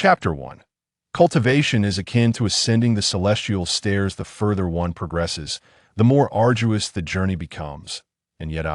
Chapter 1. Cultivation is akin to ascending the celestial stairs. The further one progresses, the more arduous the journey becomes. And yet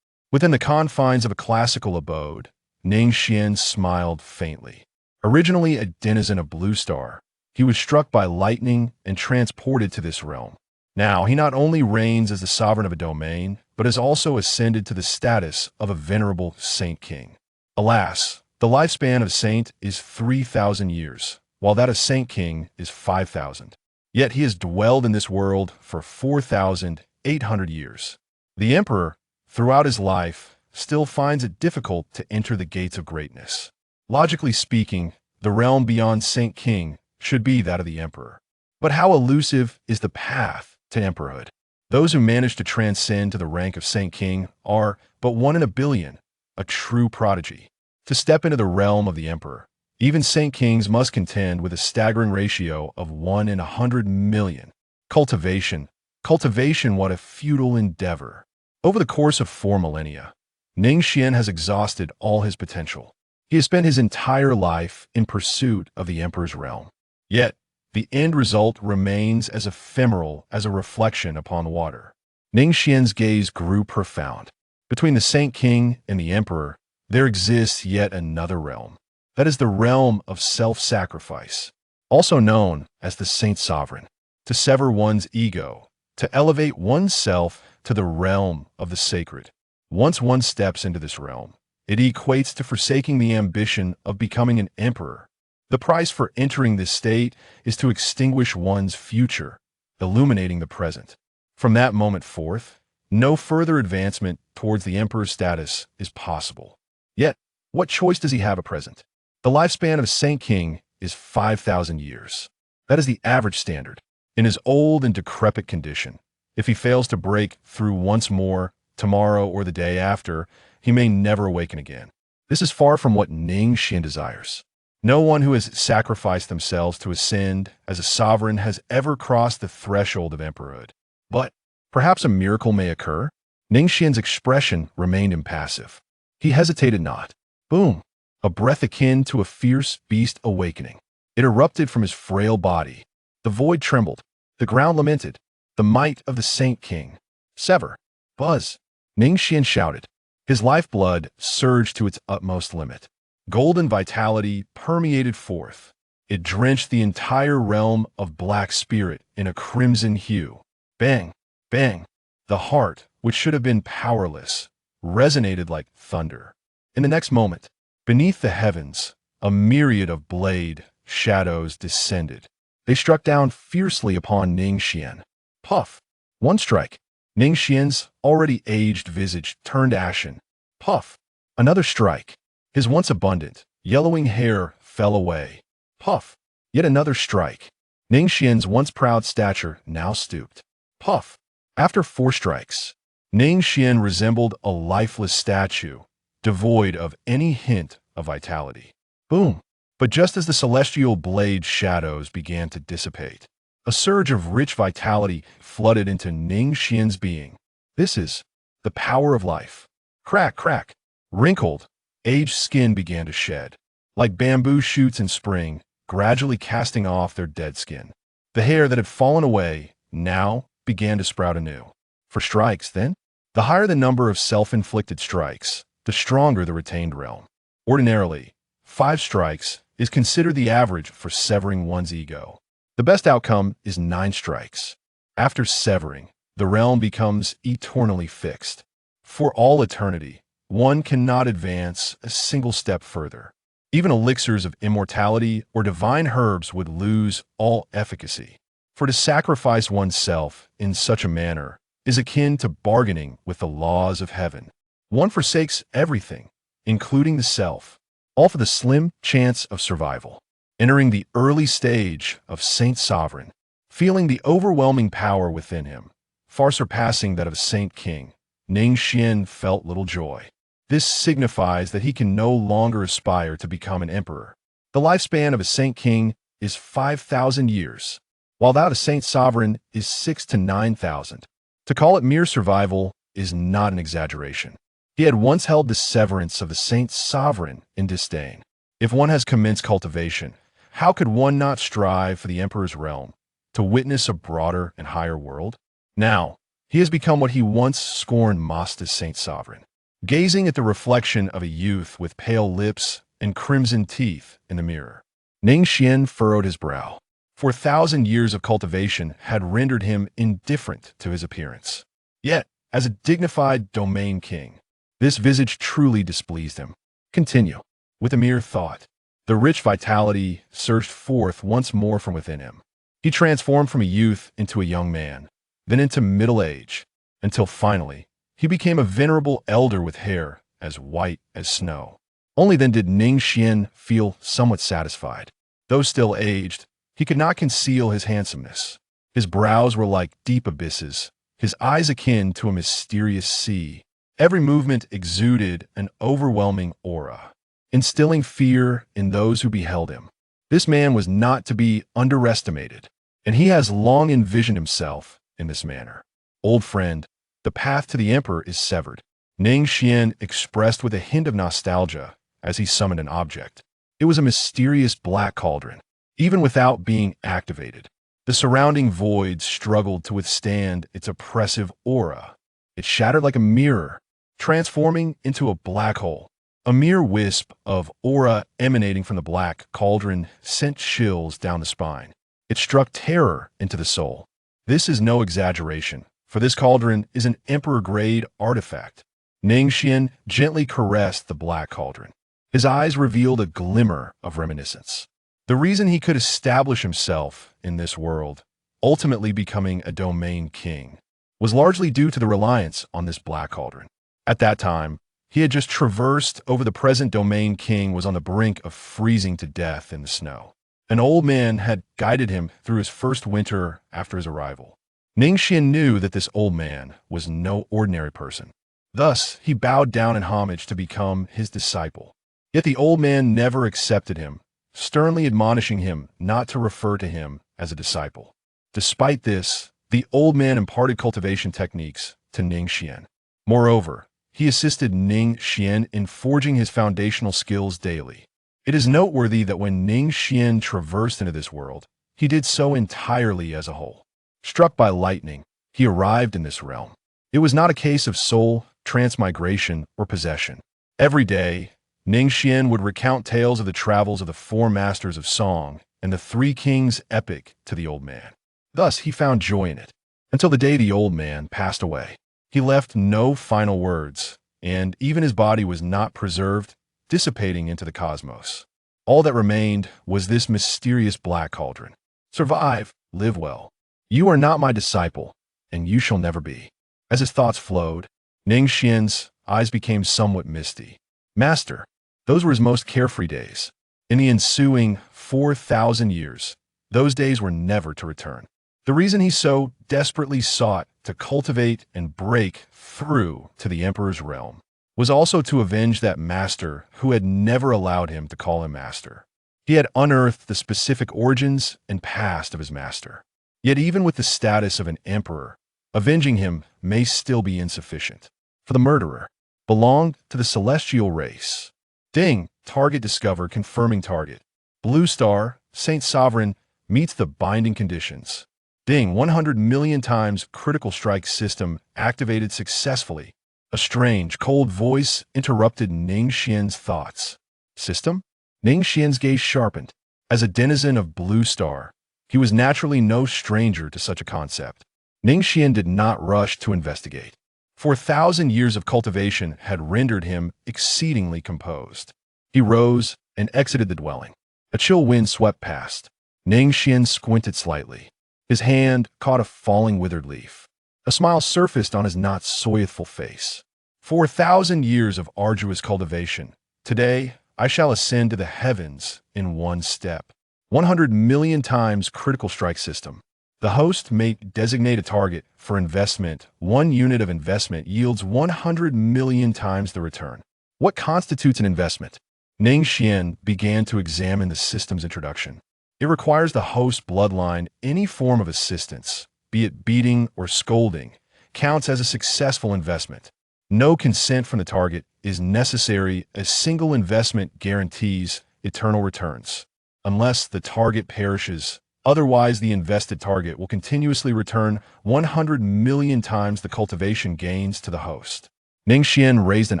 within the confines of a classical abode, Ning Xuan smiled faintly. Originally a denizen of Blue Star, he was struck by lightning and transported to this realm. Now he not only reigns as the sovereign of a domain, but has also ascended to the status of a venerable saint king. Alas, the lifespan of saint is 3,000 years, while that of saint king is 5,000. Yet he has dwelled in this world for 4,800 years. The emperor, throughout his life, still finds it difficult to enter the gates of greatness. Logically speaking, the realm beyond saint king should be that of the emperor. But how elusive is the path to emperorhood? Those who manage to transcend to the rank of saint king are but one in a billion, a true prodigy. To step into the realm of the emperor, even saint kings must contend with a staggering ratio of 1 in 100 million. Cultivation, what a futile endeavor. Over the course of 4 millennia, Ning Xuan has exhausted all his potential. He has spent his entire life in pursuit of the emperor's realm. Yet, the end result remains as ephemeral as a reflection upon water. Ning Xuan's gaze grew profound. Between the saint king and the emperor, there exists yet another realm. That is the realm of self-sacrifice, also known as the saint sovereign. To sever one's ego, to elevate oneself to the realm of the sacred. Once one steps into this realm, it equates to forsaking the ambition of becoming an emperor. The price for entering this state is to extinguish one's future, illuminating the present. From that moment forth, no further advancement towards the emperor's status is possible. Yet, what choice does he have at present? The lifespan of a saint king is 5,000 years. That is the average standard. In his old and decrepit condition, if he fails to break through once more, tomorrow or the day after, he may never awaken again. This is far from what Ning Xuan desires. No one who has sacrificed themselves to ascend as a sovereign has ever crossed the threshold of emperorhood. But perhaps a miracle may occur? Ning Xuan's expression remained impassive. He hesitated not. Boom! A breath akin to a fierce beast awakening. It erupted from his frail body. The void trembled. The ground lamented. The might of the saint king. Sever. Buzz! Ning Xuan shouted. His lifeblood surged to its utmost limit. Golden vitality permeated forth. It drenched the entire realm of black spirit in a crimson hue. Bang! Bang! The heart, which should have been powerless, resonated like thunder. In the next moment, beneath the heavens, a myriad of blade shadows descended. They struck down fiercely upon Ning Xuan. Puff! One strike. Ning Xuan's already aged visage turned ashen. Puff! Another strike. His once abundant, yellowing hair fell away. Puff! Yet another strike. Ning Xuan's once proud stature now stooped. Puff! After 4 strikes, Ning Xuan resembled a lifeless statue, devoid of any hint of vitality. Boom! But just as the celestial blade shadows began to dissipate, a surge of rich vitality flooded into Ning Xuan's being. This is the power of life. Crack, crack. Wrinkled, aged skin began to shed, like bamboo shoots in spring, gradually casting off their dead skin. The hair that had fallen away now began to sprout anew. For strikes, then? The higher the number of self-inflicted strikes, the stronger the retained realm. Ordinarily, 5 strikes is considered the average for severing one's ego. The best outcome is 9 strikes. After severing, the realm becomes eternally fixed. For all eternity, one cannot advance a single step further. Even elixirs of immortality or divine herbs would lose all efficacy. For to sacrifice oneself in such a manner is akin to bargaining with the laws of heaven. One forsakes everything, including the self, all for the slim chance of survival. Entering the early stage of Saint Sovereign, feeling the overwhelming power within him, far surpassing that of a Saint King, Ning Xuan felt little joy. This signifies that he can no longer aspire to become an emperor. The lifespan of a Saint King is 5,000 years, while that of Saint Sovereign is 6 to 9,000. To call it mere survival is not an exaggeration. He had once held the severance of the Saint Sovereign in disdain. If one has commenced cultivation, how could one not strive for the emperor's realm, to witness a broader and higher world? Now, he has become what he once scorned mocked as Saint Sovereign. Gazing at the reflection of a youth with pale lips and crimson teeth in the mirror, Ning Xuan furrowed his brow. For 1,000 years of cultivation had rendered him indifferent to his appearance. Yet, as a dignified domain king, this visage truly displeased him. Continue. With a mere thought, the rich vitality surged forth once more from within him. He transformed from a youth into a young man, then into middle age, until finally, he became a venerable elder with hair as white as snow. Only then did Ning Xuan feel somewhat satisfied. Though still aged, he could not conceal his handsomeness. His brows were like deep abysses, his eyes akin to a mysterious sea. Every movement exuded an overwhelming aura, instilling fear in those who beheld him. This man was not to be underestimated, and he has long envisioned himself in this manner. Old friend, the path to the emperor is severed. Ning Xuan expressed with a hint of nostalgia as he summoned an object. It was a mysterious black cauldron. Even without being activated, the surrounding void struggled to withstand its oppressive aura. It shattered like a mirror, transforming into a black hole. A mere wisp of aura emanating from the black cauldron sent chills down the spine. It struck terror into the soul. This is no exaggeration, for this cauldron is an emperor-grade artifact. Ning Xuan gently caressed the black cauldron. His eyes revealed a glimmer of reminiscence. The reason he could establish himself in this world, ultimately becoming a domain king, was largely due to the reliance on this black cauldron. At that time, he had just traversed over the present domain king was on the brink of freezing to death in the snow. An old man had guided him through his first winter after his arrival. Ning Xuan knew that this old man was no ordinary person. Thus, he bowed down in homage to become his disciple. Yet the old man never accepted him, sternly admonishing him not to refer to him as a disciple. Despite this, the old man imparted cultivation techniques to Ning Xuan. Moreover, he assisted Ning Xuan in forging his foundational skills daily. It is noteworthy that when Ning Xuan traversed into this world, he did so entirely as a whole. Struck by lightning, he arrived in this realm. It was not a case of soul transmigration or possession. Every day, Ning Xuan would recount tales of the travels of the four masters of song and the three kings epic to the old man. Thus, he found joy in it, until the day the old man passed away. He left no final words, and even his body was not preserved, dissipating into the cosmos. All that remained was this mysterious black cauldron. Survive, live well. You are not my disciple, and you shall never be. As his thoughts flowed, Ning Xuan's eyes became somewhat misty. Master, those were his most carefree days. In the ensuing 4,000 years, those days were never to return. The reason he so desperately sought to cultivate and break through to the emperor's realm was also to avenge that master who had never allowed him to call him master. He had unearthed the specific origins and past of his master. Yet even with the status of an emperor, avenging him may still be insufficient. For the murderer belonged to the celestial race. Ding, target discovered, confirming target. Blue star, Saint Sovereign, meets the binding conditions. Ding, 100 million times critical strike system activated successfully. A strange, cold voice interrupted Ning Xuan's thoughts. System? Ning Xuan's gaze sharpened. As a denizen of Blue Star, he was naturally no stranger to such a concept. Ning Xuan did not rush to investigate. 4,000 years of cultivation had rendered him exceedingly composed. He rose and exited the dwelling. A chill wind swept past. Ning Xuan squinted slightly. His hand caught a falling withered leaf. A smile surfaced on his not so youthful face. 4,000 years of arduous cultivation. Today, I shall ascend to the heavens in one step. 100 million times critical strike system. The host may designate a target for investment. 1 unit of investment yields 100 million times the return. What constitutes an investment? Ning Xuan began to examine the system's introduction. It requires the host bloodline. Any form of assistance, be it beating or scolding, counts as a successful investment. No consent from the target is necessary. A single investment guarantees eternal returns. unless the target perishes. Otherwise, the invested target will continuously return 100 million times the cultivation gains to the host. Ning Xuan raised an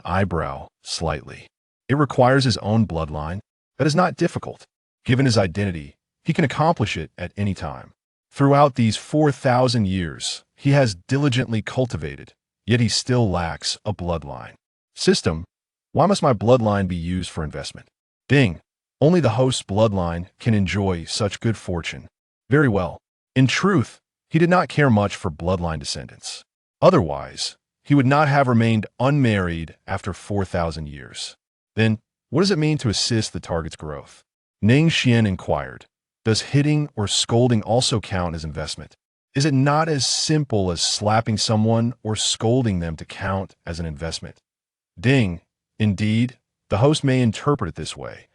eyebrow slightly. It requires his own bloodline. That is not difficult. Given his identity, he can accomplish it at any time. Throughout these 4,000 years, he has diligently cultivated, yet he still lacks a bloodline. System, why must my bloodline be used for investment? Ding, only the host's bloodline can enjoy such good fortune. Very well. In truth, he did not care much for bloodline descendants. Otherwise, he would not have remained unmarried after 4,000 years. Then, what does it mean to assist the target's growth? Ning Xuan inquired. Does hitting or scolding also count as investment? Is it not as simple as slapping someone or scolding them to count as an investment? Ding, indeed, the host may interpret it this way.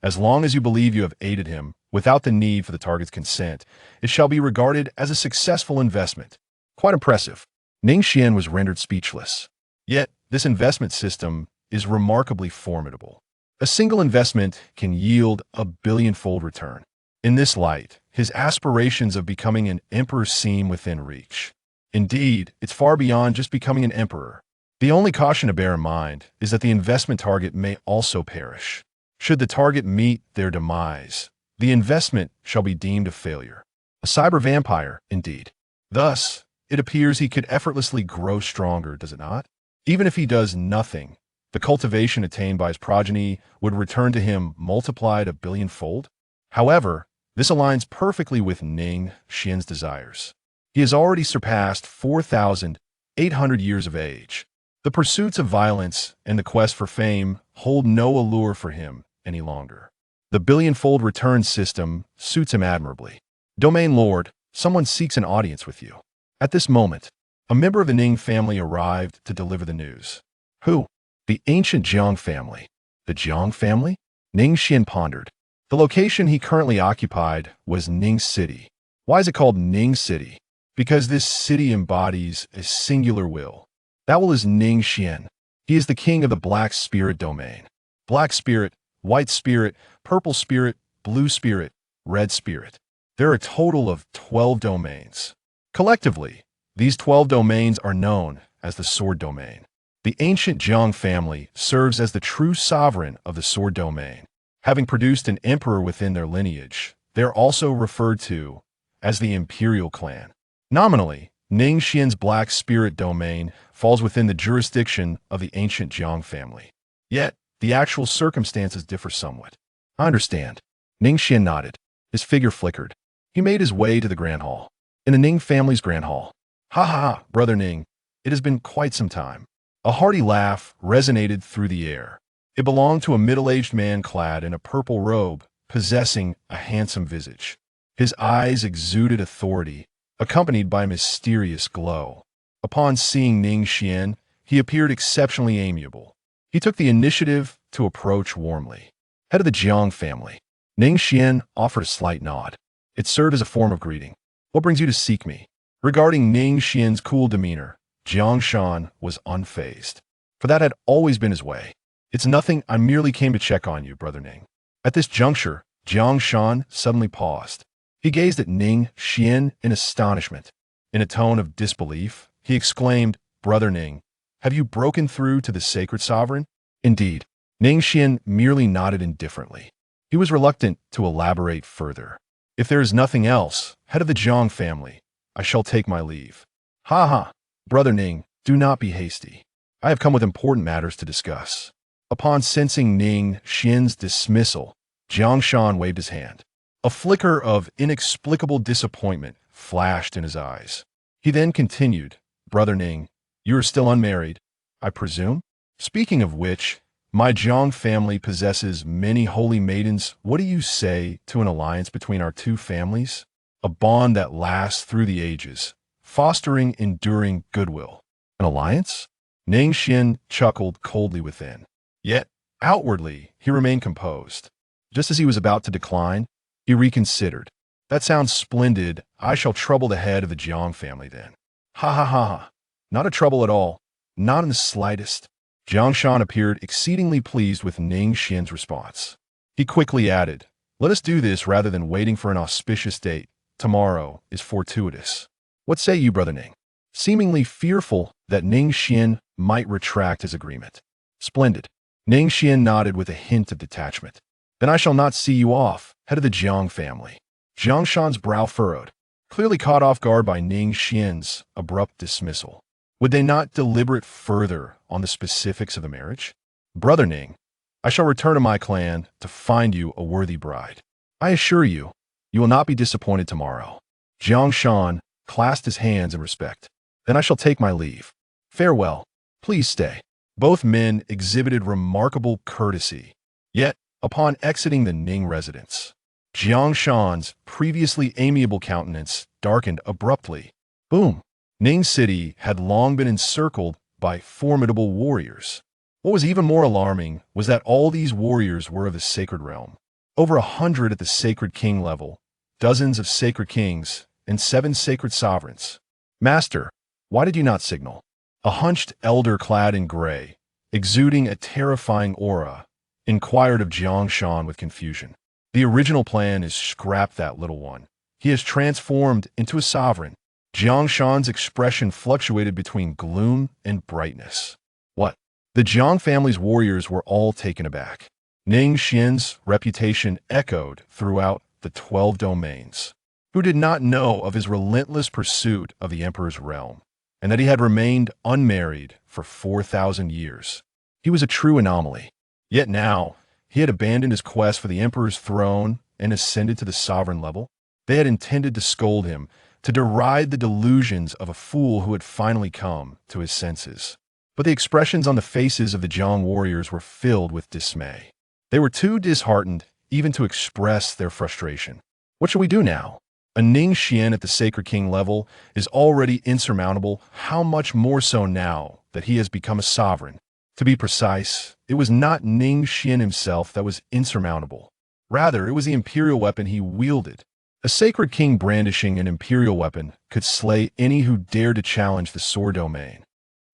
As long as you believe you have aided him, without the need for the target's consent, it shall be regarded as a successful investment. Quite impressive. Ning Xuan was rendered speechless. Yet, this investment system is remarkably formidable. A single investment can yield a billion-fold return. In this light, his aspirations of becoming an emperor seem within reach. Indeed, it's far beyond just becoming an emperor. The only caution to bear in mind is that the investment target may also perish. Should the target meet their demise, the investment shall be deemed a failure. A cyber vampire, indeed. Thus, it appears he could effortlessly grow stronger, does it not? Even if he does nothing, the cultivation attained by his progeny would return to him multiplied a billion-fold. However, this aligns perfectly with Ning Xuan's desires. He has already surpassed 4,800 years of age. The pursuits of violence and the quest for fame hold no allure for him any longer. The billion-fold return system suits him admirably. Domain Lord, someone seeks an audience with you. At this moment, a member of the Ning family arrived to deliver the news. Who? The ancient Jiang family. The Jiang family? Ning Xuan pondered. The location he currently occupied was Ning City. Why is it called Ning City? Because this city embodies a singular will. That will is Ning Xuan. He is the king of the Black Spirit domain. Black Spirit, White Spirit, Purple Spirit, Blue Spirit, Red Spirit. There are a total of 12 domains. Collectively, these 12 domains are known as the Sword Domain. The ancient Jiang family serves as the true sovereign of the Sword Domain. Having produced an emperor within their lineage, they are also referred to as the Imperial Clan. Nominally, Ning Xuan's Black Spirit domain falls within the jurisdiction of the ancient Jiang family. Yet, the actual circumstances differ somewhat. I understand. Ning Xuan nodded. His figure flickered. He made his way to the Grand Hall. In the Ning family's Grand Hall. Ha ha ha, Brother Ning. It has been quite some time. A hearty laugh resonated through the air. It belonged to a middle-aged man clad in a purple robe, possessing a handsome visage. His eyes exuded authority, accompanied by a mysterious glow. Upon seeing Ning Xuan, he appeared exceptionally amiable. He took the initiative to approach warmly. Head of the Jiang family. Ning Xuan offered a slight nod. It served as a form of greeting. What brings you to seek me? Regarding Ning Xuan's cool demeanor, Jiang Shan was unfazed. For that had always been his way. It's nothing, I merely came to check on you, Brother Ning. At this juncture, Jiang Shan suddenly paused. He gazed at Ning Xuan in astonishment. In a tone of disbelief, he exclaimed, Brother Ning, have you broken through to the sacred sovereign? Indeed. Ning Xuan merely nodded indifferently. He was reluctant to elaborate further. If there is nothing else, head of the Jiang family, I shall take my leave. Ha ha, Brother Ning, do not be hasty. I have come with important matters to discuss. Upon sensing Ning Xuan's dismissal, Jiang Shan waved his hand. A flicker of inexplicable disappointment flashed in his eyes. He then continued, Brother Ning, you are still unmarried, I presume? Speaking of which, my Jiang family possesses many holy maidens. What do you say to an alliance between our two families? A bond that lasts through the ages, fostering enduring goodwill. An alliance? Ning Xuan chuckled coldly within. Yet, outwardly, he remained composed. Just as he was about to decline, he reconsidered. That sounds splendid. I shall trouble the head of the Jiang family then. Ha ha ha ha. Not a trouble at all. Not in the slightest. Jiang Shan appeared exceedingly pleased with Ning Xuan's response. He quickly added, Let us do this rather than waiting for an auspicious date. Tomorrow is fortuitous. What say you, Brother Ning? Seemingly fearful that Ning Xuan might retract his agreement. Splendid. Ning Xuan nodded with a hint of detachment. Then I shall not see you off, head of the Jiang family. Jiang Shan's brow furrowed, clearly caught off guard by Ning Xuan's abrupt dismissal. Would they not deliberate further on the specifics of the marriage? Brother Ning, I shall return to my clan to find you a worthy bride. I assure you, you will not be disappointed tomorrow. Jiang Shan clasped his hands in respect. Then I shall take my leave. Farewell. Please stay. Both men exhibited remarkable courtesy. Yet, upon exiting the Ning residence, Jiang Shan's previously amiable countenance darkened abruptly. Boom! Ning City had long been encircled by formidable warriors. What was even more alarming was that all these warriors were of the sacred realm. Over 100 at the sacred king level, dozens of sacred kings, and 7 sacred sovereigns. Master, why did you not signal? A hunched elder clad in gray, exuding a terrifying aura, inquired of Jiang Shan with confusion. The original plan is scrap that little one. He has transformed into a sovereign. Jiang Shan's expression fluctuated between gloom and brightness. What? The Jiang family's warriors were all taken aback. Ning Xuan's reputation echoed throughout the 12 domains. Who did not know of his relentless pursuit of the emperor's realm, and that he had remained unmarried for 4,000 years. He was a true anomaly. Yet now, he had abandoned his quest for the emperor's throne and ascended to the sovereign level. They had intended to scold him, to deride the delusions of a fool who had finally come to his senses. But the expressions on the faces of the Jiang warriors were filled with dismay. They were too disheartened even to express their frustration. What shall we do now? A Ning Xuan at the Sacred King level is already insurmountable. How much more so now that he has become a sovereign? To be precise, it was not Ning Xuan himself that was insurmountable. Rather, it was the imperial weapon he wielded. A Sacred King brandishing an imperial weapon could slay any who dared to challenge the sword domain.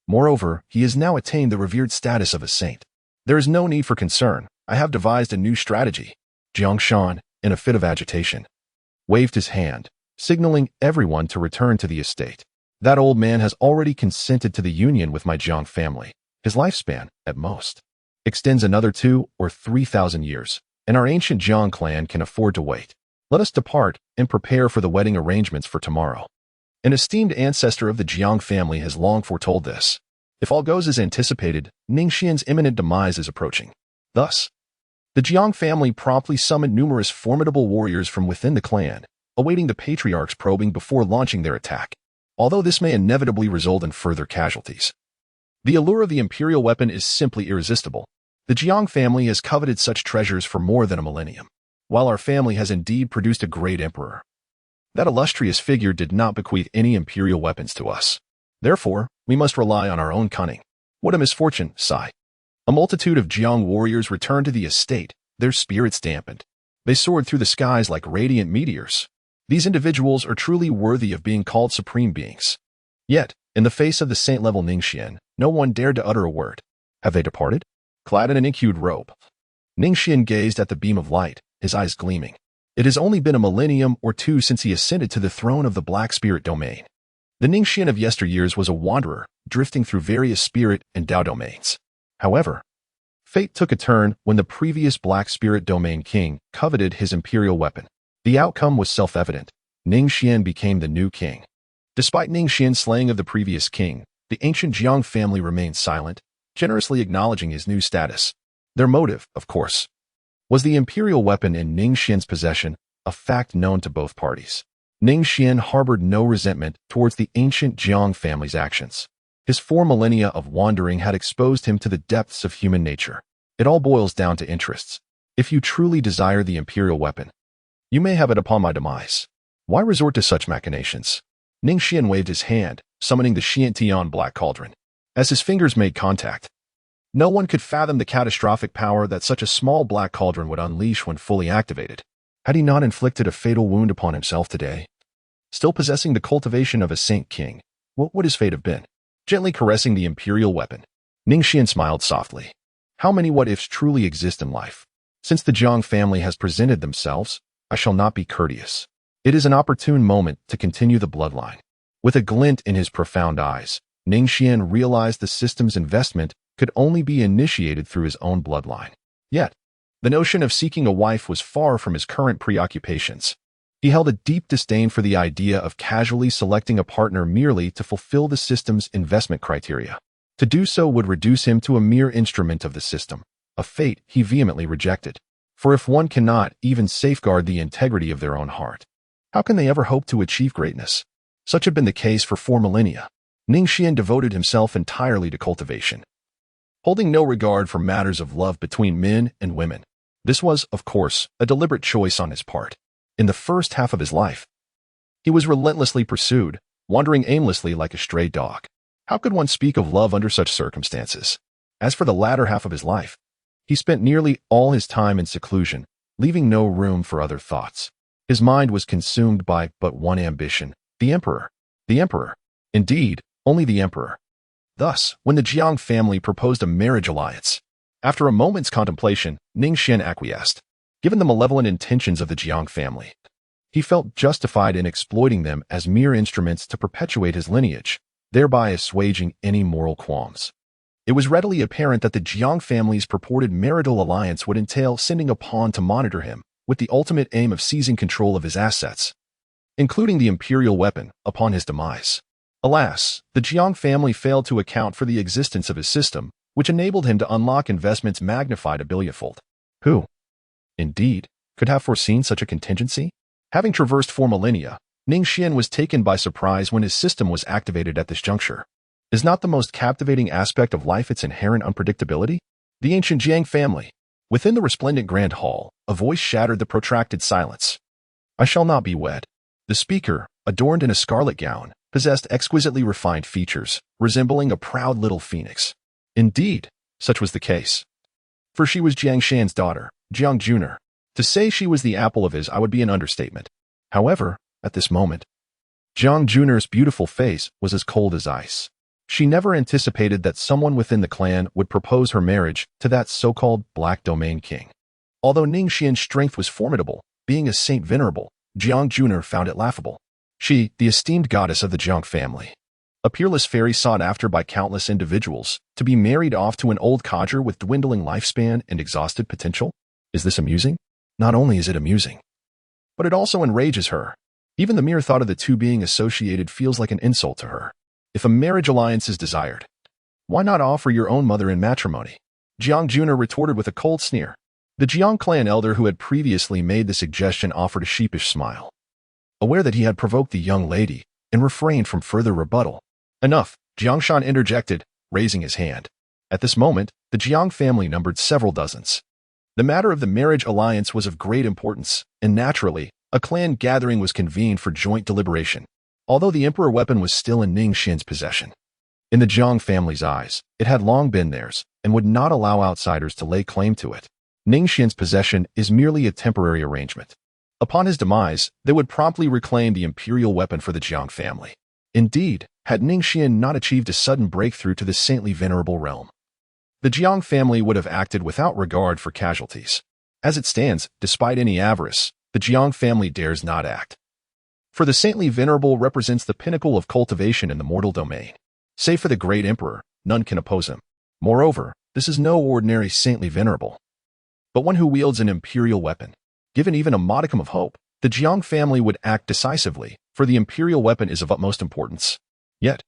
Moreover, he has now attained the revered status of a saint. There is no need for concern. I have devised a new strategy. Jiang Shan, in a fit of agitation, waved his hand, signaling everyone to return to the estate. That old man has already consented to the union with my Jiang family. His lifespan, at most, extends another 2,000 or 3,000 years, and our ancient Jiang clan can afford to wait. Let us depart and prepare for the wedding arrangements for tomorrow. An esteemed ancestor of the Jiang family has long foretold this. If all goes as anticipated, Ning Xuan's imminent demise is approaching. Thus, the Jiang family promptly summoned numerous formidable warriors from within the clan, awaiting the patriarch's probing before launching their attack. Although this may inevitably result in further casualties, the allure of the imperial weapon is simply irresistible. The Jiang family has coveted such treasures for more than a millennium. While our family has indeed produced a great emperor, that illustrious figure did not bequeath any imperial weapons to us. Therefore, we must rely on our own cunning. What a misfortune, sigh. A multitude of Jiang warriors returned to the estate, their spirits dampened. They soared through the skies like radiant meteors. These individuals are truly worthy of being called supreme beings. Yet, in the face of the saint-level Ning Xuan, no one dared to utter a word. Have they departed? Clad in an ink-hued robe, Ning Xuan gazed at the beam of light, his eyes gleaming. It has only been a millennium or two since he ascended to the throne of the Black Spirit domain. The Ning Xuan of yesteryears was a wanderer, drifting through various spirit and Tao domains. However, fate took a turn when the previous Black Spirit domain king coveted his imperial weapon. The outcome was self-evident. Ning Xuan became the new king. Despite Ning Xuan's slaying of the previous king, the ancient Jiang family remained silent, generously acknowledging his new status. Their motive, of course, was the imperial weapon in Ning Xuan's possession, a fact known to both parties. Ning Xuan harbored no resentment towards the ancient Jiang family's actions. His 4 millennia of wandering had exposed him to the depths of human nature. It all boils down to interests. If you truly desire the imperial weapon, you may have it upon my demise. Why resort to such machinations? Ning Xuan waved his hand, summoning the Xiantian Black Cauldron. As his fingers made contact, no one could fathom the catastrophic power that such a small black cauldron would unleash when fully activated. Had he not inflicted a fatal wound upon himself today? Still possessing the cultivation of a saint king, what would his fate have been? Gently caressing the imperial weapon, Ning Xuan smiled softly. How many what-ifs truly exist in life? Since the Jiang family has presented themselves, I shall not be courteous. It is an opportune moment to continue the bloodline. With a glint in his profound eyes, Ning Xuan realized the system's investment could only be initiated through his own bloodline. Yet, the notion of seeking a wife was far from his current preoccupations. He held a deep disdain for the idea of casually selecting a partner merely to fulfill the system's investment criteria. To do so would reduce him to a mere instrument of the system, a fate he vehemently rejected. For if one cannot even safeguard the integrity of their own heart, how can they ever hope to achieve greatness? Such had been the case for 4 millennia. Ning Xuan devoted himself entirely to cultivation, holding no regard for matters of love between men and women. This was, of course, a deliberate choice on his part. In the first half of his life, he was relentlessly pursued, wandering aimlessly like a stray dog. How could one speak of love under such circumstances? As for the latter half of his life, he spent nearly all his time in seclusion, leaving no room for other thoughts. His mind was consumed by but one ambition: the emperor. The emperor. Indeed, only the emperor. Thus, when the Jiang family proposed a marriage alliance, after a moment's contemplation, Ning Xuan acquiesced. Given the malevolent intentions of the Jiang family, he felt justified in exploiting them as mere instruments to perpetuate his lineage, thereby assuaging any moral qualms. It was readily apparent that the Jiang family's purported marital alliance would entail sending a pawn to monitor him, with the ultimate aim of seizing control of his assets, including the imperial weapon, upon his demise. Alas, the Jiang family failed to account for the existence of his system, which enabled him to unlock investments magnified a billionfold. Who, indeed, could have foreseen such a contingency? Having traversed 4 millennia, Ning Xuan was taken by surprise when his system was activated at this juncture. Is not the most captivating aspect of life its inherent unpredictability? The ancient Jiang family. Within the resplendent grand hall, a voice shattered the protracted silence. I shall not be wed. The speaker, adorned in a scarlet gown, possessed exquisitely refined features, resembling a proud little phoenix. Indeed, such was the case. For she was Jiang Shan's daughter, Jiang Juner. To say she was the apple of his eye would be an understatement. However, at this moment, Jiang Juner's beautiful face was as cold as ice. She never anticipated that someone within the clan would propose her marriage to that so-called Black Domain King. Although Ning Xuan's strength was formidable, being a saint venerable, Jiang Juner found it laughable. She, the esteemed goddess of the Jiang family, a peerless fairy sought after by countless individuals, to be married off to an old codger with dwindling lifespan and exhausted potential? Is this amusing? Not only is it amusing, but it also enrages her. Even the mere thought of the two being associated feels like an insult to her. If a marriage alliance is desired, why not offer your own mother in matrimony? Jiang Juner retorted with a cold sneer. The Jiang clan elder who had previously made the suggestion offered a sheepish smile, aware that he had provoked the young lady, and refrained from further rebuttal. Enough, Jiang Shan interjected, raising his hand. At this moment, the Jiang family numbered several dozens. The matter of the marriage alliance was of great importance, and naturally, a clan gathering was convened for joint deliberation. Although the emperor weapon was still in Ning Xuan's possession, in the Jiang family's eyes, it had long been theirs, and would not allow outsiders to lay claim to it. Ning Xuan's possession is merely a temporary arrangement. Upon his demise, they would promptly reclaim the imperial weapon for the Jiang family. Indeed, had Ning Xuan not achieved a sudden breakthrough to this saintly venerable realm, the Jiang family would have acted without regard for casualties. As it stands, despite any avarice, the Jiang family dares not act. For the saintly venerable represents the pinnacle of cultivation in the mortal domain. Save for the great emperor, none can oppose him. Moreover, this is no ordinary saintly venerable, but one who wields an imperial weapon. Given even a modicum of hope, the Jiang family would act decisively, for the imperial weapon is of utmost importance. Yet,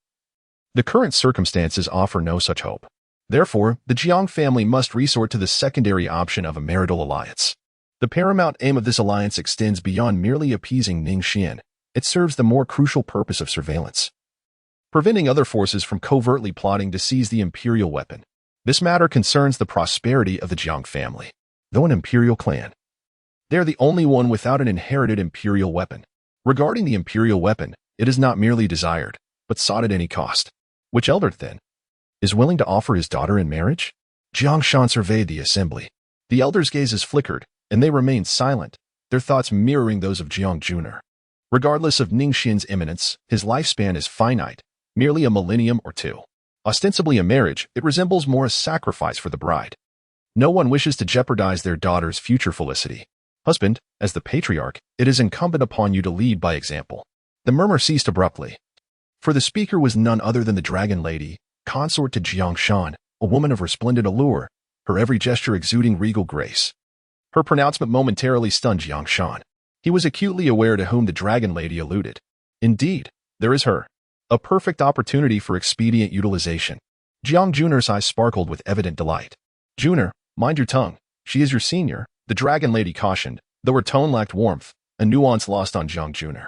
the current circumstances offer no such hope. Therefore, the Jiang family must resort to the secondary option of a marital alliance. The paramount aim of this alliance extends beyond merely appeasing Ning Xuan. It serves the more crucial purpose of surveillance, preventing other forces from covertly plotting to seize the imperial weapon. This matter concerns the prosperity of the Jiang family. Though an imperial clan, they are the only one without an inherited imperial weapon. Regarding the imperial weapon, it is not merely desired, but sought at any cost. Which elder, then, is willing to offer his daughter in marriage? Jiang Shan surveyed the assembly. The elders' gazes flickered, and they remained silent, their thoughts mirroring those of Jiang Juner. Regardless of Ning Xuan's eminence, his lifespan is finite, merely a millennium or two. Ostensibly a marriage, it resembles more a sacrifice for the bride. No one wishes to jeopardize their daughter's future felicity. Husband, as the patriarch, it is incumbent upon you to lead by example. The murmur ceased abruptly. For the speaker was none other than the Dragon Lady, consort to Ning Xuan, a woman of resplendent allure, her every gesture exuding regal grace. Her pronouncement momentarily stunned Ning Xuan. He was acutely aware to whom the Dragon Lady alluded. Indeed, there is her. A perfect opportunity for expedient utilization. Jiang Jun'er's eyes sparkled with evident delight. Jun'er, mind your tongue. She is your senior, the Dragon Lady cautioned, though her tone lacked warmth, a nuance lost on Jiang Jun'er.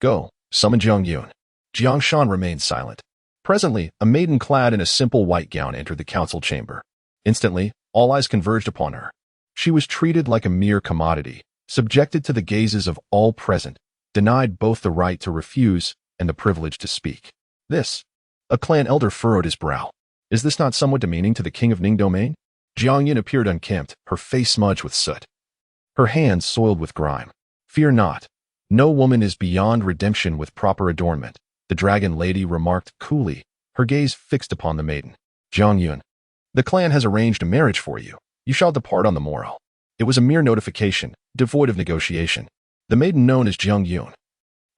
Go, summon Jiang Yun. Jiang Shan remained silent. Presently, a maiden clad in a simple white gown entered the council chamber. Instantly, all eyes converged upon her. She was treated like a mere commodity, subjected to the gazes of all present, denied both the right to refuse and the privilege to speak. This, a clan elder furrowed his brow. Is this not somewhat demeaning to the king of Ning domain? Jiang Yun appeared unkempt, her face smudged with soot. Her hands soiled with grime. Fear not. No woman is beyond redemption with proper adornment, the Dragon Lady remarked coolly, her gaze fixed upon the maiden. Jiang Yun, the clan has arranged a marriage for you. You shall depart on the morrow. It was a mere notification, devoid of negotiation. The maiden known as Jiang Yun.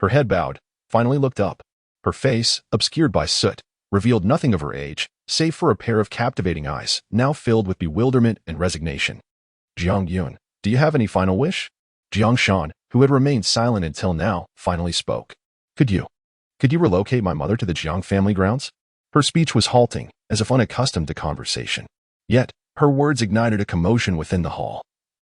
Her head bowed, finally looked up. Her face, obscured by soot, revealed nothing of her age, save for a pair of captivating eyes, now filled with bewilderment and resignation. Jiang Yun, do you have any final wish? Jiang Shan, who had remained silent until now, finally spoke. Could you relocate my mother to the Jiang family grounds? Her speech was halting, as if unaccustomed to conversation. Yet, her words ignited a commotion within the hall.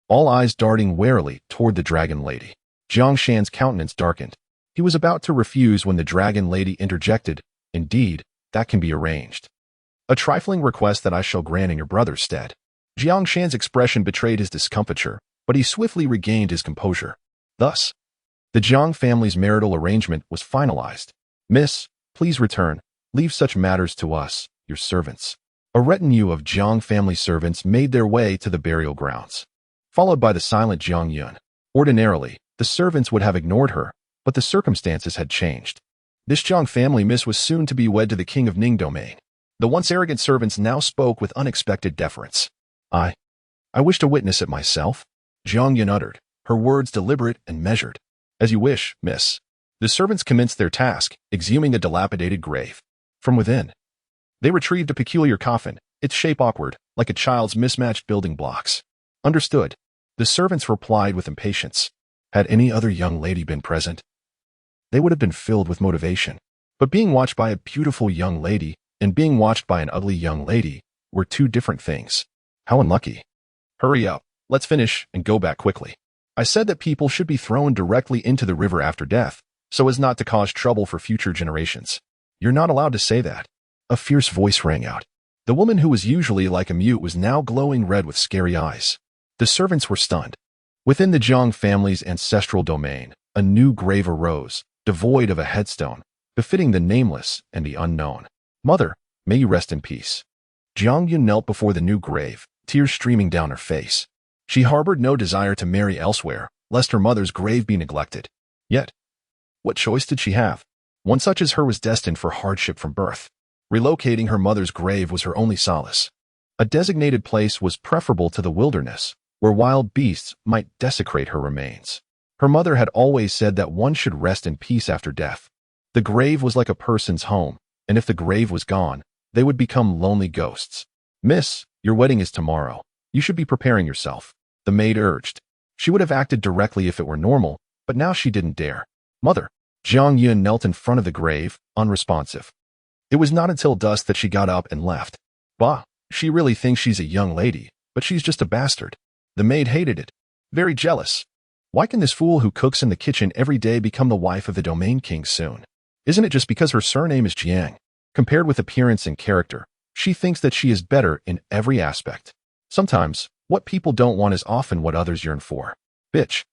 All eyes darting warily toward the Dragon Lady. Jiang Shan's countenance darkened. He was about to refuse when the Dragon Lady interjected, Indeed, that can be arranged. A trifling request that I shall grant in your brother's stead. Jiang Shan's expression betrayed his discomfiture, but he swiftly regained his composure. Thus, the Jiang family's marital arrangement was finalized. Miss, please return. Leave such matters to us, your servants. A retinue of Jiang family servants made their way to the burial grounds, followed by the silent Jiang Yun. Ordinarily, the servants would have ignored her, but the circumstances had changed. This Jiang family miss was soon to be wed to the king of Ning domain. The once arrogant servants now spoke with unexpected deference. I wish to witness it myself, Jiang Yun uttered, her words deliberate and measured. As you wish, miss. The servants commenced their task, exhuming a dilapidated grave. From within, they retrieved a peculiar coffin, its shape awkward, like a child's mismatched building blocks. Understood. The servants replied with impatience. Had any other young lady been present, they would have been filled with motivation. But being watched by a beautiful young lady and being watched by an ugly young lady were two different things. How unlucky. Hurry up. Let's finish and go back quickly. I said that people should be thrown directly into the river after death, so as not to cause trouble for future generations. You're not allowed to say that. A fierce voice rang out. The woman who was usually like a mute was now glowing red with scary eyes. The servants were stunned. Within the Jiang family's ancestral domain, a new grave arose, devoid of a headstone, befitting the nameless and the unknown. Mother, may you rest in peace. Jiang Yun knelt before the new grave, tears streaming down her face. She harbored no desire to marry elsewhere, lest her mother's grave be neglected. Yet, what choice did she have? One such as her was destined for hardship from birth. Relocating her mother's grave was her only solace. A designated place was preferable to the wilderness, where wild beasts might desecrate her remains. Her mother had always said that one should rest in peace after death. The grave was like a person's home, and if the grave was gone, they would become lonely ghosts. Miss, your wedding is tomorrow. You should be preparing yourself, the maid urged. She would have acted directly if it were normal, but now she didn't dare. Mother. Jiang Yun knelt in front of the grave, unresponsive. It was not until dusk that she got up and left. Bah, she really thinks she's a young lady, but she's just a bastard. The maid hated it. Very jealous. Why can this fool who cooks in the kitchen every day become the wife of the domain king soon? Isn't it just because her surname is Jiang? Compared with appearance and character, she thinks that she is better in every aspect. Sometimes, what people don't want is often what others yearn for. Bitch.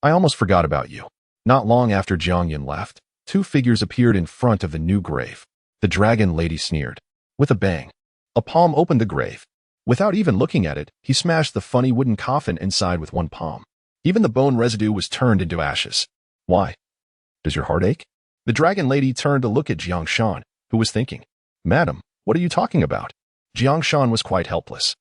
I almost forgot about you. Not long after Jiang Yun left, two figures appeared in front of the new grave. The Dragon Lady sneered. With a bang, a palm opened the grave. Without even looking at it, he smashed the funny wooden coffin inside with one palm. Even the bone residue was turned into ashes. Why? Does your heart ache? The Dragon Lady turned to look at Jiang Shan, who was thinking, Madam, what are you talking about? Jiang Shan was quite helpless.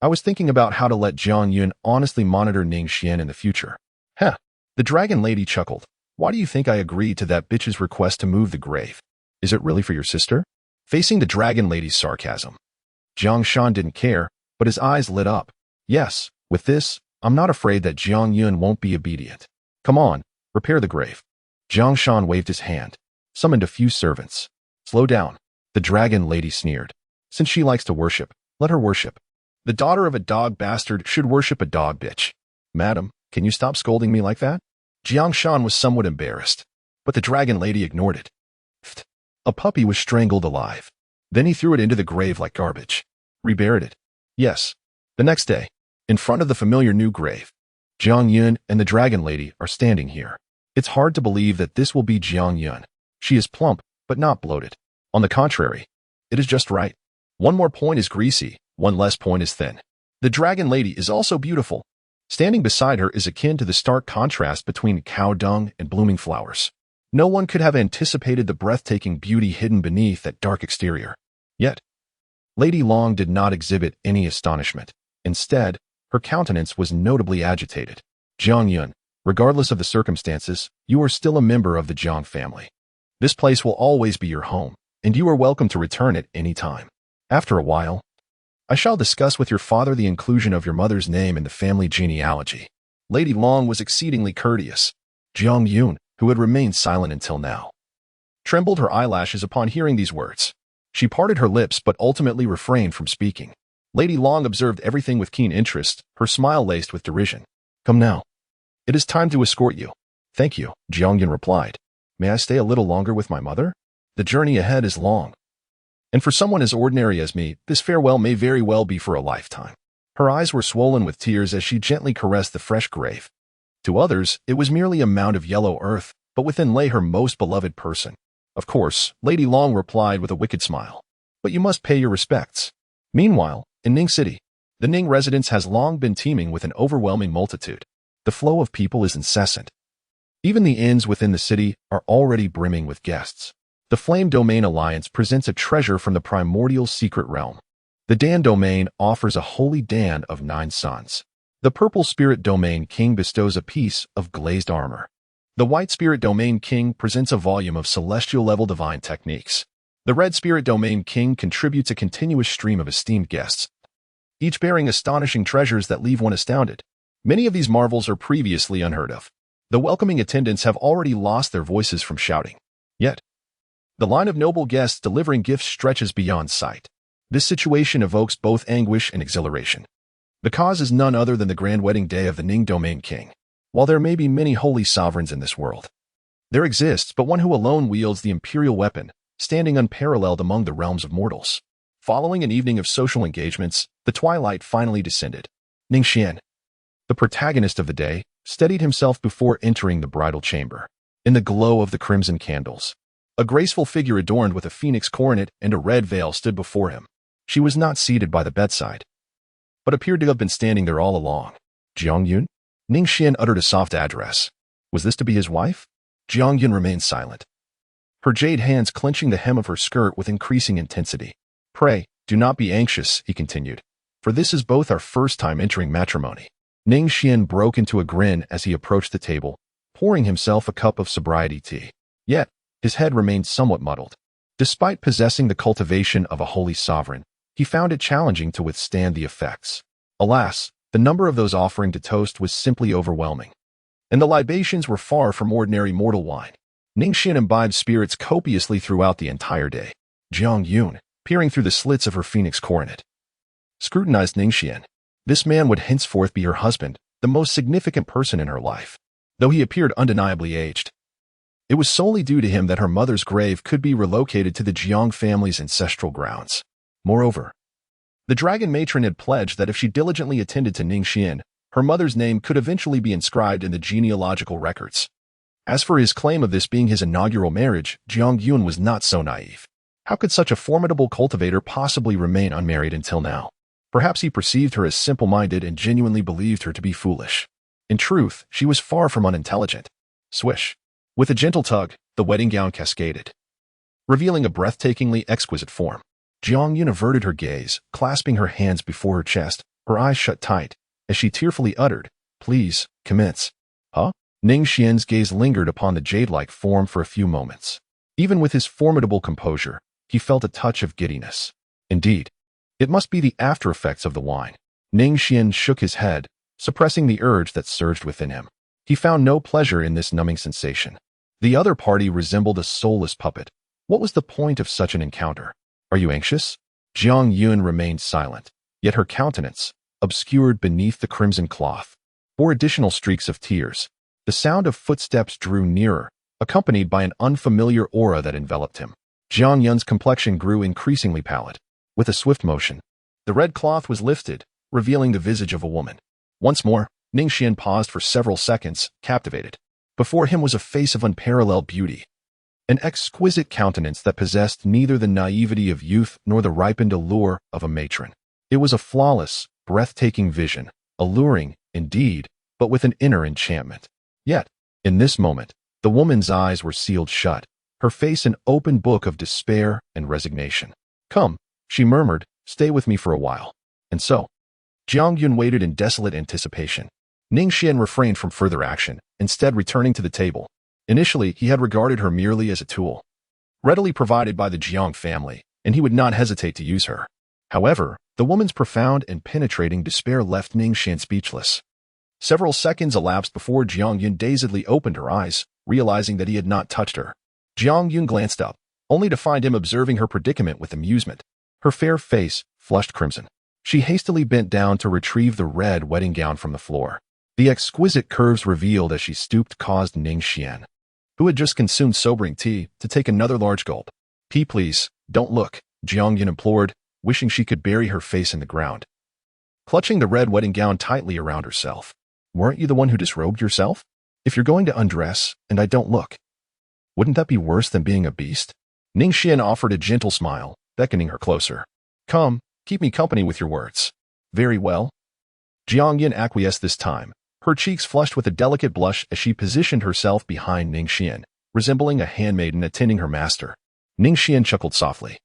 I was thinking about how to let Jiang Yun honestly monitor Ning Xuan in the future. Heh. The dragon lady chuckled. Why do you think I agreed to that bitch's request to move the grave? Is it really for your sister? Facing the dragon lady's sarcasm, Jiang Shan didn't care, but his eyes lit up. Yes, with this, I'm not afraid that Jiang Yun won't be obedient. Come on, repair the grave. Jiang Shan waved his hand, summoned a few servants. Slow down, the dragon lady sneered. Since she likes to worship, let her worship. The daughter of a dog bastard should worship a dog bitch. Madam, can you stop scolding me like that? Jiang Shan was somewhat embarrassed, but the dragon lady ignored it. Pfft. A puppy was strangled alive. Then he threw it into the grave like garbage. Reburied it. Yes. The next day, in front of the familiar new grave, Jiang Yun and the dragon lady are standing here. It's hard to believe that this will be Jiang Yun. She is plump, but not bloated. On the contrary, it is just right. One more point is greasy, one less point is thin. The dragon lady is also beautiful. Standing beside her is akin to the stark contrast between cow dung and blooming flowers. No one could have anticipated the breathtaking beauty hidden beneath that dark exterior. Yet, Lady Long did not exhibit any astonishment. Instead, her countenance was notably agitated. Jiang Yun, regardless of the circumstances, you are still a member of the Jiang family. This place will always be your home, and you are welcome to return at any time. After a while, I shall discuss with your father the inclusion of your mother's name in the family genealogy. Lady Long was exceedingly courteous. Jiang Yun, who had remained silent until now, trembled her eyelashes upon hearing these words. She parted her lips but ultimately refrained from speaking. Lady Long observed everything with keen interest, her smile laced with derision. Come now. It is time to escort you. Thank you, Jiang Yun replied. May I stay a little longer with my mother? The journey ahead is long. And for someone as ordinary as me, this farewell may very well be for a lifetime. Her eyes were swollen with tears as she gently caressed the fresh grave. To others, it was merely a mound of yellow earth, but within lay her most beloved person. Of course, Lady Long replied with a wicked smile. But you must pay your respects. Meanwhile, in Ning City, the Ning residence has long been teeming with an overwhelming multitude. The flow of people is incessant. Even the inns within the city are already brimming with guests. The Flame Domain Alliance presents a treasure from the primordial secret realm. The Dan Domain offers a holy Dan of 9 sons. The Purple Spirit Domain King bestows a piece of glazed armor. The White Spirit Domain King presents a volume of celestial-level divine techniques. The Red Spirit Domain King contributes a continuous stream of esteemed guests, each bearing astonishing treasures that leave one astounded. Many of these marvels are previously unheard of. The welcoming attendants have already lost their voices from shouting. Yet, the line of noble guests delivering gifts stretches beyond sight. This situation evokes both anguish and exhilaration. The cause is none other than the grand wedding day of the Ning Domain King. While there may be many holy sovereigns in this world, there exists but one who alone wields the imperial weapon, standing unparalleled among the realms of mortals. Following an evening of social engagements, the twilight finally descended. Ning Xuan, the protagonist of the day, steadied himself before entering the bridal chamber. In the glow of the crimson candles, a graceful figure adorned with a phoenix coronet and a red veil stood before him. She was not seated by the bedside, but appeared to have been standing there all along. Jiang Yun? Ning Xuan uttered a soft address. Was this to be his wife? Jiang Yun remained silent, her jade hands clenching the hem of her skirt with increasing intensity. Pray, do not be anxious, he continued, for this is both our first time entering matrimony. Ning Xuan broke into a grin as he approached the table, pouring himself a cup of sobriety tea. Yet, his head remained somewhat muddled. Despite possessing the cultivation of a holy sovereign, he found it challenging to withstand the effects. Alas, the number of those offering to toast was simply overwhelming, and the libations were far from ordinary mortal wine. Ning Xuan imbibed spirits copiously throughout the entire day. Jiang Yun, peering through the slits of her phoenix coronet, scrutinized Ning Xuan. This man would henceforth be her husband, the most significant person in her life. Though he appeared undeniably aged, it was solely due to him that her mother's grave could be relocated to the Jiang family's ancestral grounds. Moreover, the dragon matron had pledged that if she diligently attended to Ning Xuan, her mother's name could eventually be inscribed in the genealogical records. As for his claim of this being his inaugural marriage, Jiang Yun was not so naive. How could such a formidable cultivator possibly remain unmarried until now? Perhaps he perceived her as simple-minded and genuinely believed her to be foolish. In truth, she was far from unintelligent. Swish. With a gentle tug, the wedding gown cascaded, revealing a breathtakingly exquisite form. Jiang Yun averted her gaze, clasping her hands before her chest, her eyes shut tight, as she tearfully uttered, "Please, commence." Huh? Ning Xuan's gaze lingered upon the jade-like form for a few moments. Even with his formidable composure, he felt a touch of giddiness. Indeed, it must be the after-effects of the wine. Ning Xuan shook his head, suppressing the urge that surged within him. He found no pleasure in this numbing sensation. The other party resembled a soulless puppet. What was the point of such an encounter? "Are you anxious?" Jiang Yun remained silent, yet her countenance, obscured beneath the crimson cloth, bore additional streaks of tears. The sound of footsteps drew nearer, accompanied by an unfamiliar aura that enveloped him. Jiang Yun's complexion grew increasingly pallid. With a swift motion, the red cloth was lifted, revealing the visage of a woman. Once more, Ning Xuan paused for several seconds, captivated. Before him was a face of unparalleled beauty, an exquisite countenance that possessed neither the naivety of youth nor the ripened allure of a matron. It was a flawless, breathtaking vision, alluring, indeed, but with an inner enchantment. Yet, in this moment, the woman's eyes were sealed shut, her face an open book of despair and resignation. "Come," she murmured, "stay with me for a while." And so, Jiang Yun waited in desolate anticipation. Ning Xuan refrained from further action, instead returning to the table. Initially, he had regarded her merely as a tool, readily provided by the Jiang family, and he would not hesitate to use her. However, the woman's profound and penetrating despair left Ning Xuan speechless. Several seconds elapsed before Jiang Yun dazedly opened her eyes, realizing that he had not touched her. Jiang Yun glanced up, only to find him observing her predicament with amusement. Her fair face flushed crimson. She hastily bent down to retrieve the red wedding gown from the floor. The exquisite curves revealed as she stooped caused Ning Xuan, who had just consumed sobering tea, to take another large gulp. Please, don't look," Jiang Yun implored, wishing she could bury her face in the ground. Clutching the red wedding gown tightly around herself. "Weren't you the one who disrobed yourself? If you're going to undress, and I don't look, wouldn't that be worse than being a beast?" Ning Xuan offered a gentle smile, beckoning her closer. "Come, keep me company with your words." "Very well." Jiang Yun acquiesced this time, her cheeks flushed with a delicate blush as she positioned herself behind Ning Xuan, resembling a handmaiden attending her master. Ning Xuan chuckled softly.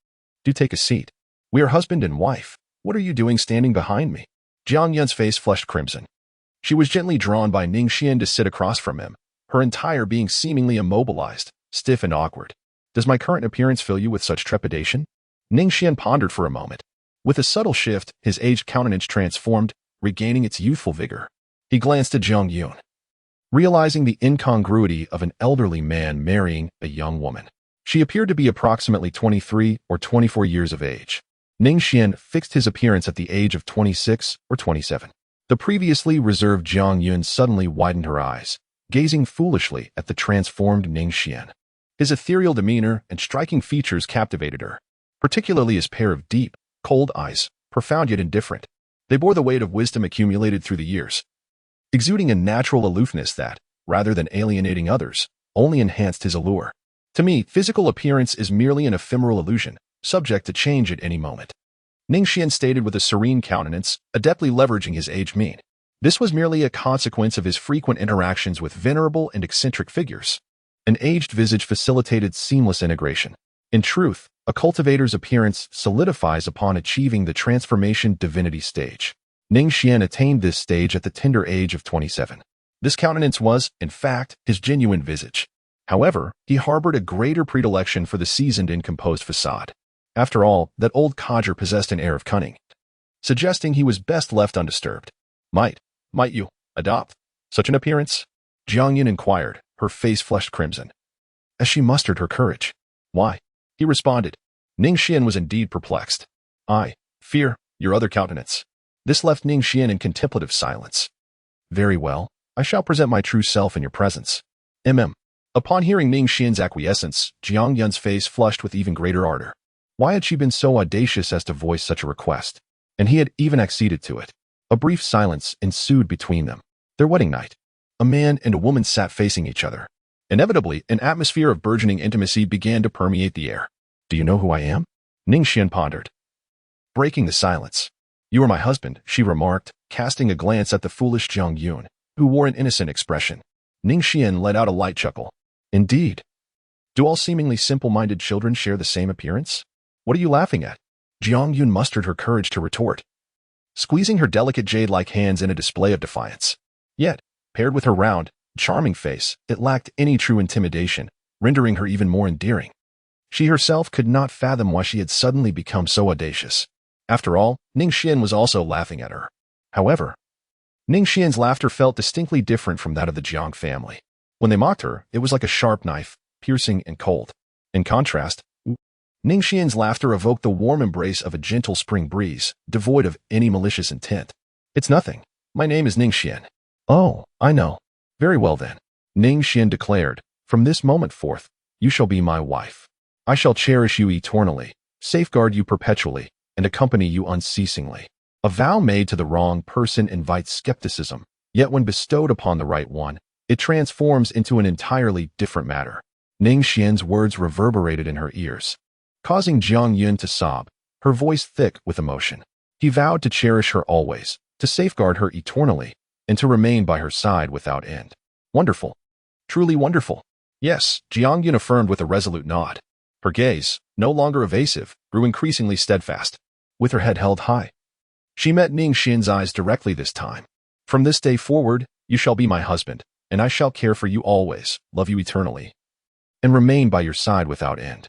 "Do take a seat. We are husband and wife. What are you doing standing behind me?" Jiang Yun's face flushed crimson. She was gently drawn by Ning Xuan to sit across from him, her entire being seemingly immobilized, stiff and awkward. "Does my current appearance fill you with such trepidation?" Ning Xuan pondered for a moment. With a subtle shift, his aged countenance transformed, regaining its youthful vigor. He glanced at Jiang Yun, realizing the incongruity of an elderly man marrying a young woman. She appeared to be approximately 23 or 24 years of age. Ning Xuan fixed his appearance at the age of 26 or 27. The previously reserved Jiang Yun suddenly widened her eyes, gazing foolishly at the transformed Ning Xuan. His ethereal demeanor and striking features captivated her, particularly his pair of deep, cold eyes, profound yet indifferent. They bore the weight of wisdom accumulated through the years, exuding a natural aloofness that, rather than alienating others, only enhanced his allure. "To me, physical appearance is merely an ephemeral illusion, subject to change at any moment," Ning Xuan stated with a serene countenance, adeptly leveraging his aged mien. This was merely a consequence of his frequent interactions with venerable and eccentric figures. An aged visage facilitated seamless integration. In truth, a cultivator's appearance solidifies upon achieving the transformation divinity stage. Ning Xuan attained this stage at the tender age of 27. This countenance was, in fact, his genuine visage. However, he harbored a greater predilection for the seasoned and composed facade. After all, that old codger possessed an air of cunning, suggesting he was best left undisturbed. Might you adopt such an appearance?" Jiang Yun inquired, her face flushed crimson, as she mustered her courage. "Why?" he responded. Ning Xuan was indeed perplexed. "I fear your other countenance." This left Ning Xuan in contemplative silence. "Very well, I shall present my true self in your presence." Upon hearing Ning Xuan's acquiescence, Jiang Yun's face flushed with even greater ardor. Why had she been so audacious as to voice such a request? And he had even acceded to it. A brief silence ensued between them. Their wedding night. A man and a woman sat facing each other. Inevitably, an atmosphere of burgeoning intimacy began to permeate the air. "Do you know who I am?" Ning Xuan pondered, breaking the silence. "You are my husband," she remarked, casting a glance at the foolish Jiang Yun, who wore an innocent expression. Ning Xuan let out a light chuckle. "Indeed. Do all seemingly simple-minded children share the same appearance? What are you laughing at?" Jiang Yun mustered her courage to retort. squeezing her delicate jade-like hands in a display of defiance. Yet, paired with her round, charming face, it lacked any true intimidation, rendering her even more endearing. She herself could not fathom why she had suddenly become so audacious. After all, Ning Xuan was also laughing at her. However, Ning Xuan's laughter felt distinctly different from that of the Jiang family. When they mocked her, it was like a sharp knife, piercing and cold. In contrast, Ning Xuan's laughter evoked the warm embrace of a gentle spring breeze, devoid of any malicious intent. "It's nothing. My name is Ning Xuan." "Oh, I know. Very well then," Ning Xuan declared. "From this moment forth, you shall be my wife. I shall cherish you eternally, safeguard you perpetually, and accompany you unceasingly." A vow made to the wrong person invites skepticism, yet when bestowed upon the right one, it transforms into an entirely different matter. Ning Xuan's words reverberated in her ears, causing Jiang Yun to sob, her voice thick with emotion. He vowed to cherish her always, to safeguard her eternally, and to remain by her side without end. Wonderful. Truly wonderful. Yes, Jiang Yun affirmed with a resolute nod. Her gaze, no longer evasive, grew increasingly steadfast. With her head held high, she met Ning Xuan's eyes directly this time. "From this day forward, you shall be my husband, and I shall care for you always, love you eternally, and remain by your side without end."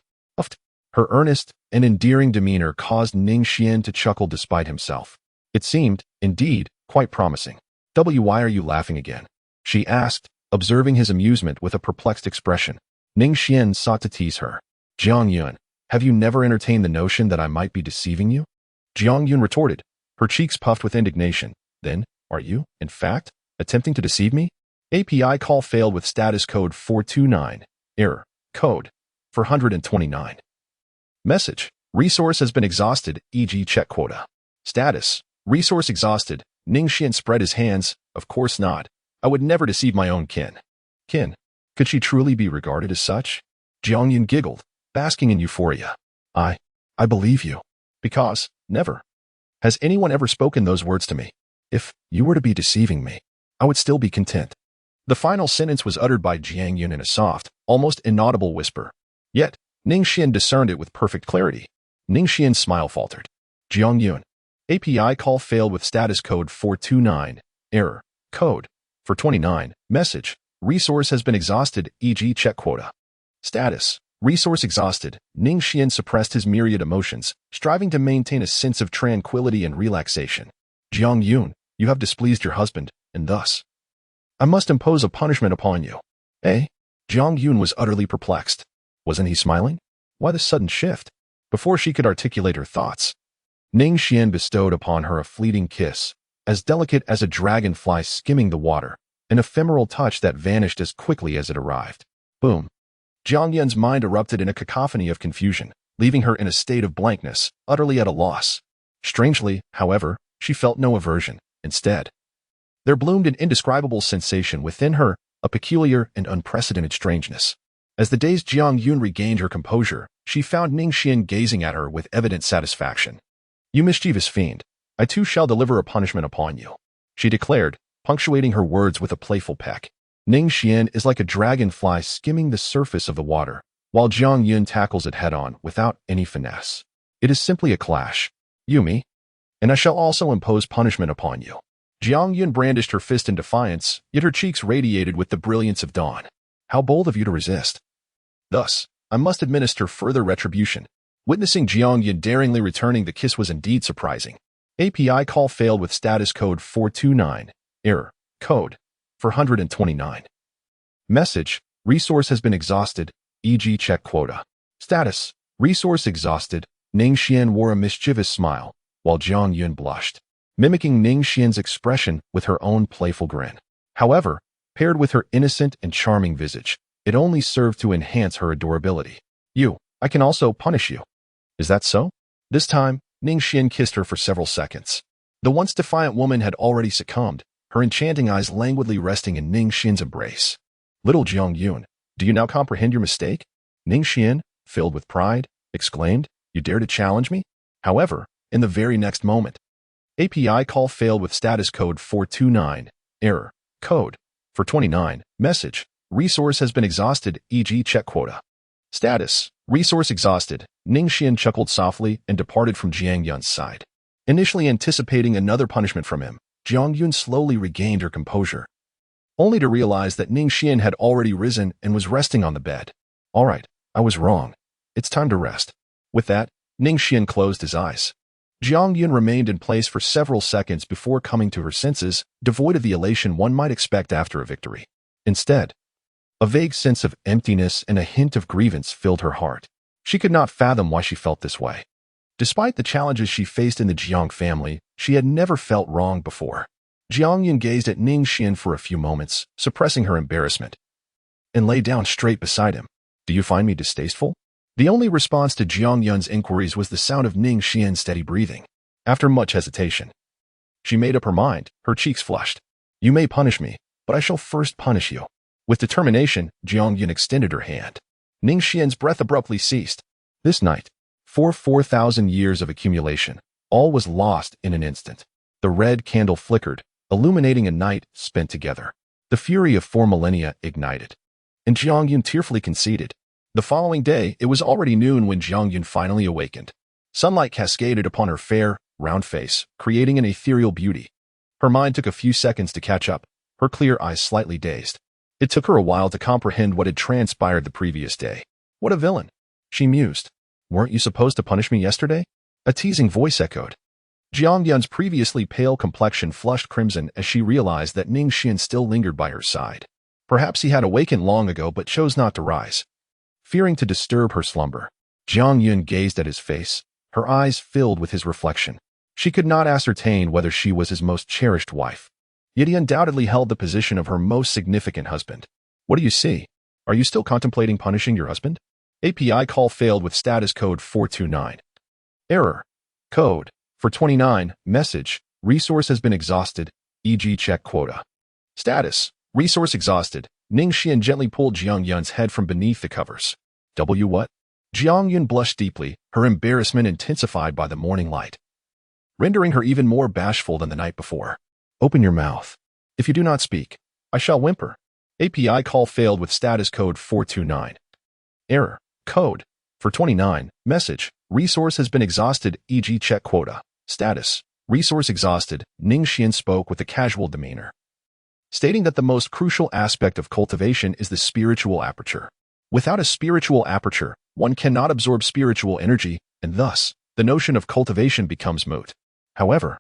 Her earnest and endearing demeanor caused Ning Xuan to chuckle despite himself. It seemed, indeed, quite promising. "Why are you laughing again?" she asked, observing his amusement with a perplexed expression. Ning Xuan sought to tease her. "Jiang Yun, have you never entertained the notion that I might be deceiving you?" Jiang Yun retorted, her cheeks puffed with indignation. "Then, are you, in fact, attempting to deceive me?" API call failed with status code 429. Error. Code 429. Message. Resource has been exhausted, e.g. check quota. Status. Resource exhausted. Ning Xuan spread his hands. "Of course not. I would never deceive my own kin." Kin? Could she truly be regarded as such? Jiang Yun giggled, basking in euphoria. I believe you. Because, never has anyone ever spoken those words to me. If you were to be deceiving me, I would still be content. The final sentence was uttered by Jiang Yun in a soft, almost inaudible whisper. Yet, Ning Xuan discerned it with perfect clarity. Ning Xuan's smile faltered. Jiang Yun. API call failed with status code 429. Error. Code 429. Message. Resource has been exhausted, e.g. check quota. Status. Resource exhausted. Ning Xuan suppressed his myriad emotions, striving to maintain a sense of tranquility and relaxation. Jiang Yun, you have displeased your husband, and thus, I must impose a punishment upon you. Eh? Jiang Yun was utterly perplexed. Wasn't he smiling? Why the sudden shift? Before she could articulate her thoughts, Ning Xuan bestowed upon her a fleeting kiss, as delicate as a dragonfly skimming the water, an ephemeral touch that vanished as quickly as it arrived. Boom. Jiang Yun's mind erupted in a cacophony of confusion, leaving her in a state of blankness, utterly at a loss. Strangely, however, she felt no aversion. Instead, there bloomed an indescribable sensation within her, a peculiar and unprecedented strangeness. As the dazed Jiang Yun regained her composure, she found Ning Xuan gazing at her with evident satisfaction. You mischievous fiend, I too shall deliver a punishment upon you, she declared, punctuating her words with a playful peck. Ning Xuan is like a dragonfly skimming the surface of the water, while Jiang Yun tackles it head-on without any finesse. It is simply a clash. You me, and I shall also impose punishment upon you. Jiang Yun brandished her fist in defiance, yet her cheeks radiated with the brilliance of dawn. How bold of you to resist. Thus, I must administer further retribution. Witnessing Jiang Yun daringly returning the kiss was indeed surprising. API call failed with status code 429. Error. Code 429. Message. Resource has been exhausted, e.g. check quota. Status. Resource exhausted. Ning Xuan wore a mischievous smile, while Jiang Yun blushed, mimicking Ning Xuan's expression with her own playful grin. However, paired with her innocent and charming visage, it only served to enhance her adorability. I can also punish you. Is that so? This time, Ning Xuan kissed her for several seconds. The once defiant woman had already succumbed, her enchanting eyes languidly resting in Ning Xuan's embrace. Little Jiang Yun, do you now comprehend your mistake? Ning Xuan, filled with pride, exclaimed, You dare to challenge me? However, in the very next moment, API call failed with status code 429. Error. Code 429. Message. Resource has been exhausted, e.g. check quota. Status. Resource exhausted. Ning Xuan chuckled softly and departed from Jiang Yun's side. Initially anticipating another punishment from him, Jiang Yun slowly regained her composure, only to realize that Ning Xuan had already risen and was resting on the bed. All right, I was wrong. It's time to rest. With that, Ning Xuan closed his eyes. Jiang Yun remained in place for several seconds before coming to her senses, devoid of the elation one might expect after a victory. Instead, a vague sense of emptiness and a hint of grievance filled her heart. She could not fathom why she felt this way. Despite the challenges she faced in the Jiang family, she had never felt wronged before. Jiang Yun gazed at Ning Xuan for a few moments, suppressing her embarrassment, and lay down straight beside him. Do you find me distasteful? The only response to Jiang Yun's inquiries was the sound of Ning Xuan's steady breathing. After much hesitation, she made up her mind, her cheeks flushed. You may punish me, but I shall first punish you. With determination, Jiang Yun extended her hand. Ning Xuan's breath abruptly ceased. This night, for 4,000 years of accumulation, all was lost in an instant. The red candle flickered, illuminating a night spent together. The fury of 4 millennia ignited, and Jiang Yun tearfully conceded. The following day, it was already noon when Jiang Yun finally awakened. Sunlight cascaded upon her fair, round face, creating an ethereal beauty. Her mind took a few seconds to catch up, her clear eyes slightly dazed. It took her a while to comprehend what had transpired the previous day. What a villain, she mused. Weren't you supposed to punish me yesterday? A teasing voice echoed. Jiang Yun's previously pale complexion flushed crimson as she realized that Ning Xuan still lingered by her side. Perhaps he had awakened long ago but chose not to rise. Fearing to disturb her slumber, Jiang Yun gazed at his face, her eyes filled with his reflection. She could not ascertain whether she was his most cherished wife, yet he undoubtedly held the position of her most significant husband. What do you see? Are you still contemplating punishing your husband? API call failed with status code 429. Error. Code. For 29, message, resource has been exhausted, e.g. check quota. Status, resource exhausted. Ning Xuan gently pulled Jiang Yun's head from beneath the covers. What? Jiang Yun blushed deeply, her embarrassment intensified by the morning light, rendering her even more bashful than the night before. Open your mouth. If you do not speak, I shall whimper. API call failed with status code 429. Error. Code. For 29, message, resource has been exhausted, e.g. check quota. Status, resource exhausted. Ning Xuan spoke with a casual demeanor, stating that the most crucial aspect of cultivation is the spiritual aperture. Without a spiritual aperture, one cannot absorb spiritual energy, and thus, the notion of cultivation becomes moot. However,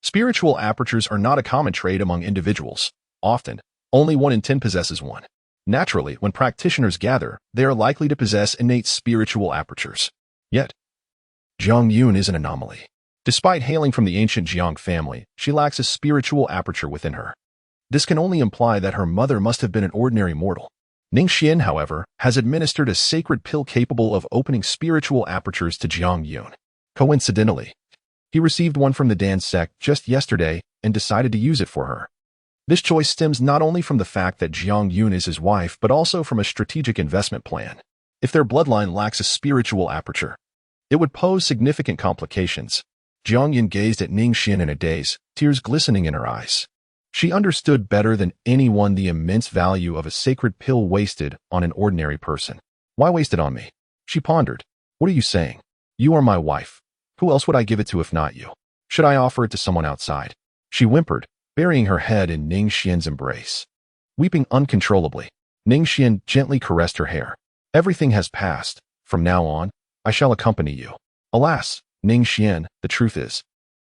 spiritual apertures are not a common trait among individuals. Often, only 1 in 10 possesses one. Naturally, when practitioners gather, they are likely to possess innate spiritual apertures. Yet, Jiang Yun is an anomaly. Despite hailing from the ancient Jiang family, she lacks a spiritual aperture within her. This can only imply that her mother must have been an ordinary mortal. Ning Xuan, however, has administered a sacred pill capable of opening spiritual apertures to Jiang Yun. Coincidentally, he received one from the Dan sect just yesterday and decided to use it for her. This choice stems not only from the fact that Jiang Yun is his wife but also from a strategic investment plan. If their bloodline lacks a spiritual aperture, it would pose significant complications. Jiang Yun gazed at Ning Xuan in a daze, tears glistening in her eyes. She understood better than anyone the immense value of a sacred pill wasted on an ordinary person. Why waste it on me? She pondered. What are you saying? You are my wife. Who else would I give it to if not you? Should I offer it to someone outside? She whimpered, burying her head in Ning Xuan's embrace. Weeping uncontrollably, Ning Xuan gently caressed her hair. Everything has passed. From now on, I shall accompany you. Alas, Ning Xuan, the truth is,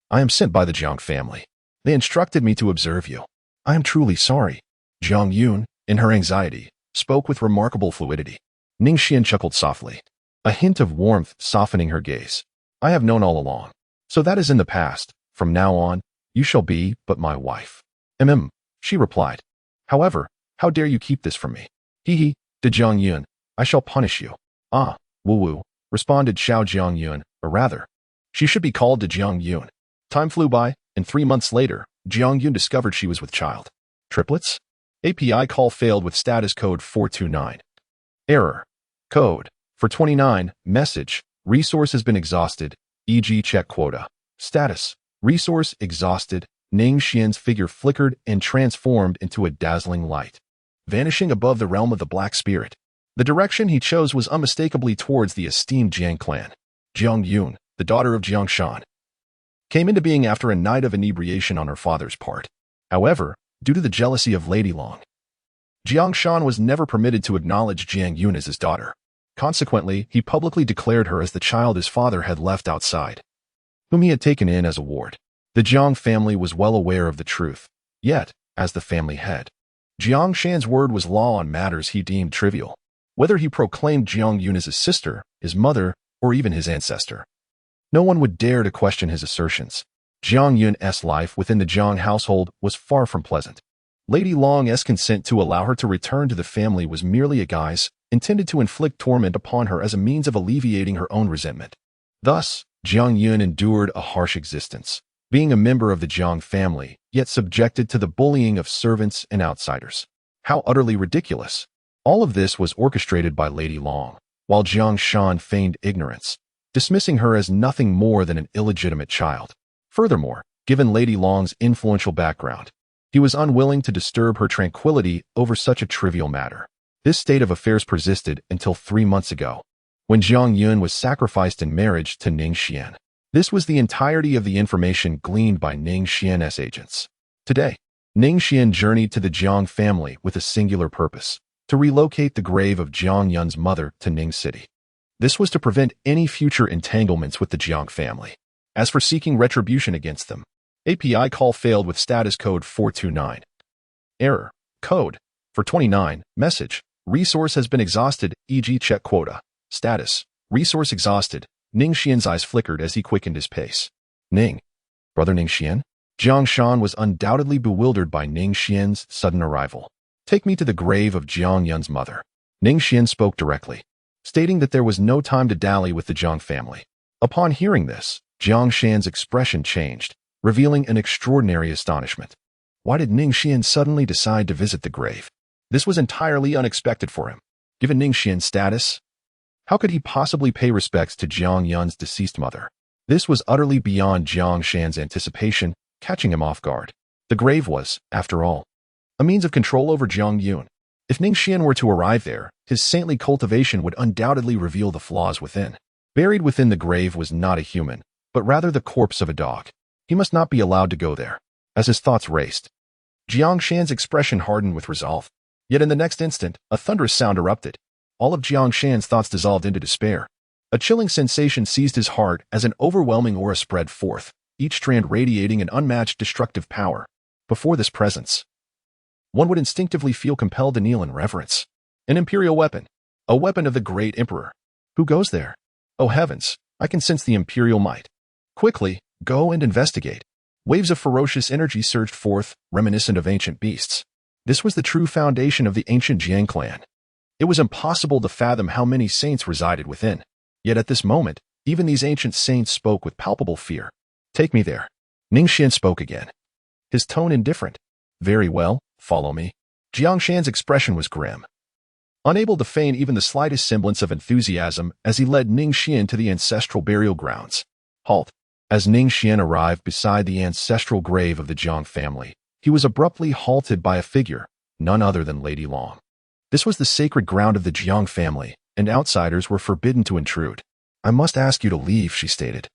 I am sent by the Jiang family. They instructed me to observe you. I am truly sorry. Jiang Yun, in her anxiety, spoke with remarkable fluidity. Ning Xuan chuckled softly, a hint of warmth softening her gaze. I have known all along. So that is in the past. From now on, you shall be but my wife. She replied. However, how dare you keep this from me? Hee, to Jiang Yun, I shall punish you. Ah, woo, responded Xiao Jiang Yun, or rather, she should be called to Jiang Yun. Time flew by, and 3 months later, Jiang Yun discovered she was with child. Triplets? API call failed with status code 429. Error. Code. For 29, message, resource has been exhausted, e.g. check quota. Status. Resource exhausted. Ning Xuan's figure flickered and transformed into a dazzling light, vanishing above the realm of the Black Spirit. The direction he chose was unmistakably towards the esteemed Jiang clan. Jiang Yun, the daughter of Jiang Shan. came into being after a night of inebriation on her father's part. However, due to the jealousy of Lady Long, Jiang Shan was never permitted to acknowledge Jiang Yun as his daughter. Consequently, he publicly declared her as the child his father had left outside, whom he had taken in as a ward. The Jiang family was well aware of the truth. Yet, as the family head, Jiang Shan's word was law on matters he deemed trivial, whether he proclaimed Jiang Yun as his sister, his mother, or even his ancestor. No one would dare to question his assertions. Jiang Yun's life within the Jiang household was far from pleasant. Lady Long's consent to allow her to return to the family was merely a guise intended to inflict torment upon her as a means of alleviating her own resentment. Thus, Jiang Yun endured a harsh existence, being a member of the Jiang family, yet subjected to the bullying of servants and outsiders. How utterly ridiculous! All of this was orchestrated by Lady Long, while Jiang Shan feigned ignorance, dismissing her as nothing more than an illegitimate child. Furthermore, given Lady Long's influential background, he was unwilling to disturb her tranquility over such a trivial matter. This state of affairs persisted until 3 months ago, when Jiang Yun was sacrificed in marriage to Ning Xuan. This was the entirety of the information gleaned by Ning Xuan's agents. Today, Ning Xuan journeyed to the Jiang family with a singular purpose: to relocate the grave of Jiang Yun's mother to Ning City. This was to prevent any future entanglements with the Jiang family. As for seeking retribution against them, API call failed with status code 429. Error. Code 429. Message. Resource has been exhausted, e.g. check quota. Status. Resource exhausted. Ning Xian's eyes flickered as he quickened his pace. Ning. Brother Ning Xian? Jiang Shan was undoubtedly bewildered by Ning Xian's sudden arrival. Take me to the grave of Jiang Yun's mother. Ning Xuan spoke directly, stating that there was no time to dally with the Jiang family. Upon hearing this, Jiang Shan's expression changed, revealing an extraordinary astonishment. Why did Ning Xuan suddenly decide to visit the grave? This was entirely unexpected for him. Given Ning Xuan's status, how could he possibly pay respects to Jiang Yun's deceased mother? This was utterly beyond Jiang Shan's anticipation, catching him off guard. The grave was, after all, a means of control over Jiang Yun. If Ning Xuan were to arrive there, his saintly cultivation would undoubtedly reveal the flaws within. Buried within the grave was not a human, but rather the corpse of a dog. He must not be allowed to go there. As his thoughts raced, Jiang Shan's expression hardened with resolve. Yet in the next instant, a thunderous sound erupted. All of Jiang Shan's thoughts dissolved into despair. A chilling sensation seized his heart as an overwhelming aura spread forth, each strand radiating an unmatched destructive power. Before this presence, one would instinctively feel compelled to kneel in reverence. An imperial weapon. A weapon of the great emperor. Who goes there? Oh heavens, I can sense the imperial might. Quickly, go and investigate. Waves of ferocious energy surged forth, reminiscent of ancient beasts. This was the true foundation of the ancient Jiang clan. It was impossible to fathom how many saints resided within. Yet at this moment, even these ancient saints spoke with palpable fear. Take me there. Ning Xuan spoke again, his tone indifferent. Very well, follow me. Jiang Shan's expression was grim, unable to feign even the slightest semblance of enthusiasm as he led Ning Xuan to the ancestral burial grounds. Halt. As Ning Xuan arrived beside the ancestral grave of the Jiang family, he was abruptly halted by a figure, none other than Lady Long. This was the sacred ground of the Jiang family, and outsiders were forbidden to intrude. I must ask you to leave, she stated,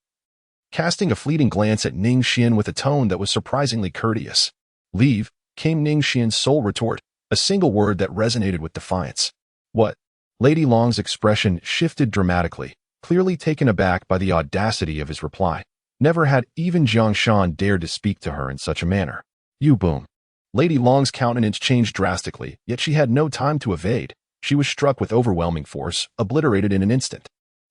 casting a fleeting glance at Ning Xuan with a tone that was surprisingly courteous. Leave, came Ning Xuan's sole retort, a single word that resonated with defiance. What? Lady Long's expression shifted dramatically, clearly taken aback by the audacity of his reply. Never had even Jiang Shan dared to speak to her in such a manner. You boom. Lady Long's countenance changed drastically, yet she had no time to evade. She was struck with overwhelming force, obliterated in an instant.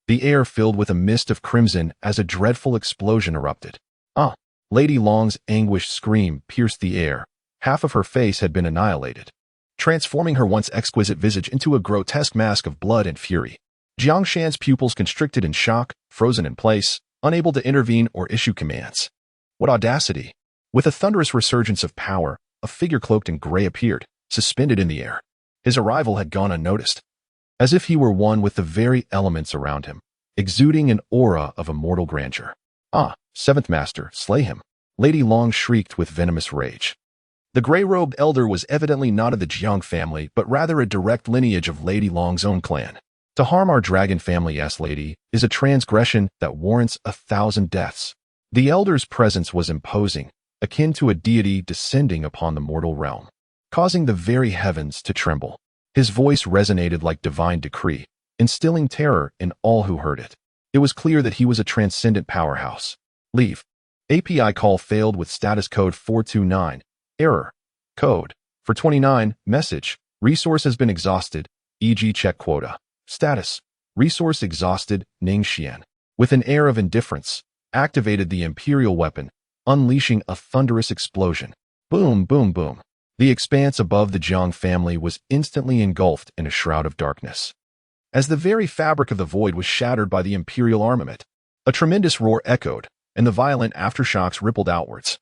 The air filled with a mist of crimson as a dreadful explosion erupted. Ah! Lady Long's anguished scream pierced the air. Half of her face had been annihilated, transforming her once exquisite visage into a grotesque mask of blood and fury. Jiang Shan's pupils constricted in shock, frozen in place, unable to intervene or issue commands. What audacity! With a thunderous resurgence of power, a figure cloaked in gray appeared, suspended in the air. His arrival had gone unnoticed, as if he were one with the very elements around him, exuding an aura of immortal grandeur. Ah, seventh master, slay him. Lady Long shrieked with venomous rage. The gray-robed elder was evidently not of the Jiang family, but rather a direct lineage of Lady Long's own clan. To harm our dragon family, lady, is a transgression that warrants 1,000 deaths. The elder's presence was imposing, akin to a deity descending upon the mortal realm, causing the very heavens to tremble. His voice resonated like divine decree, instilling terror in all who heard it. It was clear that he was a transcendent powerhouse. Leave. API call failed with status code 429. Error. Code. For 29. Message. Resource has been exhausted, e.g. check quota. Status. Resource exhausted, Ning Xuan. With an air of indifference, activated the Imperial weapon, unleashing a thunderous explosion. Boom, boom, boom. The expanse above the Jiang family was instantly engulfed in a shroud of darkness. As the very fabric of the void was shattered by the Imperial armament, a tremendous roar echoed, and the violent aftershocks rippled outwards,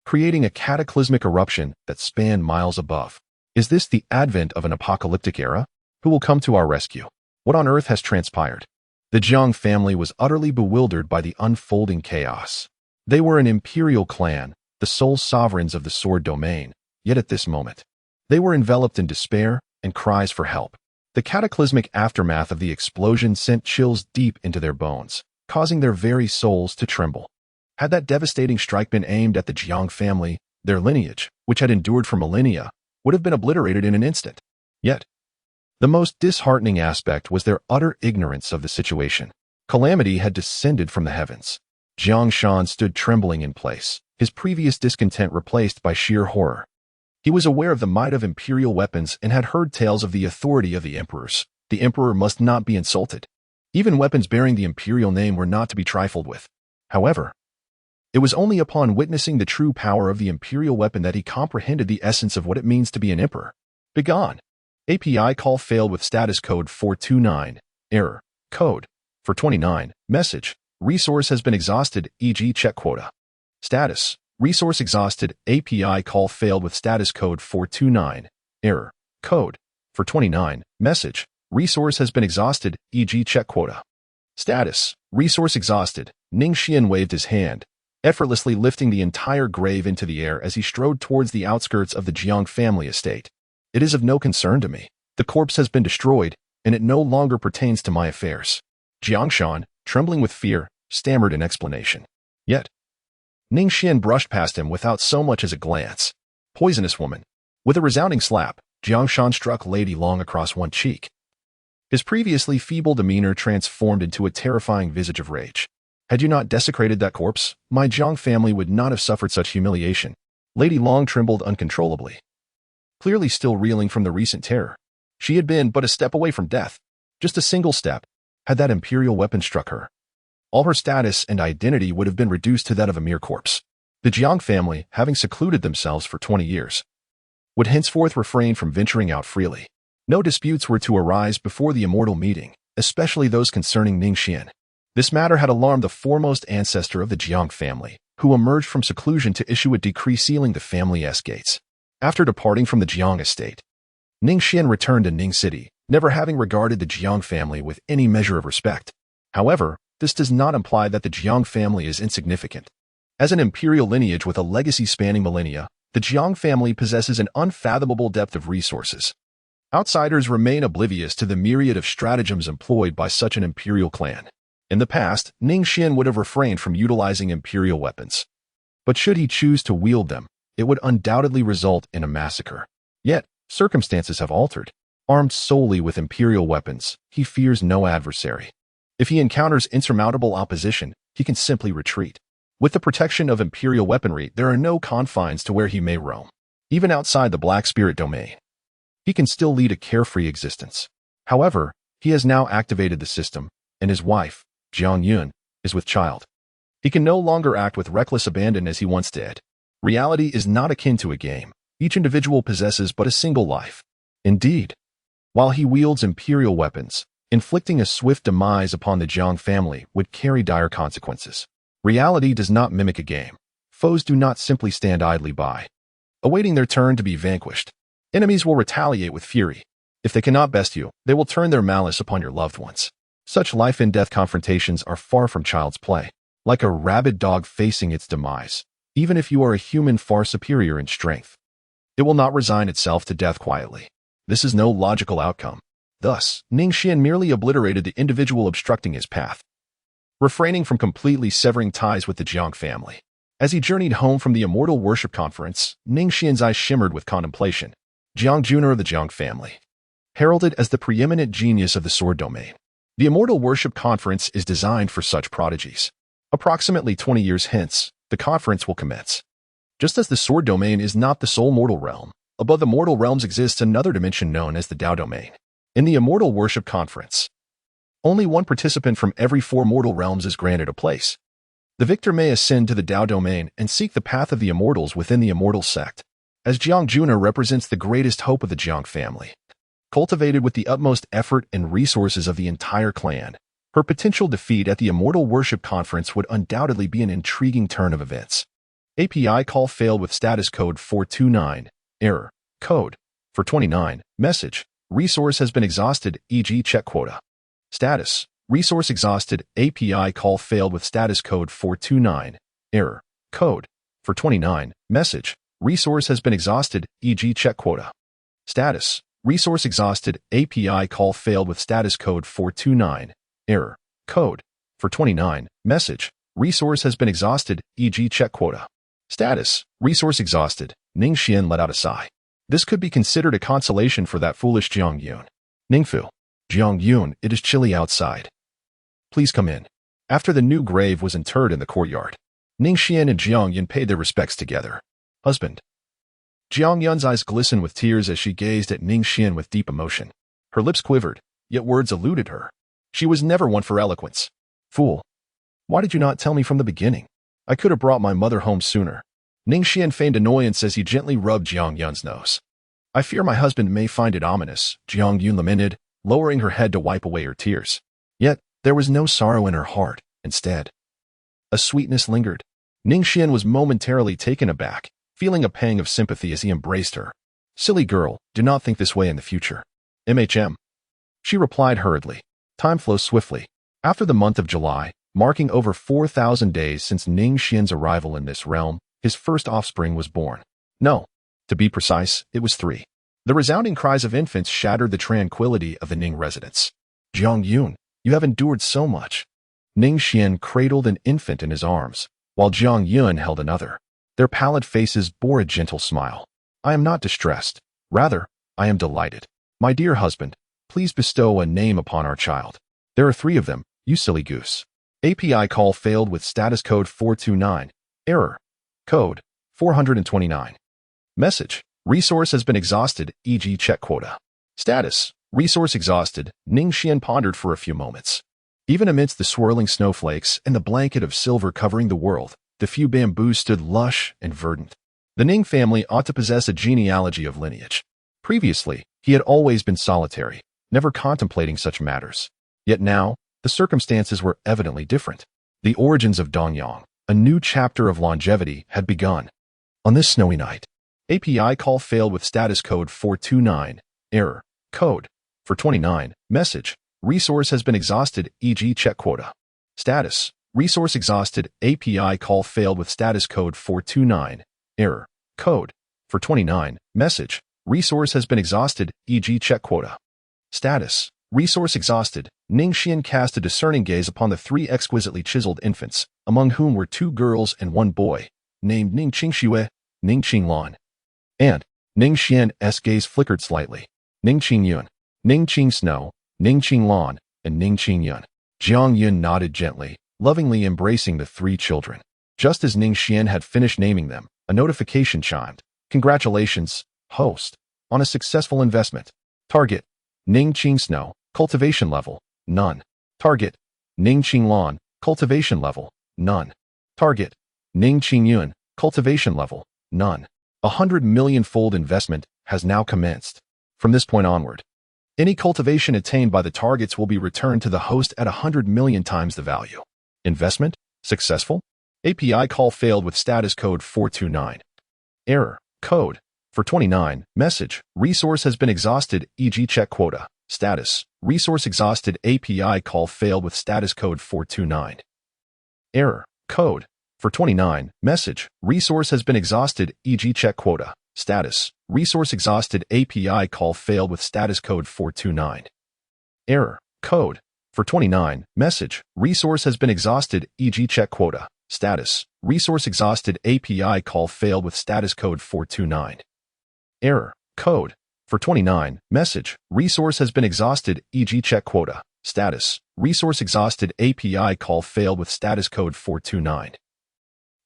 creating a cataclysmic eruption that spanned miles above. Is this the advent of an apocalyptic era? Who will come to our rescue? What on earth has transpired? The Jiang family was utterly bewildered by the unfolding chaos. They were an imperial clan, the sole sovereigns of the sword domain, yet at this moment, they were enveloped in despair and cries for help. The cataclysmic aftermath of the explosion sent chills deep into their bones, causing their very souls to tremble. Had that devastating strike been aimed at the Jiang family, their lineage, which had endured for millennia, would have been obliterated in an instant. Yet, the most disheartening aspect was their utter ignorance of the situation. Calamity had descended from the heavens. Ning Xuan stood trembling in place, his previous discontent replaced by sheer horror. He was aware of the might of imperial weapons and had heard tales of the authority of the emperors. The emperor must not be insulted. Even weapons bearing the imperial name were not to be trifled with. However, it was only upon witnessing the true power of the imperial weapon that he comprehended the essence of what it means to be an emperor. Begone. API call failed with status code 429. Error. Code. For 29. Message. Resource has been exhausted, e.g. check quota. Status. Resource exhausted. API call failed with status code 429. Error. Code. For 29. Message. Resource has been exhausted, e.g. check quota. Status. Resource exhausted. Ning Xuan waved his hand, effortlessly lifting the entire grave into the air as he strode towards the outskirts of the Jiang family estate. It is of no concern to me. The corpse has been destroyed, and it no longer pertains to my affairs. Ning Xuan, trembling with fear, stammered an explanation. Yet, Ning Xuan brushed past him without so much as a glance. Poisonous woman. With a resounding slap, Ning Xuan struck Lady Long across one cheek. His previously feeble demeanor transformed into a terrifying visage of rage. Had you not desecrated that corpse, my Jiang family would not have suffered such humiliation. Lady Long trembled uncontrollably, clearly still reeling from the recent terror. She had been but a step away from death. Just a single step. Had that imperial weapon struck her, all her status and identity would have been reduced to that of a mere corpse. The Jiang family, having secluded themselves for 20 years, would henceforth refrain from venturing out freely. No disputes were to arise before the Immortal meeting, especially those concerning Ning Xuan. This matter had alarmed the foremost ancestor of the Jiang family, who emerged from seclusion to issue a decree sealing the family's gates. After departing from the Jiang estate, Ning Xuan returned to Ning City, never having regarded the Jiang family with any measure of respect. However, this does not imply that the Jiang family is insignificant. As an imperial lineage with a legacy spanning millennia, the Jiang family possesses an unfathomable depth of resources. Outsiders remain oblivious to the myriad of stratagems employed by such an imperial clan. In the past, Ning Xuan would have refrained from utilizing imperial weapons. But should he choose to wield them, it would undoubtedly result in a massacre. Yet, circumstances have altered. Armed solely with imperial weapons, he fears no adversary. If he encounters insurmountable opposition, he can simply retreat. With the protection of imperial weaponry, there are no confines to where he may roam. Even outside the Black Spirit domain, he can still lead a carefree existence. However, he has now activated the system, and his wife, Jiang Yun, is with child. He can no longer act with reckless abandon as he once did. Reality is not akin to a game. Each individual possesses but a single life. Indeed, while he wields imperial weapons, inflicting a swift demise upon the Jiang family would carry dire consequences. Reality does not mimic a game. Foes do not simply stand idly by, awaiting their turn to be vanquished. Enemies will retaliate with fury. If they cannot best you, they will turn their malice upon your loved ones. Such life-and-death confrontations are far from child's play, like a rabid dog facing its demise. Even if you are a human far superior in strength, it will not resign itself to death quietly. This is no logical outcome. Thus, Ning Xuan merely obliterated the individual obstructing his path. refraining from completely severing ties with the Jiang family. As he journeyed home from the Immortal Worship Conference, Ning Xuan's eyes shimmered with contemplation. Jiang Juner of the Jiang family, heralded as the preeminent genius of the sword domain. The Immortal Worship Conference is designed for such prodigies. Approximately 20 years hence, the conference will commence. Just as the sword domain is not the sole mortal realm, above the mortal realms exists another dimension known as the Tao domain. In the Immortal Worship Conference, only one participant from every 4 mortal realms is granted a place. The victor may ascend to the Tao domain and seek the path of the immortals within the immortal sect, as Jiang Juner represents the greatest hope of the Jiang family. Cultivated with the utmost effort and resources of the entire clan, her potential defeat at the Immortal Worship Conference would undoubtedly be an intriguing turn of events. API call failed with status code 429, error, code, 429, message, resource has been exhausted, e.g. check quota. Status, resource exhausted, API call failed with status code 429, error, code, 429, message, resource has been exhausted, e.g. check quota. Status, resource exhausted, API call failed with status code 429, error, code, 429, message, resource has been exhausted, e.g. check quota. Status, resource exhausted, Ning Xuan let out a sigh. This could be considered a consolation for that foolish Jiang Yun. Ningfu, Jiang Yun, it is chilly outside. Please come in. After the new grave was interred in the courtyard, Ning Xuan and Jiang Yun paid their respects together. Husband. Jiang Yun's eyes glistened with tears as she gazed at Ning Xuan with deep emotion. Her lips quivered, yet words eluded her. She was never one for eloquence. Fool. Why did you not tell me from the beginning? I could have brought my mother home sooner. Ning Xuan feigned annoyance as he gently rubbed Jiang Yun's nose. I fear my husband may find it ominous, Jiang Yun lamented, lowering her head to wipe away her tears. Yet, there was no sorrow in her heart. Instead, a sweetness lingered. Ning Xuan was momentarily taken aback, feeling a pang of sympathy as he embraced her. Silly girl, do not think this way in the future. MHM. She replied hurriedly. Time flows swiftly. After the month of July, marking over 4,000 days since Ning Xuan's arrival in this realm, his first offspring was born. No, to be precise, it was 3. The resounding cries of infants shattered the tranquility of the Ning residence. Jiang Yun, you have endured so much. Ning Xuan cradled an infant in his arms, while Jiang Yun held another. Their pallid faces bore a gentle smile. I am not distressed. Rather, I am delighted. My dear husband, please bestow a name upon our child. There are 3 of them, you silly goose. API call failed with status code 429, error, code 429. Message, resource has been exhausted, e.g. check quota. Status, resource exhausted, Ning Xuan pondered for a few moments. Even amidst the swirling snowflakes and the blanket of silver covering the world, the few bamboos stood lush and verdant. The Ning family ought to possess a genealogy of lineage. Previously, he had always been solitary, never contemplating such matters. Yet now, the circumstances were evidently different. The origins of Dongyang, a new chapter of longevity, had begun. On this snowy night, API call failed with status code 429, error, code 429, message, resource has been exhausted, e.g. check quota. Status, resource exhausted, API call failed with status code 429, error, code 429, message, resource has been exhausted, e.g. check quota. Status, resource exhausted, Ning Xuan cast a discerning gaze upon the 3 exquisitely chiseled infants, among whom were 2 girls and 1 boy, named Ning Qingxue, Ning Qinglan. And, Ning Xuan's gaze flickered slightly. Ning Qingyun, Ning Qingsnow, Ning Qinglan, and Ning Qingyun. Jiang Yun nodded gently, lovingly embracing the 3 children. Just as Ning Xuan had finished naming them, a notification chimed. Congratulations, host, on a successful investment. Target, Ning Qingsnow, cultivation level, none. Target, Ning Qinglan, cultivation level, none. Target, Ning Qingyun, cultivation level, none. 100 million-fold investment has now commenced. From this point onward, any cultivation attained by the targets will be returned to the host at 100 million times the value. Investment? Successful? API call failed with status code 429. Error. Code 429. Message. Resource has been exhausted, e.g. check quota. Status. Resource exhausted. API call failed with status code 429. Error. Code 429. Message. Resource has been exhausted, e.g. check quota. Status. Resource exhausted. API call failed with status code 429. Error. Code For 29, message, resource has been exhausted, e.g. check quota. Status, resource exhausted, API call failed with status code 429. Error, code. For 29, message, resource has been exhausted, e.g. check quota. Status, resource exhausted, API call failed with status code 429.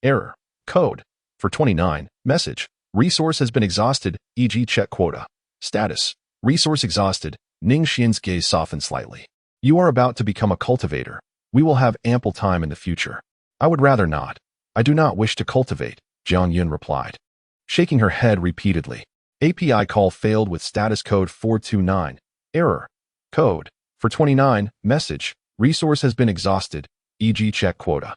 Error, code. For 29, message, resource has been exhausted, e.g. check quota. Status, resource exhausted. Ning Xuan's gaze softened slightly. You are about to become a cultivator. We will have ample time in the future. I would rather not. I do not wish to cultivate, Jiang Yun replied, shaking her head repeatedly. API call failed with status code 429. Error, code. For 29, message, resource has been exhausted, e.g. check quota.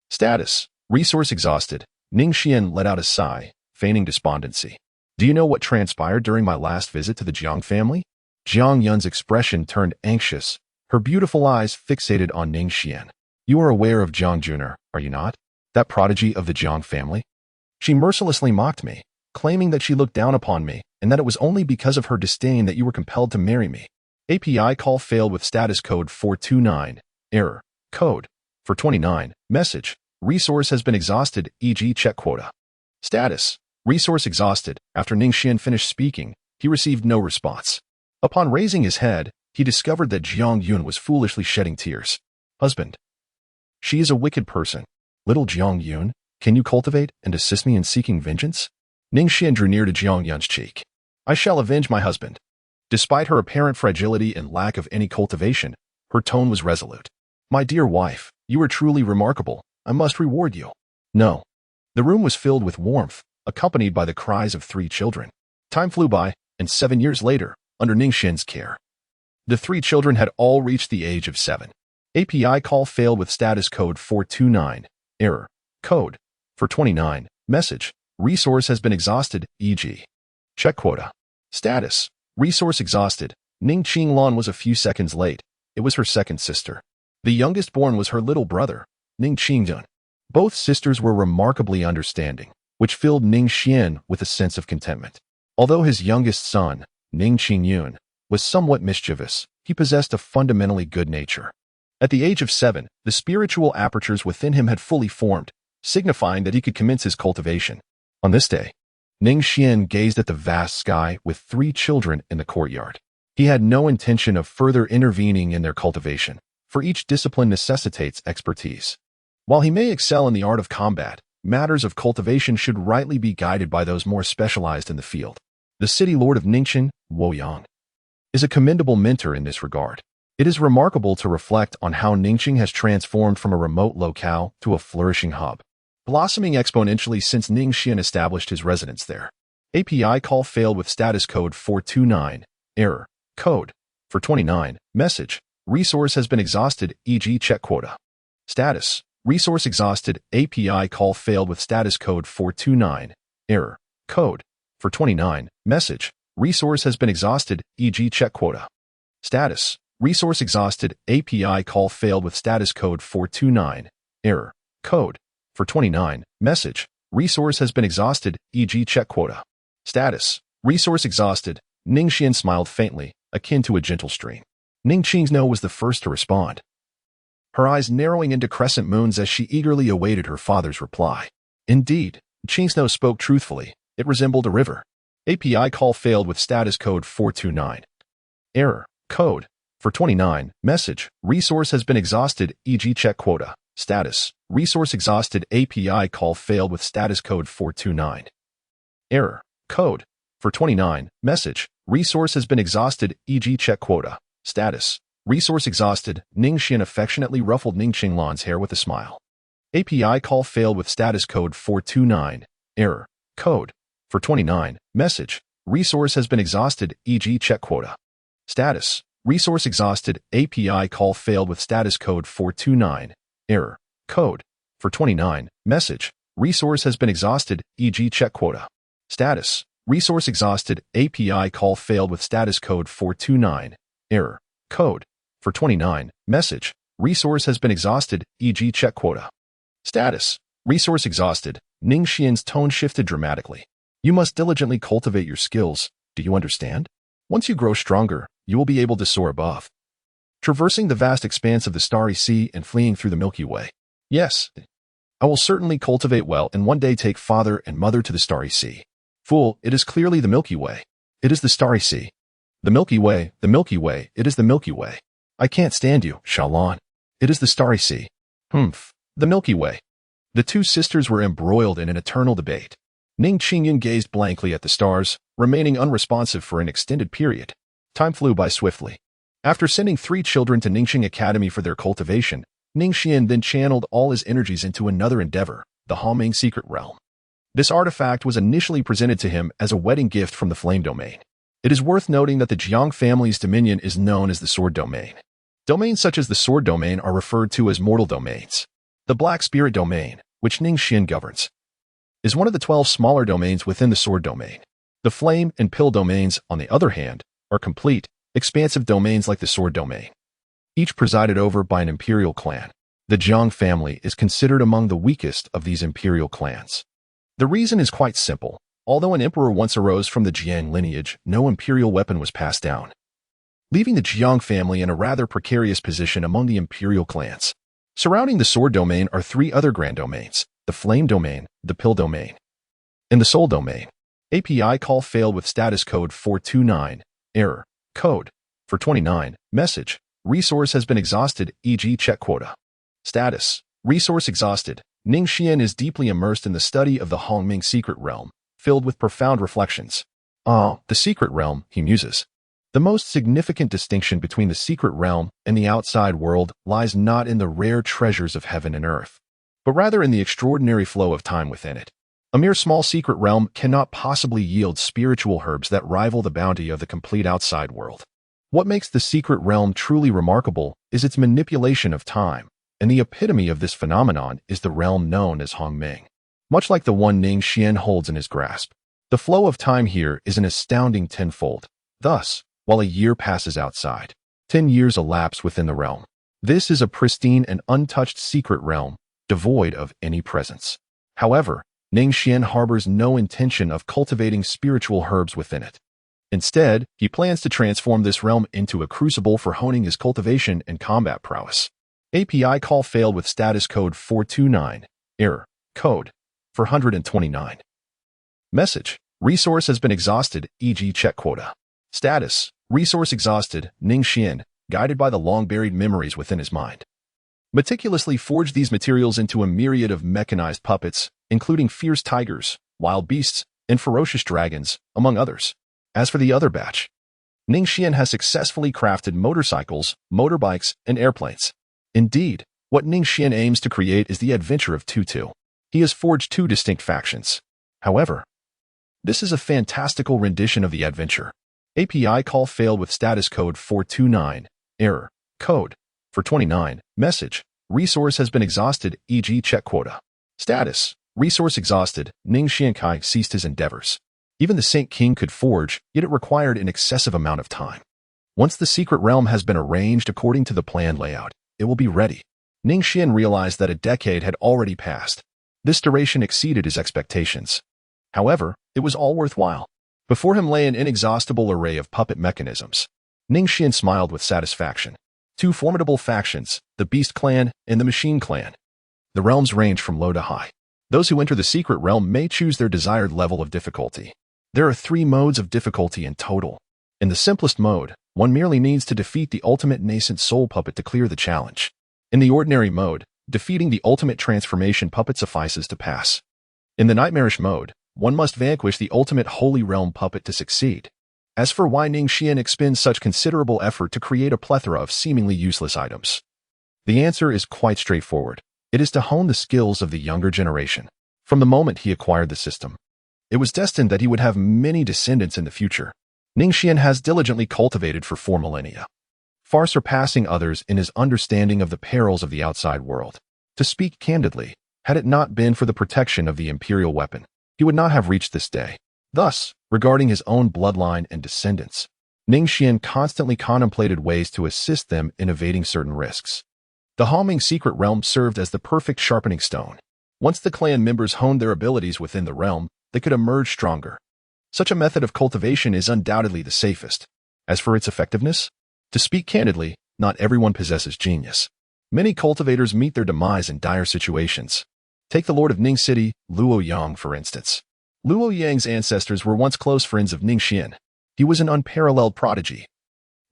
Status, resource exhausted. Ning Xuan let out a sigh, feigning despondency. Do you know what transpired during my last visit to the Jiang family? Jiang Yun's expression turned anxious, her beautiful eyes fixated on Ning Xuan. You are aware of Jiang Jr., are you not? That prodigy of the Jiang family? She mercilessly mocked me, claiming that she looked down upon me and that it was only because of her disdain that you were compelled to marry me. API call failed with status code 429. Error, code. For 29, message, resource has been exhausted, e.g. check quota. Status, resource exhausted. After Ning Xuan finished speaking, he received no response. Upon raising his head, he discovered that Jiang Yun was foolishly shedding tears. Husband. She is a wicked person. Little Jiang Yun, can you cultivate and assist me in seeking vengeance? Ning Xuan drew near to Jiang Yun's cheek. I shall avenge my husband. Despite her apparent fragility and lack of any cultivation, her tone was resolute. My dear wife, you are truly remarkable. I must reward you. No. The room was filled with warmth, accompanied by the cries of 3 children. Time flew by, and 7 years later, under Ning Xuan's care, the 3 children had all reached the age of 7. API call failed with status code 429. Error, code. For 29, message, resource has been exhausted, e.g. check quota. Status, resource exhausted. Ning Xuan was a few seconds late. It was her second sister. The youngest born was her little brother, Ning Xuan. Both sisters were remarkably understanding, which filled Ning Xuan with a sense of contentment. Although his youngest son, Ning Xuan, was somewhat mischievous, he possessed a fundamentally good nature. At the age of 7, the spiritual apertures within him had fully formed, signifying that he could commence his cultivation. On this day, Ning Xuan gazed at the vast sky with 3 children in the courtyard. He had no intention of further intervening in their cultivation, for each discipline necessitates expertise. While he may excel in the art of combat, matters of cultivation should rightly be guided by those more specialized in the field. The city lord of Ningxin, Woyang, is a commendable mentor in this regard. It is remarkable to reflect on how Ningxin has transformed from a remote locale to a flourishing hub, blossoming exponentially since Ning Xuan established his residence there. API call failed with status code 429. Error, code. For 29, message, resource has been exhausted, e.g. check quota. Status, resource exhausted. API call failed with status code 429. Error, code. For 29, message, resource has been exhausted, e.g. check quota. Status, resource exhausted. API call failed with status code 429. Error, code. For 29, message, resource has been exhausted, e.g. check quota. Status, resource exhausted. Ning Xuan smiled faintly, akin to a gentle stream. Ning Qingno was the first to respond, her eyes narrowing into crescent moons as she eagerly awaited her father's reply. Indeed, Qingno spoke truthfully. It resembled a river. API call failed with status code 429. Error, code. For 29, message, resource has been exhausted, e.g. check quota. Status, resource exhausted. API call failed with status code 429. Error, code. For 29, message, resource has been exhausted, e.g. check quota. Status, resource exhausted. Ning Xuan affectionately ruffled Ning Xuan's hair with a smile. API call failed with status code 429. Error, code. For 29, message, resource has been exhausted, e.g. check quota. Status, resource exhausted. API call failed with status code 429. Error, code. For 29, message, resource has been exhausted, e.g. check quota. Status, resource exhausted. API call failed with status code 429. Error, code. For 29, message, resource has been exhausted, e.g. check quota. Status, resource exhausted. Ning Xuan's tone shifted dramatically. You must diligently cultivate your skills, do you understand? Once you grow stronger, you will be able to soar above. traversing the vast expanse of the starry sea and fleeing through the Milky Way. Yes, I will certainly cultivate well and one day take father and mother to the starry sea. Fool, it is clearly the Milky Way. It is the starry sea. The Milky Way, it is the Milky Way. I can't stand you, Shalon. It is the starry sea. Humph, the Milky Way. The two sisters were embroiled in an eternal debate. Ning Xuan gazed blankly at the stars, remaining unresponsive for an extended period. Time flew by swiftly. After sending 3 children to Ningxing Academy for their cultivation, Ning Xuan then channeled all his energies into another endeavor, the Hongming Secret Realm. This artifact was initially presented to him as a wedding gift from the Flame Domain. It is worth noting that the Jiang family's dominion is known as the Sword Domain. Domains such as the Sword Domain are referred to as mortal domains. The Black Spirit Domain, which Ning Xuan governs, is one of the 12 smaller domains within the Sword Domain. The Flame and Pill domains, on the other hand, are complete, expansive domains like the Sword Domain, each presided over by an imperial clan. The Jiang family is considered among the weakest of these imperial clans. The reason is quite simple. Although an emperor once arose from the Jiang lineage, no imperial weapon was passed down, leaving the Jiang family in a rather precarious position among the imperial clans. Surrounding the Sword Domain are 3 other grand domains: the Flame Domain, the Pill Domain, and the Soul Domain. API call failed with status code 429, error, code, for 29, message, resource has been exhausted, e.g. check quota. Status, resource exhausted. Ning Xuan is deeply immersed in the study of the Hongming Secret Realm, filled with profound reflections. The Secret Realm, he muses. The most significant distinction between the Secret Realm and the outside world lies not in the rare treasures of heaven and earth, but rather in the extraordinary flow of time within it. A mere small secret realm cannot possibly yield spiritual herbs that rival the bounty of the complete outside world. What makes the secret realm truly remarkable is its manipulation of time, and the epitome of this phenomenon is the realm known as Hongming. Much like the one Ning Xuan holds in his grasp, the flow of time here is an astounding tenfold. Thus, while a year passes outside, 10 years elapse within the realm. This is a pristine and untouched secret realm, devoid of any presence. However, Ning Xuan harbors no intention of cultivating spiritual herbs within it. Instead, he plans to transform this realm into a crucible for honing his cultivation and combat prowess. API call failed with status code 429, error, code, for 129. Message, resource has been exhausted, e.g. check quota. Status, resource exhausted. Ning Xuan, guided by the long-buried memories within his mind, meticulously forged these materials into a myriad of mechanized puppets, including fierce tigers, wild beasts, and ferocious dragons, among others. As for the other batch, Ning Xuan has successfully crafted motorcycles, motorbikes, and airplanes. Indeed, what Ning Xuan aims to create is the adventure of Tutu. He has forged 2 distinct factions. However, this is a fantastical rendition of the adventure. API call failed with status code 429, error, code, for 29, message, resource has been exhausted, e.g. check quota. Status, resource exhausted. Ning Xuan ceased his endeavors. Even the Saint King could forge, yet it required an excessive amount of time. Once the secret realm has been arranged according to the planned layout, it will be ready. Ning Xuan realized that a decade had already passed. This duration exceeded his expectations. However, it was all worthwhile. Before him lay an inexhaustible array of puppet mechanisms. Ning Xuan smiled with satisfaction. 2 formidable factions, the Beast Clan and the Machine Clan. The realms range from low to high. Those who enter the secret realm may choose their desired level of difficulty. There are 3 modes of difficulty in total. In the simplest mode, one merely needs to defeat the ultimate nascent soul puppet to clear the challenge. In the ordinary mode, defeating the ultimate transformation puppet suffices to pass. In the nightmarish mode, one must vanquish the ultimate holy realm puppet to succeed. As for why Ning Xuan expends such considerable effort to create a plethora of seemingly useless items, the answer is quite straightforward. It is to hone the skills of the younger generation. From the moment he acquired the system, it was destined that he would have many descendants in the future. Ning Xuan has diligently cultivated for 4 millennia, far surpassing others in his understanding of the perils of the outside world. To speak candidly, had it not been for the protection of the imperial weapon, he would not have reached this day. Thus, regarding his own bloodline and descendants, Ning Xuan constantly contemplated ways to assist them in evading certain risks. The Hongming Secret Realm served as the perfect sharpening stone. Once the clan members honed their abilities within the realm, they could emerge stronger. Such a method of cultivation is undoubtedly the safest. As for its effectiveness, to speak candidly, not everyone possesses genius. Many cultivators meet their demise in dire situations. Take the lord of Ning City, Luo Yang, for instance. Luo Yang's ancestors were once close friends of Ning Xuan. He was an unparalleled prodigy,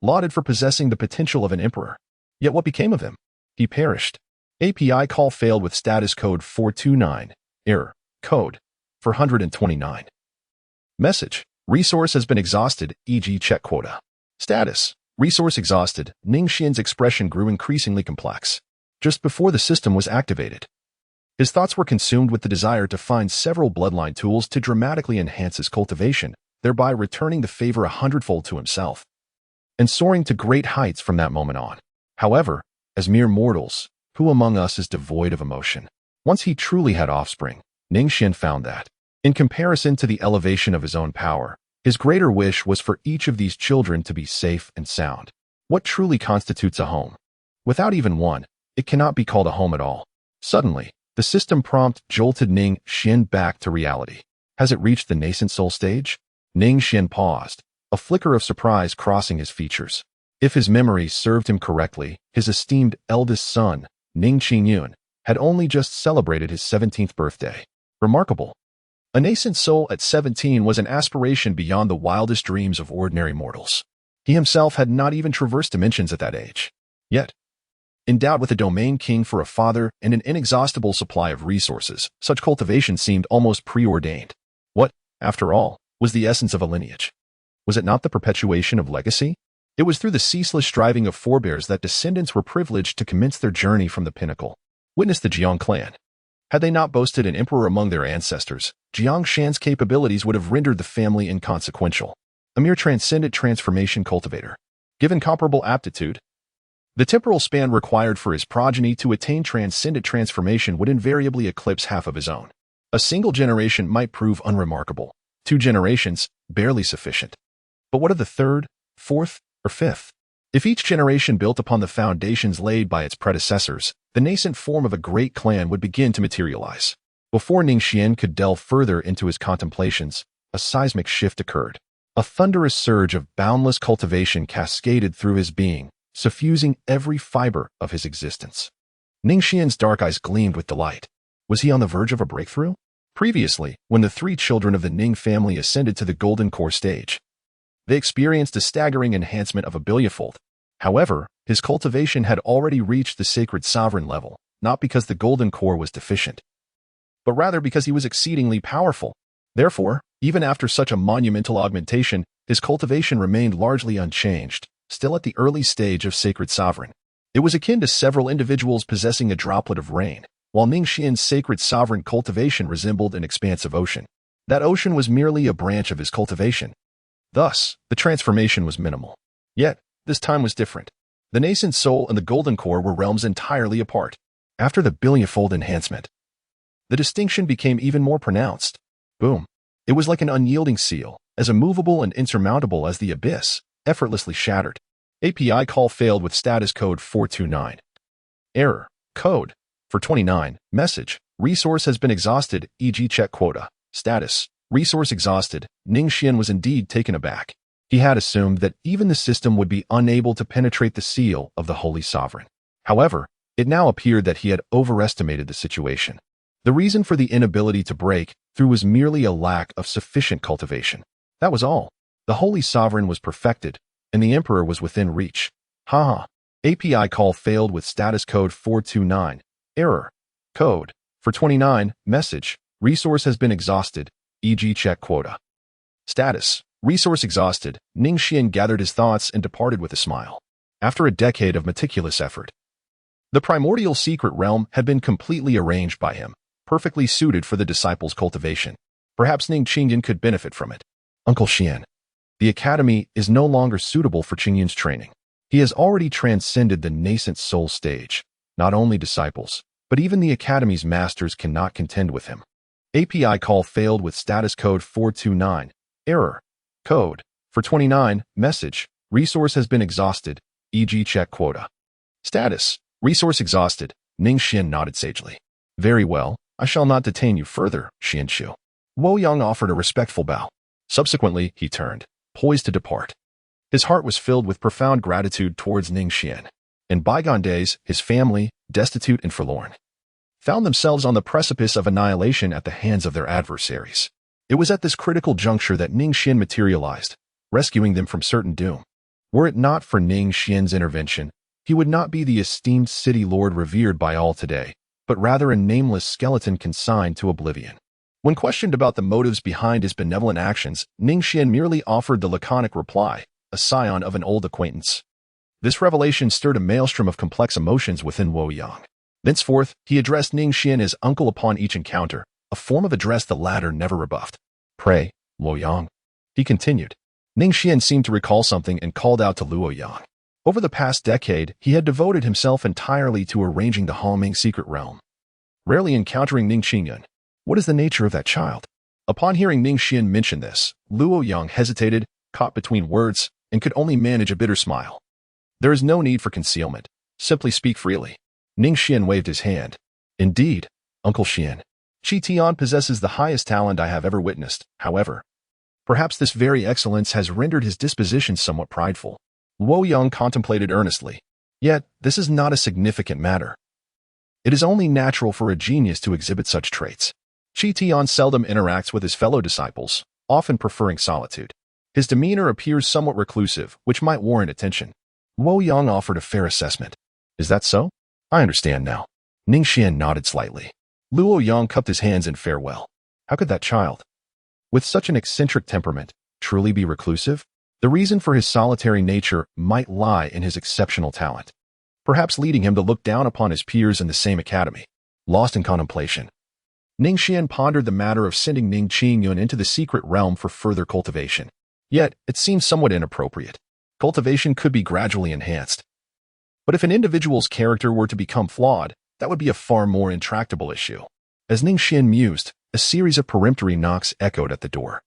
lauded for possessing the potential of an emperor. Yet what became of him? He perished. API call failed with status code 429. Error. Code 429. Message. Resource has been exhausted, e.g. check quota. Status. Resource exhausted. Ning Xuan's expression grew increasingly complex. Just before the system was activated, his thoughts were consumed with the desire to find several bloodline tools to dramatically enhance his cultivation, thereby returning the favor 100-fold to himself, and soaring to great heights from that moment on. However, as mere mortals, who among us is devoid of emotion? Once he truly had offspring, Ning Xuan found that, in comparison to the elevation of his own power, his greater wish was for each of these children to be safe and sound. What truly constitutes a home? Without even one, it cannot be called a home at all. Suddenly, the system prompt jolted Ning Xuan back to reality. Has it reached the nascent soul stage? Ning Xuan paused, a flicker of surprise crossing his features. If his memory served him correctly, his esteemed eldest son, Ning Xuan, had only just celebrated his 17th birthday. Remarkable. A nascent soul at 17 was an aspiration beyond the wildest dreams of ordinary mortals. He himself had not even traversed dimensions at that age. Yet, endowed with a domain king for a father and an inexhaustible supply of resources, such cultivation seemed almost preordained. What, after all, was the essence of a lineage? Was it not the perpetuation of legacy? It was through the ceaseless striving of forebears that descendants were privileged to commence their journey from the pinnacle. Witness the Jiang clan. Had they not boasted an emperor among their ancestors, Jiang Shan's capabilities would have rendered the family inconsequential. A mere transcendent transformation cultivator. Given comparable aptitude, the temporal span required for his progeny to attain transcendent transformation would invariably eclipse half of his own. A single generation might prove unremarkable. 2 generations, barely sufficient. But what of the 3rd, 4th, or 5th? If each generation built upon the foundations laid by its predecessors, the nascent form of a great clan would begin to materialize. Before Ning Xuan could delve further into his contemplations, a seismic shift occurred. A thunderous surge of boundless cultivation cascaded through his being, suffusing every fiber of his existence. Ning Xuan's dark eyes gleamed with delight. Was he on the verge of a breakthrough? Previously, when the 3 children of the Ning family ascended to the golden core stage, they experienced a staggering enhancement of a billionfold. However, his cultivation had already reached the sacred sovereign level, not because the golden core was deficient, but rather because he was exceedingly powerful. Therefore, even after such a monumental augmentation, his cultivation remained largely unchanged, still at the early stage of sacred sovereign. It was akin to several individuals possessing a droplet of rain, while Ning Xuan's sacred sovereign cultivation resembled an expansive ocean. That ocean was merely a branch of his cultivation. Thus, the transformation was minimal. Yet, this time was different. The nascent soul and the golden core were realms entirely apart. After the billionfold enhancement, the distinction became even more pronounced. Boom. It was like an unyielding seal, as immovable and insurmountable as the abyss, effortlessly shattered. API call failed with status code 429. Error. Code 429. Message. Resource has been exhausted, e.g. check quota. Status. Resource exhausted. Ning Xuan was indeed taken aback. He had assumed that even the system would be unable to penetrate the seal of the Holy Sovereign. However, it now appeared that he had overestimated the situation. The reason for the inability to break through was merely a lack of sufficient cultivation. That was all. The Holy Sovereign was perfected, and the Emperor was within reach. Haha. API call failed with status code 429. Error. Code 429. Message. Resource has been exhausted, e.g. check quota. Status. Resource exhausted. Ning Xuan gathered his thoughts and departed with a smile. After a decade of meticulous effort, the primordial secret realm had been completely arranged by him, perfectly suited for the disciple's cultivation. Perhaps Ning Xuan could benefit from it. Uncle Xuan. The academy is no longer suitable for Qingyun's training. He has already transcended the nascent soul stage. Not only disciples, but even the academy's masters cannot contend with him. API call failed with status code 429. Error. Code 429. Message. Resource has been exhausted, e.g. check quota. Status. Resource exhausted. Ning Xuan nodded sagely. Very well, I shall not detain you further, Xianxu. Luoyang offered a respectful bow. Subsequently, he turned, poised to depart. His heart was filled with profound gratitude towards Ning Xuan. In bygone days, his family, destitute and forlorn, found themselves on the precipice of annihilation at the hands of their adversaries. It was at this critical juncture that Ning Xuan materialized, rescuing them from certain doom. Were it not for Ning Xuan's intervention, he would not be the esteemed city lord revered by all today, but rather a nameless skeleton consigned to oblivion. When questioned about the motives behind his benevolent actions, Ning Xuan merely offered the laconic reply, a scion of an old acquaintance. This revelation stirred a maelstrom of complex emotions within Luoyang. Thenceforth, he addressed Ning Xuan as uncle upon each encounter, a form of address the latter never rebuffed. "Pray, Luoyang," he continued. Ning Xuan seemed to recall something and called out to Luoyang. Over the past decade, he had devoted himself entirely to arranging the Haoming secret realm, rarely encountering Ning Xuan. What is the nature of that child? Upon hearing Ning Xuan mention this, Luoyang hesitated, caught between words, and could only manage a bitter smile. There is no need for concealment. Simply speak freely. Ning Xuan waved his hand. Indeed, Uncle Xuan. Qi Tian possesses the highest talent I have ever witnessed. However, perhaps this very excellence has rendered his disposition somewhat prideful. Luoyang contemplated earnestly. Yet, this is not a significant matter. It is only natural for a genius to exhibit such traits. Qi Tian seldom interacts with his fellow disciples, often preferring solitude. His demeanor appears somewhat reclusive, which might warrant attention. Luoyang offered a fair assessment. Is that so? I understand now. Ning Xuan nodded slightly. Luoyang cupped his hands in farewell. How could that child, with such an eccentric temperament, truly be reclusive? The reason for his solitary nature might lie in his exceptional talent, perhaps leading him to look down upon his peers in the same academy. Lost in contemplation, Ning Xuan pondered the matter of sending Ning Qingyun into the secret realm for further cultivation. Yet, it seemed somewhat inappropriate. Cultivation could be gradually enhanced. But if an individual's character were to become flawed, that would be a far more intractable issue. As Ning Xuan mused, a series of peremptory knocks echoed at the door,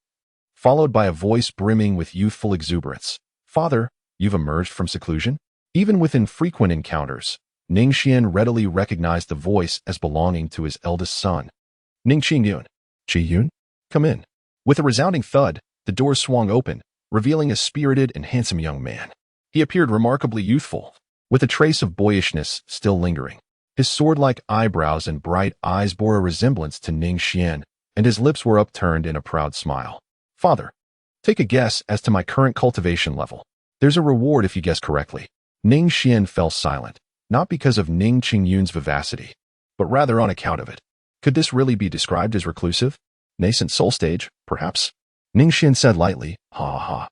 followed by a voice brimming with youthful exuberance. "Father, you've emerged from seclusion?" Even with infrequent encounters, Ning Xuan readily recognized the voice as belonging to his eldest son. "Ning Qingyun." "Qi-yun? Come in." With a resounding thud, the door swung open, revealing a spirited and handsome young man. He appeared remarkably youthful, with a trace of boyishness still lingering. His sword-like eyebrows and bright eyes bore a resemblance to Ning Xuan, and his lips were upturned in a proud smile. "Father, take a guess as to my current cultivation level. There's a reward if you guess correctly." Ning Xuan fell silent, not because of Ning Qingyun's vivacity, but rather on account of it. Could this really be described as reclusive? Nascent soul stage, perhaps? Ning Xuan said lightly, "Ha ha ha.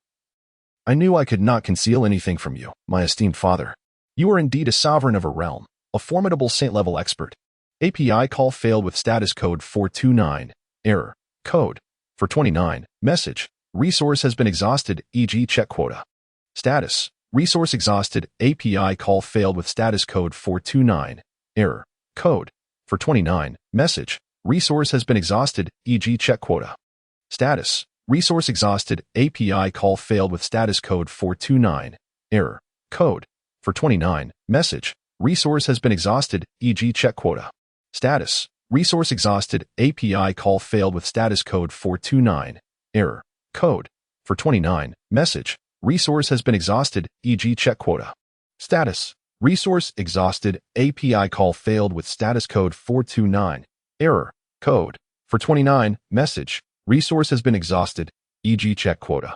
I knew I could not conceal anything from you, my esteemed father. You are indeed a sovereign of a realm, a formidable saint-level expert. API call failed with status code 429, error, code, for 29, message, resource has been exhausted, e.g. check quota. Status, resource exhausted, API call failed with status code 429, error, code, for 29, message, resource has been exhausted, e.g. check quota. Status, resource exhausted, API call failed with status code 429, error, code, for 29, message, resource has been exhausted, e.g. check quota. Status, resource exhausted, API call failed with status code 429, error, code, for 29, message, resource has been exhausted, e.g. check quota. Status, resource exhausted, API call failed with status code 429, error, code, for 29, message, resource has been exhausted, e.g. check quota.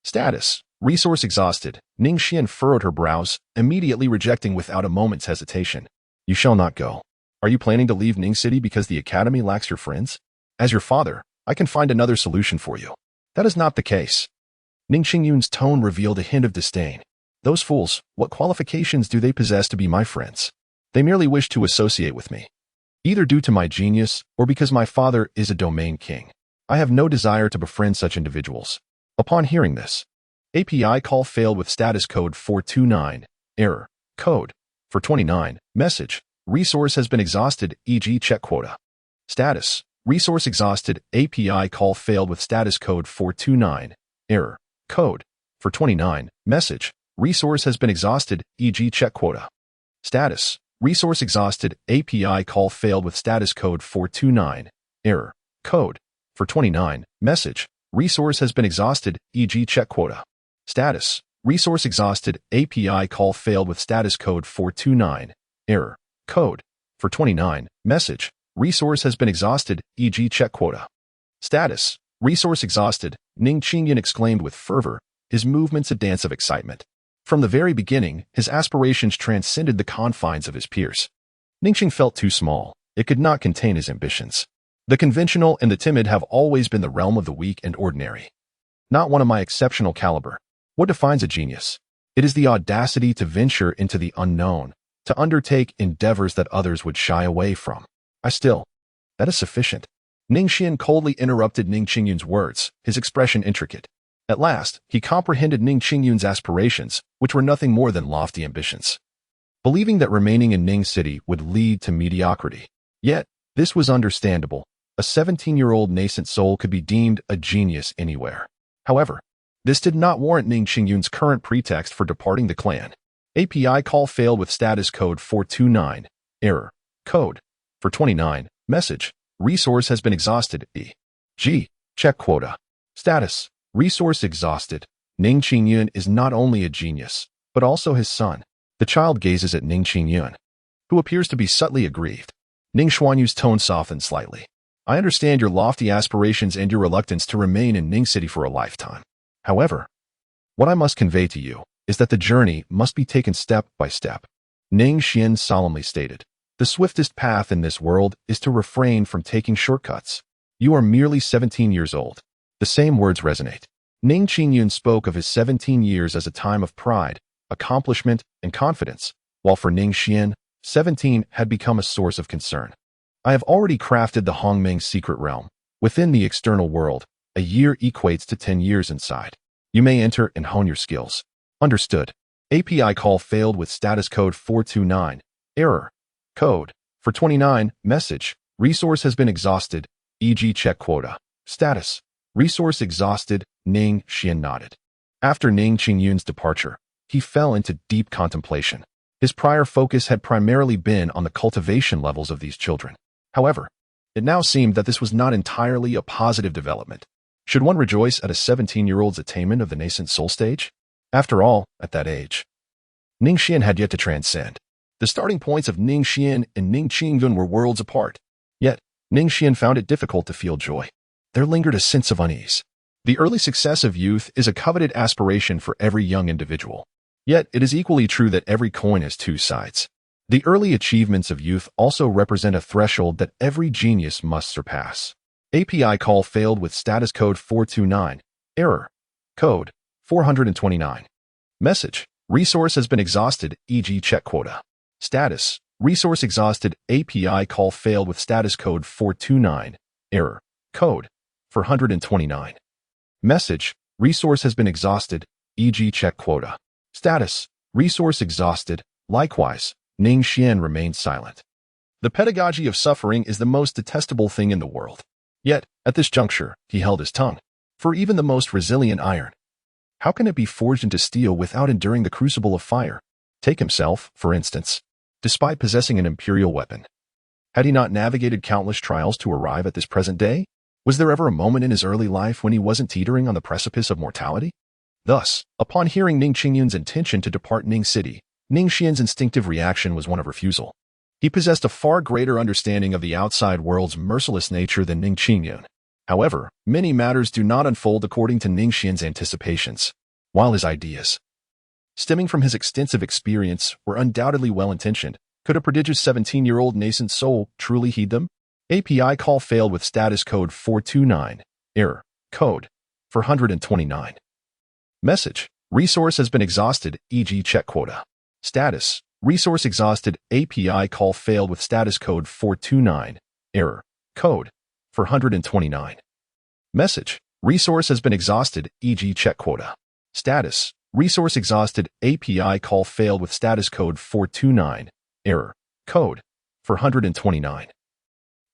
Status, resource exhausted. Ning Xuan furrowed her brows, immediately rejecting without a moment's hesitation. "You shall not go. Are you planning to leave Ning City because the academy lacks your friends? As your father, I can find another solution for you." "That is not the case." Ning Qingyun's tone revealed a hint of disdain. "Those fools, what qualifications do they possess to be my friends? They merely wish to associate with me, either due to my genius or because my father is a domain king. I have no desire to befriend such individuals." Upon hearing this, API call failed with status code 429, error, code, for 29, message, resource has been exhausted, e.g. check quota. Status, resource exhausted, API call failed with status code 429, error, code, for 29, message, resource has been exhausted, e.g. check quota. Status, resource exhausted, API call failed with status code 429, error, code, for 29, message, resource has been exhausted, e.g. check quota. Status, resource exhausted, API call failed with status code 429, error, code, for 29, message, resource has been exhausted, e.g. check quota. Status, resource exhausted, Ning Xuan exclaimed with fervor, his movements a dance of excitement. From the very beginning, his aspirations transcended the confines of his peers. Ning Xuan felt too small. It could not contain his ambitions. The conventional and the timid have always been the realm of the weak and ordinary. Not one of my exceptional caliber. What defines a genius? It is the audacity to venture into the unknown, to undertake endeavors that others would shy away from. That is sufficient. Ning Xuan coldly interrupted Ning Xuan's words, his expression intricate. At last, he comprehended Ning Xuan's aspirations, which were nothing more than lofty ambitions. Believing that remaining in Ning City would lead to mediocrity. Yet, this was understandable. A 17-year-old nascent soul could be deemed a genius anywhere. However, this did not warrant Ning Xuan's current pretext for departing the clan. API call failed with status code 429, error, code, for 29, message, resource has been exhausted, e.g. check quota. Status, resource exhausted. Ning Xuan is not only a genius, but also his son. The child gazes at Ning Xuan, who appears to be subtly aggrieved. Ning Xuan's tone softened slightly. I understand your lofty aspirations and your reluctance to remain in Ning City for a lifetime. However, what I must convey to you is that the journey must be taken step by step. Ning Xuan solemnly stated, the swiftest path in this world is to refrain from taking shortcuts. You are merely 17 years old. The same words resonate. Ning Xuan spoke of his 17 years as a time of pride, accomplishment, and confidence, while for Ning Xuan, 17 had become a source of concern. I have already crafted the Hongmeng's secret realm. Within the external world, a year equates to 10 years inside. You may enter and hone your skills. Understood. API call failed with status code 429, error, code, for 29, message, resource has been exhausted, e.g. check quota. Status, resource exhausted, Ning Xuan nodded. After Ning Xuan's departure, he fell into deep contemplation. His prior focus had primarily been on the cultivation levels of these children. However, it now seemed that this was not entirely a positive development. Should one rejoice at a 17-year-old's attainment of the nascent soul stage? After all, at that age, Ning Xuan had yet to transcend. The starting points of Ning Xuan and Ning Xuan were worlds apart. Yet, Ning Xuan found it difficult to feel joy. There lingered a sense of unease. The early success of youth is a coveted aspiration for every young individual. Yet, it is equally true that every coin has two sides. The early achievements of youth also represent a threshold that every genius must surpass. API call failed with status code 429, error, code, 429. Message, resource has been exhausted, e.g. check quota. Status, resource exhausted, API call failed with status code 429, error, code, 429. Message, resource has been exhausted, e.g. check quota. Status, resource exhausted. Likewise, Ning Xuan remained silent. The pedagogy of suffering is the most detestable thing in the world. Yet, at this juncture, he held his tongue. For even the most resilient iron, how can it be forged into steel without enduring the crucible of fire? Take himself, for instance. Despite possessing an imperial weapon, had he not navigated countless trials to arrive at this present day? Was there ever a moment in his early life when he wasn't teetering on the precipice of mortality? Thus, upon hearing Ning Xuan's intention to depart Ning City, Ning Xuan's instinctive reaction was one of refusal. He possessed a far greater understanding of the outside world's merciless nature than Ning Xuan. However, many matters do not unfold according to Ning Xuan's anticipations. While his ideas, stemming from his extensive experience, were undoubtedly well-intentioned, could a prodigious 17-year-old nascent soul truly heed them? API call failed with status code 429, error, code, 429. Message, resource has been exhausted, e.g. check quota. Status, resource exhausted, API call failed with status code 429, error, code, 429. Message, resource has been exhausted, e.g. check quota. Status, resource exhausted, API call failed with status code 429, error, code, 429.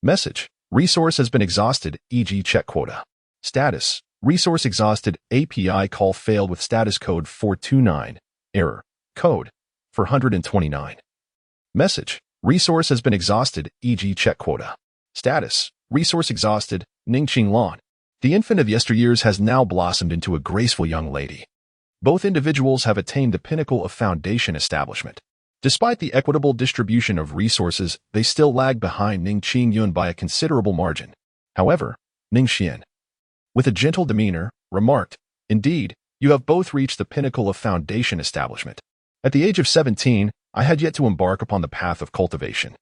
Message, resource has been exhausted, e.g. check quota. Status, resource exhausted, API call failed with status code 429, error, code, 429. Message, resource has been exhausted, e.g. check quota. Status, resource exhausted, Ning Xuan. The infant of yesteryears has now blossomed into a graceful young lady. Both individuals have attained the pinnacle of foundation establishment. Despite the equitable distribution of resources, they still lag behind Ning Xuan by a considerable margin. However, Ning Xuan, with a gentle demeanor, remarked, "Indeed, you have both reached the pinnacle of foundation establishment. At the age of 17, I had yet to embark upon the path of cultivation.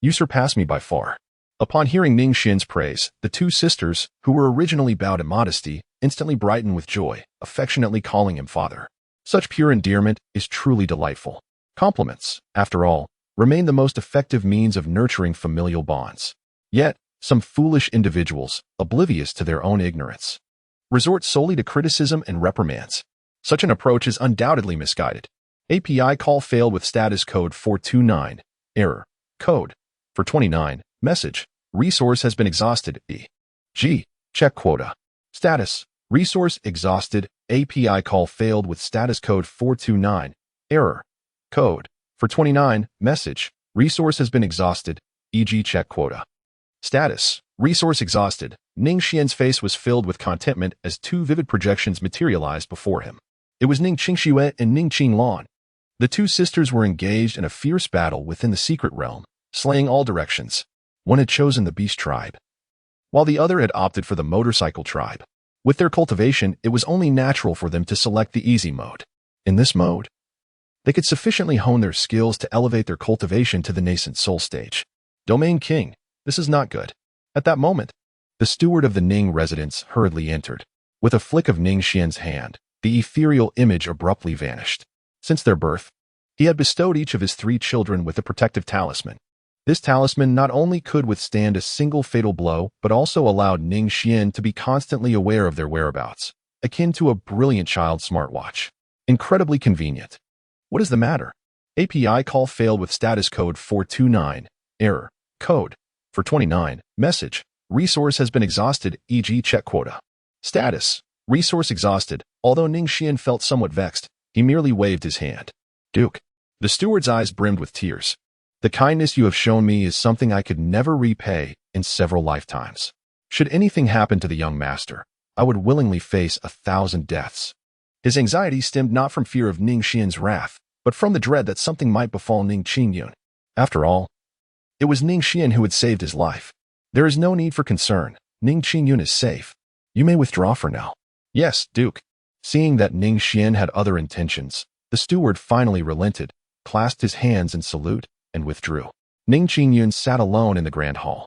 You surpass me by far." Upon hearing Ning Xuan's praise, the two sisters, who were originally bowed in modesty, instantly brightened with joy, affectionately calling him father. Such pure endearment is truly delightful. Compliments, after all, remain the most effective means of nurturing familial bonds. Yet, some foolish individuals, oblivious to their own ignorance, resort solely to criticism and reprimands. Such an approach is undoubtedly misguided. API call failed with status code 429. Error. Code. For 29. Message. Resource has been exhausted. E.g. Check quota. Status. Resource exhausted. API call failed with status code 429. Error. Code. For 29. Message. Resource has been exhausted. E.g. check quota. Status. Resource exhausted. Ning Xuan's face was filled with contentment as two vivid projections materialized before him. It was Ning Xuan and Ning Xuan. The two sisters were engaged in a fierce battle within the secret realm, slaying all directions. One had chosen the beast tribe, while the other had opted for the motorcycle tribe. With their cultivation, it was only natural for them to select the easy mode. In this mode, they could sufficiently hone their skills to elevate their cultivation to the nascent soul stage. Domain King, this is not good. At that moment, the steward of the Ning residence hurriedly entered. With a flick of Ning Xuan's hand, the ethereal image abruptly vanished. Since their birth, he had bestowed each of his 3 children with a protective talisman. This talisman not only could withstand a single fatal blow, but also allowed Ning Xuan to be constantly aware of their whereabouts, akin to a brilliant child smartwatch. Incredibly convenient. What is the matter? API call failed with status code 429. Error. Code. For 29. Message. Resource has been exhausted, e.g. check quota. Status. Resource exhausted. Although Ning Xuan felt somewhat vexed, he merely waved his hand. Duke. The steward's eyes brimmed with tears. The kindness you have shown me is something I could never repay in several lifetimes. Should anything happen to the young master, I would willingly face 1,000 deaths. His anxiety stemmed not from fear of Ning Xuan's wrath, but from the dread that something might befall Ning Xuan. After all, it was Ning Xuan who had saved his life. There is no need for concern. Ning Xuan is safe. You may withdraw for now. Yes, Duke. Seeing that Ning Xuan had other intentions, the steward finally relented, clasped his hands in salute, and withdrew. Ning Xuan sat alone in the grand hall.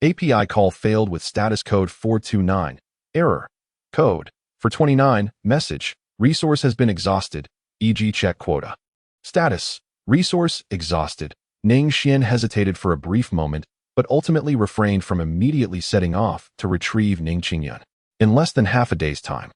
API call failed with status code 429. Error. Code. For 29. Message. Resource has been exhausted, e.g. check quota. Status. Resource exhausted. Ning Xuan hesitated for a brief moment, but ultimately refrained from immediately setting off to retrieve Ning Xuan. In less than half a day's time,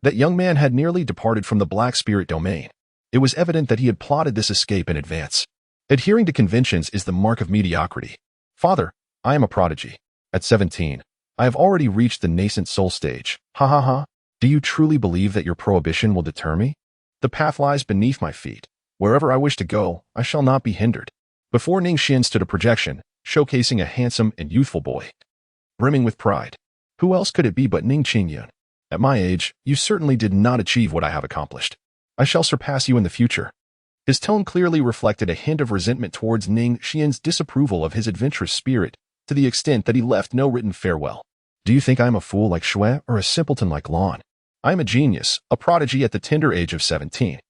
that young man had nearly departed from the Black Spirit domain. It was evident that he had plotted this escape in advance. Adhering to conventions is the mark of mediocrity. Father, I am a prodigy. At 17, I have already reached the nascent soul stage. Ha ha ha. Do you truly believe that your prohibition will deter me? The path lies beneath my feet. Wherever I wish to go, I shall not be hindered. Before Ning Xuan stood a projection, showcasing a handsome and youthful boy, brimming with pride. Who else could it be but Ning Xuan? At my age, you certainly did not achieve what I have accomplished. I shall surpass you in the future. His tone clearly reflected a hint of resentment towards Ning Xuan's disapproval of his adventurous spirit, to the extent that he left no written farewell. Do you think I am a fool like Shui or a simpleton like Lan? I am a genius, a prodigy at the tender age of 17.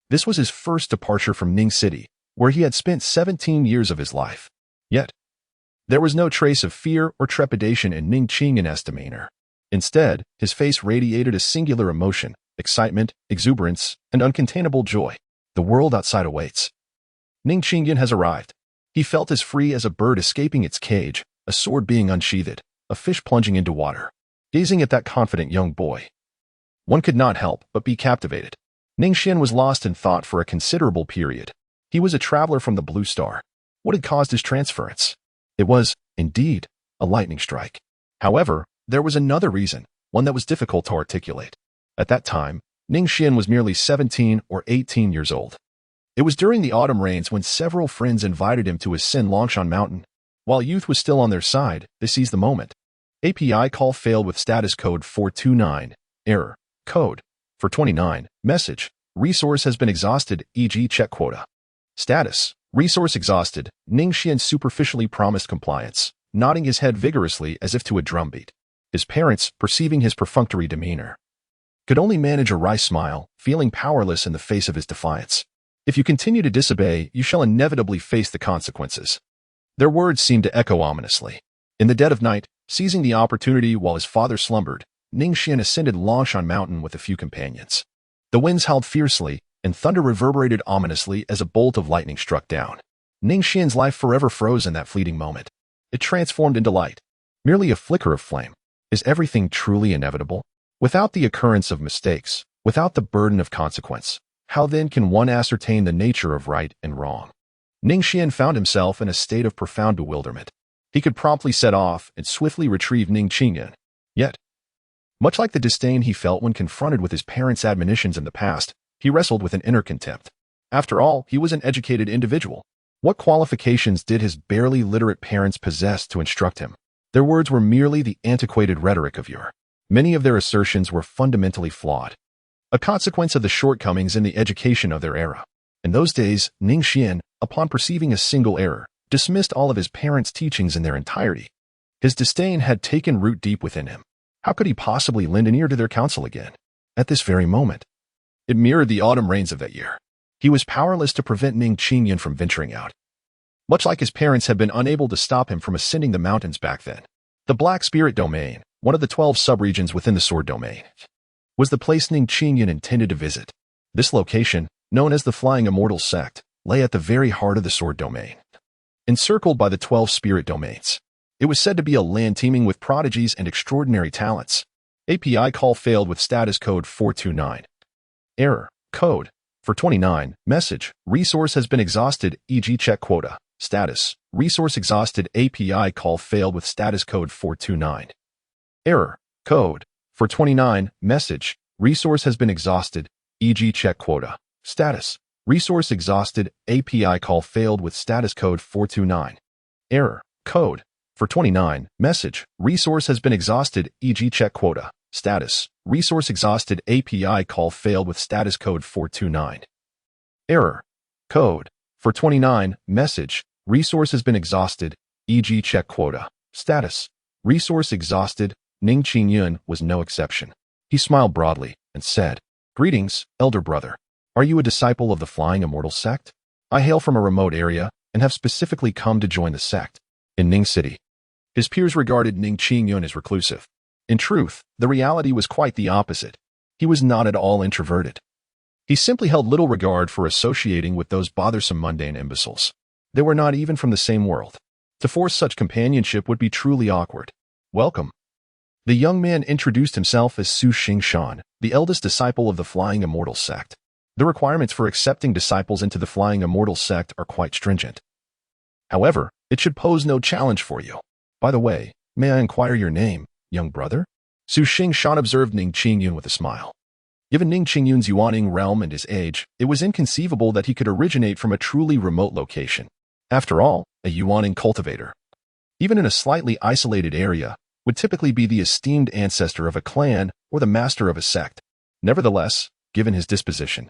This was his first departure from Ning City, where he had spent 17 years of his life. Yet, there was no trace of fear or trepidation in Ning Xuan's demeanor. Instead, his face radiated a singular emotion, excitement, exuberance, and uncontainable joy. The world outside awaits. Ning Xuan has arrived. He felt as free as a bird escaping its cage, a sword being unsheathed, a fish plunging into water. Gazing at that confident young boy, one could not help but be captivated. Ning Xuan was lost in thought for a considerable period. He was a traveler from the Blue Star. What had caused his transference? It was, indeed, a lightning strike. However, there was another reason, one that was difficult to articulate. At that time, Ning Xuan was merely 17 or 18 years old. It was during the autumn rains when several friends invited him to ascend Longshan Mountain. While youth was still on their side, they seized the moment. API call failed with status code 429. Error. Code. For 29. Message. resource has been exhausted, e.g. check quota. Status, resource exhausted. Ning Xuan superficially promised compliance, nodding his head vigorously as if to a drumbeat. His parents, perceiving his perfunctory demeanor, could only manage a wry smile, feeling powerless in the face of his defiance. If you continue to disobey, you shall inevitably face the consequences. Their words seemed to echo ominously. In the dead of night, seizing the opportunity while his father slumbered, Ning Xuan ascended Longshan Mountain with a few companions. The winds howled fiercely, and thunder reverberated ominously as a bolt of lightning struck down. Ning Xuan's life forever froze in that fleeting moment. It transformed into light. Merely a flicker of flame. Is everything truly inevitable? Without the occurrence of mistakes, without the burden of consequence, how then can one ascertain the nature of right and wrong? Ning Xuan found himself in a state of profound bewilderment. He could promptly set off and swiftly retrieve Ning Xuan. Yet, much like the disdain he felt when confronted with his parents' admonitions in the past, he wrestled with an inner contempt. After all, he was an educated individual. What qualifications did his barely literate parents possess to instruct him? Their words were merely the antiquated rhetoric of yore. Many of their assertions were fundamentally flawed, a consequence of the shortcomings in the education of their era. In those days, Ning Xuan, upon perceiving a single error, dismissed all of his parents' teachings in their entirety. His disdain had taken root deep within him. How could he possibly lend an ear to their counsel again? At this very moment, it mirrored the autumn rains of that year. He was powerless to prevent Ning Xuan from venturing out. Much like his parents had been unable to stop him from ascending the mountains back then. The Black Spirit Domain, one of the 12 subregions within the Sword Domain, was the place Ning Xuan intended to visit. This location, known as the Flying Immortal Sect, lay at the very heart of the Sword Domain. Encircled by the 12 spirit domains, it was said to be a land teeming with prodigies and extraordinary talents. API call failed with status code 429. Error. Code. For 29. Message. Resource has been exhausted, e.g. check quota. Status. Resource exhausted. API call failed with status code 429. Error. Code. For 29. Message. Resource has been exhausted, e.g. check quota. Status. Resource exhausted. API call failed with status code 429. Error. Code. For 29. Message. Resource has been exhausted, e.g. check quota. Status. Resource exhausted. API call failed with status code 429. Error. Code. For 29. Message. Resource has been exhausted, e.g. check quota. Status. Resource exhausted. Ning Xuan was no exception. He smiled broadly and said, "Greetings, elder brother. Are you a disciple of the Flying Immortal Sect? I hail from a remote area and have specifically come to join the sect." In Ning City, his peers regarded Ning Xuan as reclusive. In truth, the reality was quite the opposite. He was not at all introverted. He simply held little regard for associating with those bothersome mundane imbeciles. They were not even from the same world. To force such companionship would be truly awkward. "Welcome." The young man introduced himself as Su Xingshan, the eldest disciple of the Flying Immortal Sect. The requirements for accepting disciples into the Flying Immortal Sect are quite stringent. However, it should pose no challenge for you. By the way, may I inquire your name, young brother? Su Xingshan observed Ning Xuan with a smile. Given Ning Xuan's Yuaning realm and his age, it was inconceivable that he could originate from a truly remote location. After all, a Yuaning cultivator, even in a slightly isolated area, would typically be the esteemed ancestor of a clan or the master of a sect. Nevertheless, given his disposition,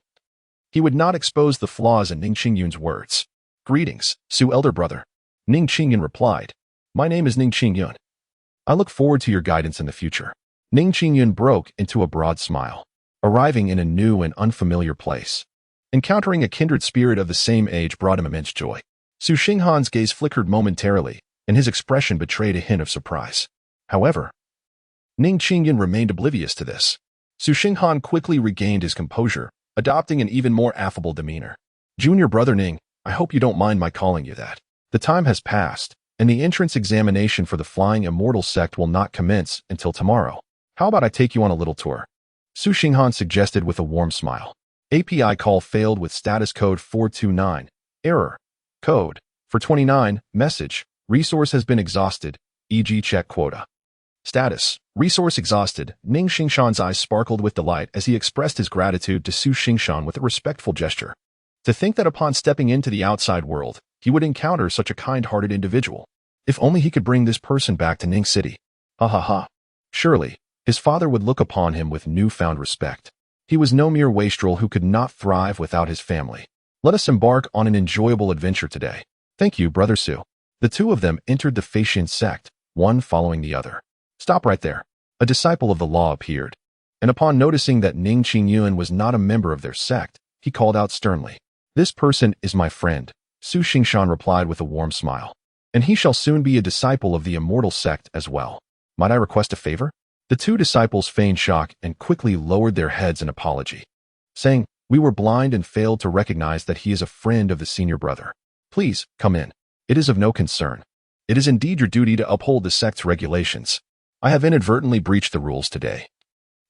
he would not expose the flaws in Ning Xuan's words. "Greetings, Su elder brother." Ning Xuan replied, "My name is Ning Xuan. I look forward to your guidance in the future." Ning Xuan broke into a broad smile. Arriving in a new and unfamiliar place, encountering a kindred spirit of the same age brought him immense joy. Su Xinghan's gaze flickered momentarily, and his expression betrayed a hint of surprise. However, Ning Xuan remained oblivious to this. Su Xinghan quickly regained his composure, adopting an even more affable demeanor. "Junior brother Ning, I hope you don't mind my calling you that. The time has passed, and the entrance examination for the Flying Immortal Sect will not commence until tomorrow. How about I take you on a little tour?" Su Xinghan suggested with a warm smile. API call failed with status code 429. Error. Code. For 29. Message. Resource has been exhausted, e.g. check quota. Status. Resource exhausted. Ning Xingshan's eyes sparkled with delight as he expressed his gratitude to Su Xingshan with a respectful gesture. To think that upon stepping into the outside world, he would encounter such a kind-hearted individual. If only he could bring this person back to Ning City. Ha ha ha. Surely, his father would look upon him with newfound respect. He was no mere wastrel who could not thrive without his family. Let us embark on an enjoyable adventure today. Thank you, Brother Su. The two of them entered the Faxian sect, one following the other. Stop right there. A disciple of the law appeared, and upon noticing that Ning Xuan was not a member of their sect, he called out sternly. This person is my friend, Su Xingshan replied with a warm smile. And he shall soon be a disciple of the Immortal sect as well. Might I request a favor? The two disciples feigned shock and quickly lowered their heads in apology, saying, We were blind and failed to recognize that he is a friend of the senior brother. Please, come in. It is of no concern. It is indeed your duty to uphold the sect's regulations. I have inadvertently breached the rules today,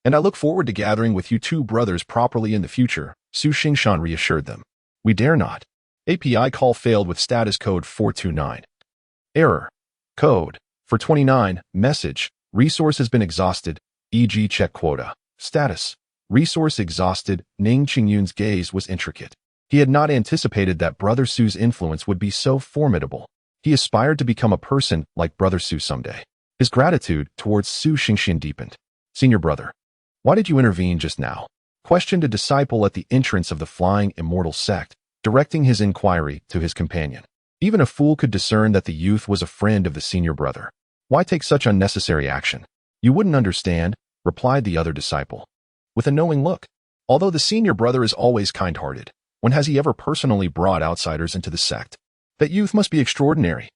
and I look forward to gathering with you two brothers properly in the future, Su Xingshan reassured them. We dare not. API call failed with status code 429. Error. Code. For 29. Message. Resource has been exhausted, e.g. check quota. Status. Resource exhausted. Ning Xuan's gaze was intricate. He had not anticipated that Brother Su's influence would be so formidable. He aspired to become a person like Brother Su someday. His gratitude towards Su Xingshan deepened. Senior brother, why did you intervene just now? Questioned a disciple at the entrance of the flying Immortal sect, directing his inquiry to his companion. Even a fool could discern that the youth was a friend of the senior brother. Why take such unnecessary action? You wouldn't understand, replied the other disciple, with a knowing look. Although the senior brother is always kind-hearted, when has he ever personally brought outsiders into the sect? That youth must be extraordinary.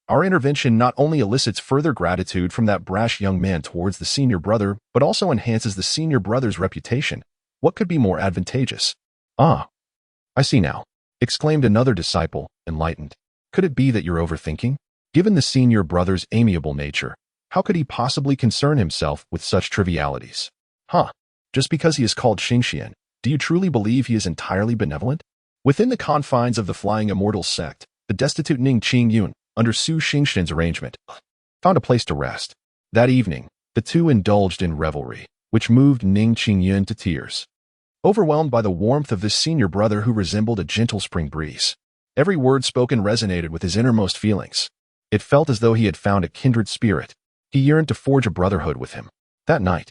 Our intervention not only elicits further gratitude from that brash young man towards the senior brother, but also enhances the senior brother's reputation. What could be more advantageous? Ah, I see now, exclaimed another disciple, enlightened. Could it be that you're overthinking? Given the senior brother's amiable nature, how could he possibly concern himself with such trivialities? Just because he is called Xingshan, do you truly believe he is entirely benevolent? Within the confines of the Flying Immortal sect, the destitute Ning Xuan, under Su Xingshan's arrangement, found a place to rest. That evening, the two indulged in revelry, which moved Ning Xuan to tears. Overwhelmed by the warmth of this senior brother who resembled a gentle spring breeze, every word spoken resonated with his innermost feelings. It felt as though he had found a kindred spirit. He yearned to forge a brotherhood with him. That night,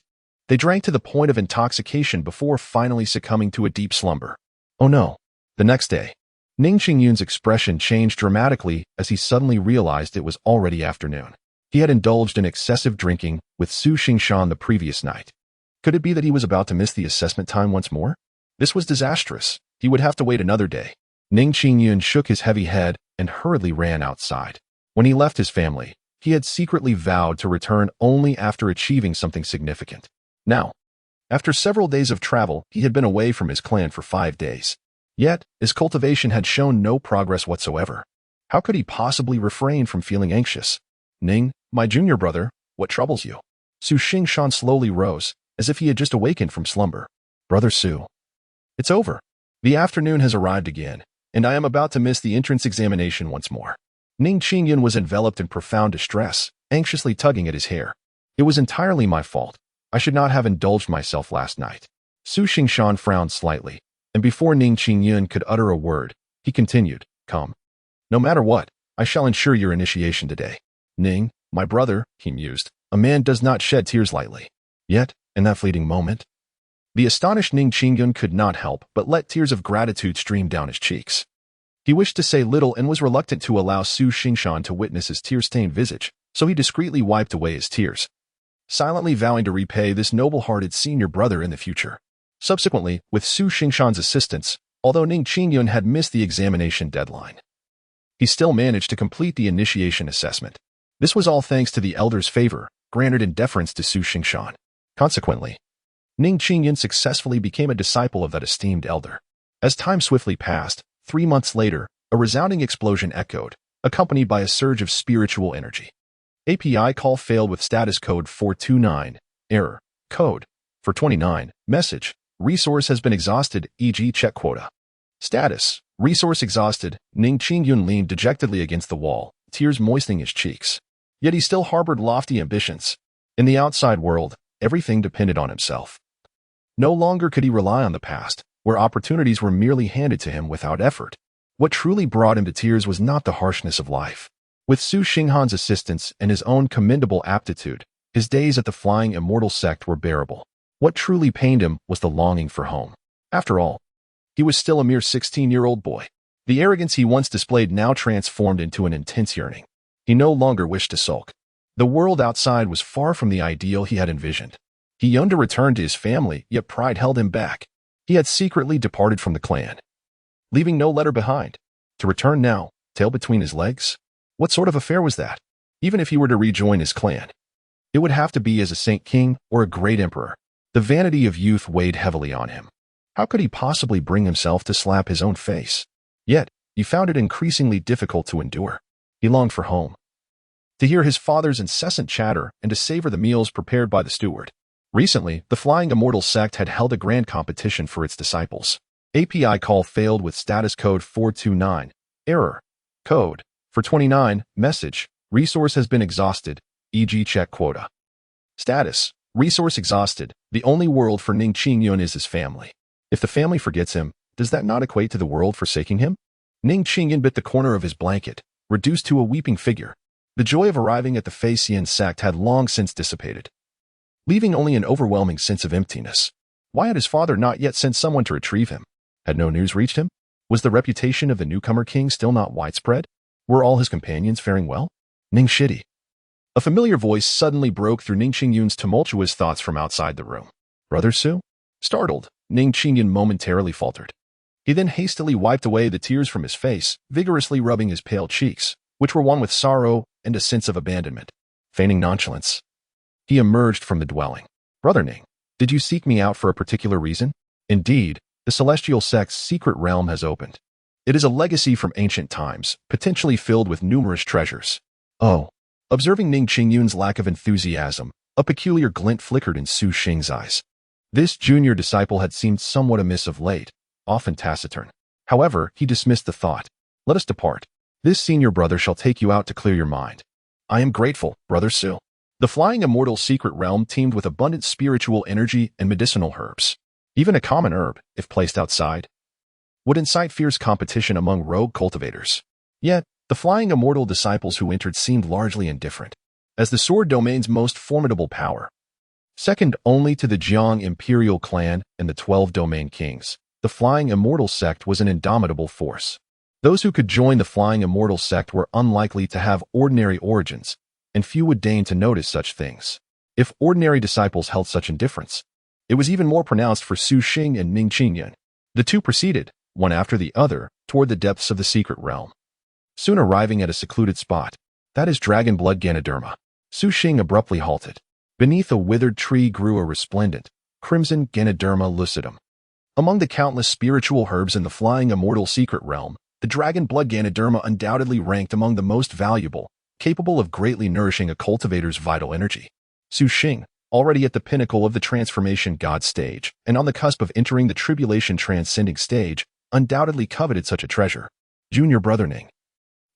they drank to the point of intoxication before finally succumbing to a deep slumber. Oh no. The next day, Ning Xuan's expression changed dramatically as he suddenly realized it was already afternoon. He had indulged in excessive drinking with Su Xingshan the previous night. Could it be that he was about to miss the assessment time once more? This was disastrous. He would have to wait another day. Ning Xuan shook his heavy head and hurriedly ran outside. When he left his family, he had secretly vowed to return only after achieving something significant. Now, after several days of travel, he had been away from his clan for 5 days. Yet, his cultivation had shown no progress whatsoever. How could he possibly refrain from feeling anxious? Ning, my junior brother, what troubles you? Su Xingshan slowly rose, as if he had just awakened from slumber. Brother Su. It's over. The afternoon has arrived again, and I am about to miss the entrance examination once more. Ning Xuan was enveloped in profound distress, anxiously tugging at his hair. It was entirely my fault. I should not have indulged myself last night. Su Xingshan frowned slightly, and before Ning Xuan could utter a word, he continued, Come. No matter what, I shall ensure your initiation today. Ning, my brother, he mused, a man does not shed tears lightly. Yet, in that fleeting moment, the astonished Ning Xuan could not help but let tears of gratitude stream down his cheeks. He wished to say little and was reluctant to allow Su Xingshan to witness his tear-stained visage, so he discreetly wiped away his tears, silently vowing to repay this noble-hearted senior brother in the future. Subsequently, with Su Xingshan's assistance, although Ning Xuan had missed the examination deadline, he still managed to complete the initiation assessment. This was all thanks to the elder's favor, granted in deference to Su Xingshan. Consequently, Ning Xuan successfully became a disciple of that esteemed elder. As time swiftly passed, 3 months later, a resounding explosion echoed, accompanied by a surge of spiritual energy. API call failed with status code 429. Error. Code. For 29. Message. Resource has been exhausted, e.g. check quota. Status. Resource exhausted. Ning Xuan leaned dejectedly against the wall, tears moistening his cheeks. Yet he still harbored lofty ambitions. In the outside world, everything depended on himself. No longer could he rely on the past, where opportunities were merely handed to him without effort. What truly brought him to tears was not the harshness of life. With Su Xingshan's assistance and his own commendable aptitude, his days at the Flying Immortal sect were bearable. What truly pained him was the longing for home. After all, he was still a mere 16-year-old boy. The arrogance he once displayed now transformed into an intense yearning. He no longer wished to sulk. The world outside was far from the ideal he had envisioned. He yearned to return to his family, yet pride held him back. He had secretly departed from the clan, leaving no letter behind. To return now, tail between his legs? What sort of affair was that? Even if he were to rejoin his clan, it would have to be as a saint king or a great emperor. The vanity of youth weighed heavily on him. How could he possibly bring himself to slap his own face? Yet, he found it increasingly difficult to endure. He longed for home, to hear his father's incessant chatter and to savor the meals prepared by the steward. Recently, the Flying Immortal sect had held a grand competition for its disciples. API call failed with status code 429. Error. Code. For 29. Message. Resource has been exhausted, e.g. check quota. Status. Resource exhausted. The only world for Ning Xuan is his family. If the family forgets him, does that not equate to the world forsaking him? Ning Xuan bit the corner of his blanket, reduced to a weeping figure. The joy of arriving at the Fei Xian sect had long since dissipated, leaving only an overwhelming sense of emptiness. Why had his father not yet sent someone to retrieve him? Had no news reached him? Was the reputation of the newcomer king still not widespread? Were all his companions faring well? Ning Shitty. A familiar voice suddenly broke through Ning Xuan's tumultuous thoughts from outside the room. Brother Su? Startled, Ning Xuan momentarily faltered. He then hastily wiped away the tears from his face, vigorously rubbing his pale cheeks, which were one with sorrow and a sense of abandonment. Feigning nonchalance, he emerged from the dwelling. Brother Ning, did you seek me out for a particular reason? Indeed, the celestial sect's secret realm has opened. It is a legacy from ancient times, potentially filled with numerous treasures. Oh. Observing Ning Xuan's lack of enthusiasm, a peculiar glint flickered in Su Xing's eyes. This junior disciple had seemed somewhat amiss of late, often taciturn. However, he dismissed the thought. Let us depart. This senior brother shall take you out to clear your mind. I am grateful, Brother Su. The Flying Immortal secret realm teemed with abundant spiritual energy and medicinal herbs. Even a common herb, if placed outside, would incite fierce competition among rogue cultivators. Yet, the Flying Immortal disciples who entered seemed largely indifferent. As the sword domain's most formidable power, second only to the Jiang Imperial clan and the 12 domain kings, the Flying Immortal sect was an indomitable force. Those who could join the Flying Immortal sect were unlikely to have ordinary origins, and few would deign to notice such things. If ordinary disciples held such indifference, it was even more pronounced for Su Xing and Ning Xuan. The two proceeded, one after the other, toward the depths of the secret realm. Soon arriving at a secluded spot, that is dragon blood Ganoderma, Su Xing abruptly halted. Beneath a withered tree grew a resplendent, crimson Ganoderma lucidum. Among the countless spiritual herbs in the Flying Immortal secret realm, the dragon blood Ganoderma undoubtedly ranked among the most valuable, capable of greatly nourishing a cultivator's vital energy. Su Xing, already at the pinnacle of the transformation god stage, and on the cusp of entering the tribulation transcending stage, undoubtedly coveted such a treasure. Junior brother Ning,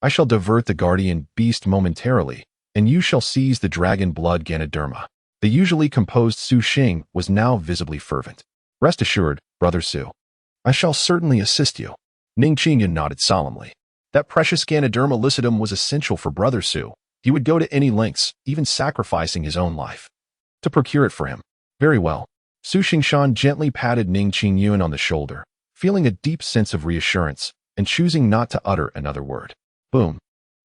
I shall divert the guardian beast momentarily, and you shall seize the dragon blood Ganoderma. The usually composed Su Xing was now visibly fervent. Rest assured, Brother Su, I shall certainly assist you. Ning Xuan nodded solemnly. That precious Ganoderma lucidum was essential for Brother Su. He would go to any lengths, even sacrificing his own life, to procure it for him. Very well. Su Xingshan gently patted Ning Xuan on the shoulder, feeling a deep sense of reassurance, and choosing not to utter another word. Boom.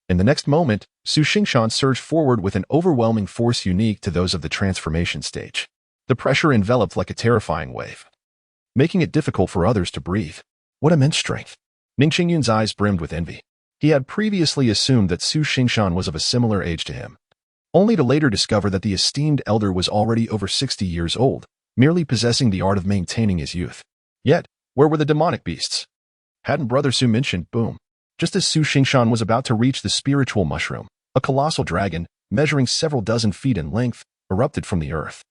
In the next moment, Su Xingshan surged forward with an overwhelming force unique to those of the transformation stage. The pressure enveloped like a terrifying wave, making it difficult for others to breathe. What immense strength! Ning Xuan's eyes brimmed with envy. He had previously assumed that Su Xingshan was of a similar age to him, only to later discover that the esteemed elder was already over 60 years old, merely possessing the art of maintaining his youth. Yet, where were the demonic beasts? Hadn't Brother Su mentioned, boom. Just as Su Xingshan was about to reach the spiritual mushroom, a colossal dragon, measuring several dozen feet in length, erupted from the earth,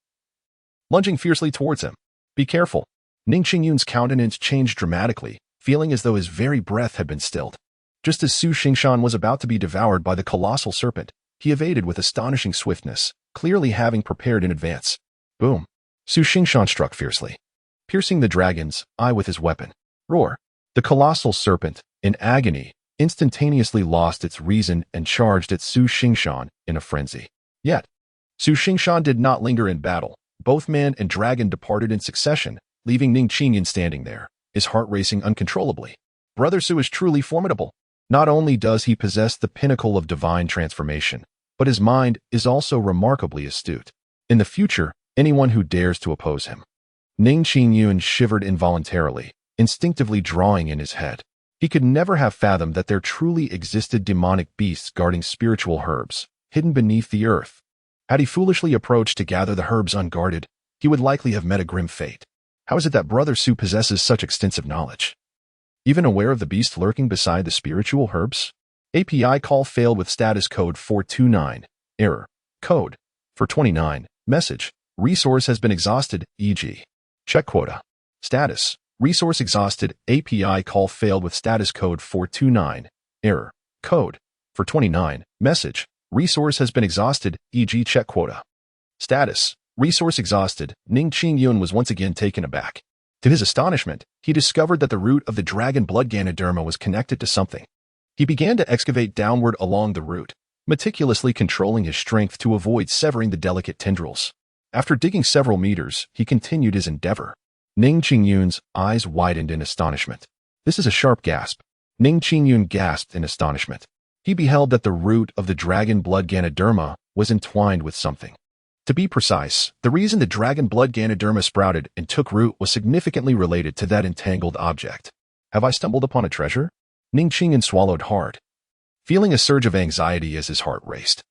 lunging fiercely towards him. Be careful. Ning Xuan's countenance changed dramatically, feeling as though his very breath had been stilled. Just as Su Xingshan was about to be devoured by the colossal serpent, he evaded with astonishing swiftness, clearly having prepared in advance. Boom. Su Xingshan struck fiercely, piercing the dragon's eye with his weapon. Roar. The colossal serpent, in agony, instantaneously lost its reason and charged at Su Xingshan in a frenzy. Yet, Su Xingshan did not linger in battle, Both man and dragon departed in succession, leaving Ning Xuan standing there, his heart racing uncontrollably. Brother Su is truly formidable. Not only does he possess the pinnacle of divine transformation, but his mind is also remarkably astute. In the future, anyone who dares to oppose him. Ning Xuan shivered involuntarily, instinctively drawing in his head. He could never have fathomed that there truly existed demonic beasts guarding spiritual herbs, hidden beneath the earth. Had he foolishly approached to gather the herbs unguarded, he would likely have met a grim fate. How is it that Brother Su possesses such extensive knowledge? Even aware of the beast lurking beside the spiritual herbs? API call failed with status code 429. Error. Code. 429. Message. Resource has been exhausted, e.g. Check quota. Status. Resource exhausted. API call failed with status code 429. Error. Code. 429. Message. Resource has been exhausted, e.g. check quota. Status. Resource exhausted. Ning Xuan was once again taken aback. To his astonishment, he discovered that the root of the dragon blood Ganoderma was connected to something. He began to excavate downward along the root, meticulously controlling his strength to avoid severing the delicate tendrils. After digging several meters, he continued his endeavor. Ning Xuan's eyes widened in astonishment. This is a sharp gasp. Ning Xuan gasped in astonishment. He beheld that the root of the dragon blood Ganoderma was entwined with something. To be precise, the reason the dragon blood Ganoderma sprouted and took root was significantly related to that entangled object. Have I stumbled upon a treasure? Ning Xuan swallowed hard, feeling a surge of anxiety as his heart raced.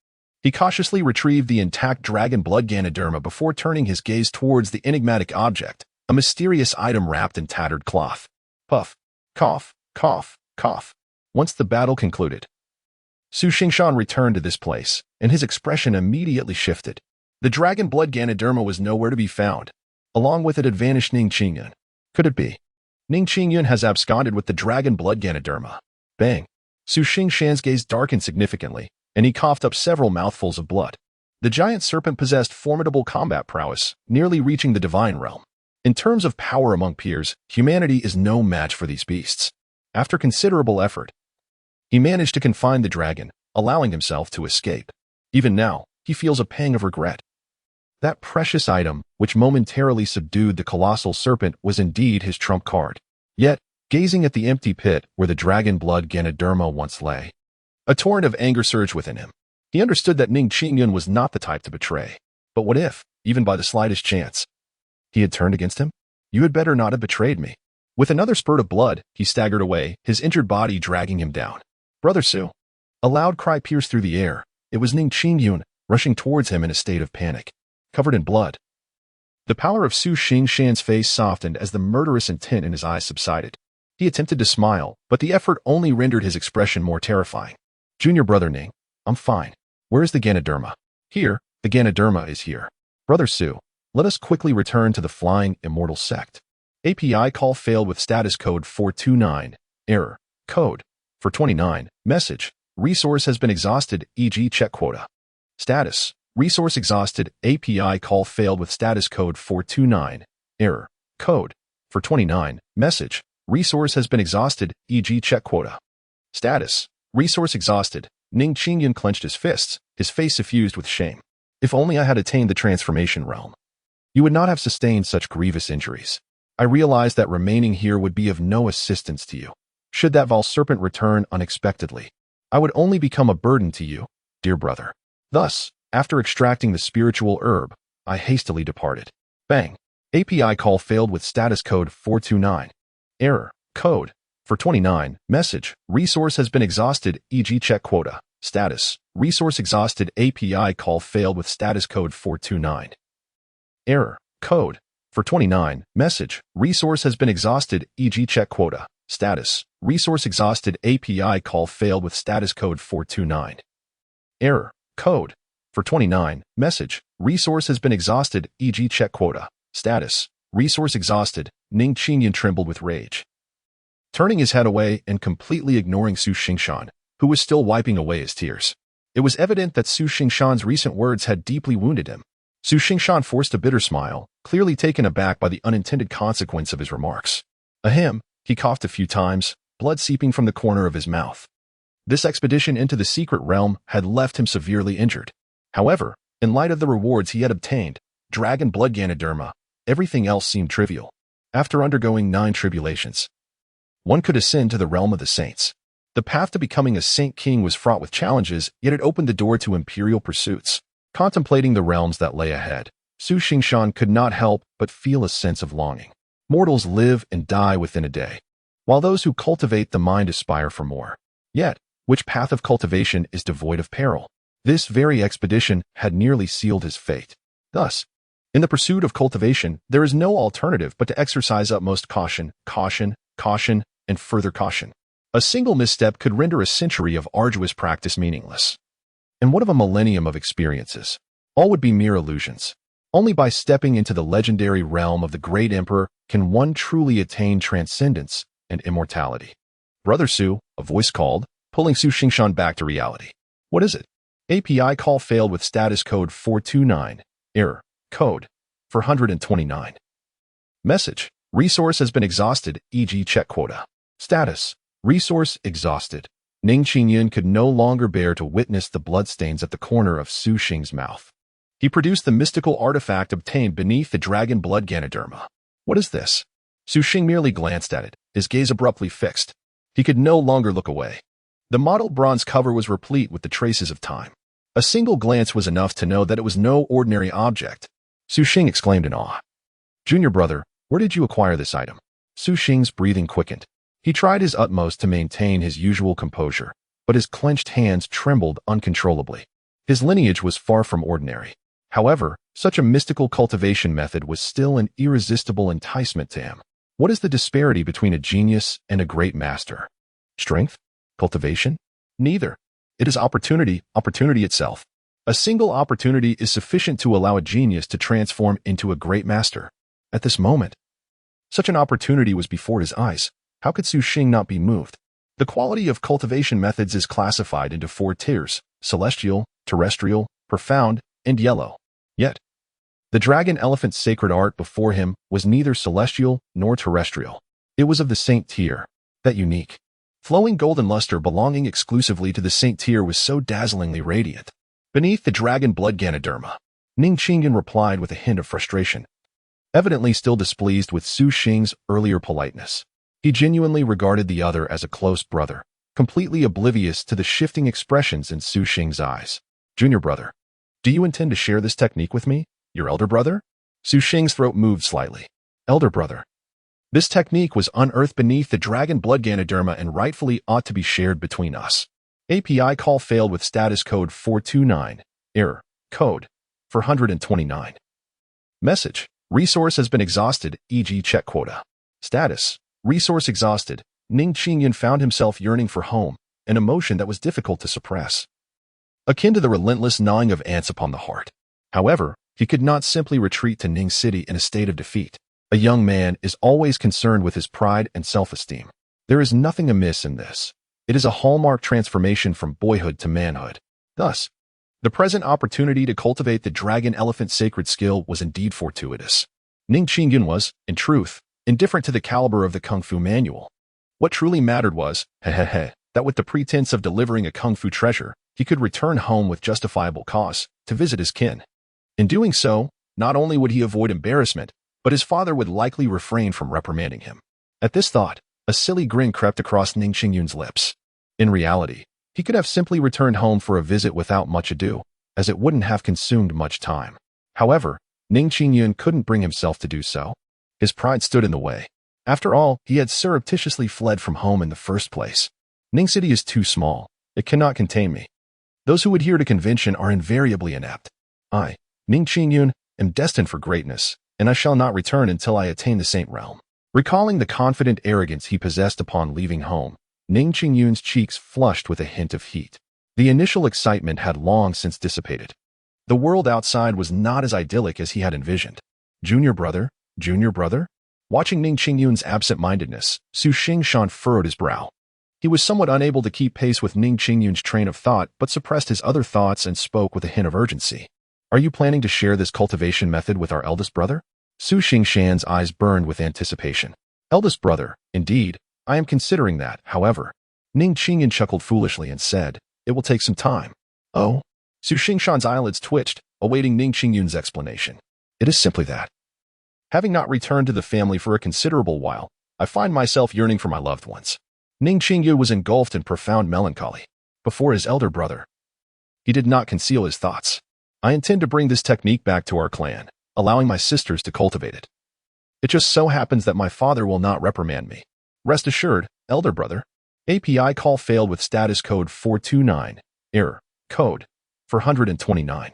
He cautiously retrieved the intact dragon blood Ganoderma before turning his gaze towards the enigmatic object, a mysterious item wrapped in tattered cloth. Puff, cough, cough, cough. Once the battle concluded, Su Xingshan returned to this place, and his expression immediately shifted. The dragon blood Ganoderma was nowhere to be found. Along with it had vanished Ning Xuan. Could it be? Ning Xuan has absconded with the dragon blood Ganoderma. Bang! Su Xingshan's gaze darkened significantly, and he coughed up several mouthfuls of blood. The giant serpent possessed formidable combat prowess, nearly reaching the divine realm. In terms of power among peers, humanity is no match for these beasts. After considerable effort, he managed to confine the dragon, allowing himself to escape. Even now, he feels a pang of regret. That precious item, which momentarily subdued the colossal serpent, was indeed his trump card. Yet, gazing at the empty pit where the dragon blood Ganoderma once lay, a torrent of anger surged within him. He understood that Ning Xuan was not the type to betray. But what if, even by the slightest chance, he had turned against him? You had better not have betrayed me. With another spurt of blood, he staggered away, his injured body dragging him down. Brother Su. A loud cry pierced through the air. It was Ning Xuan, rushing towards him in a state of panic, covered in blood. The pallor of Su Xingshan's face softened as the murderous intent in his eyes subsided. He attempted to smile, but the effort only rendered his expression more terrifying. Junior brother Ning, I'm fine. Where is the Ganoderma? Here, the Ganoderma is here. Brother Su, let us quickly return to the flying immortal sect. API call failed with status code 429. Error. Code. 429. Message. Resource has been exhausted, e.g. check quota. Status. Resource exhausted. API call failed with status code 429. Error. Code. 429. Message. Resource has been exhausted, e.g. check quota. Status. Resource exhausted. Ning Xuan clenched his fists, his face suffused with shame. If only I had attained the transformation realm. You would not have sustained such grievous injuries. I realized that remaining here would be of no assistance to you. Should that Val serpent return unexpectedly, I would only become a burden to you, dear brother. Thus, after extracting the spiritual herb, I hastily departed. Bang! API call failed with status code 429. Error. Code. 429. Message. Resource has been exhausted, e.g. check quota. Status. Resource exhausted. API call failed with status code 429. Error. Code. 429. Message. Resource has been exhausted, e.g. check quota. Status. Resource exhausted. API call failed with status code 429. Error. Code. 429. Message. Resource has been exhausted, e.g. check quota. Status. Resource exhausted. Ning Xuan trembled with rage. Turning his head away and completely ignoring Su Xingshan, who was still wiping away his tears. It was evident that Su Xingshan's recent words had deeply wounded him. Su Xingshan forced a bitter smile, clearly taken aback by the unintended consequence of his remarks. Ahem, he coughed a few times, blood seeping from the corner of his mouth. This expedition into the secret realm had left him severely injured. However, in light of the rewards he had obtained, dragon blood Ganoderma, everything else seemed trivial. After undergoing 9 tribulations, one could ascend to the realm of the saints. The path to becoming a saint king was fraught with challenges, yet it opened the door to imperial pursuits. Contemplating the realms that lay ahead, Su Xingshan could not help but feel a sense of longing. Mortals live and die within a day, while those who cultivate the mind aspire for more. Yet, which path of cultivation is devoid of peril? This very expedition had nearly sealed his fate. Thus, in the pursuit of cultivation, there is no alternative but to exercise utmost caution, and further caution. A single misstep could render a century of arduous practice meaningless. And what of a millennium of experiences? All would be mere illusions. Only by stepping into the legendary realm of the great emperor can one truly attain transcendence and immortality. Brother Su, a voice called, pulling Su Xingshan back to reality. What is it? API call failed with status code 429. Error. Code 429. Message. Resource has been exhausted, e.g. check quota. Status. Resource exhausted. Ning Xuan could no longer bear to witness the bloodstains at the corner of Su Xing's mouth. He produced the mystical artifact obtained beneath the dragon blood Ganoderma. What is this? Su Xing merely glanced at it, his gaze abruptly fixed. He could no longer look away. The mottled bronze cover was replete with the traces of time. A single glance was enough to know that it was no ordinary object. Su Xing exclaimed in awe. Junior brother, where did you acquire this item? Su Xing's breathing quickened. He tried his utmost to maintain his usual composure, but his clenched hands trembled uncontrollably. His lineage was far from ordinary. However, such a mystical cultivation method was still an irresistible enticement to him. What is the disparity between a genius and a great master? Strength? Cultivation? Neither. It is opportunity itself. A single opportunity is sufficient to allow a genius to transform into a great master. At this moment, such an opportunity was before his eyes. How could Su Xing not be moved? The quality of cultivation methods is classified into 4 tiers: celestial, terrestrial, profound, and yellow. Yet, the dragon elephant's sacred art before him was neither celestial nor terrestrial. It was of the saint tier. That unique, flowing golden luster belonging exclusively to the saint tier was so dazzlingly radiant. Beneath the dragon blood Ganoderma, Ning Xuan replied with a hint of frustration, evidently still displeased with Su Xing's earlier politeness. He genuinely regarded the other as a close brother, completely oblivious to the shifting expressions in Su Xing's eyes. Junior brother, do you intend to share this technique with me, your elder brother? Su Xing's throat moved slightly. Elder brother. This technique was unearthed beneath the dragon blood Ganoderma and rightfully ought to be shared between us. API call failed with status code 429. Error. Code 429. Message. Resource has been exhausted, e.g. check quota. Status. Resource exhausted. Ning Xuan found himself yearning for home, an emotion that was difficult to suppress, akin to the relentless gnawing of ants upon the heart. However, he could not simply retreat to Ning City in a state of defeat. A young man is always concerned with his pride and self-esteem. There is nothing amiss in this. It is a hallmark transformation from boyhood to manhood. Thus, the present opportunity to cultivate the dragon elephant sacred skill was indeed fortuitous. Ning Xuan was, in truth, indifferent to the caliber of the Kung Fu manual. What truly mattered was, that with the pretense of delivering a Kung Fu treasure, he could return home with justifiable cause to visit his kin. In doing so, not only would he avoid embarrassment, but his father would likely refrain from reprimanding him. At this thought, a silly grin crept across Ning Xuan's lips. In reality, he could have simply returned home for a visit without much ado, as it wouldn't have consumed much time. However, Ning Xuan couldn't bring himself to do so. His pride stood in the way. After all, he had surreptitiously fled from home in the first place. Ning City is too small. It cannot contain me. Those who adhere to convention are invariably inept. I, Ning Xuan, am destined for greatness, and I shall not return until I attain the saint realm. Recalling the confident arrogance he possessed upon leaving home, Ning Xuan's cheeks flushed with a hint of heat. The initial excitement had long since dissipated. The world outside was not as idyllic as he had envisioned. Junior brother? Watching Ning Xuan's absent-mindedness, Su Xingshan furrowed his brow. He was somewhat unable to keep pace with Ning Xuan's train of thought, but suppressed his other thoughts and spoke with a hint of urgency. Are you planning to share this cultivation method with our eldest brother? Su Xingshan's eyes burned with anticipation. Eldest brother, indeed, I am considering that, however. Ning Xuan chuckled foolishly and said, it will take some time. Oh? Su Xingshan's eyelids twitched, awaiting Ning Xuan's explanation. It is simply that. Having not returned to the family for a considerable while, I find myself yearning for my loved ones. Ning Xuan was engulfed in profound melancholy. Before his elder brother, he did not conceal his thoughts. I intend to bring this technique back to our clan, allowing my sisters to cultivate it. It just so happens that my father will not reprimand me. Rest assured, elder brother. API call failed with status code 429. Error. Code 429.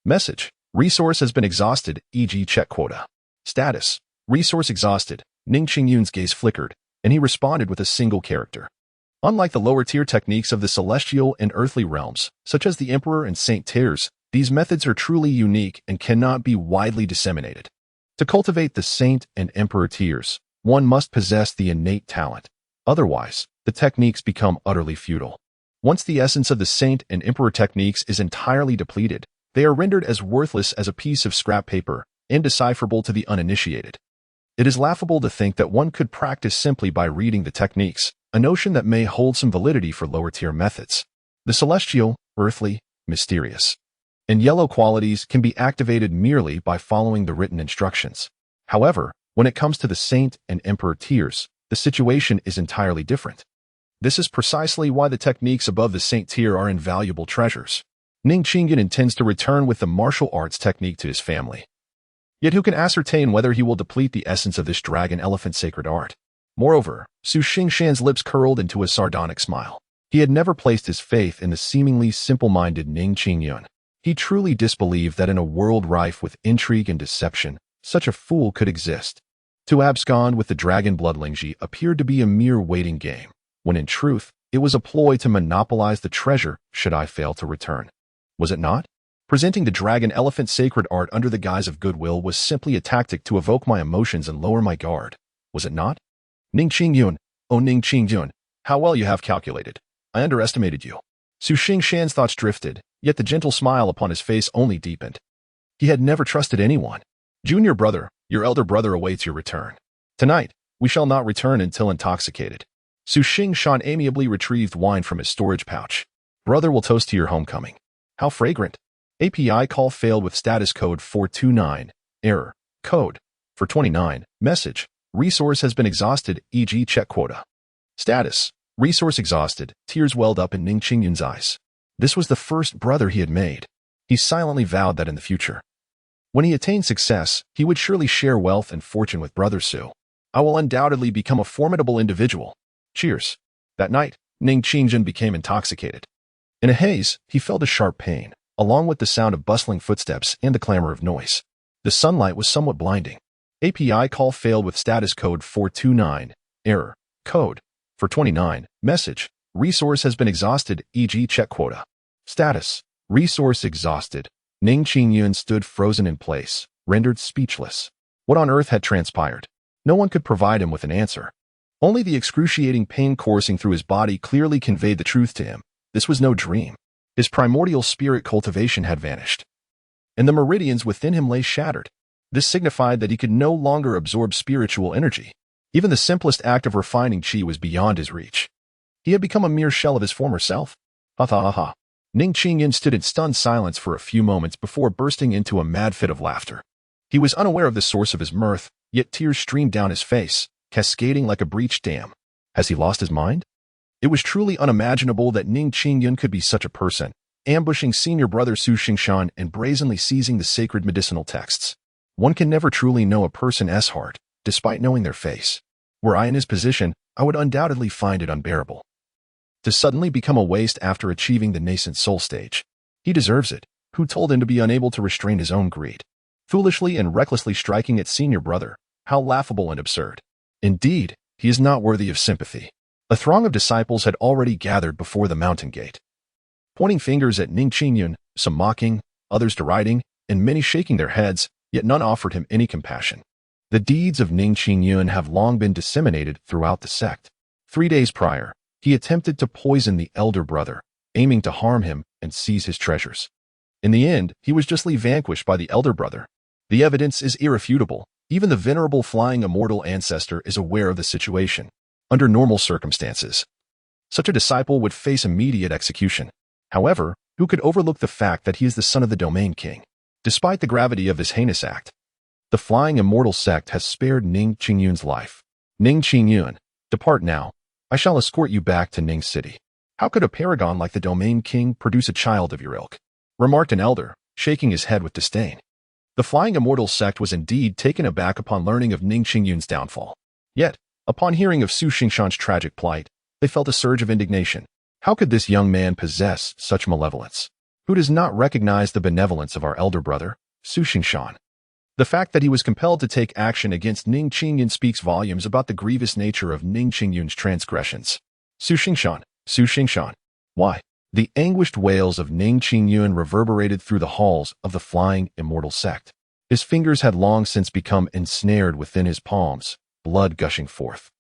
Message. Resource has been exhausted, e.g. check quota. Status. Resource exhausted. Ning Xuan's gaze flickered, and he responded with a single character. Unlike the lower-tier techniques of the celestial and earthly realms, such as the Emperor and Saint tiers, these methods are truly unique and cannot be widely disseminated. To cultivate the Saint and Emperor tiers, one must possess the innate talent. Otherwise, the techniques become utterly futile. Once the essence of the Saint and Emperor techniques is entirely depleted, they are rendered as worthless as a piece of scrap paper, indecipherable to the uninitiated. It is laughable to think that one could practice simply by reading the techniques, a notion that may hold some validity for lower-tier methods. The celestial, earthly, mysterious, and yellow qualities can be activated merely by following the written instructions. However, when it comes to the Saint and Emperor tiers, the situation is entirely different. This is precisely why the techniques above the Saint tier are invaluable treasures. Ning Xuan intends to return with the martial arts technique to his family. Yet who can ascertain whether he will deplete the essence of this dragon elephant sacred art? Moreover, Su Xingshan's lips curled into a sardonic smile. He had never placed his faith in the seemingly simple-minded Ning Xuan. He truly disbelieved that in a world rife with intrigue and deception, such a fool could exist. To abscond with the dragon bloodlingji appeared to be a mere waiting game, when in truth, it was a ploy to monopolize the treasure should I fail to return. Was it not? Presenting the dragon elephant sacred art under the guise of goodwill was simply a tactic to evoke my emotions and lower my guard. Was it not? Ning Xuan, oh Ning Xuan, how well you have calculated. I underestimated you. Su Xingshan's thoughts drifted, yet the gentle smile upon his face only deepened. He had never trusted anyone. Junior brother, your elder brother awaits your return. Tonight, we shall not return until intoxicated. Su Xingshan amiably retrieved wine from his storage pouch. Brother will toast to your homecoming. How fragrant. API call failed with status code 429. Error. Code 429. Message. Resource has been exhausted, e.g. check quota. Status. Resource exhausted. Tears welled up in Ning Xuan's eyes. This was the first brother he had made. He silently vowed that in the future, when he attained success, he would surely share wealth and fortune with Brother Su. I will undoubtedly become a formidable individual. Cheers. That night, Ning Xuan became intoxicated. In a haze, he felt a sharp pain, along with the sound of bustling footsteps and the clamor of noise. The sunlight was somewhat blinding. API call failed with status code 429. Error. Code 429. Message. Resource has been exhausted, e.g. check quota. Status. Resource exhausted. Ning Xuan stood frozen in place, rendered speechless. What on earth had transpired? No one could provide him with an answer. Only the excruciating pain coursing through his body clearly conveyed the truth to him. This was no dream. His primordial spirit cultivation had vanished, and the meridians within him lay shattered. This signified that he could no longer absorb spiritual energy. Even the simplest act of refining qi was beyond his reach. He had become a mere shell of his former self. Ha ha ha ha. Ning Xuan stood in stunned silence for a few moments before bursting into a mad fit of laughter. He was unaware of the source of his mirth, yet tears streamed down his face, cascading like a breached dam. Has he lost his mind? It was truly unimaginable that Ning Xuan could be such a person, ambushing senior brother Su Xingshan and brazenly seizing the sacred medicinal texts. One can never truly know a person's heart, despite knowing their face. Were I in his position, I would undoubtedly find it unbearable to suddenly become a waste after achieving the nascent soul stage. He deserves it. Who told him to be unable to restrain his own greed? Foolishly and recklessly striking at senior brother. How laughable and absurd. Indeed, he is not worthy of sympathy. A throng of disciples had already gathered before the mountain gate, pointing fingers at Ning Xuan, some mocking, others deriding, and many shaking their heads, yet none offered him any compassion. The deeds of Ning Xuan have long been disseminated throughout the sect. 3 days prior, he attempted to poison the elder brother, aiming to harm him and seize his treasures. In the end, he was justly vanquished by the elder brother. The evidence is irrefutable. Even the venerable flying immortal ancestor is aware of the situation. Under normal circumstances, such a disciple would face immediate execution. However, who could overlook the fact that he is the son of the domain king? Despite the gravity of this heinous act, the flying immortal sect has spared Ning Qingyun's life. Ning Qingyun, depart now. I shall escort you back to Ning City. How could a paragon like the Domain King produce a child of your ilk? Remarked an elder, shaking his head with disdain. The flying immortal sect was indeed taken aback upon learning of Ning Qingyun's downfall. Yet, upon hearing of Su Xingshan's tragic plight, they felt a surge of indignation. How could this young man possess such malevolence? Who does not recognize the benevolence of our elder brother, Su Xingshan? The fact that he was compelled to take action against Ning Qingyun speaks volumes about the grievous nature of Ning Qingyun's transgressions. Su Xingshan. Why? The anguished wails of Ning Qingyun reverberated through the halls of the flying immortal sect. His fingers had long since become ensnared within his palms, blood gushing forth,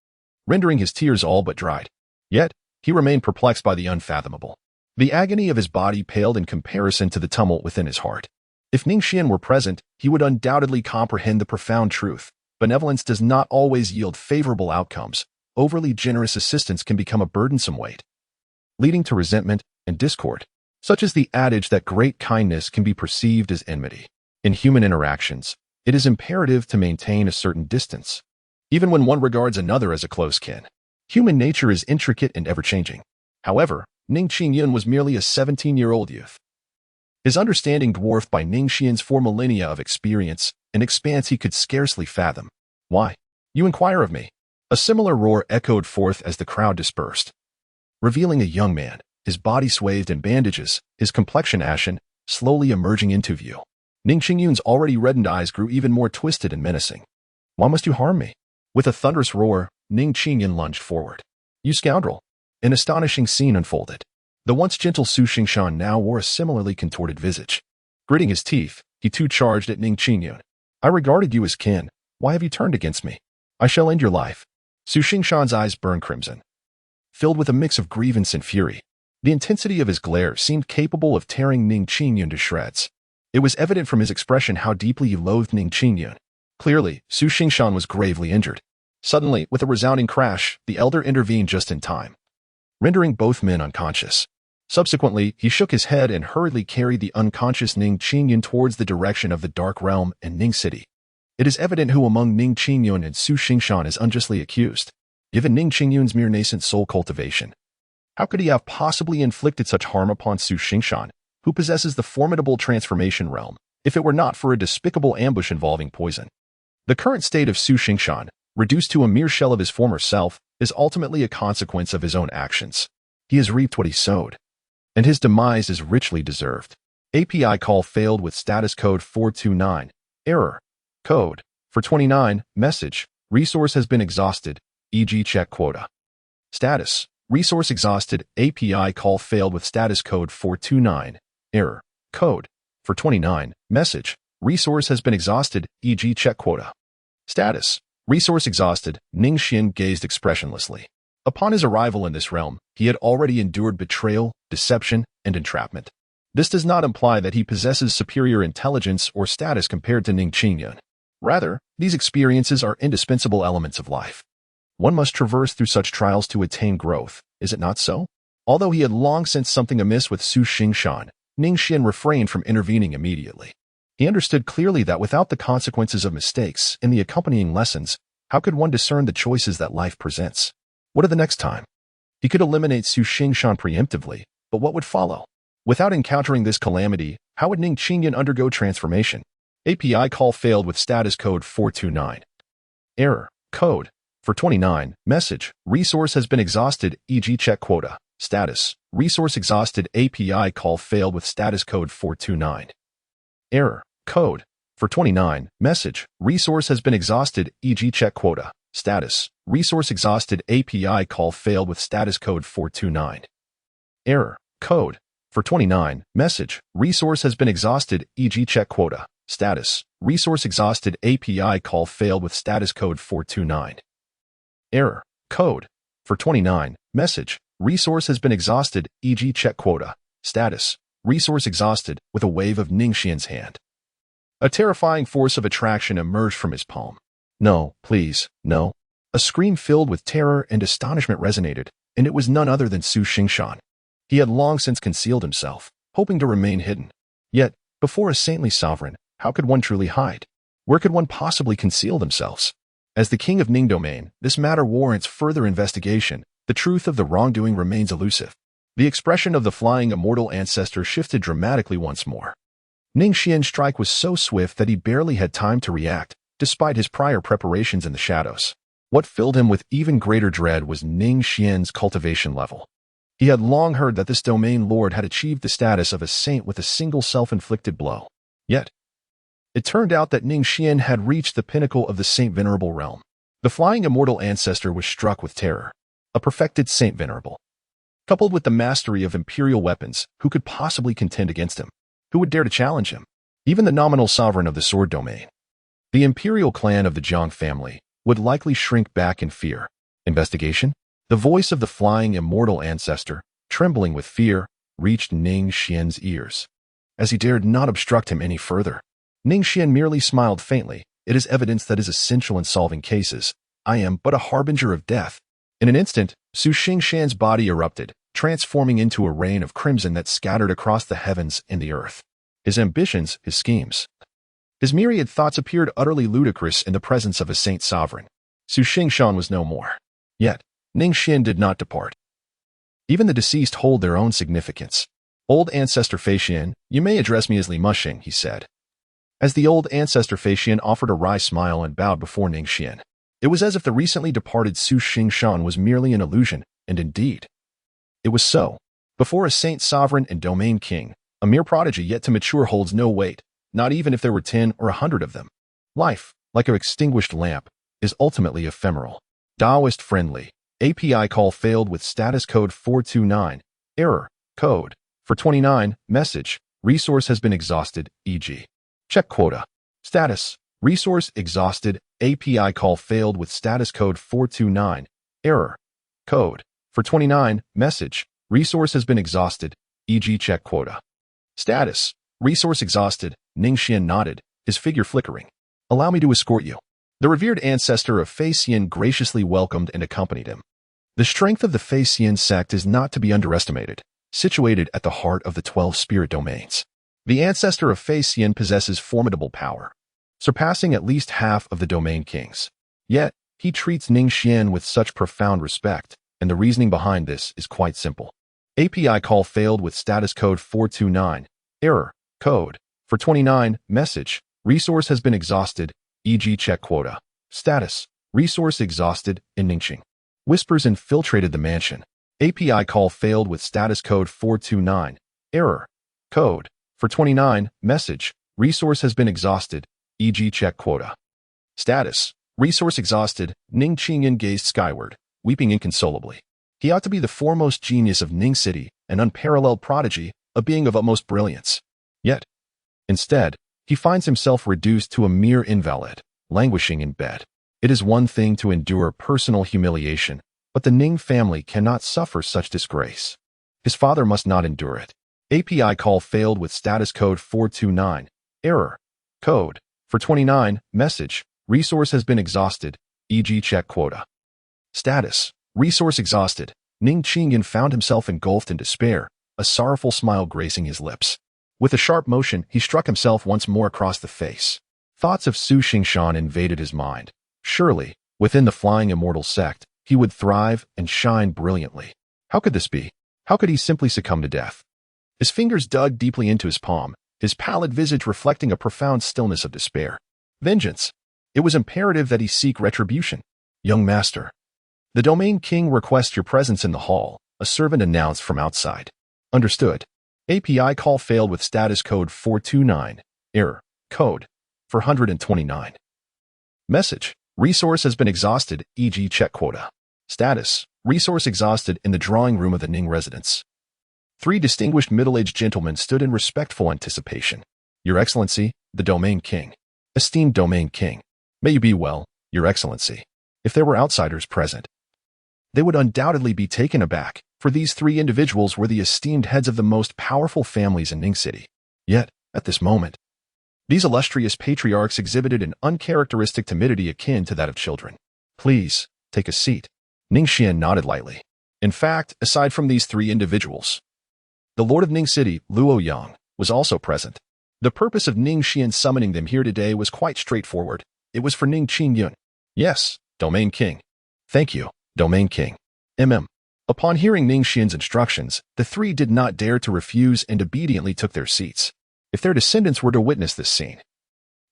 rendering his tears all but dried. Yet, he remained perplexed by the unfathomable. The agony of his body paled in comparison to the tumult within his heart. If Ning Xuan were present, he would undoubtedly comprehend the profound truth. Benevolence does not always yield favorable outcomes. Overly generous assistance can become a burdensome weight, leading to resentment and discord. Such is the adage that great kindness can be perceived as enmity. In human interactions, it is imperative to maintain a certain distance, even when one regards another as a close kin. Human nature is intricate and ever-changing. However, Ning Qingyun was merely a 17-year-old youth. His understanding dwarfed by Ning Xuan's 4 millennia of experience, an expanse he could scarcely fathom. Why? You inquire of me. A similar roar echoed forth as the crowd dispersed, revealing a young man, his body swathed in bandages, his complexion ashen, slowly emerging into view. Ning Qingyun's already reddened eyes grew even more twisted and menacing. Why must you harm me? With a thunderous roar, Ning Qingyun lunged forward. You scoundrel! An astonishing scene unfolded. The once gentle Su Xingshan now wore a similarly contorted visage. Gritting his teeth, he too charged at Ning Qingyun. I regarded you as kin. Why have you turned against me? I shall end your life. Su Xingshan's eyes burned crimson, filled with a mix of grievance and fury. The intensity of his glare seemed capable of tearing Ning Qingyun to shreds. It was evident from his expression how deeply he loathed Ning Qingyun. Clearly, Su Xingshan was gravely injured. Suddenly, with a resounding crash, the elder intervened just in time, rendering both men unconscious. Subsequently, he shook his head and hurriedly carried the unconscious Ning Qingyun towards the direction of the Dark Realm and Ning City. It is evident who among Ning Qingyun and Su Xingshan is unjustly accused, given Ning Qingyun's mere nascent soul cultivation. How could he have possibly inflicted such harm upon Su Xingshan, who possesses the formidable transformation realm, if it were not for a despicable ambush involving poison? The current state of Su Xingshan, reduced to a mere shell of his former self, is ultimately a consequence of his own actions. He has reaped what he sowed, and his demise is richly deserved. API call failed with status code 429. Error. Code. For 29. Message. Resource has been exhausted, e.g. check quota. Status. Resource exhausted. API call failed with status code 429. Error. Code. For 29. Message. Resource has been exhausted, e.g. check quota. Status. Resource exhausted. Ning Xuan gazed expressionlessly. Upon his arrival in this realm, he had already endured betrayal, deception, and entrapment. This does not imply that he possesses superior intelligence or status compared to Ning Qingyun. Rather, these experiences are indispensable elements of life. One must traverse through such trials to attain growth, is it not so? Although he had long sensed something amiss with Su Xingshan, Ning Xuan refrained from intervening immediately. He understood clearly that without the consequences of mistakes and the accompanying lessons, how could one discern the choices that life presents? What of the next time? He could eliminate Su Xingshan preemptively, but what would follow? Without encountering this calamity, how would Ning Qingyun undergo transformation? API call failed with status code 429. Error. Code. For 29. Message. Resource has been exhausted, e.g. check quota. Status. Resource exhausted. API call failed with status code 429. Error. Code. For 29. Message. Resource has been exhausted, e.g. check quota. Status. Resource exhausted. API call failed with status code 429. Error. Code. For 29. Message. Resource has been exhausted, e.g. check quota. Status. Resource exhausted. API call failed with status code 429. Error. Code. For 29. Message. Resource has been exhausted, e.g. check quota. Status. Resource exhausted, with a wave of Ning Xuan's hand. A terrifying force of attraction emerged from his palm. No, please, no. A scream filled with terror and astonishment resonated, and it was none other than Su Xingshan. He had long since concealed himself, hoping to remain hidden. Yet, Before a saintly sovereign, how could one truly hide? Where could one possibly conceal themselves? As the king of Ning domain, this matter warrants further investigation. The truth of the wrongdoing remains elusive. The expression of the flying immortal ancestor shifted dramatically once more. Ning Xuan's strike was so swift that he barely had time to react, despite his prior preparations in the shadows. What filled him with even greater dread was Ning Xuan's cultivation level. He had long heard that this domain lord had achieved the status of a saint with a single self-inflicted blow. Yet, it turned out that Ning Xuan had reached the pinnacle of the Saint Venerable realm. The flying immortal ancestor was struck with terror. A perfected Saint Venerable. Coupled with the mastery of imperial weapons, who could possibly contend against him? Who would dare to challenge him? Even the nominal sovereign of the sword domain. The imperial clan of the Zhang family would likely shrink back in fear. Investigation? The voice of the flying immortal ancestor, trembling with fear, reached Ning Xuan's ears. As he dared not obstruct him any further, Ning Xuan merely smiled faintly. It is evidence that is essential in solving cases. I am but a harbinger of death. In an instant, Su Xingshan's body erupted, transforming into a rain of crimson that scattered across the heavens and the earth. His ambitions, his schemes, his myriad thoughts appeared utterly ludicrous in the presence of a saint sovereign. Su Xingshan was no more. Yet, Ning Xuan did not depart. Even the deceased hold their own significance. Old ancestor Fei Xian, you may address me as Li Mushing, he said. As the old ancestor Fei Xian offered a wry smile and bowed before Ning Xuan, it was as if the recently departed Su Xingshan was merely an illusion, and indeed, it was so. Before a saint sovereign and domain king, a mere prodigy yet to mature holds no weight, not even if there were 10 or 100 of them. Life, like an extinguished lamp, is ultimately ephemeral. Taoist friendly. API call failed with status code 429. Error. Code. For 29. Message. Resource has been exhausted, e.g. Check quota. Status. Resource exhausted. API call failed with status code 429. Error. Code. For 29. Message. Resource has been exhausted, e.g. check quota. Status. Resource exhausted. Ning Xuan nodded, his figure flickering. Allow me to escort you. The revered ancestor of Fei Xian graciously welcomed and accompanied him. The strength of the Fei Xian sect is not to be underestimated, situated at the heart of the 12 spirit domains. The ancestor of Fei Xian possesses formidable power, surpassing at least half of the domain kings. Yet, he treats Ning Xuan with such profound respect, and the reasoning behind this is quite simple. API call failed with status code 429. Error. Code. For 29. Message. Resource has been exhausted, e.g. check quota. Status. Resource exhausted, in Ningxing. Whispers infiltrated the mansion. API call failed with status code 429. Error. Code. For 29. Message. Resource has been exhausted, e.g. check quota. Status. Resource exhausted. Ning Qingyan gazed skyward, weeping inconsolably. He ought to be the foremost genius of Ning City, an unparalleled prodigy, a being of utmost brilliance. Yet, instead, he finds himself reduced to a mere invalid, languishing in bed. It is one thing to endure personal humiliation, but the Ning family cannot suffer such disgrace. His father must not endure it. API call failed with status code 429. Error. Code. For 29. Message. Resource has been exhausted, e.g. check quota. Status. Resource exhausted. Ning Qingyan found himself engulfed in despair, a sorrowful smile gracing his lips. With a sharp motion, he struck himself once more across the face. Thoughts of Su Xingshan invaded his mind. Surely, within the flying immortal sect, he would thrive and shine brilliantly. How could this be? How could he simply succumb to death? His fingers dug deeply into his palm, his pallid visage reflecting a profound stillness of despair. Vengeance. It was imperative that he seek retribution. Young master. The domain king requests your presence in the hall, a servant announced from outside. Understood. API call failed with status code 429. Error. Code. For 129. Message. Resource has been exhausted, e.g. check quota. Status. Resource exhausted in the drawing room of the Ning residence. 3 distinguished middle-aged gentlemen stood in respectful anticipation. Your Excellency, the Domain King. Esteemed Domain King. May you be well, Your Excellency. If there were outsiders present, they would undoubtedly be taken aback, for these 3 individuals were the esteemed heads of the most powerful families in Ning City. Yet, at this moment, these illustrious patriarchs exhibited an uncharacteristic timidity akin to that of children. Please, take a seat. Ning Xuan nodded lightly. In fact, aside from these 3 individuals, the Lord of Ning City, Luo Yang, was also present. The purpose of Ning Xuan summoning them here today was quite straightforward. It was for Ning Xuan. Yes, Domain King. Thank you, Domain King. Upon hearing Ning Xuan's instructions, the three did not dare to refuse and obediently took their seats. If their descendants were to witness this scene,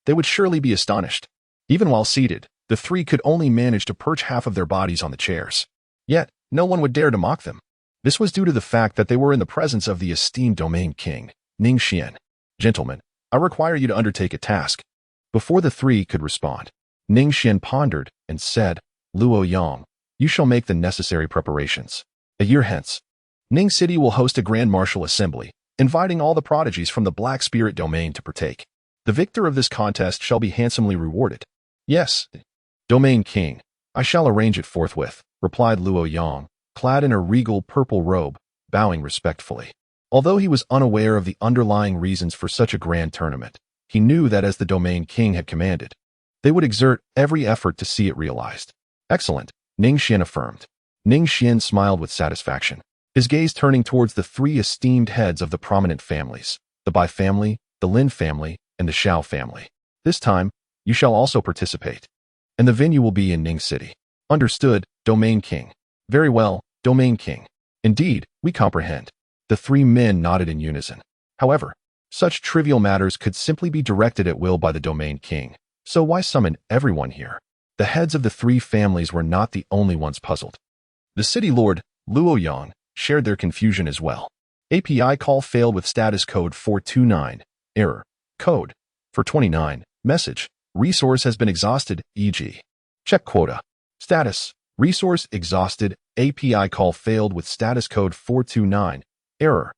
they would surely be astonished. Even while seated, the three could only manage to perch half of their bodies on the chairs. Yet, no one would dare to mock them. This was due to the fact that they were in the presence of the esteemed Domain King, Ning Xuan. Gentlemen, I require you to undertake a task. Before the three could respond, Ning Xuan pondered and said, Luo Yang, you shall make the necessary preparations. A year hence, Ning City will host a grand martial assembly, inviting all the prodigies from the Black Spirit domain to partake. The victor of this contest shall be handsomely rewarded. Yes, Domain King, I shall arrange it forthwith, replied Luo Yang, clad in a regal purple robe, bowing respectfully. Although he was unaware of the underlying reasons for such a grand tournament, he knew that as the Domain King had commanded, they would exert every effort to see it realized. Excellent, Ning Xuan affirmed. Ning Xuan smiled with satisfaction, his gaze turning towards the three esteemed heads of the prominent families, the Bai family, the Lin family, and the Xiao family. This time, you shall also participate, and the venue will be in Ning City. Understood, Domain King. Very well, Domain King. Indeed, we comprehend. The three men nodded in unison. However, such trivial matters could simply be directed at will by the Domain King, so why summon everyone here? The heads of the three families were not the only ones puzzled. The city lord, Luo Yang, shared their confusion as well. API call failed with status code 429. Error. Code. For 29. Message. Resource has been exhausted, e.g. Check quota. Status. Resource exhausted. API call failed with status code 429. Error.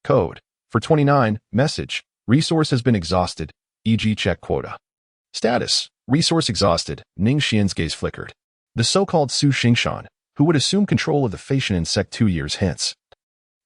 Code. For 29. Message. Resource has been exhausted, e.g. check quota. Status. Resource exhausted. Ning Xuan's gaze flickered. The so-called Su Xingshan, who would assume control of the Facian insect 2 years hence,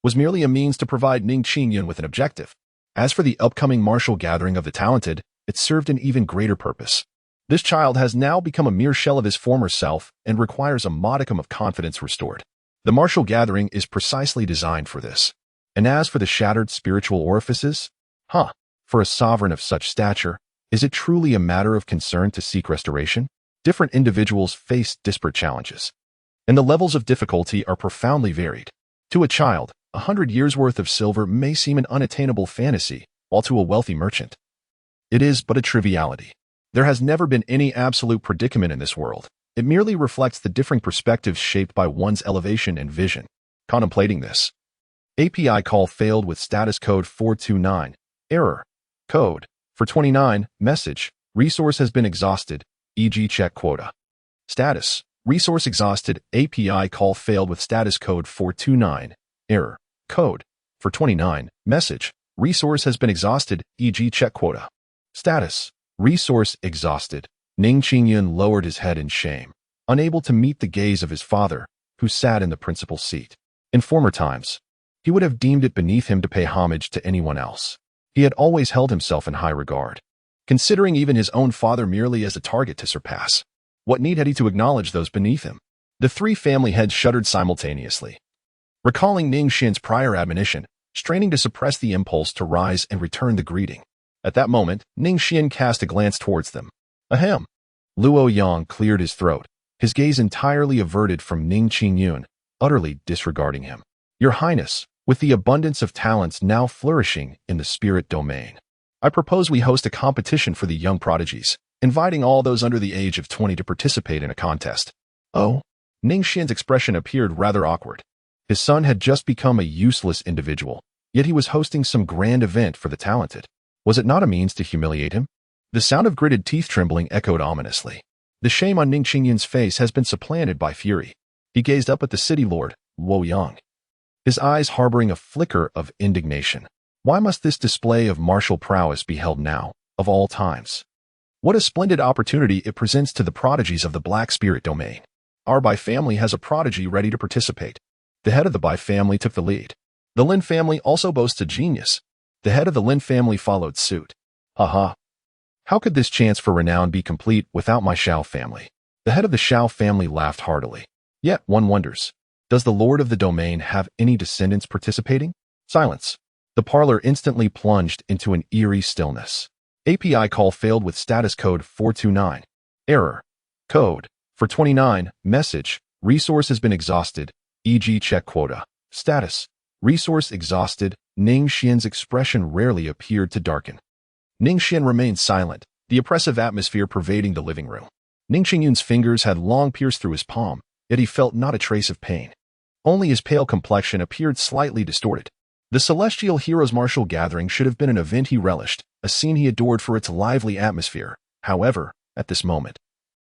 was merely a means to provide Ning Xuan with an objective. As for the upcoming martial gathering of the talented, it served an even greater purpose. This child has now become a mere shell of his former self and requires a modicum of confidence restored. The martial gathering is precisely designed for this. And as for the shattered spiritual orifices, for a sovereign of such stature, is it truly a matter of concern to seek restoration? Different individuals face disparate challenges, and the levels of difficulty are profoundly varied. To a child, 100 years' worth of silver may seem an unattainable fantasy, while to a wealthy merchant, it is but a triviality. There has never been any absolute predicament in this world. It merely reflects the differing perspectives shaped by one's elevation and vision. Contemplating this, API call failed with status code 429. Error. Code. For 29. Message. Resource has been exhausted, e.g. check quota. Status. Resource exhausted. API call failed with status code 429. Error. Code. For 29. Message. Resource has been exhausted, e.g. check quota. Status. Resource exhausted. Ning Xuan lowered his head in shame, unable to meet the gaze of his father, who sat in the principal seat. In former times, he would have deemed it beneath him to pay homage to anyone else. He had always held himself in high regard, considering even his own father merely as a target to surpass. What need had he to acknowledge those beneath him? The three family heads shuddered simultaneously, recalling Ning Xuan's prior admonition, straining to suppress the impulse to rise and return the greeting. At that moment, Ning Xuan cast a glance towards them. Ahem. Luo Yang cleared his throat, his gaze entirely averted from Ning Xuan, utterly disregarding him. Your Highness, with the abundance of talents now flourishing in the spirit domain, I propose we host a competition for the young prodigies, inviting all those under the age of 20 to participate in a contest. Oh? Ning Xuan's expression appeared rather awkward. His son had just become a useless individual, yet he was hosting some grand event for the talented. Was it not a means to humiliate him? The sound of gritted teeth trembling echoed ominously. The shame on Ning Xuan's face has been supplanted by fury. He gazed up at the city lord, Luo Yang, his eyes harboring a flicker of indignation. Why must this display of martial prowess be held now, of all times? What a splendid opportunity it presents to the prodigies of the Black Spirit domain. Our Bai family has a prodigy ready to participate. The head of the Bai family took the lead. The Lin family also boasts a genius. The head of the Lin family followed suit. Haha. How could this chance for renown be complete without my Xiao family? The head of the Xiao family laughed heartily. Yet one wonders, does the lord of the domain have any descendants participating? Silence. The parlor instantly plunged into an eerie stillness. API call failed with status code 429. Error. Code. For 29. Message. Resource has been exhausted, e.g. check quota. Status. Resource exhausted. Ning Xuan's expression rarely appeared to darken. Ning Xuan remained silent, the oppressive atmosphere pervading the living room. Ning Qingyun's fingers had long pierced through his palm, yet he felt not a trace of pain. Only his pale complexion appeared slightly distorted. The Celestial Heroes Martial Gathering should have been an event he relished, a scene he adored for its lively atmosphere. However, at this moment,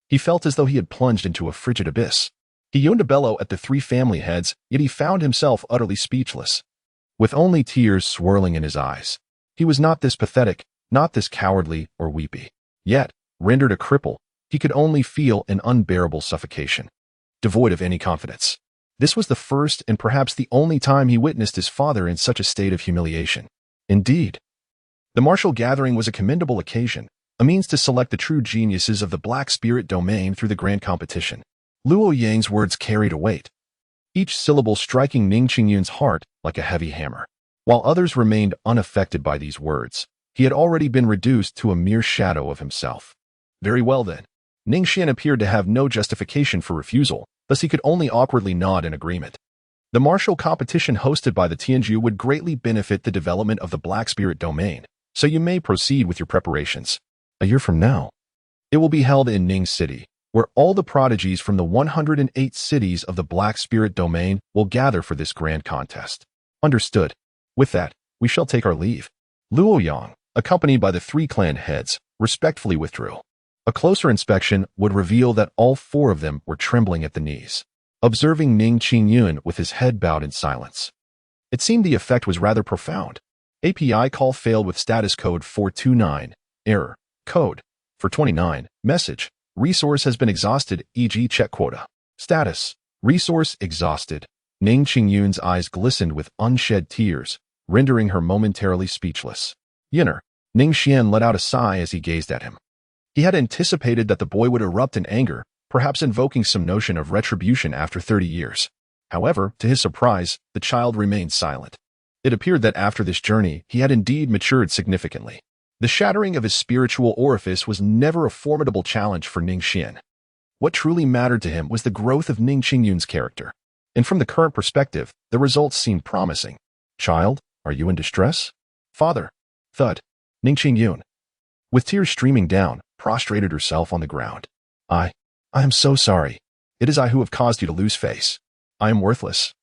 he felt as though he had plunged into a frigid abyss. He yearned to bellow at the three family heads, yet he found himself utterly speechless. With only tears swirling in his eyes. He was not this pathetic, not this cowardly or weepy. Yet, rendered a cripple, he could only feel an unbearable suffocation. Devoid of any confidence. This was the first and perhaps the only time he witnessed his father in such a state of humiliation. Indeed, the martial gathering was a commendable occasion, a means to select the true geniuses of the Black Spirit domain through the grand competition. Luo Yang's words carried a weight, each syllable striking Ning Qingyun's heart like a heavy hammer. While others remained unaffected by these words, he had already been reduced to a mere shadow of himself. Very well then. Ning Xuan appeared to have no justification for refusal, thus he could only awkwardly nod in agreement. The martial competition hosted by the Tianju would greatly benefit the development of the Black Spirit domain, so you may proceed with your preparations. A year from now, it will be held in Ning City, where all the prodigies from the 108 cities of the Black Spirit domain will gather for this grand contest. Understood. With that, we shall take our leave. Luo Yang, accompanied by the three clan heads, respectfully withdrew. A closer inspection would reveal that all four of them were trembling at the knees, observing Ning Qingyun with his head bowed in silence. It seemed the effect was rather profound. API call failed with status code 429. Error. Code. For 29. Message. Resource has been exhausted, e.g. check quota. Status. Resource exhausted. Ning Qingyun's eyes glistened with unshed tears, rendering her momentarily speechless. Yinner. Ning Xuan let out a sigh as he gazed at him. He had anticipated that the boy would erupt in anger, perhaps invoking some notion of retribution after 30 years. However, to his surprise, the child remained silent. It appeared that after this journey, he had indeed matured significantly. The shattering of his spiritual orifice was never a formidable challenge for Ning Xuan. What truly mattered to him was the growth of Ning Qingyun's character. And from the current perspective, the results seemed promising. Child, are you in distress? Father. Thud. Ning Qingyun, with tears streaming down, prostrated herself on the ground. I am so sorry. It is I who have caused you to lose face. I am worthless.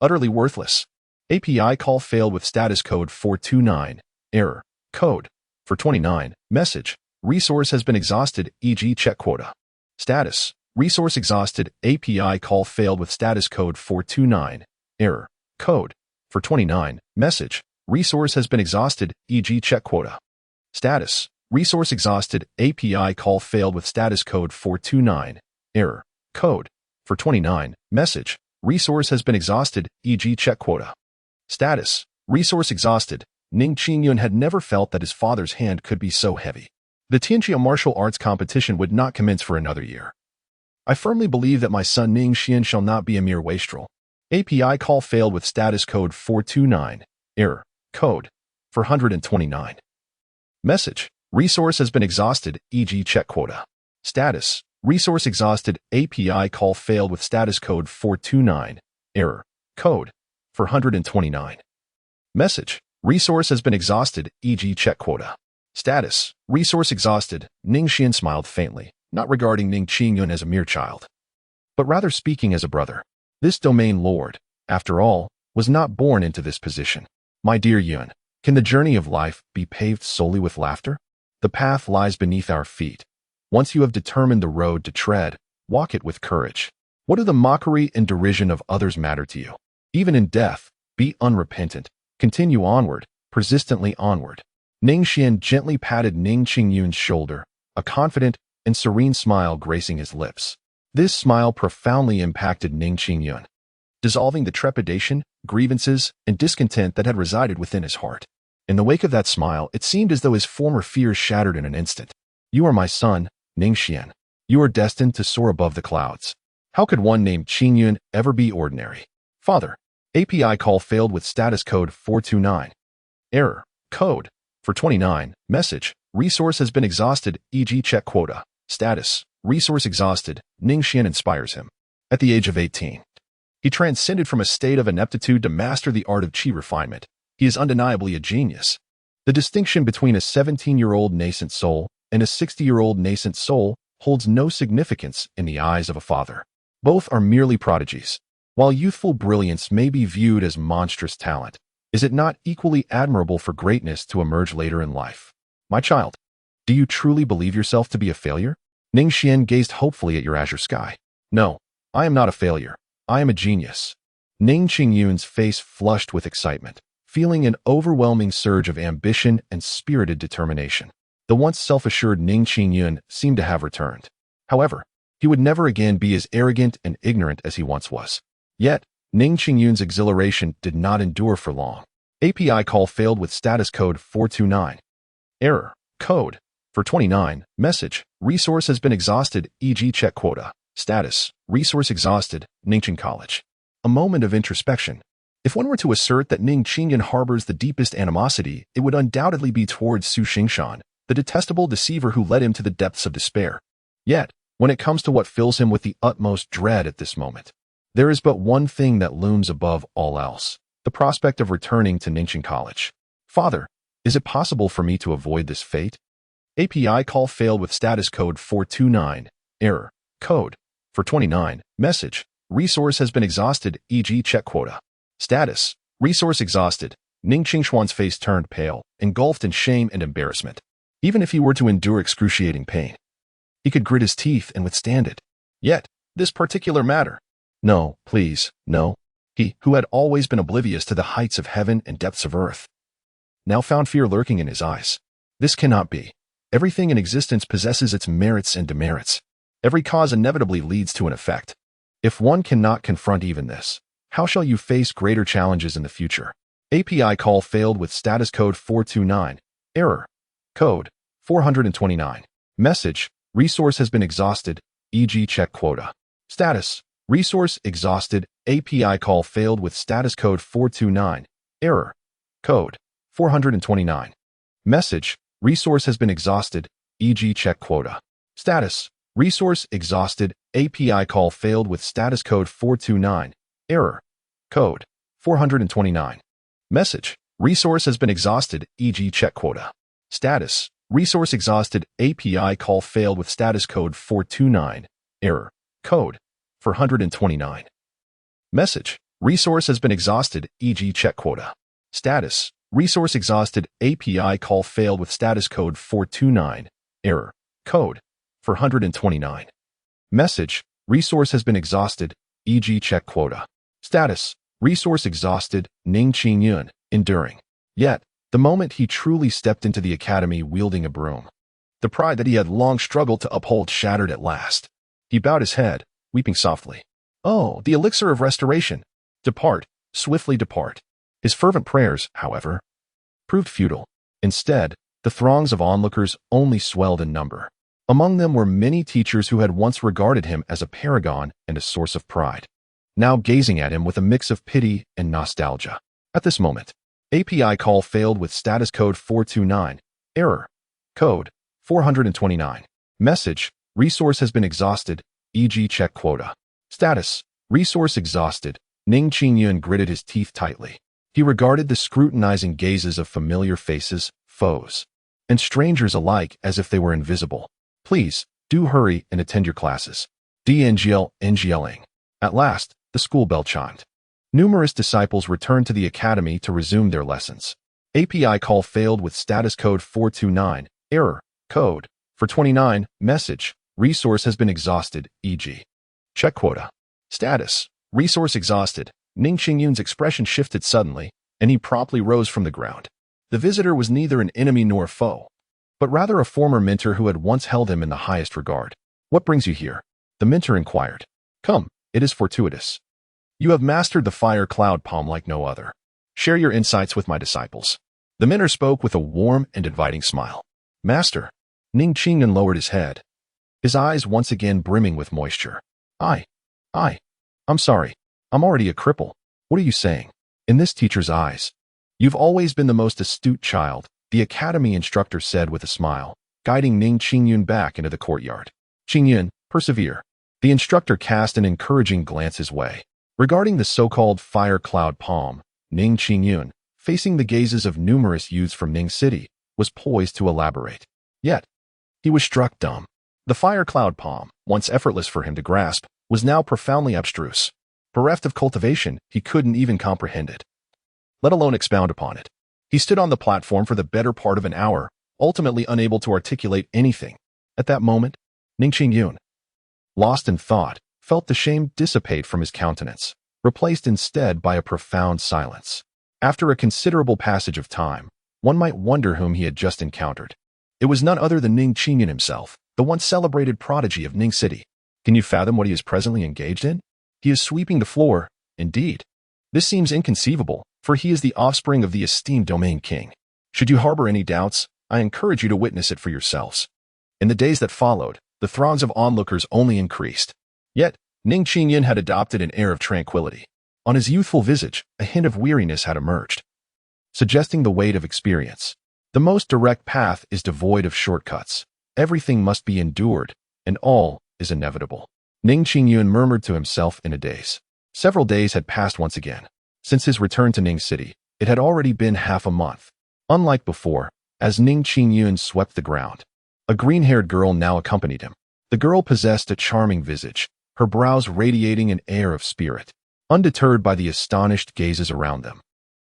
Utterly worthless. API call failed with status code 429. Error. Code. For 29. Message. Resource has been exhausted, e.g. check quota. Status. Resource exhausted. API call failed with status code 429. Error. Code. For 29. Message. Resource has been exhausted, e.g. check quota. Status. Resource exhausted. API call failed with status code 429. Error. Code. For 29. Message. Resource has been exhausted, e.g. check quota. Status. Resource exhausted. Ning Qingyun had never felt that his father's hand could be so heavy. The Tianjia martial arts competition would not commence for another year. I firmly believe that my son Ning Xuan shall not be a mere wastrel. API call failed with status code 429. Error. Code. For 129. Message. Resource has been exhausted, e.g. check quota. Status. Resource exhausted. API call failed with status code 429. Error. Code. For 129. Message. Resource has been exhausted, e.g. check quota. Status. Resource exhausted. Ning Xuan smiled faintly, not regarding Ning Qingyun as a mere child, but rather speaking as a brother. This domain lord, after all, was not born into this position. My dear Yun, can the journey of life be paved solely with laughter? The path lies beneath our feet. Once you have determined the road to tread, walk it with courage. What do the mockery and derision of others matter to you? Even in death, be unrepentant. Continue onward, persistently onward. Ning Xuan gently patted Ning Qingyun's shoulder, a confident and serene smile gracing his lips. This smile profoundly impacted Ning Qingyun, dissolving the trepidation, grievances, and discontent that had resided within his heart. In the wake of that smile, it seemed as though his former fears shattered in an instant. You are my son, Ning Xuan. You are destined to soar above the clouds. How could one named Qingyun ever be ordinary? Father. API call failed with status code 429. Error. Code. For 29. Message. Resource has been exhausted, e.g. check quota. Status. Resource exhausted. Ning Xuan inspires him. At the age of 18, he transcended from a state of ineptitude to master the art of qi refinement. He is undeniably a genius. The distinction between a 17-year-old nascent soul and a 60-year-old nascent soul holds no significance in the eyes of a father. Both are merely prodigies. While youthful brilliance may be viewed as monstrous talent, is it not equally admirable for greatness to emerge later in life? My child, do you truly believe yourself to be a failure? Ning Xuan gazed hopefully at your azure sky. No, I am not a failure. I am a genius. Ning Qingyun's face flushed with excitement, feeling an overwhelming surge of ambition and spirited determination. The once self-assured Ning Qingyun seemed to have returned. However, he would never again be as arrogant and ignorant as he once was. Yet, Ning Qingyun's exhilaration did not endure for long. API call failed with status code 429. Error. Code. For 29. Message. Resource has been exhausted, e.g. check quota. Status. Resource exhausted, Ningqing College. A moment of introspection. If one were to assert that Ning Qingyun harbors the deepest animosity, it would undoubtedly be towards Su Xingshan, the detestable deceiver who led him to the depths of despair. Yet, when it comes to what fills him with the utmost dread at this moment, there is but one thing that looms above all else: the prospect of returning to Ningqing College. Father, is it possible for me to avoid this fate? API call failed with status code 429. Error. Code. For 29. Message. Resource has been exhausted, e.g. check quota. Status. Resource exhausted. Ning Xuan's face turned pale, engulfed in shame and embarrassment. Even if he were to endure excruciating pain, he could grit his teeth and withstand it. Yet, this particular matter. No, please, no. He, who had always been oblivious to the heights of heaven and depths of earth, now found fear lurking in his eyes. This cannot be. Everything in existence possesses its merits and demerits. Every cause inevitably leads to an effect. If one cannot confront even this, how shall you face greater challenges in the future? API call failed with status code 429. Error. Code. 429. Message. Resource has been exhausted, e.g. check quota. Status. Resource exhausted. API call failed with status code 429. Error. Code. 429. Message. Resource has been exhausted, e.g. check quota. Status. Resource exhausted. API call failed with status code 429. Error. Code. 429. Message. Resource has been exhausted, e.g. check quota. Status. Resource exhausted. API call failed with status code 429. Error. Code. 429. Message. Resource has been exhausted, e.g. check quota. Status. Resource exhausted. API call failed with status code 429. Error. Code. 429. Message. Resource has been exhausted, e.g. check quota. Status. Resource exhausted. Ning Qingyun, enduring. Yet, the moment he truly stepped into the academy wielding a broom, the pride that he had long struggled to uphold shattered at last. He bowed his head, weeping softly. Oh, the elixir of restoration! Depart, swiftly depart. His fervent prayers, however, proved futile. Instead, the throngs of onlookers only swelled in number. Among them were many teachers who had once regarded him as a paragon and a source of pride, now gazing at him with a mix of pity and nostalgia. At this moment, API call failed with status code 429. Error. Code. 429. Message. Resource has been exhausted, e.g. check quota. Status. Resource exhausted. Ning Qingyun gritted his teeth tightly. He regarded the scrutinizing gazes of familiar faces, foes, and strangers alike as if they were invisible. Please, do hurry and attend your classes. NGLing. At last, the school bell chimed. Numerous disciples returned to the academy to resume their lessons. API call failed with status code 429. Error. Code. For 29. Message. Resource has been exhausted, e.g. check quota. Status. Resource exhausted. Ning Qingyun's expression shifted suddenly, and he promptly rose from the ground. The visitor was neither an enemy nor a foe, but rather a former mentor who had once held him in the highest regard. What brings you here? The mentor inquired. Come, it is fortuitous. You have mastered the fire cloud palm like no other. Share your insights with my disciples. The mentor spoke with a warm and inviting smile. Master. Ning Qingyun lowered his head, his eyes once again brimming with moisture. I'm sorry. I'm already a cripple. What are you saying? In this teacher's eyes, You've always been the most astute child, the academy instructor said with a smile, guiding Ning Xuan back into the courtyard. Xuan, persevere. The instructor cast an encouraging glance his way. Regarding the so-called fire cloud palm, Ning Xuan, facing the gazes of numerous youths from Ning City, was poised to elaborate. Yet, he was struck dumb. The fire cloud palm, once effortless for him to grasp, was now profoundly abstruse. Bereft of cultivation, he couldn't even comprehend it, let alone expound upon it. He stood on the platform for the better part of an hour, ultimately unable to articulate anything. At that moment, Ning Xuan, lost in thought, felt the shame dissipate from his countenance, replaced instead by a profound silence. After a considerable passage of time, one might wonder whom he had just encountered. It was none other than Ning Xuan himself, the once celebrated prodigy of Ning City. Can you fathom what he is presently engaged in? He is sweeping the floor, indeed. This seems inconceivable, for he is the offspring of the esteemed domain king. Should you harbor any doubts, I encourage you to witness it for yourselves. In the days that followed, the throngs of onlookers only increased. Yet, Ning Xuan had adopted an air of tranquility. On his youthful visage, a hint of weariness had emerged, suggesting the weight of experience. The most direct path is devoid of shortcuts. Everything must be endured, and all is inevitable. Ning Xuan murmured to himself in a daze. Several days had passed once again. Since his return to Ning City, it had already been half a month. Unlike before, as Ning Xuan swept the ground, a green-haired girl now accompanied him. The girl possessed a charming visage, her brows radiating an air of spirit. Undeterred by the astonished gazes around them,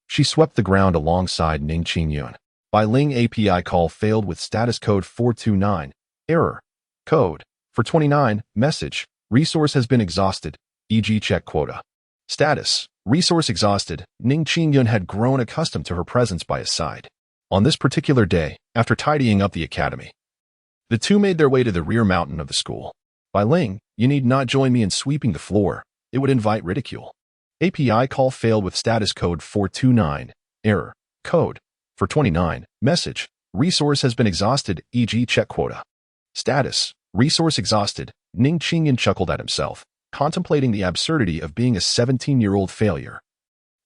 she swept the ground alongside Ning Xuan. Bai Ling API call failed with status code 429. Error. Code. For 29. Message. Resource has been exhausted, e.g. check quota. Status. Resource exhausted. Ning Xuan had grown accustomed to her presence by his side. On this particular day, after tidying up the academy, the two made their way to the rear mountain of the school. Bai Ling, you need not join me in sweeping the floor. It would invite ridicule. API call failed with status code 429. Error. Code. For 29. Message. Resource has been exhausted, e.g. check quota. Status. Resource exhausted. Ning Xuan chuckled at himself, contemplating the absurdity of being a 17-year-old failure.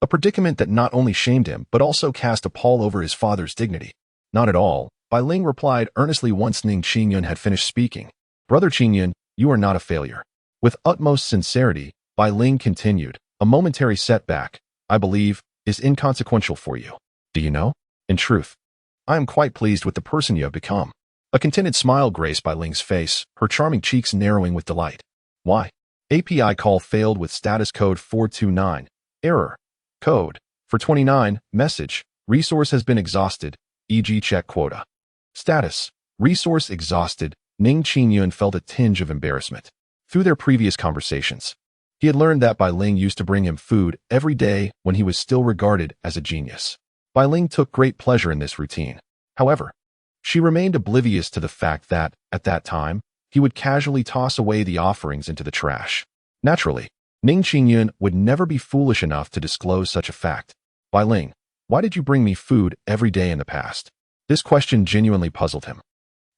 A predicament that not only shamed him, but also cast a pall over his father's dignity. Not at all, Bai Ling replied earnestly once Ning Xuan had finished speaking. Brother Xuan, you are not a failure. With utmost sincerity, Bai Ling continued, a momentary setback, I believe, is inconsequential for you. Do you know? In truth, I am quite pleased with the person you have become. A contented smile graced Bai Ling's face, her charming cheeks narrowing with delight. Why? API call failed with status code 429. Error. Code. For 29. Message. Resource has been exhausted, e.g. check quota. Status. Resource exhausted. Ning Xuan felt a tinge of embarrassment. Through their previous conversations, he had learned that Bai Ling used to bring him food every day when he was still regarded as a genius. Bai Ling took great pleasure in this routine. However, she remained oblivious to the fact that, at that time, he would casually toss away the offerings into the trash. Naturally, Ning Xuan would never be foolish enough to disclose such a fact. Bai Ling, why did you bring me food every day in the past? This question genuinely puzzled him.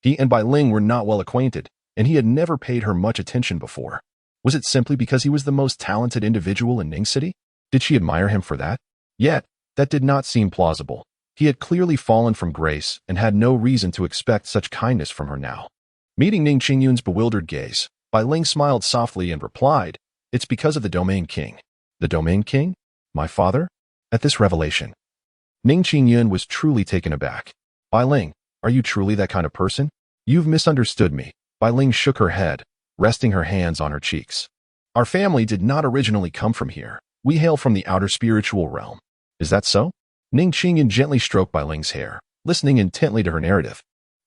He and Bai Ling were not well acquainted, and he had never paid her much attention before. Was it simply because he was the most talented individual in Ning City? Did she admire him for that? Yet, that did not seem plausible. He had clearly fallen from grace and had no reason to expect such kindness from her now. Meeting Ning Xuan's bewildered gaze, Bai Ling smiled softly and replied, it's because of the Domain King. The Domain King? My father? At this revelation, Ning Xuan was truly taken aback. Bai Ling, are you truly that kind of person? You've misunderstood me. Bai Ling shook her head, resting her hands on her cheeks. Our family did not originally come from here. We hail from the outer spiritual realm. Is that so? Ning Xuan gently stroked Bai Ling's hair, listening intently to her narrative.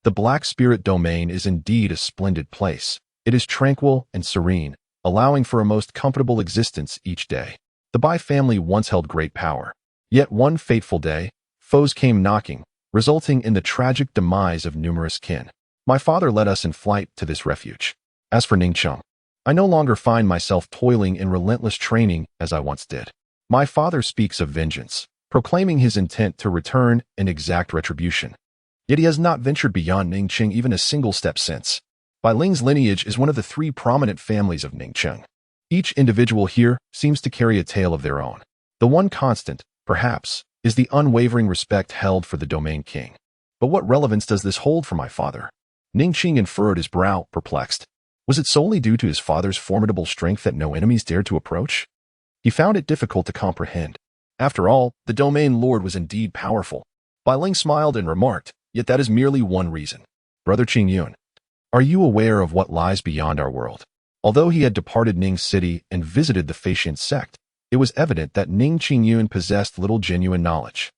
The Black Spirit Domain is indeed a splendid place. It is tranquil and serene, allowing for a most comfortable existence each day. The Bai family once held great power. Yet one fateful day, foes came knocking, resulting in the tragic demise of numerous kin. My father led us in flight to this refuge. As for Ning Xuan, I no longer find myself toiling in relentless training as I once did. My father speaks of vengeance, proclaiming his intent to return and exact retribution. Yet he has not ventured beyond Ningqing even a single step since. Bai Ling's lineage is one of the three prominent families of Ningqing. Each individual here seems to carry a tale of their own. The one constant, perhaps, is the unwavering respect held for the domain king. But what relevance does this hold for my father? Ning Xuan furrowed his brow, perplexed. Was it solely due to his father's formidable strength that no enemies dared to approach? He found it difficult to comprehend. After all, the domain lord was indeed powerful. Bai Ling smiled and remarked, "Yet that is merely one reason. Brother Qingyun, are you aware of what lies beyond our world?" Although he had departed Ning's city and visited the Facian sect, it was evident that Ning Xuan possessed little genuine knowledge.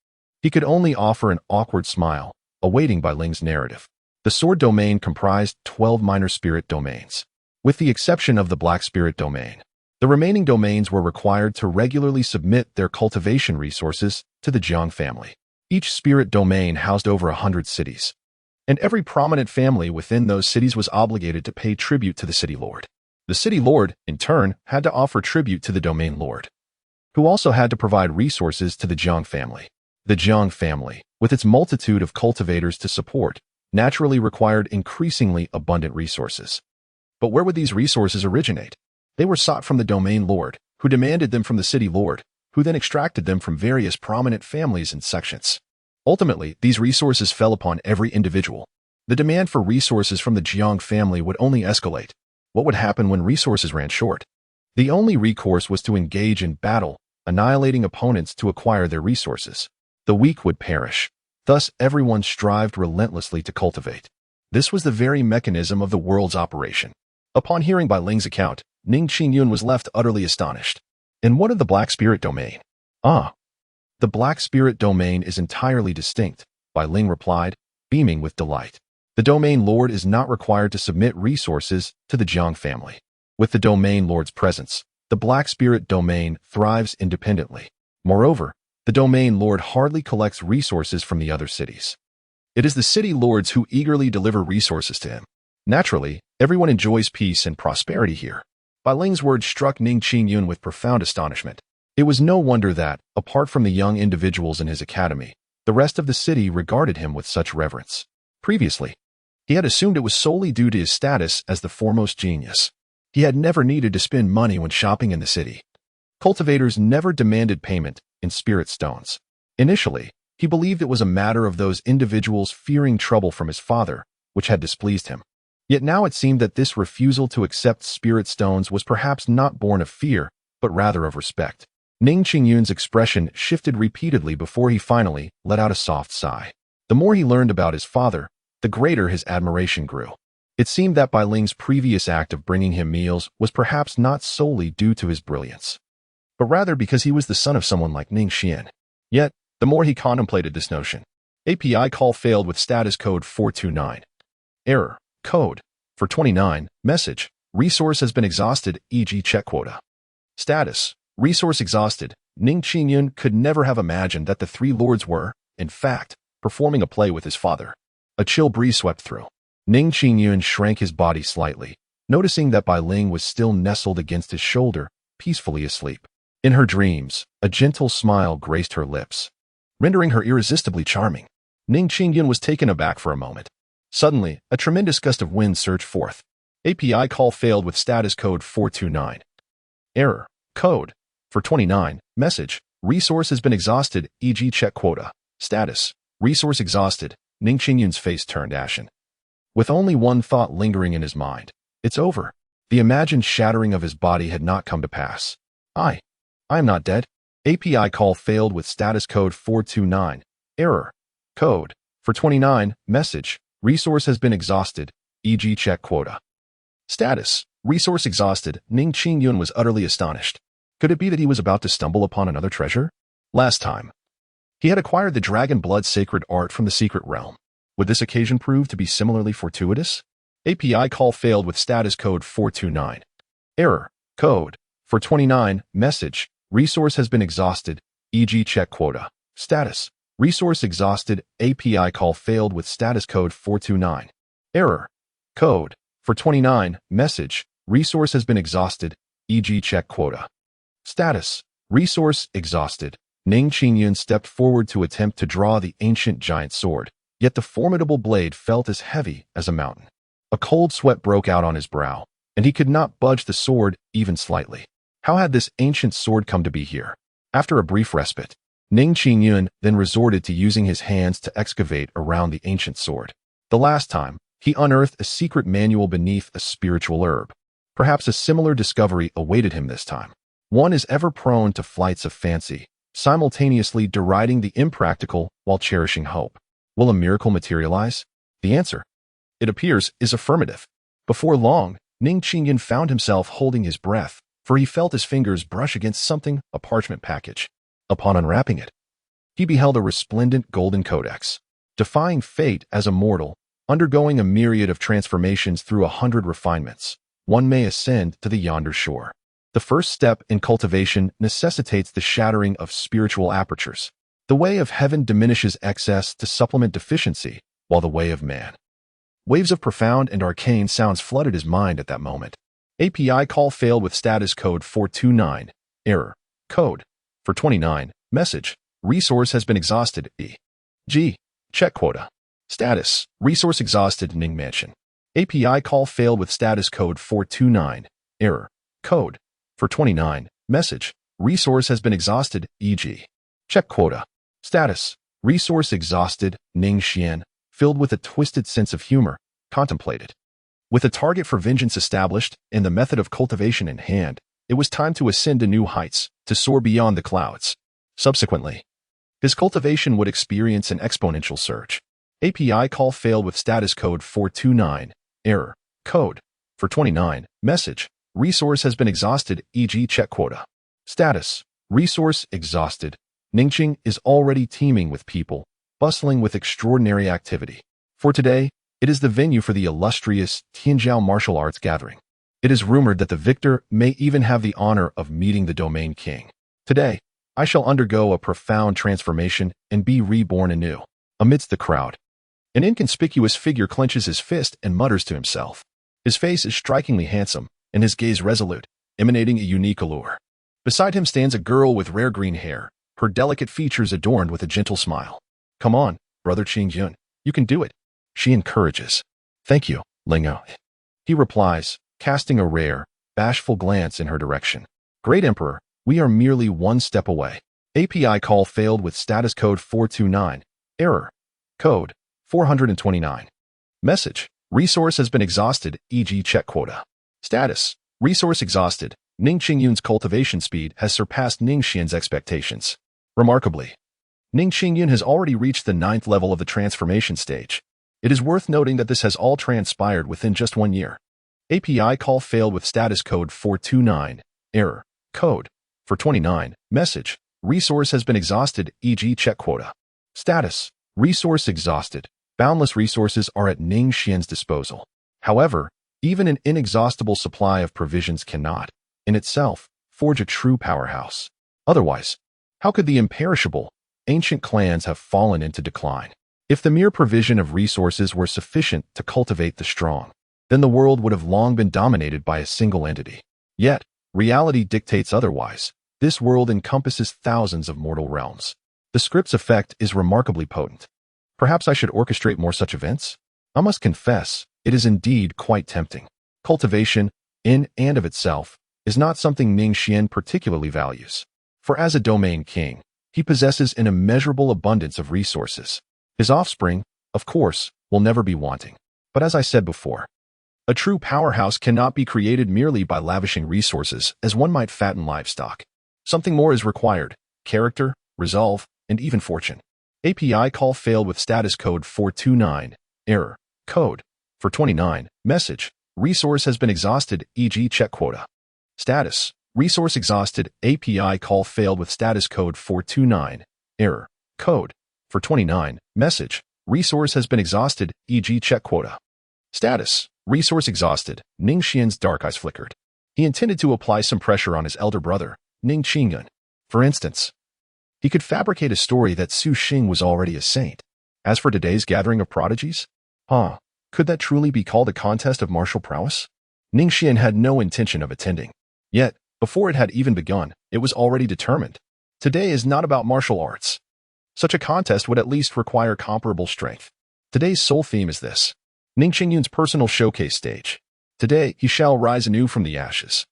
He could only offer an awkward smile, awaiting Bai Ling's narrative. The sword domain comprised 12 minor spirit domains. With the exception of the black spirit domain, the remaining domains were required to regularly submit their cultivation resources to the Jiang family. Each spirit domain housed over 100 cities, and every prominent family within those cities was obligated to pay tribute to the city lord. The city lord, in turn, had to offer tribute to the domain lord, who also had to provide resources to the Jiang family. The Jiang family, with its multitude of cultivators to support, naturally required increasingly abundant resources. But where would these resources originate? They were sought from the domain lord, who demanded them from the city lord, who then extracted them from various prominent families and sections. Ultimately, these resources fell upon every individual. The demand for resources from the Jiang family would only escalate. What would happen when resources ran short? The only recourse was to engage in battle, annihilating opponents to acquire their resources. The weak would perish. Thus, everyone strived relentlessly to cultivate. This was the very mechanism of the world's operation. Upon hearing Bai Ling's account, Ning Xuan was left utterly astonished. And what of the black spirit domain? Ah, the black spirit domain is entirely distinct, Bai Ling replied, beaming with delight. The domain lord is not required to submit resources to the Jiang family. With the domain lord's presence, the black spirit domain thrives independently. Moreover, the domain lord hardly collects resources from the other cities. It is the city lords who eagerly deliver resources to him. Naturally, everyone enjoys peace and prosperity here. Bai Ling's words struck Ning Xuan with profound astonishment. It was no wonder that, apart from the young individuals in his academy, the rest of the city regarded him with such reverence. Previously, he had assumed it was solely due to his status as the foremost genius. He had never needed to spend money when shopping in the city. Cultivators never demanded payment in spirit stones. Initially, he believed it was a matter of those individuals fearing trouble from his father, which had displeased him. Yet now it seemed that this refusal to accept spirit stones was perhaps not born of fear, but rather of respect. Ning Xuan's expression shifted repeatedly before he finally let out a soft sigh. The more he learned about his father, the greater his admiration grew. It seemed that Bai Ling's previous act of bringing him meals was perhaps not solely due to his brilliance, but rather because he was the son of someone like Ning Xuan. Yet, the more he contemplated this notion, API call failed with status code 429. Error. Code. For 29. Message. Resource has been exhausted, e.g. check quota. Status. Resource exhausted. Ning Xuan could never have imagined that the three lords were, in fact, performing a play with his father. A chill breeze swept through. Ning Xuan shrank his body slightly, noticing that Bai Ling was still nestled against his shoulder, peacefully asleep. In her dreams, a gentle smile graced her lips, rendering her irresistibly charming. Ning Xuan was taken aback for a moment. Suddenly, a tremendous gust of wind surged forth. API call failed with status code 429. Error. Code. For 29. Message. Resource has been exhausted, e.g. check quota. Status. Resource exhausted. Ning Xuan's face turned ashen. With only one thought lingering in his mind. It's over. The imagined shattering of his body had not come to pass. I am not dead. API call failed with status code 429. Error. Code. For 29. Message. Resource has been exhausted, e.g. check quota. Status. Resource exhausted. Ning Xuan was utterly astonished. Could it be that he was about to stumble upon another treasure? Last time, he had acquired the dragon blood sacred art from the secret realm. Would this occasion prove to be similarly fortuitous? API call failed with status code 429. Error. Code. For 29. Message. Resource has been exhausted, e.g. check quota. Status. Resource exhausted. API call failed with status code 429. Error. Code. For 29. Message. Resource has been exhausted, e.g. check quota. Status. Resource exhausted. Ning Xuan stepped forward to attempt to draw the ancient giant sword, yet the formidable blade felt as heavy as a mountain. A cold sweat broke out on his brow, and he could not budge the sword even slightly. How had this ancient sword come to be here? After a brief respite, Ning Xuan then resorted to using his hands to excavate around the ancient sword. The last time, he unearthed a secret manual beneath a spiritual herb. Perhaps a similar discovery awaited him this time. One is ever prone to flights of fancy, simultaneously deriding the impractical while cherishing hope. Will a miracle materialize? The answer, it appears, is affirmative. Before long, Ning Xuan found himself holding his breath, for he felt his fingers brush against something, a parchment package. Upon unwrapping it, he beheld a resplendent golden codex. Defying fate as a mortal, undergoing a myriad of transformations through 100 refinements, one may ascend to the yonder shore. The first step in cultivation necessitates the shattering of spiritual apertures. The way of heaven diminishes excess to supplement deficiency, while the way of man. Waves of profound and arcane sounds flooded his mind at that moment. API call failed with status code 429. Error. Code. For 29. Message. Resource has been exhausted. E.g. Check quota. Status. Resource exhausted. Ning Mansion. API call failed with status code 429. Error. Code. For 29. Message. Resource has been exhausted. E.g. Check quota. Status. Resource exhausted. Ning Xuan, filled with a twisted sense of humor, contemplated. With a target for vengeance established and the method of cultivation in hand, it was time to ascend to new heights, to soar beyond the clouds. Subsequently, his cultivation would experience an exponential surge. API call failed with status code 429. Error. Code. For 29. Message. Resource has been exhausted. E.g. check quota. Status. Resource exhausted. Ningxing is already teeming with people, bustling with extraordinary activity. For today, it is the venue for the illustrious Tianjiao martial arts gathering. It is rumored that the victor may even have the honor of meeting the domain king. Today, I shall undergo a profound transformation and be reborn anew. Amidst the crowd, an inconspicuous figure clenches his fist and mutters to himself. His face is strikingly handsome, and his gaze resolute, emanating a unique allure. Beside him stands a girl with rare green hair, her delicate features adorned with a gentle smile. Come on, brother Qingyun, you can do it, she encourages. Thank you, Lingo. He replies, casting a rare, bashful glance in her direction. Great Emperor, we are merely one step away. API call failed with status code 429. Error. Code 429. Message. Resource has been exhausted, e.g. check quota. Status. Resource exhausted. Ning Qingyun's cultivation speed has surpassed Ning Xuan's expectations. Remarkably, Ning Xuan has already reached the 9th level of the transformation stage. It is worth noting that this has all transpired within just 1 year. API call failed with status code 429. Error. Code. For 29. Message. Resource has been exhausted, e.g. check quota. Status. Resource exhausted. Boundless resources are at Ning Xuan's disposal. However, even an inexhaustible supply of provisions cannot, in itself, forge a true powerhouse. Otherwise, how could the imperishable, ancient clans have fallen into decline? If the mere provision of resources were sufficient to cultivate the strong, then the world would have long been dominated by a single entity. Yet, reality dictates otherwise. This world encompasses thousands of mortal realms. The script's effect is remarkably potent. Perhaps I should orchestrate more such events? I must confess, it is indeed quite tempting. Cultivation, in and of itself, is not something Ning Xuan particularly values. For as a domain king, he possesses an immeasurable abundance of resources. His offspring, of course, will never be wanting. But as I said before, a true powerhouse cannot be created merely by lavishing resources as one might fatten livestock. Something more is required: character, resolve, and even fortune. API call failed with status code 429. Error. Code. For 29. Message. Resource has been exhausted, e.g. check quota. Status. Resource exhausted. API call failed with status code 429. Error. Code. For 29. Message. Resource has been exhausted, e.g. check quota. Status. Resource exhausted. Ning Xuan's dark eyes flickered. He intended to apply some pressure on his elder brother, Ning Qingyun. For instance, he could fabricate a story that Su Xing was already a saint. As for today's gathering of prodigies, could that truly be called a contest of martial prowess? Ning Xuan had no intention of attending. Yet, before it had even begun, it was already determined. Today is not about martial arts. Such a contest would at least require comparable strength. Today's sole theme is this: Ning Qingyun's personal showcase stage. Today, he shall rise anew from the ashes,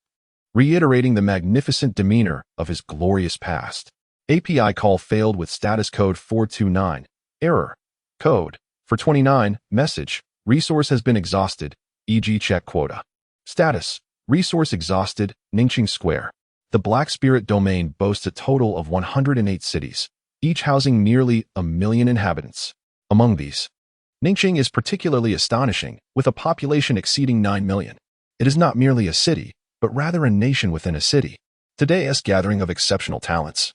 reiterating the magnificent demeanor of his glorious past. API call failed with status code 429. Error. Code. For 29. Message. Resource has been exhausted, e.g. check quota. Status. Resource exhausted, Ningxing Square. The Black Spirit domain boasts a total of 108 cities, each housing nearly 1 million inhabitants. Among these, Ningxing is particularly astonishing, with a population exceeding 9 million. It is not merely a city, but rather a nation within a city. Today's gathering of exceptional talents.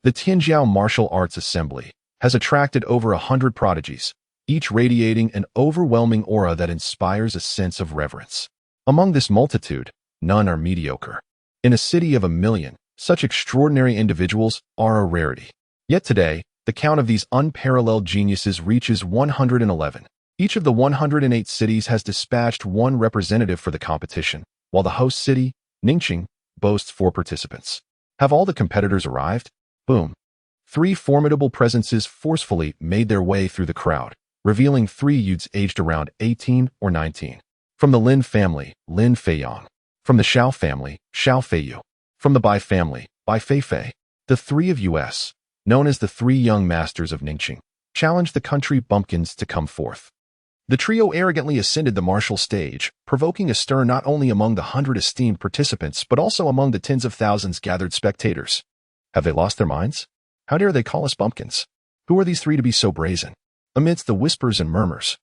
The Tianjiao Martial Arts Assembly has attracted over 100 prodigies, each radiating an overwhelming aura that inspires a sense of reverence. Among this multitude, none are mediocre. In a city of 1 million, such extraordinary individuals are a rarity. Yet today, the count of these unparalleled geniuses reaches 111. Each of the 108 cities has dispatched one representative for the competition, while the host city, Ningxing, boasts 4 participants. Have all the competitors arrived? Boom. 3 formidable presences forcefully made their way through the crowd, revealing 3 youths aged around 18 or 19. From the Lin family, Lin Feiyang. From the Xiao family, Xiao Feiyu. From the Bai family, Bai Feifei. The 3 of US, known as the 3 young masters of Ningxing, challenged the country bumpkins to come forth. The trio arrogantly ascended the martial stage, provoking a stir not only among the 100 esteemed participants but also among the tens of thousands gathered spectators. Have they lost their minds? How dare they call us bumpkins? Who are these 3 to be so brazen? Amidst the whispers and murmurs,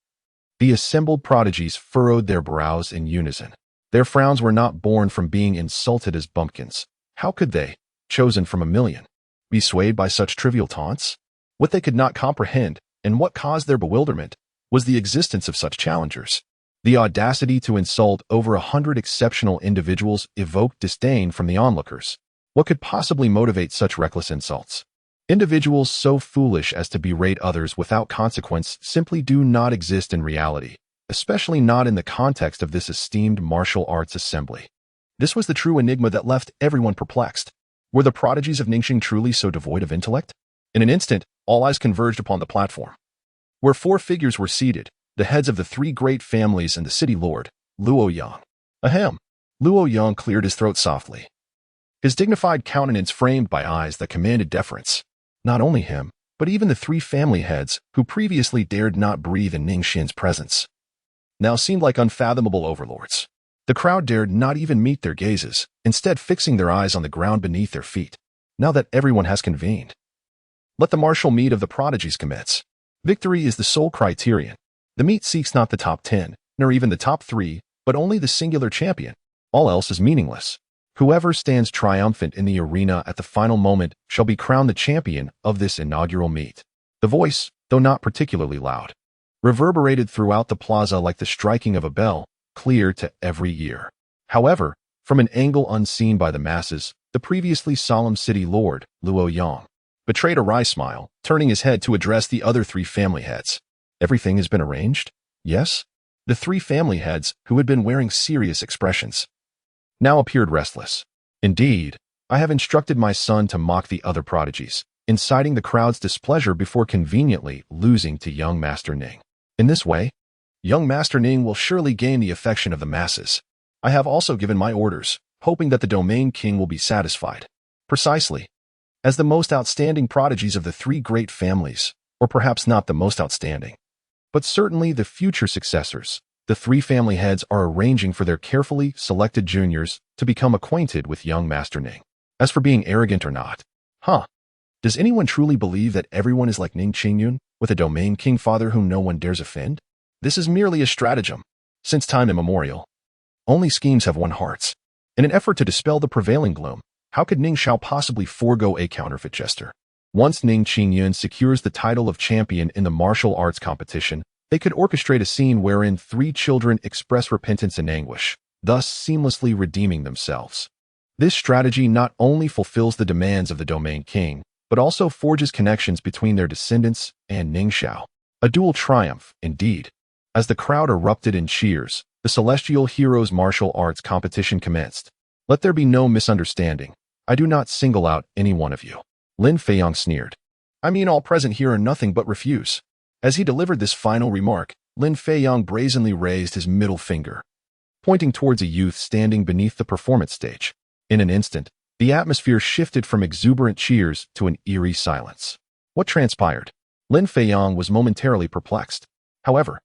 the assembled prodigies furrowed their brows in unison. Their frowns were not born from being insulted as bumpkins. How could they, chosen from 1 million, be swayed by such trivial taunts? What they could not comprehend, and what caused their bewilderment, was the existence of such challengers. The audacity to insult over 100 exceptional individuals evoked disdain from the onlookers. What could possibly motivate such reckless insults? Individuals so foolish as to berate others without consequence simply do not exist in reality, especially not in the context of this esteemed martial arts assembly. This was the true enigma that left everyone perplexed. Were the prodigies of Ningxing truly so devoid of intellect? In an instant, all eyes converged upon the platform, where 4 figures were seated, the heads of the 3 great families and the city lord, Luo Yang. Ahem. Luo Yang cleared his throat softly, his dignified countenance framed by eyes that commanded deference. Not only him, but even the 3 family heads, who previously dared not breathe in Ningxin's presence, now seemed like unfathomable overlords. The crowd dared not even meet their gazes, instead fixing their eyes on the ground beneath their feet. Now that everyone has convened, let the martial meet of the prodigies commence. Victory is the sole criterion. The meet seeks not the top 10, nor even the top 3, but only the singular champion. All else is meaningless. Whoever stands triumphant in the arena at the final moment shall be crowned the champion of this inaugural meet. The voice, though not particularly loud, reverberated throughout the plaza like the striking of a bell, clear to every ear. However, from an angle unseen by the masses, the previously solemn city lord, Luo Yang, betrayed a wry smile, turning his head to address the other 3 family heads. Everything has been arranged? Yes? The 3 family heads, who had been wearing serious expressions, now appeared restless. Indeed, I have instructed my son to mock the other prodigies, inciting the crowd's displeasure before conveniently losing to young Master Ning. In this way, young Master Ning will surely gain the affection of the masses. I have also given my orders, hoping that the domain king will be satisfied. Precisely. As the most outstanding prodigies of the 3 great families, or perhaps not the most outstanding, but certainly the future successors, the 3 family heads are arranging for their carefully selected juniors to become acquainted with young Master Ning. As for being arrogant or not, does anyone truly believe that everyone is like Ning Qingyun, with a domain king father whom no one dares offend? This is merely a stratagem. Since time immemorial, only schemes have won hearts. In an effort to dispel the prevailing gloom, how could Ning Xiao possibly forego a counterfeit jester? Once Ning Qingyun secures the title of champion in the martial arts competition, they could orchestrate a scene wherein 3 children express repentance and anguish, thus seamlessly redeeming themselves. This strategy not only fulfills the demands of the domain king, but also forges connections between their descendants and Ning Xiao. A dual triumph, indeed. As the crowd erupted in cheers, the Celestial Heroes martial arts competition commenced. Let there be no misunderstanding. I do not single out any one of you. Lin Feiyang sneered. I mean, all present here are nothing but refuse. As he delivered this final remark, Lin Feiyang brazenly raised his middle finger, pointing towards a youth standing beneath the performance stage. In an instant, The atmosphere shifted from exuberant cheers to an eerie silence. What transpired? Lin Feiyong was momentarily perplexed. However,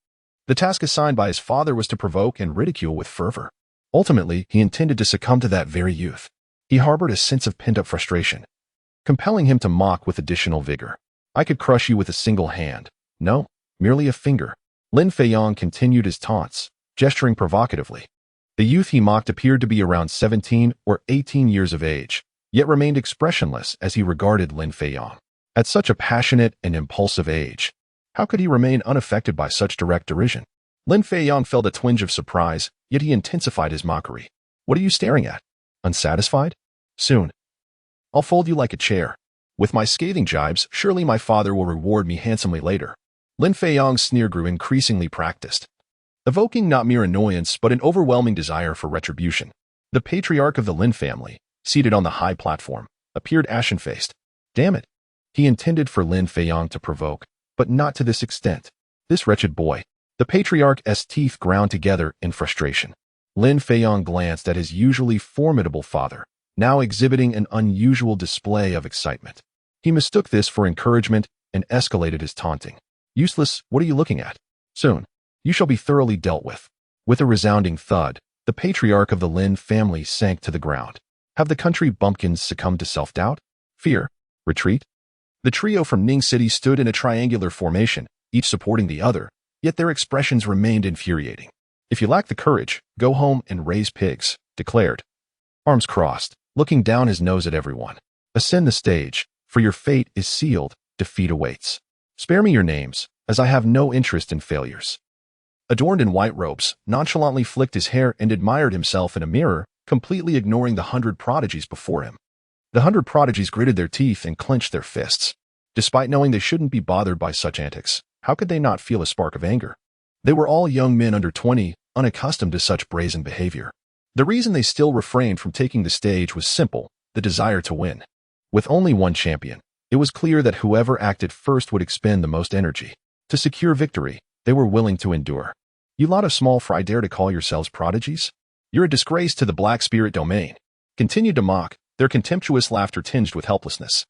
the task assigned by his father was to provoke and ridicule with fervor. Ultimately, he intended to succumb to that very youth. He harbored a sense of pent-up frustration, compelling him to mock with additional vigor. I could crush you with a single hand. No, merely a finger. Lin Feiyong continued his taunts, gesturing provocatively. The youth he mocked appeared to be around 17 or 18 years of age, yet remained expressionless as he regarded Lin Feiyong. At such a passionate and impulsive age, how could he remain unaffected by such direct derision? Lin Feiyong felt a twinge of surprise, yet he intensified his mockery. What are you staring at? Unsatisfied? Soon. I'll fold you like a chair. With my scathing jibes, surely my father will reward me handsomely later. Lin Feiyong's sneer grew increasingly practiced, evoking not mere annoyance but an overwhelming desire for retribution. The patriarch of the Lin family, seated on the high platform, appeared ashen-faced. Damn it. He intended for Lin Feiyong to provoke, but not to this extent. This wretched boy. The patriarch's teeth ground together in frustration. Lin Feiyong glanced at his usually formidable father, now exhibiting an unusual display of excitement. He mistook this for encouragement and escalated his taunting. Useless, what are you looking at? Soon, you shall be thoroughly dealt with. With a resounding thud, the patriarch of the Lin family sank to the ground. Have the country bumpkins succumbed to self-doubt? Fear? Retreat? The trio from Ning City stood in a triangular formation, each supporting the other, yet their expressions remained infuriating. If you lack the courage, go home and raise pigs, declared. Arms crossed, looking down his nose at everyone. Ascend the stage, for your fate is sealed, defeat awaits. Spare me your names, as I have no interest in failures. Adorned in white robes, nonchalantly flicked his hair and admired himself in a mirror, completely ignoring the 100 prodigies before him. The 100 prodigies gritted their teeth and clenched their fists. Despite knowing they shouldn't be bothered by such antics, how could they not feel a spark of anger? They were all young men under 20, unaccustomed to such brazen behavior. The reason they still refrained from taking the stage was simple, the desire to win. With only one champion, it was clear that whoever acted first would expend the most energy. To secure victory, they were willing to endure. You lot of small fry dare to call yourselves prodigies? You're a disgrace to the Black Spirit domain. Continued to mock, their contemptuous laughter tinged with helplessness.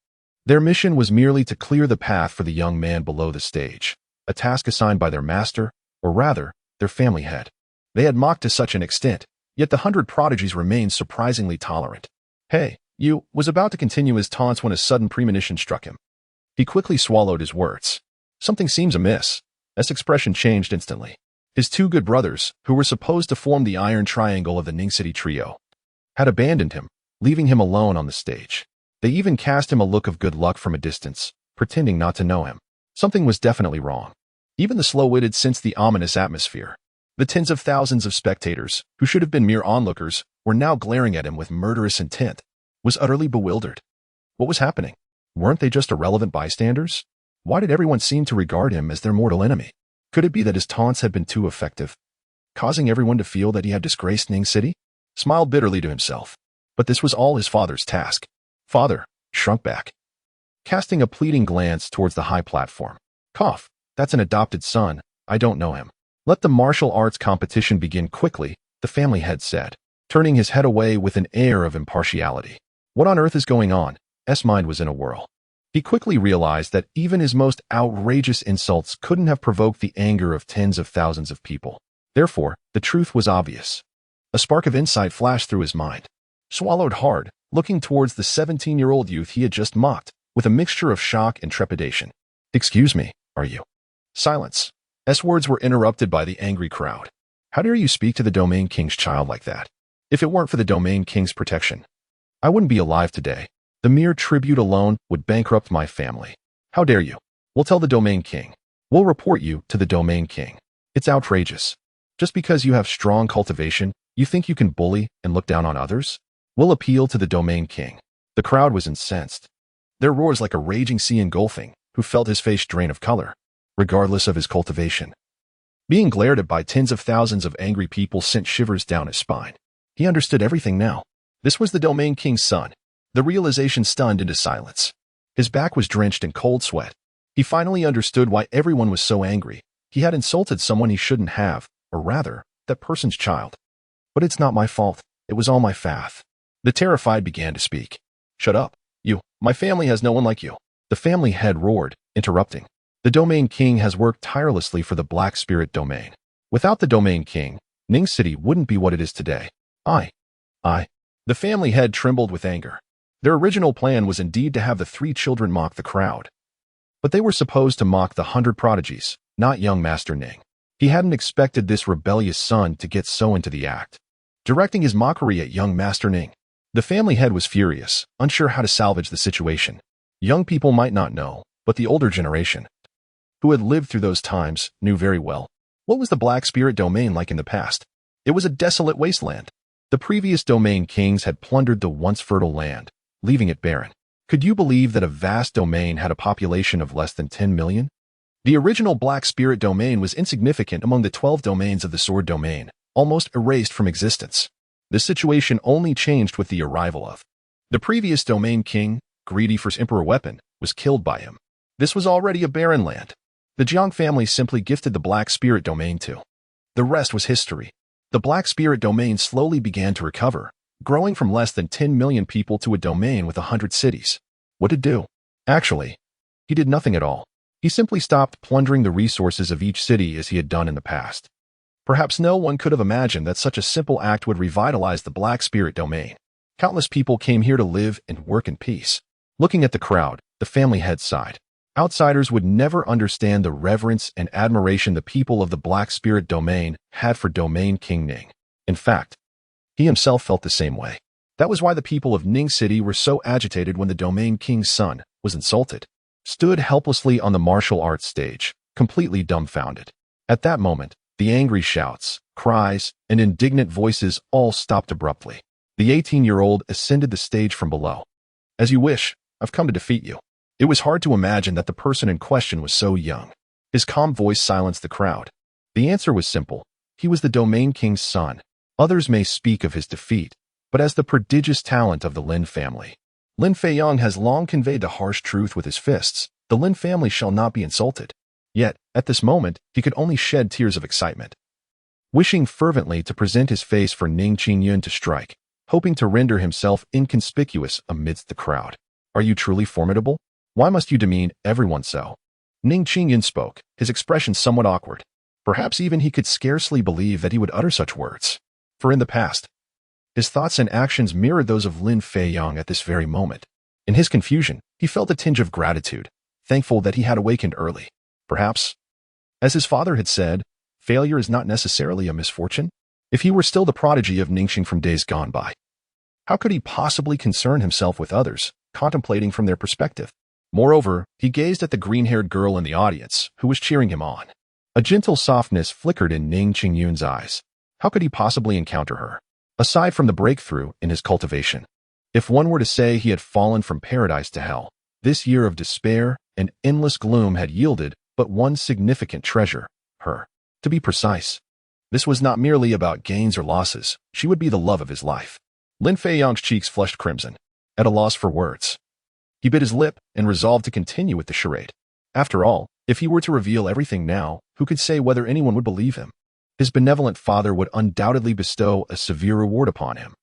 Their mission was merely to clear the path for the young man below the stage, a task assigned by their master, or rather, their family head. They had mocked to such an extent, yet the 100 prodigies remained surprisingly tolerant. Hey, you, was about to continue his taunts when a sudden premonition struck him. He quickly swallowed his words. Something seems amiss. His expression changed instantly. His two good brothers, who were supposed to form the iron triangle of the Ning City trio, had abandoned him, leaving him alone on the stage. They even cast him a look of good luck from a distance, pretending not to know him. Something was definitely wrong. Even the slow-witted sensed the ominous atmosphere. The tens of thousands of spectators, who should have been mere onlookers, were now glaring at him with murderous intent. Was utterly bewildered. What was happening? Weren't they just irrelevant bystanders? Why did everyone seem to regard him as their mortal enemy? Could it be that his taunts had been too effective, causing everyone to feel that he had disgraced Ning City? Smiled bitterly to himself. But this was all his father's task. Father shrunk back, casting a pleading glance towards the high platform. Cough, that's an adopted son, I don't know him. Let the martial arts competition begin quickly, the family head said, turning his head away with an air of impartiality. What on earth is going on? S. mind was in a whirl. He quickly realized that even his most outrageous insults couldn't have provoked the anger of tens of thousands of people. Therefore, the truth was obvious. A spark of insight flashed through his mind. Swallowed hard, looking towards the 17-year-old youth he had just mocked, with a mixture of shock and trepidation. Excuse me, are you? Silence. S. words were interrupted by the angry crowd. How dare you speak to the Domain King's child like that? If it weren't for the Domain King's protection, I wouldn't be alive today. The mere tribute alone would bankrupt my family. How dare you? We'll tell the Domain King. We'll report you to the Domain King. It's outrageous. Just because you have strong cultivation, you think you can bully and look down on others? We'll appeal to the Domain King. The crowd was incensed. Their roars like a raging sea engulfing, who felt his face drain of color, regardless of his cultivation. Being glared at by tens of thousands of angry people sent shivers down his spine. He understood everything now. This was the Domain King's son. The realization stunned into silence. His back was drenched in cold sweat. He finally understood why everyone was so angry. He had insulted someone he shouldn't have, or rather, that person's child. But it's not my fault. It was all my faith. The terrified began to speak. "Shut up. My family has no one like you." The family head roared, interrupting. "The Domain King has worked tirelessly for the Black Spirit Domain. Without the Domain King, Ning City wouldn't be what it is today. I. The family head trembled with anger. Their original plan was indeed to have the 3 children mock the crowd. But they were supposed to mock the 100 prodigies, not young Master Ning. He hadn't expected this rebellious son to get so into the act, directing his mockery at young Master Ning. The family head was furious, unsure how to salvage the situation. Young people might not know, but the older generation, who had lived through those times, knew very well. What was the Black Spirit Domain like in the past? It was a desolate wasteland. The previous Domain Kings had plundered the once fertile land, leaving it barren. Could you believe that a vast domain had a population of less than 10 million? The original Black Spirit Domain was insignificant among the 12 domains of the Sword Domain, almost erased from existence. This situation only changed with the arrival of the previous Domain King, greedy for his Emperor weapon, was killed by him. This was already a barren land. The Jiang family simply gifted the Black Spirit Domain to. The rest was history. The Black Spirit Domain slowly began to recover, growing from less than 10 million people to a domain with 100 cities. What did do? Actually, he did nothing at all. He simply stopped plundering the resources of each city as he had done in the past. Perhaps no one could have imagined that such a simple act would revitalize the Black Spirit Domain. Countless people came here to live and work in peace. Looking at the crowd, the family head sighed. Outsiders would never understand the reverence and admiration the people of the Black Spirit Domain had for Domain King Ning. In fact, he himself felt the same way. That was why the people of Ning City were so agitated when the Domain King's son was insulted, stood helplessly on the martial arts stage, completely dumbfounded. At that moment, the angry shouts, cries, and indignant voices all stopped abruptly. The 18-year-old ascended the stage from below. "As you wish, I've come to defeat you." It was hard to imagine that the person in question was so young. His calm voice silenced the crowd. The answer was simple. He was the Domain King's son. Others may speak of his defeat, but as the prodigious talent of the Lin family. Lin Feiyang has long conveyed the harsh truth with his fists. The Lin family shall not be insulted. Yet, at this moment, he could only shed tears of excitement, wishing fervently to present his face for Ning Xuan to strike, hoping to render himself inconspicuous amidst the crowd. "Are you truly formidable? Why must you demean everyone so?" Ning Xuan spoke, his expression somewhat awkward. Perhaps even he could scarcely believe that he would utter such words. For in the past, his thoughts and actions mirrored those of Lin Feiyang at this very moment. In his confusion, he felt a tinge of gratitude, thankful that he had awakened early. Perhaps, as his father had said, failure is not necessarily a misfortune. If he were still the prodigy of Ningxing from days gone by, how could he possibly concern himself with others, contemplating from their perspective? Moreover, he gazed at the green-haired girl in the audience, who was cheering him on. A gentle softness flickered in Ning Xuan's eyes. How could he possibly encounter her, aside from the breakthrough in his cultivation? If one were to say he had fallen from paradise to hell, this year of despair and endless gloom had yielded but one significant treasure, her. To be precise, this was not merely about gains or losses. She would be the love of his life. Lin Feiyang's cheeks flushed crimson, at a loss for words. He bit his lip and resolved to continue with the charade. After all, if he were to reveal everything now, who could say whether anyone would believe him? His benevolent father would undoubtedly bestow a severe reward upon him.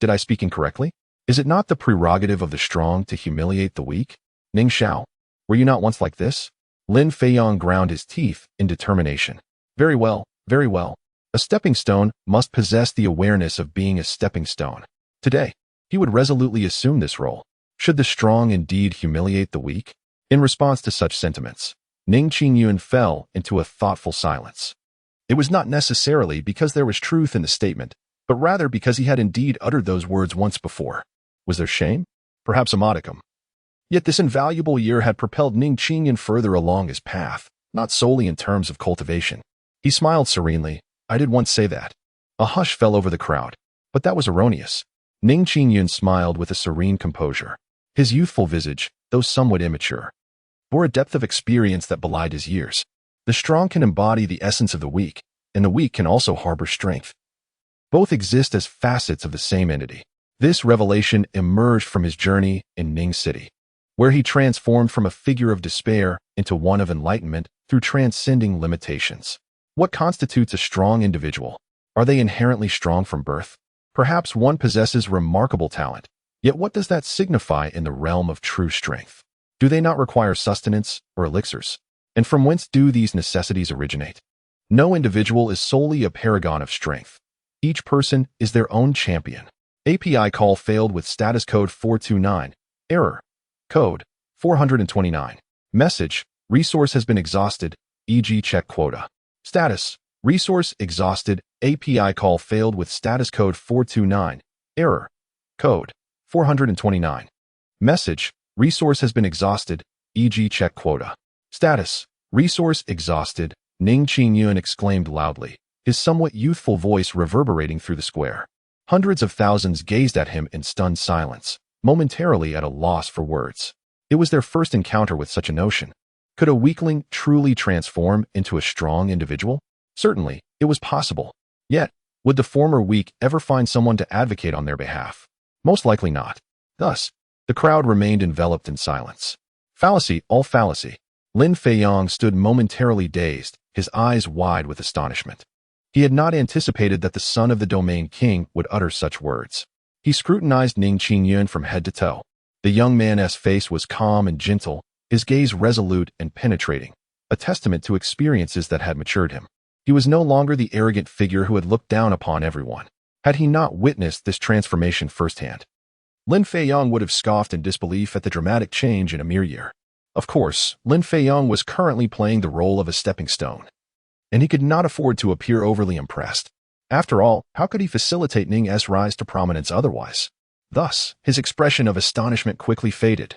Did I speak incorrectly? Is it not the prerogative of the strong to humiliate the weak? Ning Xiao, were you not once like this? Lin Feiyang ground his teeth in determination. Very well, very well. A stepping stone must possess the awareness of being a stepping stone. Today, he would resolutely assume this role. Should the strong indeed humiliate the weak? In response to such sentiments, Ning Xuan fell into a thoughtful silence. It was not necessarily because there was truth in the statement, but rather because he had indeed uttered those words once before. Was there shame? Perhaps a modicum. Yet this invaluable year had propelled Ning Xuan further along his path, not solely in terms of cultivation. He smiled serenely. I did once say that. A hush fell over the crowd, but that was erroneous. Ning Xuan smiled with a serene composure. His youthful visage, though somewhat immature, bore a depth of experience that belied his years. The strong can embody the essence of the weak, and the weak can also harbor strength. Both exist as facets of the same entity. This revelation emerged from his journey in Ning City, where he transformed from a figure of despair into one of enlightenment through transcending limitations. What constitutes a strong individual? Are they inherently strong from birth? Perhaps one possesses remarkable talent. Yet what does that signify in the realm of true strength? Do they not require sustenance or elixirs? And from whence do these necessities originate? No individual is solely a paragon of strength. Each person is their own champion. API call failed with status code 429. Error. Code 429. Message. Resource has been exhausted, e.g. check quota. Status. Resource exhausted. API call failed with status code 429. Error. Code 429. Message. Resource has been exhausted, e.g. check quota. Status. Resource exhausted. Ning Xuan exclaimed loudly, his somewhat youthful voice reverberating through the square. Hundreds of thousands gazed at him in stunned silence, momentarily at a loss for words. It was their first encounter with such a notion. Could a weakling truly transform into a strong individual? Certainly, it was possible. Yet, would the former weak ever find someone to advocate on their behalf? Most likely not. Thus, the crowd remained enveloped in silence. Fallacy, all fallacy. Lin Feiyong stood momentarily dazed, his eyes wide with astonishment. He had not anticipated that the son of the domain king would utter such words. He scrutinized Ning Xuan from head to toe. The young man's face was calm and gentle, his gaze resolute and penetrating, a testament to experiences that had matured him. He was no longer the arrogant figure who had looked down upon everyone. Had he not witnessed this transformation firsthand? Lin Feiyong would have scoffed in disbelief at the dramatic change in a mere year. Of course, Lin Feiyong was currently playing the role of a stepping stone, and he could not afford to appear overly impressed. After all, how could he facilitate Ning's rise to prominence otherwise? Thus, his expression of astonishment quickly faded,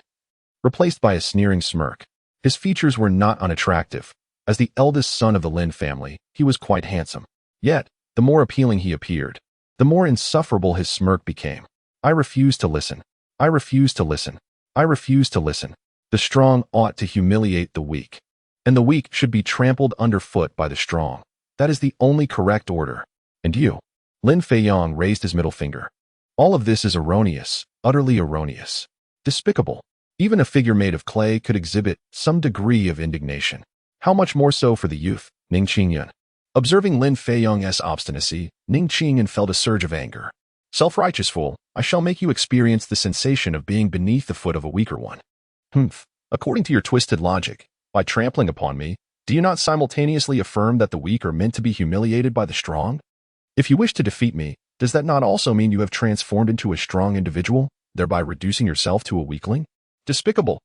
replaced by a sneering smirk. His features were not unattractive. As the eldest son of the Lin family, he was quite handsome. Yet, the more appealing he appeared, the more insufferable his smirk became. I refuse to listen. I refuse to listen. I refuse to listen. The strong ought to humiliate the weak, and the weak should be trampled underfoot by the strong. That is the only correct order. And you? Lin Feiyong raised his middle finger. All of this is erroneous, utterly erroneous. Despicable. Even a figure made of clay could exhibit some degree of indignation. How much more so for the youth, Ning Xuan? Observing Lin Feiyong's obstinacy, Ning Xuan felt a surge of anger. Self-righteous fool, I shall make you experience the sensation of being beneath the foot of a weaker one. According to your twisted logic, by trampling upon me, do you not simultaneously affirm that the weak are meant to be humiliated by the strong? If you wish to defeat me, does that not also mean you have transformed into a strong individual, thereby reducing yourself to a weakling? Despicable.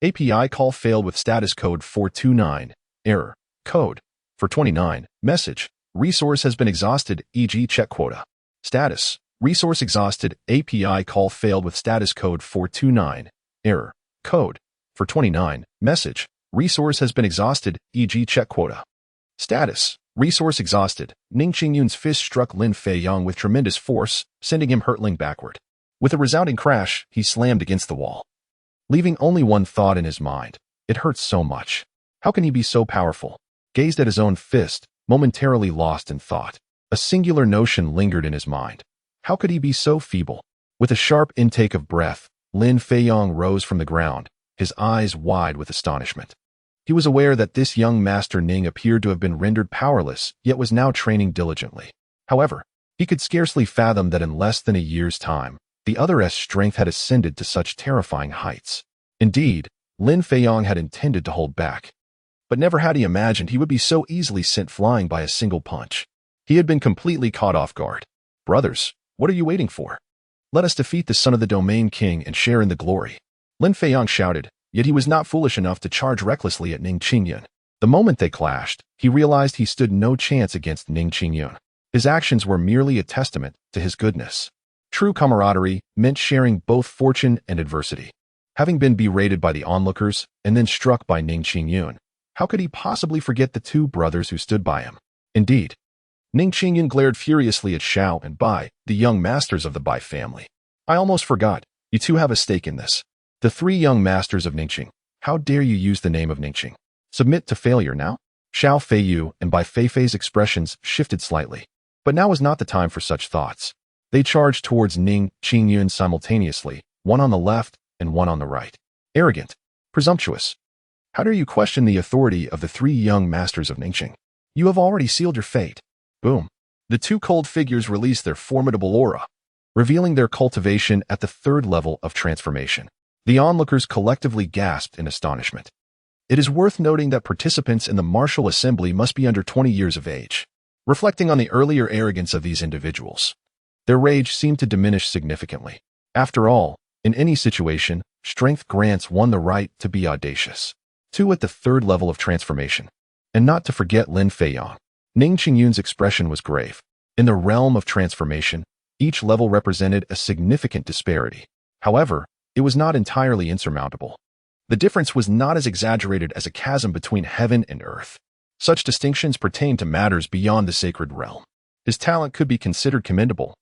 API call failed with status code 429. Error. Code 429. Message. Resource has been exhausted, e.g. check quota. Status. Resource exhausted. API call failed with status code 429. Error. Code 429. Message. Resource has been exhausted, e.g. check quota. Status. Resource exhausted. Ning Xuan's fist struck Lin Feiyong with tremendous force, sending him hurtling backward. With a resounding crash, he slammed against the wall, leaving only one thought in his mind. It hurts so much. How can he be so powerful? Gazed at his own fist, momentarily lost in thought. A singular notion lingered in his mind. How could he be so feeble? With a sharp intake of breath, Lin Feiyong rose from the ground, his eyes wide with astonishment. He was aware that this young master Ning appeared to have been rendered powerless, yet was now training diligently. However, he could scarcely fathom that in less than a year's time, the other's strength had ascended to such terrifying heights. Indeed, Lin Feiyong had intended to hold back, but never had he imagined he would be so easily sent flying by a single punch. He had been completely caught off guard. Brothers, what are you waiting for? Let us defeat the son of the domain king and share in the glory. Lin Feiyong shouted, yet he was not foolish enough to charge recklessly at Ning Xuan. The moment they clashed, he realized he stood no chance against Ning Xuan. His actions were merely a testament to his goodness. True camaraderie meant sharing both fortune and adversity. Having been berated by the onlookers and then struck by Ning Xuan, how could he possibly forget the two brothers who stood by him? Indeed, Ning Xuan glared furiously at Xiao and Bai, the young masters of the Bai family. I almost forgot, you two have a stake in this. The three young masters of Ningxing. How dare you use the name of Ningxing? Submit to failure now? Xiao Feiyu and Bai Feifei's expressions shifted slightly. But now was not the time for such thoughts. They charged towards Ning Xuan simultaneously, one on the left and one on the right. Arrogant. Presumptuous. How dare you question the authority of the three young masters of Ningxing? You have already sealed your fate. Boom. The two cold figures released their formidable aura, revealing their cultivation at the third level of transformation. The onlookers collectively gasped in astonishment. It is worth noting that participants in the martial assembly must be under 20 years of age. Reflecting on the earlier arrogance of these individuals, their rage seemed to diminish significantly. After all, in any situation, strength grants one the right to be audacious. 2. At the third level of transformation. And not to forget Lin Feiyang. Ning Xuan's expression was grave. In the realm of transformation, each level represented a significant disparity. However, it was not entirely insurmountable. The difference was not as exaggerated as a chasm between heaven and earth. Such distinctions pertained to matters beyond the sacred realm. His talent could be considered commendable,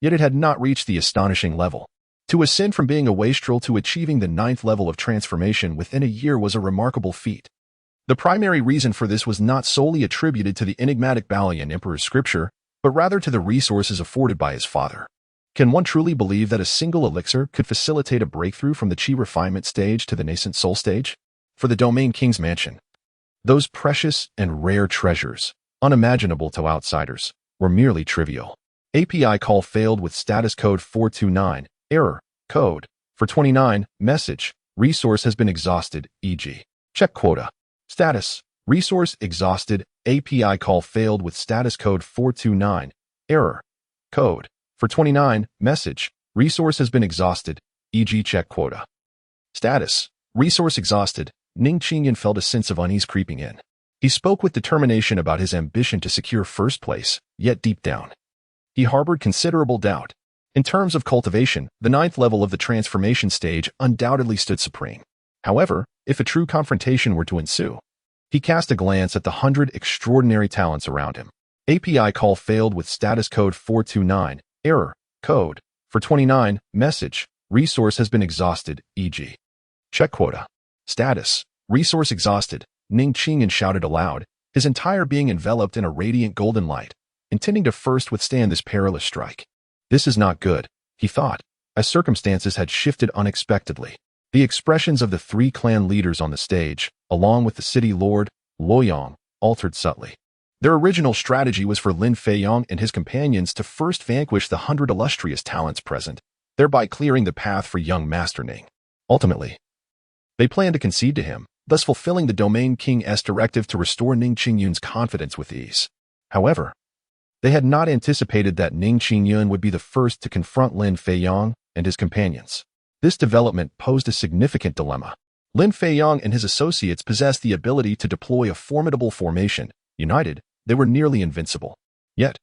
yet it had not reached the astonishing level. To ascend from being a wastrel to achieving the 9th level of transformation within a year was a remarkable feat. The primary reason for this was not solely attributed to the enigmatic Balian Emperor's scripture, but rather to the resources afforded by his father. Can one truly believe that a single elixir could facilitate a breakthrough from the Qi refinement stage to the nascent soul stage? For the Domain King's mansion, those precious and rare treasures, unimaginable to outsiders, were merely trivial. API call failed with status code 429, error, code, for 29, message, resource has been exhausted, e.g. check quota. Status, resource exhausted, API call failed with status code 429, error, code, for 29, message, resource has been exhausted, e.g. check quota. Status, resource exhausted. Ning Xuan felt a sense of unease creeping in. He spoke with determination about his ambition to secure first place, yet deep down, he harbored considerable doubt. In terms of cultivation, the 9th level of the transformation stage undoubtedly stood supreme. However, if a true confrontation were to ensue, he cast a glance at the 100 extraordinary talents around him. API call failed with status code 429, error, code, for 29, message, resource has been exhausted, e.g. check quota. Status, resource exhausted. Ning Xuan shouted aloud, his entire being enveloped in a radiant golden light, intending to first withstand this perilous strike. This is not good, he thought, as circumstances had shifted unexpectedly. The expressions of the 3 clan leaders on the stage, along with the city lord, Luoyang, altered subtly. Their original strategy was for Lin Feiyang and his companions to first vanquish the 100 illustrious talents present, thereby clearing the path for young Master Ning. Ultimately, they planned to concede to him, thus fulfilling the Domain King's directive to restore Ning Xuan's confidence with ease. However, they had not anticipated that Ning Xuan would be the first to confront Lin Feiyang and his companions. This development posed a significant dilemma. Lin Feiyang and his associates possessed the ability to deploy a formidable formation. United, they were nearly invincible. Yet,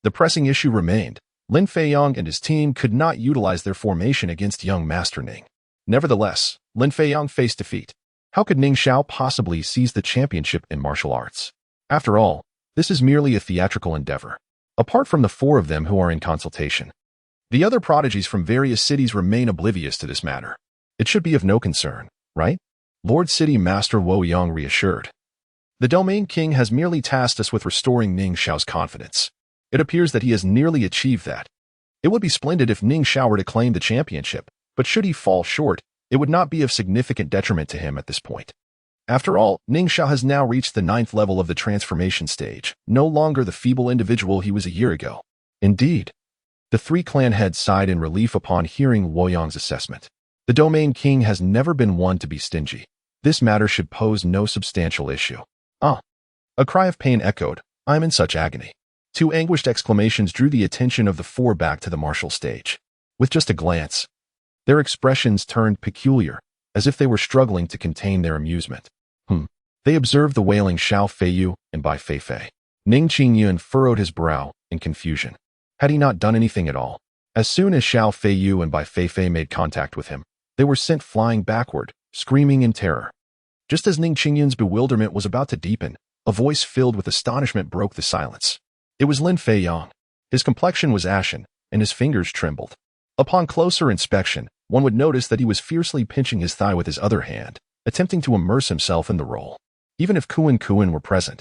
the pressing issue remained. Lin Feiyang and his team could not utilize their formation against young Master Ning. Nevertheless, Lin Feiyang faced defeat. How could Ning Xiao possibly seize the championship in martial arts? After all, this is merely a theatrical endeavor. Apart from the 4 of them who are in consultation, the other prodigies from various cities remain oblivious to this matter. It should be of no concern, right? Lord City Master Luoyang reassured. The Domain King has merely tasked us with restoring Ning Xiao's confidence. It appears that he has nearly achieved that. It would be splendid if Ning Xiao were to claim the championship, but should he fall short, it would not be of significant detriment to him at this point. After all, Ning Xiao has now reached the 9th level of the transformation stage, no longer the feeble individual he was a year ago. Indeed, the 3 clan heads sighed in relief upon hearing Luoyang's assessment. The Domain King has never been one to be stingy. This matter should pose no substantial issue. Ah! A cry of pain echoed. I'm in such agony. 2 anguished exclamations drew the attention of the 4 back to the martial stage. With just a glance, their expressions turned peculiar, as if they were struggling to contain their amusement. They observed the wailing Xiao Feiyu and Bai Feifei. Ning Xuan furrowed his brow in confusion. Had he not done anything at all? As soon as Xiao Feiyu and Bai Feifei made contact with him, they were sent flying backward, screaming in terror. Just as Ning Xuan's bewilderment was about to deepen, a voice filled with astonishment broke the silence. It was Lin Feiyang. His complexion was ashen, and his fingers trembled. Upon closer inspection, one would notice that he was fiercely pinching his thigh with his other hand, attempting to immerse himself in the role. Even if Kuan were present,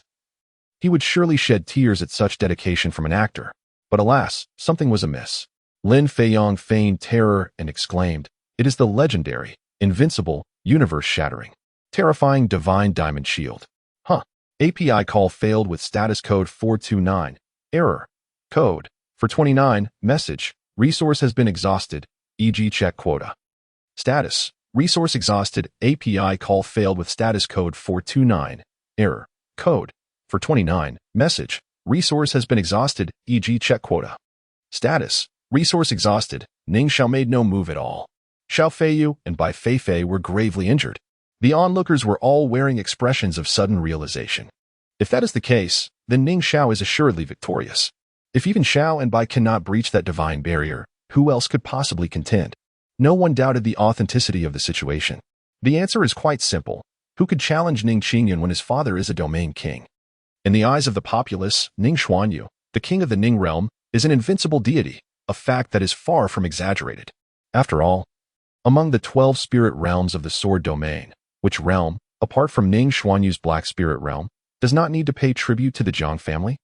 he would surely shed tears at such dedication from an actor. But alas, something was amiss. Lin Feiyang feigned terror and exclaimed, "It is the legendary, invincible, universe-shattering, terrifying divine diamond shield." API call failed with status code 429, error, code, for 29, message, resource has been exhausted, e.g. check quota. Status, resource exhausted, API call failed with status code 429, error, code, for 29, message, resource has been exhausted, e.g. check quota. Status, resource exhausted, Ning Xuan made no move at all. Xiao Feiyu and Bai Feifei were gravely injured. The onlookers were all wearing expressions of sudden realization. If that is the case, then Ning Xiao is assuredly victorious. If even Xiao and Bai cannot breach that divine barrier, who else could possibly contend? No one doubted the authenticity of the situation. The answer is quite simple. Who could challenge Ning Xuan when his father is a domain king? In the eyes of the populace, Ning Xuan, the king of the Ning realm, is an invincible deity, a fact that is far from exaggerated. After all, among the 12 spirit realms of the sword domain, which realm, apart from Ning Xuan's black spirit realm, does not need to pay tribute to the Jiang family?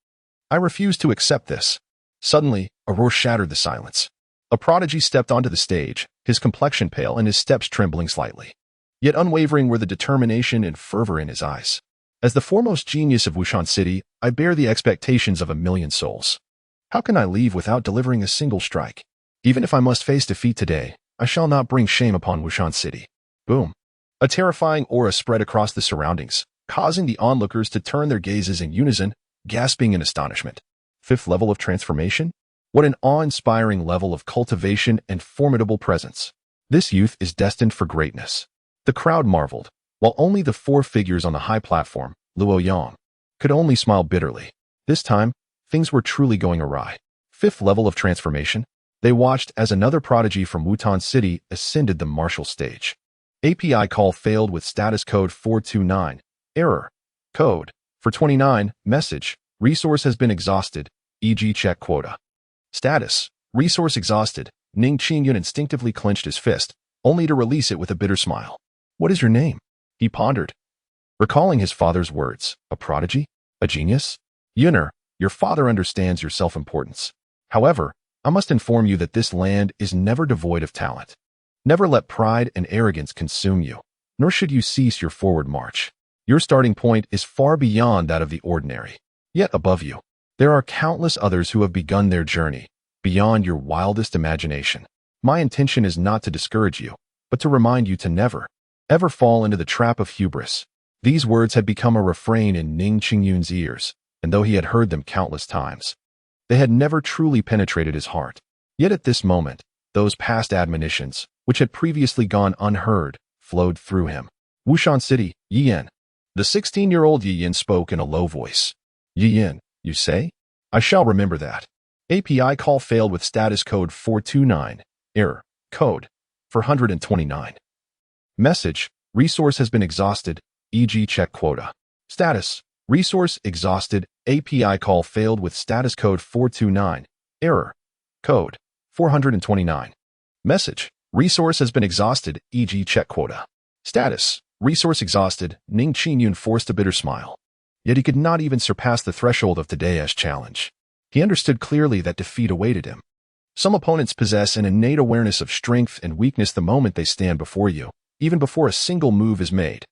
I refuse to accept this. Suddenly, a roar shattered the silence. A prodigy stepped onto the stage, his complexion pale and his steps trembling slightly. Yet unwavering were the determination and fervor in his eyes. As the foremost genius of Wushan City, I bear the expectations of 1,000,000 souls. How can I leave without delivering a single strike? Even if I must face defeat today, I shall not bring shame upon Wushan City. Boom. A terrifying aura spread across the surroundings, causing the onlookers to turn their gazes in unison, gasping in astonishment. 5th level of transformation? What an awe-inspiring level of cultivation and formidable presence. This youth is destined for greatness. The crowd marveled, while only the 4 figures on the high platform, Luo Yang, could only smile bitterly. This time, things were truly going awry. 5th level of transformation? They watched as another prodigy from Wutan City ascended the martial stage. API call failed with status code 429, error, code, for 29, message, resource has been exhausted, e.g. check quota. Status, resource exhausted, Ning Xuan instinctively clenched his fist, only to release it with a bitter smile. What is your name? He pondered, recalling his father's words. A prodigy? A genius? Yuner, your father understands your self-importance. However, I must inform you that this land is never devoid of talent. Never let pride and arrogance consume you, nor should you cease your forward march. Your starting point is far beyond that of the ordinary. Yet above you, there are countless others who have begun their journey, beyond your wildest imagination. My intention is not to discourage you, but to remind you to never, ever fall into the trap of hubris. These words had become a refrain in Ning Xuan's ears, and though he had heard them countless times, they had never truly penetrated his heart. Yet at this moment, those past admonitions, which had previously gone unheard, flowed through him. Wushan City, Yiyan. The 16-year-old Yiyan spoke in a low voice. Yiyan, you say? I shall remember that. API call failed with status code 429, error, code, for 129. Message, resource has been exhausted, e.g. check quota. Status, resource exhausted, API call failed with status code 429, error, code, 429. Message, resource has been exhausted, e.g. check quota. Status, resource exhausted, Ning Xuan forced a bitter smile. Yet he could not even surpass the threshold of today's challenge. He understood clearly that defeat awaited him. Some opponents possess an innate awareness of strength and weakness the moment they stand before you, even before a single move is made.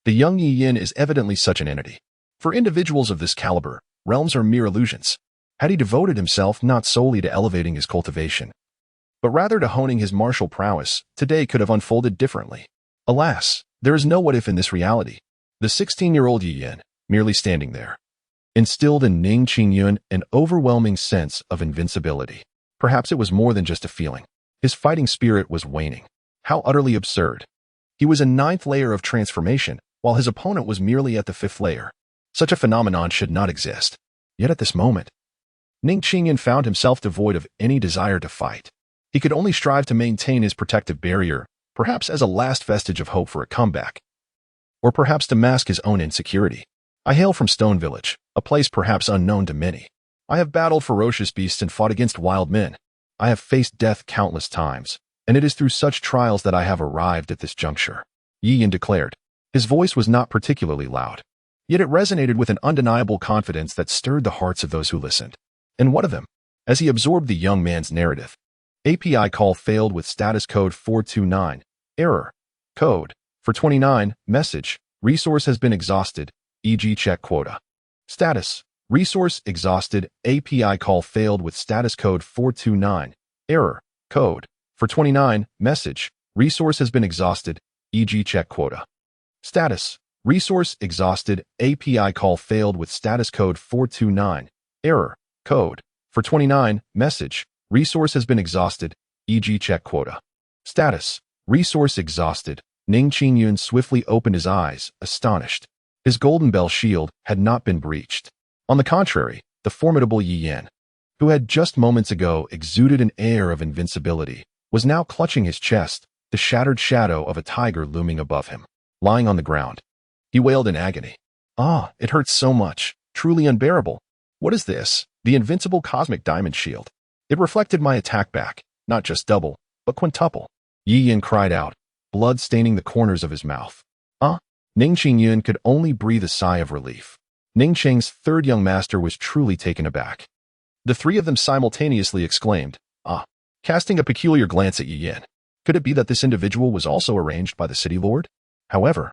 The young Yiyan is evidently such an entity. For individuals of this caliber, realms are mere illusions. Had he devoted himself not solely to elevating his cultivation, but rather to honing his martial prowess, today could have unfolded differently. Alas, there is no what-if in this reality. The 16-year-old Yiyan, merely standing there, instilled in Ning Xuan an overwhelming sense of invincibility. Perhaps it was more than just a feeling. His fighting spirit was waning. How utterly absurd. He was a 9th layer of transformation, while his opponent was merely at the 5th layer. Such a phenomenon should not exist. Yet at this moment, Ning Xuan found himself devoid of any desire to fight. He could only strive to maintain his protective barrier, perhaps as a last vestige of hope for a comeback, or perhaps to mask his own insecurity. I hail from Stone Village, a place perhaps unknown to many. I have battled ferocious beasts and fought against wild men. I have faced death countless times, and it is through such trials that I have arrived at this juncture, Yiyan declared. His voice was not particularly loud, yet it resonated with an undeniable confidence that stirred the hearts of those who listened. And what of him? As he absorbed the young man's narrative, API call failed with status code 429, error, code, for 29, message, resource has been exhausted, e.g. check quota. Status, resource exhausted, API call failed with status code 429, Error. Code. For 29, message. Resource has been exhausted, e.g. check quota. Status. Resource exhausted, API call failed with status code 429. Error. Code. For 29, message. Resource has been exhausted, e.g. check quota. Status. Resource exhausted. Ning Xuan swiftly opened his eyes, astonished. His golden bell shield had not been breached. On the contrary, the formidable Yi Yan, who had just moments ago exuded an air of invincibility, was now clutching his chest, the shattered shadow of a tiger looming above him. Lying on the ground, he wailed in agony. Ah, it hurts so much, truly unbearable. What is this? The invincible cosmic diamond shield. It reflected my attack back, not just double, but quintuple. Yi Yan cried out, blood staining the corners of his mouth. Ah! Ning Xuan could only breathe a sigh of relief. Ning Cheng's third young master was truly taken aback. The three of them simultaneously exclaimed, ah! Casting a peculiar glance at Yi Yan. Could it be that this individual was also arranged by the city lord? However,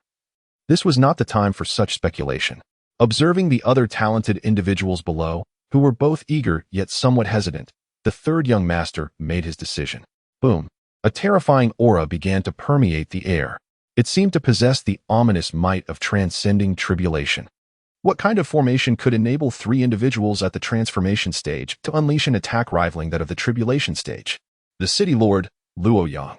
this was not the time for such speculation. Observing the other talented individuals below, who were both eager yet somewhat hesitant, the third young master made his decision. Boom! A terrifying aura began to permeate the air. It seemed to possess the ominous might of transcending tribulation. What kind of formation could enable three individuals at the transformation stage to unleash an attack rivaling that of the tribulation stage? The city lord, Luo Yang,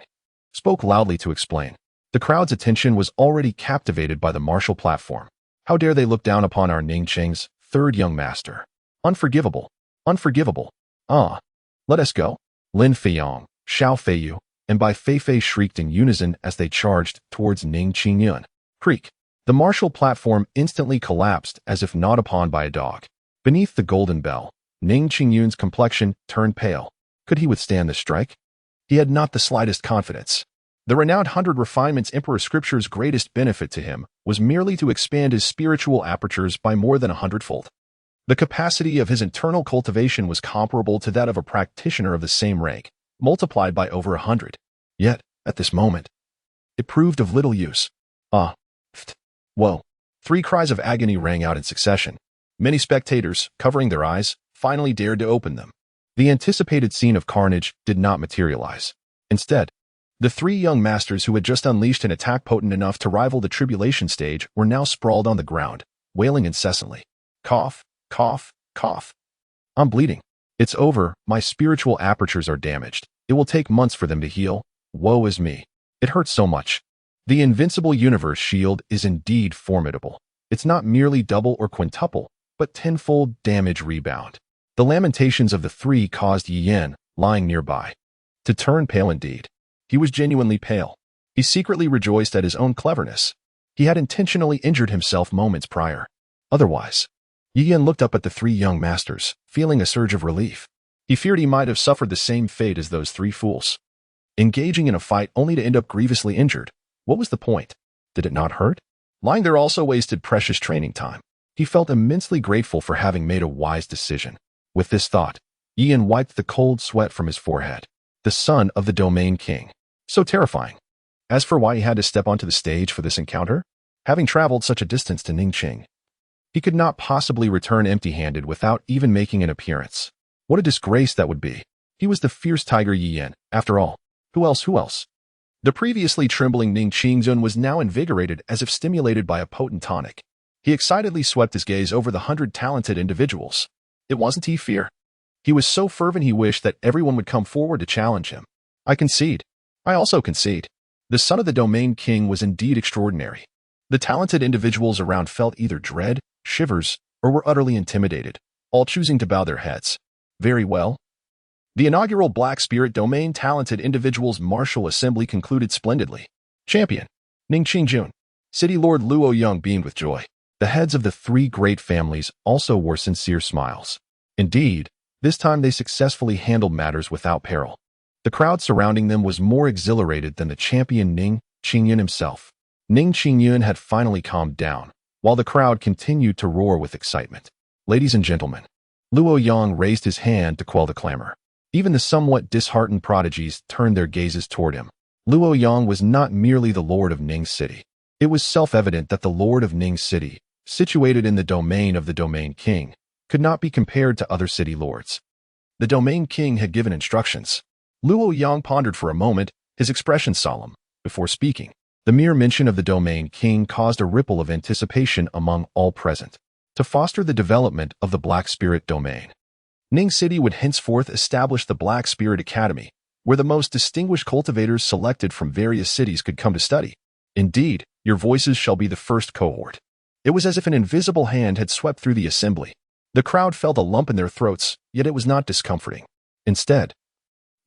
spoke loudly to explain. The crowd's attention was already captivated by the martial platform. How dare they look down upon our Ning Cheng's third young master? Unforgivable. Unforgivable. Ah! Let us go. Lin Feiyong, Xiao Feiyu, and Bai Feifei shrieked in unison as they charged towards Ning Xuan. Creak. The martial platform instantly collapsed as if gnawed upon by a dog. Beneath the golden bell, Ning Xuan's complexion turned pale. Could he withstand the strike? He had not the slightest confidence. The renowned 100 Refinements Emperor Scripture's greatest benefit to him was merely to expand his spiritual apertures by more than 100-fold. The capacity of his internal cultivation was comparable to that of a practitioner of the same rank, multiplied by over 100. Yet, at this moment, it proved of little use. Ah! Pht! Whoa! 3 cries of agony rang out in succession. Many spectators, covering their eyes, finally dared to open them. The anticipated scene of carnage did not materialize. Instead, the 3 young masters who had just unleashed an attack potent enough to rival the tribulation stage were now sprawled on the ground, wailing incessantly. Cough, cough, cough. I'm bleeding. It's over, my spiritual apertures are damaged. It will take months for them to heal. Woe is me. It hurts so much. The invincible universe shield is indeed formidable. It's not merely double or quintuple, but 10-fold damage rebound. The lamentations of the 3 caused Yi Yan, lying nearby, to turn pale indeed. He was genuinely pale. He secretly rejoiced at his own cleverness. He had intentionally injured himself moments prior. Otherwise, Yi Yan looked up at the 3 young masters, feeling a surge of relief. He feared he might have suffered the same fate as those 3 fools. Engaging in a fight only to end up grievously injured. What was the point? Did it not hurt? Lying there also wasted precious training time. He felt immensely grateful for having made a wise decision. With this thought, Yi Yan wiped the cold sweat from his forehead. The son of the domain king. So terrifying. As for why he had to step onto the stage for this encounter, having traveled such a distance to Ningqing, he could not possibly return empty-handed without even making an appearance. What a disgrace that would be. He was the fierce tiger Yi Yan, after all. Who else? The previously trembling Ning Xuan was now invigorated as if stimulated by a potent tonic. He excitedly swept his gaze over the 100 talented individuals. It wasn't he fear. He was so fervent he wished that everyone would come forward to challenge him. I concede. I also concede. The son of the domain king was indeed extraordinary. The talented individuals around felt either dread, shivers, or were utterly intimidated, all choosing to bow their heads. Very well. The inaugural Black Spirit Domain Talented Individuals Martial Assembly concluded splendidly. Champion, Ning Xuan. City Lord Luo Yang beamed with joy. The heads of the 3 great families also wore sincere smiles. Indeed, this time they successfully handled matters without peril. The crowd surrounding them was more exhilarated than the champion Ning Xuan himself. Ning Xuan had finally calmed down, while the crowd continued to roar with excitement. Ladies and gentlemen, Luo Yang raised his hand to quell the clamor. Even the somewhat disheartened prodigies turned their gazes toward him. Luo Yang was not merely the lord of Ning City. It was self-evident that the lord of Ning City, situated in the domain of the domain king, could not be compared to other city lords. The domain king had given instructions. Luo Yang pondered for a moment, his expression solemn. Before speaking, the mere mention of the domain king caused a ripple of anticipation among all present. To foster the development of the Black Spirit domain, Ning City would henceforth establish the Black Spirit Academy, where the most distinguished cultivators selected from various cities could come to study. Indeed, your voices shall be the first cohort. It was as if an invisible hand had swept through the assembly. The crowd felt a lump in their throats, yet it was not discomforting. Instead,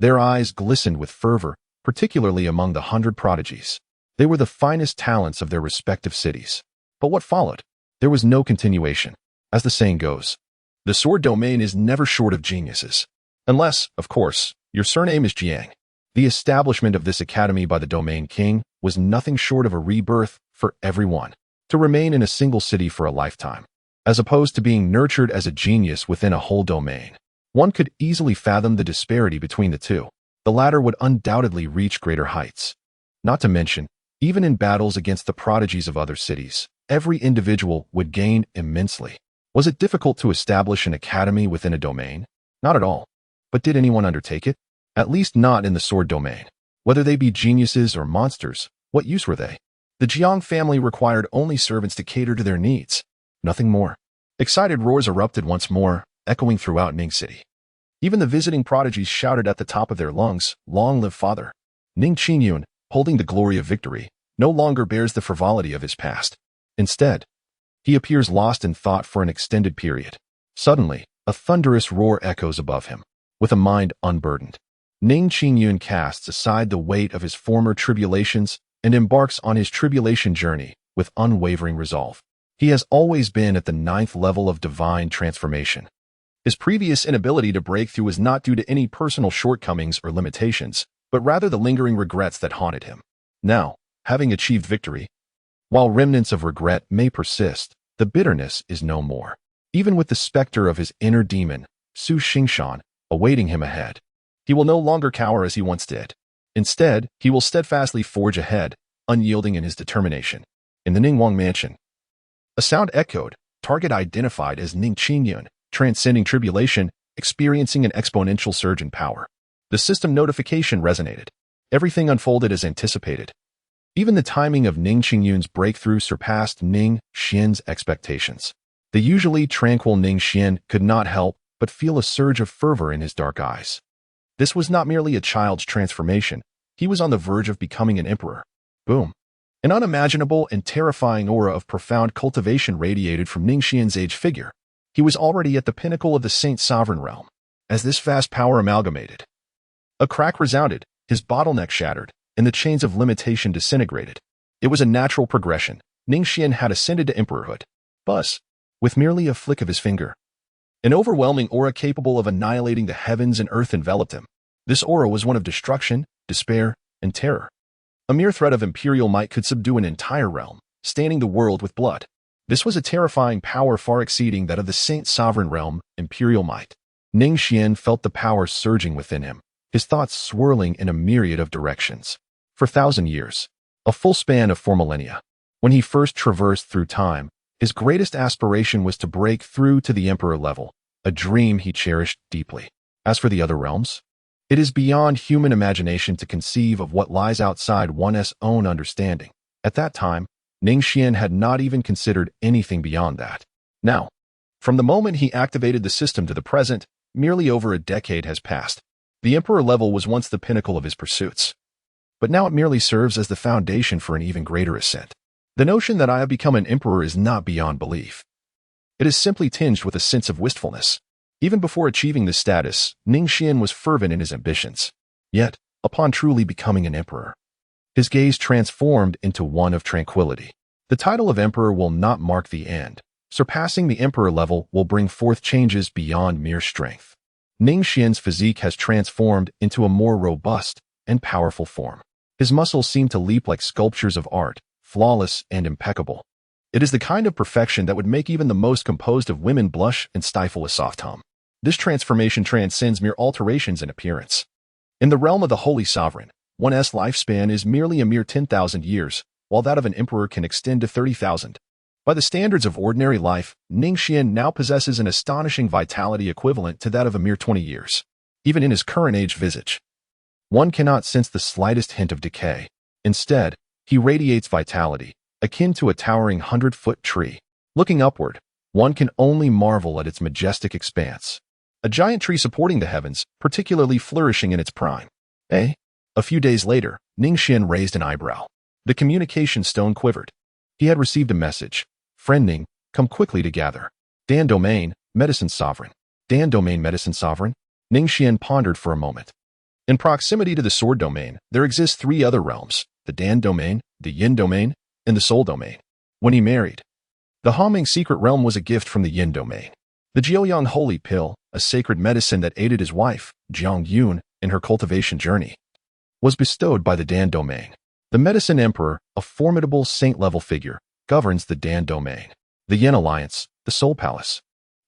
their eyes glistened with fervor, particularly among the 100 prodigies. They were the finest talents of their respective cities. But what followed? There was no continuation. As the saying goes, the sword domain is never short of geniuses. Unless, of course, your surname is Jiang. The establishment of this academy by the domain king was nothing short of a rebirth for everyone. To remain in a single city for a lifetime, as opposed to being nurtured as a genius within a whole domain. One could easily fathom the disparity between the two. The latter would undoubtedly reach greater heights. Not to mention, even in battles against the prodigies of other cities, every individual would gain immensely. Was it difficult to establish an academy within a domain? Not at all. But did anyone undertake it? At least not in the sword domain. Whether they be geniuses or monsters, what use were they? The Jiang family required only servants to cater to their needs. Nothing more. Excited roars erupted once more, echoing throughout Ning City. Even the visiting prodigies shouted at the top of their lungs, "Long live father!" Ning Xuan, holding the glory of victory, no longer bears the frivolity of his past. Instead, he appears lost in thought for an extended period. Suddenly, a thunderous roar echoes above him. With a mind unburdened, Ning Xuan casts aside the weight of his former tribulations and embarks on his tribulation journey with unwavering resolve. He has always been at the 9th level of divine transformation. His previous inability to break through was not due to any personal shortcomings or limitations, but rather the lingering regrets that haunted him. Now, having achieved victory, while remnants of regret may persist, the bitterness is no more. Even with the specter of his inner demon, Su Xingshan, awaiting him ahead, he will no longer cower as he once did. Instead, he will steadfastly forge ahead, unyielding in his determination. In the Ningguang mansion, a sound echoed, target identified as Ning Xuan, transcending tribulation, experiencing an exponential surge in power. The system notification resonated. Everything unfolded as anticipated. Even the timing of Ning Xuan's breakthrough surpassed Ning Xuan's expectations. The usually tranquil Ning Xuan could not help but feel a surge of fervor in his dark eyes. This was not merely a child's transformation. He was on the verge of becoming an emperor. Boom. An unimaginable and terrifying aura of profound cultivation radiated from Ning Xuan's aged figure. He was already at the pinnacle of the Saint Sovereign realm. As this vast power amalgamated, a crack resounded, his bottleneck shattered, and the chains of limitation disintegrated. It was a natural progression. Ning Xuan had ascended to emperorhood. Buzz. With merely a flick of his finger, an overwhelming aura capable of annihilating the heavens and earth enveloped him. This aura was one of destruction, despair, and terror. A mere threat of imperial might could subdue an entire realm, staining the world with blood. This was a terrifying power far exceeding that of the Saint Sovereign realm, imperial might. Ning Xuan felt the power surging within him, his thoughts swirling in a myriad of directions. For 1,000 years, a full span of 4 millennia, when he first traversed through time, his greatest aspiration was to break through to the emperor level, a dream he cherished deeply. As for the other realms, it is beyond human imagination to conceive of what lies outside one's own understanding. At that time, Ning Xuan had not even considered anything beyond that. Now, from the moment he activated the system to the present, merely over a decade has passed. The emperor level was once the pinnacle of his pursuits, but now it merely serves as the foundation for an even greater ascent. The notion that I have become an emperor is not beyond belief. It is simply tinged with a sense of wistfulness. Even before achieving this status, Ning Xuan was fervent in his ambitions. Yet, upon truly becoming an emperor, his gaze transformed into one of tranquility. The title of emperor will not mark the end. Surpassing the emperor level will bring forth changes beyond mere strength. Ning Xuan's physique has transformed into a more robust and powerful form. His muscles seem to leap like sculptures of art, flawless and impeccable. It is the kind of perfection that would make even the most composed of women blush and stifle a soft hum. This transformation transcends mere alterations in appearance. In the realm of the Holy Sovereign, one's lifespan is merely a mere 10,000 years, while that of an emperor can extend to 30,000. By the standards of ordinary life, Ning Xuan now possesses an astonishing vitality equivalent to that of a mere 20 years. Even in his current age visage, One cannot sense the slightest hint of decay. Instead, he radiates vitality, akin to a towering 100-foot tree. Looking upward, one can only marvel at its majestic expanse. A giant tree supporting the heavens, particularly flourishing in its prime. Eh? A few days later, Ning Xuan raised an eyebrow. The communication stone quivered. He had received a message. Friend Ning, come quickly to gather. Dan Domain, Medicine Sovereign. Dan Domain, Medicine Sovereign? Ning Xuan pondered for a moment. In proximity to the Sword Domain, there exist 3 other realms, the Dan Domain, the Yin Domain, and the Soul Domain. When he married, the Homing Secret Realm was a gift from the Yin Domain. The Jiaoyang Holy Pill, a sacred medicine that aided his wife, Jiang Yun, in her cultivation journey, was bestowed by the Dan Domain. The Medicine Emperor, a formidable saint-level figure, governs the Dan Domain. The Yin Alliance, the Soul Palace,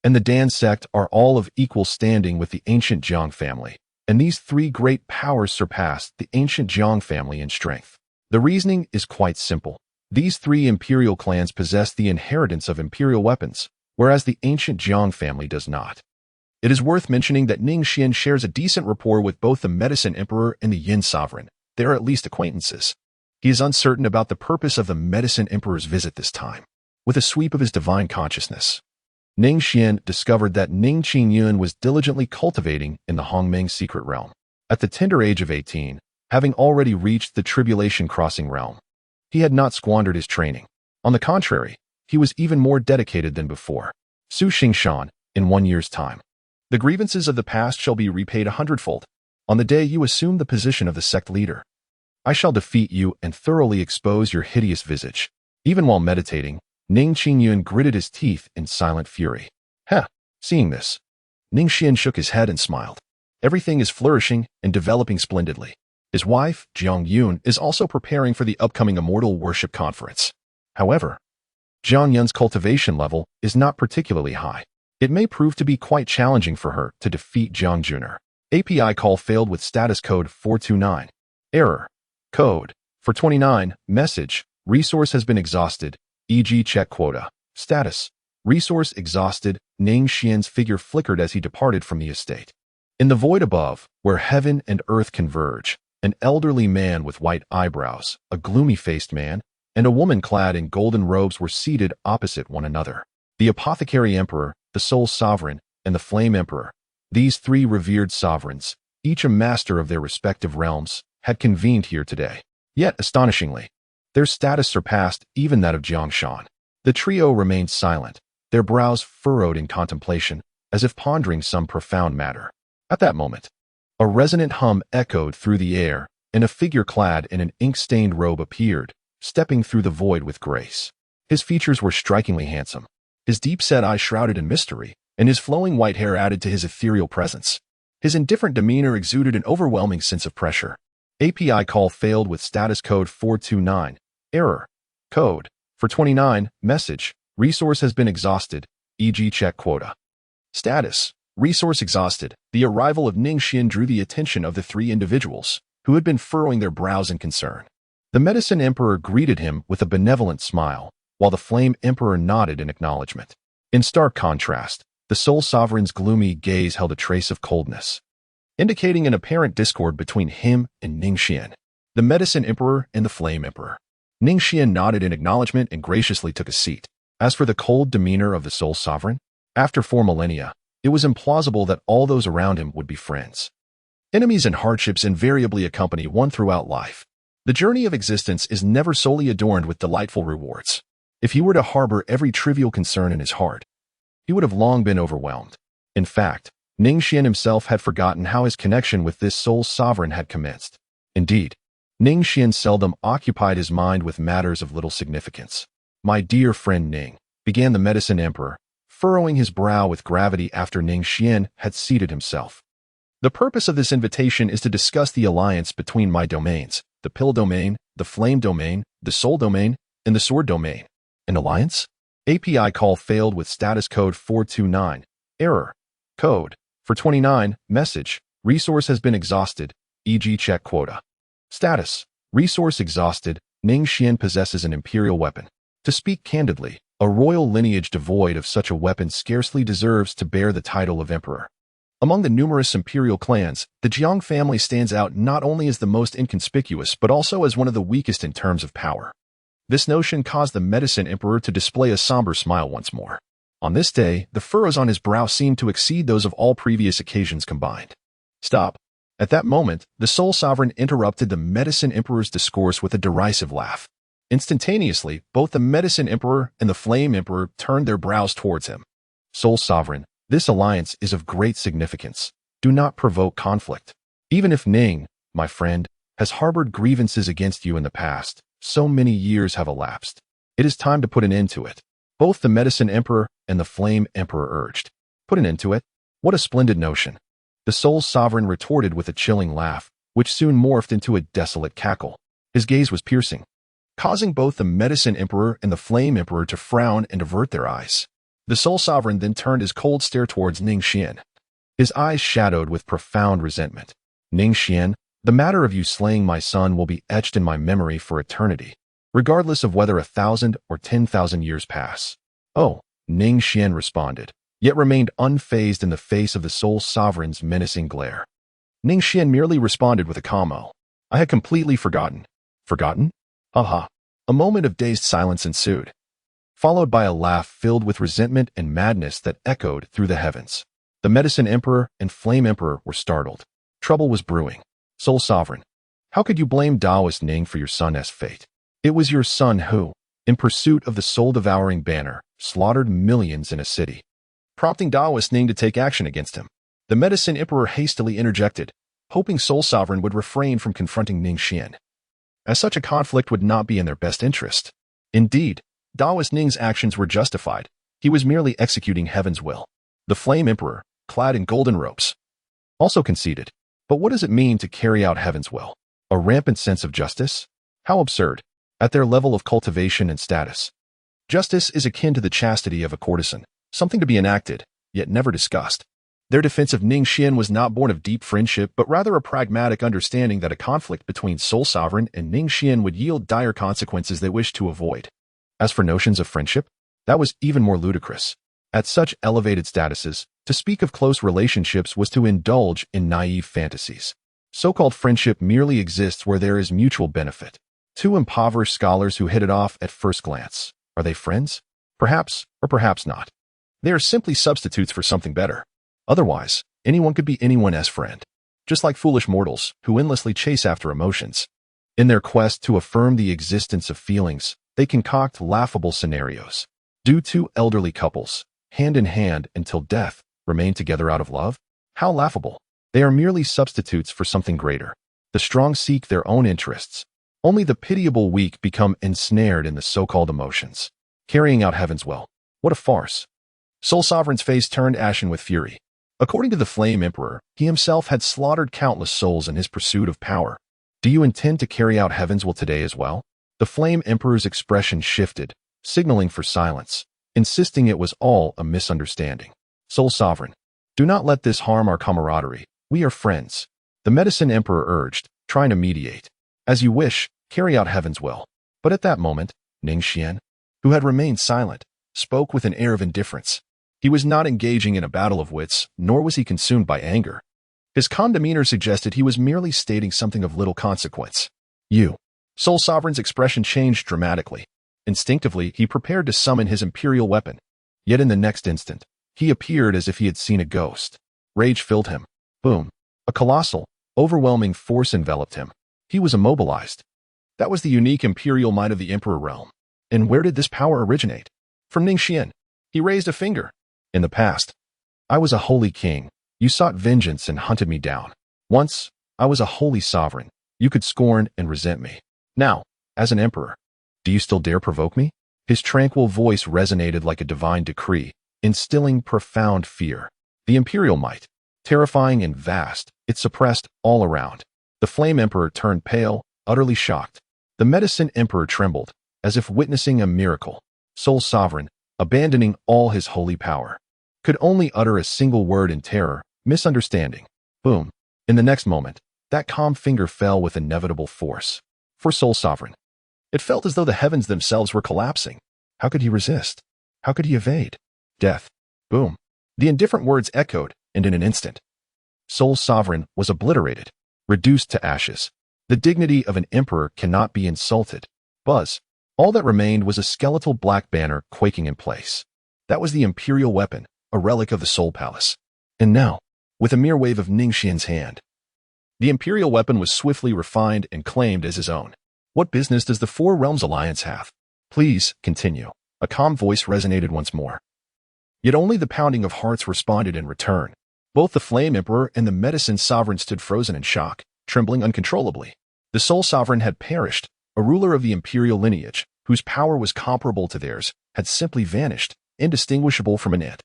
and the Dan Sect are all of equal standing with the ancient Jiang family, and these 3 great powers surpassed the ancient Jiang family in strength. The reasoning is quite simple. These 3 imperial clans possess the inheritance of imperial weapons, whereas the ancient Jiang family does not. It is worth mentioning that Ning Xuan shares a decent rapport with both the Medicine Emperor and the Yin Sovereign. They are at least acquaintances. He is uncertain about the purpose of the Medicine Emperor's visit this time. With a sweep of his divine consciousness, Ning Xuan discovered that Ning Yuan was diligently cultivating in the Hongmeng Secret Realm. At the tender age of 18, having already reached the Tribulation Crossing Realm, he had not squandered his training. On the contrary, he was even more dedicated than before. Su Xingshan, in 1 year's time, the grievances of the past shall be repaid 100-fold. On the day you assume the position of the sect leader, I shall defeat you and thoroughly expose your hideous visage. Even while meditating, Ning Yuan gritted his teeth in silent fury. Seeing this, Ning Xuan shook his head and smiled. Everything is flourishing and developing splendidly. His wife, Jiang Yun, is also preparing for the upcoming Immortal Worship Conference. However, Jiang Yun's cultivation level is not particularly high. It may prove to be quite challenging for her to defeat Jiang Juner. API call failed with status code 429. Error. Code. For 29. Message. Resource has been exhausted. E.g. check quota. Status. Resource exhausted. Ning Xuan's figure flickered as he departed from the estate. In the void above, where heaven and earth converge, an elderly man with white eyebrows, a gloomy-faced man, and a woman clad in golden robes were seated opposite one another. The Apothecary Emperor, the Soul Sovereign, and the Flame Emperor, these 3 revered sovereigns, each a master of their respective realms, had convened here today. Yet, astonishingly, their status surpassed even that of Jiang Shan. The trio remained silent, their brows furrowed in contemplation, as if pondering some profound matter. At that moment, a resonant hum echoed through the air, and a figure clad in an ink-stained robe appeared, stepping through the void with grace. His features were strikingly handsome, his deep-set eyes shrouded in mystery, and his flowing white hair added to his ethereal presence. His indifferent demeanor exuded an overwhelming sense of pressure. API call failed with status code 429. Error. Code. For 29. Message. Resource has been exhausted. E.g. check quota. Status. Resource exhausted. The arrival of Ning Xuan drew the attention of the 3 individuals, who had been furrowing their brows in concern. The Medicine Emperor greeted him with a benevolent smile, while the Flame Emperor nodded in acknowledgement. In stark contrast, the Soul Sovereign's gloomy gaze held a trace of coldness, indicating an apparent discord between him and Ning Xuan, the Medicine Emperor and the Flame Emperor. Ning Xuan nodded in acknowledgement and graciously took a seat. As for the cold demeanor of the Soul Sovereign, after 4 millennia, it was implausible that all those around him would be friends. Enemies and hardships invariably accompany one throughout life. The journey of existence is never solely adorned with delightful rewards. If he were to harbor every trivial concern in his heart, he would have long been overwhelmed. In fact, Ning Xuan himself had forgotten how his connection with this Soul Sovereign had commenced. Indeed, Ning Xuan seldom occupied his mind with matters of little significance. My dear friend Ning, began the Medicine Emperor, furrowing his brow with gravity after Ning Xuan had seated himself. The purpose of this invitation is to discuss the alliance between my domains, the Pill Domain, the Flame Domain, the Soul Domain, and the Sword Domain. An alliance? API call failed with status code 429. Error. Code. For 29. Message. Resource has been exhausted. E.g. check quota. Status. Resource exhausted. Ning Xuan possesses an imperial weapon. To speak candidly, a royal lineage devoid of such a weapon scarcely deserves to bear the title of emperor. Among the numerous imperial clans, the Jiang family stands out not only as the most inconspicuous but also as one of the weakest in terms of power. This notion caused the Medicine Emperor to display a somber smile once more. On this day, the furrows on his brow seemed to exceed those of all previous occasions combined. Stop. At that moment, the Soul Sovereign interrupted the Medicine Emperor's discourse with a derisive laugh. Instantaneously, both the Medicine Emperor and the Flame Emperor turned their brows towards him. Soul Sovereign, this alliance is of great significance. Do not provoke conflict. Even if Ning, my friend, has harbored grievances against you in the past, so many years have elapsed. It is time to put an end to it. Both the Medicine Emperor and the Flame Emperor urged. Put an end to it? What a splendid notion. The Soul Sovereign retorted with a chilling laugh, which soon morphed into a desolate cackle. His gaze was piercing, causing both the Medicine Emperor and the Flame Emperor to frown and avert their eyes. The Soul Sovereign then turned his cold stare towards Ning Xuan. His eyes shadowed with profound resentment. Ning Xuan, the matter of you slaying my son will be etched in my memory for eternity, regardless of whether 1,000 or 10,000 years pass. Oh, Ning Xuan responded, yet remained unfazed in the face of the Soul Sovereign's menacing glare. Ning Xuan merely responded with a calm "Oh, I had completely forgotten." Forgotten? Haha. A moment of dazed silence ensued, followed by a laugh filled with resentment and madness that echoed through the heavens. The Medicine Emperor and Flame Emperor were startled. Trouble was brewing. Soul Sovereign, how could you blame Taoist Ning for your son's fate? It was your son who, in pursuit of the soul-devouring banner, slaughtered millions in a city, prompting Taoist Ning to take action against him. The Medicine Emperor hastily interjected, hoping Soul Sovereign would refrain from confronting Ning Xuan, as such a conflict would not be in their best interest. Indeed, Taoist Ning's actions were justified. He was merely executing heaven's will. The Flame Emperor, clad in golden robes, also conceded. But what does it mean to carry out heaven's will? A rampant sense of justice? How absurd. At their level of cultivation and status, justice is akin to the chastity of a courtesan, something to be enacted, yet never discussed. Their defense of Ning Xuan was not born of deep friendship, but rather a pragmatic understanding that a conflict between Soul Sovereign and Ning Xuan would yield dire consequences they wished to avoid. As for notions of friendship, that was even more ludicrous. At such elevated statuses, to speak of close relationships was to indulge in naive fantasies. So-called friendship merely exists where there is mutual benefit. Two impoverished scholars who hit it off at first glance. Are they friends? Perhaps, or perhaps not. They are simply substitutes for something better. Otherwise, anyone could be anyone's friend. Just like foolish mortals who endlessly chase after emotions. In their quest to affirm the existence of feelings, they concoct laughable scenarios. Do two elderly couples, hand in hand until death, remain together out of love? How laughable. They are merely substitutes for something greater. The strong seek their own interests. Only the pitiable weak become ensnared in the so-called emotions. Carrying out heaven's will. What a farce. Soul Sovereign's face turned ashen with fury. According to the Flame Emperor, he himself had slaughtered countless souls in his pursuit of power. Do you intend to carry out heaven's will today as well? The Flame Emperor's expression shifted, signaling for silence, insisting it was all a misunderstanding. Soul Sovereign, do not let this harm our camaraderie. We are friends. The Medicine Emperor urged, trying to mediate. As you wish, carry out heaven's will. But at that moment, Ning Xuan, who had remained silent, spoke with an air of indifference. He was not engaging in a battle of wits, nor was he consumed by anger. His calm demeanor suggested he was merely stating something of little consequence. You. Soul Sovereign's expression changed dramatically. Instinctively, he prepared to summon his imperial weapon. Yet in the next instant, he appeared as if he had seen a ghost. Rage filled him. Boom. A colossal, overwhelming force enveloped him. He was immobilized. That was the unique imperial might of the Emperor realm. And where did this power originate? From Ning Xuan. He raised a finger. In the past, I was a holy king. You sought vengeance and hunted me down. Once, I was a holy sovereign. You could scorn and resent me. Now, as an emperor, do you still dare provoke me? His tranquil voice resonated like a divine decree, instilling profound fear. The imperial might, terrifying and vast, it suppressed all around. The Flame Emperor turned pale, utterly shocked. The Medicine Emperor trembled, as if witnessing a miracle. Soul Sovereign, abandoning all his holy power, could only utter a single word in terror, misunderstanding. Boom. In the next moment, that calm finger fell with inevitable force. For Soul Sovereign, it felt as though the heavens themselves were collapsing. How could he resist? How could he evade? Death. Boom. The indifferent words echoed, and in an instant, sole sovereign was obliterated, reduced to ashes. The dignity of an emperor cannot be insulted. Buzz. All that remained was a skeletal black banner quaking in place. That was the imperial weapon, a relic of the Soul Palace. And now, with a mere wave of Ning Xuan's hand, the imperial weapon was swiftly refined and claimed as his own. What business does the Four Realms Alliance have? Please, continue. A calm voice resonated once more. Yet only the pounding of hearts responded in return. Both the Flame Emperor and the Medicine Sovereign stood frozen in shock, trembling uncontrollably. The Soul Sovereign had perished. A ruler of the imperial lineage, whose power was comparable to theirs, had simply vanished, indistinguishable from an ant.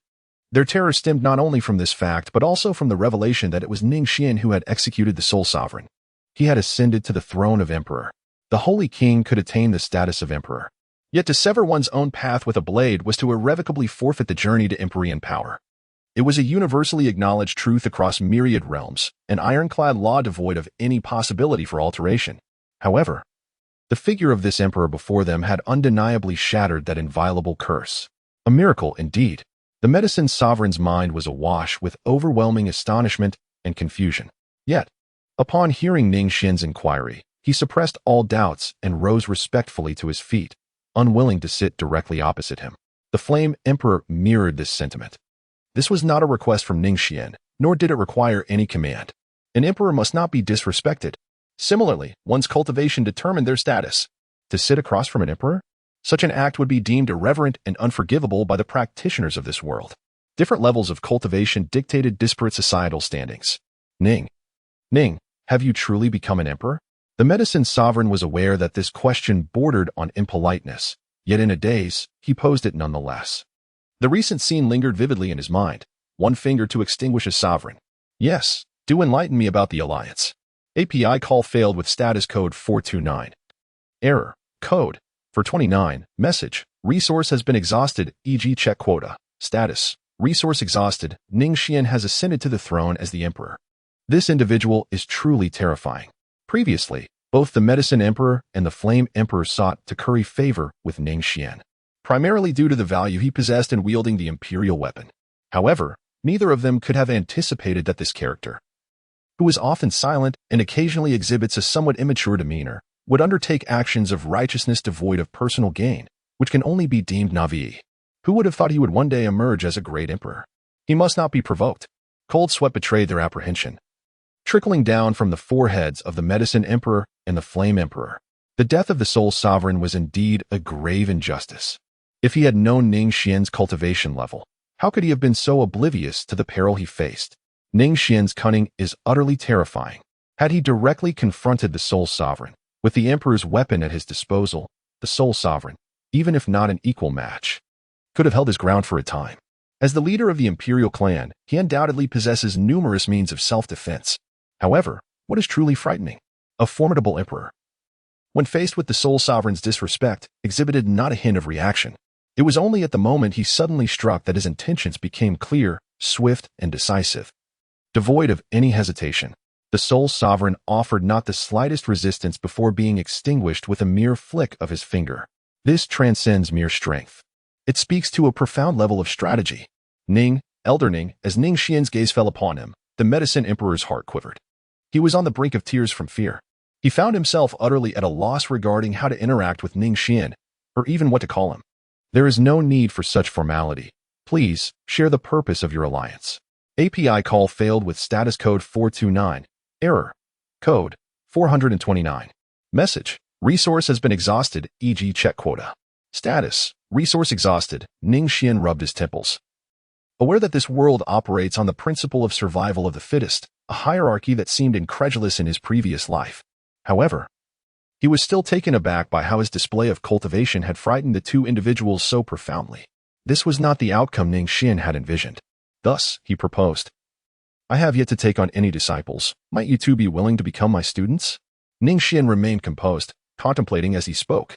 Their terror stemmed not only from this fact but also from the revelation that it was Ning Xuan who had executed the Soul Sovereign. He had ascended to the throne of emperor. The Holy King could attain the status of emperor. Yet to sever one's own path with a blade was to irrevocably forfeit the journey to empyrean power. It was a universally acknowledged truth across myriad realms, an ironclad law devoid of any possibility for alteration. However, the figure of this emperor before them had undeniably shattered that inviolable curse. A miracle, indeed. The Medicine Sovereign's mind was awash with overwhelming astonishment and confusion. Yet, upon hearing Ning Xuan's inquiry, he suppressed all doubts and rose respectfully to his feet, unwilling to sit directly opposite him. The Flame Emperor mirrored this sentiment. This was not a request from Ning Xuan, nor did it require any command. An emperor must not be disrespected. Similarly, one's cultivation determined their status. To sit across from an emperor? Such an act would be deemed irreverent and unforgivable by the practitioners of this world. Different levels of cultivation dictated disparate societal standings. Ning, have you truly become an emperor? The Medicine Sovereign was aware that this question bordered on impoliteness, yet in a daze, he posed it nonetheless. The recent scene lingered vividly in his mind. One finger to extinguish a sovereign. Yes, do enlighten me about the alliance. API call failed with status code 429. Error. Code. 429. Message. Resource has been exhausted, e.g. check quota. Status. Resource exhausted. Ning Xuan has ascended to the throne as the emperor. This individual is truly terrifying. Previously, both the Medicine Emperor and the Flame Emperor sought to curry favor with Ning Xuan, primarily due to the value he possessed in wielding the imperial weapon. However, neither of them could have anticipated that this character, who is often silent and occasionally exhibits a somewhat immature demeanor, would undertake actions of righteousness devoid of personal gain, which can only be deemed naive. Who would have thought he would one day emerge as a great emperor? He must not be provoked. Cold sweat betrayed their apprehension, trickling down from the foreheads of the Medicine Emperor and the Flame Emperor. The death of the Soul Sovereign was indeed a grave injustice. If he had known Ning Xuan's cultivation level, how could he have been so oblivious to the peril he faced? Ning Xuan's cunning is utterly terrifying. Had he directly confronted the Soul Sovereign, with the Emperor's weapon at his disposal, the Soul Sovereign, even if not an equal match, could have held his ground for a time. As the leader of the Imperial clan, he undoubtedly possesses numerous means of self-defense. However, what is truly frightening? A formidable emperor, when faced with the Soul Sovereign's disrespect, exhibited not a hint of reaction. It was only at the moment he suddenly struck that his intentions became clear, swift, and decisive. Devoid of any hesitation, the Soul Sovereign offered not the slightest resistance before being extinguished with a mere flick of his finger. This transcends mere strength. It speaks to a profound level of strategy. Elder Ning, as Ning Xuan's gaze fell upon him, the Medicine Emperor's heart quivered. He was on the brink of tears from fear. He found himself utterly at a loss regarding how to interact with Ning Xuan, or even what to call him. There is no need for such formality. Please, share the purpose of your alliance. API call failed with status code 429. Error. Code 429. Message. Resource has been exhausted, e.g. check quota. Status. Resource exhausted. Ning Xuan rubbed his temples. Aware that this world operates on the principle of survival of the fittest, a hierarchy that seemed incredulous in his previous life. However, he was still taken aback by how his display of cultivation had frightened the two individuals so profoundly. This was not the outcome Ning Xuan had envisioned. Thus, he proposed, I have yet to take on any disciples. Might you two be willing to become my students? Ning Xuan remained composed, contemplating as he spoke.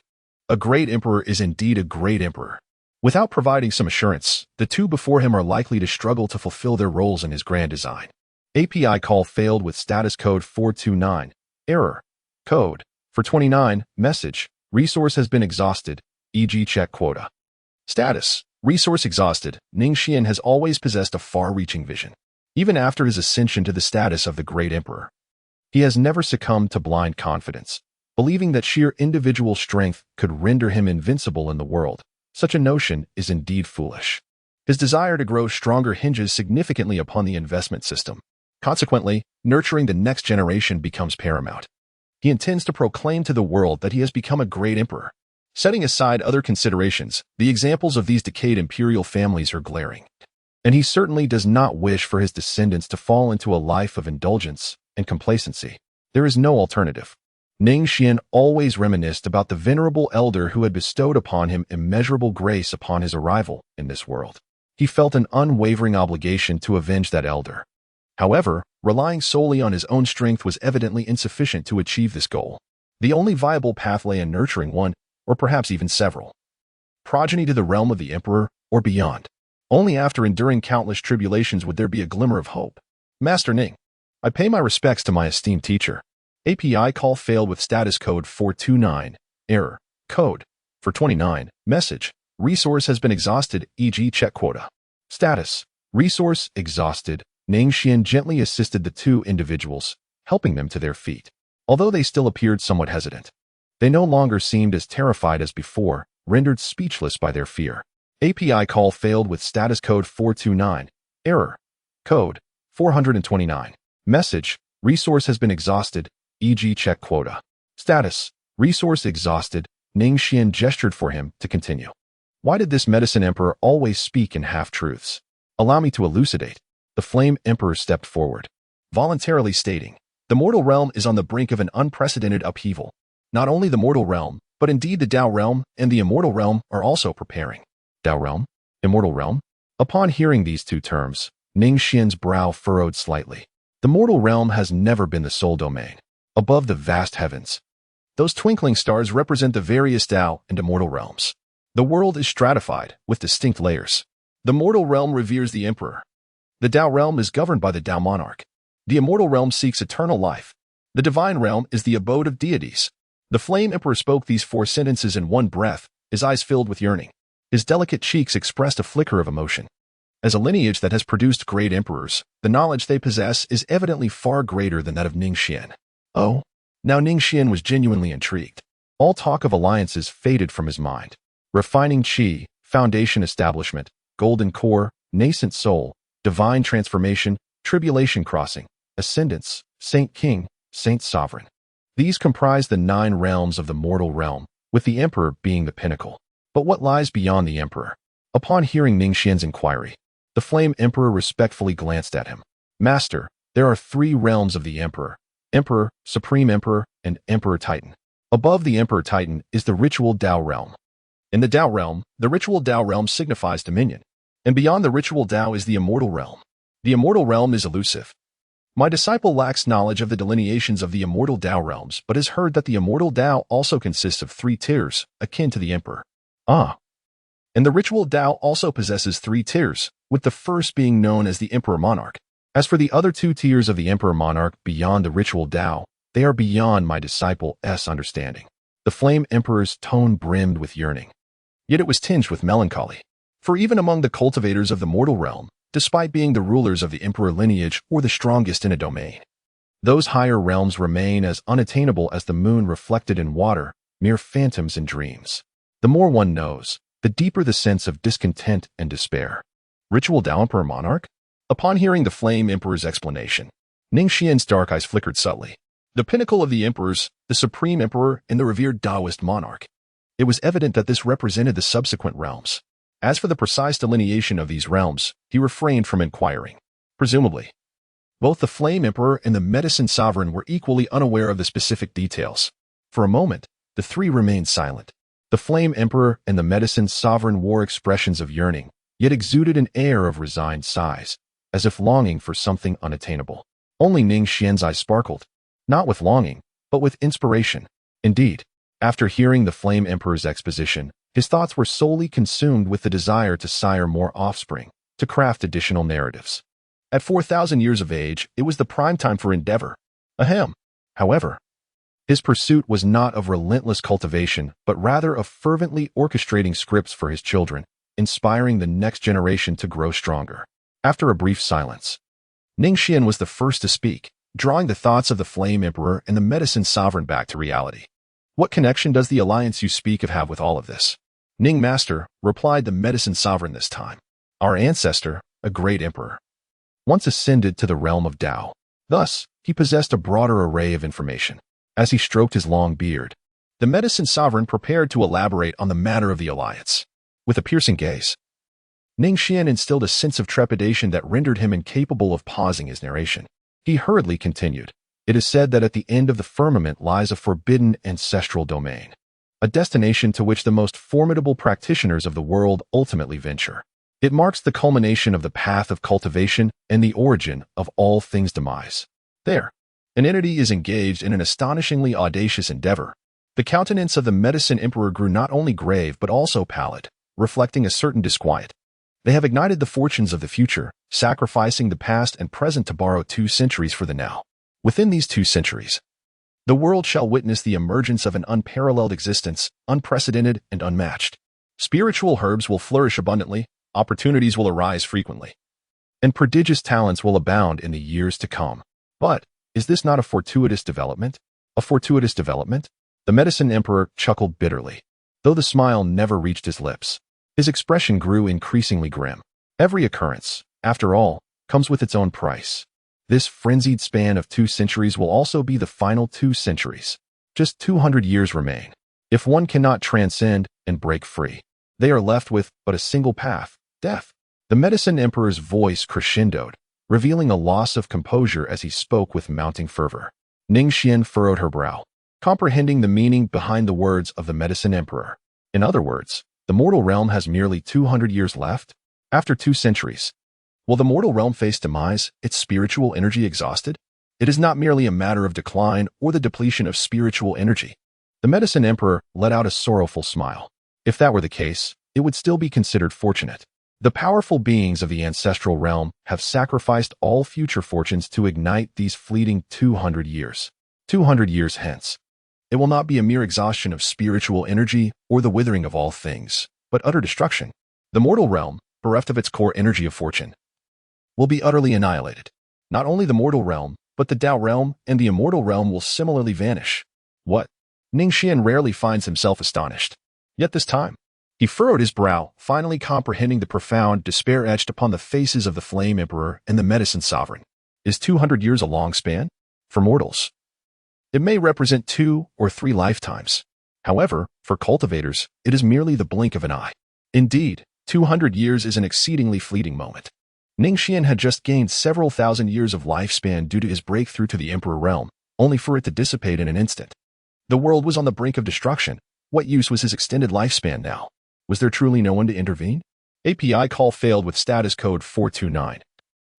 A great emperor is indeed a great emperor. Without providing some assurance, the two before him are likely to struggle to fulfill their roles in his grand design. API call failed with status code 429. Error. Code 429. Message. Resource has been exhausted, e.g. check quota. Status. Resource exhausted. Ning Xuan has always possessed a far-reaching vision. Even after his ascension to the status of the great emperor, he has never succumbed to blind confidence, believing that sheer individual strength could render him invincible in the world. Such a notion is indeed foolish. His desire to grow stronger hinges significantly upon the investment system. Consequently, nurturing the next generation becomes paramount. He intends to proclaim to the world that he has become a great emperor. Setting aside other considerations, the examples of these decayed imperial families are glaring. And he certainly does not wish for his descendants to fall into a life of indulgence and complacency. There is no alternative. Ning Xuan always reminisced about the venerable elder who had bestowed upon him immeasurable grace upon his arrival in this world. He felt an unwavering obligation to avenge that elder. However, relying solely on his own strength was evidently insufficient to achieve this goal. The only viable path lay in nurturing one, or perhaps even several, progeny to the realm of the emperor or beyond. Only after enduring countless tribulations would there be a glimmer of hope. Master Ning, I pay my respects to my esteemed teacher. API call failed with status code 429, error, code, 429, message, resource has been exhausted, e.g. check quota. Status, resource exhausted. Ning Xuan gently assisted the two individuals, helping them to their feet. Although they still appeared somewhat hesitant, they no longer seemed as terrified as before, rendered speechless by their fear. API call failed with status code 429, error, code, 429. Message, resource has been exhausted, e.g. check quota. Status, resource exhausted. Ning Xuan gestured for him to continue. Why did this medicine emperor always speak in half-truths? Allow me to elucidate. The Flame Emperor stepped forward, voluntarily stating, the mortal realm is on the brink of an unprecedented upheaval. Not only the mortal realm, but indeed the Dao realm and the immortal realm are also preparing. Dao realm? Immortal realm? Upon hearing these two terms, Ning Xuan's brow furrowed slightly. The mortal realm has never been the sole domain. Above the vast heavens, those twinkling stars represent the various Dao and immortal realms. The world is stratified with distinct layers. The mortal realm reveres the emperor. The Dao realm is governed by the Dao monarch. The immortal realm seeks eternal life. The divine realm is the abode of deities. The Flame Emperor spoke these 4 sentences in one breath, his eyes filled with yearning. His delicate cheeks expressed a flicker of emotion. As a lineage that has produced great emperors, the knowledge they possess is evidently far greater than that of Ning Xuan. Oh? Now Ning Xuan was genuinely intrigued. All talk of alliances faded from his mind. Refining Qi, foundation establishment, golden core, nascent soul, divine transformation, tribulation crossing, ascendance, saint king, saint sovereign. These comprise the 9 realms of the mortal realm, with the emperor being the pinnacle. But what lies beyond the emperor? Upon hearing Ning Xuan's inquiry, the Flame Emperor respectfully glanced at him. Master, there are 3 realms of the emperor: Emperor, Supreme Emperor, and Emperor Titan. Above the Emperor Titan is the ritual Dao realm. In the Dao realm, the ritual Dao realm signifies dominion. And beyond the ritual Dao is the immortal realm. The immortal realm is elusive. My disciple lacks knowledge of the delineations of the immortal Dao realms, but has heard that the immortal Dao also consists of 3 tiers, akin to the emperor. Ah. And the ritual Dao also possesses 3 tiers, with the first being known as the Emperor Monarch. As for the other 2 tiers of the Emperor Monarch beyond the ritual Dao, they are beyond my disciple's understanding. The Flame Emperor's tone brimmed with yearning. Yet it was tinged with melancholy. For even among the cultivators of the mortal realm, despite being the rulers of the emperor lineage or the strongest in a domain, those higher realms remain as unattainable as the moon reflected in water, mere phantoms and dreams. The more one knows, the deeper the sense of discontent and despair. Ritual Dao Emperor Monarch? Upon hearing the Flame Emperor's explanation, Ning Xuan's dark eyes flickered subtly. The pinnacle of the emperors, the Supreme Emperor, and the revered Taoist monarch. It was evident that this represented the subsequent realms. As for the precise delineation of these realms, he refrained from inquiring. Presumably, both the Flame Emperor and the Medicine Sovereign were equally unaware of the specific details. For a moment, the 3 remained silent. The Flame Emperor and the Medicine Sovereign wore expressions of yearning, yet exuded an air of resigned sighs, as if longing for something unattainable. Only Ning Xuan's eyes sparkled, not with longing, but with inspiration. Indeed, after hearing the Flame Emperor's exposition, his thoughts were solely consumed with the desire to sire more offspring, to craft additional narratives. At 4,000 years of age, it was the prime time for endeavor. Ahem. However, his pursuit was not of relentless cultivation, but rather of fervently orchestrating scripts for his children, inspiring the next generation to grow stronger. After a brief silence, Ning Xuan was the first to speak, drawing the thoughts of the Flame Emperor and the Medicine Sovereign back to reality. What connection does the alliance you speak of have with all of this? Ning Master, replied the Medicine Sovereign this time. Our ancestor, a great emperor, once ascended to the realm of Tao. Thus, he possessed a broader array of information. As he stroked his long beard, the Medicine Sovereign prepared to elaborate on the matter of the alliance. With a piercing gaze, Ning Xuan instilled a sense of trepidation that rendered him incapable of pausing his narration. He hurriedly continued. It is said that at the end of the firmament lies a forbidden ancestral domain, a destination to which the most formidable practitioners of the world ultimately venture. It marks the culmination of the path of cultivation and the origin of all things' demise. There, an entity is engaged in an astonishingly audacious endeavor. The countenance of the Medicine Emperor grew not only grave but also pallid, reflecting a certain disquiet. They have ignited the fortunes of the future, sacrificing the past and present to borrow 2 centuries for the now. Within these 2 centuries, the world shall witness the emergence of an unparalleled existence, unprecedented and unmatched. Spiritual herbs will flourish abundantly, opportunities will arise frequently, and prodigious talents will abound in the years to come. But, is this not a fortuitous development? A fortuitous development? The Medicine Emperor chuckled bitterly. Though the smile never reached his lips, his expression grew increasingly grim. Every occurrence, after all, comes with its own price. This frenzied span of 2 centuries will also be the final 2 centuries. Just 200 years remain. If one cannot transcend and break free, they are left with but a single path, death. The Medicine Emperor's voice crescendoed, revealing a loss of composure as he spoke with mounting fervor. Ning Xuan furrowed her brow, comprehending the meaning behind the words of the Medicine Emperor. In other words, the mortal realm has merely 200 years left? After 2 centuries, will the mortal realm face demise, its spiritual energy exhausted? It is not merely a matter of decline or the depletion of spiritual energy. The Medicine Emperor let out a sorrowful smile. If that were the case, it would still be considered fortunate. The powerful beings of the ancestral realm have sacrificed all future fortunes to ignite these fleeting 200 years. 200 years hence, it will not be a mere exhaustion of spiritual energy or the withering of all things, but utter destruction. The mortal realm, bereft of its core energy of fortune, will be utterly annihilated. Not only the mortal realm, but the Tao realm and the immortal realm will similarly vanish. What? Ning Xuan rarely finds himself astonished. Yet this time, he furrowed his brow, finally comprehending the profound despair etched upon the faces of the Flame Emperor and the Medicine Sovereign. Is 200 years a long span? For mortals, it may represent 2 or 3 lifetimes. However, for cultivators, it is merely the blink of an eye. Indeed, 200 years is an exceedingly fleeting moment. Ning Xuan had just gained several thousand years of lifespan due to his breakthrough to the Emperor realm, only for it to dissipate in an instant. The world was on the brink of destruction. What use was his extended lifespan now? Was there truly no one to intervene? API call failed with status code 429.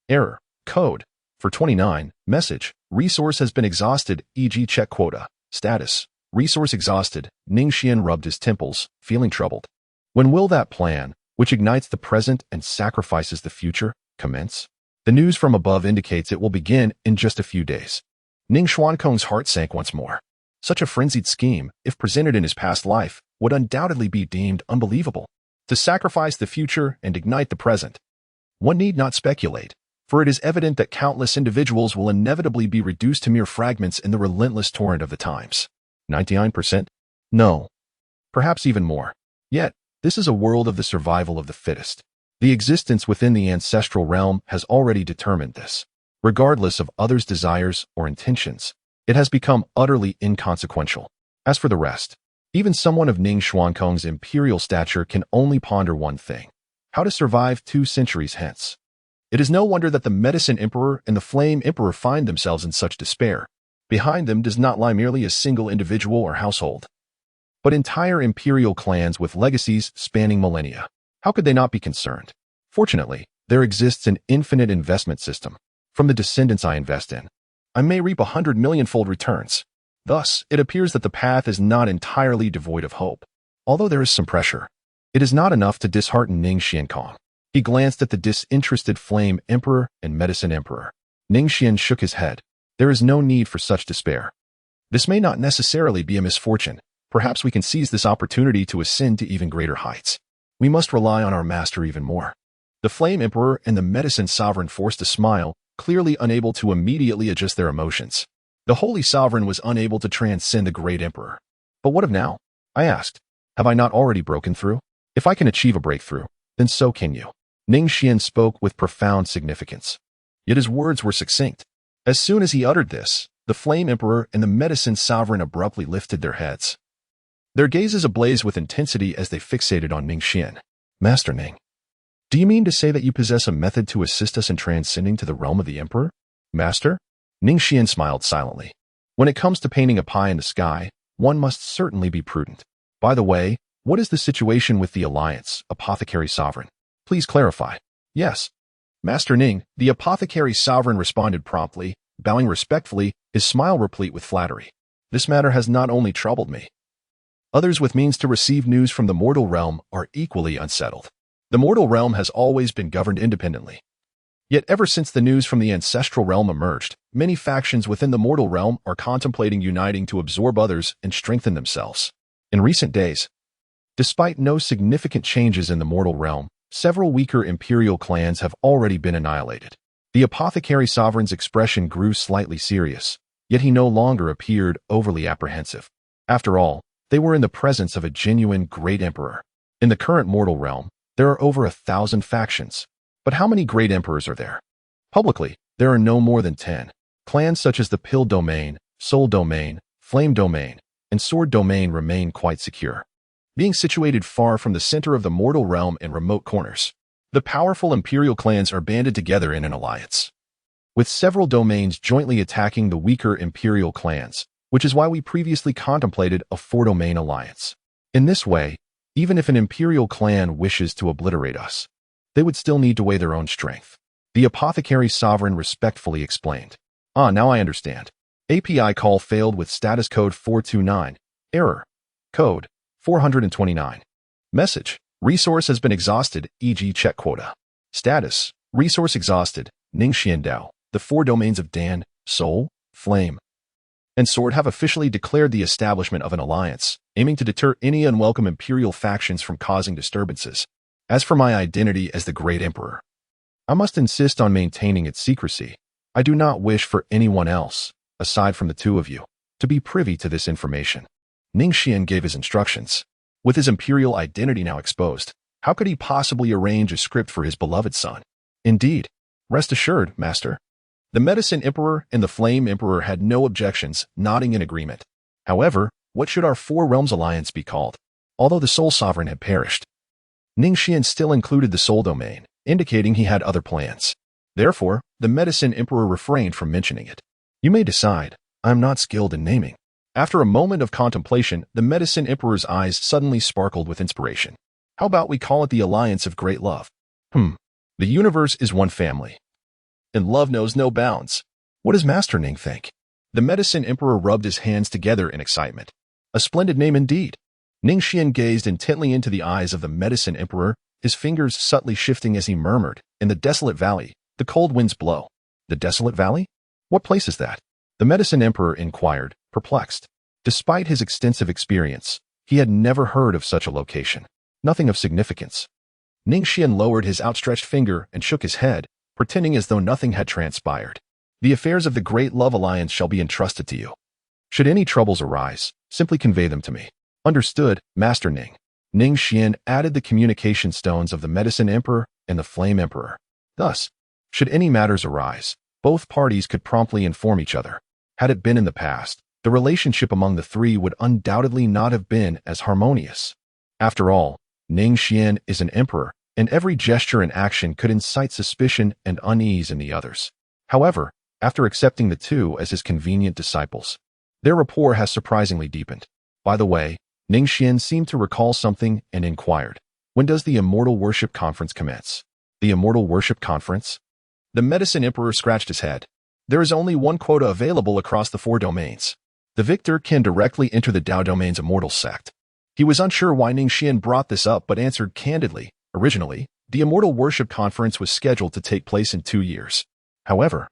Error. Code 429. Message. Resource has been exhausted, e.g. check quota. Status. Resource exhausted. Ning Xuan rubbed his temples, feeling troubled. When will that plan, which ignites the present and sacrifices the future, commence? The news from above indicates it will begin in just a few days. Ning Xuankong's heart sank once more. Such a frenzied scheme, if presented in his past life, would undoubtedly be deemed unbelievable. To sacrifice the future and ignite the present, one need not speculate, for it is evident that countless individuals will inevitably be reduced to mere fragments in the relentless torrent of the times. 99%? No. Perhaps even more. Yet, this is a world of the survival of the fittest. The existence within the ancestral realm has already determined this. Regardless of others' desires or intentions, it has become utterly inconsequential. As for the rest, even someone of Ning Xuankong's imperial stature can only ponder one thing: how to survive 2 centuries hence. It is no wonder that the Medicine Emperor and the Flame Emperor find themselves in such despair. Behind them does not lie merely a single individual or household, but entire imperial clans with legacies spanning millennia. How could they not be concerned? Fortunately, there exists an infinite investment system. From the descendants I invest in, I may reap 100 million-fold returns. Thus, it appears that the path is not entirely devoid of hope. Although there is some pressure, it is not enough to dishearten Ning Xuankong. He glanced at the disinterested Flame Emperor and Medicine Emperor. Ning Xuan shook his head. There is no need for such despair. This may not necessarily be a misfortune. Perhaps we can seize this opportunity to ascend to even greater heights. We must rely on our master even more. The Flame Emperor and the Medicine Sovereign forced a smile, clearly unable to immediately adjust their emotions. The Holy Sovereign was unable to transcend the Great Emperor. But what of now? I asked. Have I not already broken through? If I can achieve a breakthrough, then so can you. Ning Xuan spoke with profound significance. Yet his words were succinct. As soon as he uttered this, the Flame Emperor and the Medicine Sovereign abruptly lifted their heads. Their gazes ablaze with intensity as they fixated on Ning Xuan. Master Ning, do you mean to say that you possess a method to assist us in transcending to the realm of the Emperor? Master? Ning Xuan smiled silently. When it comes to painting a pie in the sky, one must certainly be prudent. By the way, what is the situation with the Alliance, Apothecary Sovereign? Please clarify. Yes. Master Ning, the Apothecary Sovereign responded promptly, bowing respectfully, his smile replete with flattery. This matter has not only troubled me. Others with means to receive news from the mortal realm are equally unsettled. The mortal realm has always been governed independently. Yet ever since the news from the ancestral realm emerged, many factions within the mortal realm are contemplating uniting to absorb others and strengthen themselves. In recent days, despite no significant changes in the mortal realm, several weaker imperial clans have already been annihilated. The Apothecary Sovereign's expression grew slightly serious, yet he no longer appeared overly apprehensive. After all, they were in the presence of a genuine Great Emperor. In the current mortal realm, there are over 1,000 factions. But how many Great Emperors are there? Publicly, there are no more than 10. Clans such as the Pill Domain, Soul Domain, Flame Domain, and Sword Domain remain quite secure, being situated far from the center of the mortal realm in remote corners. The powerful imperial clans are banded together in an alliance, with several domains jointly attacking the weaker imperial clans, which is why we previously contemplated a 4-domain alliance. In this way, even if an imperial clan wishes to obliterate us, they would still need to weigh their own strength. The Apothecary Sovereign respectfully explained. Now I understand. API call failed with status code 429. Error. Code 429. Message. Resource has been exhausted, e.g. check quota. Status. Resource exhausted. Ning Xuan Dao. The 4 domains of Dan, Soul, Flame, and Sword have officially declared the establishment of an alliance, aiming to deter any unwelcome imperial factions from causing disturbances. As for my identity as the Great Emperor, I must insist on maintaining its secrecy. I do not wish for anyone else, aside from the two of you, to be privy to this information. Ning Xuan gave his instructions. With his imperial identity now exposed, how could he possibly arrange a script for his beloved son? Indeed, rest assured, Master. The Medicine Emperor and the Flame Emperor had no objections, nodding in agreement. However, what should our 4 realms alliance be called? Although the Soul Sovereign had perished, Ning Xuan still included the Soul Domain, indicating he had other plans. Therefore, the Medicine Emperor refrained from mentioning it. You may decide. I am not skilled in naming. After a moment of contemplation, the Medicine Emperor's eyes suddenly sparkled with inspiration. How about we call it the Alliance of Great Love? The universe is one family, and love knows no bounds. What does Master Ning think? The Medicine Emperor rubbed his hands together in excitement. A splendid name indeed. Ning Xuan gazed intently into the eyes of the Medicine Emperor, his fingers subtly shifting as he murmured, "In the desolate valley, the cold winds blow." The desolate valley? What place is that? The Medicine Emperor inquired, perplexed. Despite his extensive experience, he had never heard of such a location. Nothing of significance. Ning Xuan lowered his outstretched finger and shook his head, pretending as though nothing had transpired. The affairs of the Great Love Alliance shall be entrusted to you. Should any troubles arise, simply convey them to me. Understood, Master Ning. Ning Xuan added the communication stones of the Medicine Emperor and the Flame Emperor. Thus, should any matters arise, both parties could promptly inform each other. Had it been in the past, the relationship among the 3 would undoubtedly not have been as harmonious. After all, Ning Xuan is an emperor, and every gesture and action could incite suspicion and unease in the others. However, after accepting the 2 as his convenient disciples, their rapport has surprisingly deepened. By the way, Ning Xuan seemed to recall something and inquired, when does the Immortal Worship Conference commence? The Immortal Worship Conference? The Medicine Emperor scratched his head. There is only 1 quota available across the 4 domains. The victor can directly enter the Dao Domain's Immortal Sect. He was unsure why Ning Xuan brought this up but answered candidly. Originally, the Immortal Worship Conference was scheduled to take place in 2 years. However,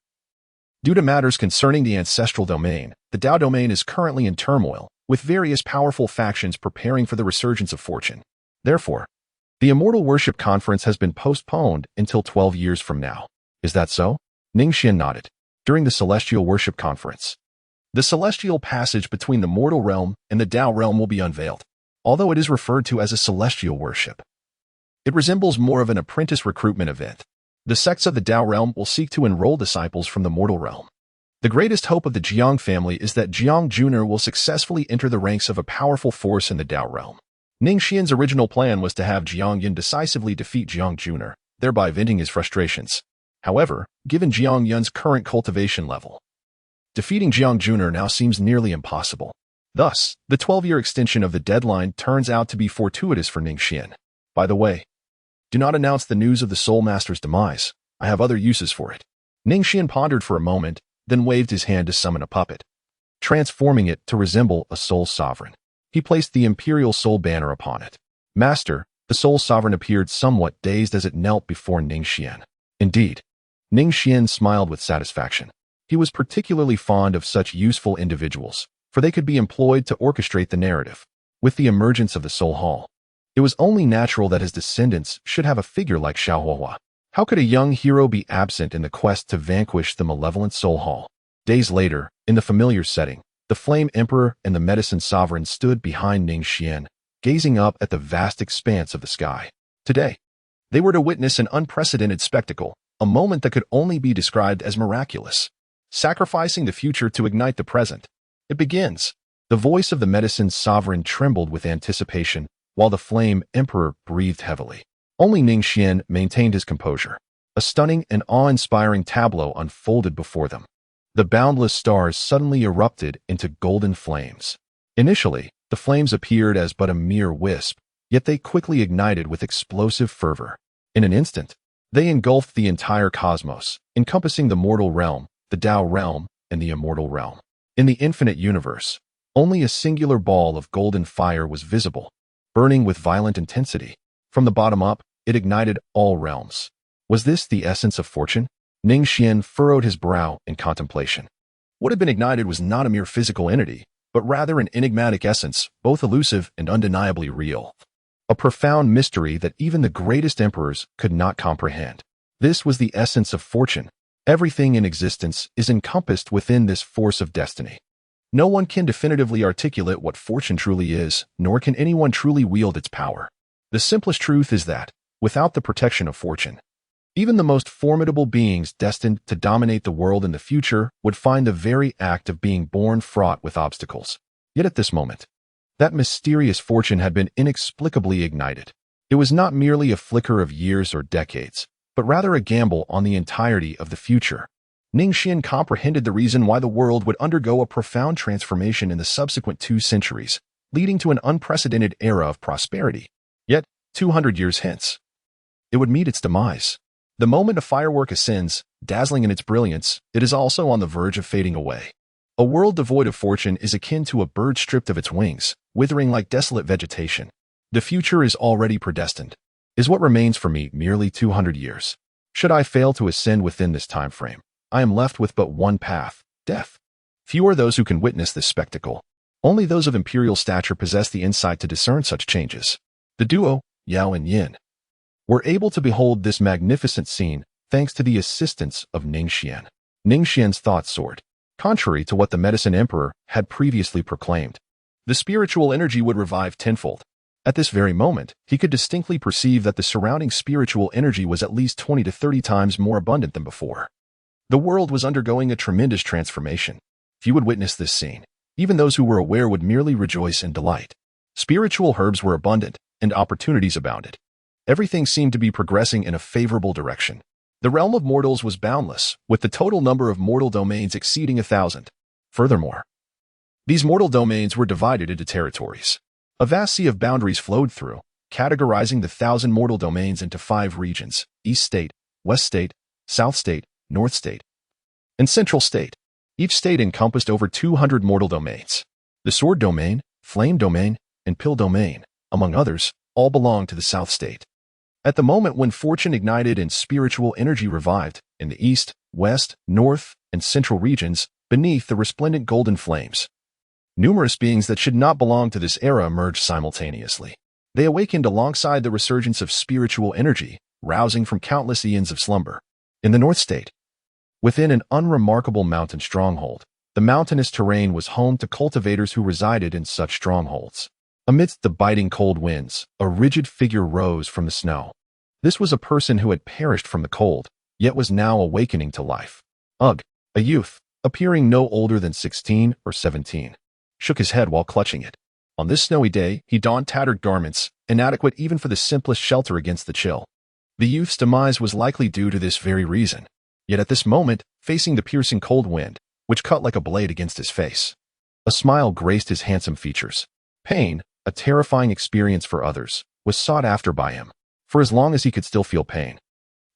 due to matters concerning the Ancestral Domain, the Dao Domain is currently in turmoil, with various powerful factions preparing for the resurgence of fortune. Therefore, the Immortal Worship Conference has been postponed until 12 years from now. Is that so? Ning Xuan nodded. During the Celestial Worship Conference, the celestial passage between the mortal realm and the Tao realm will be unveiled. Although it is referred to as a celestial worship, it resembles more of an apprentice recruitment event. The sects of the Tao realm will seek to enroll disciples from the mortal realm. The greatest hope of the Jiang family is that Jiang Junior will successfully enter the ranks of a powerful force in the Tao realm. Ning Xian's original plan was to have Jiang Yun decisively defeat Jiang Junior, thereby venting his frustrations. However, given Jiang Yun's current cultivation level, defeating Jiang Junior now seems nearly impossible. Thus, the 12-year extension of the deadline turns out to be fortuitous for Ning Xuan. By the way, do not announce the news of the Soul Master's demise. I have other uses for it. Ning Xuan pondered for a moment, then waved his hand to summon a puppet, transforming it to resemble a Soul Sovereign. He placed the Imperial Soul banner upon it. Master, the Soul Sovereign appeared somewhat dazed as it knelt before Ning Xuan. Indeed, Ning Xuan smiled with satisfaction. He was particularly fond of such useful individuals, for they could be employed to orchestrate the narrative. With the emergence of the Soul Hall, it was only natural that his descendants should have a figure like Xiaohuahua. How could a young hero be absent in the quest to vanquish the malevolent Soul Hall? Days later, in the familiar setting, the Flame Emperor and the Medicine Sovereign stood behind Ning Xuan, gazing up at the vast expanse of the sky. Today, they were to witness an unprecedented spectacle, a moment that could only be described as miraculous. Sacrificing the future to ignite the present. It begins. The voice of the Medicine Sovereign trembled with anticipation, while the Flame Emperor breathed heavily. Only Ning Xuan maintained his composure. A stunning and awe-inspiring tableau unfolded before them. The boundless stars suddenly erupted into golden flames. Initially, the flames appeared as but a mere wisp, yet they quickly ignited with explosive fervor. In an instant, they engulfed the entire cosmos, encompassing the mortal realm, the Tao realm, and the immortal realm. In the infinite universe, only a singular ball of golden fire was visible, burning with violent intensity. From the bottom up, it ignited all realms. Was this the essence of fortune? Ning Xuan furrowed his brow in contemplation. What had been ignited was not a mere physical entity, but rather an enigmatic essence, both elusive and undeniably real. A profound mystery that even the greatest emperors could not comprehend. This was the essence of fortune. Everything in existence is encompassed within this force of destiny. No one can definitively articulate what fortune truly is, nor can anyone truly wield its power. The simplest truth is that, without the protection of fortune, even the most formidable beings destined to dominate the world in the future would find the very act of being born fraught with obstacles. Yet at this moment, that mysterious fortune had been inexplicably ignited. It was not merely a flicker of years or decades, but rather a gamble on the entirety of the future. Ning Xuan comprehended the reason why the world would undergo a profound transformation in the subsequent 2 centuries, leading to an unprecedented era of prosperity. Yet, 200 years hence, it would meet its demise. The moment a firework ascends, dazzling in its brilliance, it is also on the verge of fading away. A world devoid of fortune is akin to a bird stripped of its wings, withering like desolate vegetation. The future is already predestined. Is what remains for me merely 200 years? Should I fail to ascend within this time frame, I am left with but one path, death. Few are those who can witness this spectacle. Only those of imperial stature possess the insight to discern such changes. The duo, Yao and Yin, were able to behold this magnificent scene thanks to the assistance of Ning Xuan. Ning Xuan's thoughts soared. Contrary to what the Medicine Emperor had previously proclaimed, the spiritual energy would revive tenfold. At this very moment, he could distinctly perceive that the surrounding spiritual energy was at least 20 to 30 times more abundant than before. The world was undergoing a tremendous transformation. Few would witness this scene. Even those who were aware would merely rejoice in delight. Spiritual herbs were abundant, and opportunities abounded. Everything seemed to be progressing in a favorable direction. The realm of mortals was boundless, with the total number of mortal domains exceeding 1,000. Furthermore, these mortal domains were divided into territories. A vast sea of boundaries flowed through, categorizing the 1,000 mortal domains into 5 regions: East State, West State, South State, North State, and Central State. Each state encompassed over 200 mortal domains. The Sword Domain, Flame Domain, and Pill Domain, among others, all belonged to the South State. At the moment when fortune ignited and spiritual energy revived, in the East, West, North, and Central regions, beneath the resplendent golden flames, numerous beings that should not belong to this era emerged simultaneously. They awakened alongside the resurgence of spiritual energy, rousing from countless eons of slumber. In the North State, Within an unremarkable mountain stronghold, the mountainous terrain was home to cultivators who resided in such strongholds. Amidst the biting cold winds, a rigid figure rose from the snow. This was a person who had perished from the cold, yet was now awakening to life. Ugh, a youth, appearing no older than 16 or 17, shook his head while clutching it. On this snowy day, he donned tattered garments, inadequate even for the simplest shelter against the chill. The youth's demise was likely due to this very reason. Yet at this moment, facing the piercing cold wind, which cut like a blade against his face, a smile graced his handsome features. Pain, a terrifying experience for others, was sought after by him, for as long as he could still feel pain.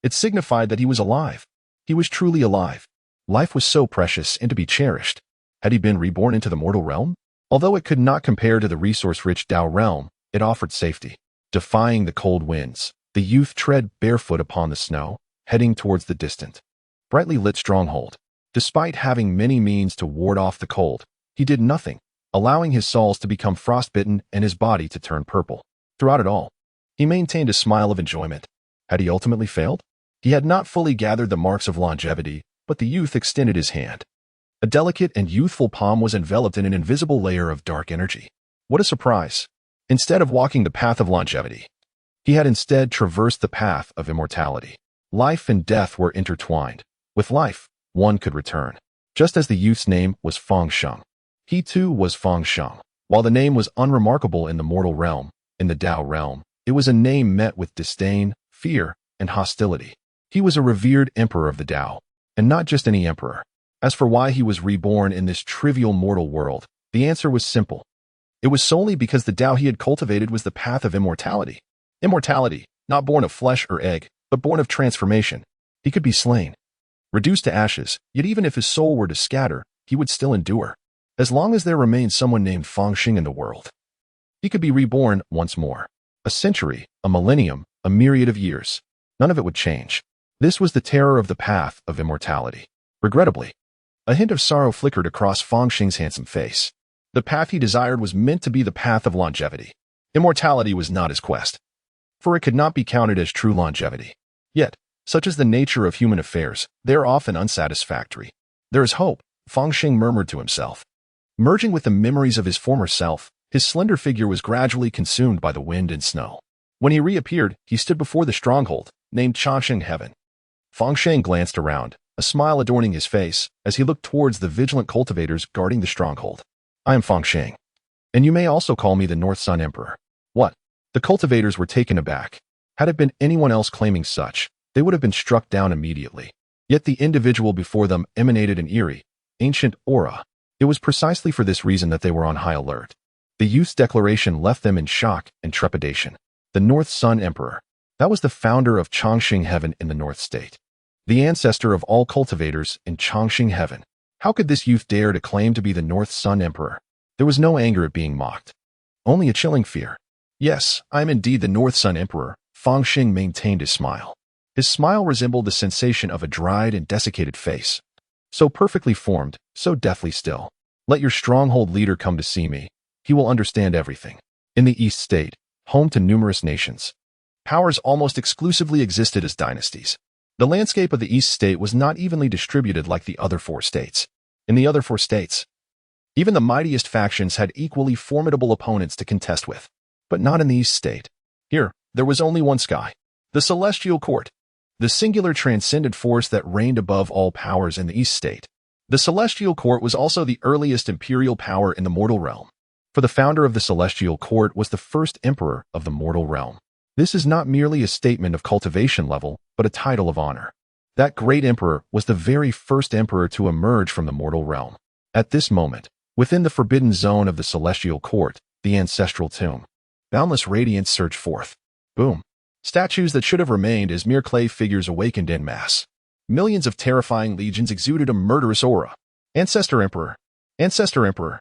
It signified that he was alive. He was truly alive. Life was so precious and to be cherished. Had he been reborn into the mortal realm? Although it could not compare to the resource-rich Tao realm, it offered safety. Defying the cold winds, the youth tread barefoot upon the snow, heading towards the distant, brightly lit stronghold. Despite having many means to ward off the cold, he did nothing, allowing his soles to become frostbitten and his body to turn purple. Throughout it all, he maintained a smile of enjoyment. Had he ultimately failed? He had not fully gathered the marks of longevity, but the youth extended his hand. A delicate and youthful palm was enveloped in an invisible layer of dark energy. What a surprise! Instead of walking the path of longevity, he had instead traversed the path of immortality. Life and death were intertwined. With life, one could return. Just as the youth's name was Feng Sheng, he too was Feng Sheng. While the name was unremarkable in the mortal realm, in the Tao realm, it was a name met with disdain, fear, and hostility. He was a revered emperor of the Tao, and not just any emperor. As for why he was reborn in this trivial mortal world, the answer was simple. It was solely because the Tao he had cultivated was the path of immortality. Immortality, not born of flesh or egg, but born of transformation. He could be slain, reduced to ashes, yet even if his soul were to scatter, he would still endure. As long as there remained someone named Feng Sheng in the world, he could be reborn once more. A century, a millennium, a myriad of years. None of it would change. This was the terror of the path of immortality. Regrettably, a hint of sorrow flickered across Feng Sheng's handsome face. The path he desired was meant to be the path of longevity. Immortality was not his quest, for it could not be counted as true longevity. Yet, such is the nature of human affairs, they are often unsatisfactory. There is hope, Feng Sheng murmured to himself. Merging with the memories of his former self, his slender figure was gradually consumed by the wind and snow. When he reappeared, he stood before the stronghold, named Changsheng Heaven. Feng Sheng glanced around, a smile adorning his face, as he looked towards the vigilant cultivators guarding the stronghold. I am Feng Sheng, and you may also call me the North Sun Emperor. What? The cultivators were taken aback. Had it been anyone else claiming such, they would have been struck down immediately. Yet the individual before them emanated an eerie, ancient aura. It was precisely for this reason that they were on high alert. The youth's declaration left them in shock and trepidation. The North Sun Emperor. That was the founder of Changsheng Heaven in the North State. The ancestor of all cultivators in Changsheng Heaven. How could this youth dare to claim to be the North Sun Emperor? There was no anger at being mocked, only a chilling fear. Yes, I am indeed the North Sun Emperor. Feng Sheng maintained his smile. His smile resembled the sensation of a dried and desiccated face. So perfectly formed, so deathly still. Let your stronghold leader come to see me. He will understand everything. In the East State, home to numerous nations, powers almost exclusively existed as dynasties. The landscape of the East State was not evenly distributed like the other four states. In the other four states, even the mightiest factions had equally formidable opponents to contest with. But not in the East State. Here, there was only one sky. The Celestial Court. The singular transcendent force that reigned above all powers in the East State. The Celestial Court was also the earliest imperial power in the mortal realm. For the founder of the Celestial Court was the first emperor of the mortal realm. This is not merely a statement of cultivation level, but a title of honor. That great emperor was the very first emperor to emerge from the mortal realm. At this moment, within the forbidden zone of the Celestial Court, the ancestral tomb, boundless radiance surged forth. Boom. Statues that should have remained as mere clay figures awakened en masse. Millions of terrifying legions exuded a murderous aura. Ancestor Emperor. Ancestor Emperor.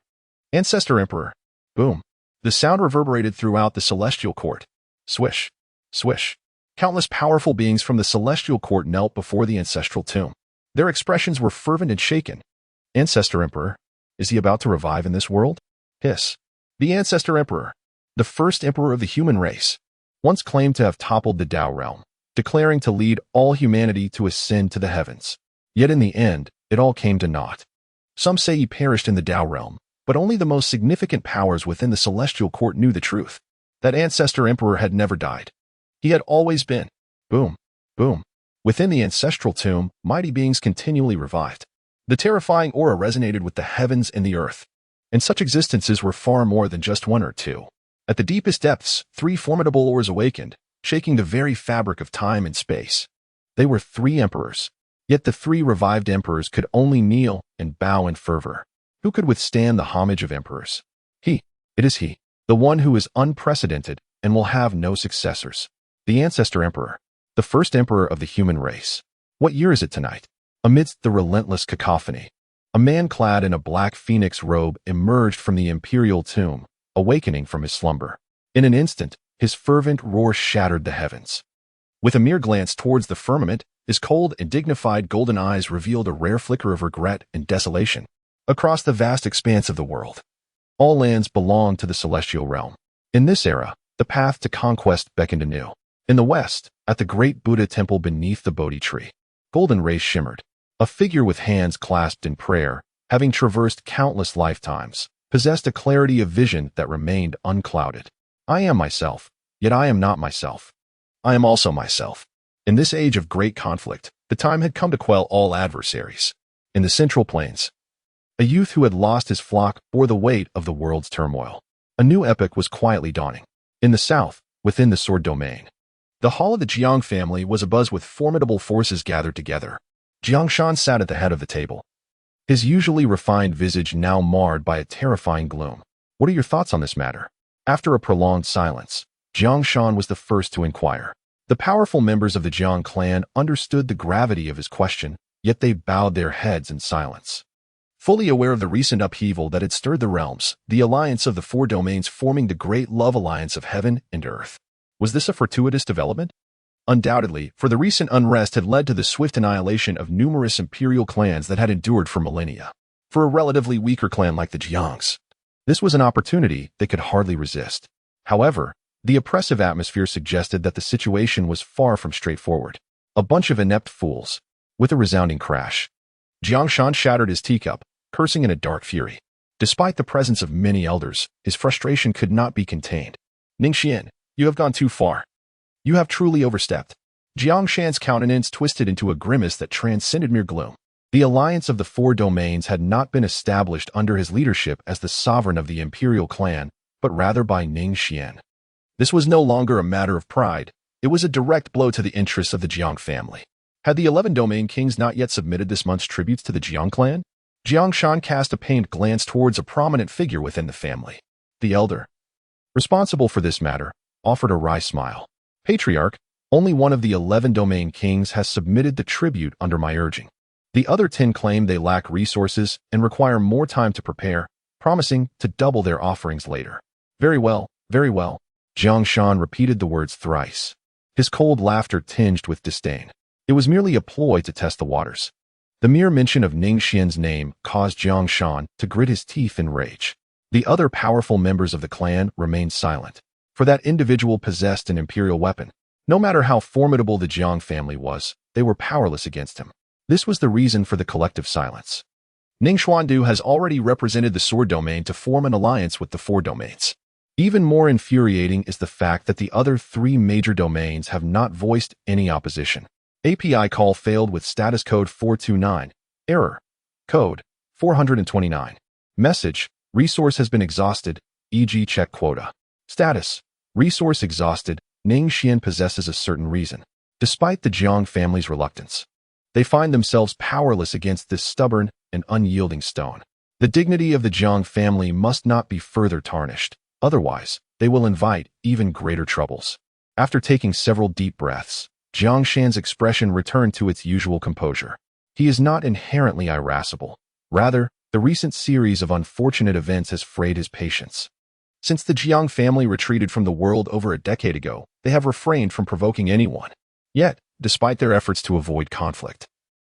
Ancestor Emperor. Boom. The sound reverberated throughout the Celestial Court. Swish. Swish. Countless powerful beings from the Celestial Court knelt before the ancestral tomb. Their expressions were fervent and shaken. Ancestor Emperor. Is he about to revive in this world? Hiss. The Ancestor Emperor, the first emperor of the human race, once claimed to have toppled the Tao realm, declaring to lead all humanity to ascend to the heavens. Yet in the end, it all came to naught. Some say he perished in the Tao realm, but only the most significant powers within the celestial court knew the truth. That ancestor emperor had never died. He had always been. Boom, boom. Within the ancestral tomb, mighty beings continually revived. The terrifying aura resonated with the heavens and the earth. And such existences were far more than just one or two. At the deepest depths, three formidable auras awakened, shaking the very fabric of time and space. They were three emperors. Yet the three revived emperors could only kneel and bow in fervor. Who could withstand the homage of emperors? He. It is he. The one who is unprecedented and will have no successors. The ancestor emperor. The first emperor of the human race. What year is it tonight? Amidst the relentless cacophony, a man clad in a black phoenix robe emerged from the imperial tomb, awakening from his slumber. In an instant, his fervent roar shattered the heavens. With a mere glance towards the firmament, his cold and dignified golden eyes revealed a rare flicker of regret and desolation. Across the vast expanse of the world, all lands belonged to the celestial realm. In this era, the path to conquest beckoned anew. In the west, at the great Buddha temple beneath the Bodhi tree, golden rays shimmered. A figure with hands clasped in prayer, having traversed countless lifetimes, possessed a clarity of vision that remained unclouded. I am myself, yet I am not myself. I am also myself. In this age of great conflict, the time had come to quell all adversaries. In the central plains, a youth who had lost his flock bore the weight of the world's turmoil. A new epoch was quietly dawning. In the south, within the sword domain, the hall of the Jiang family was abuzz with formidable forces gathered together. Ning Xuan sat at the head of the table, his usually refined visage now marred by a terrifying gloom. What are your thoughts on this matter? After a prolonged silence, Ning Xuan was the first to inquire. The powerful members of the Jiang clan understood the gravity of his question, yet they bowed their heads in silence. Fully aware of the recent upheaval that had stirred the realms, the alliance of the four domains forming the great love alliance of heaven and earth. Was this a fortuitous development? Undoubtedly, for the recent unrest had led to the swift annihilation of numerous imperial clans that had endured for millennia. For a relatively weaker clan like the Jiangs, this was an opportunity they could hardly resist. However, the oppressive atmosphere suggested that the situation was far from straightforward. A bunch of inept fools. With a resounding crash, Ning Xuan shattered his teacup, cursing in a dark fury. Despite the presence of many elders, his frustration could not be contained. Ning Xuan, you have gone too far. You have truly overstepped. Ning Xuan's countenance twisted into a grimace that transcended mere gloom. The alliance of the four domains had not been established under his leadership as the sovereign of the imperial clan, but rather by Ning Xuan. This was no longer a matter of pride. It was a direct blow to the interests of the Jiang family. Had the 11 domain kings not yet submitted this month's tributes to the Jiang clan? Ning Xuan cast a pained glance towards a prominent figure within the family. The elder, responsible for this matter, offered a wry smile. Patriarch, only one of the 11 domain kings has submitted the tribute under my urging. The other 10 claim they lack resources and require more time to prepare, promising to double their offerings later. Very well, very well. Ning Xuan repeated the words thrice. His cold laughter tinged with disdain. It was merely a ploy to test the waters. The mere mention of Ning Xuan's name caused Ning Xuan to grit his teeth in rage. The other powerful members of the clan remained silent, for that individual possessed an imperial weapon. No matter how formidable the Jiang family was, they were powerless against him. This was the reason for the collective silence. Ning Xuandu has already represented the sword domain to form an alliance with the four domains. Even more infuriating is the fact that the other three major domains have not voiced any opposition. API call failed with status code 429. Error. Code 429. Message. Resource has been exhausted, e.g. check quota. Status. Resource exhausted. Ning Xuan possesses a certain reason. Despite the Jiang family's reluctance, they find themselves powerless against this stubborn and unyielding stone. The dignity of the Jiang family must not be further tarnished. Otherwise, they will invite even greater troubles. After taking several deep breaths, Ning Xuan's expression returned to its usual composure. He is not inherently irascible. Rather, the recent series of unfortunate events has frayed his patience. Since the Jiang family retreated from the world over a decade ago, they have refrained from provoking anyone. Yet, despite their efforts to avoid conflict,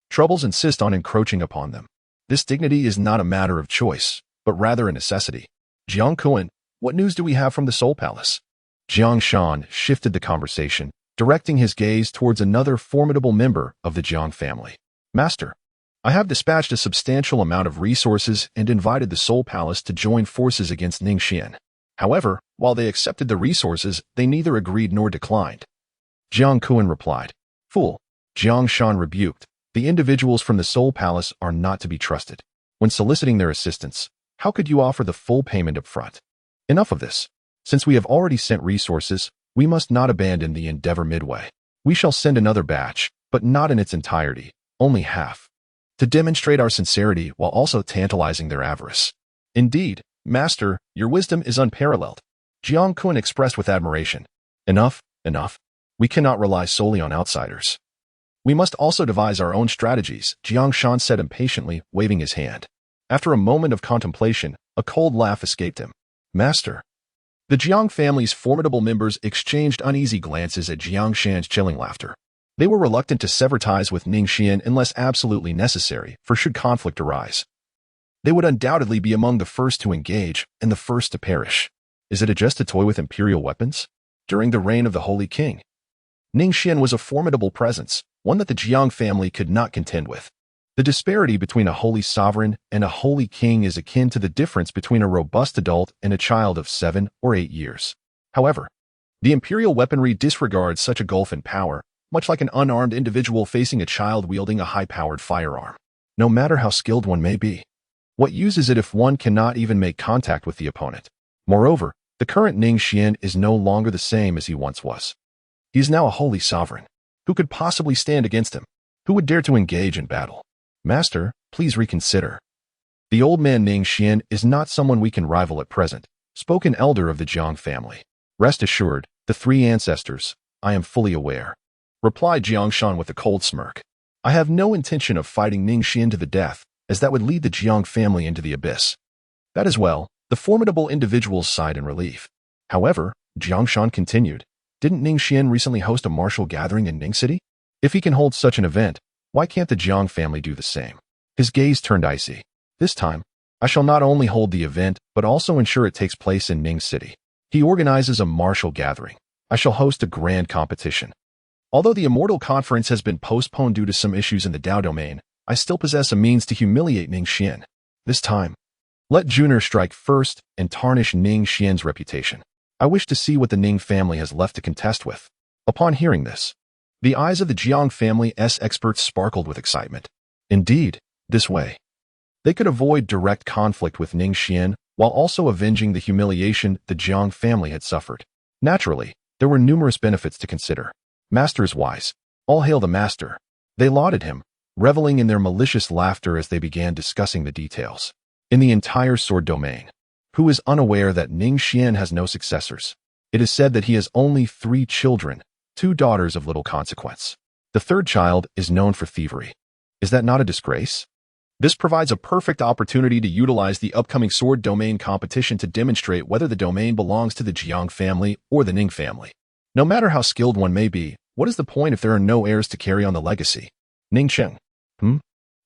troubles insist on encroaching upon them. This dignity is not a matter of choice, but rather a necessity. Jiang Kuan, what news do we have from the Soul Palace? Ning Xuan shifted the conversation, directing his gaze towards another formidable member of the Jiang family. Master, I have dispatched a substantial amount of resources and invited the Soul Palace to join forces against Ning Xuan. However, while they accepted the resources, they neither agreed nor declined. Jiang Kuan replied. Fool. Jiang Shan rebuked. The individuals from the Soul Palace are not to be trusted. When soliciting their assistance, how could you offer the full payment up front? Enough of this. Since we have already sent resources, we must not abandon the endeavor midway. We shall send another batch, but not in its entirety, only half, to demonstrate our sincerity while also tantalizing their avarice. Indeed, Master, your wisdom is unparalleled. Jiang Kun expressed with admiration. Enough, enough. We cannot rely solely on outsiders. We must also devise our own strategies, Jiang Shan said impatiently, waving his hand. After a moment of contemplation, a cold laugh escaped him. Master. The Jiang family's formidable members exchanged uneasy glances at Jiang Shan's chilling laughter. They were reluctant to sever ties with Ning Xuan unless absolutely necessary, for should conflict arise, they would undoubtedly be among the first to engage and the first to perish. Is it just a toy with imperial weapons? During the reign of the Holy King, Ning Xuan was a formidable presence, one that the Jiang family could not contend with. The disparity between a holy sovereign and a holy king is akin to the difference between a robust adult and a child of 7 or 8 years. However, the imperial weaponry disregards such a gulf in power, much like an unarmed individual facing a child wielding a high-powered firearm. No matter how skilled one may be, what use is it if one cannot even make contact with the opponent? Moreover, the current Ning Xuan is no longer the same as he once was. He is now a holy sovereign. Who could possibly stand against him? Who would dare to engage in battle? Master, please reconsider. The old man Ning Xuan is not someone we can rival at present, spoke an elder of the Jiang family. Rest assured, the 3 ancestors, I am fully aware, replied Jiang Shan with a cold smirk. I have no intention of fighting Ning Xuan to the death, as that would lead the Jiang family into the abyss. That as well, the formidable individuals sighed in relief. However, Jiang Shan continued, didn't Ning Xuan recently host a martial gathering in Ning City? If he can hold such an event, why can't the Jiang family do the same? His gaze turned icy. This time, I shall not only hold the event, but also ensure it takes place in Ning City. He organizes a martial gathering. I shall host a grand competition. Although the Immortal Conference has been postponed due to some issues in the Dao domain, I still possess a means to humiliate Ning Xuan. This time, let Juner strike first and tarnish Ning Xuan's reputation. I wish to see what the Ning family has left to contest with. Upon hearing this, the eyes of the Jiang family's experts sparkled with excitement. Indeed, this way, they could avoid direct conflict with Ning Xuan while also avenging the humiliation the Jiang family had suffered. Naturally, there were numerous benefits to consider. Master is wise. All hail the master. They lauded him, reveling in their malicious laughter as they began discussing the details. In the entire sword domain, who is unaware that Ning Xuan has no successors? It is said that he has only 3 children, 2 daughters of little consequence. The 3rd child is known for thievery. Is that not a disgrace? This provides a perfect opportunity to utilize the upcoming sword domain competition to demonstrate whether the domain belongs to the Jiang family or the Ning family. No matter how skilled one may be, what is the point if there are no heirs to carry on the legacy? Ning Cheng.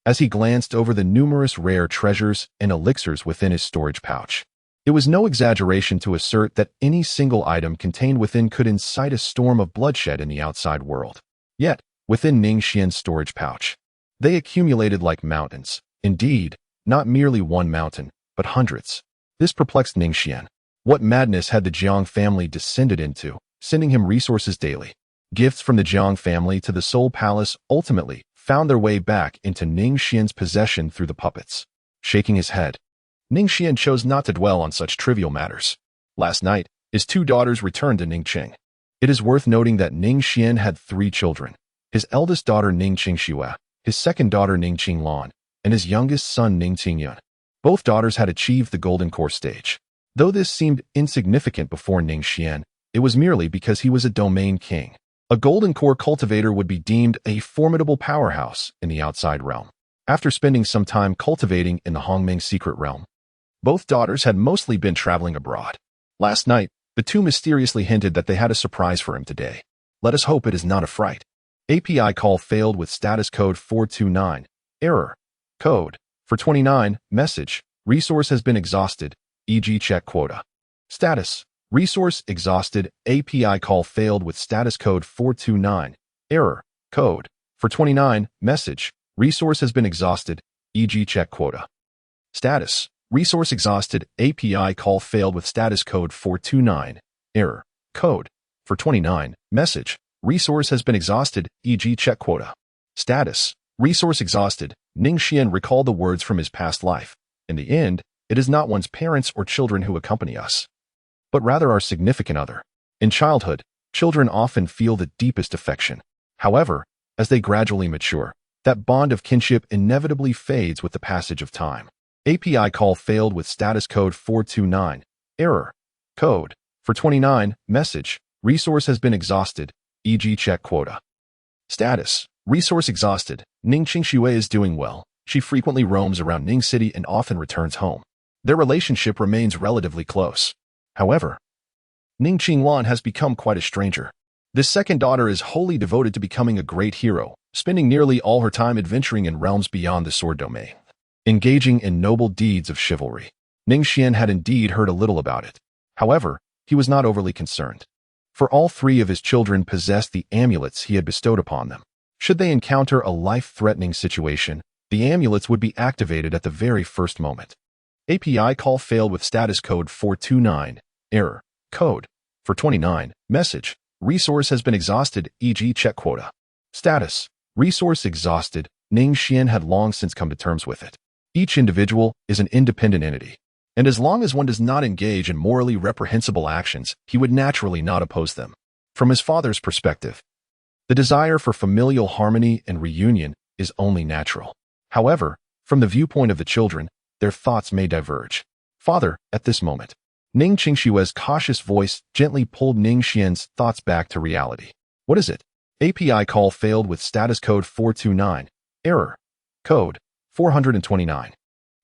As he glanced over the numerous rare treasures and elixirs within his storage pouch. It was no exaggeration to assert that any single item contained within could incite a storm of bloodshed in the outside world. Yet, within Ning Xuan's storage pouch, they accumulated like mountains. Indeed, not merely one mountain, but hundreds. This perplexed Ning Xuan. What madness had the Jiang family descended into, sending him resources daily? Gifts from the Jiang family to the Soul Palace ultimately found their way back into Ning Xuan's possession through the puppets. Shaking his head, Ning Xuan chose not to dwell on such trivial matters. Last night, his 2 daughters returned to Ning Cheng. It is worth noting that Ning Xuan had 3 children. His eldest daughter Ning Qingxue, his second daughter Ning Qinglan, and his youngest son Ning Qingyun. Both daughters had achieved the Golden Core stage. Though this seemed insignificant before Ning Xuan, it was merely because he was a domain king. A Golden Core cultivator would be deemed a formidable powerhouse in the outside realm. After spending some time cultivating in the Hongming secret realm, both daughters had mostly been traveling abroad. Last night, the 2 mysteriously hinted that they had a surprise for him today. Let us hope it is not a fright. API call failed with status code 429. Error. Code. For 29. Message. Resource has been exhausted, e.g. check quota. Status. Resource exhausted. API call failed with status code 429. Error. Code. For 29. Message. Resource has been exhausted, e.g. check quota. Status. Resource exhausted, API call failed with status code 429. Error. Code. For 29. Message. Resource has been exhausted, e.g. check quota. Status. Resource exhausted. Ning Xuan recalled the words from his past life. In the end, it is not one's parents or children who accompany us, but rather our significant other. In childhood, children often feel the deepest affection. However, as they gradually mature, that bond of kinship inevitably fades with the passage of time. API call failed with status code 429. Error. Code. For 29. Message. Resource has been exhausted, e.g. check quota. Status. Resource exhausted. Ning Xuan is doing well. She frequently roams around Ning City and often returns home. Their relationship remains relatively close. However, Ning Xuan has become quite a stranger. This second daughter is wholly devoted to becoming a great hero, spending nearly all her time adventuring in realms beyond the sword domain, engaging in noble deeds of chivalry. Ning Xuan had indeed heard a little about it. However, he was not overly concerned, for all three of his children possessed the amulets he had bestowed upon them. Should they encounter a life-threatening situation, the amulets would be activated at the very first moment. API call failed with status code 429. Error. Code. For 29. Message. Resource has been exhausted, e.g. check quota. Status. Resource exhausted. Ning Xuan had long since come to terms with it. Each individual is an independent entity, and as long as one does not engage in morally reprehensible actions, he would naturally not oppose them. From his father's perspective, the desire for familial harmony and reunion is only natural. However, from the viewpoint of the children, their thoughts may diverge. Father, at this moment, Ning Xuan's cautious voice gently pulled Ning Xuan's thoughts back to reality. What is it? API call failed with status code 429. Error. Code. 429.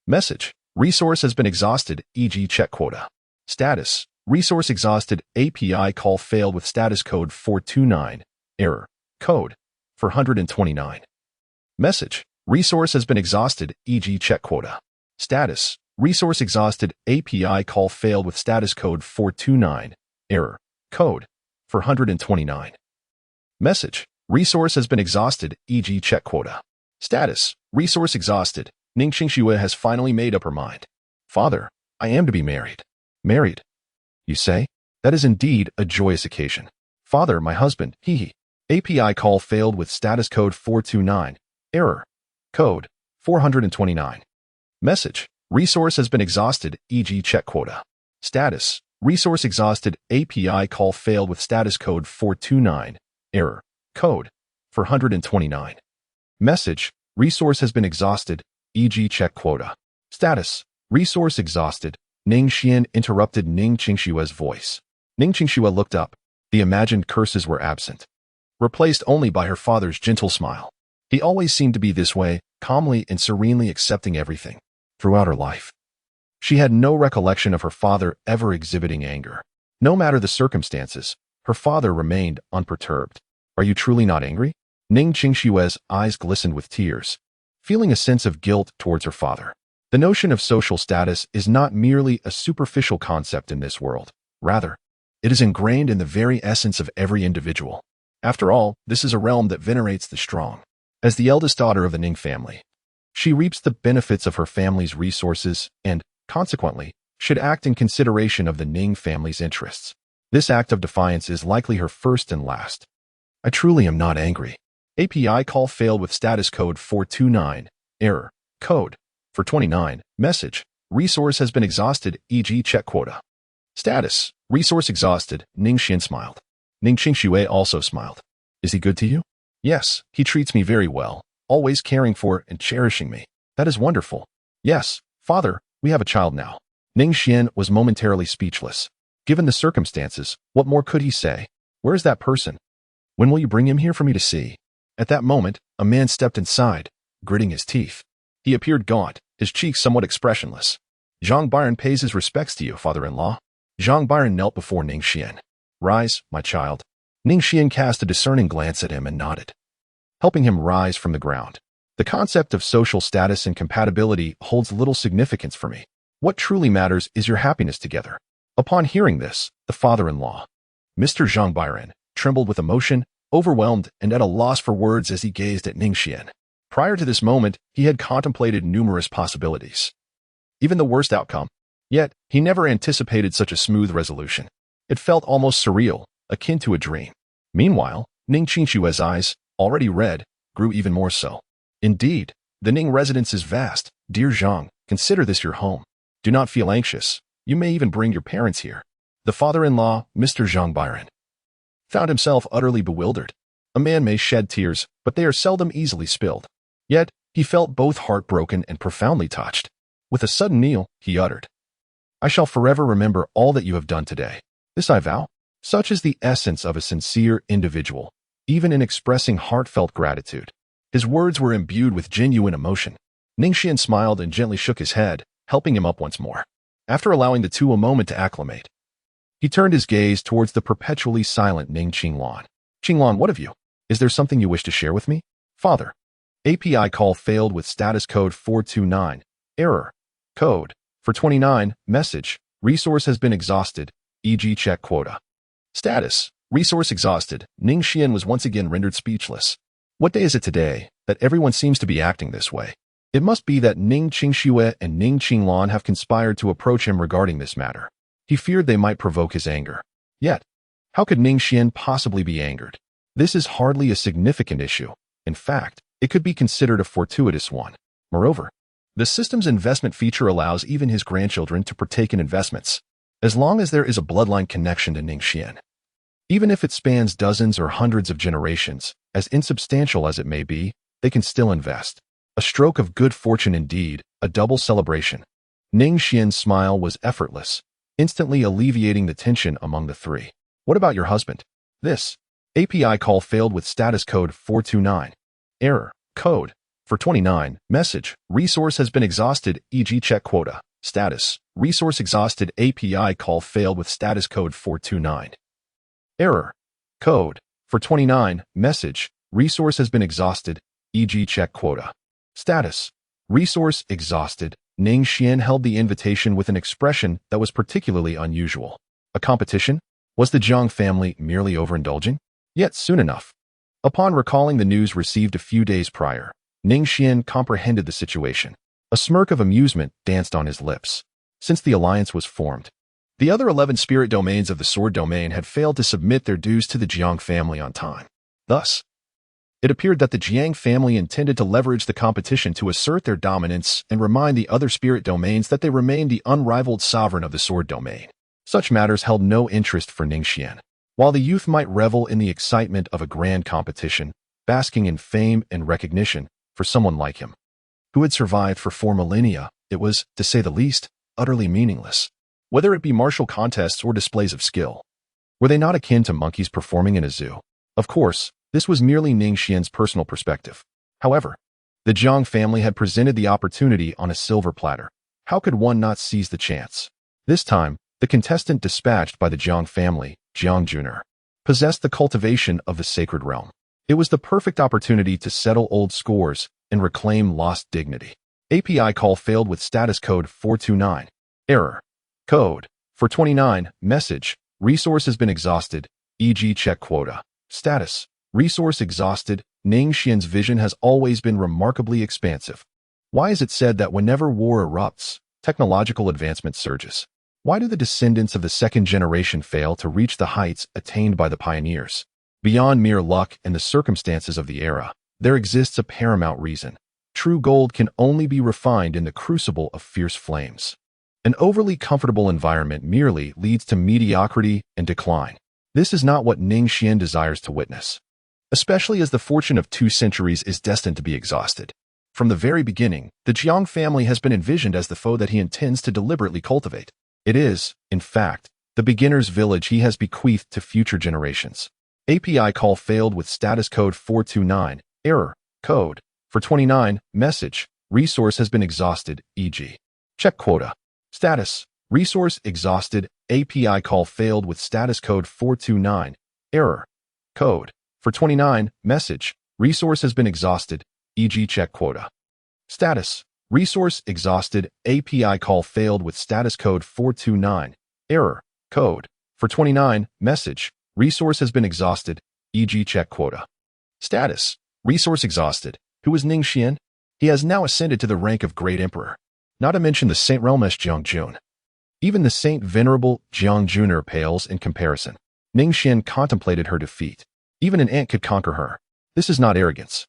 Message. Resource has been exhausted, e.g. check quota. Status. Resource exhausted. API call failed with status code 429. Error. Code. 429. Message. Resource has been exhausted, e.g. check quota. Status. Resource exhausted. API call failed with status code 429. Error. Code. 429. Message. Resource has been exhausted, e.g. check quota. Status. Resource exhausted. Ning Xuan has finally made up her mind. Father, I am to be married. Married? You say? That is indeed a joyous occasion. Father, my husband, he. API call failed with status code 429. Error. Code. 429. Message. Resource has been exhausted, e.g. check quota. Status. Resource exhausted. API call failed with status code 429. Error. Code. 429. Message. Resource has been exhausted, e.g. check quota. Status. Resource exhausted. Ning Xuan interrupted Ning Xuan's voice. Ning Xuan looked up. The imagined curses were absent, replaced only by her father's gentle smile. He always seemed to be this way, calmly and serenely accepting everything. Throughout her life, she had no recollection of her father ever exhibiting anger. No matter the circumstances, her father remained unperturbed. Are you truly not angry? Ning Xuan's eyes glistened with tears, feeling a sense of guilt towards her father. The notion of social status is not merely a superficial concept in this world. Rather, it is ingrained in the very essence of every individual. After all, this is a realm that venerates the strong. As the eldest daughter of the Ning family, she reaps the benefits of her family's resources and, consequently, should act in consideration of the Ning family's interests. This act of defiance is likely her first and last. I truly am not angry. API call failed with status code 429. Error. Code. For 29. Message. Resource has been exhausted, e.g. check quota. Status. Resource exhausted. Ning Xuan smiled. Ning Xuan also smiled. Is he good to you? Yes, he treats me very well, always caring for and cherishing me. That is wonderful. Yes, father, we have a child now. Ning Xuan was momentarily speechless. Given the circumstances, what more could he say? Where is that person? When will you bring him here for me to see? At that moment, a man stepped inside, gritting his teeth. He appeared gaunt, his cheeks somewhat expressionless. Zhang Byron pays his respects to you, father-in-law. Zhang Byron knelt before Ning Xuan. Rise, my child. Ning Xuan cast a discerning glance at him and nodded, helping him rise from the ground. The concept of social status and compatibility holds little significance for me. What truly matters is your happiness together. Upon hearing this, the father-in-law, Mr. Zhang Byron, trembled with emotion, overwhelmed and at a loss for words as he gazed at Ning Xuan. Prior to this moment, he had contemplated numerous possibilities, even the worst outcome. Yet, he never anticipated such a smooth resolution. It felt almost surreal, akin to a dream. Meanwhile, Ning Xuan's eyes, already red, grew even more so. Indeed, the Ning residence is vast. Dear Zhang, consider this your home. Do not feel anxious. You may even bring your parents here. The father-in-law, Mr. Zhang Byron, found himself utterly bewildered. A man may shed tears, but they are seldom easily spilled. Yet, he felt both heartbroken and profoundly touched. With a sudden kneel, he uttered, I shall forever remember all that you have done today. This I vow. Such is the essence of a sincere individual, even in expressing heartfelt gratitude. His words were imbued with genuine emotion. Ning Xuan smiled and gently shook his head, helping him up once more. After allowing the two a moment to acclimate, he turned his gaze towards the perpetually silent Ning Xuan. Xuan, what of you? Is there something you wish to share with me? Father. API call failed with status code 429. Error. Code. For 29. Message. Resource has been exhausted, e.g. check quota. Status. Resource exhausted. Ning Xuan was once again rendered speechless. What day is it today that everyone seems to be acting this way? It must be that Ning Xuan and Ning Xuan have conspired to approach him regarding this matter. He feared they might provoke his anger. Yet, how could Ning Xuan possibly be angered? This is hardly a significant issue. In fact, it could be considered a fortuitous one. Moreover, the system's investment feature allows even his grandchildren to partake in investments, as long as there is a bloodline connection to Ning Xuan. Even if it spans dozens or hundreds of generations, as insubstantial as it may be, they can still invest. A stroke of good fortune indeed, a double celebration. Ning Xuan's smile was effortless, instantly alleviating the tension among the three. What about your husband? This API call failed with status code 429. Error. Code. For 29. Message. Resource has been exhausted, e.g. check quota. Status. Resource exhausted. API call failed with status code 429. Error. Code. For 29. Message. Resource has been exhausted, e.g. check quota. Status. Resource exhausted. Ning Xuan held the invitation with an expression that was particularly unusual. A competition? Was the Zhang family merely overindulging? Yet soon enough, upon recalling the news received a few days prior, Ning Xuan comprehended the situation. A smirk of amusement danced on his lips. Since the alliance was formed, the other 11 spirit domains of the sword domain had failed to submit their dues to the Jiang family on time. Thus, it appeared that the Jiang family intended to leverage the competition to assert their dominance and remind the other spirit domains that they remained the unrivaled sovereign of the sword domain. Such matters held no interest for Ning Xuan. While the youth might revel in the excitement of a grand competition, basking in fame and recognition for someone like him, who had survived for 4 millennia, it was, to say the least, utterly meaningless. Whether it be martial contests or displays of skill, were they not akin to monkeys performing in a zoo? Of course, this was merely Ning Xuan's personal perspective. However, the Jiang family had presented the opportunity on a silver platter. How could one not seize the chance? This time, the contestant dispatched by the Jiang family, Jiang Junior, possessed the cultivation of the sacred realm. It was the perfect opportunity to settle old scores and reclaim lost dignity. API call failed with status code 429. Error. Code. For 29. Message. Resource has been exhausted, e.g. check quota. Status. Resource exhausted. Ning Xuan's vision has always been remarkably expansive. Why is it said that whenever war erupts, technological advancement surges? Why do the descendants of the second generation fail to reach the heights attained by the pioneers? Beyond mere luck and the circumstances of the era, there exists a paramount reason. True gold can only be refined in the crucible of fierce flames. An overly comfortable environment merely leads to mediocrity and decline. This is not what Ning Xuan desires to witness, especially as the fortune of 2 centuries is destined to be exhausted. From the very beginning, the Jiang family has been envisioned as the foe that he intends to deliberately cultivate. It is, in fact, the beginner's village he has bequeathed to future generations. API call failed with status code 429. Error. Code. For 29. Message. Resource has been exhausted, e.g. check quota. Status. Resource exhausted. API call failed with status code 429. Error. Code. For 29. Message. Resource has been exhausted, e.g. check quota. Status. Resource exhausted. API call failed with status code 429. Error. Code. For 29. Message. Resource has been exhausted, e.g. check quota. Status. Resource exhausted. Who was Ning Xuan? He has now ascended to the rank of Great Emperor. Not to mention the Saint Realmess Jiangjun. Even the Saint Venerable Jiangjun'er pales in comparison. Ning Xuan contemplated her defeat. Even an ant could conquer her. This is not arrogance.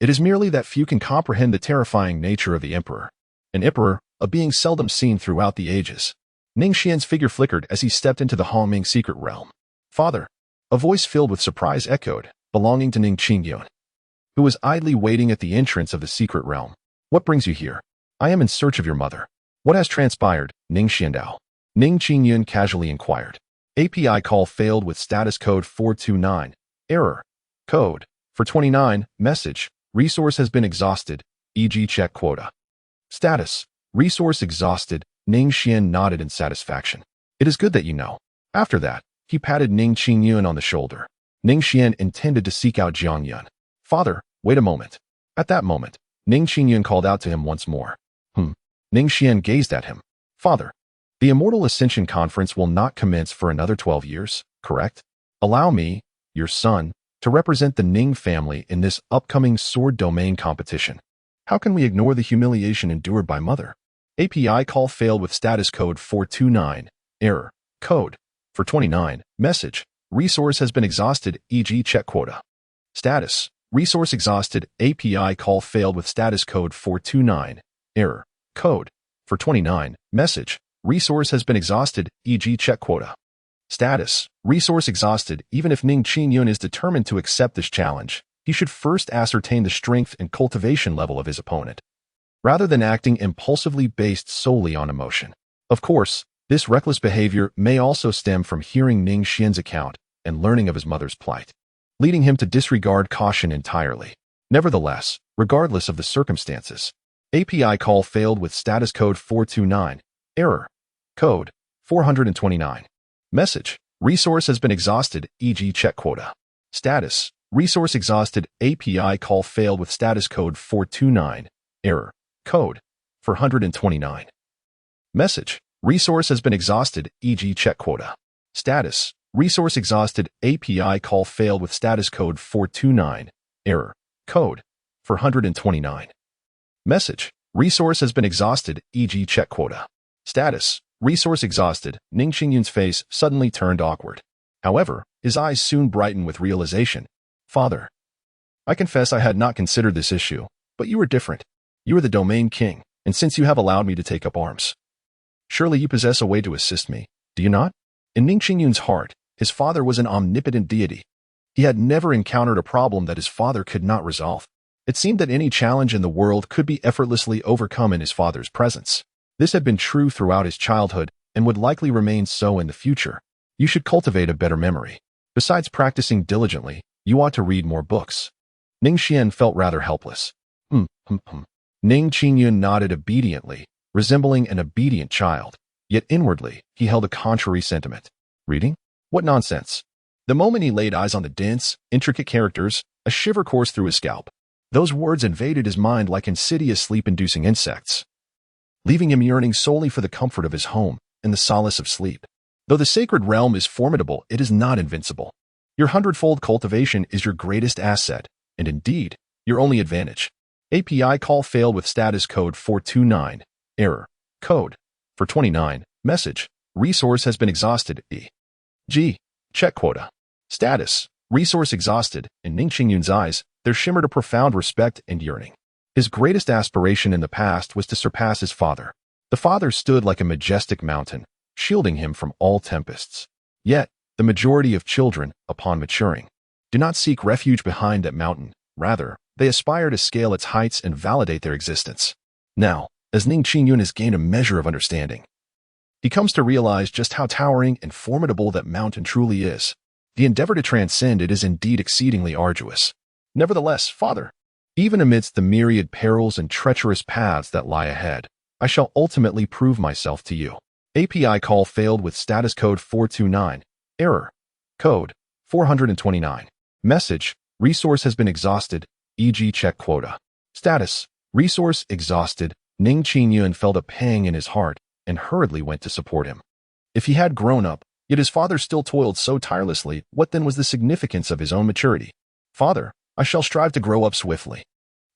It is merely that few can comprehend the terrifying nature of the Emperor. An Emperor, a being seldom seen throughout the ages. Ning Xuan's figure flickered as he stepped into the Hongming secret realm. Father, a voice filled with surprise echoed, belonging to Ning Xuan, who was idly waiting at the entrance of the secret realm. What brings you here? I am in search of your mother. What has transpired, Ning Xiandao? Ning Xuan casually inquired. API call failed with status code 429. Error. Code. For 29. Message. Resource has been exhausted, e.g. check quota. Status. Resource exhausted. Ning Xuan nodded in satisfaction. It is good that you know. After that, he patted Ning Xuan on the shoulder. Ning Xuan intended to seek out Jiang Yun. Father, wait a moment. At that moment, Ning Xuan called out to him once more. Ning Xuan gazed at him. Father, the Immortal Ascension Conference will not commence for another 12 years, correct? Allow me, your son, to represent the Ning family in this upcoming sword domain competition. How can we ignore the humiliation endured by mother? API call failed with status code 429. Error. Code. For 29. Message. Resource has been exhausted, e.g. check quota. Status. Resource exhausted. API call failed with status code 429. Error. Code. For 29. Message. Resource has been exhausted, e.g. check quota. Status. Resource exhausted. Even if Ning Xuan is determined to accept this challenge, he should first ascertain the strength and cultivation level of his opponent, rather than acting impulsively based solely on emotion. Of course, this reckless behavior may also stem from hearing Ning Xuan's account and learning of his mother's plight, leading him to disregard caution entirely. Nevertheless, regardless of the circumstances, API call failed with status code 429. Error. Code. 429. Message. Resource has been exhausted, e.g. check quota. Status. Resource exhausted. API call failed with status code 429. Error. Code. 429. Message. Resource has been exhausted, e.g. check quota. Status. Resource exhausted. API call failed with status code 429. Error. Code. 429. Message. Resource has been exhausted, e.g. check quota. Status. Resource exhausted. Ning Xuan's face suddenly turned awkward. However, his eyes soon brightened with realization. Father, I confess I had not considered this issue, but you are different. You are the domain king, and since you have allowed me to take up arms, surely you possess a way to assist me, do you not? In Ning Xuan's heart, his father was an omnipotent deity. He had never encountered a problem that his father could not resolve. It seemed that any challenge in the world could be effortlessly overcome in his father's presence. This had been true throughout his childhood and would likely remain so in the future. You should cultivate a better memory. Besides practicing diligently, you ought to read more books. Ning Xuan felt rather helpless. Ning Xuan nodded obediently, resembling an obedient child. Yet inwardly, he held a contrary sentiment. Reading? What nonsense. The moment he laid eyes on the dense, intricate characters, a shiver coursed through his scalp. Those words invaded his mind like insidious sleep-inducing insects, leaving him yearning solely for the comfort of his home and the solace of sleep. Though the sacred realm is formidable, it is not invincible. Your hundredfold cultivation is your greatest asset, and indeed, your only advantage. API call failed with status code 429. Error. Code. For 29. Message. Resource has been exhausted, e.g. check quota. Status. Resource exhausted. In Ning Xuan's eyes, there shimmered a profound respect and yearning. His greatest aspiration in the past was to surpass his father. The father stood like a majestic mountain, shielding him from all tempests. Yet, the majority of children, upon maturing, do not seek refuge behind that mountain. Rather, they aspire to scale its heights and validate their existence. Now, as Ning Xuan has gained a measure of understanding, he comes to realize just how towering and formidable that mountain truly is. The endeavor to transcend it is indeed exceedingly arduous. Nevertheless, Father, even amidst the myriad perils and treacherous paths that lie ahead, I shall ultimately prove myself to you. API call failed with status code 429. Error. Code. 429. Message. Resource has been exhausted, e.g. check quota. Status. Resource exhausted. Ning Xuan felt a pang in his heart and hurriedly went to support him. If he had grown up, yet his father still toiled so tirelessly, what then was the significance of his own maturity? Father, I shall strive to grow up swiftly.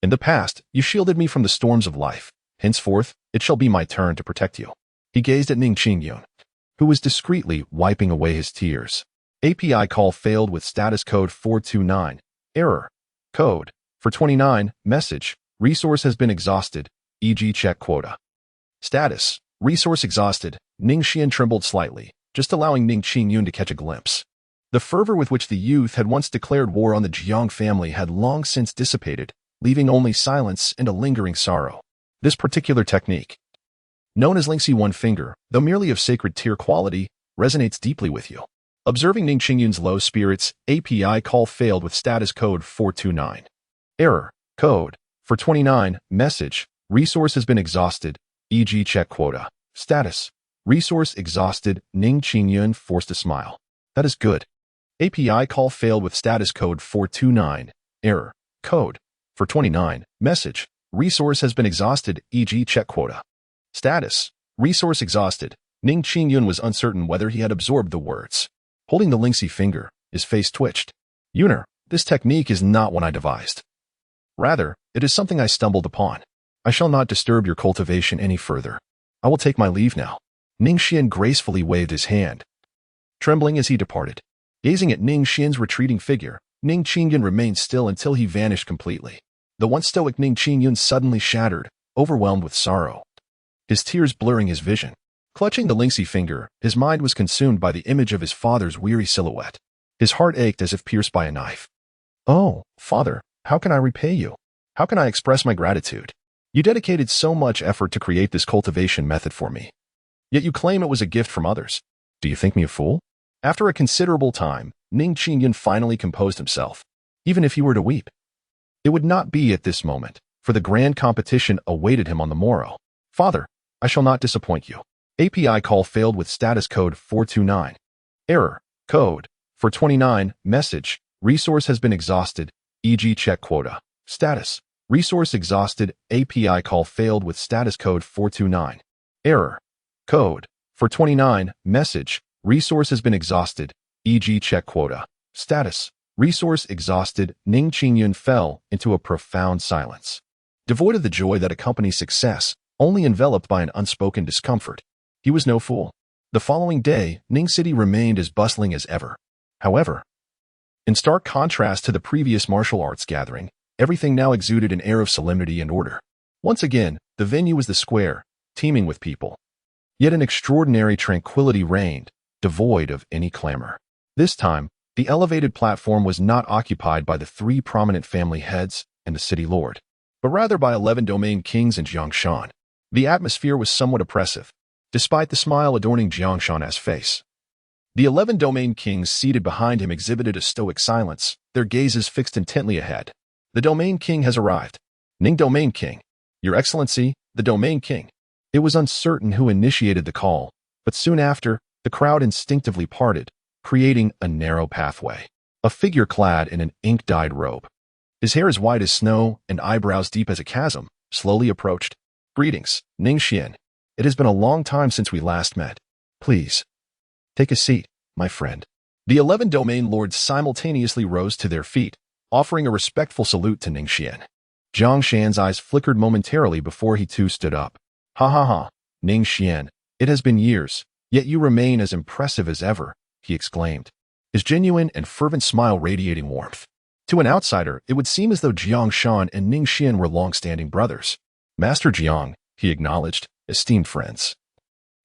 In the past, you shielded me from the storms of life. Henceforth, it shall be my turn to protect you. He gazed at Ning Xuan, who was discreetly wiping away his tears. API call failed with status code 429. Error. Code. For 29. Message. Resource has been exhausted, e.g. check quota. Status. Resource exhausted. Ning Xuan trembled slightly, just allowing Ning Xuan to catch a glimpse. The fervor with which the youth had once declared war on the Jiang family had long since dissipated, leaving only silence and a lingering sorrow. This particular technique, known as Lingxi One Finger, though merely of sacred tier quality, resonates deeply with you. Observing Ning Xuan's low spirits, API call failed with status code 429. Error. Code. For 29. Message. Resource has been exhausted, e.g. check quota. Status. Resource exhausted. Ning Xuan forced a smile. That is good. API call failed with status code 429. Error. Code. For 29. Message. Resource has been exhausted, e.g. check quota. Status. Resource exhausted. Ning Xuan was uncertain whether he had absorbed the words. Holding the Lingxi finger, his face twitched. Yuner, this technique is not one I devised. Rather, it is something I stumbled upon. I shall not disturb your cultivation any further. I will take my leave now. Ning Xuan gracefully waved his hand, trembling as he departed. Gazing at Ning Xuan's retreating figure, Ning Xuan remained still until he vanished completely. The once stoic Ning Xuan suddenly shattered, overwhelmed with sorrow, his tears blurring his vision. Clutching the Lingxi finger, his mind was consumed by the image of his father's weary silhouette. His heart ached as if pierced by a knife. Oh, father, how can I repay you? How can I express my gratitude? You dedicated so much effort to create this cultivation method for me. Yet you claim it was a gift from others. Do you think me a fool? After a considerable time, Ning Xuan finally composed himself. Even if he were to weep, it would not be at this moment, for the grand competition awaited him on the morrow. Father, I shall not disappoint you. API call failed with status code 429. Error. Code. For 29. Message. Resource has been exhausted, e.g. check quota. Status. Resource exhausted. API call failed with status code 429. Error. Code. For 29. Message. Resource has been exhausted, e.g. check quota. Status. Resource exhausted. Ning Xuan fell into a profound silence, devoid of the joy that accompanies success, only enveloped by an unspoken discomfort. He was no fool. The following day, Ning City remained as bustling as ever. However, in stark contrast to the previous martial arts gathering, everything now exuded an air of solemnity and order. Once again, the venue was the square, teeming with people. Yet an extraordinary tranquility reigned, devoid of any clamor. This time, the elevated platform was not occupied by the 3 prominent family heads and the city lord, but rather by 11 domain kings and Jiangshan. The atmosphere was somewhat oppressive, despite the smile adorning Jiangshan's face. The 11 domain kings seated behind him exhibited a stoic silence, their gazes fixed intently ahead. The domain king has arrived. Ning Domain King. Your Excellency, the domain king. It was uncertain who initiated the call, but soon after, the crowd instinctively parted, creating a narrow pathway. A figure clad in an ink-dyed robe, his hair as white as snow and eyebrows deep as a chasm, slowly approached. Greetings, Ning Xuan. It has been a long time since we last met. Please, take a seat, my friend. The 11 domain lords simultaneously rose to their feet, offering a respectful salute to Ning Xuan. Jiang Shan's eyes flickered momentarily before he too stood up. Ha ha ha, Ning Xuan, it has been years, yet you remain as impressive as ever, he exclaimed, his genuine and fervent smile radiating warmth. To an outsider, it would seem as though Jiang Shan and Ning Xuan were long-standing brothers. Master Jiang, he acknowledged, esteemed friends.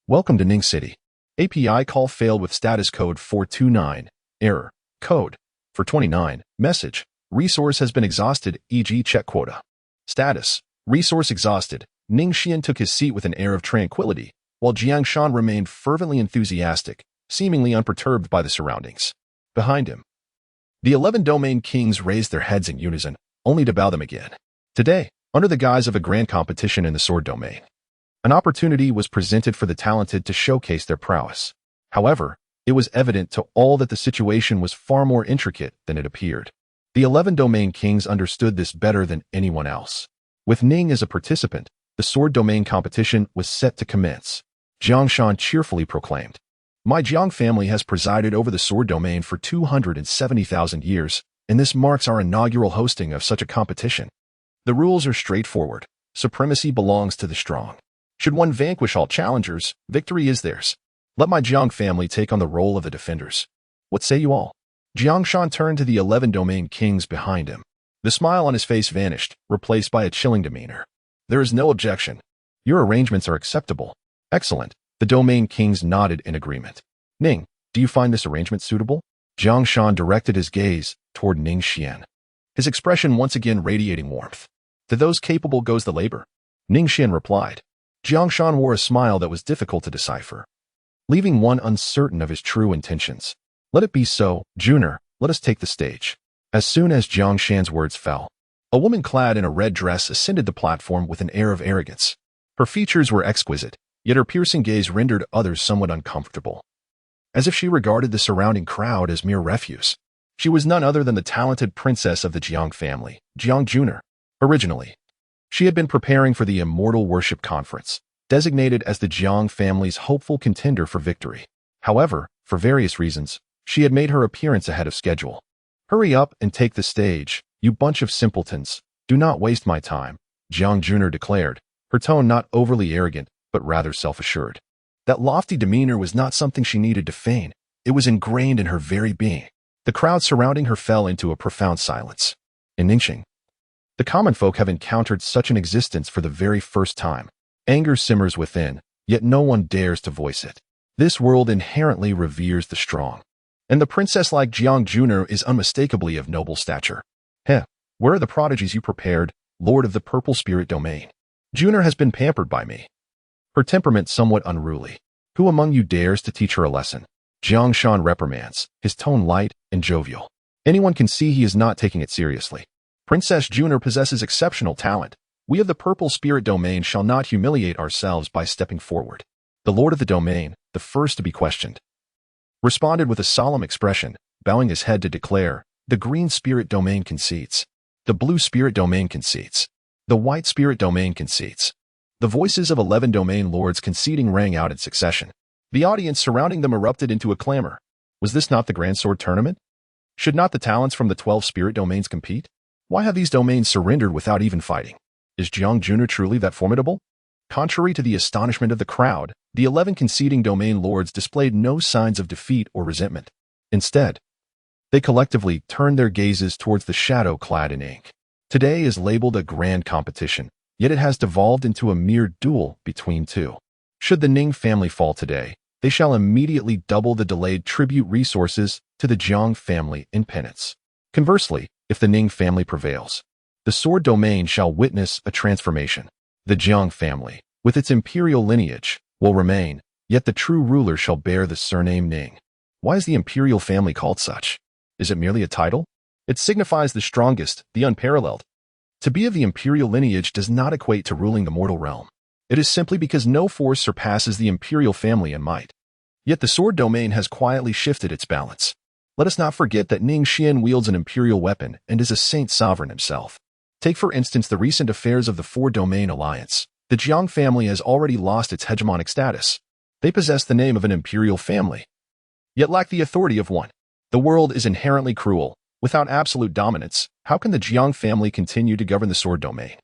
Welcome to Ning City. API call failed with status code 429. Error. Code. For 29. Message. Resource has been exhausted, e.g. check quota. Status. Resource exhausted. Ning Xuan took his seat with an air of tranquility, while Jiang Shan remained fervently enthusiastic, seemingly unperturbed by the surroundings. Behind him, the 11 domain kings raised their heads in unison, only to bow them again. Today, under the guise of a grand competition in the sword domain, an opportunity was presented for the talented to showcase their prowess. However, it was evident to all that the situation was far more intricate than it appeared. The 11 domain kings understood this better than anyone else. With Ning as a participant, the sword domain competition was set to commence. Jiang Shan cheerfully proclaimed, "My Jiang family has presided over the sword domain for 270,000 years, and this marks our inaugural hosting of such a competition." The rules are straightforward. Supremacy belongs to the strong. Should one vanquish all challengers, victory is theirs. Let my Jiang family take on the role of the defenders. What say you all? Jiang Shan turned to the 11 domain kings behind him. The smile on his face vanished, replaced by a chilling demeanor. There is no objection. Your arrangements are acceptable. Excellent. The domain kings nodded in agreement. Ning, do you find this arrangement suitable? Jiang Shan directed his gaze toward Ning Xuan, his expression once again radiating warmth. To those capable goes the labor. Ning Xuan replied. Jiang Shan wore a smile that was difficult to decipher, leaving one uncertain of his true intentions. Let it be so, Junior, let us take the stage. As soon as Jiang Shan's words fell, a woman clad in a red dress ascended the platform with an air of arrogance. Her features were exquisite, yet her piercing gaze rendered others somewhat uncomfortable, as if she regarded the surrounding crowd as mere refuse. She was none other than the talented princess of the Jiang family, Jiang Junior. Originally, she had been preparing for the Immortal Worship Conference, designated as the Jiang family's hopeful contender for victory. However, for various reasons, she had made her appearance ahead of schedule. Hurry up and take the stage, you bunch of simpletons. Do not waste my time, Jiang Junior declared, her tone not overly arrogant, but rather self-assured. That lofty demeanor was not something she needed to feign. It was ingrained in her very being. The crowd surrounding her fell into a profound silence. In Ningxing, the common folk have encountered such an existence for the very first time. Anger simmers within, yet no one dares to voice it. This world inherently reveres the strong, and the princess like Jiang Junior is unmistakably of noble stature. Where are the prodigies you prepared, Lord of the Purple Spirit Domain? Junior has been pampered by me, her temperament somewhat unruly. Who among you dares to teach her a lesson? Jiang Shan reprimands, his tone light and jovial. Anyone can see he is not taking it seriously. Princess Junior possesses exceptional talent. We of the Purple Spirit Domain shall not humiliate ourselves by stepping forward. The Lord of the Domain, the first to be questioned, responded with a solemn expression, bowing his head to declare, the Green Spirit Domain concedes. The Blue Spirit Domain concedes. The White Spirit Domain concedes. The voices of 11 domain lords conceding rang out in succession. The audience surrounding them erupted into a clamor. Was this not the Grand Sword Tournament? Should not the talents from the 12 spirit domains compete? Why have these domains surrendered without even fighting? Is Jiang Junior truly that formidable? Contrary to the astonishment of the crowd, the 11 conceding domain lords displayed no signs of defeat or resentment. Instead, they collectively turned their gazes towards the shadow clad in ink. Today is labeled a grand competition, yet it has devolved into a mere duel between two. Should the Ning family fall today, they shall immediately double the delayed tribute resources to the Jiang family in penance. Conversely, if the Ning family prevails, the sword domain shall witness a transformation. The Jiang family, with its imperial lineage, will remain, yet the true ruler shall bear the surname Ning. Why is the imperial family called such? Is it merely a title? It signifies the strongest, the unparalleled. To be of the imperial lineage does not equate to ruling the mortal realm. It is simply because no force surpasses the imperial family in might. Yet the sword domain has quietly shifted its balance. Let us not forget that Ning Xuan wields an imperial weapon and is a saint sovereign himself. Take for instance the recent affairs of the four-domain alliance. The Jiang family has already lost its hegemonic status. They possess the name of an imperial family, yet lack the authority of one. The world is inherently cruel. Without absolute dominance, how can the Jiang family continue to govern the sword domain?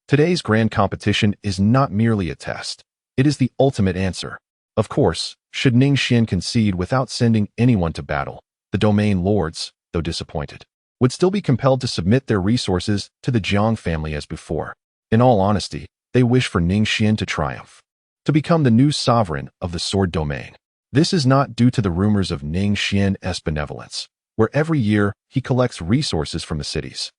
Today's grand competition is not merely a test. It is the ultimate answer. Of course, should Ning Xuan concede without sending anyone to battle, the domain lords, though disappointed, would still be compelled to submit their resources to the Jiang family as before. In all honesty, they wish for Ning Xuan to triumph, to become the new sovereign of the sword domain. This is not due to the rumors of Ning Xuan's benevolence, where every year he collects resources from the cities,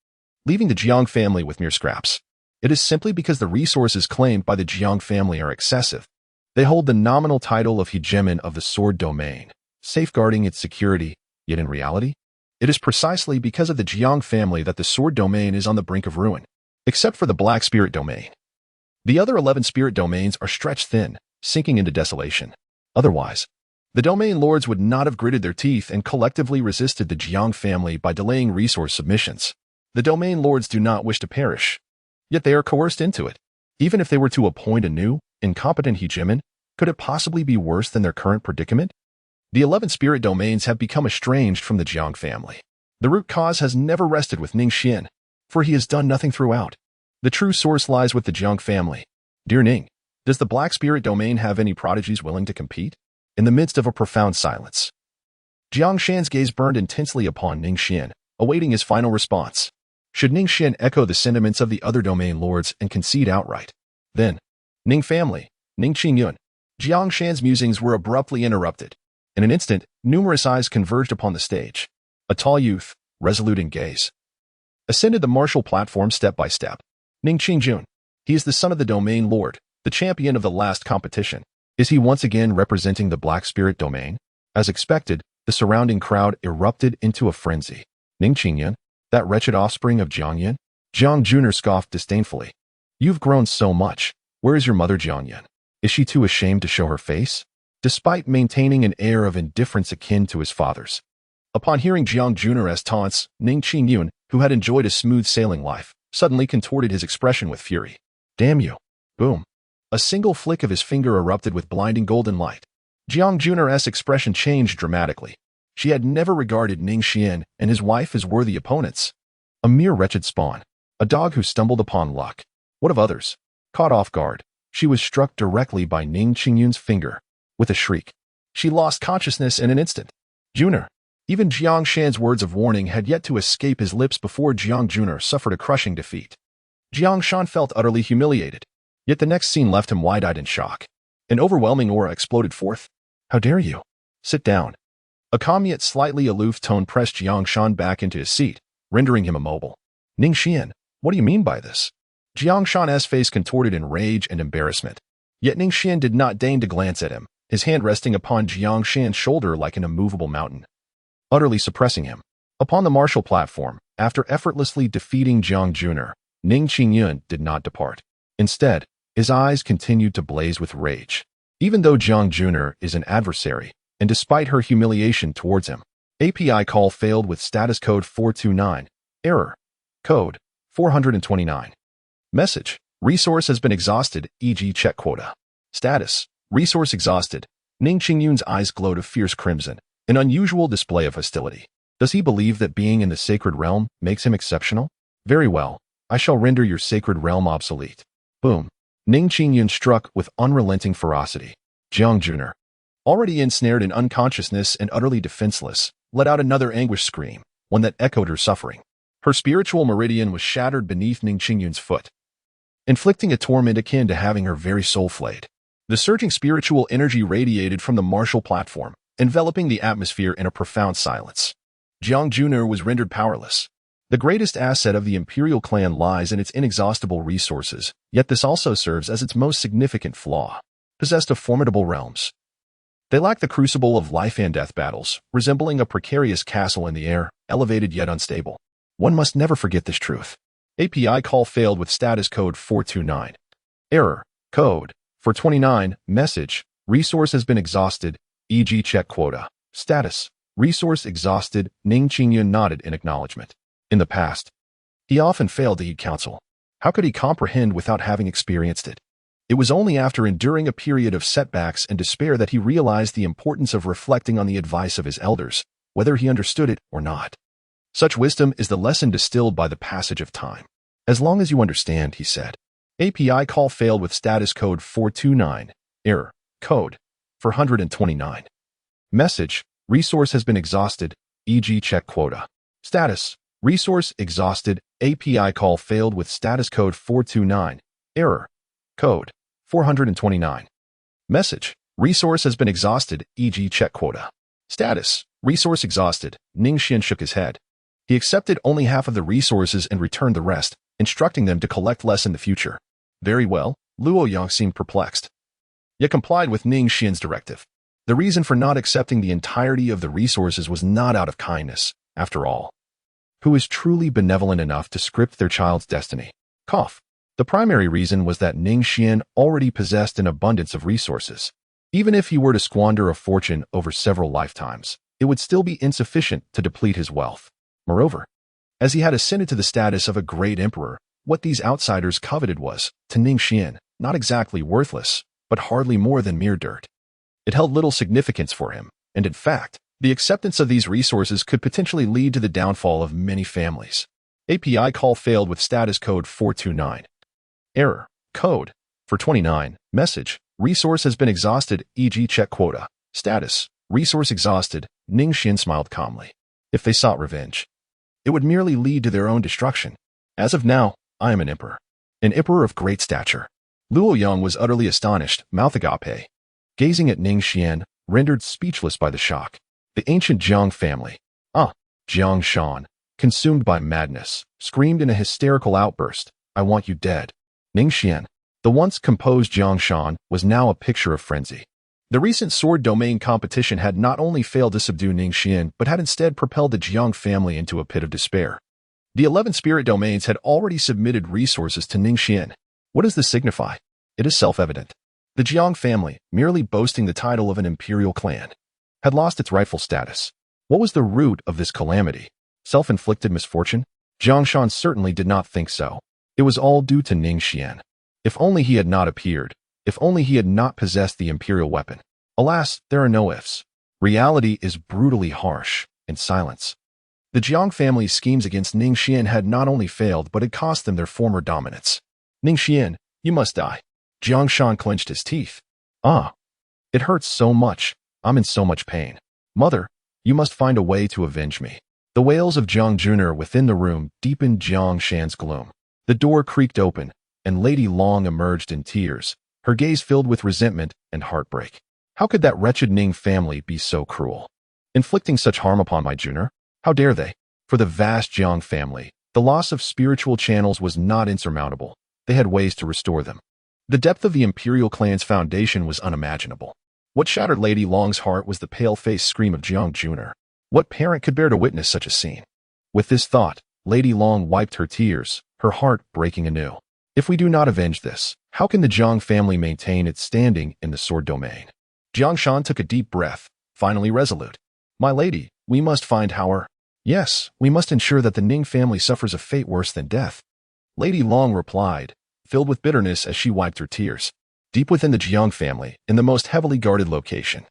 leaving the Jiang family with mere scraps. It is simply because the resources claimed by the Jiang family are excessive. They hold the nominal title of hegemon of the sword domain, safeguarding its security, yet in reality, it is precisely because of the Jiang family that the sword domain is on the brink of ruin, except for the black spirit domain. The other 11 spirit domains are stretched thin, sinking into desolation. Otherwise, the domain lords would not have gritted their teeth and collectively resisted the Jiang family by delaying resource submissions. The domain lords do not wish to perish, yet they are coerced into it. Even if they were to appoint a new, incompetent hegemon, could it possibly be worse than their current predicament? The 11 spirit domains have become estranged from the Jiang family. The root cause has never rested with Ning Xuan, for he has done nothing throughout. The true source lies with the Jiang family. Dear Ning, does the Black Spirit domain have any prodigies willing to compete? In the midst of a profound silence, Jiang Shan's gaze burned intensely upon Ning Xuan, awaiting his final response. Should Ning Xuan echo the sentiments of the other domain lords and concede outright? Then, Ning family, Ning Qingyun, Jiang Shan's musings were abruptly interrupted. In an instant, numerous eyes converged upon the stage. A tall youth, resolute in gaze, ascended the martial platform step by step. Ning Qingyun. He is the son of the domain lord, the champion of the last competition. Is he once again representing the Black Spirit domain? As expected, the surrounding crowd erupted into a frenzy. Ning Qingyun, that wretched offspring of Jiang Yan? Jiang Junior scoffed disdainfully. You've grown so much. Where is your mother Jiang Yan? Is she too ashamed to show her face? Despite maintaining an air of indifference akin to his father's. Upon hearing Jiang Junior's taunts, Ning Qingyun, who had enjoyed a smooth sailing life, suddenly contorted his expression with fury. Damn you. Boom. A single flick of his finger erupted with blinding golden light. Jiang Junior's expression changed dramatically. She had never regarded Ning Xuan and his wife as worthy opponents. A mere wretched spawn. A dog who stumbled upon luck. What of others? Caught off guard, she was struck directly by Ning Qingyun's finger. With a shriek, she lost consciousness in an instant. Junior. Even Jiang Shan's words of warning had yet to escape his lips before Jiang Junior suffered a crushing defeat. Jiang Shan felt utterly humiliated. Yet the next scene left him wide-eyed in shock. An overwhelming aura exploded forth. How dare you? Sit down. A calm yet slightly aloof tone pressed Jiang Shan back into his seat, rendering him immobile. Ning Xuan, what do you mean by this? Jiang Shan's face contorted in rage and embarrassment. Yet Ning Xuan did not deign to glance at him, his hand resting upon Jiang Shan's shoulder like an immovable mountain, utterly suppressing him. Upon the martial platform, after effortlessly defeating Jiang Junior, Ning Qingyun did not depart. Instead, his eyes continued to blaze with rage. Even though Jiang Junior is an adversary, and despite her humiliation towards him, API call failed with status code 429, error, code 429. Message, resource has been exhausted, e.g. check quota. Status, resource exhausted. Ning Qingyun's eyes glowed a fierce crimson, an unusual display of hostility. Does he believe that being in the sacred realm makes him exceptional? Very well, I shall render your sacred realm obsolete. Boom. Ning Qingyun struck with unrelenting ferocity. Jiang Junior, already ensnared in unconsciousness and utterly defenseless, let out another anguished scream, one that echoed her suffering. Her spiritual meridian was shattered beneath Ning Qingyun's foot, inflicting a torment akin to having her very soul flayed. The surging spiritual energy radiated from the martial platform, enveloping the atmosphere in a profound silence. Jiang Junior was rendered powerless. The greatest asset of the imperial clan lies in its inexhaustible resources, yet this also serves as its most significant flaw. Possessed of formidable realms, they lack the crucible of life and death battles, resembling a precarious castle in the air, elevated yet unstable. One must never forget this truth. API call failed with status code 429. Error, code 429, message, resource has been exhausted, e.g. check quota. Status, resource exhausted. Ning Qingyun nodded in acknowledgement. In the past, he often failed to heed counsel. How could he comprehend without having experienced it? It was only after enduring a period of setbacks and despair that he realized the importance of reflecting on the advice of his elders, whether he understood it or not. Such wisdom is the lesson distilled by the passage of time. As long as you understand, he said. API call failed with status code 429, error, code 429. Message, resource has been exhausted, e.g. check quota. Status, resource exhausted. API call failed with status code 429, error, code 429. Message, resource has been exhausted, e.g. check quota. Status, resource exhausted. Ning Xuan shook his head. He accepted only half of the resources and returned the rest, instructing them to collect less in the future. Very well, Luo Yang seemed perplexed, yet complied with Ning Xuan's directive. The reason for not accepting the entirety of the resources was not out of kindness, after all. Who is truly benevolent enough to script their child's destiny? Cough. The primary reason was that Ning Xuan already possessed an abundance of resources. Even if he were to squander a fortune over several lifetimes, it would still be insufficient to deplete his wealth. Moreover, as he had ascended to the status of a great emperor, what these outsiders coveted was, to Ning Xuan, not exactly worthless, but hardly more than mere dirt. It held little significance for him, and in fact, the acceptance of these resources could potentially lead to the downfall of many families. API call failed with status code 429. Error. Code. For 29. Message. Resource has been exhausted, e.g. check quota. Status. Resource exhausted. Ning Xuan smiled calmly. If they sought revenge, it would merely lead to their own destruction. As of now, I am an emperor. An emperor of great stature. Luo Yang was utterly astonished, mouth agape, gazing at Ning Xuan, rendered speechless by the shock. The ancient Jiang family. Jiang Shan, consumed by madness, screamed in a hysterical outburst, I want you dead. Ning Xuan, the once composed Jiang Shan, was now a picture of frenzy. The recent sword domain competition had not only failed to subdue Ning Xuan, but had instead propelled the Jiang family into a pit of despair. The 11 spirit domains had already submitted resources to Ning Xuan. What does this signify? It is self-evident. The Jiang family, merely boasting the title of an imperial clan, had lost its rightful status. What was the root of this calamity? Self-inflicted misfortune? Jiang Shan certainly did not think so. It was all due to Ning Xuan. If only he had not appeared. If only he had not possessed the imperial weapon. Alas, there are no ifs. Reality is brutally harsh, and silence. The Jiang family's schemes against Ning Xuan had not only failed, but had cost them their former dominance. Ning Xuan, you must die. Jiang Shan clenched his teeth. It hurts so much. I'm in so much pain. Mother, you must find a way to avenge me. The wails of Jiang Junior within the room deepened Jiang Shan's gloom. The door creaked open, and Lady Long emerged in tears, her gaze filled with resentment and heartbreak. How could that wretched Ning family be so cruel? Inflicting such harm upon my Junior? How dare they? For the vast Jiang family, the loss of spiritual channels was not insurmountable. They had ways to restore them. The depth of the imperial clan's foundation was unimaginable. What shattered Lady Long's heart was the pale-faced scream of Jiang Junior. What parent could bear to witness such a scene? With this thought, Lady Long wiped her tears, her heart breaking anew. If we do not avenge this, how can the Jiang family maintain its standing in the sword domain? Jiang Shan took a deep breath, finally resolute. My lady, we must find Howard. Yes, we must ensure that the Ning family suffers a fate worse than death. Lady Long replied, filled with bitterness as she wiped her tears. Deep within the Jiang family, in the most heavily guarded location,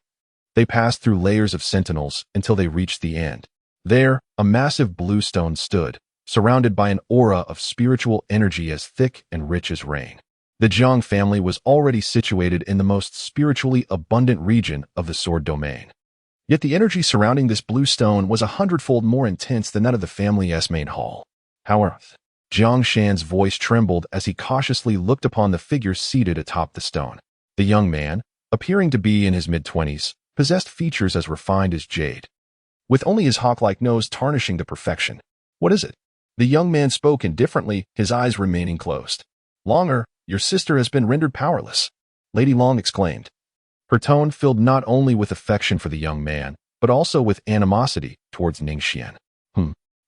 they passed through layers of sentinels until they reached the end. There, a massive blue stone stood, surrounded by an aura of spiritual energy as thick and rich as rain. The Jiang family was already situated in the most spiritually abundant region of the sword domain. Yet the energy surrounding this blue stone was 100-fold more intense than that of the family's main hall. However, Jiang Shan's voice trembled as he cautiously looked upon the figure seated atop the stone. The young man, appearing to be in his mid-20s, possessed features as refined as jade, with only his hawk-like nose tarnishing to perfection. What is it? The young man spoke indifferently, his eyes remaining closed. Longer, your sister has been rendered powerless, Lady Long exclaimed. Her tone filled not only with affection for the young man, but also with animosity towards Ning Xuan.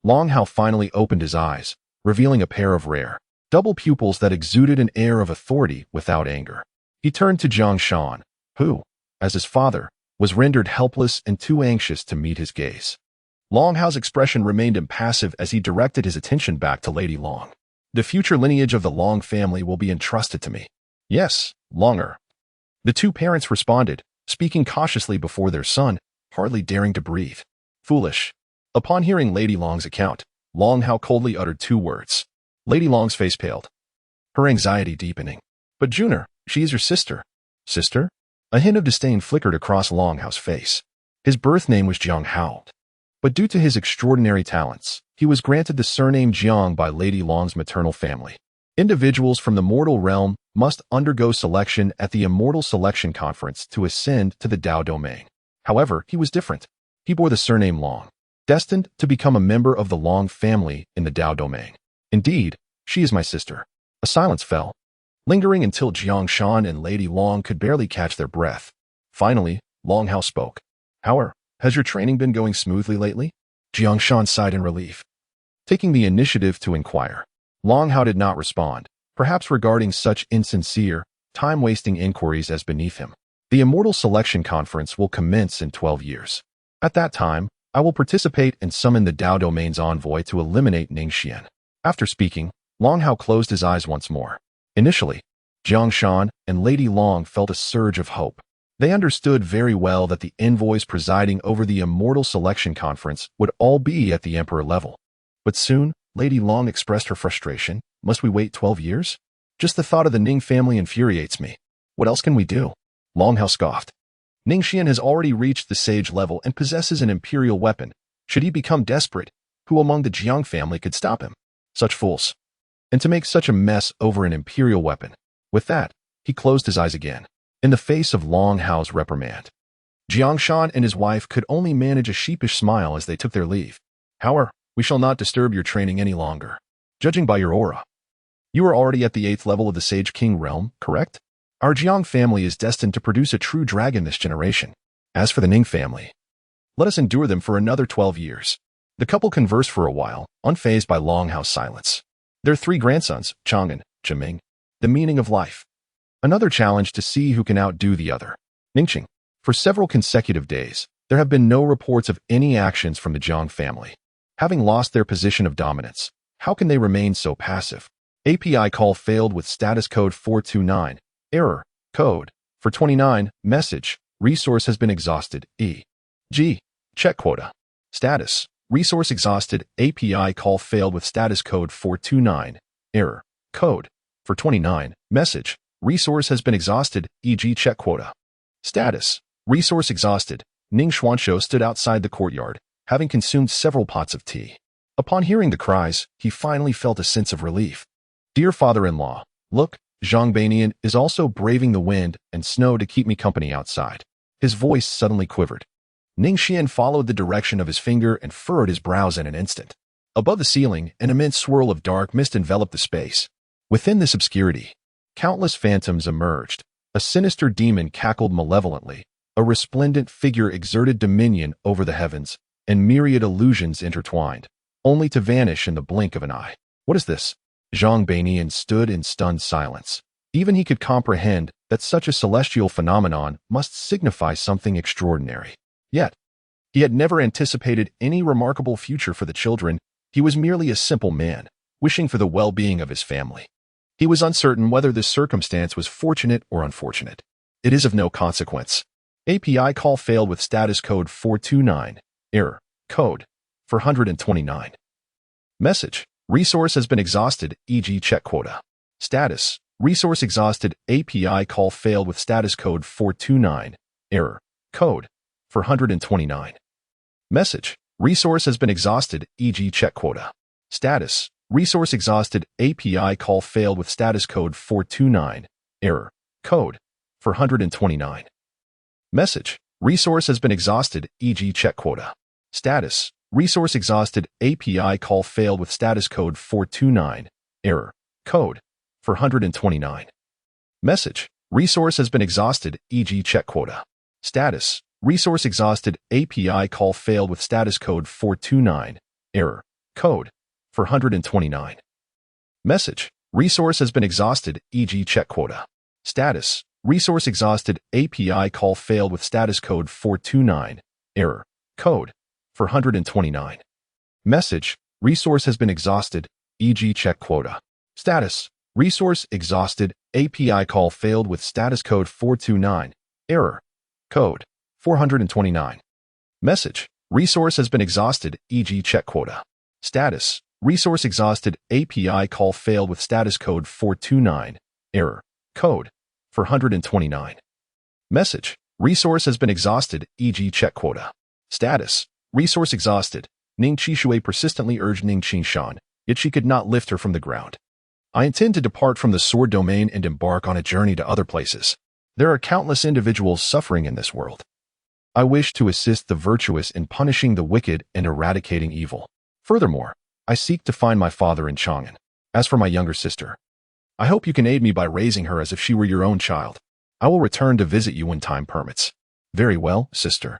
Long Hao finally opened his eyes, revealing a pair of rare, double pupils that exuded an air of authority without anger. He turned to Jiang Shan, who, as his father, was rendered helpless and too anxious to meet his gaze. Long Hao's expression remained impassive as he directed his attention back to Lady Long. The future lineage of the Long family will be entrusted to me. Yes, Longer. The two parents responded, speaking cautiously before their son, hardly daring to breathe. Foolish. Upon hearing Lady Long's account, Long Hao coldly uttered two words. Lady Long's face paled, her anxiety deepening. But Junior, she is your sister. Sister? A hint of disdain flickered across Long Hao's face. His birth name was Jiang Hao. But due to his extraordinary talents, he was granted the surname Jiang by Lady Long's maternal family. Individuals from the mortal realm must undergo selection at the Immortal Selection Conference to ascend to the Dao domain. However, he was different. He bore the surname Long, destined to become a member of the Long family in the Dao domain. Indeed, she is my sister. A silence fell, lingering until Jiang Shan and Lady Long could barely catch their breath. Finally, Long Hao spoke. Howard, has your training been going smoothly lately? Jiang Shan sighed in relief, taking the initiative to inquire. Long Hao did not respond, perhaps regarding such insincere, time-wasting inquiries as beneath him. The Immortal Selection Conference will commence in 12 years. At that time, I will participate and summon the Dao Domain's envoy to eliminate Ning Xuan. After speaking, Long Hao closed his eyes once more. Initially, Jiang Shan and Lady Long felt a surge of hope. They understood very well that the envoys presiding over the Immortal Selection Conference would all be at the Emperor level. But soon, Lady Long expressed her frustration. Must we wait 12 years? Just the thought of the Ning family infuriates me. What else can we do? Longhao scoffed. Ning Xuan has already reached the sage level and possesses an imperial weapon. Should he become desperate, who among the Jiang family could stop him? Such fools. And to make such a mess over an imperial weapon. With that, he closed his eyes again, in the face of Longhao's reprimand. Jiang Shan and his wife could only manage a sheepish smile as they took their leave. However, we shall not disturb your training any longer. Judging by your aura, you are already at the 8th level of the Sage King realm, correct? Our Jiang family is destined to produce a true dragon this generation. As for the Ning family, let us endure them for another 12 years. The couple conversed for a while, unfazed by Longhao's silence. Their 3 grandsons, Chang'an, Zhiming, the meaning of life. Another challenge to see who can outdo the other. Ningqing. For several consecutive days, there have been no reports of any actions from the Jiang family. Having lost their position of dominance, how can they remain so passive? API call failed with status code 429. Error. Code. For 29. Message. Resource has been exhausted. E.g. Check quota. Status. Resource exhausted. API call failed with status code 429. Error. Code. For 29. Message. Resource has been exhausted. E.g. check quota. Status. Resource exhausted. Ning Xuan stood outside the courtyard, having consumed several pots of tea. Upon hearing the cries, he finally felt a sense of relief. Dear father-in-law, look, Zhang Banian is also braving the wind and snow to keep me company outside. His voice suddenly quivered. Ning Xuan followed the direction of his finger and furrowed his brows in an instant. Above the ceiling, an immense swirl of dark mist enveloped the space. Within this obscurity, countless phantoms emerged. A sinister demon cackled malevolently. A resplendent figure exerted dominion over the heavens, and myriad illusions intertwined, only to vanish in the blink of an eye. What is this? Zhang Banian stood in stunned silence. Even he could comprehend that such a celestial phenomenon must signify something extraordinary. Yet, he had never anticipated any remarkable future for the children. He was merely a simple man, wishing for the well-being of his family. He was uncertain whether this circumstance was fortunate or unfortunate. It is of no consequence. API call failed with status code 429. Error. Code. For 129. Message. Resource has been exhausted, e.g. check quota. Status. Resource exhausted. API call failed with status code 429. Error. Code. For 129. Message. Resource has been exhausted, e.g. check quota. Status. Resource exhausted. API call failed with status code 429. Error. Code. For 129. Message. Resource has been exhausted, e.g. check quota. Status. Resource exhausted. API call failed with status code 429. Error. Code. For 129. Message. Resource has been exhausted, e.g. check quota. Status. Resource exhausted. API call failed with status code 429. Error. Code. For 129. Message. Resource has been exhausted, e.g. check quota. Status. Resource exhausted. API call failed with status code 429. Error. Code. For 129. Message. Resource has been exhausted, e.g. check quota. Status. Resource exhausted. API call failed with status code 429. Error. Code. 429. Message. Resource has been exhausted, e.g. check quota. Status. Resource exhausted. API call failed with status code 429. Error. Code. For 129. Message. Resource has been exhausted, e.g. check quota. Status. Resource exhausted. Ning Qishui persistently urged Ning Xuan, yet she could not lift her from the ground. I intend to depart from the sword domain and embark on a journey to other places. There are countless individuals suffering in this world. I wish to assist the virtuous in punishing the wicked and eradicating evil. Furthermore, I seek to find my father in Chang'an. As for my younger sister, I hope you can aid me by raising her as if she were your own child. I will return to visit you when time permits. Very well, sister.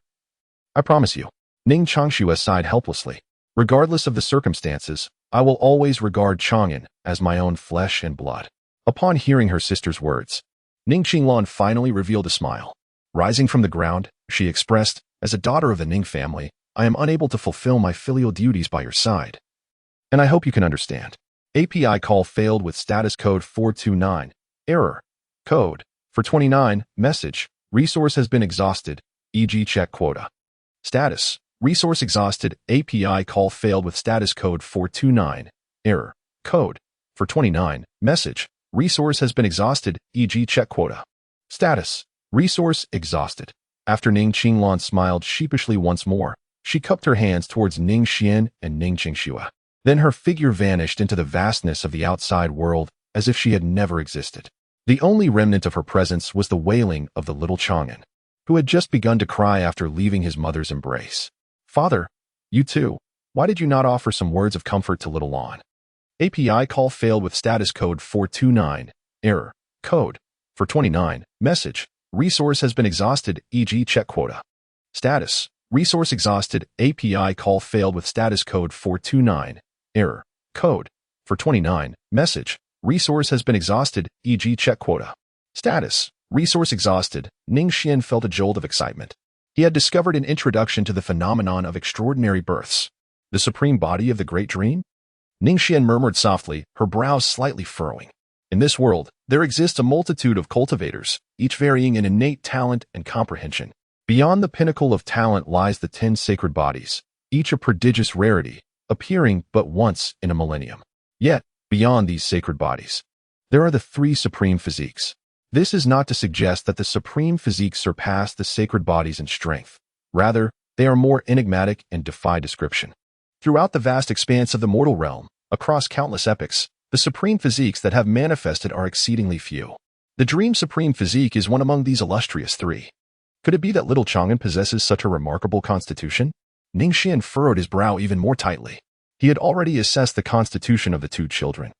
I promise you. Ning Changshu sighed helplessly. Regardless of the circumstances, I will always regard Chang'an as my own flesh and blood. Upon hearing her sister's words, Ning Qinglan finally revealed a smile. Rising from the ground, she expressed, as a daughter of the Ning family, I am unable to fulfill my filial duties by your side. And I hope you can understand. API call failed with status code 429. Error. Code. For 29. Message. Resource has been exhausted, e.g. check quota. Status. Resource exhausted. API call failed with status code 429. Error. Code. For 29. Message. Resource has been exhausted, e.g. check quota. Status. Resource exhausted. After Ning Xuan smiled sheepishly once more, she cupped her hands towards Ning Xuan and Ning Xue. Then her figure vanished into the vastness of the outside world as if she had never existed. The only remnant of her presence was the wailing of the little Chang'an, who had just begun to cry after leaving his mother's embrace. Father, you too. Why did you not offer some words of comfort to little Lan? API call failed with status code 429. Error. Code. For 29. Message. Resource has been exhausted, e.g. check quota. Status. Resource exhausted. API call failed with status code 429. Error. Code. For 29. Message. Resource has been exhausted, e.g. check quota. Status. Resource exhausted. Ning Xuan felt a jolt of excitement. He had discovered an introduction to the phenomenon of extraordinary births. The supreme body of the great dream? Ning Xuan murmured softly, her brows slightly furrowing. In this world, there exists a multitude of cultivators, each varying in innate talent and comprehension. Beyond the pinnacle of talent lies the 10 sacred bodies, each a prodigious rarity, appearing but once in a millennium. Yet, beyond these sacred bodies, there are the 3 supreme physiques. This is not to suggest that the supreme physiques surpass the sacred bodies in strength. Rather, they are more enigmatic and defy description. Throughout the vast expanse of the mortal realm, across countless epochs, the supreme physiques that have manifested are exceedingly few. The Dream Supreme Physique is one among these illustrious 3. Could it be that little Chang'an possesses such a remarkable constitution? Ning Xuan furrowed his brow even more tightly. He had already assessed the constitution of the 2 children.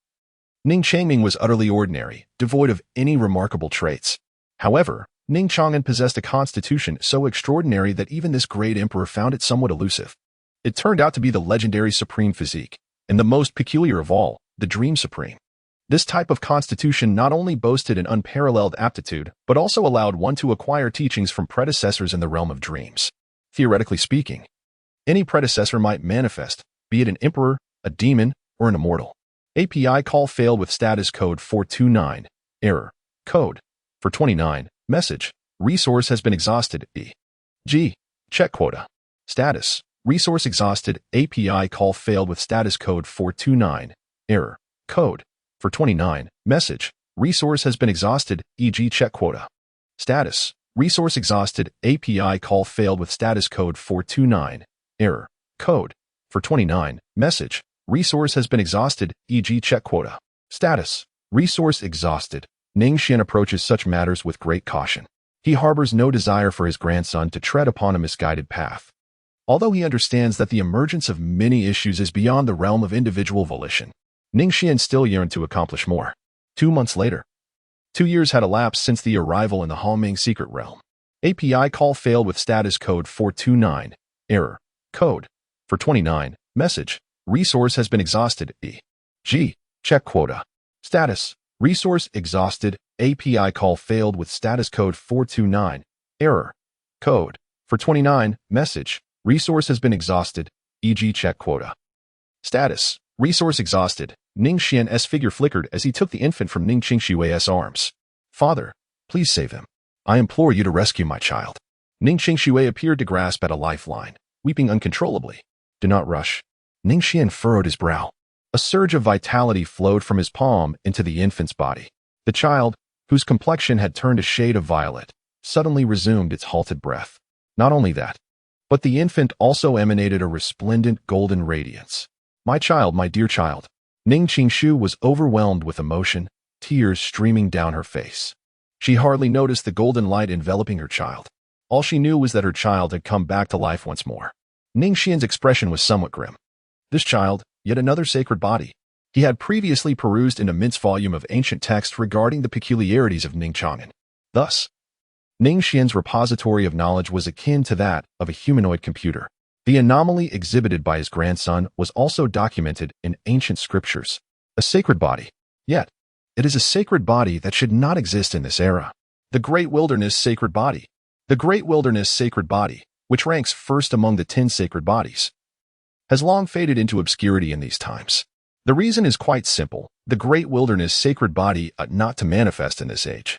Ning Changming was utterly ordinary, devoid of any remarkable traits. However, Ning Chang'an possessed a constitution so extraordinary that even this great emperor found it somewhat elusive. It turned out to be the legendary Supreme Physique, and the most peculiar of all, the Dream Supreme. This type of constitution not only boasted an unparalleled aptitude, but also allowed one to acquire teachings from predecessors in the realm of dreams. Theoretically speaking, any predecessor might manifest, be it an emperor, a demon, or an immortal. API call failed with status code 429. Error. Code. For 29. Message. Resource has been exhausted, e.g. check quota. Status. Resource exhausted. API call failed with status code 429. Error. Code. For 29. Message. Resource has been exhausted, e.g. check quota. Status. Resource exhausted. API call failed with status code 429. Error. Code. For 29. Message. Resource has been exhausted, e.g. check quota. Status. Resource exhausted. Ning Xuan approaches such matters with great caution. He harbors no desire for his grandson to tread upon a misguided path. Although he understands that the emergence of many issues is beyond the realm of individual volition, Ning Xuan still yearned to accomplish more. 2 months later. 2 years had elapsed since the arrival in the Haoming secret realm. API call failed with status code 429. Error. Code. For 29. Message. Resource has been exhausted, e.g. check quota. Status. Resource exhausted. API call failed with status code 429. Error. Code. For 29. Message. Resource has been exhausted, e.g. check quota. Status. Resource exhausted. Ning Xuan's figure flickered as he took the infant from Ning Xue's arms. Father, please save him. I implore you to rescue my child. Ning Xue appeared to grasp at a lifeline, weeping uncontrollably. Do not rush. Ning Xuan furrowed his brow. A surge of vitality flowed from his palm into the infant's body. The child, whose complexion had turned a shade of violet, suddenly resumed its halted breath. Not only that, but the infant also emanated a resplendent golden radiance. My child, my dear child. Ning Qingshu was overwhelmed with emotion, tears streaming down her face. She hardly noticed the golden light enveloping her child. All she knew was that her child had come back to life once more. Ning Xian's expression was somewhat grim. This child, yet another sacred body. He had previously perused an immense volume of ancient text regarding the peculiarities of Ning Chang'an. Thus, Ning Xian's repository of knowledge was akin to that of a humanoid computer. The anomaly exhibited by his grandson was also documented in ancient scriptures. A sacred body. Yet, it is a sacred body that should not exist in this era. The Great Wilderness Sacred Body. The Great Wilderness Sacred Body, which ranks first among the 10 sacred bodies, has long faded into obscurity in these times. The reason is quite simple. The Great Wilderness Sacred Body ought not to manifest in this age,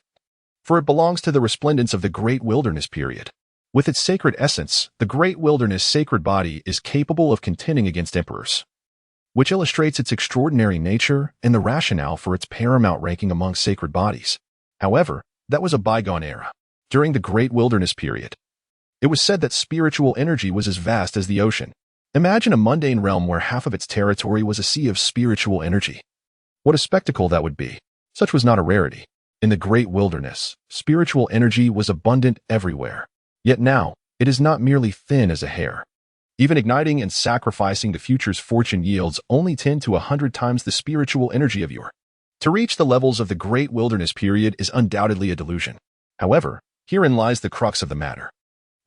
for it belongs to the resplendence of the Great Wilderness period. With its sacred essence, the Great Wilderness Sacred Body is capable of contending against emperors. which illustrates its extraordinary nature and the rationale for its paramount ranking among sacred bodies. However, that was a bygone era. During the Great Wilderness period, it was said that spiritual energy was as vast as the ocean. Imagine a mundane realm where half of its territory was a sea of spiritual energy. What a spectacle that would be. Such was not a rarity. In the Great Wilderness, spiritual energy was abundant everywhere. Yet now, it is not merely thin as a hair. Even igniting and sacrificing the future's fortune yields only 10 to 100 times the spiritual energy of your. To reach the levels of the Great Wilderness period is undoubtedly a delusion. However, herein lies the crux of the matter.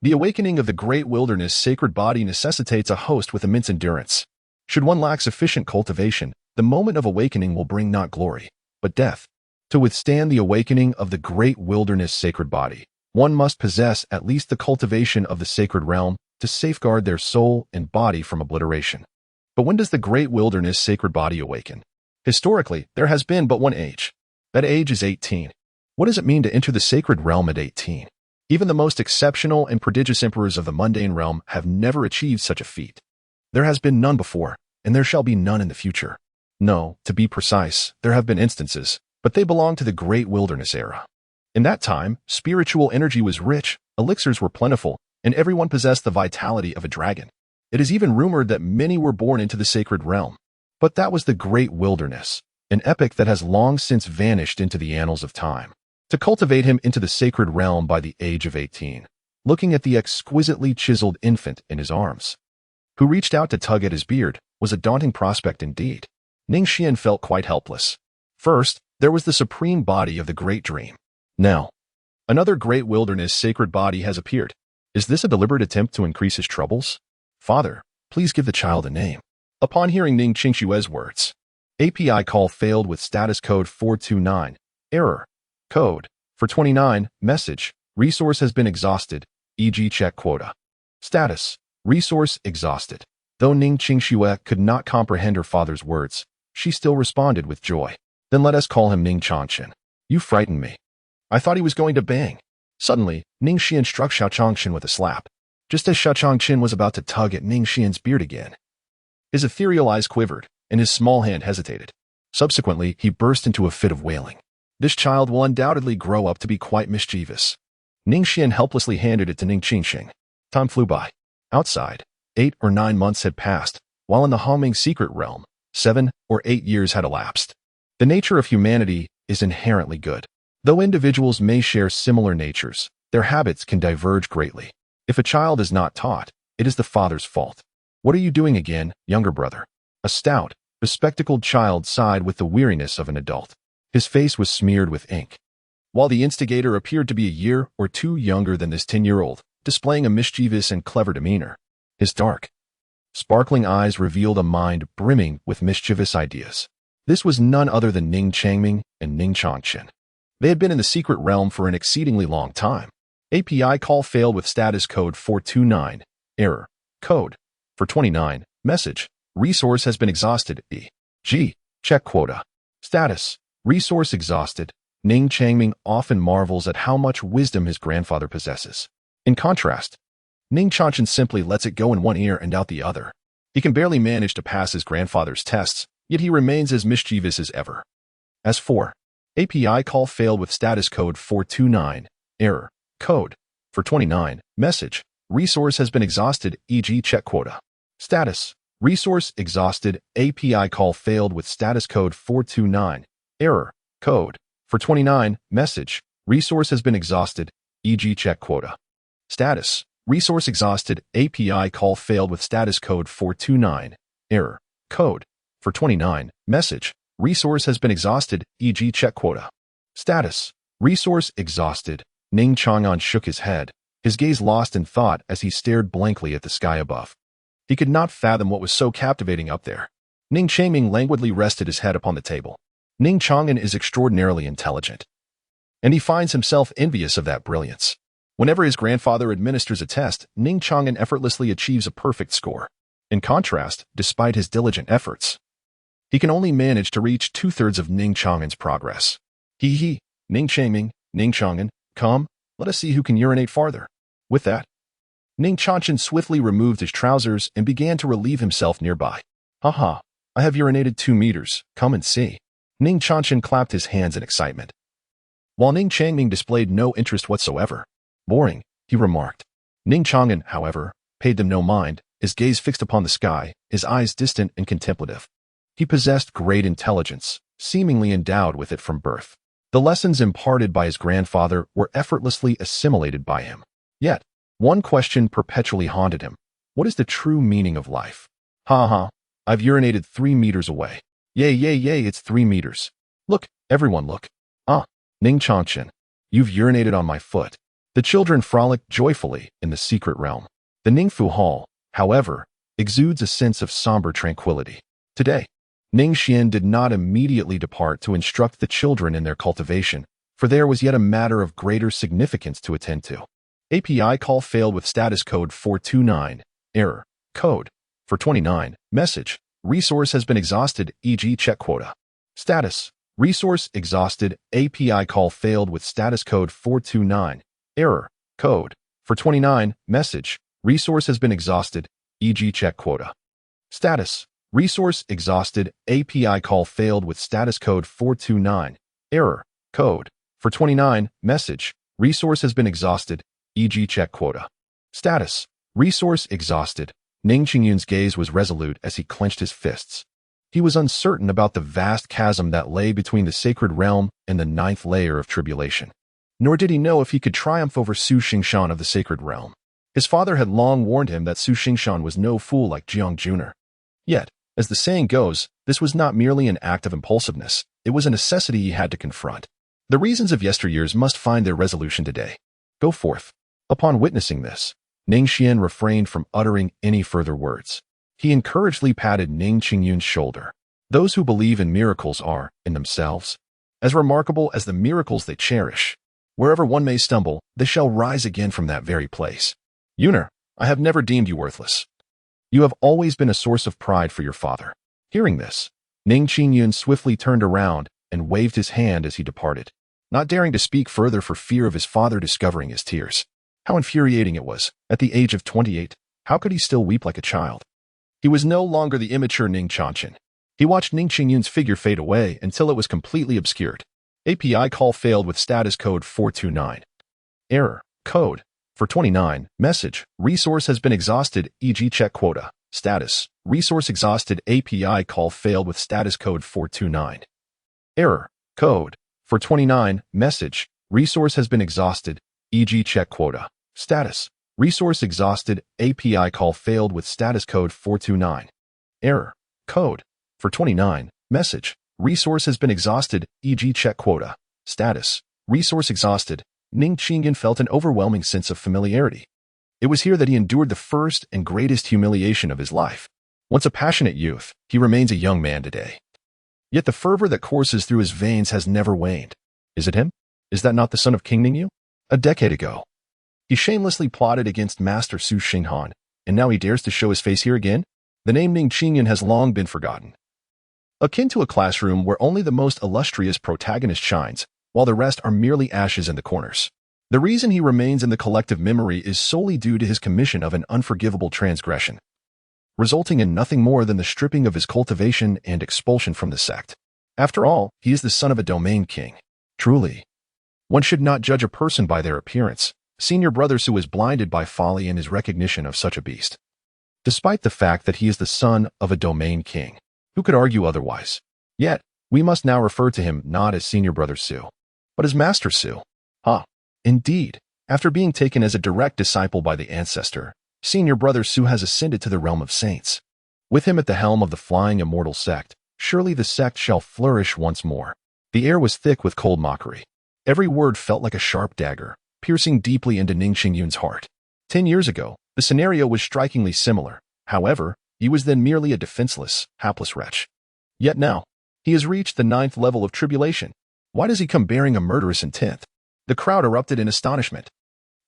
The awakening of the Great Wilderness sacred body necessitates a host with immense endurance. Should one lack sufficient cultivation, the moment of awakening will bring not glory, but death. To withstand the awakening of the Great Wilderness sacred body, one must possess at least the cultivation of the sacred realm to safeguard their soul and body from obliteration. But when does the Great Wilderness sacred body awaken? Historically, there has been but one age. That age is 18. What does it mean to enter the sacred realm at 18? Even the most exceptional and prodigious emperors of the mundane realm have never achieved such a feat. There has been none before, and there shall be none in the future. No, to be precise, there have been instances, but they belong to the Great Wilderness era. In that time, spiritual energy was rich, elixirs were plentiful, and everyone possessed the vitality of a dragon. It is even rumored that many were born into the sacred realm. But that was the Great Wilderness, an epoch that has long since vanished into the annals of time. To cultivate him into the sacred realm by the age of 18, looking at the exquisitely chiseled infant in his arms, who reached out to tug at his beard, was a daunting prospect indeed. Ning Xuan felt quite helpless. First, there was the supreme body of the Great Dream. Now, another Great Wilderness sacred body has appeared. Is this a deliberate attempt to increase his troubles? Father, please give the child a name. Upon hearing Ning Xuan's words, API call failed with status code 429, error. Code for 29, message, resource has been exhausted, e.g. check quota. Status, resource exhausted. Though Ning Xuan could not comprehend her father's words, she still responded with joy. Then let us call him Ning Chongqing. You frightened me. I thought he was going to bang. Suddenly, Ning Xuan struck Xiao Chongqing with a slap, just as Xiao Chongqing was about to tug at Ning Xuan's beard again. His ethereal eyes quivered, and his small hand hesitated. Subsequently, he burst into a fit of wailing. This child will undoubtedly grow up to be quite mischievous. Ning Xuan helplessly handed it to Ning Qingxing. Time flew by. Outside, 8 or 9 months had passed, while in the Hongming secret realm, 7 or 8 years had elapsed. The nature of humanity is inherently good. Though individuals may share similar natures, their habits can diverge greatly. If a child is not taught, it is the father's fault. What are you doing again, younger brother? A stout, bespectacled child sighed with the weariness of an adult. His face was smeared with ink. While the instigator appeared to be a year or two younger than this 10-year-old, displaying a mischievous and clever demeanor, his dark, sparkling eyes revealed a mind brimming with mischievous ideas. This was none other than Ning Changming and Ning Chongqing. They had been in the secret realm for an exceedingly long time. API call failed with status code 429, error, code for 29, message, resource has been exhausted, e.g. check quota. Status, resource exhausted. Ning Changming often marvels at how much wisdom his grandfather possesses. In contrast, Ning Chongqing simply lets it go in one ear and out the other. He can barely manage to pass his grandfather's tests, yet he remains as mischievous as ever. As for API call failed with status code 429, error, code for 29, message, resource has been exhausted, e.g. check quota. Status, resource exhausted. API call failed with status code 429, error, code for 29, message, resource has been exhausted, e.g. check quota. Status, resource exhausted. API call failed with status code 429, error, code for 29, message, resource has been exhausted, e.g. check quota. Status, resource exhausted. Ning Chang'an shook his head, his gaze lost in thought as he stared blankly at the sky above. He could not fathom what was so captivating up there. Ning Changming languidly rested his head upon the table. Ning Chang'an is extraordinarily intelligent, and he finds himself envious of that brilliance. Whenever his grandfather administers a test, Ning Chang'an effortlessly achieves a perfect score. In contrast, despite his diligent efforts, he can only manage to reach 2/3 of Ning Chang'an's progress. Ning Changming, Ning Chang'an, come, let us see who can urinate farther. With that, Ning Chongqing swiftly removed his trousers and began to relieve himself nearby. Ha ha, I have urinated 2 meters. Come and see. Ning Xuan clapped his hands in excitement, while Ning Changming displayed no interest whatsoever. Boring, he remarked. Ning Chang'an, however, paid them no mind, his gaze fixed upon the sky, his eyes distant and contemplative. He possessed great intelligence, seemingly endowed with it from birth. The lessons imparted by his grandfather were effortlessly assimilated by him. Yet, one question perpetually haunted him. What is the true meaning of life? Ha ha, I've urinated 3 meters away. Yay, yay, yay, it's 3 meters. Look, everyone look. Ah, Ning Xuan, you've urinated on my foot. The children frolicked joyfully in the secret realm. The Ningfu Hall, however, exudes a sense of somber tranquility. Today, Ning Xuan did not immediately depart to instruct the children in their cultivation, for there was yet a matter of greater significance to attend to. API call failed with status code 429, error, code, 429, message, resource has been exhausted, e.g. check quota. Status, resource exhausted, API call failed with status code 429, error, code, 429, message, resource has been exhausted, e.g. check quota. Status, resource exhausted, API call failed with status code 429, error, code, 429, message, resource has been exhausted, e.g. check quota. Status, resource exhausted. Ning Xingyun's gaze was resolute as he clenched his fists. He was uncertain about the vast chasm that lay between the sacred realm and the 9th layer of tribulation. Nor did he know if he could triumph over Su Xingshan of the sacred realm. His father had long warned him that Su Xingshan was no fool like Jiang Juner. Yet, as the saying goes, this was not merely an act of impulsiveness, it was a necessity he had to confront. The reasons of yesteryears must find their resolution today. Go forth. Upon witnessing this, Ning Xuan refrained from uttering any further words. He encouragedly patted Ning Xingyun's shoulder. Those who believe in miracles are, in themselves, as remarkable as the miracles they cherish. Wherever one may stumble, they shall rise again from that very place. Yuner, I have never deemed you worthless. You have always been a source of pride for your father. Hearing this, Ning Xingyun swiftly turned around and waved his hand as he departed, not daring to speak further for fear of his father discovering his tears. How infuriating it was. At the age of 28, how could he still weep like a child? He was no longer the immature Ning Xuan. He watched Ning Xingyun's figure fade away until it was completely obscured. API call failed with status code 429. Error, code, 429, message, resource has been exhausted, e.g. check quota. Status, resource exhausted, API call failed with status code 429. Error, code, 429, message, resource has been exhausted, e.g. check quota. Status, resource exhausted, API call failed with status code 429. Error, code, 429, message, resource has been exhausted, e.g. check quota. Status, resource exhausted. Ning Xingyun felt an overwhelming sense of familiarity. It was here that he endured the first and greatest humiliation of his life. Once a passionate youth, he remains a young man today. Yet the fervor that courses through his veins has never waned. Is it him? Is that not the son of King Ningyu? A decade ago, he shamelessly plotted against Master Su Xinghan, and now he dares to show his face here again? The name Ning Xingyun has long been forgotten. Akin to a classroom where only the most illustrious protagonist shines, while the rest are merely ashes in the corners. The reason he remains in the collective memory is solely due to his commission of an unforgivable transgression, resulting in nothing more than the stripping of his cultivation and expulsion from the sect. After all, he is the son of a domain king. Truly, one should not judge a person by their appearance. Senior brother Su is blinded by folly in his recognition of such a beast. Despite the fact that he is the son of a domain king, who could argue otherwise? Yet, we must now refer to him not as Senior Brother Su, but as Master Su. Indeed, after being taken as a direct disciple by the ancestor, Senior Brother Su has ascended to the realm of saints. With him at the helm of the flying immortal sect, surely the sect shall flourish once more. The air was thick with cold mockery. Every word felt like a sharp dagger, piercing deeply into Ning Xingyun's heart. 10 years ago, the scenario was strikingly similar. However, he was then merely a defenseless, hapless wretch. Yet now, he has reached the 9th level of tribulation. Why does he come bearing a murderous intent? The crowd erupted in astonishment.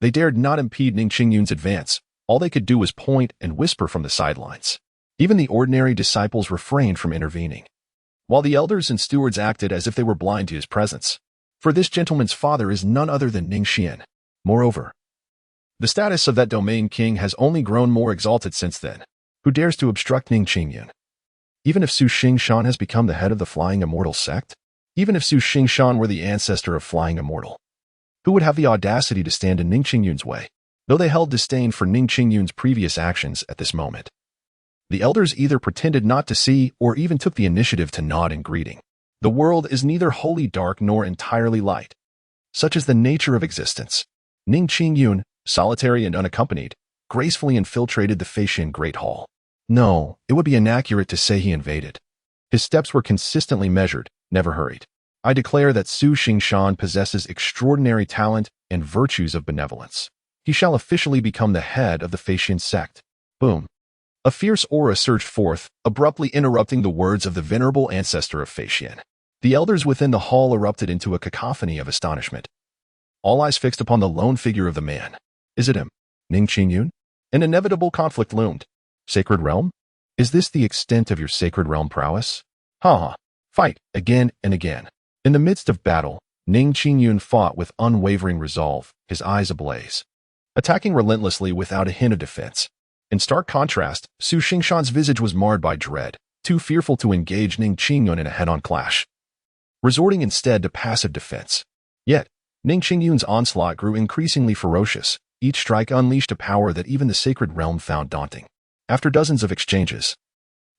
They dared not impede Ning Xingyun's advance. All they could do was point and whisper from the sidelines. Even the ordinary disciples refrained from intervening, while the elders and stewards acted as if they were blind to his presence. For this gentleman's father is none other than Ning Xuan. Moreover, the status of that domain king has only grown more exalted since then. Who dares to obstruct Ning Xingyun? Even if Su Xingshan has become the head of the Flying Immortal sect? Even if Su Xingshan were the ancestor of Flying Immortal? Who would have the audacity to stand in Ning Qingyun's way? Though they held disdain for Ning Qingyun's previous actions at this moment, the elders either pretended not to see or even took the initiative to nod in greeting. The world is neither wholly dark nor entirely light. Such is the nature of existence. Ning Qingyun, solitary and unaccompanied, gracefully infiltrated the Feixian Great Hall. No, it would be inaccurate to say he invaded. His steps were consistently measured, never hurried. I declare that Su Xingshan possesses extraordinary talent and virtues of benevolence. He shall officially become the head of the Feixian sect. Boom. A fierce aura surged forth, abruptly interrupting the words of the venerable ancestor of Feixian. The elders within the hall erupted into a cacophony of astonishment. All eyes fixed upon the lone figure of the man. Is it him, Ning Qingyun? An inevitable conflict loomed. Sacred Realm? Is this the extent of your Sacred Realm prowess? Ha! Fight, again and again. In the midst of battle, Ning Qingyun fought with unwavering resolve, his eyes ablaze, attacking relentlessly without a hint of defense. In stark contrast, Su Xingshan's visage was marred by dread, too fearful to engage Ning Qingyun in a head-on clash, resorting instead to passive defense. Yet, Ning Qingyun's onslaught grew increasingly ferocious. Each strike unleashed a power that even the Sacred Realm found daunting. After dozens of exchanges,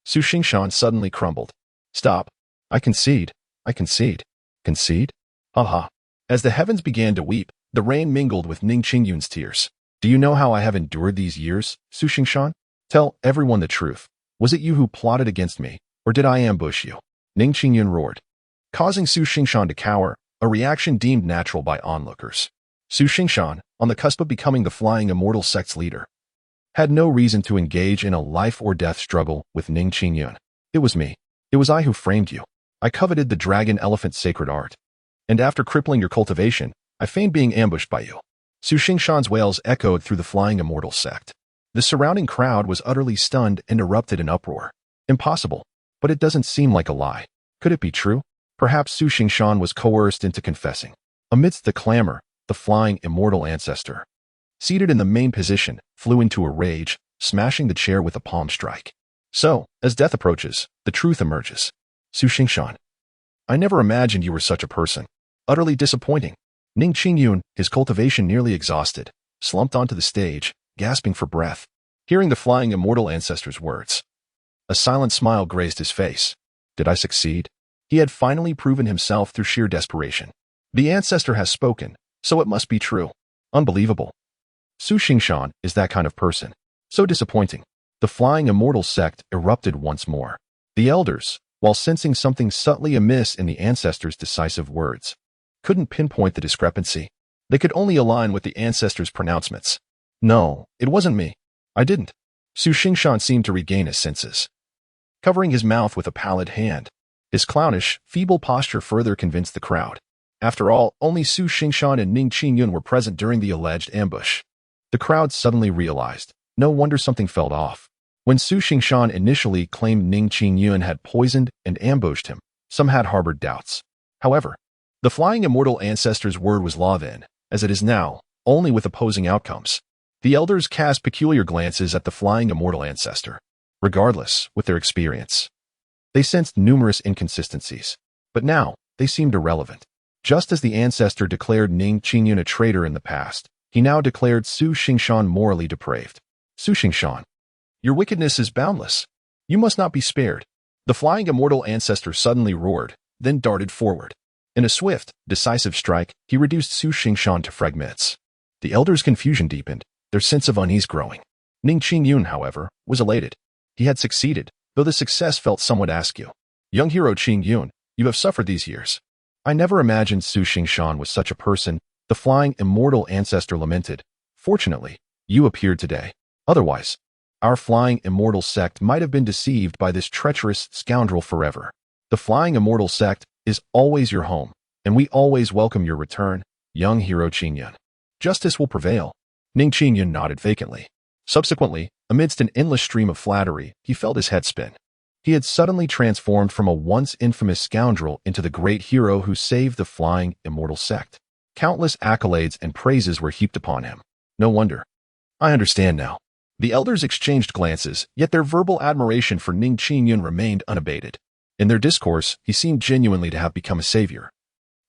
Su Xingshan suddenly crumbled. Stop. I concede. I concede. Concede? Ha. As the heavens began to weep, the rain mingled with Ning Qingyun's tears. Do you know how I have endured these years, Su Xingshan? Tell everyone the truth. Was it you who plotted against me, or did I ambush you? Ning Qingyun roared, causing Su Xingshan to cower, a reaction deemed natural by onlookers. Su Xingshan, on the cusp of becoming the Flying Immortal sect's leader, had no reason to engage in a life-or-death struggle with Ning Qingyun. It was me. It was I who framed you. I coveted the dragon-elephant sacred art. And after crippling your cultivation, I feigned being ambushed by you. Su Xingshan's wails echoed through the Flying Immortal sect. The surrounding crowd was utterly stunned and erupted in uproar. Impossible. But it doesn't seem like a lie. Could it be true? Perhaps Su Xingshan was coerced into confessing. Amidst the clamor, the Flying Immortal ancestor, seated in the main position, flew into a rage, smashing the chair with a palm strike. So, as death approaches, the truth emerges. Su Xingshan, I never imagined you were such a person. Utterly disappointing. Ning Qingyun, his cultivation nearly exhausted, slumped onto the stage, gasping for breath. Hearing the Flying Immortal ancestor's words, a silent smile grazed his face. Did I succeed? He had finally proven himself through sheer desperation. The ancestor has spoken, so it must be true. Unbelievable. Su Xingshan is that kind of person. So disappointing. The Flying Immortal sect erupted once more. The elders, while sensing something subtly amiss in the ancestor's decisive words, couldn't pinpoint the discrepancy. They could only align with the ancestor's pronouncements. No, it wasn't me. I didn't. Su Xingshan seemed to regain his senses, covering his mouth with a pallid hand. His clownish, feeble posture further convinced the crowd. After all, only Su Xingshan and Ning Qingyun were present during the alleged ambush. The crowd suddenly realized. No wonder something felt off. When Su Xingshan initially claimed Ning Qingyun had poisoned and ambushed him, some had harbored doubts. However, the Flying Immortal ancestor's word was law then, as it is now, only with opposing outcomes. The elders cast peculiar glances at the Flying Immortal ancestor. Regardless, with their experience, they sensed numerous inconsistencies. But now, they seemed irrelevant. Just as the ancestor declared Ning Qingyun a traitor in the past, he now declared Su Xingshan morally depraved. Su Xingshan, your wickedness is boundless. You must not be spared. The Flying Immortal ancestor suddenly roared, then darted forward. In a swift, decisive strike, he reduced Su Xingshan to fragments. The elders' confusion deepened, their sense of unease growing. Ning Qingyun, however, was elated. He had succeeded, though the success felt somewhat askew. Young hero Qingyun, you have suffered these years. I never imagined Su Xingshan was such a person, the Flying Immortal ancestor lamented. Fortunately, you appeared today. Otherwise, our Flying Immortal sect might have been deceived by this treacherous scoundrel forever. The Flying Immortal sect is always your home, and we always welcome your return, young hero Qingyun. Justice will prevail. Ning Qingyun nodded vacantly. Subsequently, amidst an endless stream of flattery, he felt his head spin. He had suddenly transformed from a once infamous scoundrel into the great hero who saved the Flying Immortal sect. Countless accolades and praises were heaped upon him. No wonder. I understand now. The elders exchanged glances, yet their verbal admiration for Ning Xuan remained unabated. In their discourse, he seemed genuinely to have become a savior,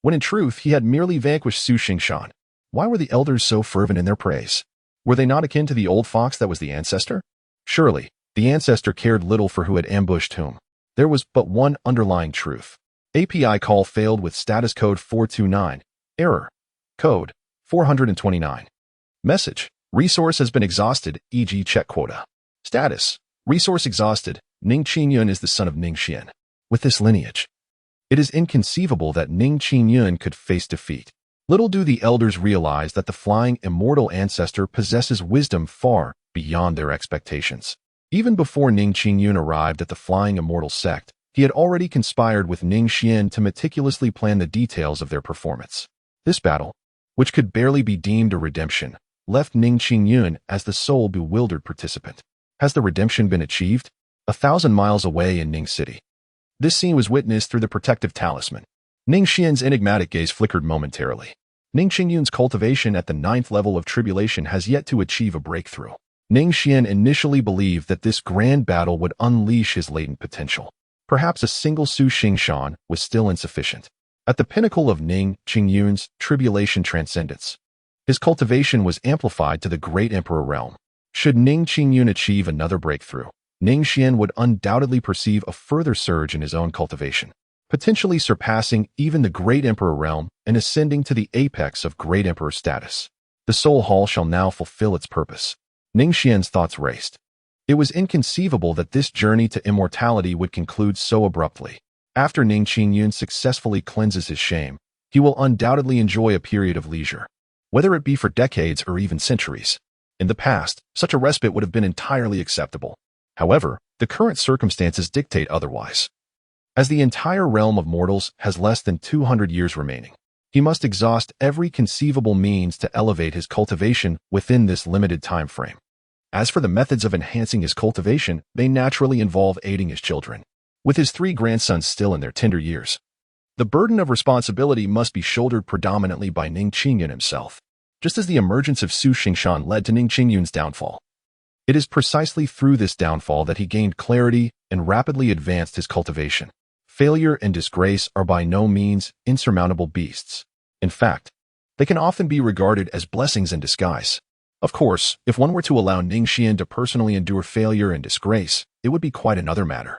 when in truth he had merely vanquished Su Xingshan. Why were the elders so fervent in their praise? Were they not akin to the old fox that was the ancestor? Surely, the ancestor cared little for who had ambushed whom. There was but one underlying truth. API call failed with status code 429. Error. Code 429. Message. Resource has been exhausted, e.g. check quota. Status. Resource exhausted. Ning Xuan is the son of Ning Xuan. With this lineage, it is inconceivable that Ning Xuan could face defeat. Little do the elders realize that the flying immortal ancestor possesses wisdom far beyond their expectations. Even before Ning Xuan arrived at the flying immortal sect, he had already conspired with Ning Xuan to meticulously plan the details of their performance. This battle, which could barely be deemed a redemption, left Ning Xuan as the sole bewildered participant. Has the redemption been achieved? 1,000 miles away in Ning City, this scene was witnessed through the protective talisman. Ning Xuan's enigmatic gaze flickered momentarily. Ning Xuan's cultivation at the 9th level of tribulation has yet to achieve a breakthrough. Ning Xuan initially believed that this grand battle would unleash his latent potential. Perhaps a single Su Xingshan was still insufficient. At the pinnacle of Ning Xuan's tribulation transcendence, his cultivation was amplified to the great emperor realm. Should Ning Xuan achieve another breakthrough, Ning Xuan would undoubtedly perceive a further surge in his own cultivation, potentially surpassing even the great emperor realm and ascending to the apex of great emperor status. The soul hall shall now fulfill its purpose. Ning Xuan's thoughts raced. It was inconceivable that this journey to immortality would conclude so abruptly. After Ning Xuan successfully cleanses his shame, he will undoubtedly enjoy a period of leisure, whether it be for decades or even centuries. In the past, such a respite would have been entirely acceptable. However, the current circumstances dictate otherwise. As the entire realm of mortals has less than 200 years remaining, he must exhaust every conceivable means to elevate his cultivation within this limited time frame. As for the methods of enhancing his cultivation, they naturally involve aiding his children. With his 3 grandsons still in their tender years, the burden of responsibility must be shouldered predominantly by Ning Xuan himself. Just as the emergence of Su Xingshan led to Ning Xuan's downfall, it is precisely through this downfall that he gained clarity and rapidly advanced his cultivation. Failure and disgrace are by no means insurmountable beasts. In fact, they can often be regarded as blessings in disguise. Of course, if one were to allow Ning Xuan to personally endure failure and disgrace, it would be quite another matter.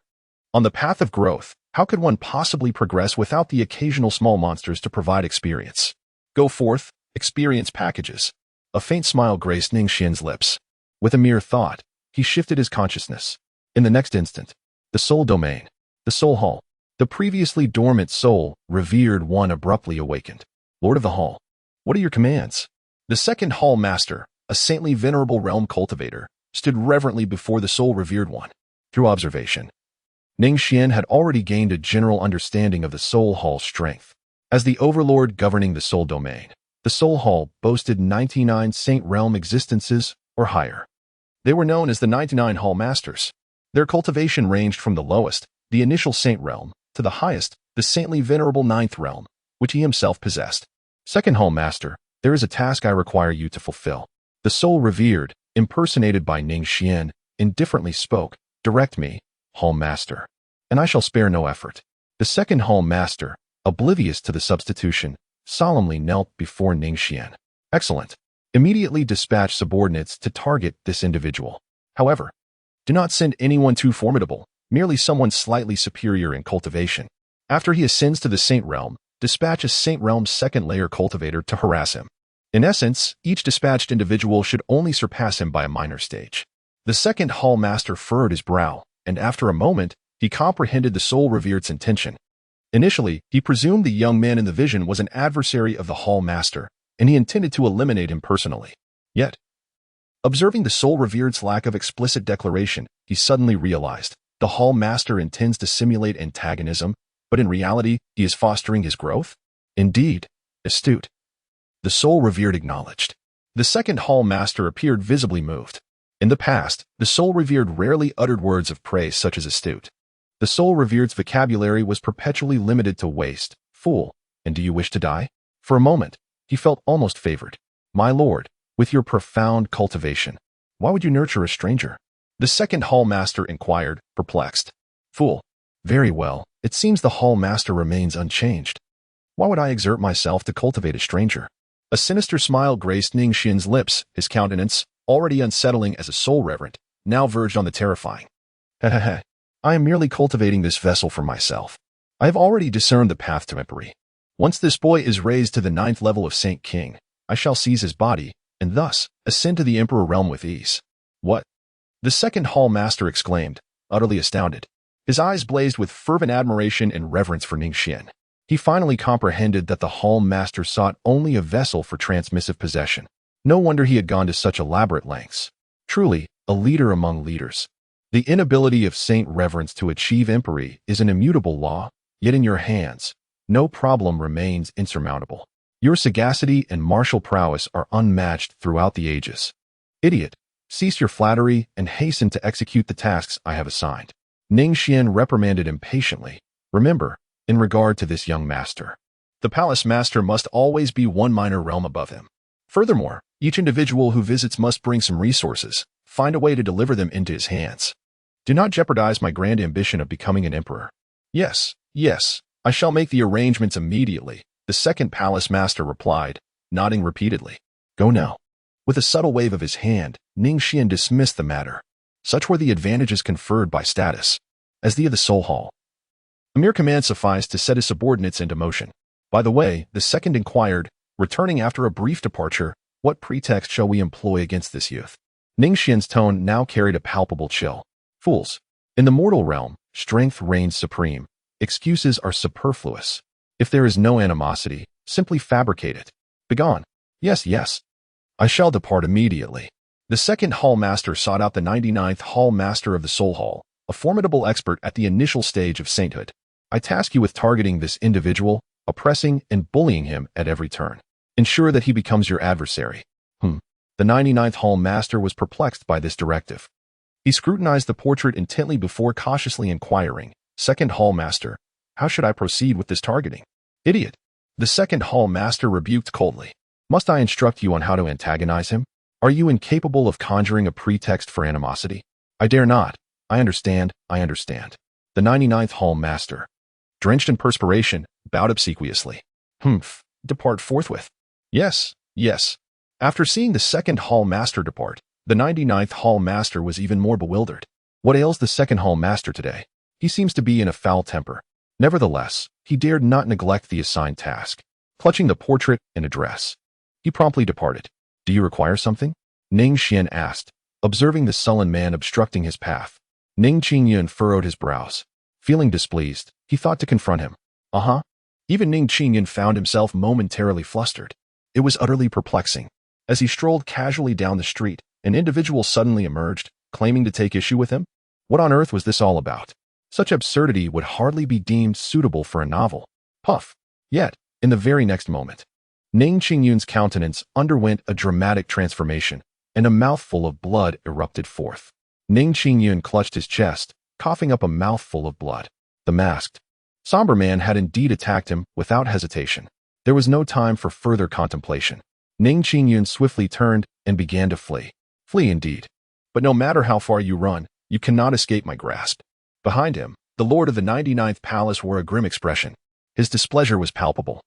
On the path of growth, how could one possibly progress without the occasional small monsters to provide experience? Go forth, experience packages. A faint smile graced Ning Xuan's lips. With a mere thought, he shifted his consciousness. In the next instant, the soul domain, the soul hall, the previously dormant soul, revered one abruptly awakened. Lord of the hall, what are your commands? The second hall master, a saintly venerable realm cultivator, stood reverently before the soul revered one. Through observation, Ning Xuan had already gained a general understanding of the soul hall's strength. As the overlord governing the soul domain, the soul hall boasted 99 saint realm existences or higher. They were known as the 99 Hall Masters. Their cultivation ranged from the lowest, the initial saint realm, to the highest, the saintly venerable 9th realm, which he himself possessed. Second Hall Master, there is a task I require you to fulfill. The soul revered, impersonated by Ning Xuan, indifferently spoke, direct me, Hall Master, and I shall spare no effort. The second Hall Master, oblivious to the substitution, solemnly knelt before Ning Xuan. Excellent. Immediately dispatch subordinates to target this individual. However, do not send anyone too formidable, merely someone slightly superior in cultivation. After he ascends to the Saint Realm, dispatch a Saint Realm's 2nd layer cultivator to harass him. In essence, each dispatched individual should only surpass him by a minor stage. The second Hall Master furrowed his brow, and after a moment, he comprehended the soul revered's intention. Initially, he presumed the young man in the vision was an adversary of the Hall Master, and he intended to eliminate him personally. Yet, observing the soul revered's lack of explicit declaration, he suddenly realized the Hall Master intends to simulate antagonism, but in reality, he is fostering his growth? Indeed, astute. The soul revered acknowledged. The second Hall Master appeared visibly moved. In the past, the soul revered rarely uttered words of praise such as astute. The soul revered's vocabulary was perpetually limited to waste, fool, and do you wish to die? For a moment, he felt almost favored. My lord, with your profound cultivation, Why would you nurture a stranger? The second hall master inquired, perplexed. Fool. Very well, it seems the hall master remains unchanged. Why would I exert myself to cultivate a stranger? A sinister smile graced Ning Xuan's lips, his countenance, already unsettling as a soul reverent, now verged on the terrifying. Hehehe. I am merely cultivating this vessel for myself. I have already discerned the path to empery. Once this boy is raised to the 9th level of Saint King, I shall seize his body, and thus ascend to the emperor realm with ease. What? The second hall master exclaimed, utterly astounded. His eyes blazed with fervent admiration and reverence for Ning Xuan. He finally comprehended that the hall master sought only a vessel for transmissive possession. No wonder he had gone to such elaborate lengths. Truly, a leader among leaders. The inability of Saint Reverence to achieve empery is an immutable law, yet in your hands, no problem remains insurmountable. Your sagacity and martial prowess are unmatched throughout the ages. Idiot, cease your flattery and hasten to execute the tasks I have assigned. Ning Xuan reprimanded impatiently. Remember, in regard to this young master, the palace master must always be one minor realm above him. Furthermore, each individual who visits must bring some resources, find a way to deliver them into his hands. Do not jeopardize my grand ambition of becoming an emperor. Yes, I shall make the arrangements immediately, the second palace master replied, nodding repeatedly. Go now. With a subtle wave of his hand, Ning Xuan dismissed the matter. Such were the advantages conferred by status. As the of the Soul Hall, a mere command sufficed to set his subordinates into motion. By the way, the second inquired, returning after a brief departure, what pretext shall we employ against this youth? Ning Xuan's tone now carried a palpable chill. Fools. In the mortal realm, strength reigns supreme. Excuses are superfluous. If there is no animosity, simply fabricate it. Begone. Yes. I shall depart immediately. The second hall master sought out the 99th hall master of the Soul Hall, a formidable expert at the initial stage of sainthood. I task you with targeting this individual, oppressing and bullying him at every turn. Ensure that he becomes your adversary. The 99th hall master was perplexed by this directive. He scrutinized the portrait intently before cautiously inquiring, Second hall master, how should I proceed with this targeting? Idiot. The second hall master rebuked coldly. Must I instruct you on how to antagonize him? Are you incapable of conjuring a pretext for animosity? I dare not. I understand. The 99th hall master, drenched in perspiration, bowed obsequiously. Depart forthwith. Yes. After seeing the second hall master depart, the 99th hall master was even more bewildered. What ails the second hall master today? He seems to be in a foul temper. Nevertheless, he dared not neglect the assigned task. Clutching the portrait and address, he promptly departed. Do you require something? Ning Xuan asked, observing the sullen man obstructing his path. Ning Xuan furrowed his brows. Feeling displeased, he thought to confront him. Even Ning Xuan found himself momentarily flustered. It was utterly perplexing. As he strolled casually down the street, an individual suddenly emerged, claiming to take issue with him. What on earth was this all about? Such absurdity would hardly be deemed suitable for a novel. Puff. Yet, in the very next moment, Ning Xuan's countenance underwent a dramatic transformation, and a mouthful of blood erupted forth. Ning Xuan clutched his chest, coughing up a mouthful of blood. The masked, somber man had indeed attacked him without hesitation. There was no time for further contemplation. Ning Xuan swiftly turned and began to flee. Flee indeed. But no matter how far you run, you cannot escape my grasp. Behind him, the lord of the 99th palace wore a grim expression. His displeasure was palpable.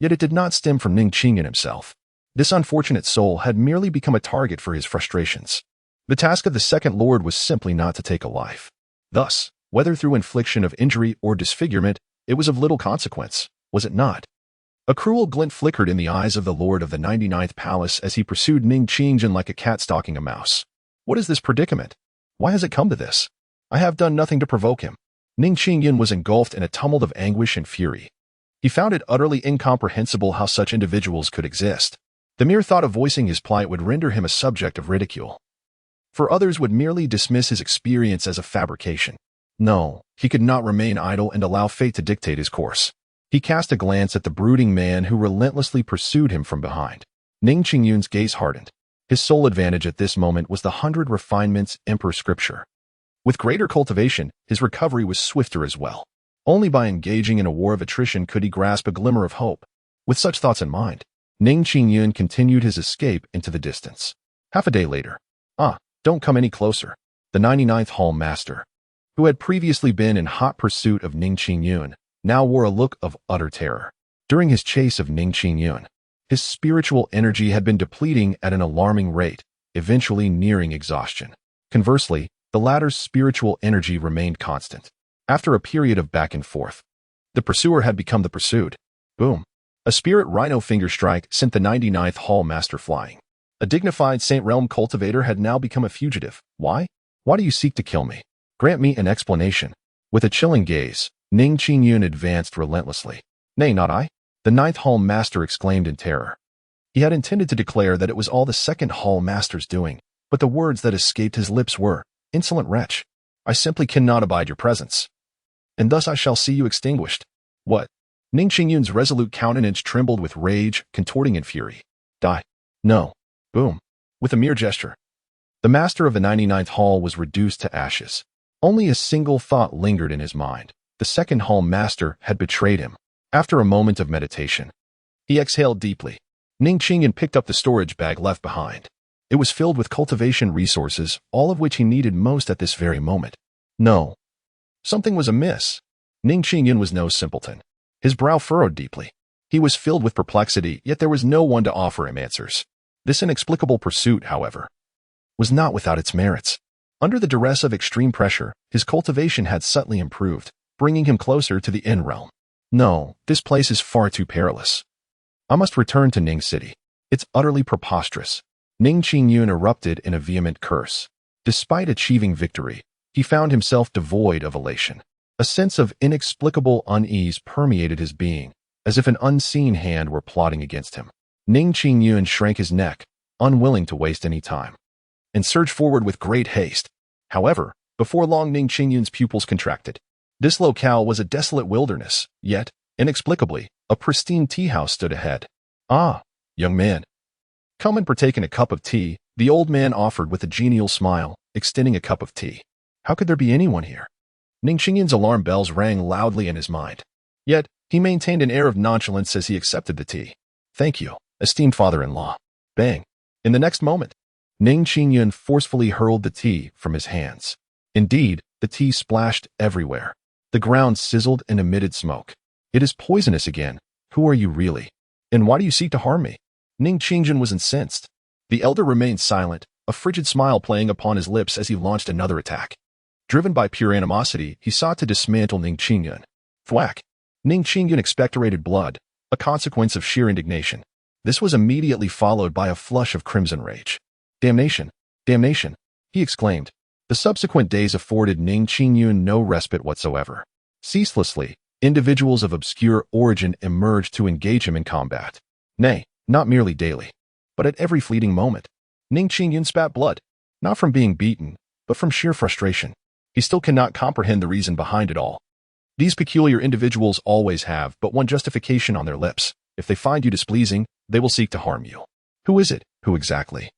Yet it did not stem from Ning Xuan himself. This unfortunate soul had merely become a target for his frustrations. The task of the second lord was simply not to take a life. Thus, whether through infliction of injury or disfigurement, it was of little consequence, was it not? A cruel glint flickered in the eyes of the lord of the 99th palace as he pursued Ning Xuan like a cat stalking a mouse. What is this predicament? Why has it come to this? I have done nothing to provoke him. Ning Xuan was engulfed in a tumult of anguish and fury. He found it utterly incomprehensible how such individuals could exist. The mere thought of voicing his plight would render him a subject of ridicule. For others would merely dismiss his experience as a fabrication. No, he could not remain idle and allow fate to dictate his course. He cast a glance at the brooding man who relentlessly pursued him from behind. Ning Xuan's gaze hardened. His sole advantage at this moment was the 100 refinements Emperor Scripture. With greater cultivation, his recovery was swifter as well. Only by engaging in a war of attrition could he grasp a glimmer of hope. With such thoughts in mind, Ning Xuan continued his escape into the distance. Half a day later, Ah, don't come any closer. The 99th Hall Master, who had previously been in hot pursuit of Ning Xuan, now wore a look of utter terror. During his chase of Ning Xuan, his spiritual energy had been depleting at an alarming rate, eventually nearing exhaustion. Conversely, the latter's spiritual energy remained constant. After a period of back and forth, the pursuer had become the pursued. Boom. A spirit rhino finger strike sent the 99th Hall Master flying. A dignified Saint Realm cultivator had now become a fugitive. Why? Why do you seek to kill me? Grant me an explanation. With a chilling gaze, Ning Xuan advanced relentlessly. Nay, not I. The 9th Hall Master exclaimed in terror. He had intended to declare that it was all the 2nd Hall Master's doing, but the words that escaped his lips were, "Insolent wretch, I simply cannot abide your presence. And thus I shall see you extinguished." What? Ning Xuan's resolute countenance trembled with rage, contorting in fury. Die. No. Boom. With a mere gesture, the master of the 99th Hall was reduced to ashes. Only a single thought lingered in his mind. The 2nd Hall Master had betrayed him. After a moment of meditation, he exhaled deeply. Ning Xuan picked up the storage bag left behind. It was filled with cultivation resources, all of which he needed most at this very moment. No. Something was amiss. Ning Xuan was no simpleton. His brow furrowed deeply. He was filled with perplexity, yet there was no one to offer him answers. This inexplicable pursuit, however, was not without its merits. Under the duress of extreme pressure, his cultivation had subtly improved, bringing him closer to the End Realm. No, this place is far too perilous. I must return to Ning City. It's utterly preposterous. Ning Xuan erupted in a vehement curse. Despite achieving victory, he found himself devoid of elation. A sense of inexplicable unease permeated his being, as if an unseen hand were plotting against him. Ning Xuan shrank his neck, unwilling to waste any time, and surged forward with great haste. However, before long Ning Xuan's pupils contracted. This locale was a desolate wilderness, yet, inexplicably, a pristine tea house stood ahead. Ah, young man. Come and partake in a cup of tea, the old man offered with a genial smile, extending a cup of tea. How could there be anyone here? Ning Xuan's alarm bells rang loudly in his mind. Yet, he maintained an air of nonchalance as he accepted the tea. Thank you, esteemed father-in-law. Bang. In the next moment, Ning Xuan forcefully hurled the tea from his hands. Indeed, the tea splashed everywhere. The ground sizzled and emitted smoke. It is poisonous again. Who are you really? And why do you seek to harm me? Ning Xuan was incensed. The elder remained silent, a frigid smile playing upon his lips as he launched another attack. Driven by pure animosity, he sought to dismantle Ning Xuan. Thwack! Ning Xuan expectorated blood, a consequence of sheer indignation. This was immediately followed by a flush of crimson rage. Damnation! Damnation! He exclaimed. The subsequent days afforded Ning Xuan no respite whatsoever. Ceaselessly, individuals of obscure origin emerged to engage him in combat. Nay, not merely daily, but at every fleeting moment. Ning Xuan spat blood, not from being beaten, but from sheer frustration. He still cannot comprehend the reason behind it all. These peculiar individuals always have but one justification on their lips. If they find you displeasing, they will seek to harm you. Who is it? Who exactly?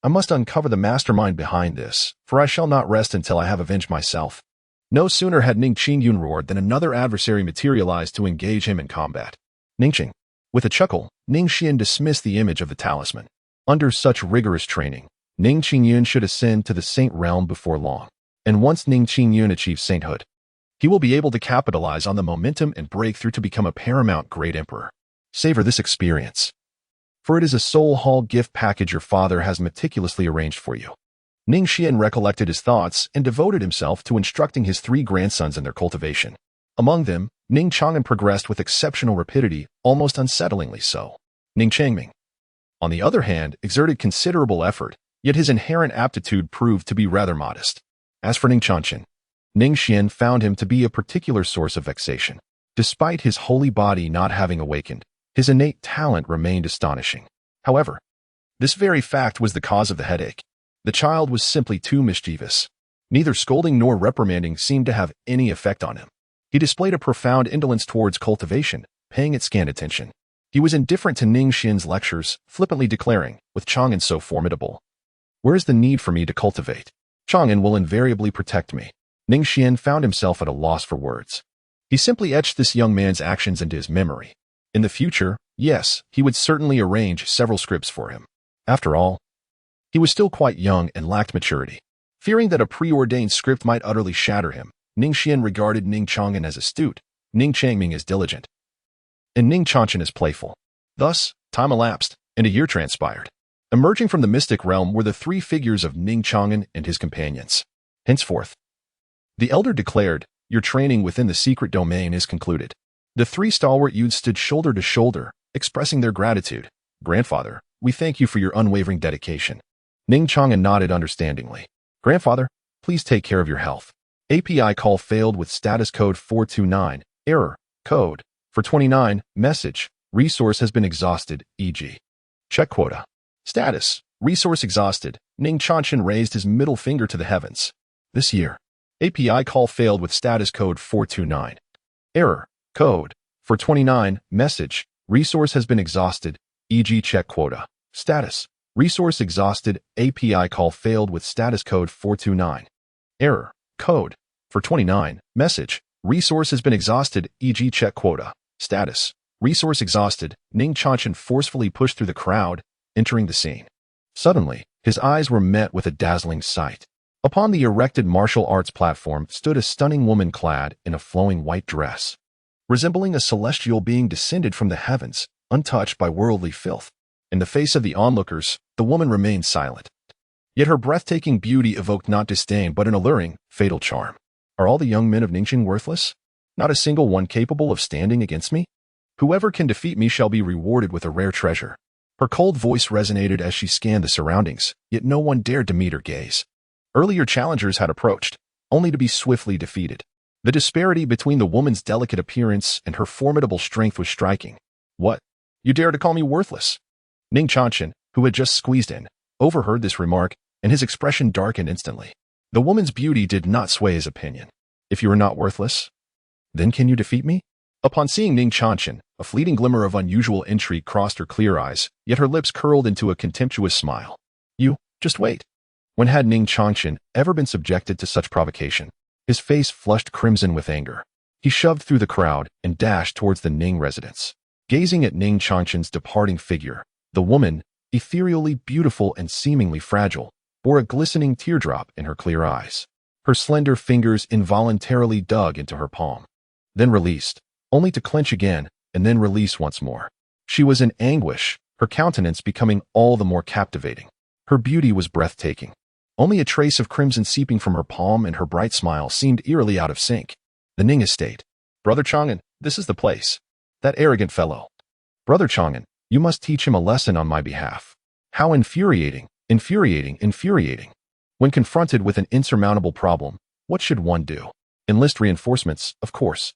I must uncover the mastermind behind this, for I shall not rest until I have avenged myself. No sooner had Ning Xuan roared than another adversary materialized to engage him in combat. Ningxing. With a chuckle, Ning Xuan dismissed the image of the talisman. Under such rigorous training, Ning Xuan should ascend to the Saint Realm before long. And once Ning Xuan achieves sainthood, he will be able to capitalize on the momentum and break through to become a paramount great emperor. Savor this experience, for it is a soul haul gift package your father has meticulously arranged for you. Ning Xuan recollected his thoughts and devoted himself to instructing his 3 grandsons in their cultivation. Among them, Ning Chang'an progressed with exceptional rapidity, almost unsettlingly so. Ning Changming, on the other hand, exerted considerable effort, yet his inherent aptitude proved to be rather modest. As for Ning Chanshan, Ning Xuan found him to be a particular source of vexation. Despite his holy body not having awakened, his innate talent remained astonishing. However, this very fact was the cause of the headache. The child was simply too mischievous. Neither scolding nor reprimanding seemed to have any effect on him. He displayed a profound indolence towards cultivation, paying it scant attention. He was indifferent to Ning Xuan's lectures, flippantly declaring, with Chang'an so formidable, "Where is the need for me to cultivate? Chang'an will invariably protect me." Ning Xuan found himself at a loss for words. He simply etched this young man's actions into his memory. In the future, yes, he would certainly arrange several scripts for him. After all, He was still quite young and lacked maturity. Fearing that a preordained script might utterly shatter him, Ning Xuan regarded Ning Chang'an as astute, Ning Changming as diligent, and Ning Chang'an as playful. Thus, time elapsed, and a year transpired. Emerging from the mystic realm were the three figures of Ning Chang'an and his companions. Henceforth, the elder declared, your training within the secret domain is concluded. The three stalwart youths stood shoulder to shoulder, expressing their gratitude. Grandfather, we thank you for your unwavering dedication. Ning Chang'an nodded understandingly. Grandfather, please take care of your health. API call failed with status code 429, error, code, for 29, message, resource has been exhausted, e.g. check quota. Status, resource exhausted. Ning Chang'an raised his middle finger to the heavens. This year, API call failed with status code 429. Error, code, for 29, message, resource has been exhausted, e.g. check quota. Status, resource exhausted, API call failed with status code 429. Error, code, for 29, message, resource has been exhausted, e.g. check quota. Status, resource exhausted. Ning Chang'an forcefully pushed through the crowd, entering the scene. Suddenly, his eyes were met with a dazzling sight. Upon the erected martial arts platform stood a stunning woman clad in a flowing white dress. Resembling a celestial being descended from the heavens, untouched by worldly filth. In the face of the onlookers, the woman remained silent. Yet her breathtaking beauty evoked not disdain but an alluring, fatal charm. Are all the young men of Ningxin worthless? Not a single one capable of standing against me? Whoever can defeat me shall be rewarded with a rare treasure. Her cold voice resonated as she scanned the surroundings, yet no one dared to meet her gaze. Earlier challengers had approached, only to be swiftly defeated. The disparity between the woman's delicate appearance and her formidable strength was striking. What? You dare to call me worthless? Ning Chang'an, who had just squeezed in, overheard this remark, and his expression darkened instantly. The woman's beauty did not sway his opinion. If you are not worthless, then can you defeat me? Upon seeing Ning Chang'an, a fleeting glimmer of unusual intrigue crossed her clear eyes, yet her lips curled into a contemptuous smile. You, just wait. When had Ning Chang'an ever been subjected to such provocation? His face flushed crimson with anger. He shoved through the crowd and dashed towards the Ning residence. Gazing at Ning Chang'an's departing figure, the woman, ethereally beautiful and seemingly fragile, bore a glistening teardrop in her clear eyes. Her slender fingers involuntarily dug into her palm, then released, only to clench again and then release once more. She was in anguish, her countenance becoming all the more captivating. Her beauty was breathtaking. Only a trace of crimson seeping from her palm and her bright smile seemed eerily out of sync. The Ning estate. Brother Chang'an, this is the place. That arrogant fellow. Brother Chang'an, you must teach him a lesson on my behalf. How infuriating, infuriating, infuriating. When confronted with an insurmountable problem, what should one do? Enlist reinforcements, of course.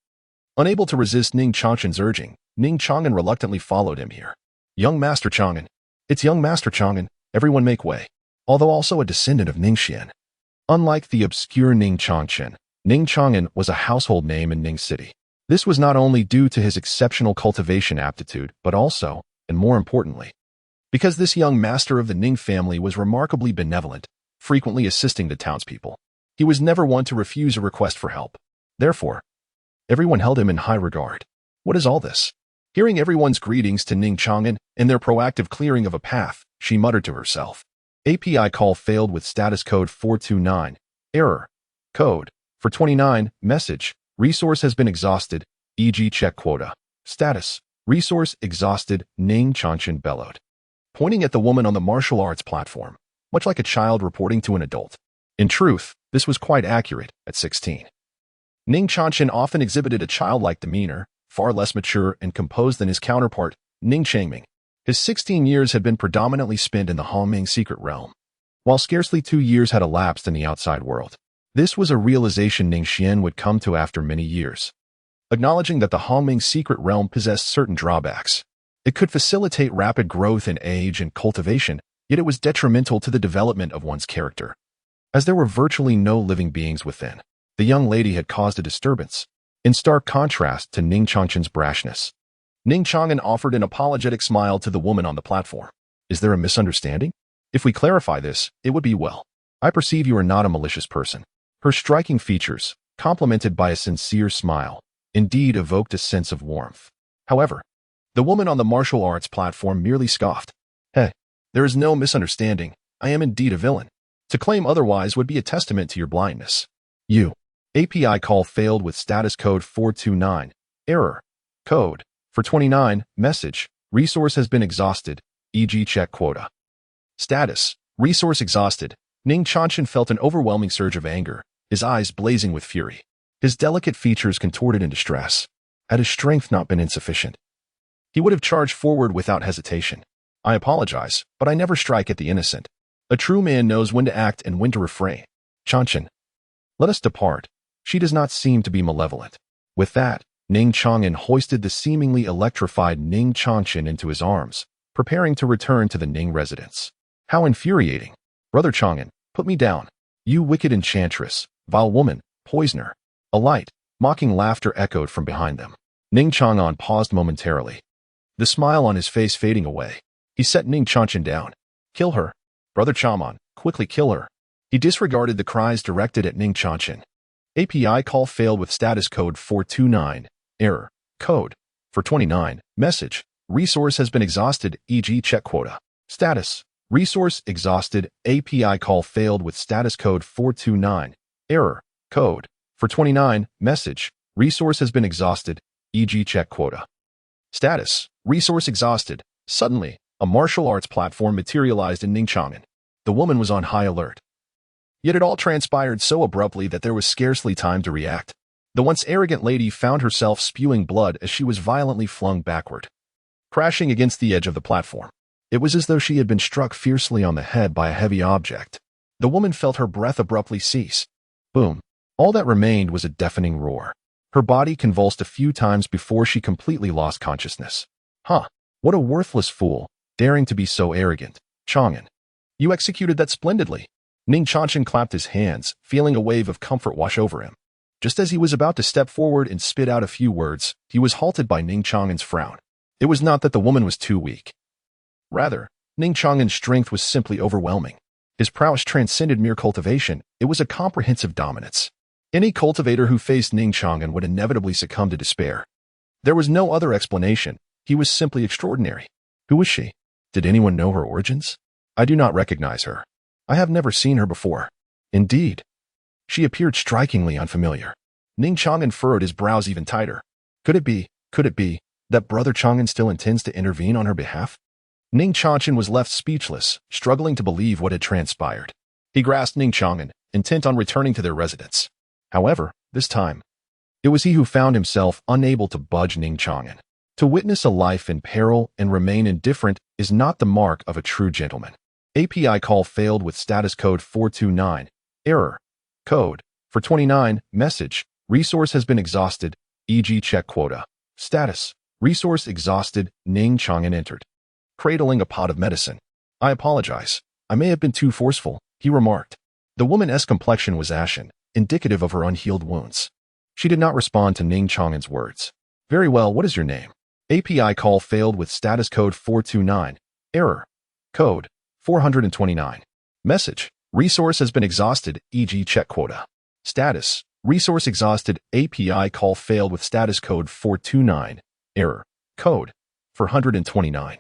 Unable to resist Ning Chang'an's urging, Ning Chang'an reluctantly followed him here. Young Master Chang'an. It's young Master Chang'an. Everyone make way. Although also a descendant of Ning Xuan. Unlike the obscure Ning Chang'an, Ning Chang'an was a household name in Ning City. This was not only due to his exceptional cultivation aptitude, but also, and more importantly, because this young master of the Ning family was remarkably benevolent, frequently assisting the townspeople. He was never one to refuse a request for help. Therefore, everyone held him in high regard. What is all this? Hearing everyone's greetings to Ning Chang'an and their proactive clearing of a path, she muttered to herself. API call failed with status code 429. Error. Code. For 29. Message. Resource has been exhausted, e.g. check quota. Status. Resource exhausted, Ning Chang'an bellowed, pointing at the woman on the martial arts platform, much like a child reporting to an adult. In truth, this was quite accurate at 16. Ning Chang'an often exhibited a childlike demeanor, far less mature and composed than his counterpart, Ning Changming. His 16 years had been predominantly spent in the Hongming secret realm, while scarcely 2 years had elapsed in the outside world. This was a realization Ning Xuan would come to after many years. Acknowledging that the Hongming secret realm possessed certain drawbacks. It could facilitate rapid growth in age and cultivation, yet it was detrimental to the development of one's character. As there were virtually no living beings within, the young lady had caused a disturbance, in stark contrast to Ning Chang'an's brashness. Ning Chang'an offered an apologetic smile to the woman on the platform. Is there a misunderstanding? If we clarify this, it would be well. I perceive you are not a malicious person. Her striking features, complemented by a sincere smile, indeed evoked a sense of warmth. However, the woman on the martial arts platform merely scoffed. Hey, there is no misunderstanding. I am indeed a villain. To claim otherwise would be a testament to your blindness. You. API call failed with status code 429. Error. Code. For 29. Message. Resource has been exhausted, e.g. check quota. Status. Resource exhausted. Ning Xuan felt an overwhelming surge of anger, his eyes blazing with fury. His delicate features contorted in distress. Had his strength not been insufficient, he would have charged forward without hesitation. I apologize, but I never strike at the innocent. A true man knows when to act and when to refrain. Xuan, let us depart. She does not seem to be malevolent. With that, Ning Xuan hoisted the seemingly electrified Ning Xuan into his arms, preparing to return to the Ning residence. How infuriating. Brother Xuan, put me down. You wicked enchantress, vile woman, poisoner. A light, mocking laughter echoed from behind them. Ning Xuan paused momentarily, the smile on his face fading away. He set Ning Xuan down. Kill her. Brother Xuan, quickly kill her. He disregarded the cries directed at Ning Xuan. API call failed with status code 429. Error. Code. For 29. Message. Resource has been exhausted, e.g. check quota. Status. Resource exhausted. API call failed with status code 429. Error. Code. For 29. Message. Resource has been exhausted, e.g. check quota. Status. Resource exhausted. Suddenly, a martial arts platform materialized in Ning Xuan. The woman was on high alert. Yet it all transpired so abruptly that there was scarcely time to react. The once arrogant lady found herself spewing blood as she was violently flung backward, crashing against the edge of the platform. It was as though she had been struck fiercely on the head by a heavy object. The woman felt her breath abruptly cease. Boom. All that remained was a deafening roar. Her body convulsed a few times before she completely lost consciousness. Huh. What a worthless fool, daring to be so arrogant. Xuan, you executed that splendidly. Ning Xuan clapped his hands, feeling a wave of comfort wash over him. Just as he was about to step forward and spit out a few words, he was halted by Ning Xuan's frown. It was not that the woman was too weak. Rather, Ning Xuan's strength was simply overwhelming. His prowess transcended mere cultivation. It was a comprehensive dominance. Any cultivator who faced Ning Xuan would inevitably succumb to despair. There was no other explanation. He was simply extraordinary. Who was she? Did anyone know her origins? I do not recognize her. I have never seen her before. Indeed. She appeared strikingly unfamiliar. Ning Xuan furrowed his brows even tighter. Could it be, that Brother Xuan still intends to intervene on her behalf? Ning Xuan was left speechless, struggling to believe what had transpired. He grasped Ning Xuan, intent on returning to their residence. However, this time, it was he who found himself unable to budge Ning Xuan. To witness a life in peril and remain indifferent is not the mark of a true gentleman. API call failed with status code 429. Error. Code. For 29. Message. Resource has been exhausted, e.g. check quota. Status. Resource exhausted. Ning Xuan entered, cradling a pot of medicine. I apologize. I may have been too forceful, he remarked. The woman's complexion was ashen, indicative of her unhealed wounds. She did not respond to Ning Xuan's words. Very well, what is your name? API call failed with status code 429. Error. Code. 429. Message. Resource has been exhausted, e.g. check quota. Status. Resource exhausted. API call failed with status code 429. Error. Code. 429.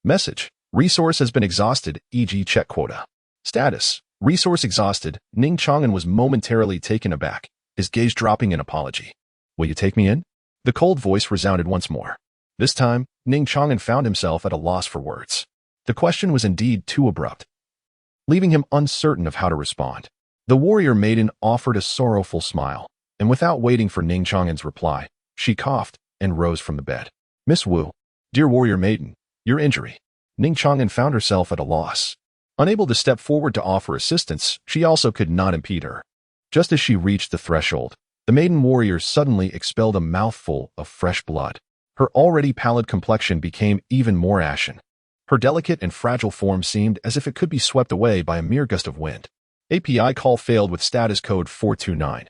Message. Resource has been exhausted, e.g. check quota. Status. Resource exhausted. Ning Xuan was momentarily taken aback, his gaze dropping in apology. Will you take me in? The cold voice resounded once more. This time, Ning Xuan found himself at a loss for words. The question was indeed too abrupt, leaving him uncertain of how to respond. The warrior maiden offered a sorrowful smile, and without waiting for Ning Xuan's reply, she coughed and rose from the bed. Miss Wu, dear warrior maiden, your injury. Ning Xuan found herself at a loss. Unable to step forward to offer assistance, she also could not impede her. Just as she reached the threshold, the maiden warrior suddenly expelled a mouthful of fresh blood. Her already pallid complexion became even more ashen. Her delicate and fragile form seemed as if it could be swept away by a mere gust of wind. API call failed with status code 429.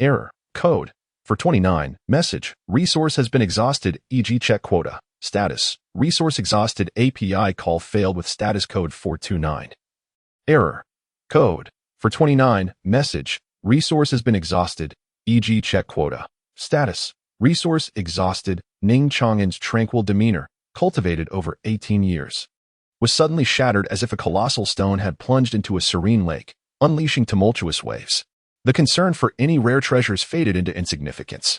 Error. Code. For 29. Message. Resource has been exhausted, e.g. check quota. Status. Resource exhausted. API call failed with status code 429. Error. Code. For 29. Message. Resource has been exhausted, e.g. check quota. Status. Resource exhausted. Ning Xuan's tranquil demeanor, cultivated over 18 years, was suddenly shattered as if a colossal stone had plunged into a serene lake, unleashing tumultuous waves. The concern for any rare treasures faded into insignificance.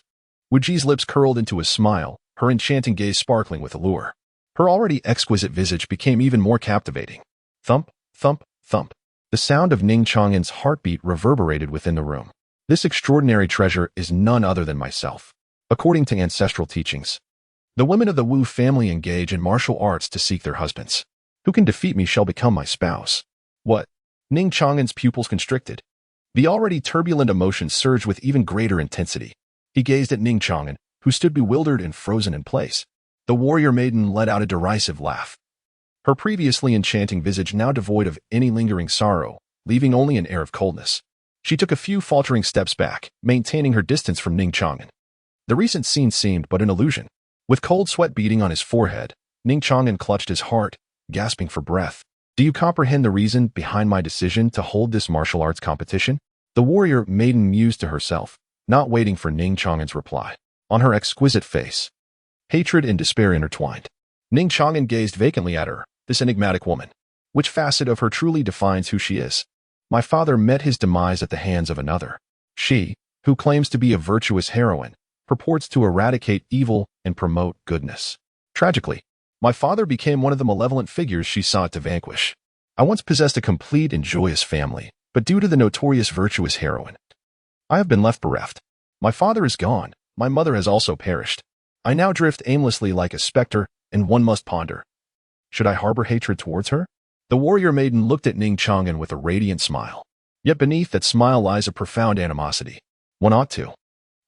Wuji's lips curled into a smile, her enchanting gaze sparkling with allure. Her already exquisite visage became even more captivating. Thump, thump, thump. The sound of Ning Xuan's heartbeat reverberated within the room. This extraordinary treasure is none other than myself. According to ancestral teachings, the women of the Wu family engage in martial arts to seek their husbands. Who can defeat me shall become my spouse. What? Ning Xuan's pupils constricted. The already turbulent emotions surged with even greater intensity. He gazed at Ning Xuan, who stood bewildered and frozen in place. The warrior maiden let out a derisive laugh. Her previously enchanting visage now devoid of any lingering sorrow, leaving only an air of coldness. She took a few faltering steps back, maintaining her distance from Ning Xuan. The recent scene seemed but an illusion. With cold sweat beating on his forehead, Ning Xuan clutched his heart, gasping for breath. Do you comprehend the reason behind my decision to hold this martial arts competition? The warrior maiden mused to herself, not waiting for Ning Xuan's reply. On her exquisite face, hatred and despair intertwined. Ning Xuan gazed vacantly at her, this enigmatic woman. Which facet of her truly defines who she is? My father met his demise at the hands of another. She, who claims to be a virtuous heroine, purports to eradicate evil and promote goodness. Tragically, my father became one of the malevolent figures she sought to vanquish. I once possessed a complete and joyous family, but due to the notorious virtuous heroine, I have been left bereft. My father is gone, my mother has also perished. I now drift aimlessly like a specter, and one must ponder. Should I harbor hatred towards her? The warrior maiden looked at Ning Xuan with a radiant smile. Yet beneath that smile lies a profound animosity. One ought to.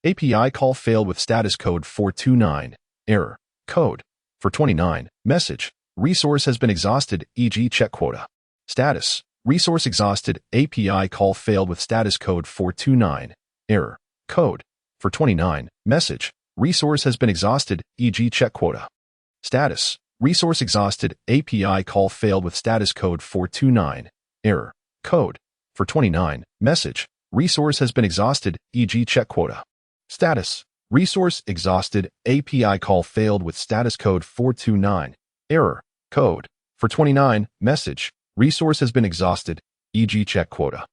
API call failed with status code 429. Error. Code. For 29. Message. Resource has been exhausted, e.g. check quota. Status. Resource exhausted. API call failed with status code 429. Error. Code. For 29. Message. Resource has been exhausted, e.g. check quota. Status. Resource exhausted. API call failed with status code 429. Error. Code. For 29. Message. Resource has been exhausted, e.g. check quota. Status. Resource exhausted. API call failed with status code 429. Error. Code. For 29. Message. Resource has been exhausted, e.g. check quota.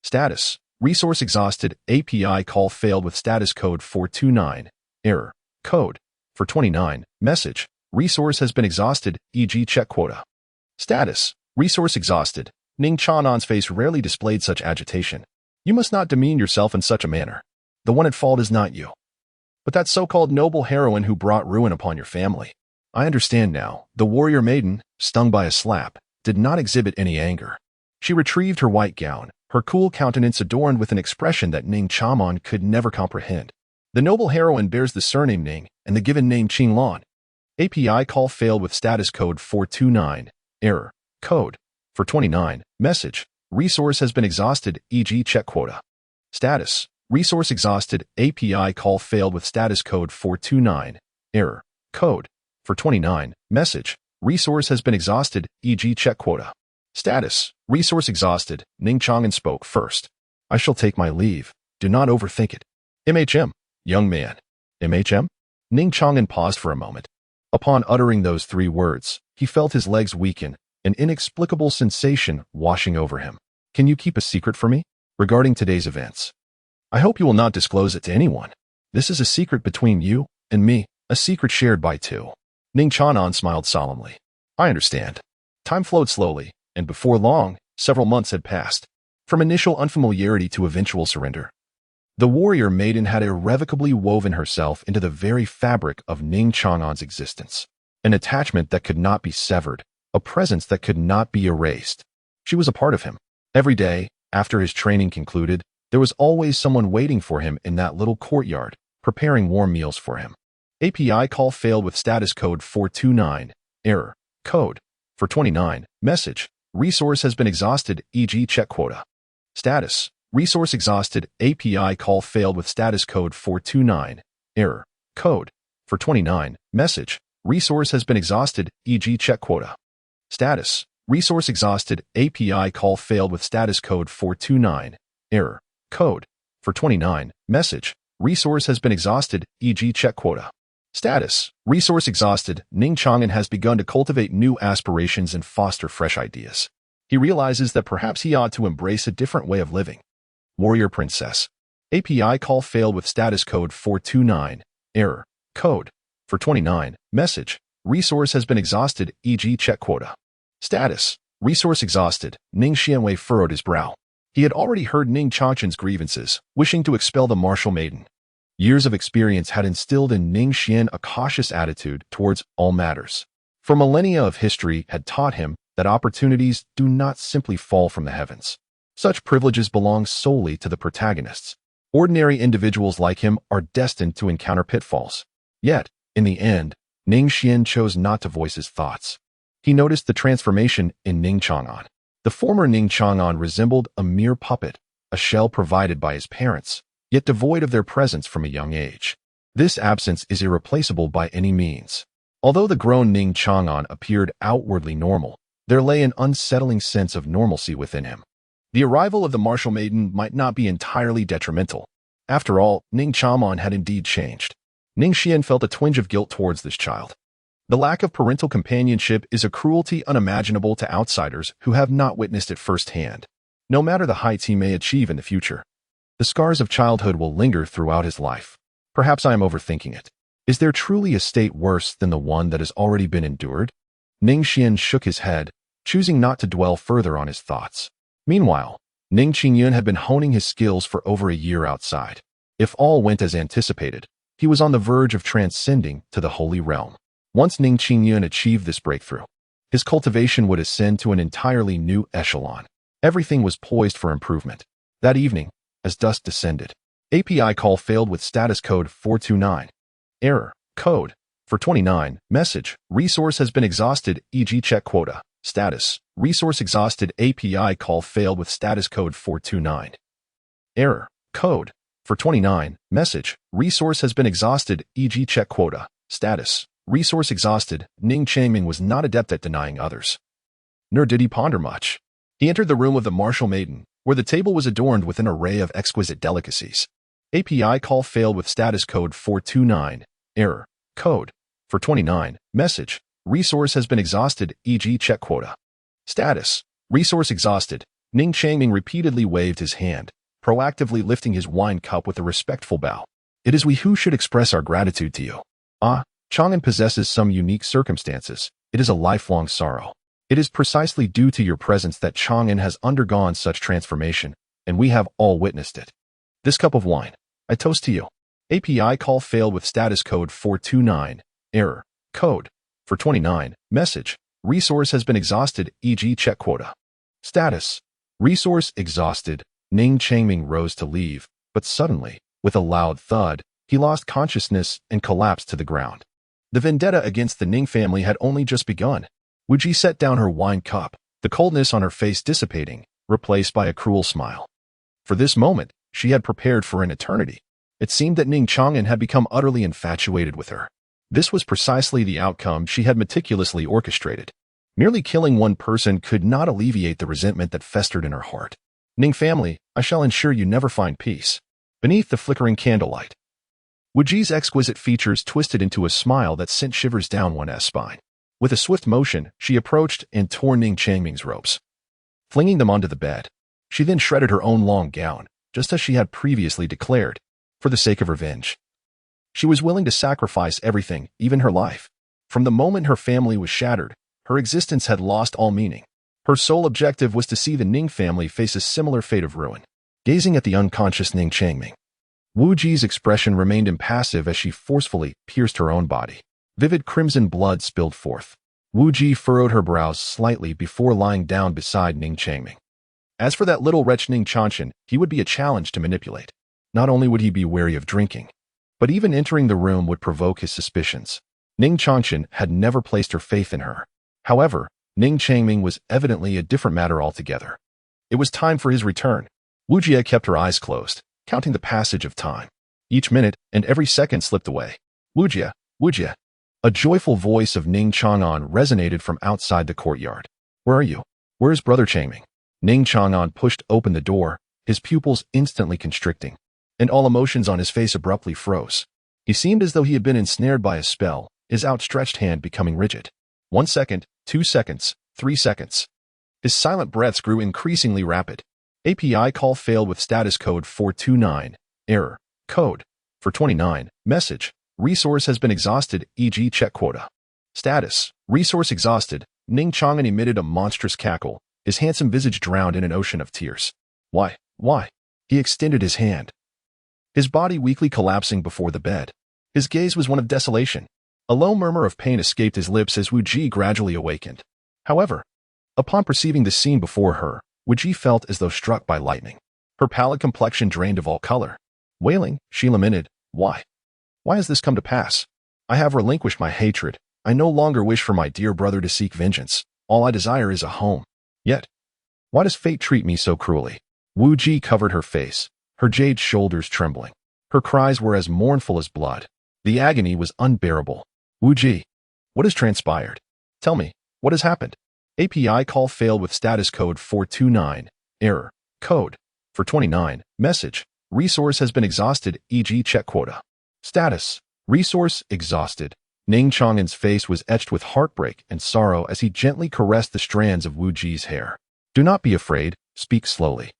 Status. Resource exhausted. API call failed with status code 429. Error. Code. For 29. Message. Resource has been exhausted, e.g. check quota. Status. Resource exhausted. Ning Xuan's face rarely displayed such agitation. You must not demean yourself in such a manner. The one at fault is not you, but that so-called noble heroine who brought ruin upon your family. I understand now. The warrior maiden, stung by a slap, did not exhibit any anger. She retrieved her white gown, her cool countenance adorned with an expression that Ning Xuan could never comprehend. The noble heroine bears the surname Ning and the given name Qinglan. API call failed with status code 429. Error. Code. For 29. Message. Resource has been exhausted, e.g. check quota. Status. Resource exhausted. API call failed with status code 429. Error. Code. For 29. Message. Resource has been exhausted, e.g. check quota. Status. Resource exhausted. Ning Xuan spoke first. I shall take my leave. Do not overthink it. MHM. Young man. MHM? Ning Xuan paused for a moment. Upon uttering those three words, he felt his legs weaken, an inexplicable sensation washing over him. Can you keep a secret for me? Regarding today's events, I hope you will not disclose it to anyone. This is a secret between you and me, a secret shared by two. Ning Xuan smiled solemnly. I understand. Time flowed slowly, and before long, several months had passed. From initial unfamiliarity to eventual surrender, the warrior maiden had irrevocably woven herself into the very fabric of Ning Xuan's existence. An attachment that could not be severed, a presence that could not be erased. She was a part of him. Every day, after his training concluded, there was always someone waiting for him in that little courtyard, preparing warm meals for him. API call failed with status code 429. Error. Code. For 29. Message. Resource has been exhausted, e.g. check quota. Status. Resource exhausted. API call failed with status code 429. Error. Code. For 29. Message. Resource has been exhausted, e.g. check quota. Status. Resource exhausted. API call failed with status code 429. Error. Code. For 29. Message. Resource has been exhausted, e.g. check quota. Status: resource exhausted, Ning Xuan has begun to cultivate new aspirations and foster fresh ideas. He realizes that perhaps he ought to embrace a different way of living. Warrior Princess. API call failed with status code 429. Error. Code. For 29. Message. Resource has been exhausted, e.g. check quota. Status. Resource exhausted. Ning Xuan furrowed his brow. He had already heard Ning Xuan's grievances, wishing to expel the martial maiden. Years of experience had instilled in Ning Xuan a cautious attitude towards all matters. For millennia of history had taught him that opportunities do not simply fall from the heavens. Such privileges belong solely to the protagonists. Ordinary individuals like him are destined to encounter pitfalls. Yet, in the end, Ning Xuan chose not to voice his thoughts. He noticed the transformation in Ning Xuan. The former Ning Xuan resembled a mere puppet, a shell provided by his parents, yet devoid of their presence from a young age. This absence is irreplaceable by any means. Although the grown Ning Xuan appeared outwardly normal, there lay an unsettling sense of normalcy within him. The arrival of the martial maiden might not be entirely detrimental. After all, Ning Xuan had indeed changed. Ning Xuan felt a twinge of guilt towards this child. The lack of parental companionship is a cruelty unimaginable to outsiders who have not witnessed it firsthand. No matter the heights he may achieve in the future, the scars of childhood will linger throughout his life. Perhaps I am overthinking it. Is there truly a state worse than the one that has already been endured? Ning Xuan shook his head, choosing not to dwell further on his thoughts. Meanwhile, Ning Xuan had been honing his skills for over a year outside. If all went as anticipated, he was on the verge of transcending to the holy realm. Once Ning Xuan achieved this breakthrough, his cultivation would ascend to an entirely new echelon. Everything was poised for improvement. That evening, as dusk descended, API call failed with status code 429. Error. Code. For 29. Message. Resource has been exhausted, e.g. check quota. Status. Resource exhausted, API call failed with status code 429. Error. Code. For 29. Message. Resource has been exhausted, e.g. check quota. Status. Resource exhausted. Ning Xuan was not adept at denying others. Nor did he ponder much. He entered the room of the martial maiden, where the table was adorned with an array of exquisite delicacies. API call failed with status code 429. Error. Code. For 29. Message. Resource has been exhausted, e.g. check quota. Status. Resource exhausted. Ning Xuan repeatedly waved his hand, proactively lifting his wine cup with a respectful bow. It is we who should express our gratitude to you. Chang'an possesses some unique circumstances. It is a lifelong sorrow. It is precisely due to your presence that Chang'an has undergone such transformation, and we have all witnessed it. This cup of wine, I toast to you. API call failed with status code 429. Error. Code. For 29. Message. Resource has been exhausted, e.g. check quota. Status. Resource exhausted. Ning Xuan rose to leave, but suddenly, with a loud thud, he lost consciousness and collapsed to the ground. The vendetta against the Ning family had only just begun. Wuji set down her wine cup, the coldness on her face dissipating, replaced by a cruel smile. For this moment, she had prepared for an eternity. It seemed that Ning Xuan had become utterly infatuated with her. This was precisely the outcome she had meticulously orchestrated. Merely killing one person could not alleviate the resentment that festered in her heart. Ning family, I shall ensure you never find peace. Beneath the flickering candlelight, Wuji's exquisite features twisted into a smile that sent shivers down one's spine. With a swift motion, she approached and tore Ning Xuan's robes, flinging them onto the bed. She then shredded her own long gown, just as she had previously declared, for the sake of revenge. She was willing to sacrifice everything, even her life. From the moment her family was shattered, her existence had lost all meaning. Her sole objective was to see the Ning family face a similar fate of ruin. Gazing at the unconscious Ning Xuan, Wuji's expression remained impassive as she forcefully pierced her own body. Vivid crimson blood spilled forth. Wuji furrowed her brows slightly before lying down beside Ning Xuan. As for that little wretch Ning Xuan, he would be a challenge to manipulate. Not only would he be wary of drinking, but even entering the room would provoke his suspicions. Ning Xuan had never placed her faith in her. However, Ning Xuan was evidently a different matter altogether. It was time for his return. Wujia kept her eyes closed, counting the passage of time. Each minute and every second slipped away. Wujia, Wujia. A joyful voice of Ning Xuan resonated from outside the courtyard. Where are you? Where's Brother Xuan? Ning Xuan pushed open the door, his pupils instantly constricting, and all emotions on his face abruptly froze. He seemed as though he had been ensnared by a spell, his outstretched hand becoming rigid. 1 second, 2 seconds, 3 seconds. His silent breaths grew increasingly rapid. API call failed with status code 429. Error. Code. For 29. Message. Resource has been exhausted, e.g. check quota. Status. Resource exhausted. Ning Xuan emitted a monstrous cackle, his handsome visage drowned in an ocean of tears. Why? Why? He extended his hand, his body weakly collapsing before the bed. His gaze was one of desolation. A low murmur of pain escaped his lips as Wu Ji gradually awakened. However, upon perceiving the scene before her, Wu Ji felt as though struck by lightning. Her pallid complexion drained of all color. Wailing, she lamented, Why? Why has this come to pass? I have relinquished my hatred. I no longer wish for my dear brother to seek vengeance. All I desire is a home. Yet, why does fate treat me so cruelly? Wu Ji covered her face, her jade shoulders trembling. Her cries were as mournful as blood. The agony was unbearable. Wu Ji, what has transpired? Tell me, what has happened? API call failed with status code 429. Error. Code. For 29. Message. Resource has been exhausted, e.g. check quota. Status. Resource exhausted. Ning Xuan's face was etched with heartbreak and sorrow as he gently caressed the strands of Wu Ji's hair. Do not be afraid, speak slowly.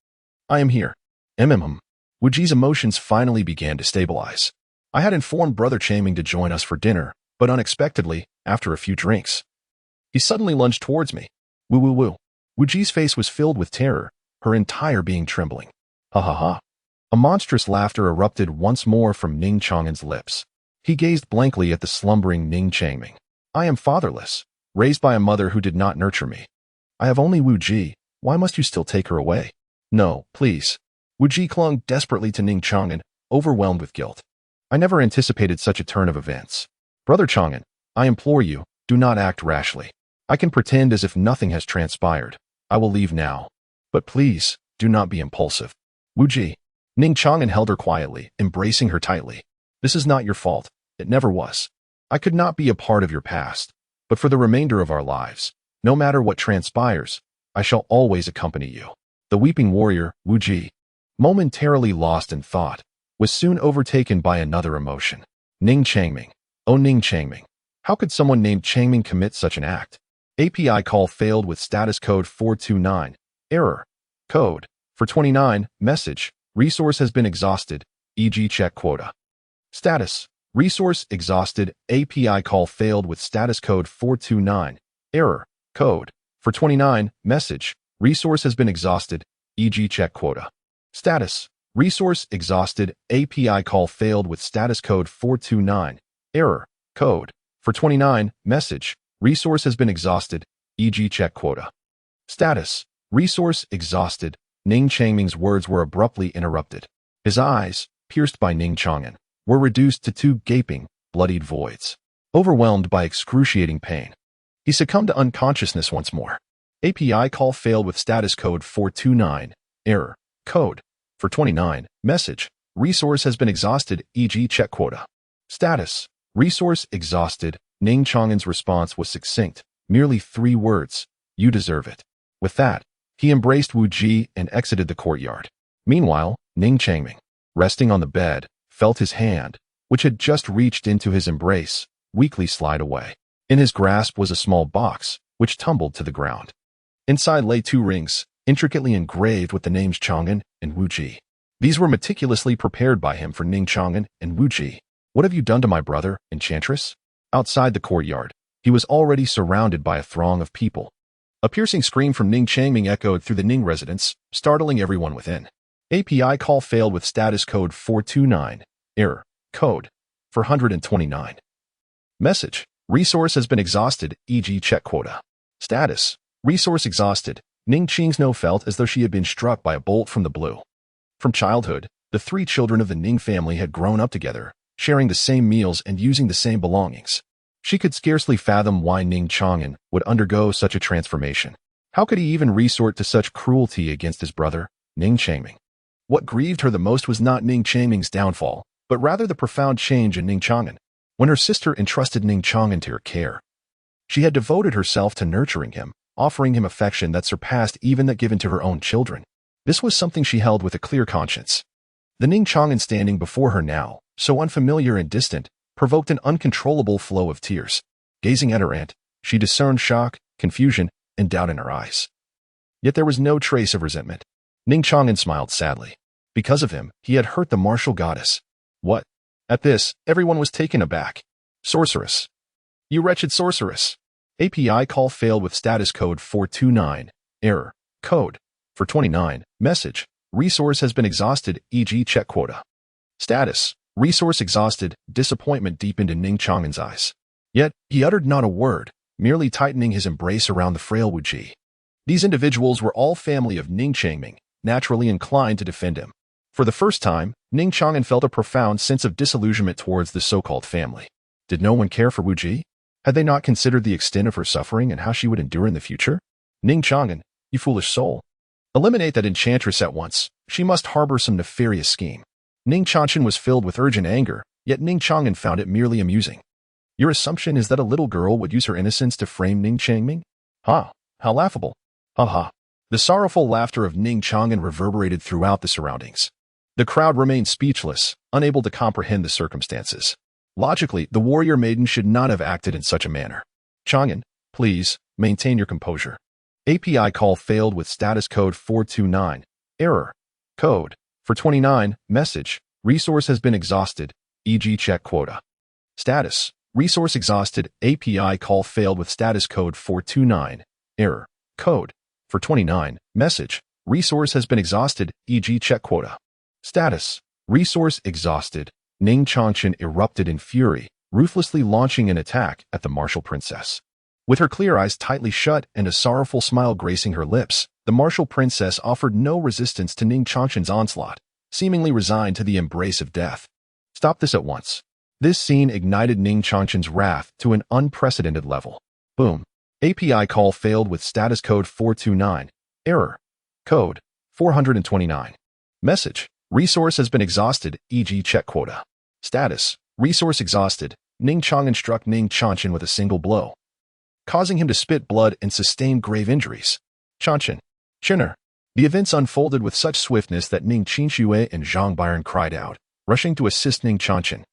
I am here. Wu Ji's emotions finally began to stabilize. I had informed Brother Chaming to join us for dinner, but unexpectedly, after a few drinks, he suddenly lunged towards me. Woo. Wu Ji's face was filled with terror, her entire being trembling. Ha ha ha. A monstrous laughter erupted once more from Ning Xuan's lips. He gazed blankly at the slumbering Ning Changming. I am fatherless, raised by a mother who did not nurture me. I have only Wu Ji. Why must you still take her away? No, please. Wu Ji clung desperately to Ning Xuan, overwhelmed with guilt. I never anticipated such a turn of events. Brother Chang'an, I implore you, do not act rashly. I can pretend as if nothing has transpired. I will leave now. But please, do not be impulsive. Wu Ji. Ning Xuan held her quietly, embracing her tightly. This is not your fault. It never was. I could not be a part of your past, but for the remainder of our lives, no matter what transpires, I shall always accompany you. The weeping warrior, Wu Ji, momentarily lost in thought, was soon overtaken by another emotion. Ning Changming. Oh, Ning Changming. How could someone named Changming commit such an act? API call failed with status code 429. Error. Code. For 29. Message. Resource has been exhausted, e.g. check quota. Status. Resource exhausted. API call failed with status code 429. Error. Code. For 29. Message. Resource has been exhausted, e.g. check quota. Status. Resource exhausted. API call failed with status code 429. Error. Code. For 29. Message. Resource has been exhausted, e.g. check quota. Status. Resource exhausted. Ning Changming's words were abruptly interrupted. His eyes, pierced by Ning Xuan, were reduced to two gaping, bloodied voids. Overwhelmed by excruciating pain, he succumbed to unconsciousness once more. API call failed with status code 429. Error. Code. For 29. Message. Resource has been exhausted, e.g. check quota. Status. Resource exhausted. Ning Xuan's response was succinct, merely 3 words. You deserve it. With that, he embraced Wu Ji and exited the courtyard. Meanwhile, Ning Changming, resting on the bed, felt his hand, which had just reached into his embrace, weakly slide away. In his grasp was a small box, which tumbled to the ground. Inside lay 2 rings, intricately engraved with the names Chang'an and Wu Ji. These were meticulously prepared by him for Ning Xuan and Wu Ji. What have you done to my brother, Enchantress? Outside the courtyard, he was already surrounded by a throng of people. A piercing scream from Ning Changming echoed through the Ning residence, startling everyone within. API call failed with status code 429. Error. Code. For 129. Message. Resource has been exhausted, e.g. check quota. Status. Resource exhausted. Ning Qingno felt as though she had been struck by a bolt from the blue. From childhood, the 3 children of the Ning family had grown up together, sharing the same meals and using the same belongings. She could scarcely fathom why Ning Chang'an would undergo such a transformation. How could he even resort to such cruelty against his brother, Ning Changming? What grieved her the most was not Ning Changming's downfall, but rather the profound change in Ning Chang'an. When her sister entrusted Ning Chang'an to her care, she had devoted herself to nurturing him, offering him affection that surpassed even that given to her own children. This was something she held with a clear conscience. The Ning Chang'an standing before her now so unfamiliar and distant, provoked an uncontrollable flow of tears. Gazing at her aunt, she discerned shock, confusion, and doubt in her eyes. Yet there was no trace of resentment. Ning Xuan smiled sadly. Because of him, he had hurt the martial goddess. What? At this, everyone was taken aback. Sorceress. You wretched sorceress. API call failed with status code 429. Error. Code. For 29. Message. Resource has been exhausted, e.g. check quota. Status. Resource exhausted. Disappointment deepened in Ning Xuan's eyes. Yet, he uttered not a word, merely tightening his embrace around the frail Wu Ji. These individuals were all family of Ning Changming, naturally inclined to defend him. For the first time, Ning Xuan felt a profound sense of disillusionment towards the so-called family. Did no one care for Wu Ji? Had they not considered the extent of her suffering and how she would endure in the future? Ning Xuan, you foolish soul. Eliminate that enchantress at once. She must harbor some nefarious scheme. Ning Xuan was filled with urgent anger, yet Ning Xuan found it merely amusing. Your assumption is that a little girl would use her innocence to frame Ning Changming? Ha! How laughable. Ha ha. The sorrowful laughter of Ning Xuan reverberated throughout the surroundings. The crowd remained speechless, unable to comprehend the circumstances. Logically, the warrior maiden should not have acted in such a manner. Chang'an, please, maintain your composure. API call failed with status code 429. Error. Code. For 29. Message. Resource has been exhausted, e.g. check quota. Status. Resource exhausted. API call failed with status code 429. Error. Code. For 29. Message. Resource has been exhausted, e.g. check quota. Status. Resource exhausted. Ning Xuan erupted in fury, ruthlessly launching an attack at the martial princess. With her clear eyes tightly shut and a sorrowful smile gracing her lips, the martial princess offered no resistance to Ning Xuan's onslaught, seemingly resigned to the embrace of death. Stop this at once. This scene ignited Ning Xuan's wrath to an unprecedented level. Boom. API call failed with status code 429. Error. Code. 429. Message. Resource has been exhausted, e.g. check quota. Status. Resource exhausted. Ning Xuan struck Ning Xuan with a single blow, causing him to spit blood and sustain grave injuries. Xuan. Chinner. The events unfolded with such swiftness that Ning Xue and Zhang Byron cried out, rushing to assist Ning Xuan.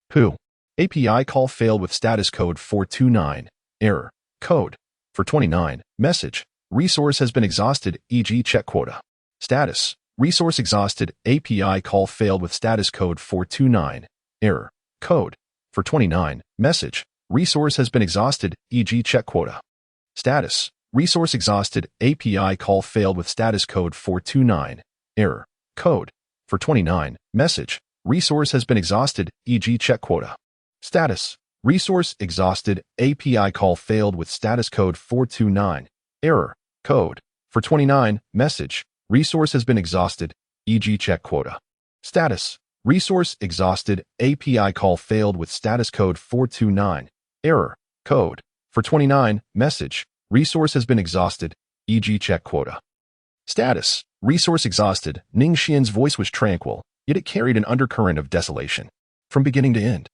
Pooh. API call failed with status code 429. Error. Code. For 29. Message. Resource has been exhausted, e.g. check quota. Status. Resource exhausted. API call failed with status code 429. Error. Code. For 29. Message. Resource has been exhausted, e.g. check quota. Status. Resource exhausted. API call failed with status code 429. Error. Code. For 29. Message. Resource has been exhausted, e.g. check quota. Status. Resource exhausted. API call failed with status code 429. Error. Code. For 29. Message. Resource has been exhausted, e.g. check quota. Status. Resource exhausted. API call failed with status code 429. Error. Code. For 29. Message. Resource has been exhausted, e.g. check quota. Status. Resource exhausted. Ning Xuan's voice was tranquil, yet it carried an undercurrent of desolation. From beginning to end.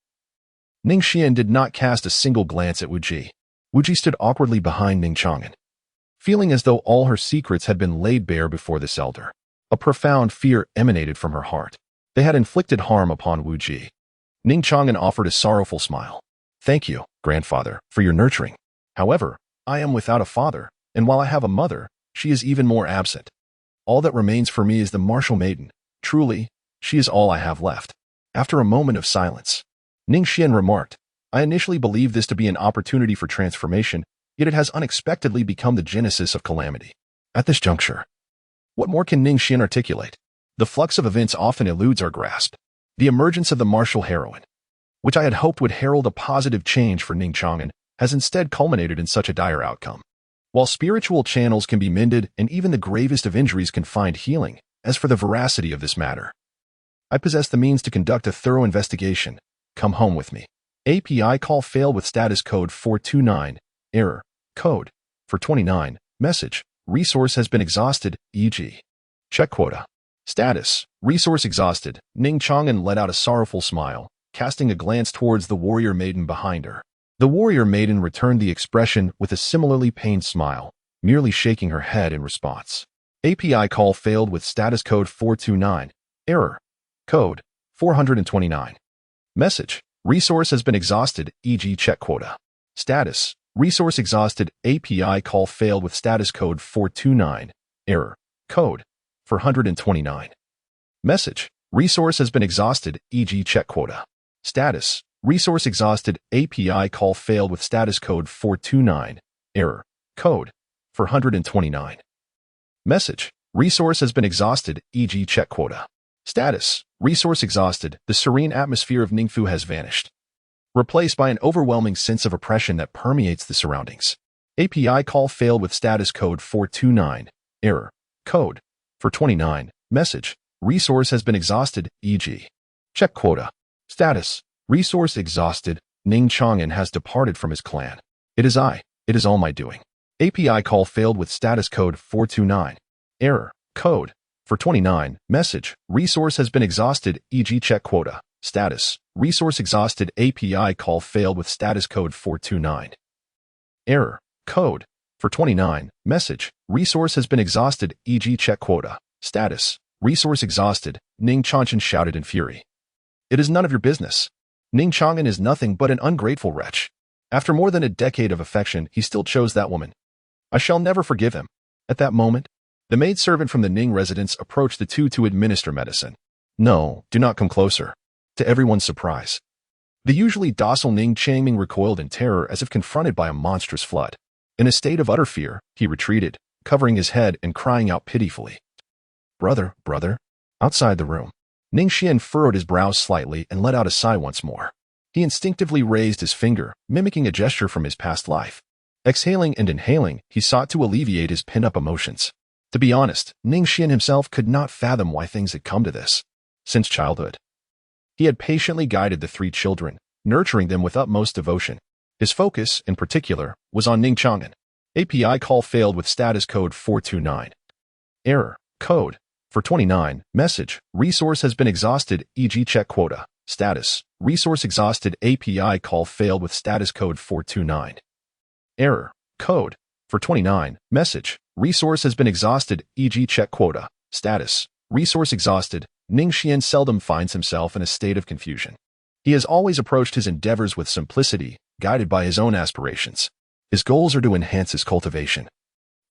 Ning Xuan did not cast a single glance at Wu Ji. Wu Ji stood awkwardly behind Ning Xuan, feeling as though all her secrets had been laid bare before this elder. A profound fear emanated from her heart. They had inflicted harm upon Wu Ji. Ning Xuan offered a sorrowful smile. Thank you, grandfather, for your nurturing. However, I am without a father, and while I have a mother, she is even more absent. All that remains for me is the martial maiden. Truly, she is all I have left. After a moment of silence, Ning Xuan remarked, I initially believed this to be an opportunity for transformation, yet it has unexpectedly become the genesis of calamity. At this juncture, what more can Ning Xuan articulate? The flux of events often eludes our grasp. The emergence of the martial heroine, which I had hoped would herald a positive change for Ning Xuan, has instead culminated in such a dire outcome. While spiritual channels can be mended and even the gravest of injuries can find healing, as for the veracity of this matter, I possess the means to conduct a thorough investigation. Come home with me. API call failed with status code 429. Error. Code. For 29. Message. Resource has been exhausted, e.g. check quota. Status. Resource exhausted. Ning Xuan let out a sorrowful smile, casting a glance towards the warrior maiden behind her. The warrior maiden returned the expression with a similarly pained smile, merely shaking her head in response. API call failed with status code 429. Error. Code. 429. Message. Resource has been exhausted, e.g. check quota. Status. Resource exhausted, API call failed with status code 429. Error. Code. 429. Message. Resource has been exhausted, e.g. check quota. Status. Resource exhausted, API call failed with status code 429. Error. Code. 429. Message. Resource has been exhausted, e.g. check quota. Status. Resource exhausted, the serene atmosphere of Ningfu has vanished, replaced by an overwhelming sense of oppression that permeates the surroundings. API call failed with status code 429. Error. Code. 429. Message. Resource has been exhausted, e.g. check quota. Status. Resource exhausted, Ning Xuan has departed from his clan. It is all my doing. API call failed with status code 429. Error. Code. 429. Message. Resource has been exhausted, e.g. check quota. Status. Resource exhausted, API call failed with status code 429. Error. Code. 429. Message. Resource has been exhausted, e.g. check quota. Status. Resource exhausted, Ning Xuan shouted in fury. It is none of your business. Ning Xuan is nothing but an ungrateful wretch. After more than a decade of affection, he still chose that woman. I shall never forgive him. At that moment, the maidservant from the Ning residence approached the two to administer medicine. No, do not come closer. To everyone's surprise, the usually docile Ning Changming recoiled in terror as if confronted by a monstrous flood. In a state of utter fear, he retreated, covering his head and crying out pitifully. Brother. Outside the room, Ning Xuan furrowed his brows slightly and let out a sigh once more. He instinctively raised his finger, mimicking a gesture from his past life. Exhaling and inhaling, he sought to alleviate his pent-up emotions. To be honest, Ning Xuan himself could not fathom why things had come to this. Since childhood, he had patiently guided the three children, nurturing them with utmost devotion. His focus, in particular, was on Ning Xuan. API call failed with status code 429. Error. Code. 429. Message. Resource has been exhausted, e.g. check quota. Status. Resource exhausted, API call failed with status code 429. Error. Code. 429. Message. Resource has been exhausted, e.g. check quota. Status. Resource exhausted. Ning Xuan seldom finds himself in a state of confusion. He has always approached his endeavors with simplicity, guided by his own aspirations. His goals are to enhance his cultivation,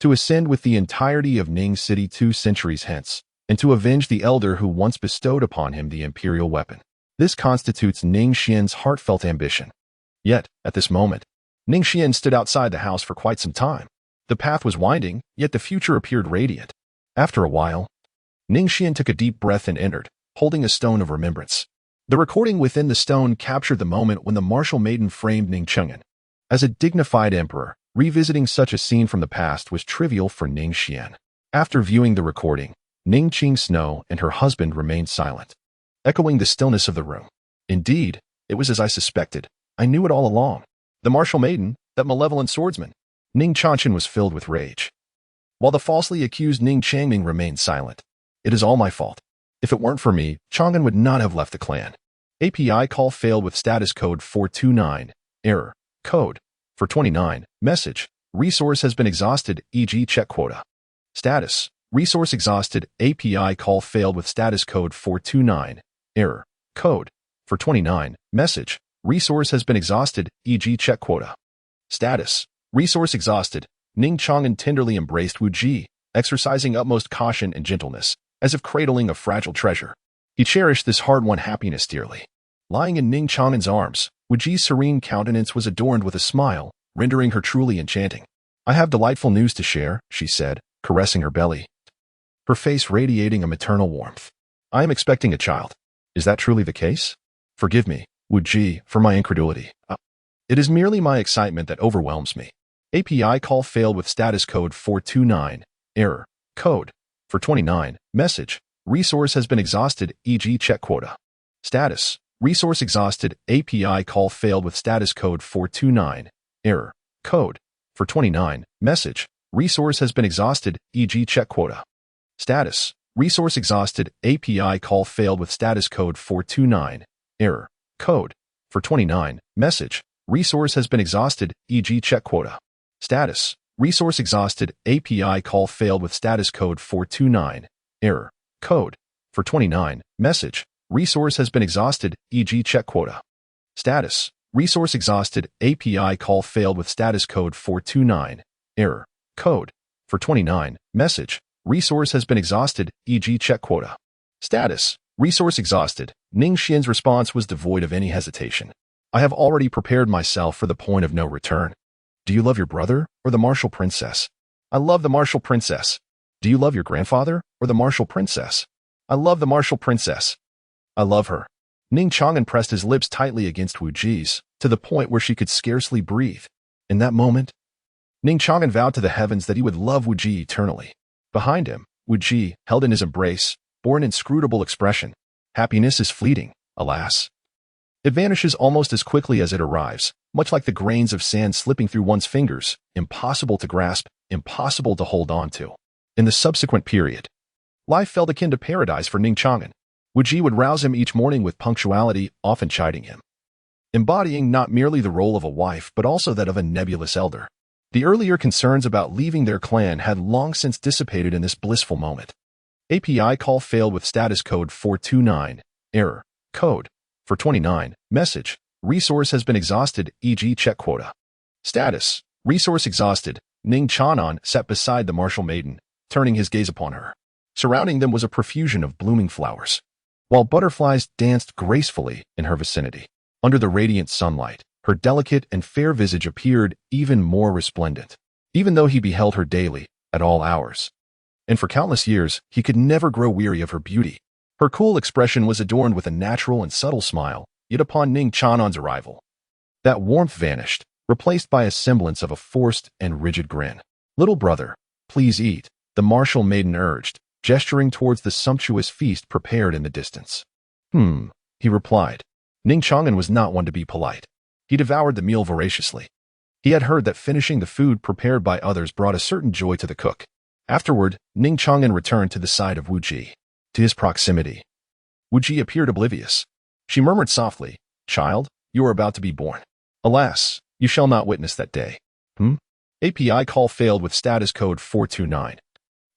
to ascend with the entirety of Ning City 2 centuries hence, and to avenge the elder who once bestowed upon him the imperial weapon. This constitutes Ning Xuan's heartfelt ambition. Yet, at this moment, Ning Xuan stood outside the house for quite some time. The path was winding, yet the future appeared radiant. After a while, Ning Xuan took a deep breath and entered, holding a stone of remembrance. The recording within the stone captured the moment when the martial maiden framed Ning Xuan. As a dignified emperor, revisiting such a scene from the past was trivial for Ning Xuan. After viewing the recording, Ning Snow and her husband remained silent, echoing the stillness of the room. Indeed, it was as I suspected. I knew it all along. The martial maiden, that malevolent swordsman. Ning Xuan was filled with rage, while the falsely accused Ning Changming remained silent. It is all my fault. If it weren't for me, Chang'an would not have left the clan. API call failed with status code 429. Error. Code. 429. Message. Resource has been exhausted, e.g. check quota. Status. Resource exhausted, API call failed with status code 429. Error. Code. 429. Message. Resource has been exhausted, e.g. check quota. Status. Resource exhausted. Ning Chang'an tenderly embraced Wu Ji, exercising utmost caution and gentleness, as if cradling a fragile treasure. He cherished this hard-won happiness dearly. Lying in Ning Chang'an's arms, Wu Ji's serene countenance was adorned with a smile, rendering her truly enchanting. I have delightful news to share, she said, caressing her belly, her face radiating a maternal warmth. I am expecting a child. Is that truly the case? Forgive me, Wu Ji, for my incredulity. It is merely my excitement that overwhelms me. API call failed with status code 429. Error. Code. 429. Message. Resource has been exhausted, e.g. check quota. Status. Resource exhausted, API call failed with status code 429. Error. Code. 429. Message. Resource has been exhausted, e.g. check quota. Status. Resource exhausted, API call failed with status code 429. Error. Code. 429. Message. Resource has been exhausted, e.g. check quota. Status. Resource exhausted, API call failed with status code 429. Error. Code. 429. Message. Resource has been exhausted, e.g. check quota. Status. Resource exhausted, API call failed with status code 429. Error. Code. For 29. Message. Resource has been exhausted, e.g. check quota. Status. Resource exhausted. Ning Xuan's response was devoid of any hesitation. I have already prepared myself for the point of no return. Do you love your brother or the martial princess? I love the martial princess. Do you love your grandfather or the martial princess? I love the martial princess. I love her. Ning Xuan pressed his lips tightly against Wu Ji's, to the point where she could scarcely breathe. In that moment, Ning Xuan vowed to the heavens that he would love Wu Ji eternally. Behind him, Wu Ji, held in his embrace, bore an inscrutable expression. Happiness is fleeting, alas. It vanishes almost as quickly as it arrives, much like the grains of sand slipping through one's fingers, impossible to grasp, impossible to hold on to. In the subsequent period, life felt akin to paradise for Ning Xuan. Wu Ji would rouse him each morning with punctuality, often chiding him, embodying not merely the role of a wife but also that of a nebulous elder. The earlier concerns about leaving their clan had long since dissipated in this blissful moment. API call failed with status code 429. Error. Code. For 29. Message. Resource has been exhausted, e.g. check quota. Status. Resource exhausted. Ning Xuan sat beside the martial maiden, turning his gaze upon her. Surrounding them was a profusion of blooming flowers, while butterflies danced gracefully in her vicinity. Under the radiant sunlight, her delicate and fair visage appeared even more resplendent, even though he beheld her daily, at all hours. And for countless years, he could never grow weary of her beauty. Her cool expression was adorned with a natural and subtle smile, yet upon Ning Xuan's arrival, that warmth vanished, replaced by a semblance of a forced and rigid grin. Little brother, please eat, the martial maiden urged, gesturing towards the sumptuous feast prepared in the distance. He replied. Ning Xuan was not one to be polite. He devoured the meal voraciously. He had heard that finishing the food prepared by others brought a certain joy to the cook. Afterward, Ning Xuan returned to the side of Wu Ji. To his proximity, Wu Ji appeared oblivious. She murmured softly, "Child, you are about to be born. Alas, you shall not witness that day." API call failed with status code 429.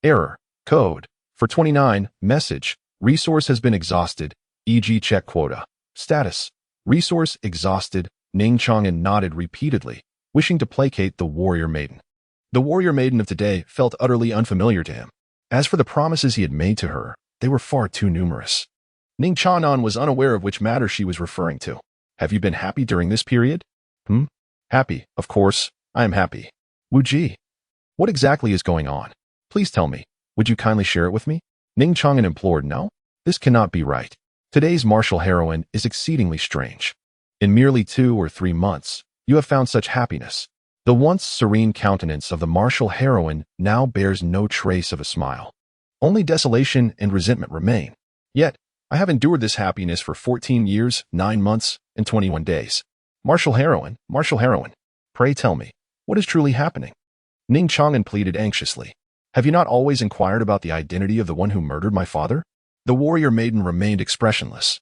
Error. Code. For 29. Message. Resource has been exhausted, e.g. check quota. Status. Resource exhausted. Ning Xuan nodded repeatedly, wishing to placate the warrior maiden. The warrior maiden of today felt utterly unfamiliar to him. As for the promises he had made to her, they were far too numerous. Ning Xuan was unaware of which matter she was referring to. Have you been happy during this period? Happy, of course, I am happy. Wu Ji, what exactly is going on? Please tell me. Would you kindly share it with me? Ning Xuan implored. No, this cannot be right. Today's martial heroine is exceedingly strange. In merely 2 or 3 months, you have found such happiness. The once serene countenance of the martial heroine now bears no trace of a smile. Only desolation and resentment remain. Yet, I have endured this happiness for 14 years, 9 months, and 21 days. Martial heroine, pray tell me, what is truly happening? Ning Xuan pleaded anxiously. Have you not always inquired about the identity of the one who murdered my father? The warrior maiden remained expressionless,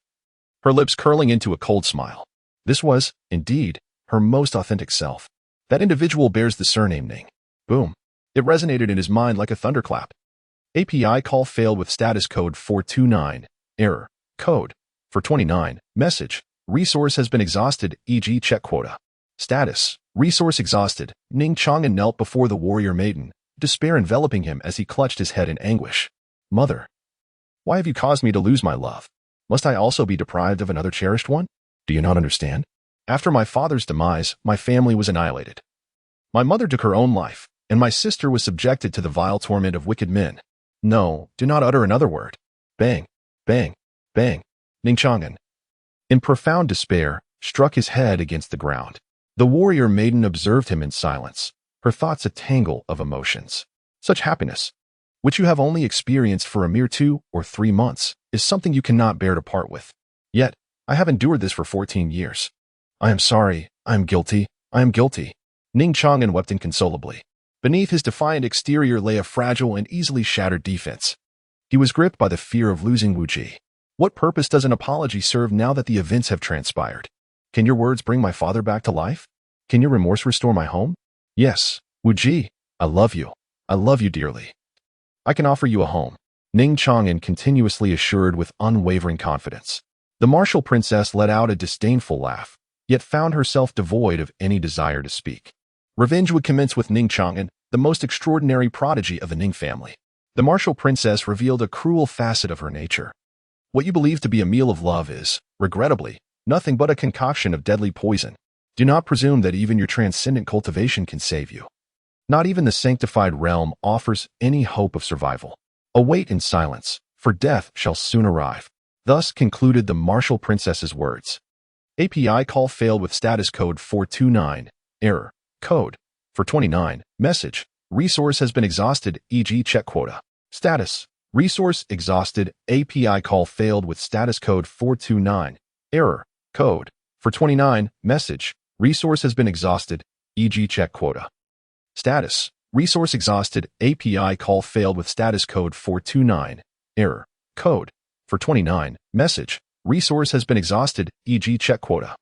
her lips curling into a cold smile. This was, indeed, her most authentic self. That individual bears the surname Ning. Boom. It resonated in his mind like a thunderclap. API call failed with status code 429. Error. Code. For 29. Message. Resource has been exhausted, e.g. check quota. Status. Resource exhausted. Ning Xuan knelt before the warrior maiden, despair enveloping him as he clutched his head in anguish. Mother, why have you caused me to lose my love? Must I also be deprived of another cherished one? Do you not understand? After my father's demise, my family was annihilated. My mother took her own life, and my sister was subjected to the vile torment of wicked men. No, do not utter another word. Bang, bang, bang. Ning Xuan, in profound despair, struck his head against the ground. The warrior maiden observed him in silence, her thoughts a tangle of emotions. Such happiness, which you have only experienced for a mere 2 or 3 months, is something you cannot bear to part with. Yet, I have endured this for 14 years. I am sorry, I am guilty, I am guilty. Ning Xuan wept inconsolably. Beneath his defiant exterior lay a fragile and easily shattered defense. He was gripped by the fear of losing Wu Ji. What purpose does an apology serve now that the events have transpired? Can your words bring my father back to life? Can your remorse restore my home? Yes, Wu Ji, I love you. I love you dearly. I can offer you a home. Ning Xuan continuously assured with unwavering confidence. The martial princess let out a disdainful laugh, yet found herself devoid of any desire to speak. Revenge would commence with Ning Xuan, the most extraordinary prodigy of the Ning family. The martial princess revealed a cruel facet of her nature. What you believe to be a meal of love is, regrettably, nothing but a concoction of deadly poison. Do not presume that even your transcendent cultivation can save you. Not even the sanctified realm offers any hope of survival. Await in silence, for death shall soon arrive. Thus concluded the martial princess's words. API call failed with status code 429, error, code, 429, message, resource has been exhausted, e.g. check quota. Status, resource exhausted, API call failed with status code 429, error, code, 429, message, resource has been exhausted, e.g. check quota. Status, resource exhausted, API call failed with status code 429, error, code, 429, message, resource has been exhausted, e.g. check quota.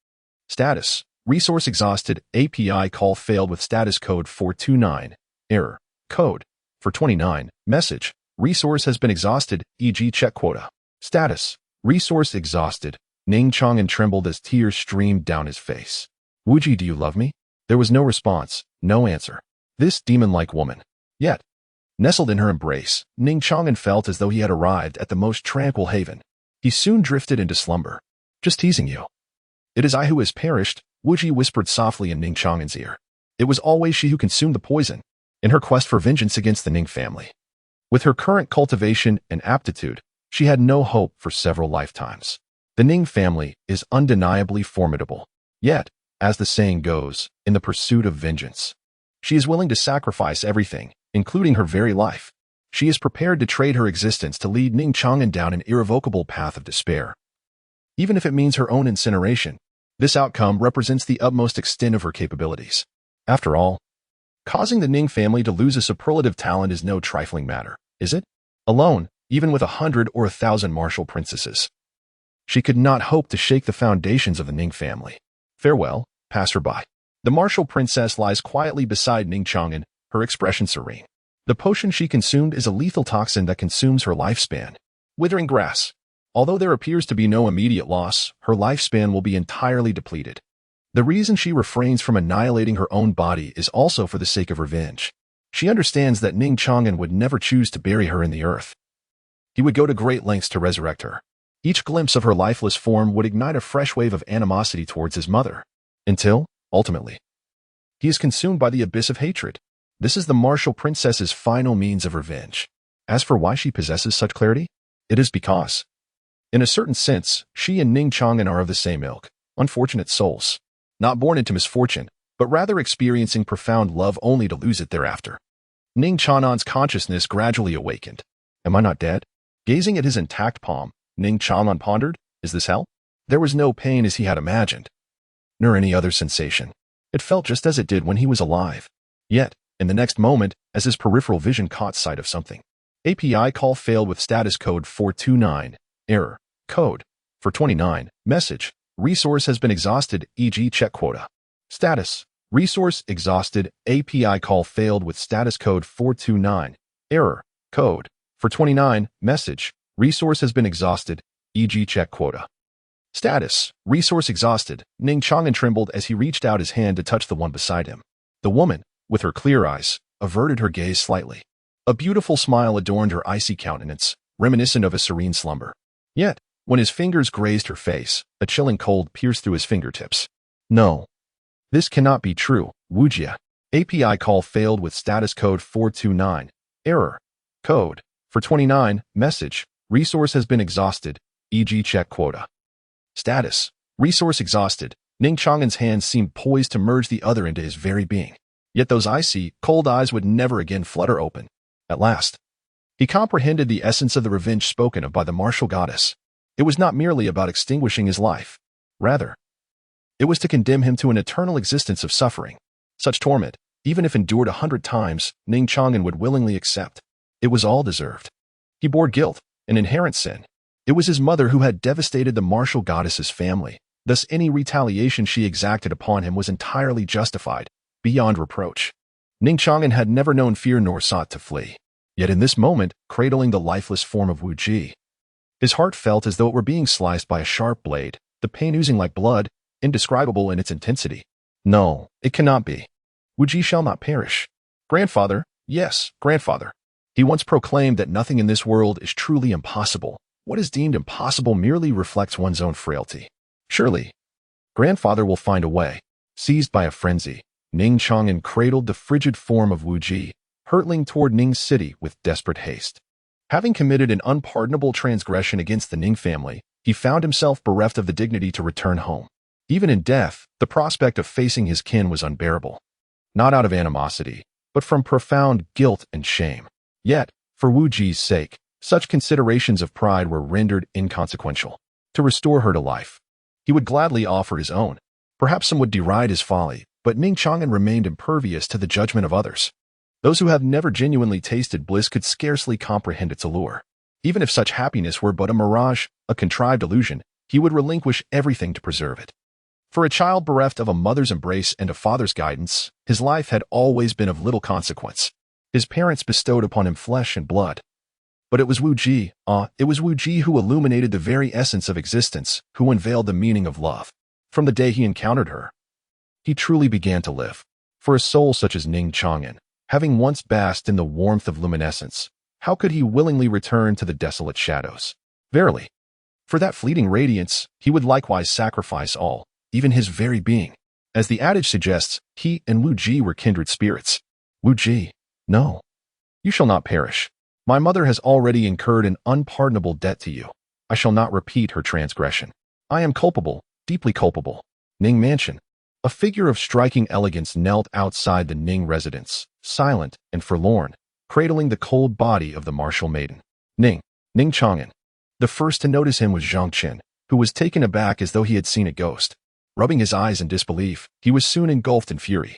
Status, resource exhausted, API call failed with status code 429, error, code, 429, message, resource has been exhausted, e.g. check quota. Status, resource exhausted. Ning Xuan trembled as tears streamed down his face. Wuji, do you love me? There was no response, no answer. This demon-like woman. Yet, nestled in her embrace, Ning Xuan felt as though he had arrived at the most tranquil haven. He soon drifted into slumber. Just teasing you. It is I who has perished, Wuji whispered softly in Ning Xuan's ear. It was always she who consumed the poison, in her quest for vengeance against the Ning family. With her current cultivation and aptitude, she had no hope for several lifetimes. The Ning family is undeniably formidable. Yet, as the saying goes, in the pursuit of vengeance, she is willing to sacrifice everything, including her very life. She is prepared to trade her existence to lead Ning Xuan down an irrevocable path of despair. Even if it means her own incineration, this outcome represents the utmost extent of her capabilities. After all, causing the Ning family to lose a superlative talent is no trifling matter, is it? Alone, even with 100 or 1,000 martial princesses, she could not hope to shake the foundations of the Ning family. Farewell, passerby. The martial princess lies quietly beside Ning Xuan, her expression serene. The potion she consumed is a lethal toxin that consumes her lifespan. Withering grass. Although there appears to be no immediate loss, her lifespan will be entirely depleted. The reason she refrains from annihilating her own body is also for the sake of revenge. She understands that Ning Xuan would never choose to bury her in the earth. He would go to great lengths to resurrect her. Each glimpse of her lifeless form would ignite a fresh wave of animosity towards his mother. Until, ultimately, he is consumed by the abyss of hatred. This is the martial princess's final means of revenge. As for why she possesses such clarity, it is because, in a certain sense, she and Ning Xuan are of the same ilk, unfortunate souls, not born into misfortune, but rather experiencing profound love only to lose it thereafter. Ning Xuan's consciousness gradually awakened. Am I not dead? Gazing at his intact palm, Ning Xuan pondered, is this hell? There was no pain as he had imagined, nor any other sensation. It felt just as it did when he was alive. Yet, in the next moment, as his peripheral vision caught sight of something, API call failed with status code 429, error, code, 429, message, resource has been exhausted, e.g. check quota. Status, resource exhausted, API call failed with status code 429, error, code, 429, message, resource has been exhausted, e.g. check quota. Status, resource exhausted. Ning Xuan trembled as he reached out his hand to touch the one beside him. The woman, with her clear eyes, averted her gaze slightly. A beautiful smile adorned her icy countenance, reminiscent of a serene slumber. Yet, when his fingers grazed her face, a chilling cold pierced through his fingertips. No. This cannot be true, Wujia. API call failed with status code 429, error, code, 429, message, resource has been exhausted, e.g. check quota. Status, resource exhausted. Ning Xuan's hand seemed poised to merge the other into his very being. Yet those icy, cold eyes would never again flutter open. At last, he comprehended the essence of the revenge spoken of by the martial goddess. It was not merely about extinguishing his life. Rather, it was to condemn him to an eternal existence of suffering. Such torment, even if endured 100 times, Ning Xuan would willingly accept. It was all deserved. He bore guilt, an inherent sin. It was his mother who had devastated the martial goddess's family. Thus any retaliation she exacted upon him was entirely justified, beyond reproach. Ning Xuan had never known fear nor sought to flee. yet in this moment, cradling the lifeless form of Wu Ji. His heart felt as though it were being sliced by a sharp blade, the pain oozing like blood, indescribable in its intensity. No, it cannot be. Wu Ji shall not perish. Grandfather, yes, grandfather. He once proclaimed that nothing in this world is truly impossible. What is deemed impossible merely reflects one's own frailty. Surely, grandfather will find a way. Seized by a frenzy, Ning Xuan cradled the frigid form of Wu Ji, hurtling toward Ning's city with desperate haste. Having committed an unpardonable transgression against the Ning family, he found himself bereft of the dignity to return home. Even in death, the prospect of facing his kin was unbearable. Not out of animosity, but from profound guilt and shame. Yet, for Wu Ji's sake, such considerations of pride were rendered inconsequential. To restore her to life, he would gladly offer his own. Perhaps some would deride his folly, but Ning Xuan remained impervious to the judgment of others. Those who have never genuinely tasted bliss could scarcely comprehend its allure. Even if such happiness were but a mirage, a contrived illusion, he would relinquish everything to preserve it. For a child bereft of a mother's embrace and a father's guidance, his life had always been of little consequence. His parents bestowed upon him flesh and blood. But it was Wu Ji, who illuminated the very essence of existence, who unveiled the meaning of love. From the day he encountered her, he truly began to live. For a soul such as Ning Xuan, having once basked in the warmth of luminescence, how could he willingly return to the desolate shadows? Verily, for that fleeting radiance, he would likewise sacrifice all, even his very being. As the adage suggests, he and Wu Ji were kindred spirits. Wu Ji, no, you shall not perish. My mother has already incurred an unpardonable debt to you. I shall not repeat her transgression. I am culpable, deeply culpable. Ning Mansion. A figure of striking elegance knelt outside the Ning residence, silent and forlorn, cradling the cold body of the martial maiden. Ning Xuan. The first to notice him was Zhang Qin, who was taken aback as though he had seen a ghost. Rubbing his eyes in disbelief, he was soon engulfed in fury.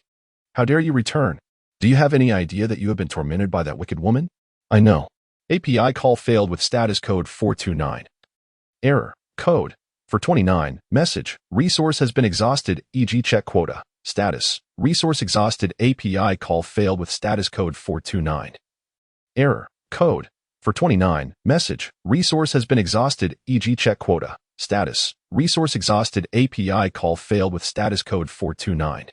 How dare you return? Do you have any idea that you have been tormented by that wicked woman? I know. API call failed with status code 429. Error. Code. For 29, message, resource has been exhausted, e.g. check quota. Status, resource exhausted, API call failed with status code 429. Error, code. For 29, message, resource has been exhausted, e.g. check quota. Status, resource exhausted, API call failed with status code 429.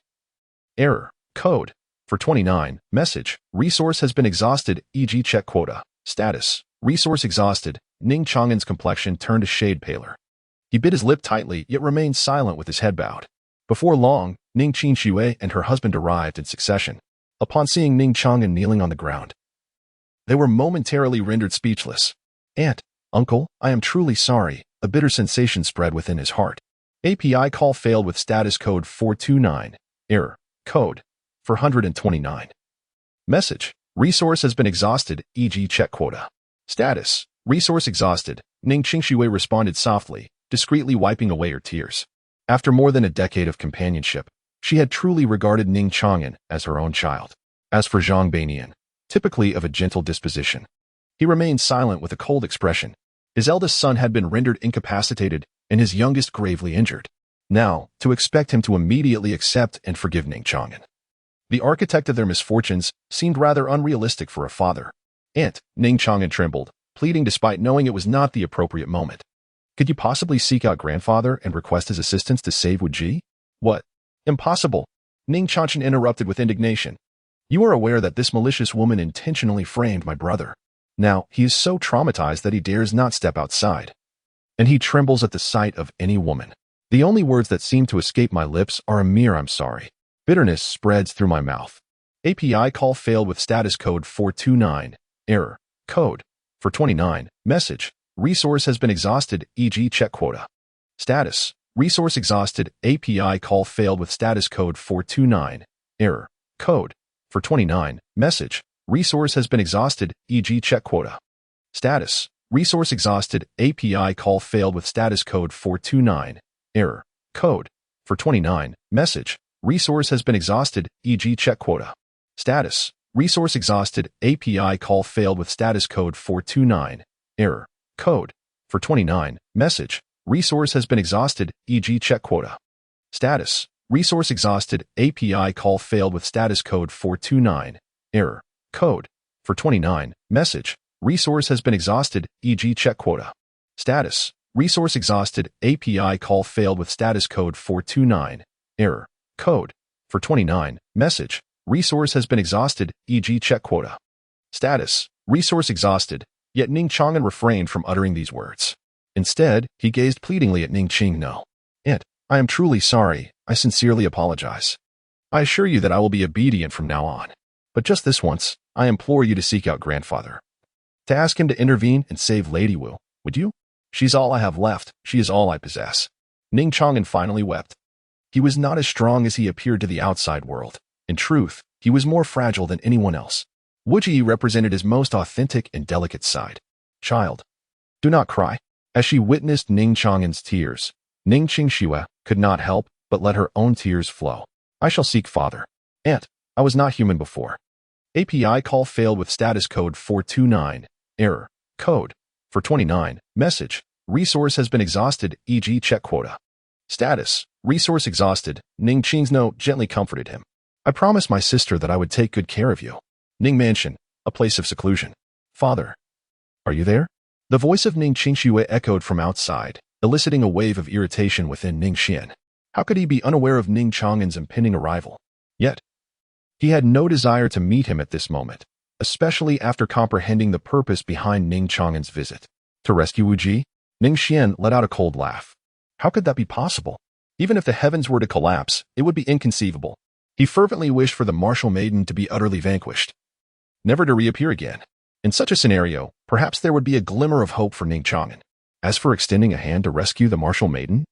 Error, code. For 29, message, resource has been exhausted, e.g. check quota. Status, resource exhausted. Ning Xuan's complexion turned a shade paler. He bit his lip tightly, yet remained silent with his head bowed. Before long, Ning Xuan and her husband arrived in succession. Upon seeing Ning Xuan kneeling on the ground, they were momentarily rendered speechless. Aunt, uncle, I am truly sorry. A bitter sensation spread within his heart. API call failed with status code 429. Error. Code. For 129. Message. Resource has been exhausted, e.g. check quota. Status. Resource exhausted. Ning Xuan responded softly, discreetly wiping away her tears. After more than a decade of companionship, she had truly regarded Ning Xuan as her own child. As for Zhang Banian, typically of a gentle disposition, he remained silent with a cold expression. His eldest son had been rendered incapacitated and his youngest gravely injured. Now, to expect him to immediately accept and forgive Ning Xuan, the architect of their misfortunes, seemed rather unrealistic for a father. Aunt, Ning Xuan trembled, pleading despite knowing it was not the appropriate moment. Could you possibly seek out grandfather and request his assistance to save Wu Ji? What? Impossible! Ning Xuan interrupted with indignation. You are aware that this malicious woman intentionally framed my brother. Now, he is so traumatized that he dares not step outside. And he trembles at the sight of any woman. The only words that seem to escape my lips are a mere I'm sorry. Bitterness spreads through my mouth. API call failed with status code 429. Error. Code. For 29. Message. Resource has been exhausted, e.g. check quota. Status. Resource exhausted. API call failed with status code 429. Error. Code. For 29. Message. Resource has been exhausted, e.g. check quota. Status. Resource exhausted. API call failed with status code 429. Error. Code. For 29. Message. Resource has been exhausted, e.g. check quota. Status. Resource exhausted. API call failed with status code 429. Error. Code. For 29. Message. Resource has been exhausted, e.g. check quota. Status. Resource exhausted. API call failed with status code 429. Error. Code. For 29, message. Resource has been exhausted, e.g. check quota. Status. Resource exhausted, API call failed with status code 429. Error. Code. For 29, message. Resource has been exhausted, e.g. check quota. Status. Resource exhausted, yet Ning Chang'an refrained from uttering these words. Instead, he gazed pleadingly at Ning Qingno. I am truly sorry. I sincerely apologize. I assure you that I will be obedient from now on. But just this once, I implore you to seek out grandfather. To ask him to intervene and save Lady Wu, would you? She's all I have left. She is all I possess. Ning Chang'an finally wept. He was not as strong as he appeared to the outside world. In truth, he was more fragile than anyone else. Wu Ji represented his most authentic and delicate side. Child, do not cry. As she witnessed Ning Chang'an's tears, Ning Qingxue could not help but let her own tears flow. I shall seek father. Aunt, I was not human before. API call failed with status code 429. Error. Code. For 29. Message. Resource has been exhausted, e.g. check quota. Status. Resource exhausted. Ning Qingno gently comforted him. I promised my sister that I would take good care of you. Ning Mansion, a place of seclusion. Father. Are you there? The voice of Ning Qingxue echoed from outside, eliciting a wave of irritation within Ning Xian. How could he be unaware of Ning Chang'an's impending arrival? Yet, he had no desire to meet him at this moment, especially after comprehending the purpose behind Ning Chang'an's visit. To rescue Wu Ji? Ning Xian let out a cold laugh. How could that be possible? Even if the heavens were to collapse, it would be inconceivable. He fervently wished for the martial maiden to be utterly vanquished, never to reappear again. In such a scenario, perhaps there would be a glimmer of hope for Ning Chang'an. As for extending a hand to rescue the martial maiden,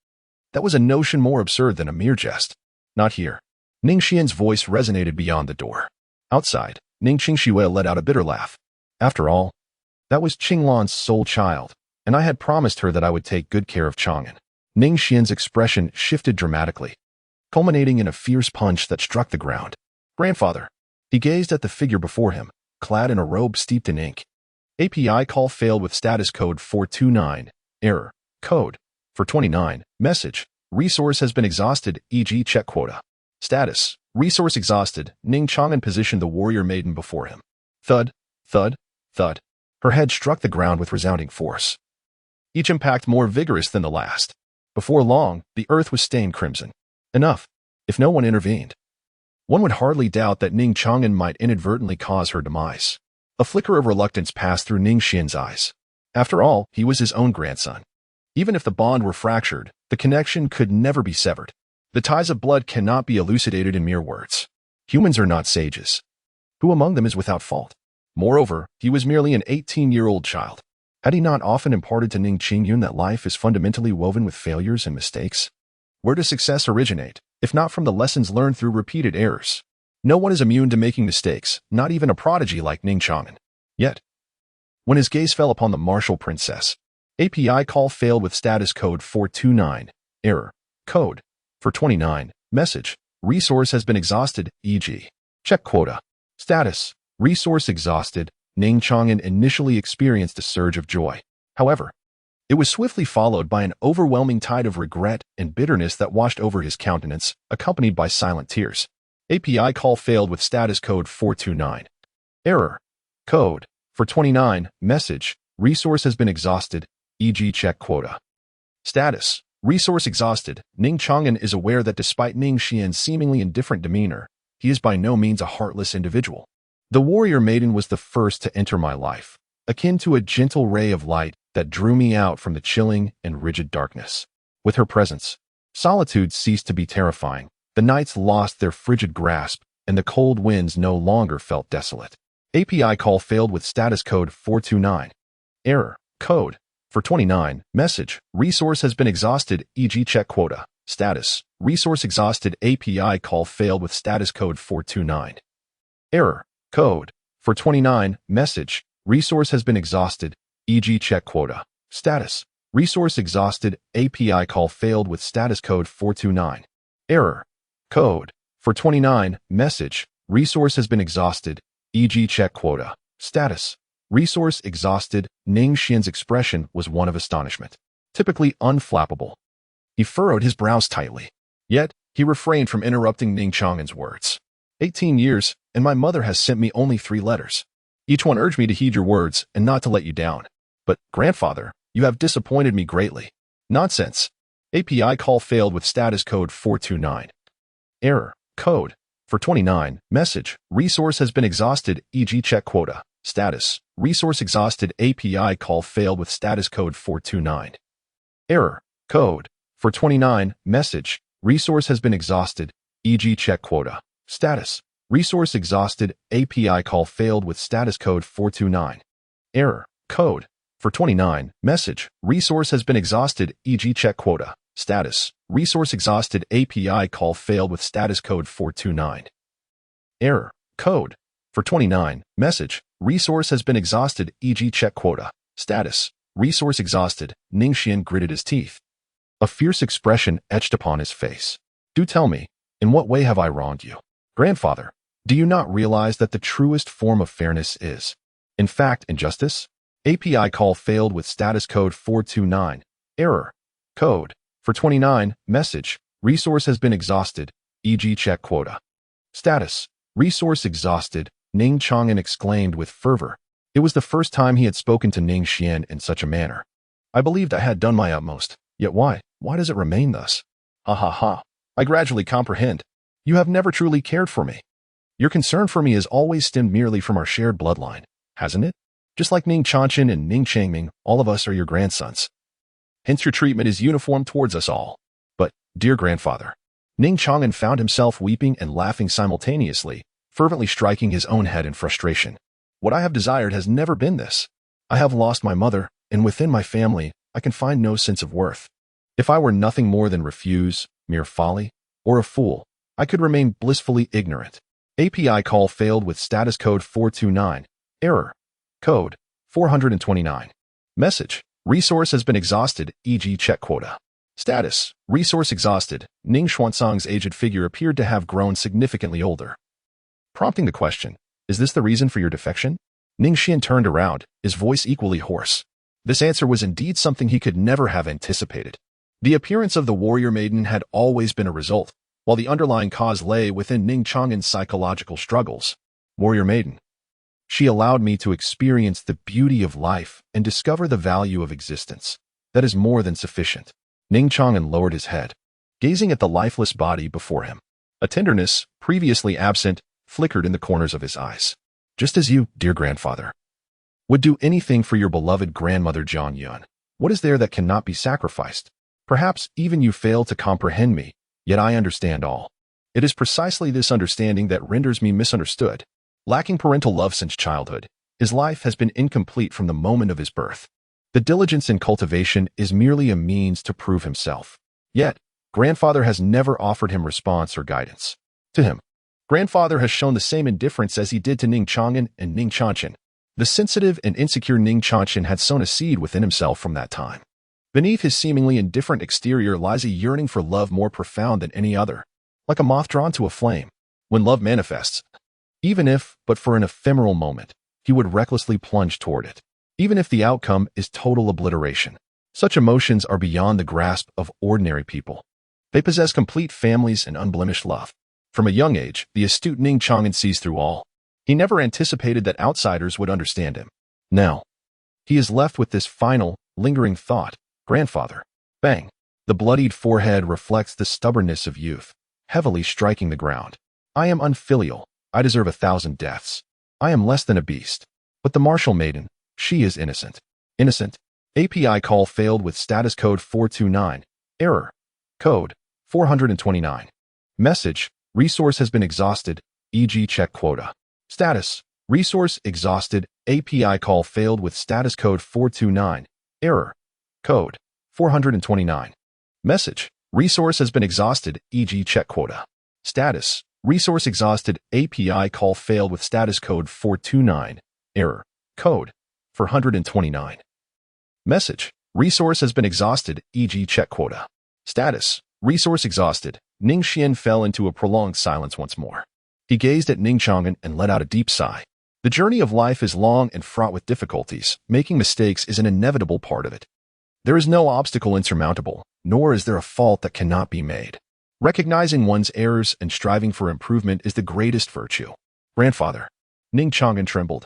that was a notion more absurd than a mere jest. Not here. Ning Xian's voice resonated beyond the door. Outside, Ning Qingxue let out a bitter laugh. After all, that was Qinglan's sole child, and I had promised her that I would take good care of Chang'an. Ning Xian's expression shifted dramatically, culminating in a fierce punch that struck the ground. Grandfather. He gazed at the figure before him, clad in a robe steeped in ink. API call failed with status code 429. Error. Code. For 29. Message. Resource has been exhausted, e.g. check quota. Status. Resource exhausted. Ning Chang'an positioned the warrior maiden before him. Thud, thud, thud. Her head struck the ground with resounding force, each impact more vigorous than the last. Before long, the earth was stained crimson. Enough. If no one intervened, one would hardly doubt that Ning Chang'an might inadvertently cause her demise. A flicker of reluctance passed through Ning Xian's eyes. After all, he was his own grandson. Even if the bond were fractured, the connection could never be severed. The ties of blood cannot be elucidated in mere words. Humans are not sages. Who among them is without fault? Moreover, he was merely an 18-year-old child. Had he not often imparted to Ning Qingyun that life is fundamentally woven with failures and mistakes? Where does success originate, if not from the lessons learned through repeated errors? No one is immune to making mistakes, not even a prodigy like Ning Chang'an. Yet, when his gaze fell upon the martial princess, API call failed with status code 429. Error. Code. For 29. Message. Resource has been exhausted, e.g. check quota. Status. Resource exhausted. Ning Chang'an initially experienced a surge of joy. However, it was swiftly followed by an overwhelming tide of regret and bitterness that washed over his countenance, accompanied by silent tears. API call failed with status code 429. Error. Code. For 29. Message. Resource has been exhausted, e.g. check quota. Status. Resource exhausted. Ning Chang'an is aware that despite Ning Xian's seemingly indifferent demeanor, he is by no means a heartless individual. The warrior maiden was the first to enter my life, akin to a gentle ray of light that drew me out from the chilling and rigid darkness. With her presence, solitude ceased to be terrifying, the nights lost their frigid grasp, and the cold winds no longer felt desolate. API call failed with status code 429. Error. Code. For 29. Message. Resource has been exhausted, e.g. check quota. Status. Resource exhausted. API call failed with status code 429. Error. Code. For 29. Message. Resource has been exhausted, e.g. check quota. Status. Resource exhausted. API call failed with status code 429. Error. Code. For 29. Message. Resource has been exhausted, e.g. check quota. Status. Resource exhausted. Ning Xian's expression was one of astonishment, typically unflappable. He furrowed his brows tightly. Yet, he refrained from interrupting Ning Chang'an's words. 18 years, and my mother has sent me only 3 letters. Each one urged me to heed your words and not to let you down. But, grandfather, you have disappointed me greatly. Nonsense. API call failed with status code 429. Error. Code. For 29. Message. Resource has been exhausted, e.g. check quota. Status. Resource exhausted. API call failed with status code 429. Error. Code. For 29. Message. Resource has been exhausted, e.g. check quota. Status. Resource exhausted. API call failed with status code 429. Error. Code. For 29. Message. Resource has been exhausted, e.g. check quota. Status. Resource exhausted. API call failed with status code 429. Error. Code. For 29. Message. Resource has been exhausted, e.g. check quota. Status. Resource exhausted. Ning Xuan gritted his teeth. A fierce expression etched upon his face. Do tell me, in what way have I wronged you? Grandfather, do you not realize that the truest form of fairness is, in fact, injustice? API call failed with status code 429. Error. Code. For 29. Message. Resource has been exhausted, e.g. check quota. Status. Resource exhausted, Ning Xuan exclaimed with fervor. It was the first time he had spoken to Ning Xuan in such a manner. I believed I had done my utmost, yet why? Why does it remain thus? Ha ha ha. I gradually comprehend. You have never truly cared for me. Your concern for me has always stemmed merely from our shared bloodline, hasn't it? Just like Ning Xuan and Ning Changming, all of us are your grandsons. Hence your treatment is uniform towards us all. But, dear grandfather, Ning Xuan found himself weeping and laughing simultaneously, fervently striking his own head in frustration. What I have desired has never been this. I have lost my mother, and within my family, I can find no sense of worth. If I were nothing more than refuse, mere folly, or a fool, I could remain blissfully ignorant. API call failed with status code 429. Error. Code. 429. Message. Resource has been exhausted, e.g. check quota. Status. Resource exhausted. Ning Xuan's aged figure appeared to have grown significantly older. Prompting the question, is this the reason for your defection? Ning Xuan turned around, his voice equally hoarse. This answer was indeed something he could never have anticipated. The appearance of the warrior maiden had always been a result, while the underlying cause lay within Ning Xuan's psychological struggles. Warrior maiden. She allowed me to experience the beauty of life and discover the value of existence. That is more than sufficient. Ning Xuan lowered his head, gazing at the lifeless body before him. A tenderness, previously absent, flickered in the corners of his eyes. Just as you, dear grandfather, would do anything for your beloved grandmother John Yun. What is there that cannot be sacrificed? Perhaps even you fail to comprehend me, yet I understand all. It is precisely this understanding that renders me misunderstood. Lacking parental love since childhood, his life has been incomplete from the moment of his birth. The diligence in cultivation is merely a means to prove himself. Yet, grandfather has never offered him response or guidance. To him, grandfather has shown the same indifference as he did to Ning Xuan and Ning Xuan. The sensitive and insecure Ning Xuan had sown a seed within himself from that time. Beneath his seemingly indifferent exterior lies a yearning for love more profound than any other, like a moth drawn to a flame. When love manifests, even if, but for an ephemeral moment, he would recklessly plunge toward it, even if the outcome is total obliteration. Such emotions are beyond the grasp of ordinary people. They possess complete families and unblemished love. From a young age, the astute Ning Xuan sees through all. He never anticipated that outsiders would understand him. Now, he is left with this final, lingering thought. Grandfather. Bang. The bloodied forehead reflects the stubbornness of youth, heavily striking the ground. I am unfilial. I deserve 1,000 deaths. I am less than a beast. But the martial maiden, she is innocent. Innocent. API call failed with status code 429. Error. Code. 429. Message. Resource has been exhausted, e.g. check quota. Status. Resource exhausted. API call failed with status code 429. Error. Code. 429. Message. Resource has been exhausted, e.g. check quota. Status. Resource exhausted. API call failed with status code 429. Error. Code. 429. Message. Resource has been exhausted, e.g. check quota. Status. Resource exhausted. Ning Xuan fell into a prolonged silence once more. He gazed at Ning Xuan and let out a deep sigh. The journey of life is long and fraught with difficulties. Making mistakes is an inevitable part of it. There is no obstacle insurmountable, nor is there a fault that cannot be made. Recognizing one's errors and striving for improvement is the greatest virtue. Grandfather. Ning Xuan trembled.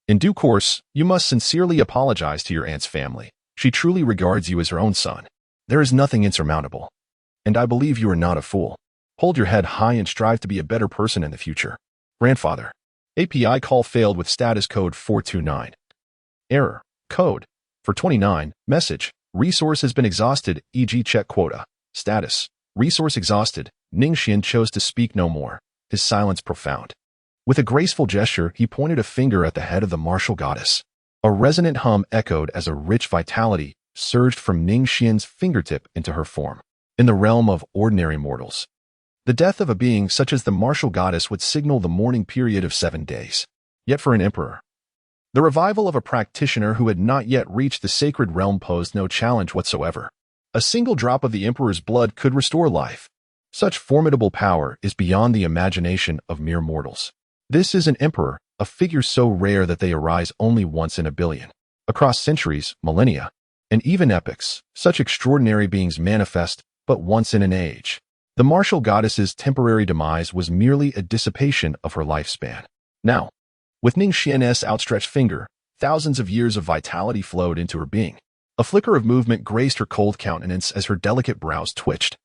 In due course, you must sincerely apologize to your aunt's family. She truly regards you as her own son. There is nothing insurmountable. And I believe you are not a fool. Hold your head high and strive to be a better person in the future. Grandfather. API call failed with status code 429. Error. Code. For 29. Message. Resource has been exhausted, e.g. check quota. Status. Resource exhausted. Ning Xuan chose to speak no more, his silence profound. With a graceful gesture, he pointed a finger at the head of the martial goddess. A resonant hum echoed as a rich vitality surged from Ning Xuan's fingertip into her form. In the realm of ordinary mortals, the death of a being such as the martial goddess would signal the mourning period of 7 days. Yet for an emperor, the revival of a practitioner who had not yet reached the sacred realm posed no challenge whatsoever. A single drop of the emperor's blood could restore life. Such formidable power is beyond the imagination of mere mortals. This is an emperor, a figure so rare that they arise only once in a billion. Across centuries, millennia, and even epochs, such extraordinary beings manifest but once in an age. The martial goddess's temporary demise was merely a dissipation of her lifespan. Now, with Ning Xuan's outstretched finger, thousands of years of vitality flowed into her being. A flicker of movement graced her cold countenance as her delicate brows twitched,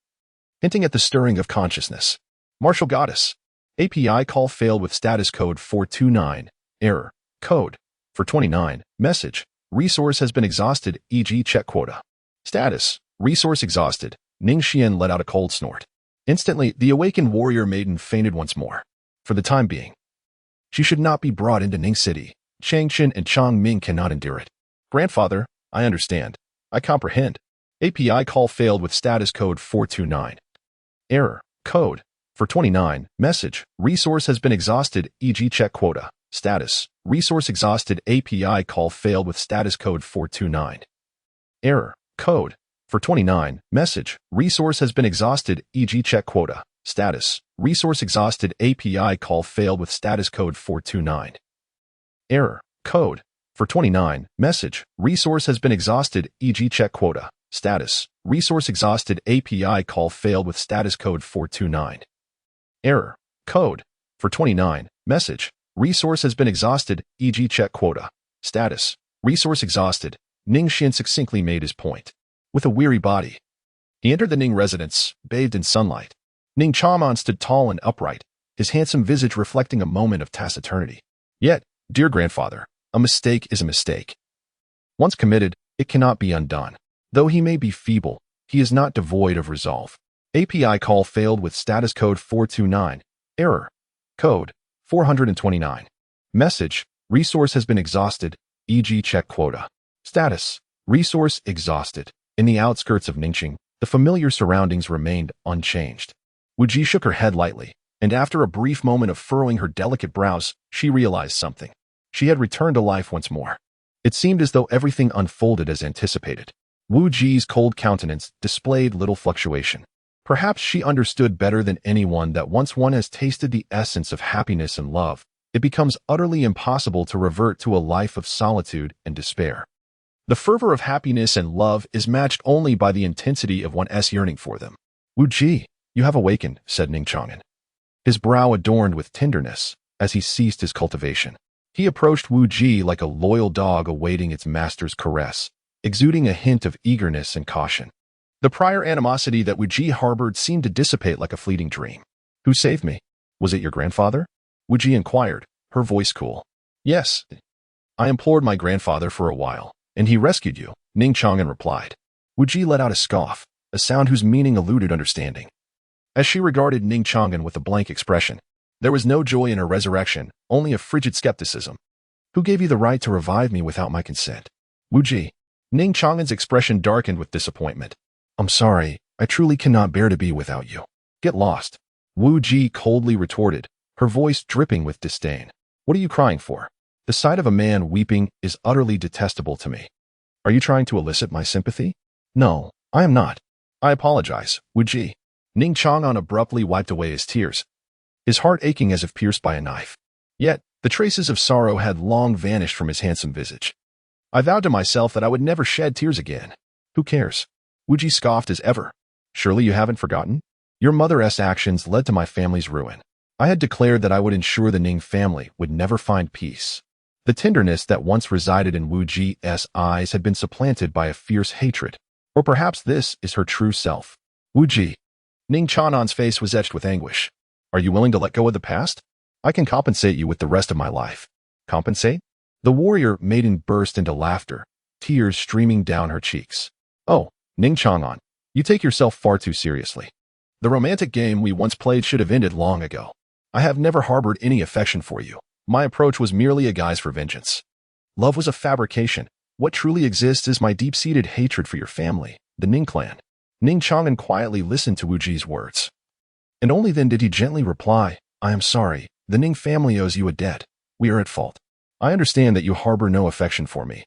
hinting at the stirring of consciousness. Martial goddess. API call failed with status code 429. Error. Code. For 29. Message. Resource has been exhausted, e.g. check quota. Status. Resource exhausted. Ning Xuan let out a cold snort. Instantly, the awakened warrior maiden fainted once more. For the time being, she should not be brought into Ning City. Changchen and Chongming cannot endure it. Grandfather, I understand. I comprehend. API call failed with status code 429. Error. Code. For 29. Message. Resource has been exhausted, e.g. check quota. Status. Resource exhausted. API call failed with status code 429. Error. Code. For 29. Message. Resource has been exhausted, e.g. check quota. Status. Resource exhausted. API call failed with status code 429. Error. Code. For 29. Message. Resource has been exhausted, e.g. check quota. Status. Resource exhausted. API call failed with status code 429. Error. Code. For 29. Message. Resource has been exhausted, e.g. check quota. Status. Resource exhausted. Ning Xuan succinctly made his point. With a weary body, he entered the Ning residence, bathed in sunlight. Ning Xuan stood tall and upright, his handsome visage reflecting a moment of taciturnity. Yet, dear grandfather, a mistake is a mistake. Once committed, it cannot be undone. Though he may be feeble, he is not devoid of resolve. API call failed with status code 429. Error. Code 429. Message. Resource has been exhausted, e.g. check quota. Status. Resource exhausted. In the outskirts of Ningxing, the familiar surroundings remained unchanged. Wu Ji shook her head lightly, and after a brief moment of furrowing her delicate brows, she realized something. She had returned to life once more. It seemed as though everything unfolded as anticipated. Wu Ji's cold countenance displayed little fluctuation. Perhaps she understood better than anyone that once one has tasted the essence of happiness and love, it becomes utterly impossible to revert to a life of solitude and despair. The fervor of happiness and love is matched only by the intensity of one's yearning for them. Wu Ji, you have awakened, said Ning Xuan, his brow adorned with tenderness as he ceased his cultivation. He approached Wu Ji like a loyal dog awaiting its master's caress, exuding a hint of eagerness and caution. The prior animosity that Wu Ji harbored seemed to dissipate like a fleeting dream. Who saved me? Was it your grandfather? Wu Ji inquired, her voice cool. Yes. I implored my grandfather for a while, and he rescued you, Ning Xuan replied. Wu Ji let out a scoff, a sound whose meaning eluded understanding. As she regarded Ning Xuan with a blank expression, there was no joy in her resurrection, only a frigid skepticism. Who gave you the right to revive me without my consent? Wu Ji. Ning Xuan's expression darkened with disappointment. I'm sorry, I truly cannot bear to be without you. Get lost. Wu Ji coldly retorted, her voice dripping with disdain. What are you crying for? The sight of a man weeping is utterly detestable to me. Are you trying to elicit my sympathy? No, I am not. I apologize, Wu Ji. Ning Xuan abruptly wiped away his tears, his heart aching as if pierced by a knife. Yet, the traces of sorrow had long vanished from his handsome visage. I vowed to myself that I would never shed tears again. Who cares? Wu Ji scoffed as ever. Surely you haven't forgotten? Your mother's actions led to my family's ruin. I had declared that I would ensure the Ning family would never find peace. The tenderness that once resided in Wu Ji's eyes had been supplanted by a fierce hatred. Or perhaps this is her true self. Wu Ji. Ning Xuan's face was etched with anguish. Are you willing to let go of the past? I can compensate you with the rest of my life. Compensate? The warrior maiden burst into laughter, tears streaming down her cheeks. Oh, Ning Xuan, you take yourself far too seriously. The romantic game we once played should have ended long ago. I have never harbored any affection for you. My approach was merely a guise for vengeance. Love was a fabrication. What truly exists is my deep-seated hatred for your family, the Ning clan. Ning Xuan quietly listened to Wu Ji's words. And only then did he gently reply, I am sorry. The Ning family owes you a debt. We are at fault. I understand that you harbor no affection for me.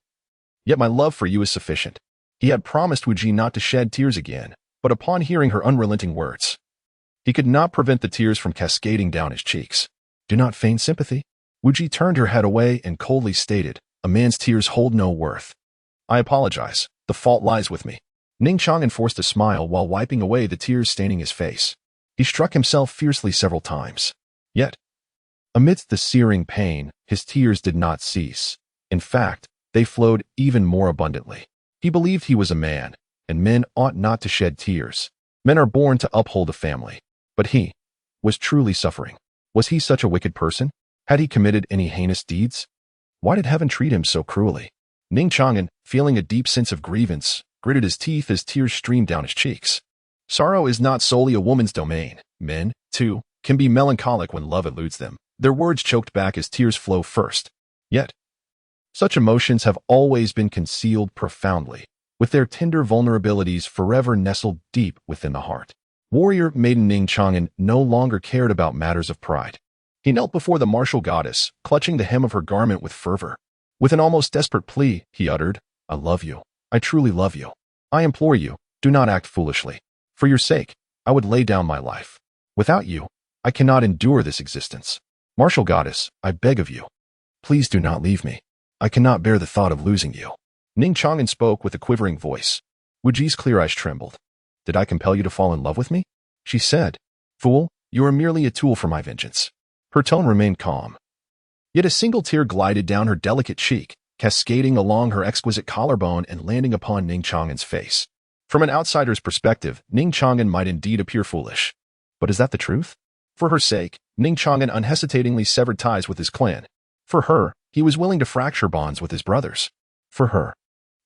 Yet my love for you is sufficient. He had promised Wu Ji not to shed tears again, but upon hearing her unrelenting words, he could not prevent the tears from cascading down his cheeks. Do not feign sympathy. Wu Ji turned her head away and coldly stated, a man's tears hold no worth. I apologize. The fault lies with me. Ning Xuan forced a smile while wiping away the tears staining his face. He struck himself fiercely several times. Yet, amidst the searing pain, his tears did not cease. In fact, they flowed even more abundantly. He believed he was a man, and men ought not to shed tears. Men are born to uphold a family. But he was truly suffering. Was he such a wicked person? Had he committed any heinous deeds? Why did heaven treat him so cruelly? Ning Xuan, feeling a deep sense of grievance, gritted his teeth as tears streamed down his cheeks. Sorrow is not solely a woman's domain. Men, too, can be melancholic when love eludes them. Their words choked back as tears flow first. Yet, such emotions have always been concealed profoundly, with their tender vulnerabilities forever nestled deep within the heart. Warrior maiden Ning Xuan no longer cared about matters of pride. He knelt before the martial goddess, clutching the hem of her garment with fervor. With an almost desperate plea, he uttered, I love you. I truly love you. I implore you, do not act foolishly. For your sake, I would lay down my life. Without you, I cannot endure this existence. Martial goddess, I beg of you. Please do not leave me. I cannot bear the thought of losing you. Ning Xuan spoke with a quivering voice. Wu Ji's clear eyes trembled. Did I compel you to fall in love with me? She said. Fool, you are merely a tool for my vengeance. Her tone remained calm. Yet a single tear glided down her delicate cheek, cascading along her exquisite collarbone and landing upon Ning Xuan's face. From an outsider's perspective, Ning Xuan might indeed appear foolish. But is that the truth? For her sake, Ning Xuan unhesitatingly severed ties with his clan. For her, he was willing to fracture bonds with his brothers. For her.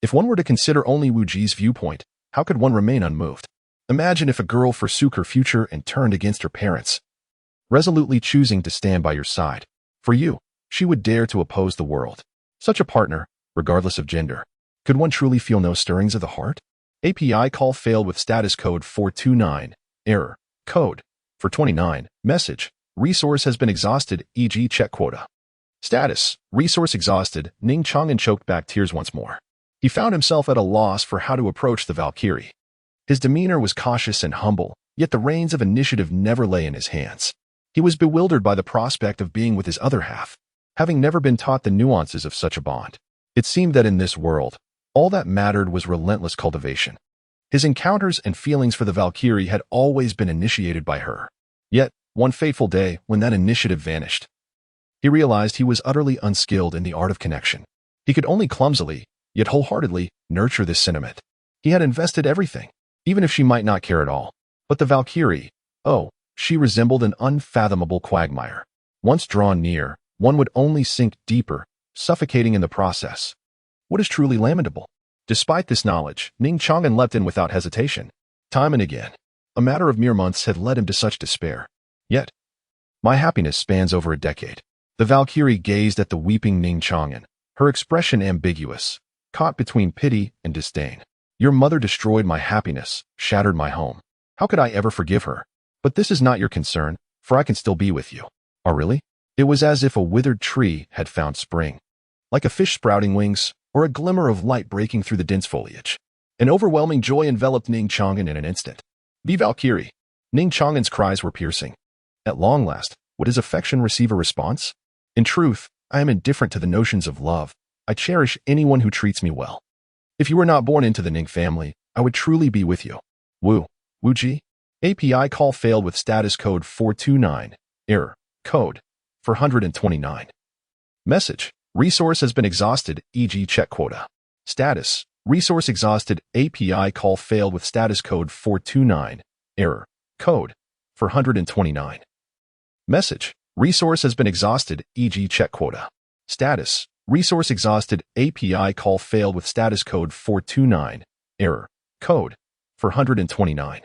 If one were to consider only Wu Ji's viewpoint, how could one remain unmoved? Imagine if a girl forsook her future and turned against her parents, resolutely choosing to stand by your side. For you, she would dare to oppose the world. Such a partner, regardless of gender. Could one truly feel no stirrings of the heart? API call failed with status code 429. Error. Code. For 29. Message. Resource has been exhausted, e.g. check quota. Status. Resource exhausted. Ning Xuan choked back tears once more. He found himself at a loss for how to approach the Valkyrie. His demeanor was cautious and humble, yet the reins of initiative never lay in his hands. He was bewildered by the prospect of being with his other half, having never been taught the nuances of such a bond. It seemed that in this world, all that mattered was relentless cultivation. His encounters and feelings for the Valkyrie had always been initiated by her. Yet, one fateful day, when that initiative vanished, he realized he was utterly unskilled in the art of connection. He could only clumsily, yet wholeheartedly, nurture this sentiment. He had invested everything, even if she might not care at all. But the Valkyrie, oh, she resembled an unfathomable quagmire. Once drawn near, one would only sink deeper, suffocating in the process. What is truly lamentable? Despite this knowledge, Ning Xuan leapt in without hesitation. Time and again, a matter of mere months had led him to such despair. Yet, my happiness spans over a decade. The Valkyrie gazed at the weeping Ning Xuan, her expression ambiguous, caught between pity and disdain. Your mother destroyed my happiness, shattered my home. How could I ever forgive her? But this is not your concern, for I can still be with you. Oh, really? It was as if a withered tree had found spring. Like a fish sprouting wings, or a glimmer of light breaking through the dense foliage. An overwhelming joy enveloped Ning Xuan in an instant. Be Valkyrie. Ning Xuan's cries were piercing. At long last, would his affection receive a response? In truth, I am indifferent to the notions of love. I cherish anyone who treats me well. If you were not born into the Ning family, I would truly be with you. Wu Ji? API call failed with status code 429. Error. Code. For 129. Message. Resource has been exhausted, e.g. check quota. Status. Resource exhausted, API call failed with status code 429. Error. Code. 429. Message. Resource has been exhausted, e.g. check quota. Status. Resource exhausted, API call failed with status code 429. Error. Code. 429.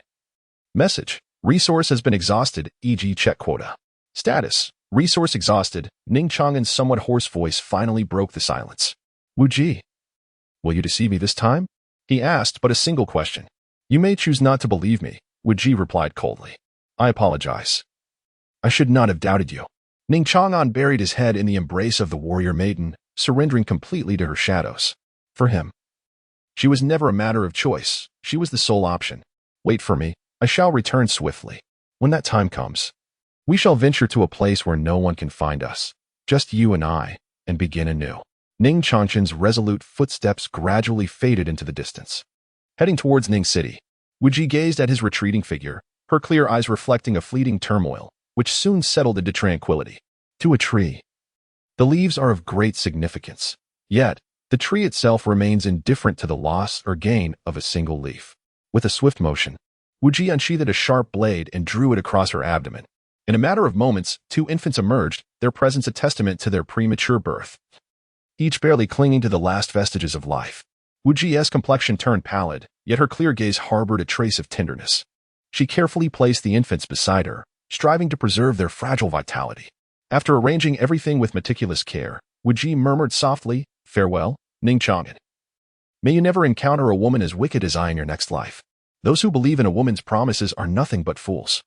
Message. Resource has been exhausted, e.g. check quota. Status. Resource exhausted. Ning Xuan's somewhat hoarse voice finally broke the silence. Wu Ji, will you deceive me this time? He asked but a single question. You may choose not to believe me, Wu Ji replied coldly. I apologize. I should not have doubted you. Ning Xuan buried his head in the embrace of the warrior maiden, surrendering completely to her shadows. For him, she was never a matter of choice. She was the sole option. Wait for me. I shall return swiftly. When that time comes, we shall venture to a place where no one can find us, just you and I, and begin anew. Ning Xuan's resolute footsteps gradually faded into the distance. Heading towards Ning City, Wu Ji gazed at his retreating figure, her clear eyes reflecting a fleeting turmoil, which soon settled into tranquility. To a tree. The leaves are of great significance, yet the tree itself remains indifferent to the loss or gain of a single leaf. With a swift motion, Wu Ji unsheathed a sharp blade and drew it across her abdomen. In a matter of moments, two infants emerged, their presence a testament to their premature birth, each barely clinging to the last vestiges of life. Wu Ji's complexion turned pallid, yet her clear gaze harbored a trace of tenderness. She carefully placed the infants beside her, striving to preserve their fragile vitality. After arranging everything with meticulous care, Wu Ji murmured softly, Farewell, Ning Xuan. May you never encounter a woman as wicked as I in your next life. Those who believe in a woman's promises are nothing but fools.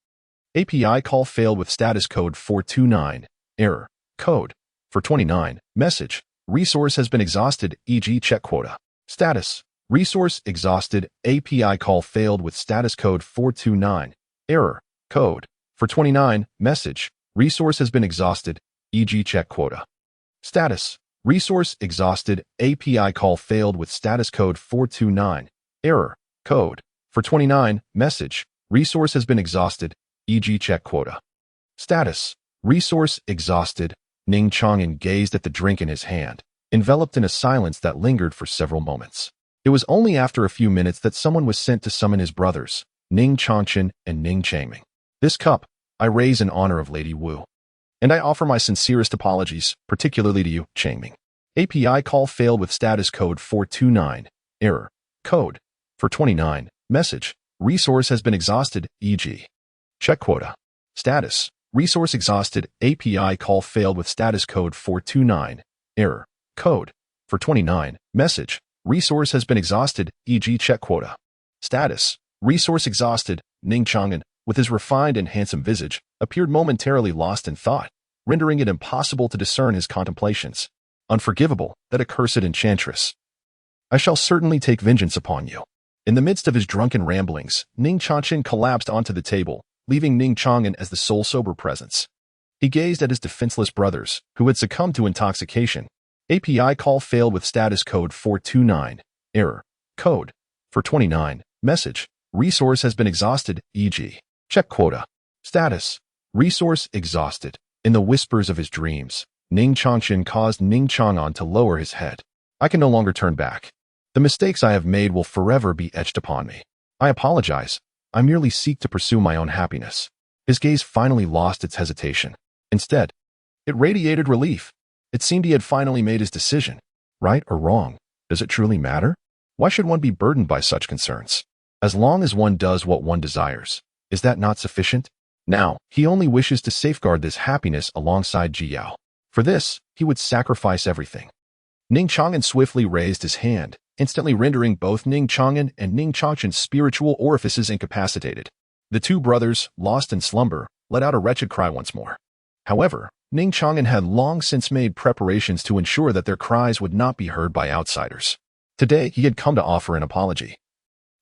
API call failed with status code 429. Error. Code. 429. Message. Resource has been exhausted, e.g. check quota. Status. Resource exhausted. API call failed with status code 429. Error. Code. 429. Message. Resource has been exhausted, e.g. check quota. Status. Resource exhausted. API call failed with status code 429. Error. Code. 429. Message. Resource has been exhausted, e.g. check quota. Status. Resource exhausted. Ning Xuan gazed at the drink in his hand, enveloped in a silence that lingered for several moments. It was only after a few minutes that someone was sent to summon his brothers, Ning Xuan and Ning Changming. This cup, I raise in honor of Lady Wu. And I offer my sincerest apologies, particularly to you, Changming. API call failed with status code 429. Error. Code. 429. Message. Resource has been exhausted, e.g. check quota. Status. Resource exhausted. API call failed with status code 429. Error. Code. 429. Message. Resource has been exhausted, e.g. check quota. Status. Resource exhausted. Ning Xuan, with his refined and handsome visage, appeared momentarily lost in thought, rendering it impossible to discern his contemplations. Unforgivable, that accursed enchantress. I shall certainly take vengeance upon you. In the midst of his drunken ramblings, Ning Xuan collapsed onto the table, leaving Ning Xuan as the sole sober presence. He gazed at his defenseless brothers, who had succumbed to intoxication. API call failed with status code 429. Error. Code. 429. Message. Resource has been exhausted, e.g. check quota. Status. Resource exhausted. In the whispers of his dreams, Ning Xuan caused Ning Xuan to lower his head. I can no longer turn back. The mistakes I have made will forever be etched upon me. I apologize. I merely seek to pursue my own happiness. His gaze finally lost its hesitation. Instead, it radiated relief. It seemed he had finally made his decision. Right or wrong, does it truly matter? Why should one be burdened by such concerns? As long as one does what one desires, is that not sufficient? Now, he only wishes to safeguard this happiness alongside Jiyao. For this, he would sacrifice everything. Ning Xuan swiftly raised his hand, instantly rendering both Ning Xuan and Ning Changchen's spiritual orifices incapacitated. The two brothers, lost in slumber, let out a wretched cry once more. However, Ning Xuan had long since made preparations to ensure that their cries would not be heard by outsiders. Today, he had come to offer an apology,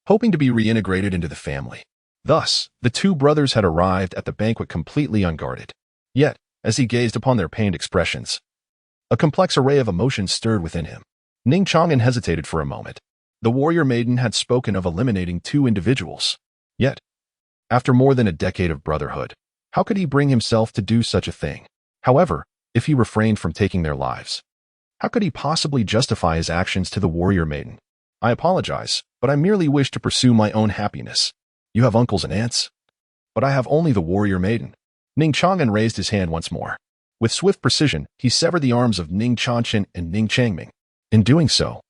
hoping to be reintegrated into the family. Thus, the two brothers had arrived at the banquet completely unguarded. Yet, as he gazed upon their pained expressions, a complex array of emotions stirred within him. Ning Xuan hesitated for a moment. The warrior maiden had spoken of eliminating two individuals. Yet, after more than a decade of brotherhood, how could he bring himself to do such a thing? However, if he refrained from taking their lives, How could he possibly justify his actions to the warrior maiden? I apologize, but I merely wish to pursue my own happiness. You have uncles and aunts? But I have only the warrior maiden. Ning Chang'an raised his hand once more. With swift precision, he severed the arms of Ning Changqin and Ning Changming. In doing so,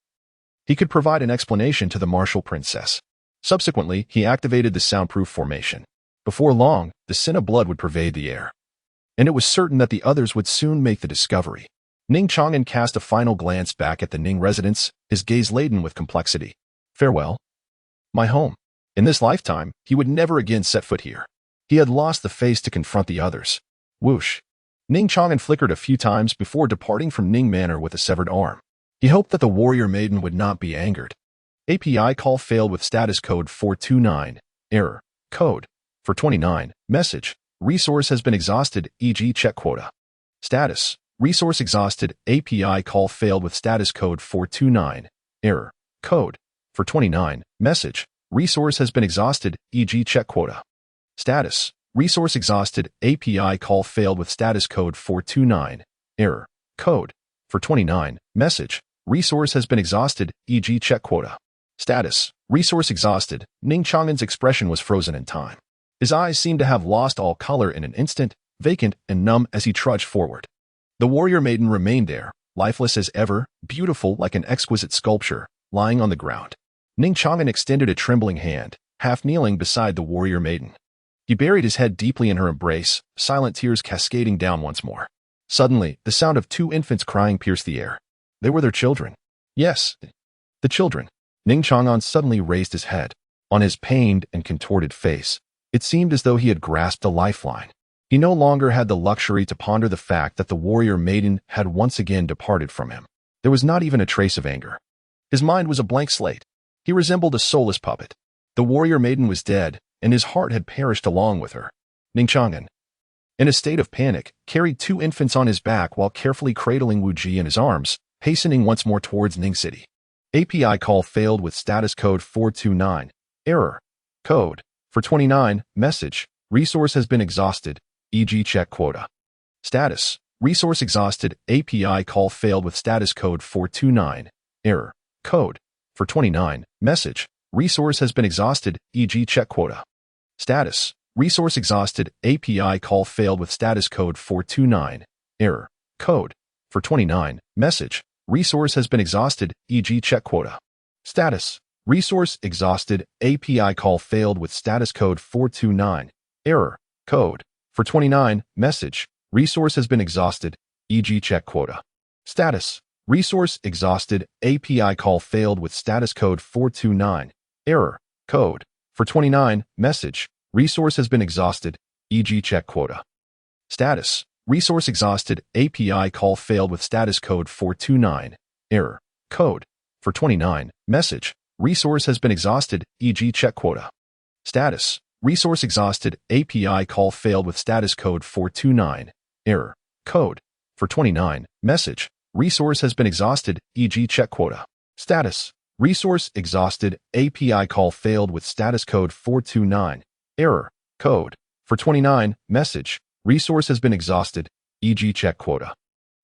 he could provide an explanation to the martial princess. Subsequently, he activated the soundproof formation. Before long, the scent of blood would pervade the air. And it was certain that the others would soon make the discovery. Ning Chang'an cast a final glance back at the Ning residence, his gaze laden with complexity. Farewell, my home. In this lifetime, he would never again set foot here. He had lost the face to confront the others. Whoosh. Ning Chang'an flickered a few times before departing from Ning Manor with a severed arm. He hoped that the warrior maiden would not be angered. API call failed with status code 429. Error. Code. For 29. Message. Resource has been exhausted, e.g. check quota. Status. Resource exhausted. API call failed with status code 429. Error. Code. For 29. Message. Resource has been exhausted, e.g. check quota. Status. Resource exhausted. API call failed with status code 429. Error. Code. For 29. Message. Resource has been exhausted, e.g. check quota. Status. Resource exhausted. Ning Chang'an's expression was frozen in time. His eyes seemed to have lost all color in an instant, vacant and numb as he trudged forward. The warrior maiden remained there, lifeless as ever, beautiful like an exquisite sculpture, lying on the ground. Ning Chang'an extended a trembling hand, half kneeling beside the warrior maiden. He buried his head deeply in her embrace, silent tears cascading down once more. Suddenly, the sound of two infants crying pierced the air. They were their children. Yes, the children. Ning Chang'an suddenly raised his head. On his pained and contorted face, it seemed as though he had grasped a lifeline. He no longer had the luxury to ponder the fact that the warrior maiden had once again departed from him. There was not even a trace of anger. His mind was a blank slate. He resembled a soulless puppet. The warrior maiden was dead, and his heart had perished along with her. Ning Chang'an, in a state of panic, carried two infants on his back while carefully cradling Wu Ji in his arms, hastening once more towards Ning City. API call failed with status code 429. Error. Code. For 29. Message. Resource has been exhausted, e.g. check quota. Status. Resource exhausted. API call failed with status code 429. Error. Code. For 29. Message. Resource has been exhausted, e.g. check quota. Status. Resource exhausted. API call failed with status code 429. Error. Code. For 29. Message. Resource has been exhausted, e.g. check quota. Status. Resource exhausted. API call failed with status code 429. Error. Code. For 29. Message. Resource has been exhausted, e.g. check quota. Status. Resource exhausted. API call failed with status code 429. Error. Code. For 29. Message. Resource has been exhausted, e.g. check quota. Status. Resource exhausted. API call failed with status code 429. Error. Code. For 29. Message. Resource has been exhausted, e.g. check quota. Status. Resource exhausted. API call failed with status code 429. Error. Code. For 29. Message. Resource has been exhausted, e.g. check quota. Status. Resource exhausted. API call failed with status code 429. Error. Code. For 29. Message. Resource has been exhausted, e.g. check quota.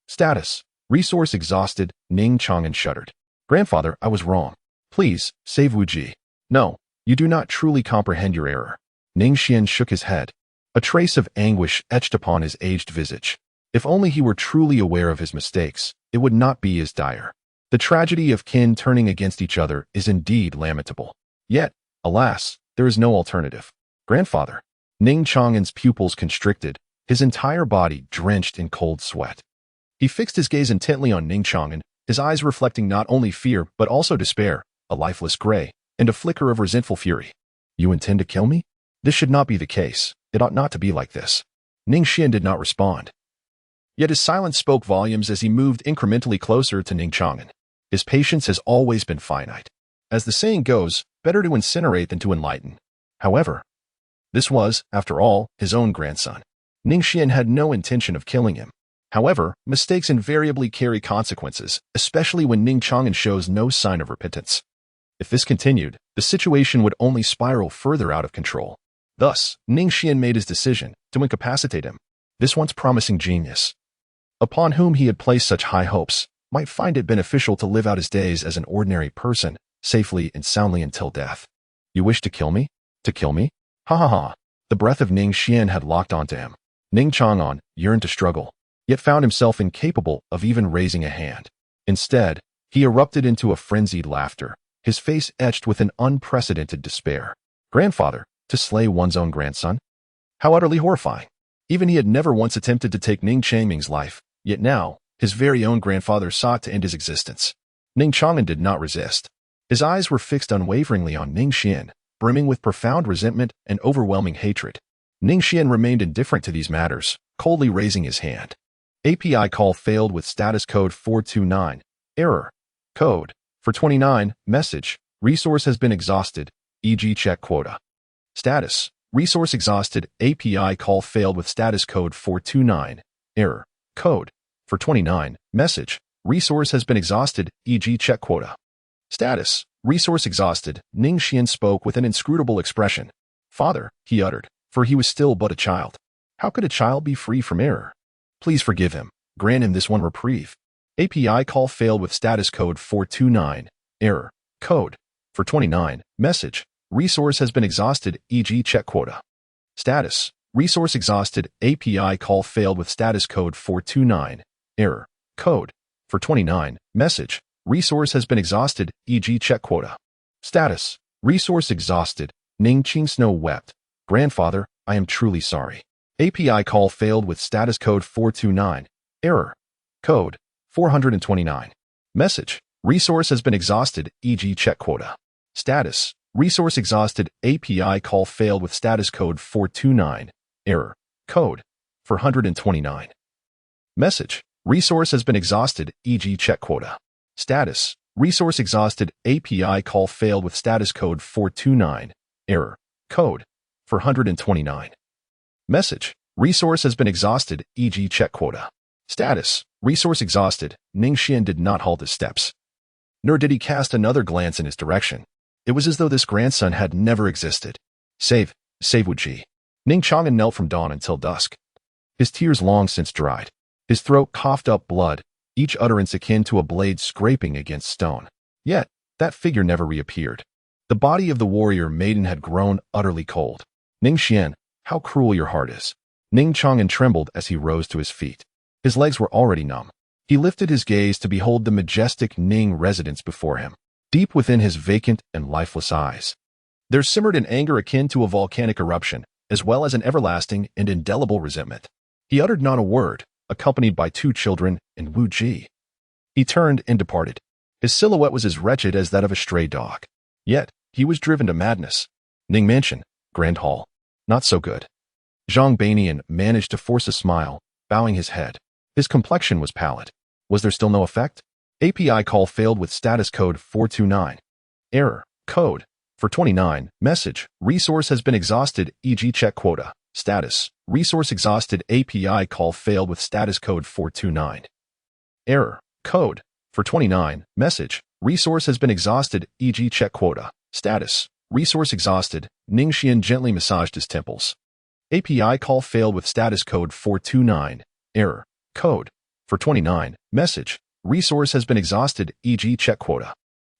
Status. Resource exhausted. Ning Chang'an shuddered. Grandfather, I was wrong. Please, save Wu Ji. No, you do not truly comprehend your error. Ning Xuan shook his head. A trace of anguish etched upon his aged visage. If only he were truly aware of his mistakes, it would not be as dire. The tragedy of kin turning against each other is indeed lamentable. Yet, alas, there is no alternative. Grandfather. Ning Chang'an's pupils constricted, his entire body drenched in cold sweat. He fixed his gaze intently on Ning Chang'an, his eyes reflecting not only fear but also despair, a lifeless gray, and a flicker of resentful fury. You intend to kill me? This should not be the case. It ought not to be like this. Ning Xuan did not respond. Yet his silence spoke volumes as he moved incrementally closer to Ning Chang'an. His patience has always been finite. As the saying goes, better to incinerate than to enlighten. However, this was, after all, his own grandson. Ning Xuan had no intention of killing him. However, mistakes invariably carry consequences, especially when Ning Chang'an shows no sign of repentance. If this continued, the situation would only spiral further out of control. Thus, Ning Xuan made his decision to incapacitate him, this once promising genius, upon whom he had placed such high hopes. might find it beneficial to live out his days as an ordinary person, safely and soundly until death. You wish to kill me? To kill me? Ha ha ha. The breath of Ning Xuan had locked onto him. Ning Chang'an yearned to struggle, yet found himself incapable of even raising a hand. Instead, he erupted into a frenzied laughter, his face etched with an unprecedented despair. Grandfather, to slay one's own grandson? How utterly horrifying. Even he had never once attempted to take Ning Changming's life, yet now, his very own grandfather sought to end his existence. Ning Chang'an did not resist. His eyes were fixed unwaveringly on Ning Xuan, brimming with profound resentment and overwhelming hatred. Ning Xuan remained indifferent to these matters, coldly raising his hand. API call failed with status code 429. Error. Code. For 29. Message. Resource has been exhausted, e.g. check quota. Status. Resource exhausted. API call failed with status code 429. Error. Code. For 29. Message. Resource has been exhausted, e.g. check quota. Status. Resource exhausted. Ning Xuan spoke with an inscrutable expression. Father, he uttered, for he was still but a child. How could a child be free from error? Please forgive him. Grant him this one reprieve. API call failed with status code 429. Error. Code. For 29. Message. Resource has been exhausted, e.g. check quota. Status. Resource exhausted. API call failed with status code 429. Error. Code. For 29. Message. Resource has been exhausted, e.g. check quota. Status. Resource exhausted. Ning Qingsno wept. Grandfather, I am truly sorry. API call failed with status code 429. Error. Code. 429. Message. Resource has been exhausted, e.g. check quota. Status. Resource exhausted. API call failed with status code 429. Error. Code. 429. Message. Resource has been exhausted, e.g. check quota. Status. Resource exhausted. API call failed with status code 429. Error. Code. 429. Message. Resource has been exhausted, e.g. check quota. Status. Resource exhausted. Ning Xuan did not halt his steps. Nor did he cast another glance in his direction. It was as though this grandson had never existed. Save Wuji. Ning Chang'an knelt from dawn until dusk. His tears long since dried. His throat coughed up blood, each utterance akin to a blade scraping against stone. Yet, that figure never reappeared. The body of the warrior maiden had grown utterly cold. Ning Xuan, how cruel your heart is. Ning Chang'an trembled as he rose to his feet. His legs were already numb. He lifted his gaze to behold the majestic Ning residence before him. Deep within his vacant and lifeless eyes, there simmered an anger akin to a volcanic eruption, as well as an everlasting and indelible resentment. He uttered not a word, accompanied by 2 children and Wu Ji. He turned and departed. His silhouette was as wretched as that of a stray dog. Yet, he was driven to madness. Ning Mansion, Grand Hall. Not so good. Zhang Banian managed to force a smile, bowing his head. His complexion was pallid. Was there still no effect? API call failed with status code 429. Error. Code. For 29. Message. Resource has been exhausted, e.g. check quota. Status. Resource exhausted. API call failed with status code 429. Error. Code. For 29. Message. Resource has been exhausted, e.g. check quota. Status. Resource exhausted. Ning Xuan gently massaged his temples. API call failed with status code 429. Error. Code. For 29. Message. Resource has been exhausted, e.g. check quota.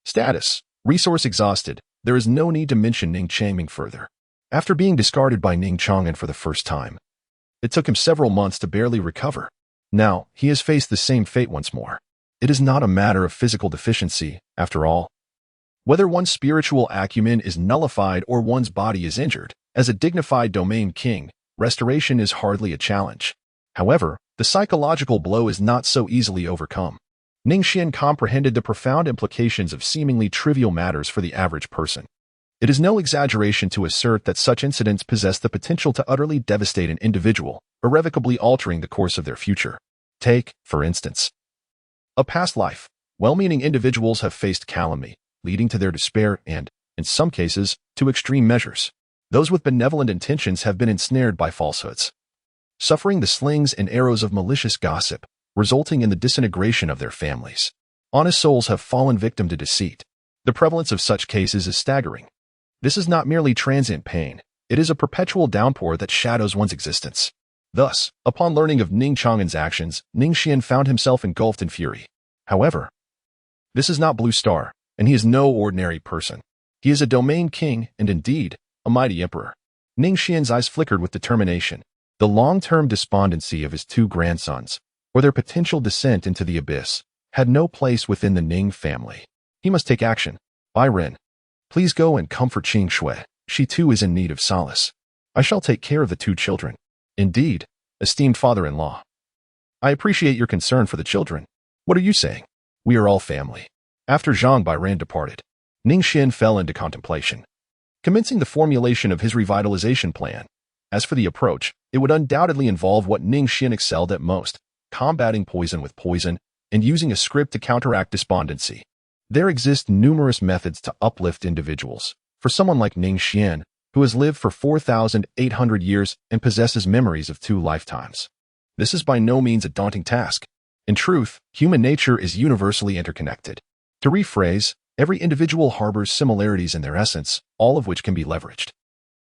Status. Resource exhausted. There is no need to mention Ning Changming further. After being discarded by Ning Chang'an for the first time, it took him several months to barely recover. Now, he has faced the same fate once more. It is not a matter of physical deficiency, after all. Whether one's spiritual acumen is nullified or one's body is injured, as a dignified domain king, restoration is hardly a challenge. However, the psychological blow is not so easily overcome. Ning Xuan comprehended the profound implications of seemingly trivial matters for the average person. It is no exaggeration to assert that such incidents possess the potential to utterly devastate an individual, irrevocably altering the course of their future. Take, for instance, a past life. Well-meaning individuals have faced calumny, leading to their despair and, in some cases, to extreme measures. Those with benevolent intentions have been ensnared by falsehoods, suffering the slings and arrows of malicious gossip, resulting in the disintegration of their families. Honest souls have fallen victim to deceit. The prevalence of such cases is staggering. This is not merely transient pain, it is a perpetual downpour that shadows one's existence. Thus, upon learning of Ning Chang'an's actions, Ning Xuan found himself engulfed in fury. However, this is not Blue Star, and he is no ordinary person. He is a domain king and indeed, a mighty emperor. Ning Xuan's eyes flickered with determination. The long-term despondency of his two grandsons, or their potential descent into the abyss, had no place within the Ning family. He must take action. Ren, please go and comfort Ning Xuan. She too is in need of solace. I shall take care of the two children. Indeed, esteemed father-in-law. I appreciate your concern for the children. What are you saying? We are all family. After Zhang Bairan departed, Ning Xuan fell into contemplation, commencing the formulation of his revitalization plan. As for the approach, it would undoubtedly involve what Ning Xuan excelled at most, combating poison with poison and using a script to counteract despondency. There exist numerous methods to uplift individuals. For someone like Ning Xuan, who has lived for 4,800 years and possesses memories of 2 lifetimes, this is by no means a daunting task. In truth, human nature is universally interconnected. To rephrase, every individual harbors similarities in their essence, all of which can be leveraged.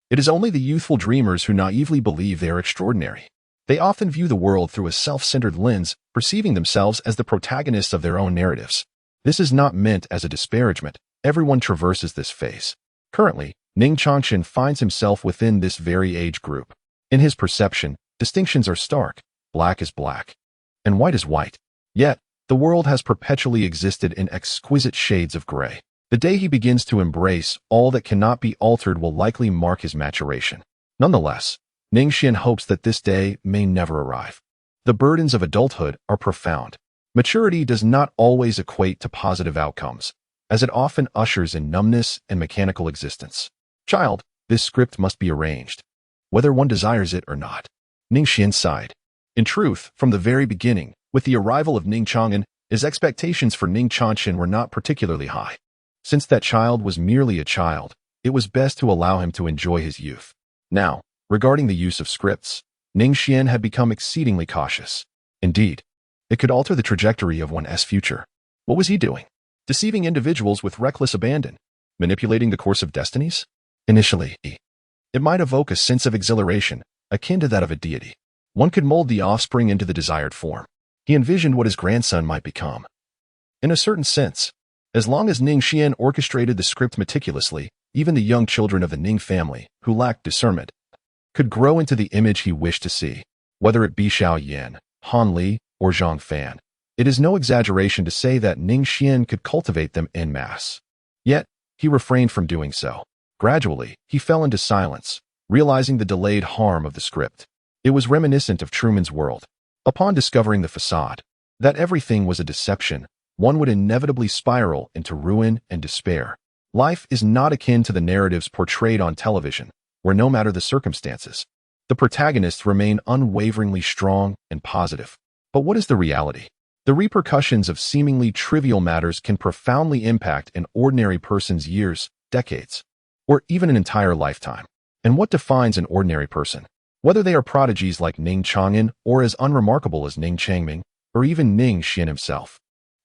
It is only the youthful dreamers who naively believe they are extraordinary. They often view the world through a self-centered lens, perceiving themselves as the protagonists of their own narratives. This is not meant as a disparagement. Everyone traverses this phase. Currently, Ning Xuan finds himself within this very age group. In his perception, distinctions are stark. Black is black, and white is white. Yet, the world has perpetually existed in exquisite shades of gray. The day he begins to embrace all that cannot be altered will likely mark his maturation. Nonetheless, Ning Xuan hopes that this day may never arrive. The burdens of adulthood are profound. Maturity does not always equate to positive outcomes, as it often ushers in numbness and mechanical existence. Child, this script must be arranged, whether one desires it or not. Ning Xuan sighed. In truth, from the very beginning, with the arrival of Ning Chang'an, his expectations for Ning Xuan were not particularly high. Since that child was merely a child, it was best to allow him to enjoy his youth. Now, regarding the use of scripts, Ning Xuan had become exceedingly cautious. Indeed, it could alter the trajectory of one's future. What was he doing? Deceiving individuals with reckless abandon, manipulating the course of destinies? Initially, it might evoke a sense of exhilaration, akin to that of a deity. One could mold the offspring into the desired form. He envisioned what his grandson might become. In a certain sense, as long as Ning Xuan orchestrated the script meticulously, even the young children of the Ning family, who lacked discernment, could grow into the image he wished to see, whether it be Xiao Yan, Han Li, or Zhang Fan. It is no exaggeration to say that Ning Xuan could cultivate them en masse. Yet, he refrained from doing so. Gradually, he fell into silence, realizing the delayed harm of the script. It was reminiscent of Truman's world. Upon discovering the facade, that everything was a deception, one would inevitably spiral into ruin and despair. Life is not akin to the narratives portrayed on television, where no matter the circumstances, the protagonists remain unwaveringly strong and positive. But what is the reality? The repercussions of seemingly trivial matters can profoundly impact an ordinary person's years, decades, or even an entire lifetime. And what defines an ordinary person? Whether they are prodigies like Ning Chang'an or as unremarkable as Ning Changming, or even Ning Xuan himself.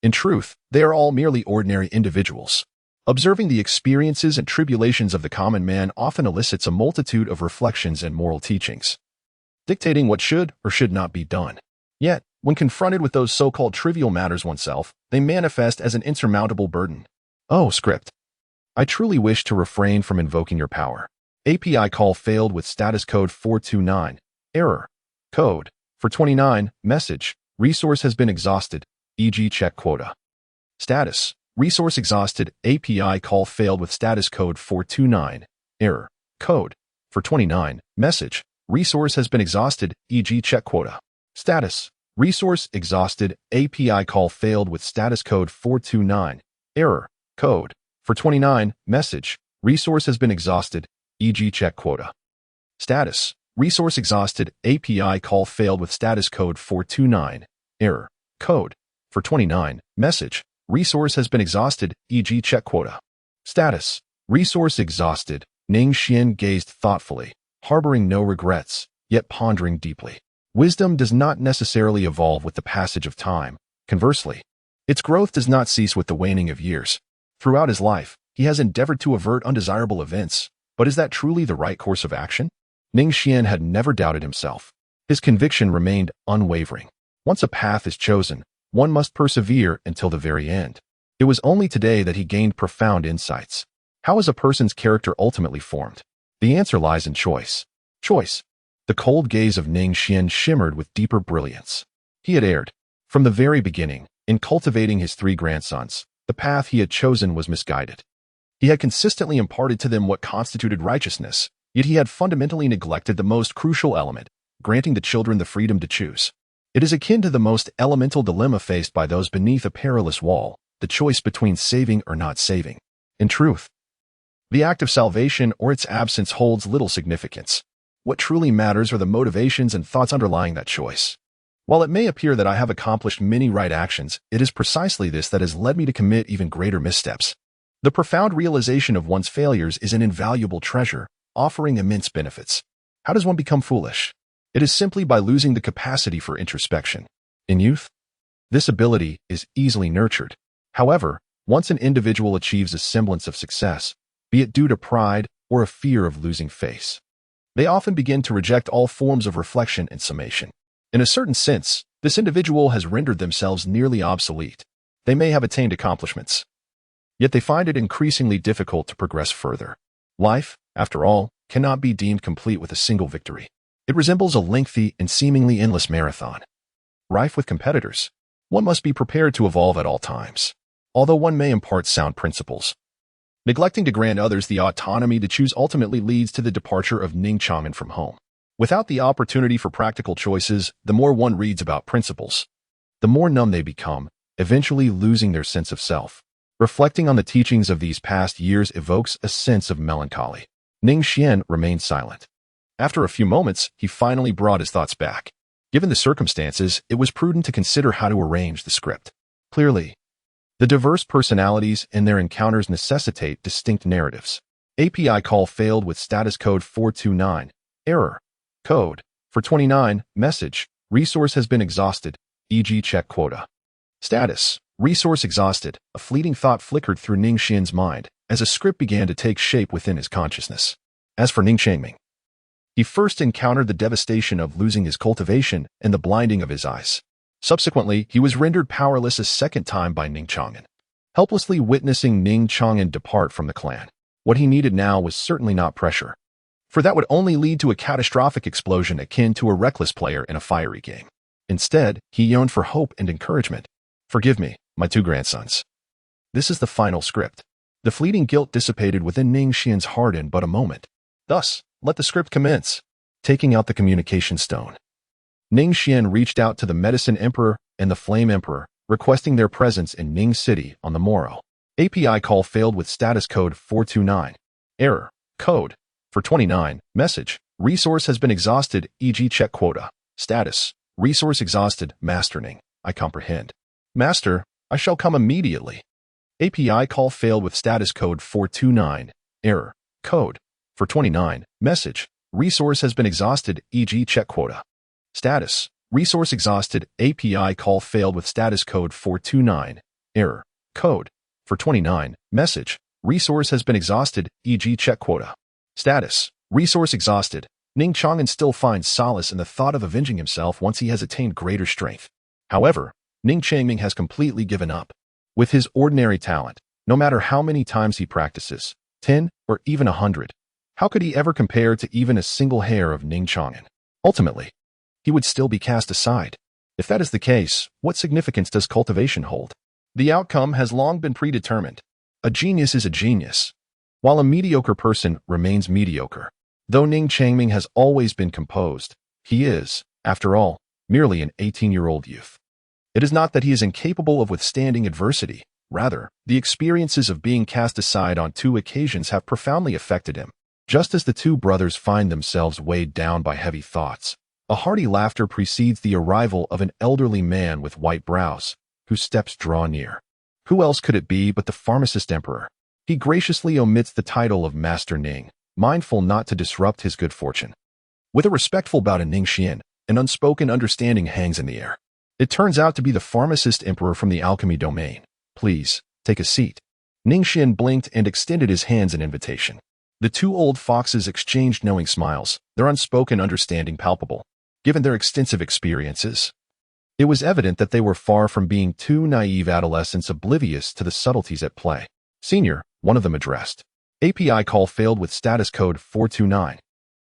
In truth, they are all merely ordinary individuals. Observing the experiences and tribulations of the common man often elicits a multitude of reflections and moral teachings, dictating what should or should not be done. Yet, when confronted with those so-called trivial matters oneself, they manifest as an insurmountable burden. Oh, script. I truly wish to refrain from invoking your power. API call failed with status code 429. Error. Code. For 29. Message. Resource has been exhausted. E.g. check quota. Status. Resource exhausted. API call failed with status code 429. Error. Code. For 29. Message. Resource has been exhausted. E.g. check quota. Status. Resource exhausted. API call failed with status code 429. Error. Code. For 29. Message. Resource has been exhausted. E.g. check quota. Status. Resource exhausted. API call failed with status code 429. Error. Code. For 29. Message. Resource has been exhausted. E.g. check quota. Status. Resource exhausted. Ning Xuan gazed thoughtfully, harboring no regrets, yet pondering deeply. Wisdom does not necessarily evolve with the passage of time. Conversely, its growth does not cease with the waning of years. Throughout his life, he has endeavored to avert undesirable events, but is that truly the right course of action? Ning Xuan had never doubted himself. His conviction remained unwavering. Once a path is chosen, one must persevere until the very end. It was only today that he gained profound insights. How is a person's character ultimately formed? The answer lies in choice. Choice. The cold gaze of Ning Xuan shimmered with deeper brilliance. He had erred. From the very beginning, in cultivating his 3 grandsons, the path he had chosen was misguided. He had consistently imparted to them what constituted righteousness, yet he had fundamentally neglected the most crucial element, granting the children the freedom to choose. It is akin to the most elemental dilemma faced by those beneath a perilous wall, the choice between saving or not saving. In truth, the act of salvation or its absence holds little significance. What truly matters are the motivations and thoughts underlying that choice. While it may appear that I have accomplished many right actions, it is precisely this that has led me to commit even greater missteps. The profound realization of one's failures is an invaluable treasure, offering immense benefits. How does one become foolish? It is simply by losing the capacity for introspection. In youth, this ability is easily nurtured. However, once an individual achieves a semblance of success, be it due to pride or a fear of losing face, they often begin to reject all forms of reflection and summation. In a certain sense, this individual has rendered themselves nearly obsolete. They may have attained accomplishments, yet they find it increasingly difficult to progress further. Life, after all, cannot be deemed complete with a single victory. It resembles a lengthy and seemingly endless marathon, rife with competitors. One must be prepared to evolve at all times, although one may impart sound principles. Neglecting to grant others the autonomy to choose ultimately leads to the departure of Ning Xuan from home. Without the opportunity for practical choices, the more one reads about principles, the more numb they become, eventually losing their sense of self. Reflecting on the teachings of these past years evokes a sense of melancholy. Ning Xuan remained silent. After a few moments, he finally brought his thoughts back. Given the circumstances, it was prudent to consider how to arrange the script. Clearly, the diverse personalities and their encounters necessitate distinct narratives. API call failed with status code 429. Error. Code. For 29. Message. Resource has been exhausted, e.g. check quota. Status. Resource exhausted. A fleeting thought flickered through Ning Xuan's mind as a script began to take shape within his consciousness. As for Ning Changming, he first encountered the devastation of losing his cultivation and the blinding of his eyes. Subsequently, he was rendered powerless a second time by Ning Chang'an. Helplessly witnessing Ning Chang'an depart from the clan, what he needed now was certainly not pressure, for that would only lead to a catastrophic explosion akin to a reckless player in a fiery game. Instead, he yearned for hope and encouragement. Forgive me, my 2 grandsons. This is the final script. The fleeting guilt dissipated within Ning Xuan's heart in but a moment. Thus, let the script commence. Taking out the communication stone, Ning Xuan reached out to the Medicine Emperor and the Flame Emperor, requesting their presence in Ning City on the morrow. API call failed with status code 429. Error. Code. For 29. Message. Resource has been exhausted, e.g. check quota. Status. Resource exhausted, Master Ning. I comprehend. Master, I shall come immediately. API call failed with status code 429. Error. Code. For 29. Message. Resource has been exhausted, e.g. check quota. Status. Resource exhausted. API call failed with status code 429. Error. Code. For 29. Message. Resource has been exhausted, e.g. check quota. Status. Resource exhausted. Ning Chang'an still finds solace in the thought of avenging himself once he has attained greater strength. However, Ning Changming has completely given up. With his ordinary talent, no matter how many times he practices, 10 or even 100, how could he ever compare to even a single hair of Ning Chang'an? Ultimately, he would still be cast aside. If that is the case, what significance does cultivation hold? The outcome has long been predetermined. A genius is a genius, while a mediocre person remains mediocre. Though Ning Changming has always been composed, he is, after all, merely an 18-year-old youth. It is not that he is incapable of withstanding adversity. Rather, the experiences of being cast aside on 2 occasions have profoundly affected him. Just as the 2 brothers find themselves weighed down by heavy thoughts, a hearty laughter precedes the arrival of an elderly man with white brows, whose steps draw near. Who else could it be but the pharmacist emperor? He graciously omits the title of Master Ning, mindful not to disrupt his good fortune. With a respectful bow to Ning Xuan, an unspoken understanding hangs in the air. It turns out to be the pharmacist emperor from the alchemy domain. Please, take a seat. Ning Xuan blinked and extended his hands in invitation. The 2 old foxes exchanged knowing smiles, their unspoken understanding palpable. Given their extensive experiences, It was evident that they were far from being two naive adolescents oblivious to the subtleties at play. Senior, one of them addressed. API call failed with status code 429.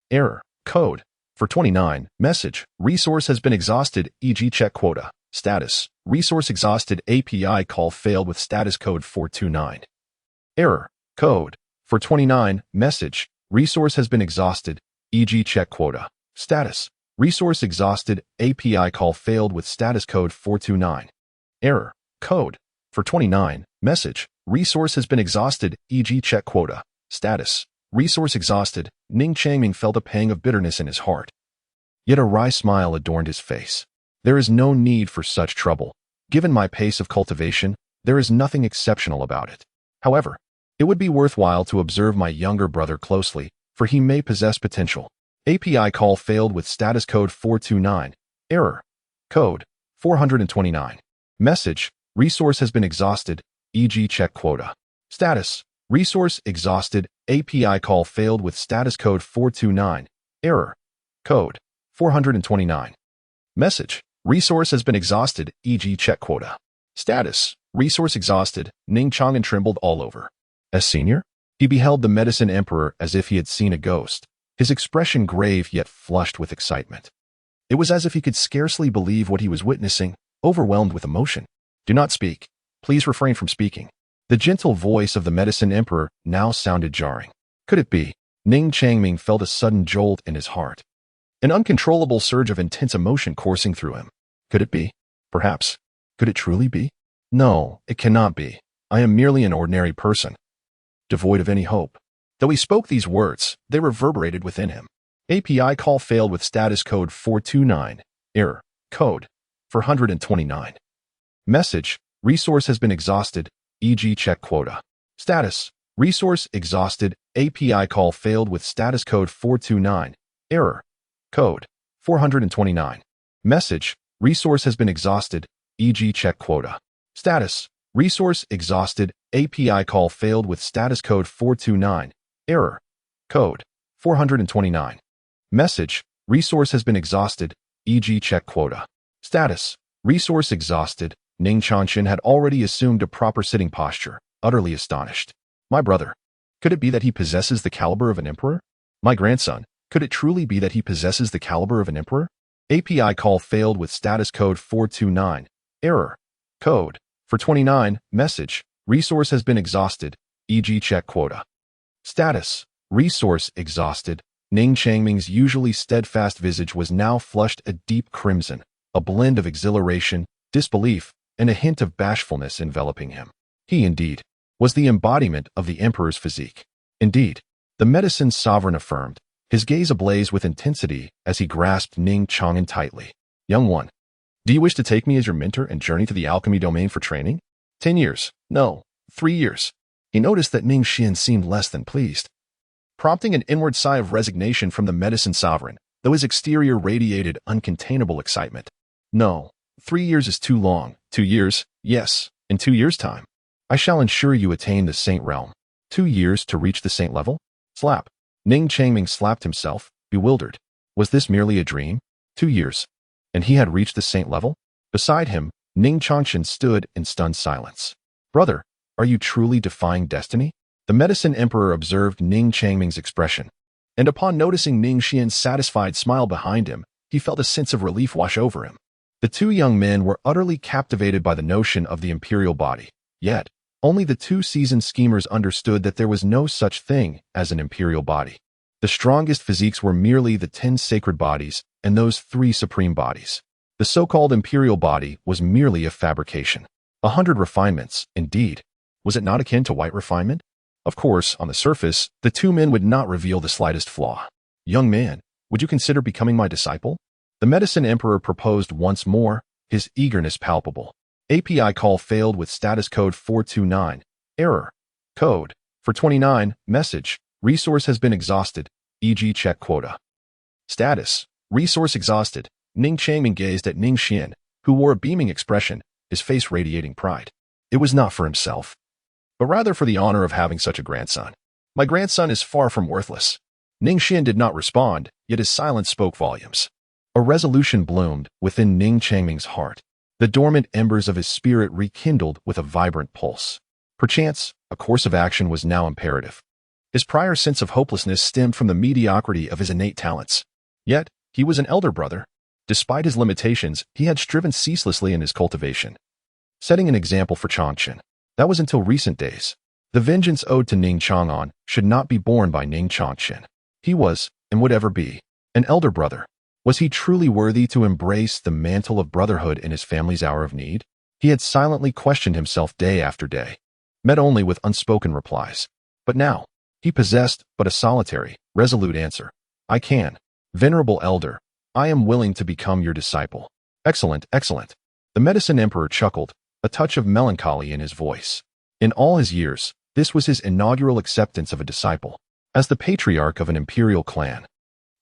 Error. Code. For 29. Message. Resource has been exhausted, e.g. check quota. Status. Resource exhausted. API call failed with status code 429. Error. Code. For 29. Message. Resource has been exhausted, e.g. check quota. Status. Resource exhausted. API call failed with status code 429. Error. Code. For 29. Message. Resource has been exhausted, e.g. check quota. Status. Resource exhausted. Ning Xuan felt a pang of bitterness in his heart. Yet a wry smile adorned his face. There is no need for such trouble. Given my pace of cultivation, there is nothing exceptional about it. However, it would be worthwhile to observe my younger brother closely, for he may possess potential. API call failed with status code 429. Error. Code. 429. Message. Resource has been exhausted, e.g. check quota. Status. Resource exhausted. API call failed with status code 429. Error. Code. 429. Message. Resource has been exhausted, e.g. check quota. Status. Resource exhausted. Ning Xuan trembled all over. As senior, he beheld the medicine emperor as if he had seen a ghost, his expression grave yet flushed with excitement. It was as if he could scarcely believe what he was witnessing, overwhelmed with emotion. Do not speak. Please refrain from speaking. The gentle voice of the medicine emperor now sounded jarring. Could it be? Ning Xuan felt a sudden jolt in his heart. An uncontrollable surge of intense emotion coursing through him. Could it be? Perhaps. Could it truly be? No, it cannot be. I am merely an ordinary person, devoid of any hope. Though he spoke these words, they reverberated within him. API call failed with status code 429. Error. Code. 429. Message. Resource has been exhausted, e.g. check quota. Status. Resource exhausted. API call failed with status code 429. Error. Code. 429. Message. Resource has been exhausted, e.g. check quota. Status. Resource exhausted. API call failed with status code 429. Error. Code. 429. Message. Resource has been exhausted, e.g. check quota. Status. Resource exhausted. Ning Xuan had already assumed a proper sitting posture, utterly astonished. My brother. Could it be that he possesses the caliber of an emperor? My grandson. Could it truly be that he possesses the caliber of an emperor? API call failed with status code 429. Error. Code. For 29. Message. Resource has been exhausted, e.g. check quota. Status. Resource exhausted. Ning Xuan's usually steadfast visage was now flushed a deep crimson, a blend of exhilaration, disbelief, and a hint of bashfulness enveloping him. He, indeed, was the embodiment of the emperor's physique. Indeed, the medicine sovereign affirmed, his gaze ablaze with intensity as he grasped Ning Xuan tightly. Young one, do you wish to take me as your mentor and journey to the alchemy domain for training? 10 years. No, 3 years. He noticed that Ning Xuan seemed less than pleased, prompting an inward sigh of resignation from the medicine sovereign, though his exterior radiated uncontainable excitement. No, 3 years is too long. 2 years, yes, in 2 years' time. I shall ensure you attain the saint realm. 2 years to reach the saint level? Slap. Ning Xuan slapped himself, bewildered. Was this merely a dream? 2 years. And he had reached the saint level? Beside him, Ning Xuan stood in stunned silence. Brother, are you truly defying destiny? The medicine emperor observed Ning Xuan's expression, and upon noticing Ning Xuan's satisfied smile behind him, he felt a sense of relief wash over him. The two young men were utterly captivated by the notion of the imperial body, yet only the two seasoned schemers understood that there was no such thing as an imperial body. The strongest physiques were merely the 10 sacred bodies and those 3 supreme bodies. The so-called imperial body was merely a fabrication. 100 refinements, indeed. Was it not akin to white refinement? Of course, on the surface, the two men would not reveal the slightest flaw. Young man, would you consider becoming my disciple? The medicine emperor proposed once more, his eagerness palpable. API call failed with status code 429. Error. Code. For 29. Message. Resource has been exhausted, e.g. check quota. Status. Resource exhausted. Ning Xuan gazed at Ning Xuan, who wore a beaming expression, his face radiating pride. It was not for himself, but rather for the honor of having such a grandson. My grandson is far from worthless. Ning Xuan did not respond, yet his silence spoke volumes. A resolution bloomed within Ning Changming's heart. The dormant embers of his spirit rekindled with a vibrant pulse. Perchance, a course of action was now imperative. His prior sense of hopelessness stemmed from the mediocrity of his innate talents. Yet, he was an elder brother. Despite his limitations, he had striven ceaselessly in his cultivation, setting an example for Changchen. That was until recent days. The vengeance owed to Ning Chang'an should not be borne by Ning Changchen. He was, and would ever be, an elder brother. Was he truly worthy to embrace the mantle of brotherhood in his family's hour of need? He had silently questioned himself day after day, met only with unspoken replies. But now, he possessed but a solitary, resolute answer. I can. Venerable elder, I am willing to become your disciple. Excellent, excellent. The medicine emperor chuckled, a touch of melancholy in his voice. In all his years, this was his inaugural acceptance of a disciple. As the patriarch of an imperial clan,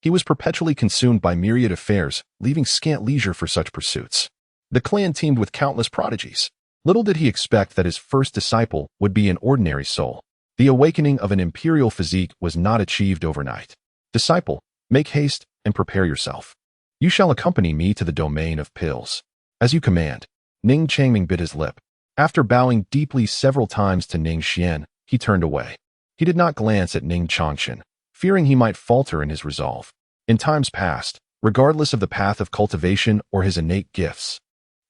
he was perpetually consumed by myriad affairs, leaving scant leisure for such pursuits. The clan teemed with countless prodigies. Little did he expect that his first disciple would be an ordinary soul. The awakening of an imperial physique was not achieved overnight. Disciple, make haste and prepare yourself. You shall accompany me to the domain of pills. As you command. Ning Changming bit his lip. After bowing deeply several times to Ning Xuan, he turned away. He did not glance at Ning Changchen, fearing he might falter in his resolve. In times past, regardless of the path of cultivation or his innate gifts,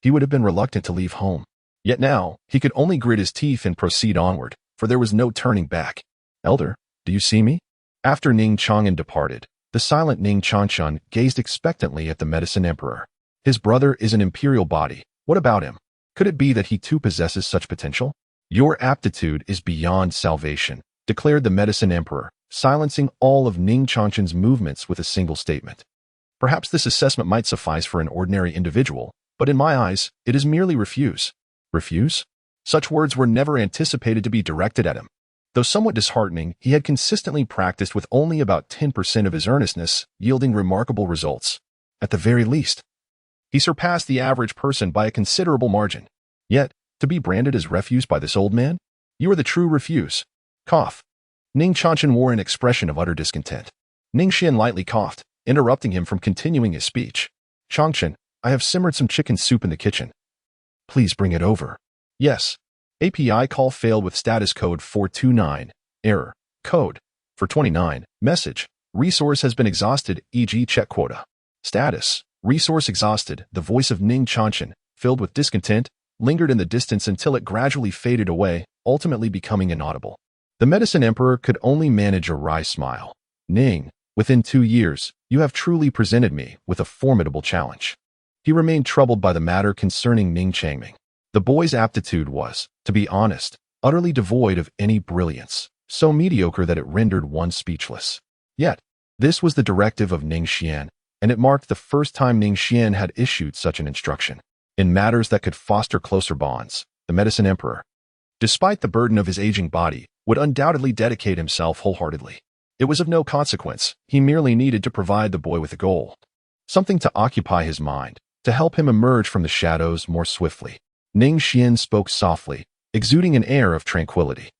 he would have been reluctant to leave home. Yet now, he could only grit his teeth and proceed onward, for there was no turning back. Elder, do you see me? After Ning Chang'an departed, the silent Ning Changchen gazed expectantly at the medicine emperor. His brother is an imperial body. What about him? Could it be that he too possesses such potential? Your aptitude is beyond salvation, declared the medicine emperor, silencing all of Ning Changchen's movements with a single statement. Perhaps this assessment might suffice for an ordinary individual, but in my eyes, it is merely refuse. Refuse? Such words were never anticipated to be directed at him. Though somewhat disheartening, he had consistently practiced with only about 10% of his earnestness, yielding remarkable results. At the very least, he surpassed the average person by a considerable margin. Yet, to be branded as refuse by this old man? You are the true refuse. Cough. Ning Changchen wore an expression of utter discontent. Ning Xuan lightly coughed, interrupting him from continuing his speech. Changchen, I have simmered some chicken soup in the kitchen. Please bring it over. Yes. API call failed with status code 429. Error. Code. For 29. Message. Resource has been exhausted, e.g. check quota. Status. Resource exhausted. The voice of Ning Changchen, filled with discontent, lingered in the distance until it gradually faded away, ultimately becoming inaudible. The medicine emperor could only manage a wry smile. Ning, within 2 years, you have truly presented me with a formidable challenge. He remained troubled by the matter concerning Ning Changming. The boy's aptitude was, to be honest, utterly devoid of any brilliance, so mediocre that it rendered one speechless. Yet, this was the directive of Ning Xuan, and it marked the first time Ning Xuan had issued such an instruction. In matters that could foster closer bonds, the medicine emperor, despite the burden of his aging body, would undoubtedly dedicate himself wholeheartedly. It was of no consequence. He merely needed to provide the boy with a goal, something to occupy his mind, to help him emerge from the shadows more swiftly. Ning Xuan spoke softly, exuding an air of tranquility.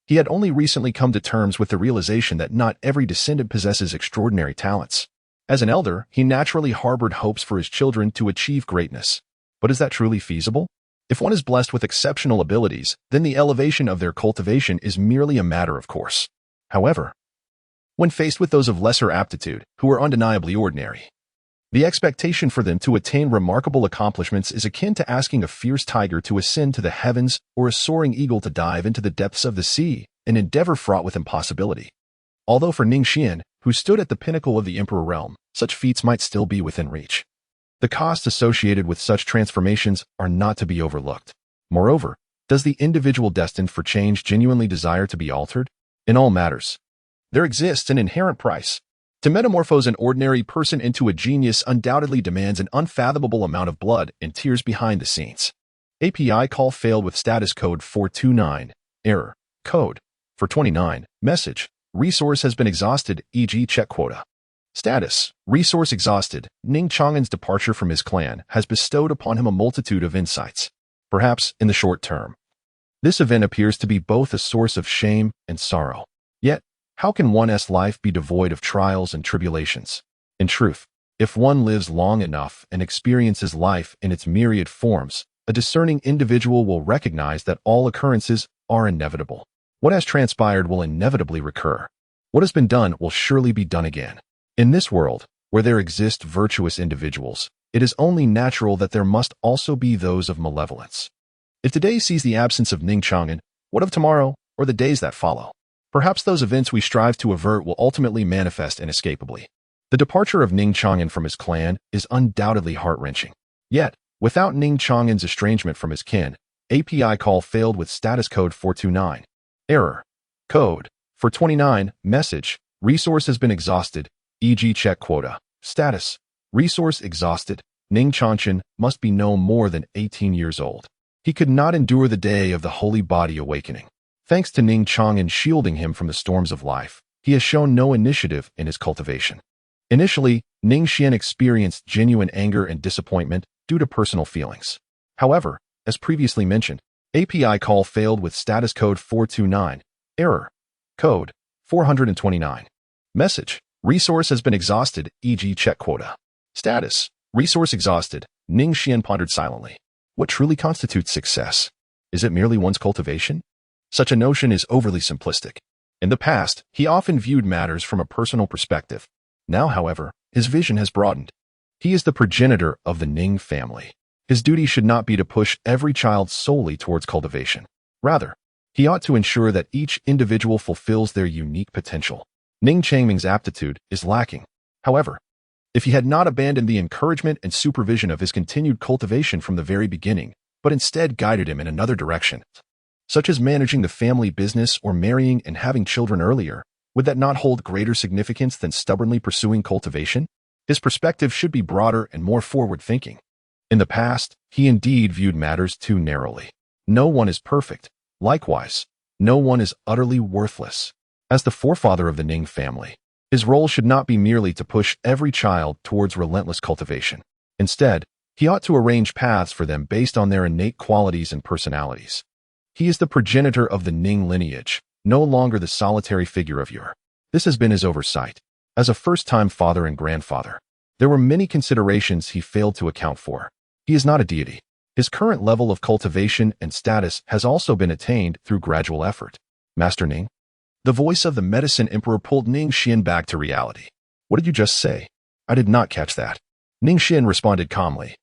He had only recently come to terms with the realization that not every descendant possesses extraordinary talents. As an elder, he naturally harbored hopes for his children to achieve greatness. But is that truly feasible? If one is blessed with exceptional abilities, then the elevation of their cultivation is merely a matter of course. However, when faced with those of lesser aptitude, who are undeniably ordinary, the expectation for them to attain remarkable accomplishments is akin to asking a fierce tiger to ascend to the heavens or a soaring eagle to dive into the depths of the sea, an endeavor fraught with impossibility. Although for Ning Xuan, who stood at the pinnacle of the emperor realm, such feats might still be within reach. The costs associated with such transformations are not to be overlooked. Moreover, does the individual destined for change genuinely desire to be altered? In all matters, there exists an inherent price. To metamorphose an ordinary person into a genius undoubtedly demands an unfathomable amount of blood and tears behind the scenes. API call failed with status code 429. Error. Code. For 29. Message. Resource has been exhausted, e.g. check quota. Status. Resource exhausted. Ning Chang'an's departure from his clan has bestowed upon him a multitude of insights, perhaps in the short term. This event appears to be both a source of shame and sorrow. Yet, how can one's life be devoid of trials and tribulations? In truth, If one lives long enough and experiences life in its myriad forms, a discerning individual will recognize that all occurrences are inevitable. What has transpired will inevitably recur. What has been done will surely be done again. In this world, where there exist virtuous individuals, it is only natural that there must also be those of malevolence. If today sees the absence of Ning Xuan, what of tomorrow or the days that follow? Perhaps those events we strive to avert will ultimately manifest inescapably. The departure of Ning Xuan from his clan is undoubtedly heart-wrenching. Yet, without Ning Xuan's estrangement from his kin, API call failed with status code 429. Error. Code 429. Message. Resource has been exhausted, e.g. check quota. Status. Resource exhausted. Ning Xuan must be no more than 18 years old. He could not endure the day of the holy body awakening. Thanks to Ning Xuan shielding him from the storms of life, he has shown no initiative in his cultivation. Initially, Ning Xuan experienced genuine anger and disappointment due to personal feelings. However, as previously mentioned, API call failed with status code 429. Error. Code 429. Message. Resource has been exhausted, e.g. check quota. Status. Resource exhausted. Ning Xuan pondered silently. What truly constitutes success? Is it merely one's cultivation? Such a notion is overly simplistic. In the past, he often viewed matters from a personal perspective. Now, however, his vision has broadened. He is the progenitor of the Ning family. His duty should not be to push every child solely towards cultivation. Rather, he ought to ensure that each individual fulfills their unique potential. Ning Changming's aptitude is lacking. However, if he had not abandoned the encouragement and supervision of his continued cultivation from the very beginning, but instead guided him in another direction, such as managing the family business or marrying and having children earlier, would that not hold greater significance than stubbornly pursuing cultivation? His perspective should be broader and more forward-thinking. In the past, he indeed viewed matters too narrowly. No one is perfect. Likewise, no one is utterly worthless. As the forefather of the Ning family, his role should not be merely to push every child towards relentless cultivation. Instead, he ought to arrange paths for them based on their innate qualities and personalities. He is the progenitor of the Ning lineage, no longer the solitary figure of yore. This has been his oversight. As a first-time father and grandfather, there were many considerations he failed to account for. He is not a deity. His current level of cultivation and status has also been attained through gradual effort. Master Ning? The voice of the medicine emperor pulled Ning Xuan back to reality. What did you just say? I did not catch that. Ning Xuan responded calmly.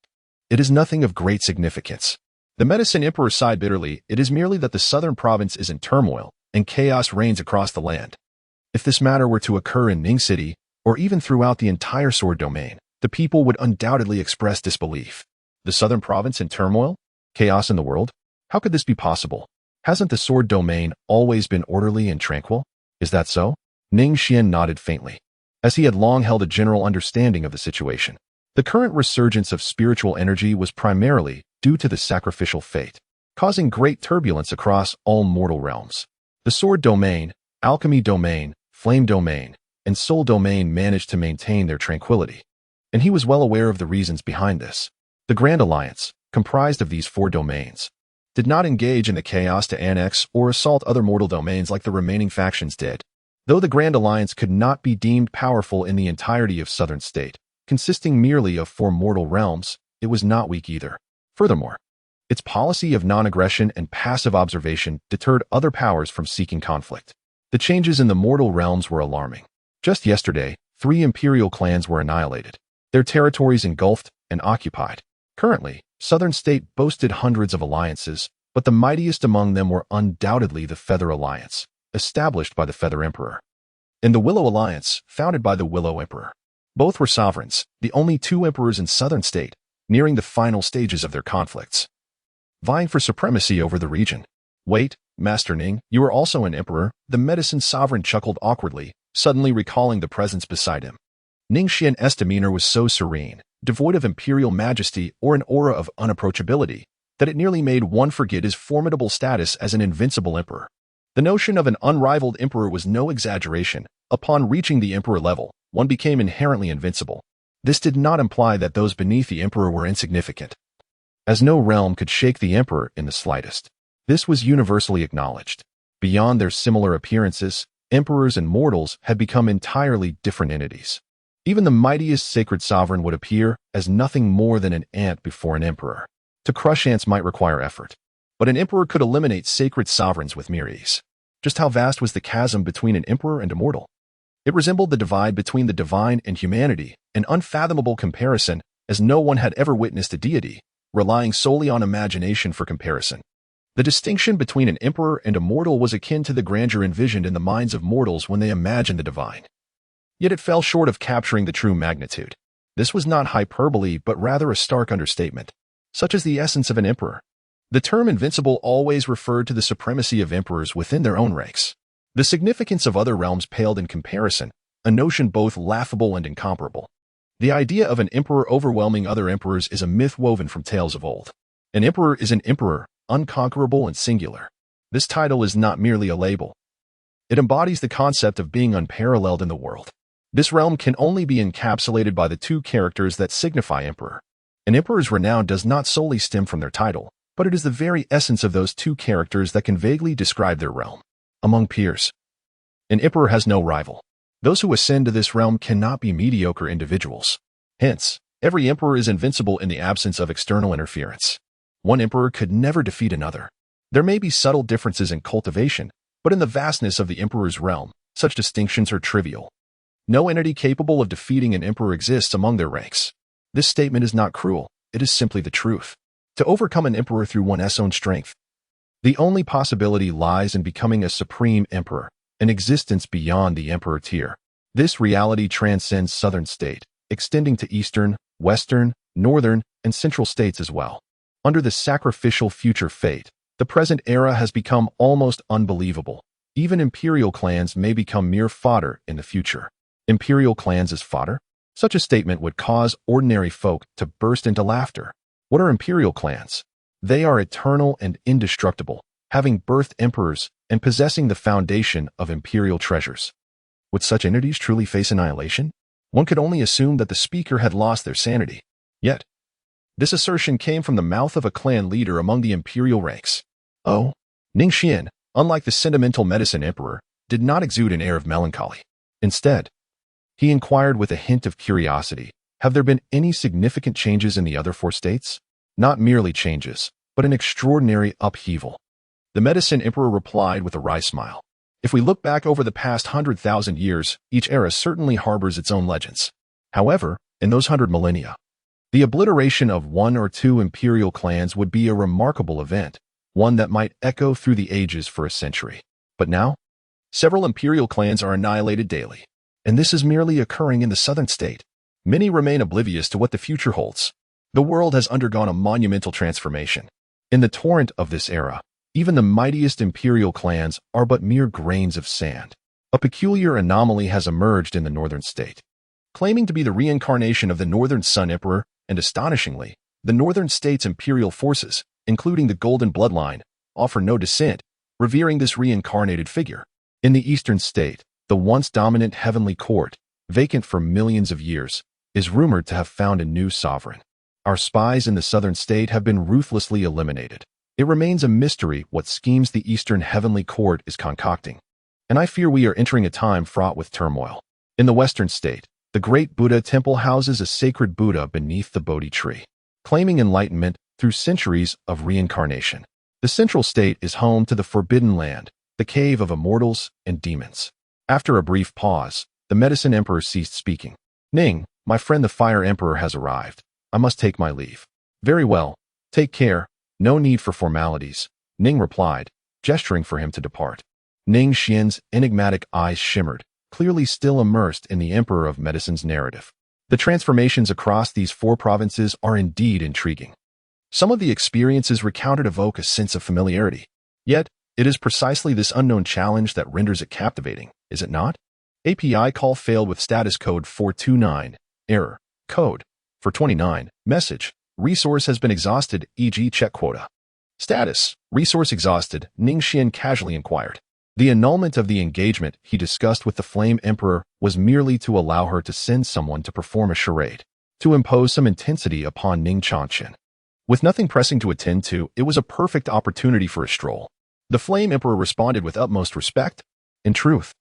It is nothing of great significance. The medicine emperor sighed bitterly. It is merely that the southern province is in turmoil, and chaos reigns across the land. If this matter were to occur in Ning City, or even throughout the entire sword domain, the people would undoubtedly express disbelief. The southern province in turmoil? Chaos in the world? How could this be possible? Hasn't the sword domain always been orderly and tranquil? Is that so? Ning Xuan nodded faintly, as he had long held a general understanding of the situation. The current resurgence of spiritual energy was primarily due to the sacrificial fate, causing great turbulence across all mortal realms. The sword domain, alchemy domain, flame domain, and soul domain managed to maintain their tranquility, and he was well aware of the reasons behind this. The Grand Alliance, comprised of these four domains, did not engage in the chaos to annex or assault other mortal domains like the remaining factions did. Though the Grand Alliance could not be deemed powerful in the entirety of Southern State, consisting merely of four mortal realms, it was not weak either. Furthermore, its policy of non-aggression and passive observation deterred other powers from seeking conflict. The changes in the mortal realms were alarming. Just yesterday, 3 imperial clans were annihilated, their territories engulfed and occupied. Currently, Southern State boasted hundreds of alliances, but the mightiest among them were undoubtedly the Feather Alliance, established by the Feather Emperor, and the Willow Alliance, founded by the Willow Emperor. Both were sovereigns, the only 2 emperors in Southern State, nearing the final stages of their conflicts, vying for supremacy over the region. Wait, Master Ning, you are also an emperor. The medicine sovereign chuckled awkwardly, suddenly recalling the presence beside him. Ning Xuan's demeanor was so serene, devoid of imperial majesty or an aura of unapproachability, that it nearly made one forget his formidable status as an invincible emperor. The notion of an unrivaled emperor was no exaggeration. Upon reaching the emperor level, one became inherently invincible. This did not imply that those beneath the emperor were insignificant, as no realm could shake the emperor in the slightest. This was universally acknowledged. Beyond their similar appearances, emperors and mortals had become entirely different entities. Even the mightiest sacred sovereign would appear as nothing more than an ant before an emperor. To crush ants might require effort, but an emperor could eliminate sacred sovereigns with mere ease. Just how vast was the chasm between an emperor and a mortal? It resembled the divide between the divine and humanity, an unfathomable comparison, as no one had ever witnessed a deity, relying solely on imagination for comparison. The distinction between an emperor and a mortal was akin to the grandeur envisioned in the minds of mortals when they imagined the divine. Yet it fell short of capturing the true magnitude. This was not hyperbole, but rather a stark understatement. Such is the essence of an emperor. The term invincible always referred to the supremacy of emperors within their own ranks. The significance of other realms paled in comparison, a notion both laughable and incomparable. The idea of an emperor overwhelming other emperors is a myth woven from tales of old. An emperor is an emperor, unconquerable and singular. This title is not merely a label. It embodies the concept of being unparalleled in the world. This realm can only be encapsulated by the two characters that signify emperor. An emperor's renown does not solely stem from their title, but it is the very essence of those two characters that can vaguely describe their realm. Among peers, an emperor has no rival. Those who ascend to this realm cannot be mediocre individuals. Hence, every emperor is invincible in the absence of external interference. One emperor could never defeat another. There may be subtle differences in cultivation, but in the vastness of the emperor's realm, such distinctions are trivial. No entity capable of defeating an emperor exists among their ranks. This statement is not cruel, it is simply the truth. To overcome an emperor through one's own strength, the only possibility lies in becoming a supreme emperor, an existence beyond the emperor tier. This reality transcends southern state, extending to eastern, western, northern, and central states as well. Under the sacrificial future fate, the present era has become almost unbelievable. Even imperial clans may become mere fodder in the future. Imperial clans as fodder? Such a statement would cause ordinary folk to burst into laughter. What are imperial clans? They are eternal and indestructible, having birthed emperors and possessing the foundation of imperial treasures. Would such entities truly face annihilation? One could only assume that the speaker had lost their sanity. Yet, this assertion came from the mouth of a clan leader among the imperial ranks. Oh, Ning Xuan, unlike the sentimental medicine emperor, did not exude an air of melancholy. Instead, he inquired with a hint of curiosity, have there been any significant changes in the other four states? Not merely changes, but an extraordinary upheaval. The medicine emperor replied with a wry smile. If we look back over the past 100,000 years, each era certainly harbors its own legends. However, in those 100 millennia, the obliteration of one or two imperial clans would be a remarkable event, one that might echo through the ages for a century. But now, several imperial clans are annihilated daily, and this is merely occurring in the southern state. Many remain oblivious to what the future holds. The world has undergone a monumental transformation. In the torrent of this era, even the mightiest imperial clans are but mere grains of sand. A peculiar anomaly has emerged in the northern state. Claiming to be the reincarnation of the Northern Sun Emperor, and astonishingly, the northern state's imperial forces, including the Golden Bloodline, offer no dissent, revering this reincarnated figure. In the eastern state, the once dominant heavenly court, vacant for millions of years, is rumored to have found a new sovereign. Our spies in the southern state have been ruthlessly eliminated. It remains a mystery what schemes the eastern heavenly court is concocting, and I fear we are entering a time fraught with turmoil. In the western state, the great Buddha temple houses a sacred Buddha beneath the Bodhi tree, claiming enlightenment through centuries of reincarnation. The central state is home to the Forbidden Land, the cave of immortals and demons. After a brief pause, the medicine emperor ceased speaking. Ning, my friend the fire emperor has arrived. I must take my leave. Very well. Take care. No need for formalities, Ning replied, gesturing for him to depart. Ning Xuan's enigmatic eyes shimmered, clearly still immersed in the Emperor of Medicine's narrative. The transformations across these four provinces are indeed intriguing. Some of the experiences recounted evoke a sense of familiarity. Yet, it is precisely this unknown challenge that renders it captivating, is it not? API call failed with status code 429, error, code 429, message. Resource has been exhausted, e.g. check quota. Status, resource exhausted, Ning Xuan casually inquired. The annulment of the engagement he discussed with the Flame Emperor was merely to allow her to send someone to perform a charade, to impose some intensity upon Ning Xuan. With nothing pressing to attend to, it was a perfect opportunity for a stroll. The Flame Emperor responded with utmost respect. In truth,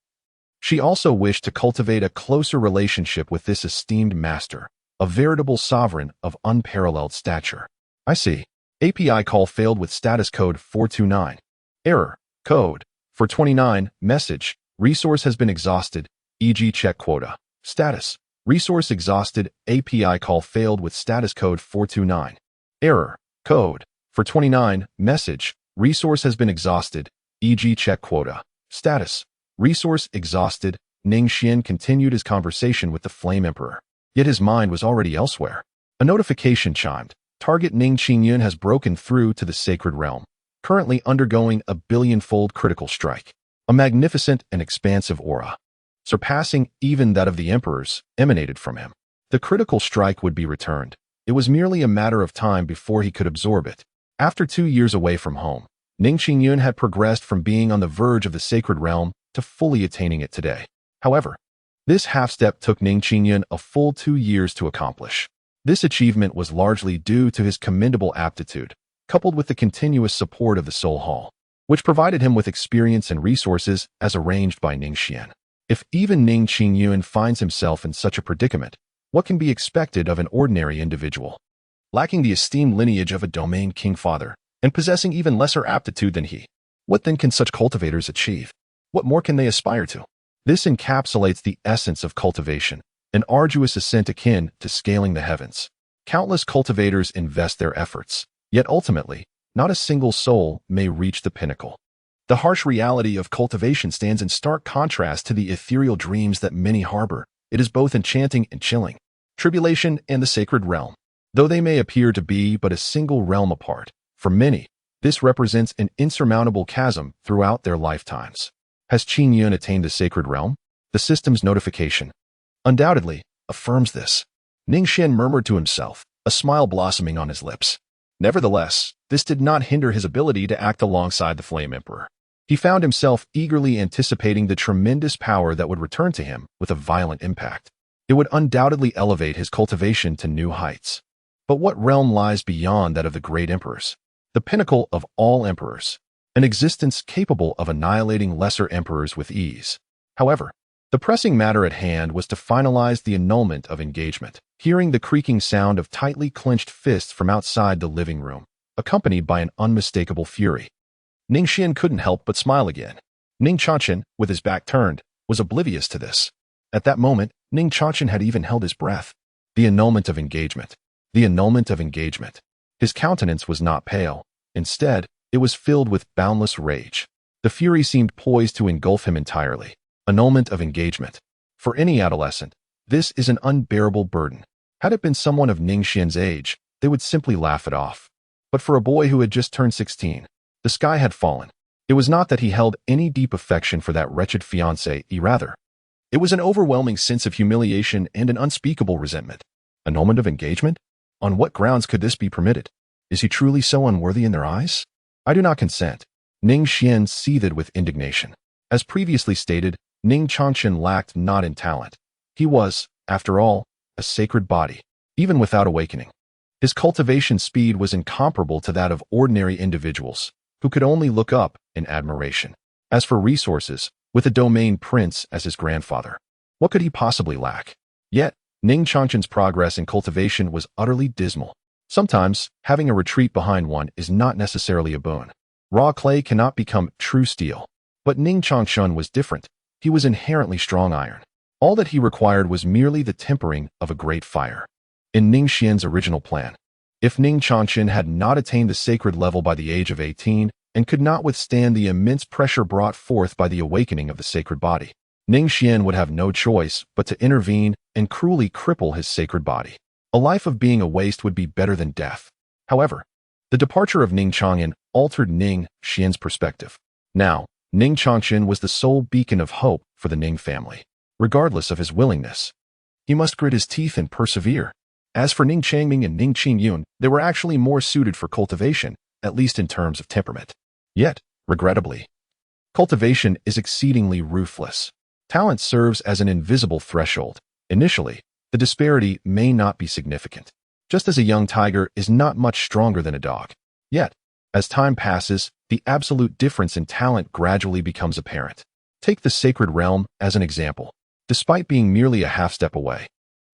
She also wished to cultivate a closer relationship with this esteemed master, a veritable sovereign of unparalleled stature. I see. API call failed with status code 429. Error. Code 429. Message. Resource has been exhausted, e.g. check quota. Status. Resource exhausted. API call failed with status code 429. Error. Code 429. Message. Resource has been exhausted, e.g. check quota. Status. Resource exhausted. Ning Xuan continued his conversation with the Flame Emperor. Yet his mind was already elsewhere. A notification chimed. Target Ning Xuan has broken through to the sacred realm, currently undergoing a billion-fold critical strike. A magnificent and expansive aura, surpassing even that of the Emperor's, emanated from him. The critical strike would be returned. It was merely a matter of time before he could absorb it. After 2 years away from home, Ning Xuan had progressed from being on the verge of the sacred realm to fully attaining it today. However, this half-step took Ning Xuan a full 2 years to accomplish. This achievement was largely due to his commendable aptitude, coupled with the continuous support of the Soul Hall, which provided him with experience and resources as arranged by Ning Xuan. If even Ning Xuan finds himself in such a predicament, what can be expected of an ordinary individual? Lacking the esteemed lineage of a domain king father, and possessing even lesser aptitude than he, what then can such cultivators achieve? What more can they aspire to? This encapsulates the essence of cultivation, an arduous ascent akin to scaling the heavens. Countless cultivators invest their efforts, yet ultimately, not a single soul may reach the pinnacle. The harsh reality of cultivation stands in stark contrast to the ethereal dreams that many harbor. It is both enchanting and chilling. Tribulation and the sacred realm. Though they may appear to be but a single realm apart, for many, this represents an insurmountable chasm throughout their lifetimes. Has Qin Yun attained the sacred realm? The system's notification undoubtedly affirms this. Ning Xuan murmured to himself, a smile blossoming on his lips. Nevertheless, this did not hinder his ability to act alongside the Flame Emperor. He found himself eagerly anticipating the tremendous power that would return to him with a violent impact. It would undoubtedly elevate his cultivation to new heights. But what realm lies beyond that of the great emperors? The pinnacle of all emperors, an existence capable of annihilating lesser emperors with ease. However, the pressing matter at hand was to finalize the annulment of engagement. Hearing the creaking sound of tightly clenched fists from outside the living room, accompanied by an unmistakable fury, Ning Xuan couldn't help but smile again. Ning Xuan, with his back turned, was oblivious to this. At that moment, Ning Xuan had even held his breath. The annulment of engagement. The annulment of engagement. His countenance was not pale. Instead, it was filled with boundless rage. The fury seemed poised to engulf him entirely. Annulment of engagement. For any adolescent, this is an unbearable burden. Had it been someone of Ning Xuan's age, they would simply laugh it off. But for a boy who had just turned 16, the sky had fallen. It was not that he held any deep affection for that wretched fiancée, rather. It was an overwhelming sense of humiliation and an unspeakable resentment. Annulment of engagement? On what grounds could this be permitted? Is he truly so unworthy in their eyes? I do not consent. Ning Xuan seethed with indignation. As previously stated, Ning Xuan lacked not in talent. He was, after all, a sacred body, even without awakening. His cultivation speed was incomparable to that of ordinary individuals, who could only look up in admiration. As for resources, with a domain prince as his grandfather, what could he possibly lack? Yet, Ning Xuan's progress in cultivation was utterly dismal. Sometimes, having a retreat behind one is not necessarily a boon. Raw clay cannot become true steel. But Ning Xuan was different. He was inherently strong iron. All that he required was merely the tempering of a great fire. In Ning Xuan's original plan, if Ning Xuan had not attained the sacred level by the age of 18 and could not withstand the immense pressure brought forth by the awakening of the sacred body, Ning Xuan would have no choice but to intervene and cruelly cripple his sacred body. A life of being a waste would be better than death. However, the departure of Ning Xuan altered Ning Xuan's perspective. Now, Ning Xuan was the sole beacon of hope for the Ning family. Regardless of his willingness, he must grit his teeth and persevere. As for Ning Changming and Ning Qingyun, they were actually more suited for cultivation, at least in terms of temperament. Yet, regrettably, cultivation is exceedingly ruthless. Talent serves as an invisible threshold. Initially, the disparity may not be significant, just as a young tiger is not much stronger than a dog. Yet, as time passes, the absolute difference in talent gradually becomes apparent. Take the sacred realm as an example. Despite being merely a half-step away,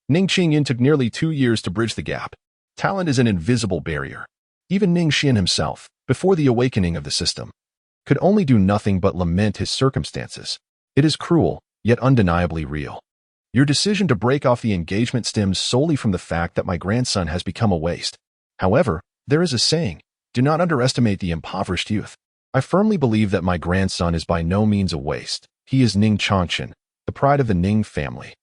Ning Xuan took nearly 2 years to bridge the gap. Talent is an invisible barrier. Even Ning Xuan himself, before the awakening of the system, could only do nothing but lament his circumstances. It is cruel, yet undeniably real. Your decision to break off the engagement stems solely from the fact that my grandson has become a waste. However, there is a saying, do not underestimate the impoverished youth. I firmly believe that my grandson is by no means a waste. He is Ning Xuan, the pride of the Ning family.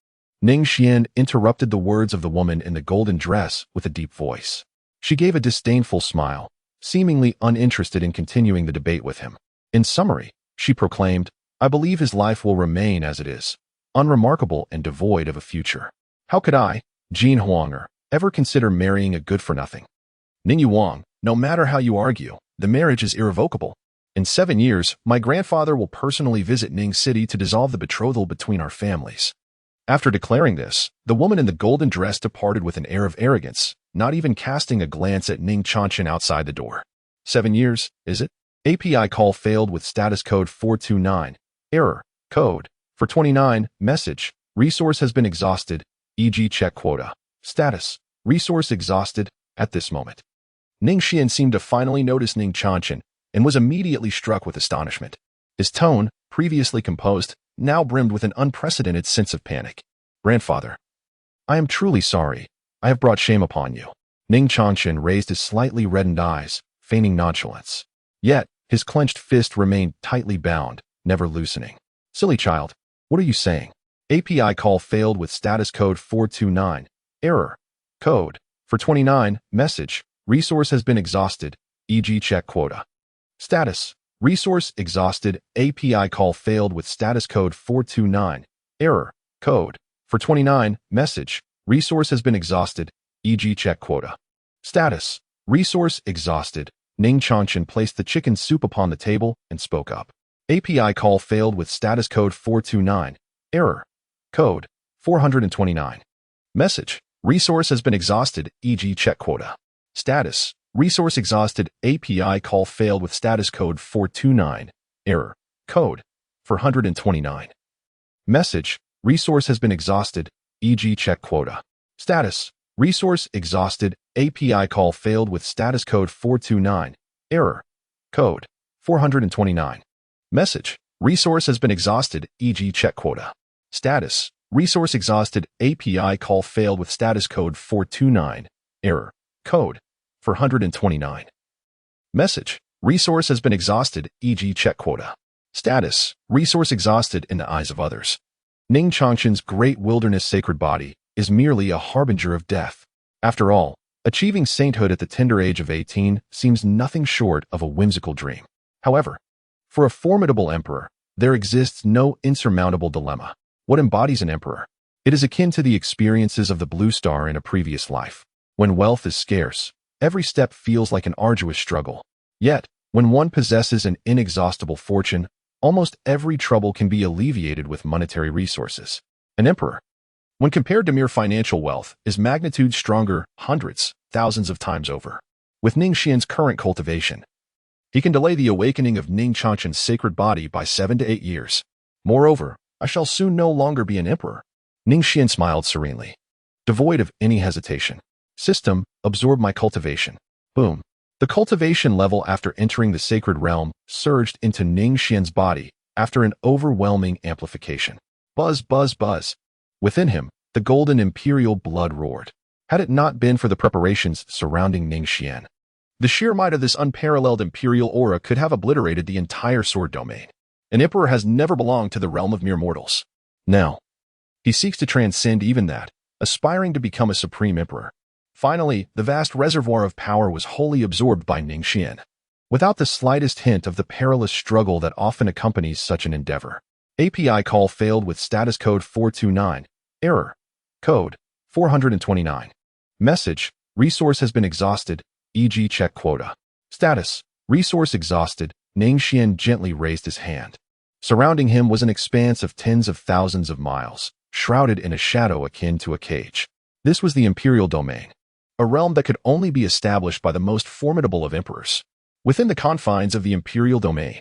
Ning Xuan interrupted the words of the woman in the golden dress with a deep voice. She gave a disdainful smile, seemingly uninterested in continuing the debate with him. In summary, she proclaimed, I believe his life will remain as it is, unremarkable and devoid of a future. How could I, Jin Huanger, ever consider marrying a good-for-nothing? Ning Yuang, no matter how you argue, the marriage is irrevocable. In 7 years, my grandfather will personally visit Ning City to dissolve the betrothal between our families. After declaring this, the woman in the golden dress departed with an air of arrogance, not even casting a glance at Ning Xuan outside the door. 7 years, is it? API call failed with status code 429. Error. Code. For 29. Message. Resource has been exhausted. E.g. check quota. Status. Resource exhausted. At this moment, Ning Xuan seemed to finally notice Ning Xuan and was immediately struck with astonishment. His tone, previously composed, now brimmed with an unprecedented sense of panic. Grandfather, I am truly sorry. I have brought shame upon you. Ning Xuan raised his slightly reddened eyes, feigning nonchalance. Yet, his clenched fist remained tightly bound, never loosening. Silly child, what are you saying? API call failed with status code 429. Error. Code. For 29. Message. Resource has been exhausted. E.g. check quota. Status. Resource exhausted. API call failed with status code 429. Error. Code. For 29. Message. Resource has been exhausted. E.g. check quota. Status. Resource exhausted. Ning Xuan placed the chicken soup upon the table and spoke up. API call failed with status code 429. Error. Code. 429. Message. Resource has been exhausted. E.g. check quota. Status. Resource exhausted. API call failed with status code 429. Error. Code. 429. Message. Resource has been exhausted. E.g. check quota. Status. Resource exhausted. API call failed with status code 429. Error. Code. 429. Message. Resource has been exhausted. E.g. check quota. Status. Resource exhausted. API call failed with status code 429. Error. Code. 429. Message. Resource has been exhausted. E.g. check quota. Status. Resource exhausted in the eyes of others. Ning Xuan's great wilderness sacred body is merely a harbinger of death. After all, achieving sainthood at the tender age of 18 seems nothing short of a whimsical dream. However, for a formidable emperor, there exists no insurmountable dilemma. What embodies an emperor? It is akin to the experiences of the blue star in a previous life. When wealth is scarce, every step feels like an arduous struggle. Yet, when one possesses an inexhaustible fortune, almost every trouble can be alleviated with monetary resources. An emperor, when compared to mere financial wealth, is magnitude stronger hundreds, thousands of times over. With Ning Xuan's current cultivation, he can delay the awakening of Ning Xuan's sacred body by 7 to 8 years. Moreover, I shall soon no longer be an emperor. Ning Xuan smiled serenely, devoid of any hesitation. System, absorb my cultivation. Boom. The cultivation level after entering the sacred realm surged into Ning Xuan's body after an overwhelming amplification. Buzz, buzz, buzz. Within him, the golden imperial blood roared. Had it not been for the preparations surrounding Ning Xuan, the sheer might of this unparalleled imperial aura could have obliterated the entire sword domain. An emperor has never belonged to the realm of mere mortals. Now, he seeks to transcend even that, aspiring to become a supreme emperor. Finally, the vast reservoir of power was wholly absorbed by Ning Xuan, without the slightest hint of the perilous struggle that often accompanies such an endeavor. API call failed with status code 429. Error. Code. 429. Message. Resource has been exhausted. E.g. check quota. Status. Resource exhausted. Ning Xuan gently raised his hand. Surrounding him was an expanse of tens of thousands of miles, shrouded in a shadow akin to a cage. This was the imperial domain, a realm that could only be established by the most formidable of emperors. Within the confines of the imperial domain,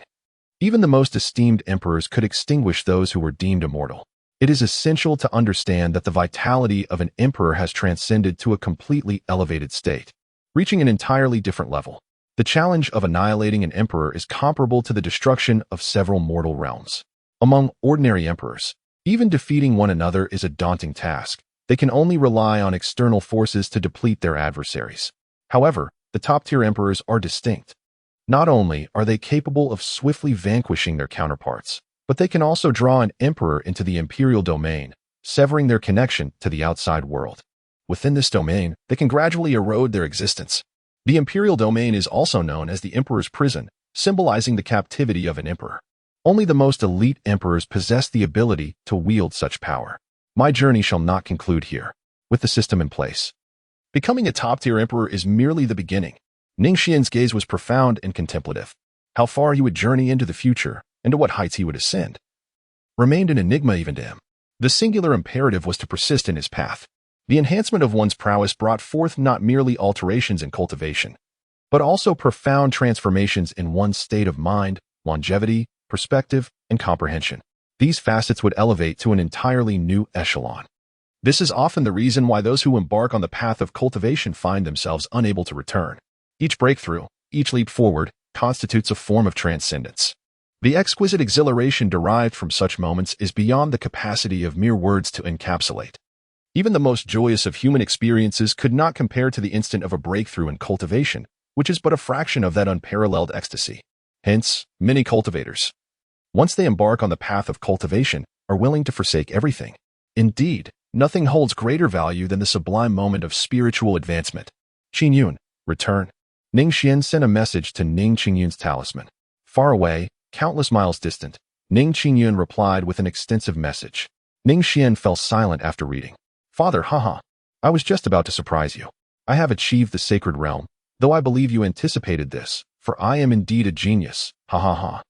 Even the most esteemed emperors could extinguish those who were deemed immortal. It is essential to understand that the vitality of an emperor has transcended to a completely elevated state, reaching an entirely different level. The challenge of annihilating an emperor is comparable to the destruction of several mortal realms. Among ordinary emperors, even defeating one another is a daunting task. They can only rely on external forces to deplete their adversaries. However, the top-tier emperors are distinct. Not only are they capable of swiftly vanquishing their counterparts, but they can also draw an emperor into the imperial domain, severing their connection to the outside world. Within this domain, they can gradually erode their existence. The imperial domain is also known as the emperor's prison, symbolizing the captivity of an emperor. Only the most elite emperors possess the ability to wield such power. My journey shall not conclude here. With the system in place, becoming a top-tier emperor is merely the beginning. Ning Xuan's gaze was profound and contemplative. How far he would journey into the future, and to what heights he would ascend, remained an enigma even to him. The singular imperative was to persist in his path. The enhancement of one's prowess brought forth not merely alterations in cultivation, but also profound transformations in one's state of mind, longevity, perspective, and comprehension. These facets would elevate to an entirely new echelon. This is often the reason why those who embark on the path of cultivation find themselves unable to return. Each breakthrough, each leap forward, constitutes a form of transcendence. The exquisite exhilaration derived from such moments is beyond the capacity of mere words to encapsulate. Even the most joyous of human experiences could not compare to the instant of a breakthrough in cultivation, which is but a fraction of that unparalleled ecstasy. Hence, many cultivators, once they embark on the path of cultivation, are willing to forsake everything. Indeed, nothing holds greater value than the sublime moment of spiritual advancement. Qingyun, return. Ning Xuan sent a message to Ning Qingyun's talisman. Far away, countless miles distant, Ning Qingyun replied with an extensive message. Ning Xuan fell silent after reading. Father, haha. I was just about to surprise you. I have achieved the sacred realm, though I believe you anticipated this, for I am indeed a genius. Ha ha ha.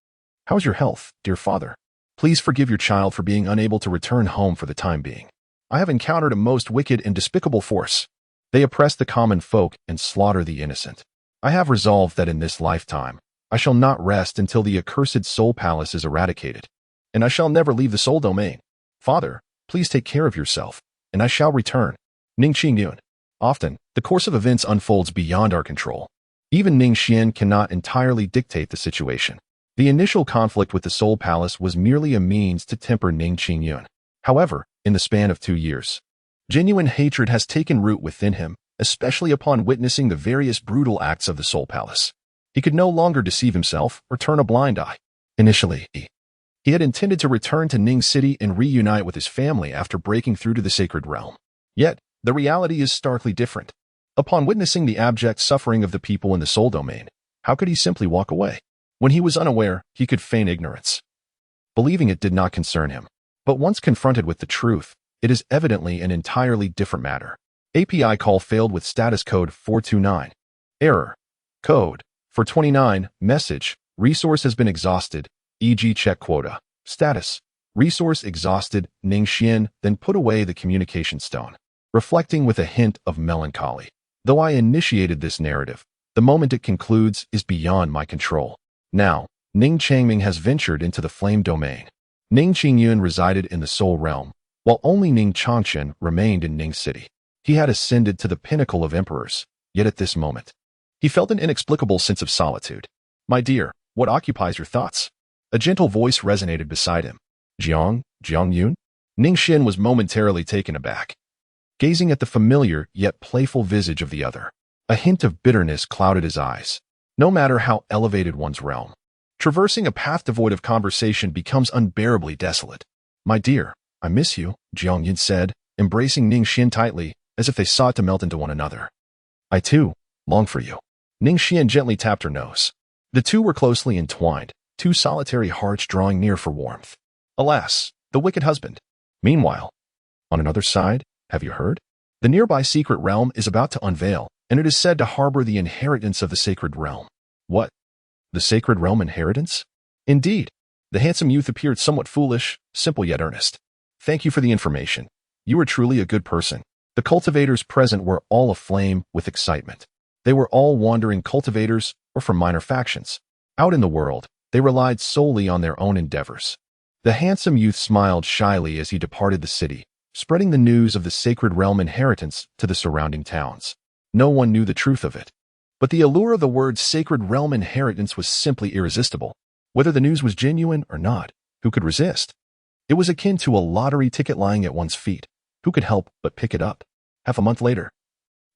How's your health, dear father? Please forgive your child for being unable to return home for the time being. I have encountered a most wicked and despicable force. They oppress the common folk and slaughter the innocent. I have resolved that in this lifetime, I shall not rest until the accursed soul palace is eradicated, and I shall never leave the soul domain. Father, please take care of yourself, and I shall return. Ning Qingyun. Often, the course of events unfolds beyond our control. Even Ning Xuan cannot entirely dictate the situation. The initial conflict with the Soul Palace was merely a means to temper Ning Qingyun. However, in the span of 2 years, genuine hatred has taken root within him, especially upon witnessing the various brutal acts of the Soul Palace. He could no longer deceive himself or turn a blind eye. Initially, he had intended to return to Ning City and reunite with his family after breaking through to the sacred realm. Yet, the reality is starkly different. Upon witnessing the abject suffering of the people in the soul domain, how could he simply walk away? When he was unaware, he could feign ignorance, believing it did not concern him. But once confronted with the truth, it is evidently an entirely different matter. API call failed with status code 429. Error. Code 429. Message. Resource has been exhausted, e.g. check quota. Status. Resource exhausted. Ning Xuan then put away the communication stone, reflecting with a hint of melancholy. Though I initiated this narrative, the moment it concludes is beyond my control. Now, Ning Changming has ventured into the flame domain. Ning Qingyun resided in the soul realm, while only Ning Changchen remained in Ning City. He had ascended to the pinnacle of emperors, yet at this moment, he felt an inexplicable sense of solitude. My dear, what occupies your thoughts? A gentle voice resonated beside him. Jiangyun? Ning Xuan was momentarily taken aback, gazing at the familiar yet playful visage of the other. A hint of bitterness clouded his eyes. No matter how elevated one's realm, traversing a path devoid of conversation becomes unbearably desolate. My dear, I miss you, Jiangyun said, embracing Ning Xuan tightly, as if they sought to melt into one another. I too long for you. Ning Xuan gently tapped her nose. The two were closely entwined, two solitary hearts drawing near for warmth. Alas, the wicked husband. Meanwhile, on another side, have you heard? The nearby secret realm is about to unveil, and it is said to harbor the inheritance of the sacred realm. What? The sacred realm inheritance? Indeed. The handsome youth appeared somewhat foolish, simple yet earnest. Thank you for the information. You are truly a good person. The cultivators present were all aflame with excitement. They were all wandering cultivators or from minor factions. Out in the world, They relied solely on their own endeavors. The handsome youth smiled shyly as he departed the city, spreading the news of the sacred realm inheritance to the surrounding towns. No one knew the truth of it. But the allure of the word sacred realm inheritance was simply irresistible. Whether the news was genuine or not, who could resist? It was akin to a lottery ticket lying at one's feet. Who could help but pick it up? Half a month later,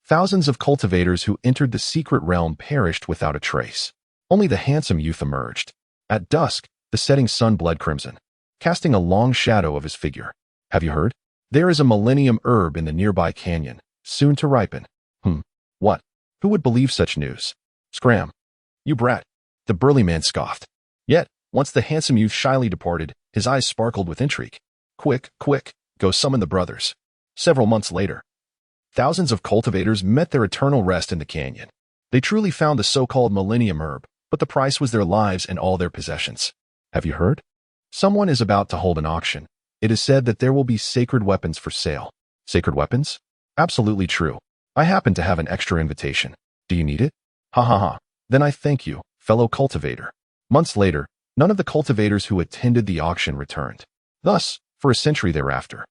thousands of cultivators who entered the secret realm perished without a trace. Only the handsome youth emerged. At dusk, the setting sun bled crimson, casting a long shadow of his figure. Have you heard? There is a millennium herb in the nearby canyon, soon to ripen. What? Who would believe such news? Scram. You brat. The burly man scoffed. Yet, once the handsome youth shyly departed, his eyes sparkled with intrigue. Quick, quick, go summon the brothers. Several months later, thousands of cultivators met their eternal rest in the canyon. They truly found the so-called millennium herb, but the price was their lives and all their possessions. Have you heard? Someone is about to hold an auction. It is said that there will be sacred weapons for sale. Sacred weapons? Absolutely true. I happen to have an extra invitation. Do you need it? Ha ha ha. Then I thank you, fellow cultivator. Months later, none of the cultivators who attended the auction returned. Thus, for a century thereafter,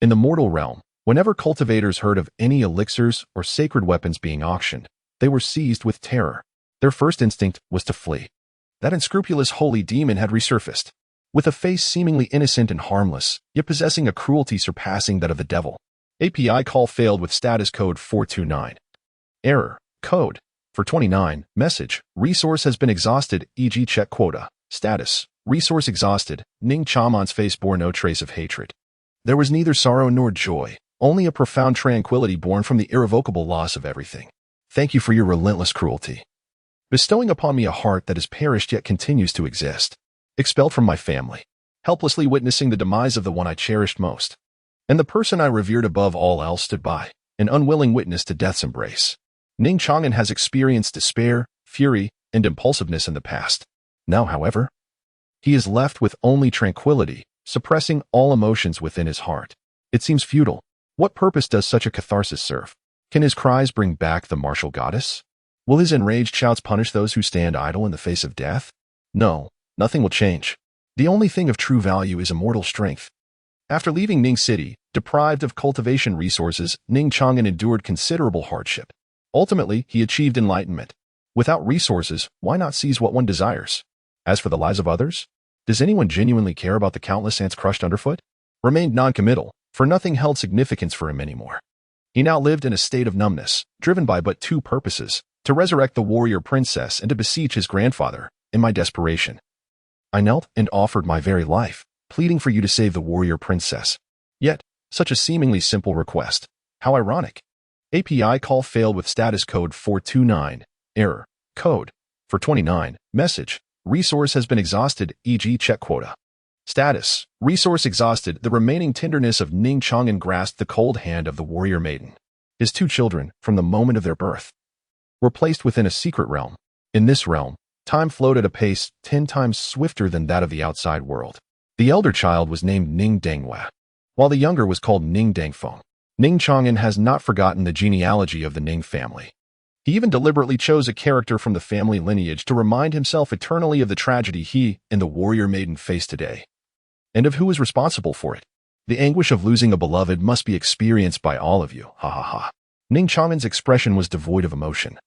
in the mortal realm, whenever cultivators heard of any elixirs or sacred weapons being auctioned, they were seized with terror. Their first instinct was to flee. That unscrupulous holy demon had resurfaced, with a face seemingly innocent and harmless, yet possessing a cruelty surpassing that of the devil. API call failed with status code 429. Error. Code. For 29. Message. Resource has been exhausted, e.g. check quota. Status. Resource exhausted. Ning Xuan's face bore no trace of hatred. There was neither sorrow nor joy, only a profound tranquility born from the irrevocable loss of everything. Thank you for your relentless cruelty, bestowing upon me a heart that has perished yet continues to exist. Expelled from my family, helplessly witnessing the demise of the one I cherished most. And the person I revered above all else stood by, an unwilling witness to death's embrace. Ning Xuan has experienced despair, fury, and impulsiveness in the past. Now, however, he is left with only tranquility, suppressing all emotions within his heart. It seems futile. What purpose does such a catharsis serve? Can his cries bring back the martial goddess? Will his enraged shouts punish those who stand idle in the face of death? No, nothing will change. The only thing of true value is immortal strength. After leaving Ning City, deprived of cultivation resources, Ning Xuan endured considerable hardship. Ultimately, he achieved enlightenment. Without resources, why not seize what one desires? As for the lives of others, does anyone genuinely care about the countless ants crushed underfoot? Remained non-committal, for nothing held significance for him anymore. He now lived in a state of numbness, driven by but two purposes: to resurrect the warrior princess and to beseech his grandfather. In my desperation, I knelt and offered my very life, pleading for you to save the warrior princess. Yet, such a seemingly simple request. How ironic. API call failed with status code 429. Error. Code. For 29. Message. Resource has been exhausted, e.g. check quota. Status. Resource exhausted. The remaining tenderness of Ning Xuan grasped the cold hand of the warrior maiden. His two children, from the moment of their birth, were placed within a secret realm. In this realm, time flowed at a pace 10 times swifter than that of the outside world. The elder child was named Ning Danghua, while the younger was called Ning Dangfeng. Ning Xuan has not forgotten the genealogy of the Ning family. He even deliberately chose a character from the family lineage to remind himself eternally of the tragedy he and the warrior maiden face today, and of who is responsible for it. The anguish of losing a beloved must be experienced by all of you, ha ha ha. Ning Xuan's expression was devoid of emotion,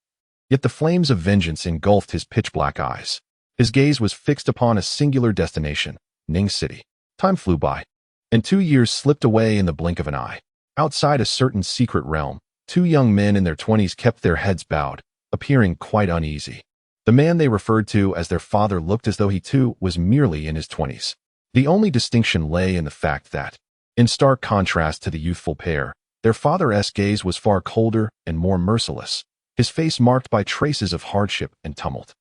yet the flames of vengeance engulfed his pitch-black eyes. His gaze was fixed upon a singular destination, Ning City. Time flew by, and 2 years slipped away in the blink of an eye. Outside a certain secret realm, 2 young men in their 20s kept their heads bowed, appearing quite uneasy. The man they referred to as their father looked as though he too was merely in his 20s. The only distinction lay in the fact that, in stark contrast to the youthful pair, their father's gaze was far colder and more merciless, his face marked by traces of hardship and tumult.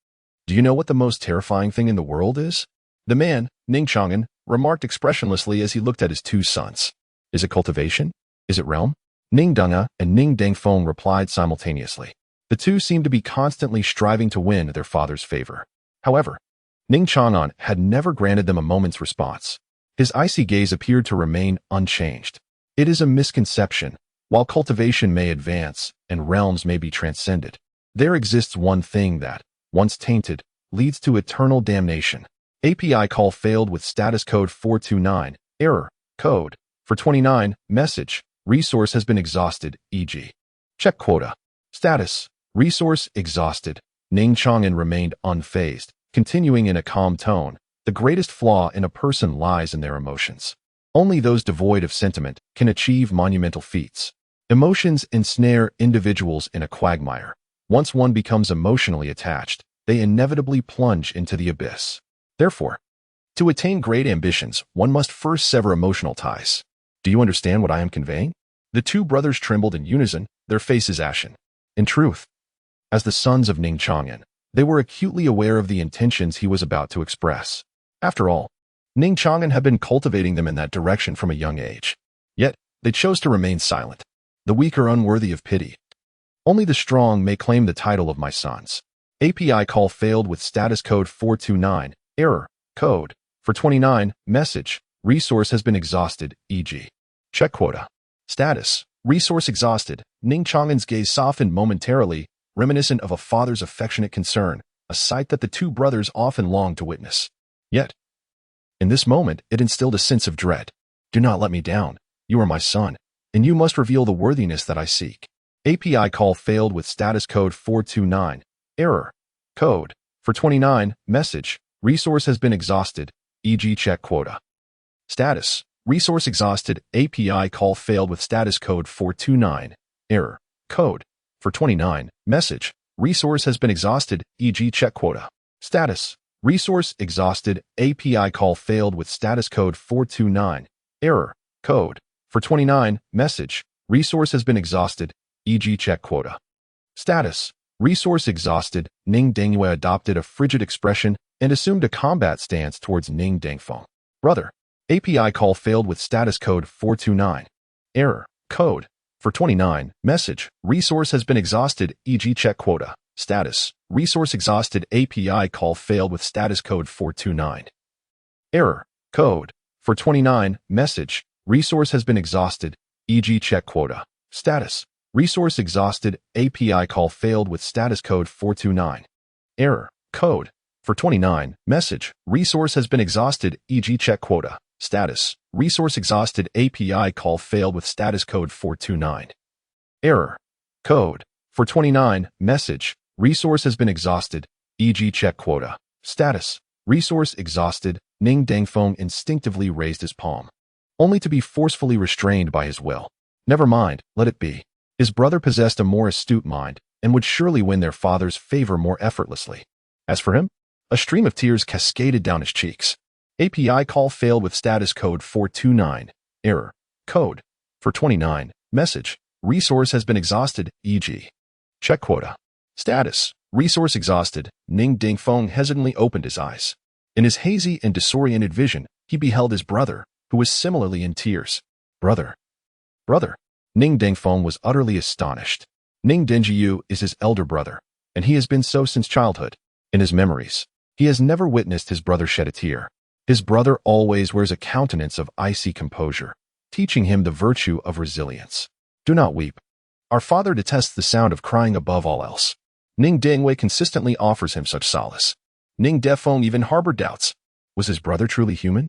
Do you know what the most terrifying thing in the world is? The man, Ning Xuan, remarked expressionlessly as he looked at his 2 sons. Is it cultivation? Is it realm? Ning Dangha and Ning Dangfeng replied simultaneously. The two seemed to be constantly striving to win their father's favor. However, Ning Xuan had never granted them a moment's response. His icy gaze appeared to remain unchanged. It is a misconception. While cultivation may advance and realms may be transcended, there exists one thing that, once tainted, leads to eternal damnation. API call failed with status code 429, error, code, for 29, message, resource has been exhausted, e.g. check quota. Status, resource exhausted. Ning Xuan remained unfazed, continuing in a calm tone. The greatest flaw in a person lies in their emotions. Only those devoid of sentiment can achieve monumental feats. Emotions ensnare individuals in a quagmire. Once one becomes emotionally attached, they inevitably plunge into the abyss. Therefore, to attain great ambitions, one must first sever emotional ties. Do you understand what I am conveying? The two brothers trembled in unison, their faces ashen. In truth, as the sons of Ning Xuan, they were acutely aware of the intentions he was about to express. After all, Ning Xuan had been cultivating them in that direction from a young age. Yet, they chose to remain silent. The weak are unworthy of pity. Only the strong may claim the title of my sons. API call failed with status code 429, error, code, for 29, message, resource has been exhausted, e.g. check quota. Status, resource exhausted. Ning Xuan's gaze softened momentarily, reminiscent of a father's affectionate concern, a sight that the two brothers often longed to witness. Yet, in this moment, it instilled a sense of dread. Do not let me down. You are my son, and you must reveal the worthiness that I seek. API call failed with status code 429, error, code, for 29, message, resource has been exhausted, e.g. check quota. Status, resource exhausted. API call failed with status code 429, error, code, for 29, message, resource has been exhausted, e.g. check quota. Status, resource exhausted. API call failed with status code 429, error, code, for 29, message, resource has been exhausted, e.g. check quota. Status, resource exhausted. Ning Xuan adopted a frigid expression and assumed a combat stance towards Ning Xuan. Brother, API call failed with status code 429, error, code, for 29, message, resource has been exhausted, e.g. check quota. Status, resource exhausted. API call failed with status code 429, error, code, for 29, message, resource has been exhausted, e.g. check quota. Status, resource exhausted. API call failed with status code 429, error, code, for 29, message, resource has been exhausted, e.g. check quota. Status, resource exhausted. API call failed with status code 429, error, code, for 29, message, resource has been exhausted, e.g. check quota. Status, resource exhausted. Ning Xuan instinctively raised his palm, only to be forcefully restrained by his will. Never mind, let it be. His brother possessed a more astute mind and would surely win their father's favor more effortlessly. As for him, a stream of tears cascaded down his cheeks. API call failed with status code 429, error, code, for 29, message, resource has been exhausted, e.g. check quota. Status, resource exhausted. Ning Xuan hesitantly opened his eyes. In his hazy and disoriented vision, he beheld his brother, who was similarly in tears. Brother. Ning Xuan was utterly astonished. Ning Xuan is his elder brother, and he has been so since childhood. In his memories, he has never witnessed his brother shed a tear. His brother always wears a countenance of icy composure, teaching him the virtue of resilience. Do not weep. Our father detests the sound of crying above all else. Ning Xuan consistently offers him such solace. Ning Xuan even harbored doubts. Was his brother truly human?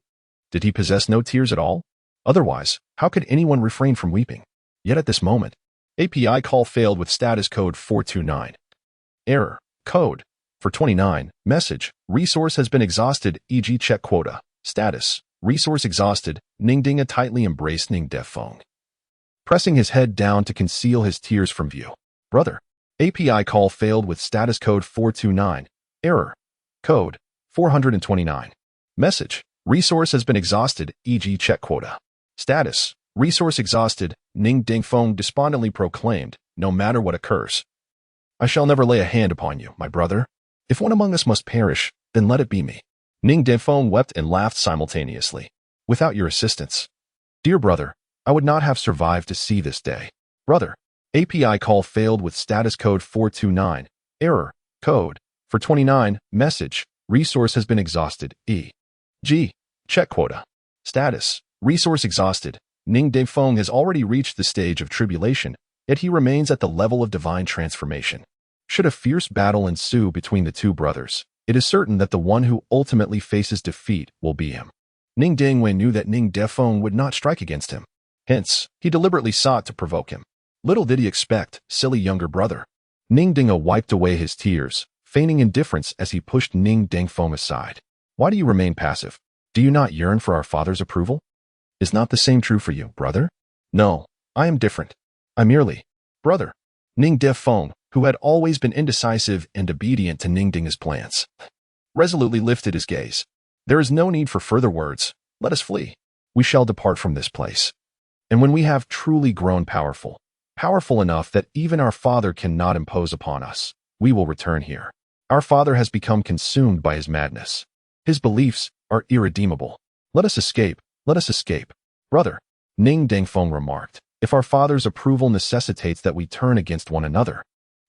Did he possess no tears at all? Otherwise, how could anyone refrain from weeping? Yet at this moment, API call failed with status code 429. Error, code, for 29, message, resource has been exhausted, e.g. check quota. Status, resource exhausted. Ning Xuan tightly embraced Ning Xuan, pressing his head down to conceal his tears from view. Brother, API call failed with status code 429, error, code, 429. Message, resource has been exhausted, e.g. check quota. Status, resource exhausted. Ning Xuan despondently proclaimed, no matter what occurs, I shall never lay a hand upon you, my brother. If one among us must perish, then let it be me. Ning Xuan wept and laughed simultaneously. Without your assistance, dear brother, I would not have survived to see this day. Brother, API call failed with status code 429, error, code, for 29, message, resource has been exhausted, e.g. check quota. Status, resource exhausted. Ning Xuan has already reached the stage of tribulation, yet he remains at the level of divine transformation. Should a fierce battle ensue between the two brothers, It is certain that the one who ultimately faces defeat will be him. Ning Dingwei knew that Ning Defeng would not strike against him. Hence, he deliberately sought to provoke him. Little did he expect, silly younger brother. Ning Dinga wiped away his tears, feigning indifference as he pushed Ning Dingfeng aside. Why do you remain passive? Do you not yearn for our father's approval? Is not the same true for you, brother? No, I am different. I merely, brother. Ning Defeng, who had always been indecisive and obedient to Ning Dinga's plans, resolutely lifted his gaze. There is no need for further words. Let us flee. We shall depart from this place. And when we have truly grown powerful enough that even our father cannot impose upon us, we will return here. Our father has become consumed by his madness. His beliefs are irredeemable. Let us escape. Let us escape. Brother, Ning Dingfeng remarked, if our father's approval necessitates that we turn against one another,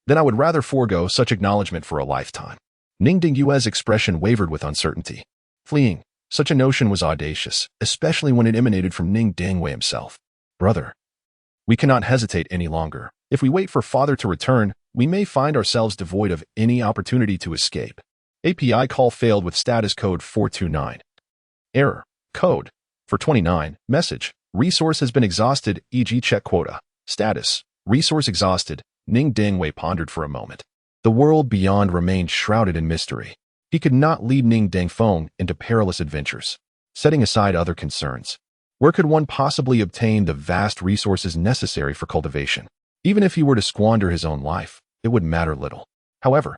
then I would rather forego such acknowledgement for a lifetime. Ning Dingyue's expression wavered with uncertainty. Fleeing, such a notion was audacious, especially when it emanated from Ning Dingwei himself. Brother, we cannot hesitate any longer. If we wait for father to return, we may find ourselves devoid of any opportunity to escape. API call failed with status code 429. Error. Code. For 29. Message. Resource has been exhausted, e.g. check quota. Status. Resource exhausted. Ning Dingwei pondered for a moment. The world beyond remained shrouded in mystery. He could not lead Ning Dingfeng into perilous adventures. Setting aside other concerns, where could one possibly obtain the vast resources necessary for cultivation? Even if he were to squander his own life, it would matter little. However,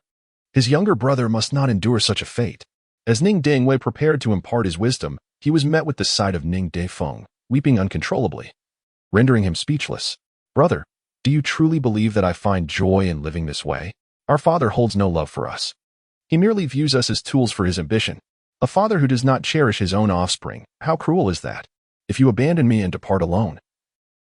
his younger brother must not endure such a fate. As Ning Dingwei prepared to impart his wisdom, he was met with the sight of Ning Dingfeng, weeping uncontrollably, rendering him speechless. Brother, do you truly believe that I find joy in living this way? Our father holds no love for us. He merely views us as tools for his ambition. A father who does not cherish his own offspring, how cruel is that? If you abandon me and depart alone,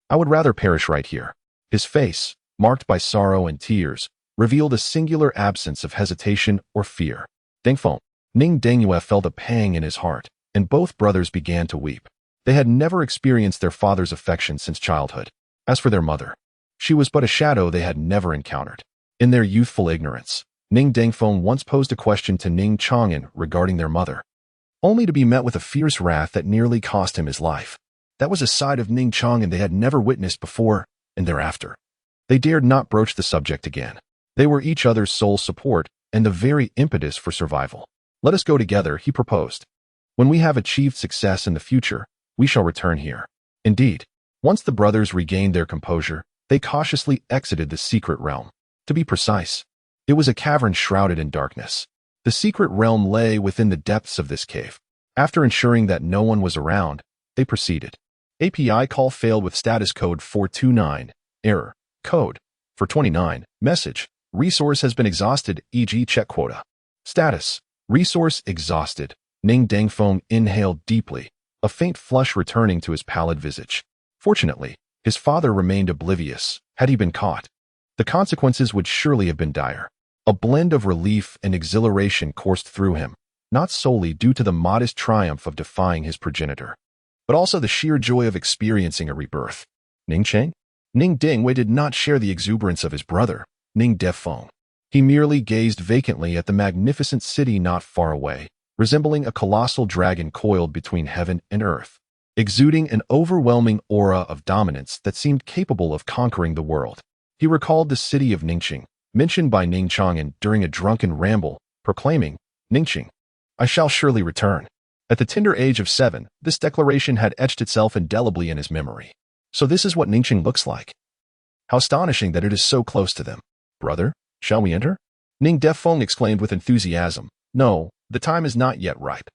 I would rather perish right here. His face, marked by sorrow and tears, revealed a singular absence of hesitation or fear. Dingfeng, Ning Dingyue felt a pang in his heart, and both brothers began to weep. They had never experienced their father's affection since childhood. As for their mother, she was but a shadow they had never encountered. In their youthful ignorance, Ning Dingfeng once posed a question to Ning Chang'an regarding their mother, only to be met with a fierce wrath that nearly cost him his life. That was a side of Ning Chang'an they had never witnessed before and thereafter. They dared not broach the subject again. They were each other's sole support and the very impetus for survival. Let us go together, he proposed. When we have achieved success in the future, we shall return here. Indeed, once the brothers regained their composure, they cautiously exited the secret realm. To be precise, it was a cavern shrouded in darkness. The secret realm lay within the depths of this cave. After ensuring that no one was around, they proceeded. API call failed with status code 429. Error. Code. For 29. Message. Resource has been exhausted, e.g. check quota. Status. Resource exhausted. Ning Dingfeng inhaled deeply, a faint flush returning to his pallid visage. Fortunately, his father remained oblivious. Had he been caught, the consequences would surely have been dire. A blend of relief and exhilaration coursed through him, not solely due to the modest triumph of defying his progenitor, but also the sheer joy of experiencing a rebirth. Ning Cheng? Ning Dingwei did not share the exuberance of his brother, Ning Defeng. He merely gazed vacantly at the magnificent city not far away, resembling a colossal dragon coiled between heaven and earth, exuding an overwhelming aura of dominance that seemed capable of conquering the world. He recalled the city of Ningxing, mentioned by Ning Chang'an during a drunken ramble, proclaiming, Ningxing, I shall surely return. At the tender age of 7, this declaration had etched itself indelibly in his memory. So this is what Ningxing looks like. How astonishing that it is so close to them. Brother, shall we enter? Ning Defeng exclaimed with enthusiasm. No, the time is not yet ripe.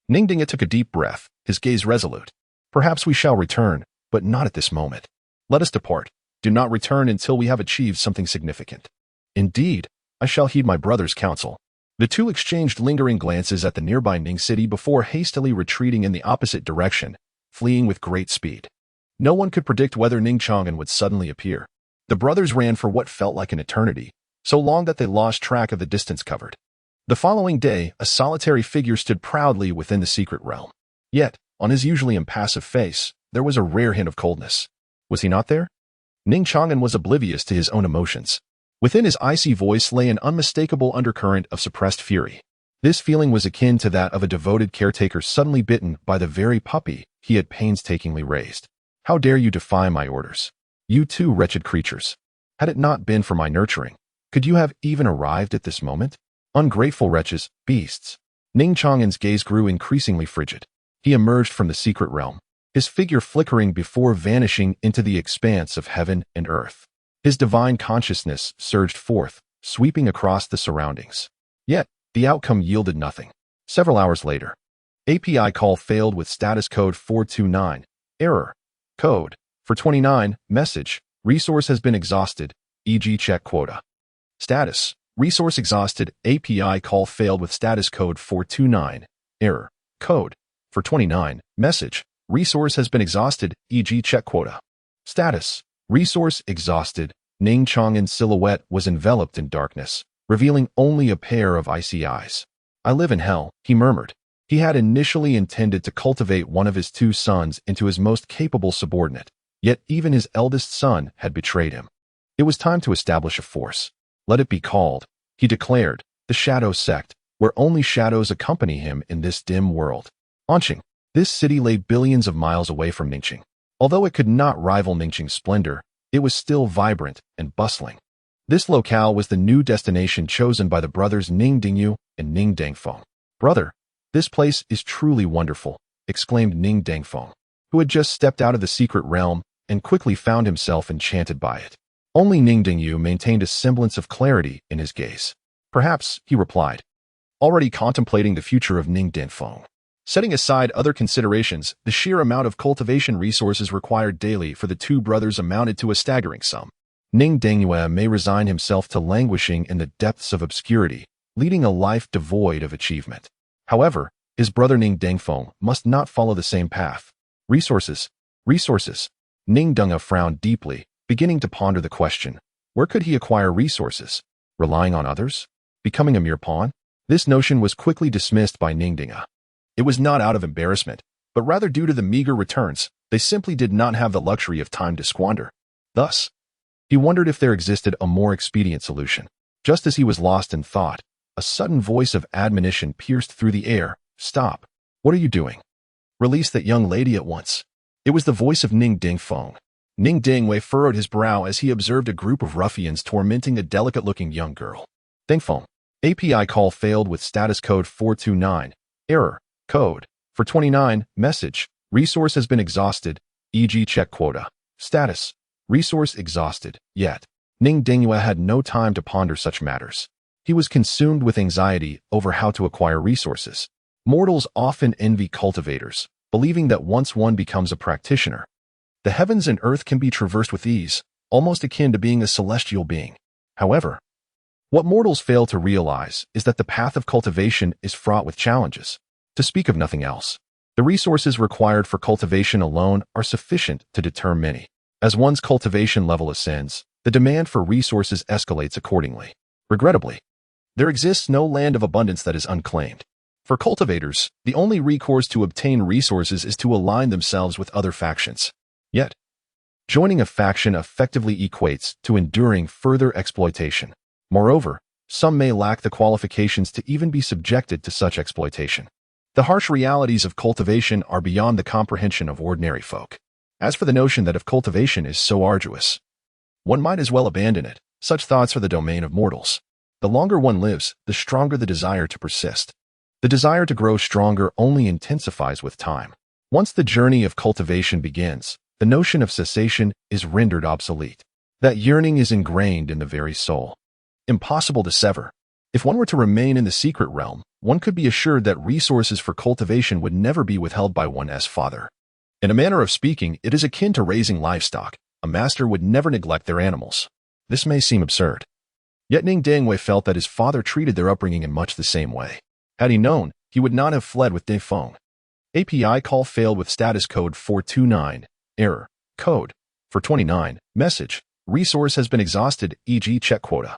Ning Dinga took a deep breath, his gaze resolute. Perhaps we shall return, but not at this moment. Let us depart. Do not return until we have achieved something significant. Indeed, I shall heed my brother's counsel. The two exchanged lingering glances at the nearby Ning city before hastily retreating in the opposite direction, fleeing with great speed. No one could predict whether Ning Chang'an would suddenly appear. The brothers ran for what felt like an eternity, so long that they lost track of the distance covered. The following day, a solitary figure stood proudly within the secret realm. Yet, on his usually impassive face, there was a rare hint of coldness. Was he not there? Ning Chang'an was oblivious to his own emotions. Within his icy voice lay an unmistakable undercurrent of suppressed fury. This feeling was akin to that of a devoted caretaker suddenly bitten by the very puppy he had painstakingly raised. How dare you defy my orders? You too, wretched creatures. Had it not been for my nurturing, could you have even arrived at this moment? Ungrateful wretches, beasts. Ning Xuan's gaze grew increasingly frigid. He emerged from the secret realm, his figure flickering before vanishing into the expanse of heaven and earth. His divine consciousness surged forth, sweeping across the surroundings. Yet, the outcome yielded nothing. Several hours later, API call failed with status code 429. Error. Code. For 29. Message. Resource has been exhausted, e.g. check quota. Status. Resource exhausted. API call failed with status code 429. Error. Code. For 29. Message. Resource has been exhausted, e.g. check quota. Status. Resource exhausted. Ning Xuan's silhouette was enveloped in darkness, revealing only a pair of icy eyes. I live in hell, he murmured. He had initially intended to cultivate one of his two sons into his most capable subordinate, yet even his eldest son had betrayed him. It was time to establish a force. Let it be called, he declared, the Shadow Sect, where only shadows accompany him in this dim world. Anqing. This city lay billions of miles away from Ningxing. Although it could not rival Ningxing's splendor, it was still vibrant and bustling. This locale was the new destination chosen by the brothers Ning Dingyu and Ning Dangfeng. Brother, this place is truly wonderful, exclaimed Ning Dangfeng, who had just stepped out of the secret realm and quickly found himself enchanted by it. Only Ning Dingyu maintained a semblance of clarity in his gaze. Perhaps, he replied, already contemplating the future of Ning Dangfeng. Setting aside other considerations, the sheer amount of cultivation resources required daily for the two brothers amounted to a staggering sum. Ning Dangyu may resign himself to languishing in the depths of obscurity, leading a life devoid of achievement. However, his brother Ning Dangfeng must not follow the same path. Resources. Ning Dengya frowned deeply, beginning to ponder the question. Where could he acquire resources? Relying on others? Becoming a mere pawn? This notion was quickly dismissed by Ning Dengya. It was not out of embarrassment, but rather due to the meager returns. They simply did not have the luxury of time to squander. Thus, he wondered if there existed a more expedient solution. Just as he was lost in thought, a sudden voice of admonition pierced through the air. Stop. What are you doing? Release that young lady at once. It was the voice of Ning Dangfeng. Ning Dangwei furrowed his brow as he observed a group of ruffians tormenting a delicate-looking young girl. Dangfeng. API call failed with status code 429. Error. Code. For 29. Message. Resource has been exhausted, e.g. check quota. Status. Resource exhausted. Yet, Ning Dangyu had no time to ponder such matters. He was consumed with anxiety over how to acquire resources. Mortals often envy cultivators, believing that once one becomes a practitioner, the heavens and earth can be traversed with ease, almost akin to being a celestial being. However, what mortals fail to realize is that the path of cultivation is fraught with challenges. To speak of nothing else, the resources required for cultivation alone are sufficient to deter many. As one's cultivation level ascends, the demand for resources escalates accordingly. Regrettably, there exists no land of abundance that is unclaimed. For cultivators, the only recourse to obtain resources is to align themselves with other factions. Yet, joining a faction effectively equates to enduring further exploitation. Moreover, some may lack the qualifications to even be subjected to such exploitation. The harsh realities of cultivation are beyond the comprehension of ordinary folk. As for the notion that if cultivation is so arduous, one might as well abandon it, such thoughts are the domain of mortals. The longer one lives, the stronger the desire to persist. The desire to grow stronger only intensifies with time. Once the journey of cultivation begins, the notion of cessation is rendered obsolete. That yearning is ingrained in the very soul. Impossible to sever. If one were to remain in the secret realm, one could be assured that resources for cultivation would never be withheld by one's father. In a manner of speaking, it is akin to raising livestock. A master would never neglect their animals. This may seem absurd. Yet Ning Dangwei felt that his father treated their upbringing in much the same way. Had he known, he would not have fled with Dangfeng. API call failed with status code 429. Error. Code. For 29. Message. Resource has been exhausted, e.g. check quota.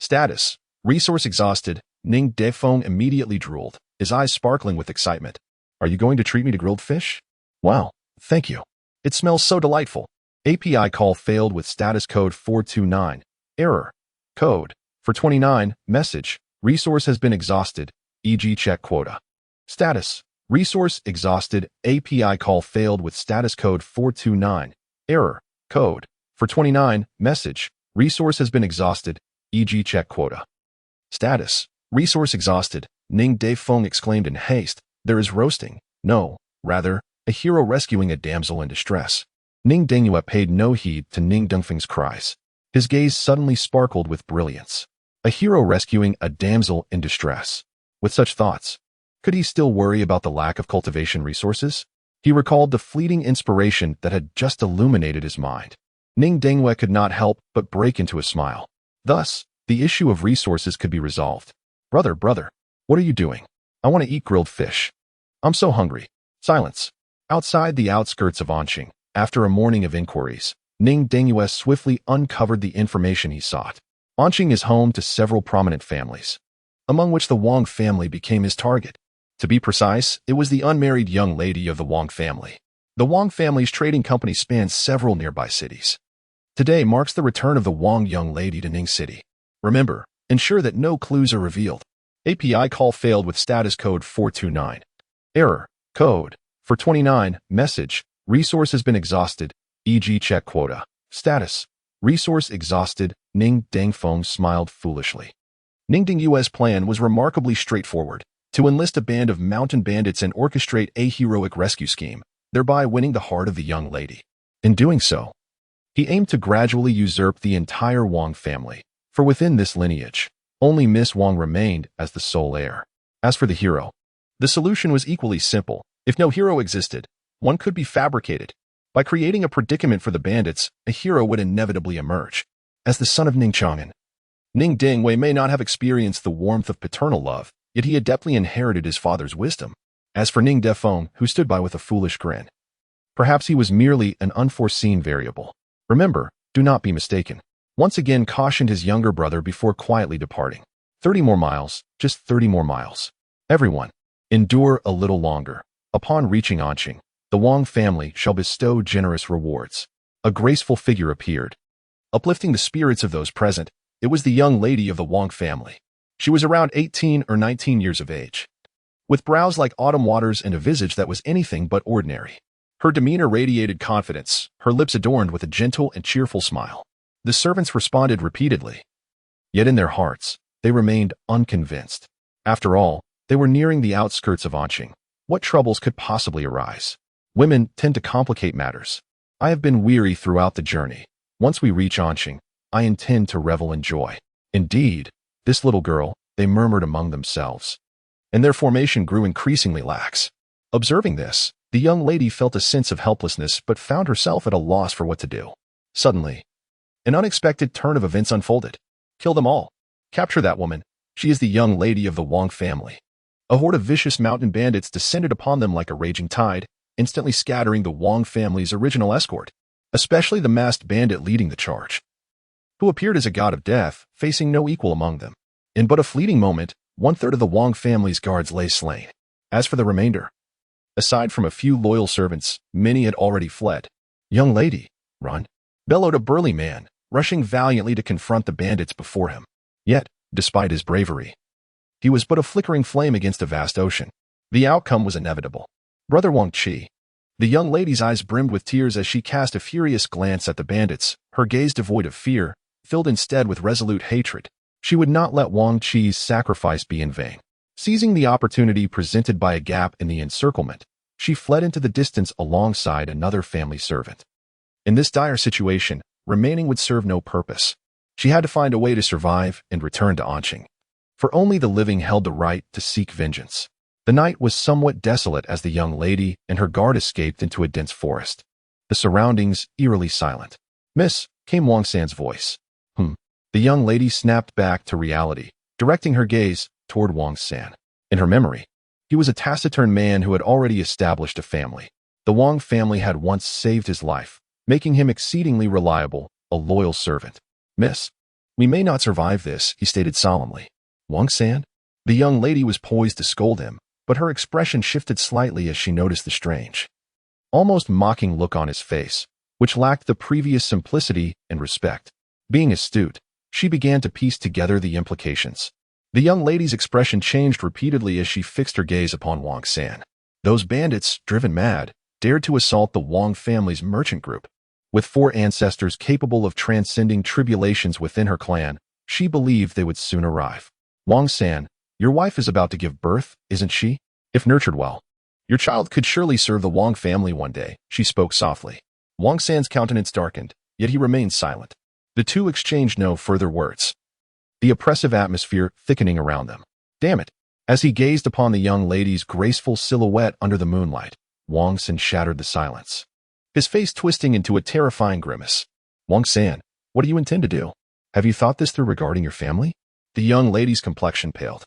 Status. Resource exhausted. Ning Dangfeng immediately drooled, his eyes sparkling with excitement. Are you going to treat me to grilled fish? Wow, thank you. It smells so delightful. API call failed with status code 429. Error. Code. For 29. Message. Resource has been exhausted, e.g. check quota. Status: resource exhausted, API call failed with status code 429. Error code 429, message: resource has been exhausted, e.g. check quota. Status: resource exhausted. Ning Xuan exclaimed in haste, there is roasting. No, rather, a hero rescuing a damsel in distress. Ning Xuan paid no heed to Ning Dongfeng's cries. His gaze suddenly sparkled with brilliance. A hero rescuing a damsel in distress. With such thoughts, could he still worry about the lack of cultivation resources? He recalled the fleeting inspiration that had just illuminated his mind. Ning Xuan could not help but break into a smile. Thus, the issue of resources could be resolved. Brother, what are you doing? I want to eat grilled fish. I'm so hungry. Silence. Outside the outskirts of Anqing, after a morning of inquiries, Ning Xuan swiftly uncovered the information he sought. Anqing is home to several prominent families, among which the Wang family became his target. To be precise, it was the unmarried young lady of the Wang family. The Wang family's trading company spans several nearby cities. Today marks the return of the Wang young lady to Ning City. Remember, ensure that no clues are revealed. API call failed with status code 429. Error code 429, message: resource has been exhausted, e.g. check quota. Status: resource exhausted. Ning Xuan smiled foolishly. Ning Xuan's plan was remarkably straightforward: to enlist a band of mountain bandits and orchestrate a heroic rescue scheme, thereby winning the heart of the young lady. In doing so, he aimed to gradually usurp the entire Wang family, for within this lineage, only Miss Wang remained as the sole heir. As for the hero, the solution was equally simple. If no hero existed, one could be fabricated. By creating a predicament for the bandits, a hero would inevitably emerge. As the son of Ning Xuan, Ning Xuan may not have experienced the warmth of paternal love, yet he adeptly inherited his father's wisdom. As for Ning Xuan, who stood by with a foolish grin, perhaps he was merely an unforeseen variable. Remember, do not be mistaken. Once again cautioned his younger brother before quietly departing. 30 more miles, just 30 more miles. Everyone, endure a little longer. Upon reaching Anqing, the Wang family shall bestow generous rewards. A graceful figure appeared. Uplifting the spirits of those present, it was the young lady of the Wang family. She was around 18 or 19 years of age, with brows like autumn waters and a visage that was anything but ordinary. Her demeanor radiated confidence, her lips adorned with a gentle and cheerful smile. The servants responded repeatedly. Yet in their hearts, they remained unconvinced. After all, they were nearing the outskirts of Anqing. What troubles could possibly arise? Women tend to complicate matters. I have been weary throughout the journey. Once we reach Anqing, I intend to revel in joy. Indeed, this little girl, they murmured among themselves, and their formation grew increasingly lax. Observing this, the young lady felt a sense of helplessness but found herself at a loss for what to do. Suddenly, an unexpected turn of events unfolded. Kill them all. Capture that woman. She is the young lady of the Wang family. A horde of vicious mountain bandits descended upon them like a raging tide, instantly scattering the Wang family's original escort, especially the masked bandit leading the charge, who appeared as a god of death, facing no equal among them. In but a fleeting moment, 1/3 of the Wang family's guards lay slain. As for the remainder, aside from a few loyal servants, many had already fled. Young lady, run, bellowed a burly man, rushing valiantly to confront the bandits before him. Yet, despite his bravery, he was but a flickering flame against a vast ocean. The outcome was inevitable. Brother Wang Qi. The young lady's eyes brimmed with tears as she cast a furious glance at the bandits, her gaze devoid of fear, filled instead with resolute hatred. She would not let Wang Qi's sacrifice be in vain. Seizing the opportunity presented by a gap in the encirclement, she fled into the distance alongside another family servant. In this dire situation, remaining would serve no purpose. She had to find a way to survive and return to Anqing, for only the living held the right to seek vengeance. The night was somewhat desolate as the young lady and her guard escaped into a dense forest, the surroundings eerily silent. Miss, came Wang San's voice. The young lady snapped back to reality, directing her gaze toward Wang San. In her memory, he was a taciturn man who had already established a family. The Wang family had once saved his life, making him exceedingly reliable, a loyal servant. Miss, we may not survive this, he stated solemnly. Wang San? The young lady was poised to scold him, but her expression shifted slightly as she noticed the strange, almost mocking look on his face, which lacked the previous simplicity and respect. Being astute, she began to piece together the implications. The young lady's expression changed repeatedly as she fixed her gaze upon Wang San. Those bandits, driven mad, dared to assault the Wang family's merchant group. With 4 ancestors capable of transcending tribulations within her clan, she believed they would soon arrive. Wang San, your wife is about to give birth, isn't she? If nurtured well, your child could surely serve the Wang family one day, she spoke softly. Wang San's countenance darkened, yet he remained silent. The two exchanged no further words, the oppressive atmosphere thickening around them. Damn it! As he gazed upon the young lady's graceful silhouette under the moonlight, Wang San shattered the silence, his face twisting into a terrifying grimace. Wang San, what do you intend to do? Have you thought this through regarding your family? The young lady's complexion paled,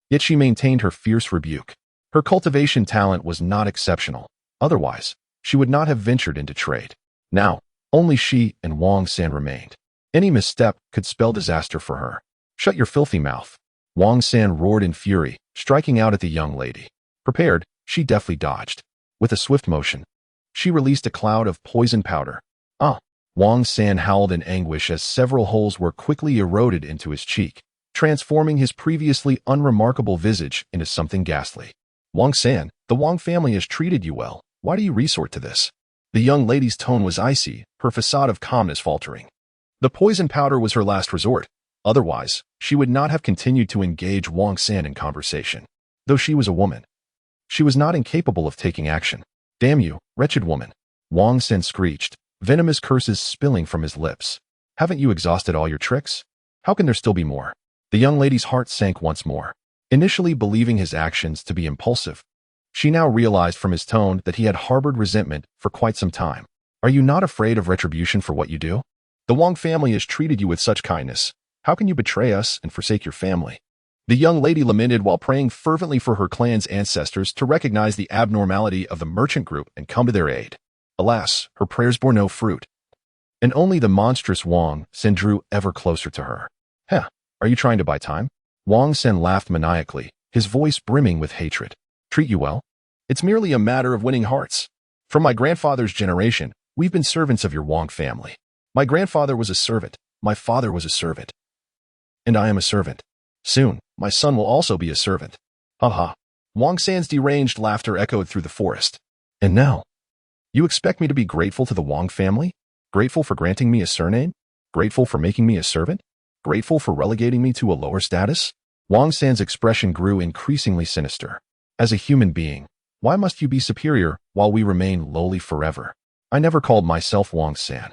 yet she maintained her fierce rebuke. Her cultivation talent was not exceptional. Otherwise, she would not have ventured into trade. Now, only she and Wang San remained. Any misstep could spell disaster for her. Shut your filthy mouth. Wang San roared in fury, striking out at the young lady. Prepared, she deftly dodged. With a swift motion, she released a cloud of poison powder. Ah! Wang San howled in anguish as several holes were quickly eroded into his cheek, transforming his previously unremarkable visage into something ghastly. Wang San, the Wang family has treated you well. Why do you resort to this? The young lady's tone was icy, her facade of calmness faltering. The poison powder was her last resort. Otherwise, she would not have continued to engage Wang San in conversation. Though she was a woman, she was not incapable of taking action. Damn you, wretched woman! Wang San screeched, venomous curses spilling from his lips. Haven't you exhausted all your tricks? How can there still be more? The young lady's heart sank once more. Initially believing his actions to be impulsive, she now realized from his tone that he had harbored resentment for quite some time. Are you not afraid of retribution for what you do? The Wang family has treated you with such kindness. How can you betray us and forsake your family? The young lady lamented while praying fervently for her clan's ancestors to recognize the abnormality of the merchant group and come to their aid. Alas, her prayers bore no fruit, and only the monstrous Wang San drew ever closer to her. Heh, are you trying to buy time? Wang San laughed maniacally, his voice brimming with hatred. Treat you well? It's merely a matter of winning hearts. From my grandfather's generation, we've been servants of your Wang family. My grandfather was a servant, my father was a servant, and I am a servant. Soon, my son will also be a servant. Ha ha. Wang San's deranged laughter echoed through the forest. And now, you expect me to be grateful to the Wang family? Grateful for granting me a surname? Grateful for making me a servant? Grateful for relegating me to a lower status? Wang San's expression grew increasingly sinister. As a human being, why must you be superior while we remain lowly forever? I never called myself Wang San.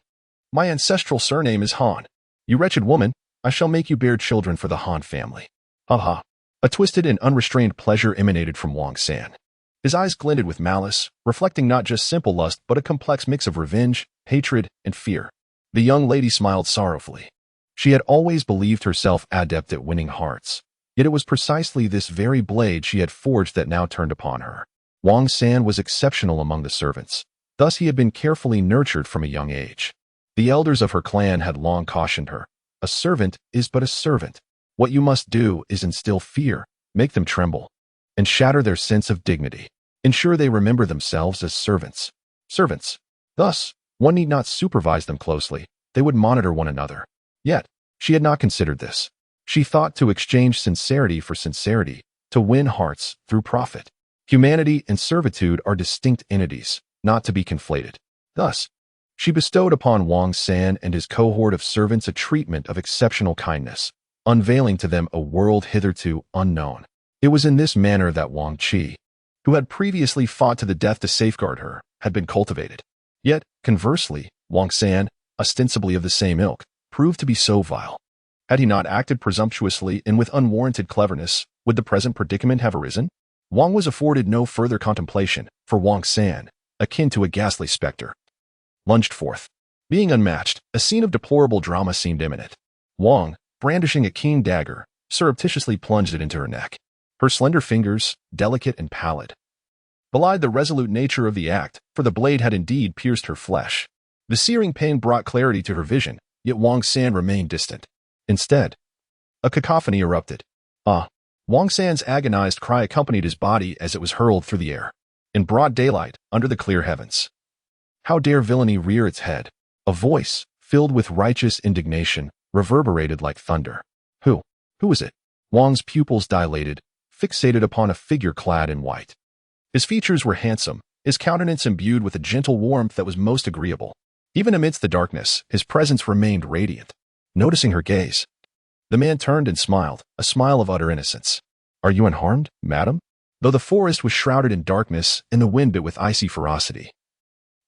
My ancestral surname is Han. You wretched woman, I shall make you bear children for the Han family. Ha ha. A twisted and unrestrained pleasure emanated from Wang San. His eyes glinted with malice, reflecting not just simple lust but a complex mix of revenge, hatred, and fear. The young lady smiled sorrowfully. She had always believed herself adept at winning hearts, yet it was precisely this very blade she had forged that now turned upon her. Wang San was exceptional among the servants. Thus he had been carefully nurtured from a young age. The elders of her clan had long cautioned her. A servant is but a servant. What you must do is instill fear, make them tremble, and shatter their sense of dignity. Ensure they remember themselves as servants. Servants. Thus, one need not supervise them closely. They would monitor one another. Yet, she had not considered this. She thought to exchange sincerity for sincerity, to win hearts through profit. Humanity and servitude are distinct entities, not to be conflated. Thus, she bestowed upon Wang San and his cohort of servants a treatment of exceptional kindness, unveiling to them a world hitherto unknown. It was in this manner that Wang Qi, who had previously fought to the death to safeguard her, had been cultivated. Yet, conversely, Wang San, ostensibly of the same ilk, proved to be so vile. Had he not acted presumptuously and with unwarranted cleverness, would the present predicament have arisen? Wang was afforded no further contemplation, for Wang San, akin to a ghastly specter, lunged forth. Being unmatched, a scene of deplorable drama seemed imminent. Wang, brandishing a keen dagger, surreptitiously plunged it into her neck. Her slender fingers, delicate and pallid, belied the resolute nature of the act, for the blade had indeed pierced her flesh. The searing pain brought clarity to her vision, yet Wang San remained distant. Instead, a cacophony erupted. Ah! Wang San's agonized cry accompanied his body as it was hurled through the air. In broad daylight, under the clear heavens. How dare villainy rear its head? A voice, filled with righteous indignation, reverberated like thunder. Who is it? Wang's pupils dilated, fixated upon a figure clad in white. His features were handsome, his countenance imbued with a gentle warmth that was most agreeable. Even amidst the darkness, his presence remained radiant. Noticing her gaze, the man turned and smiled, a smile of utter innocence. "Are you unharmed, madam?" Though the forest was shrouded in darkness and the wind bit with icy ferocity,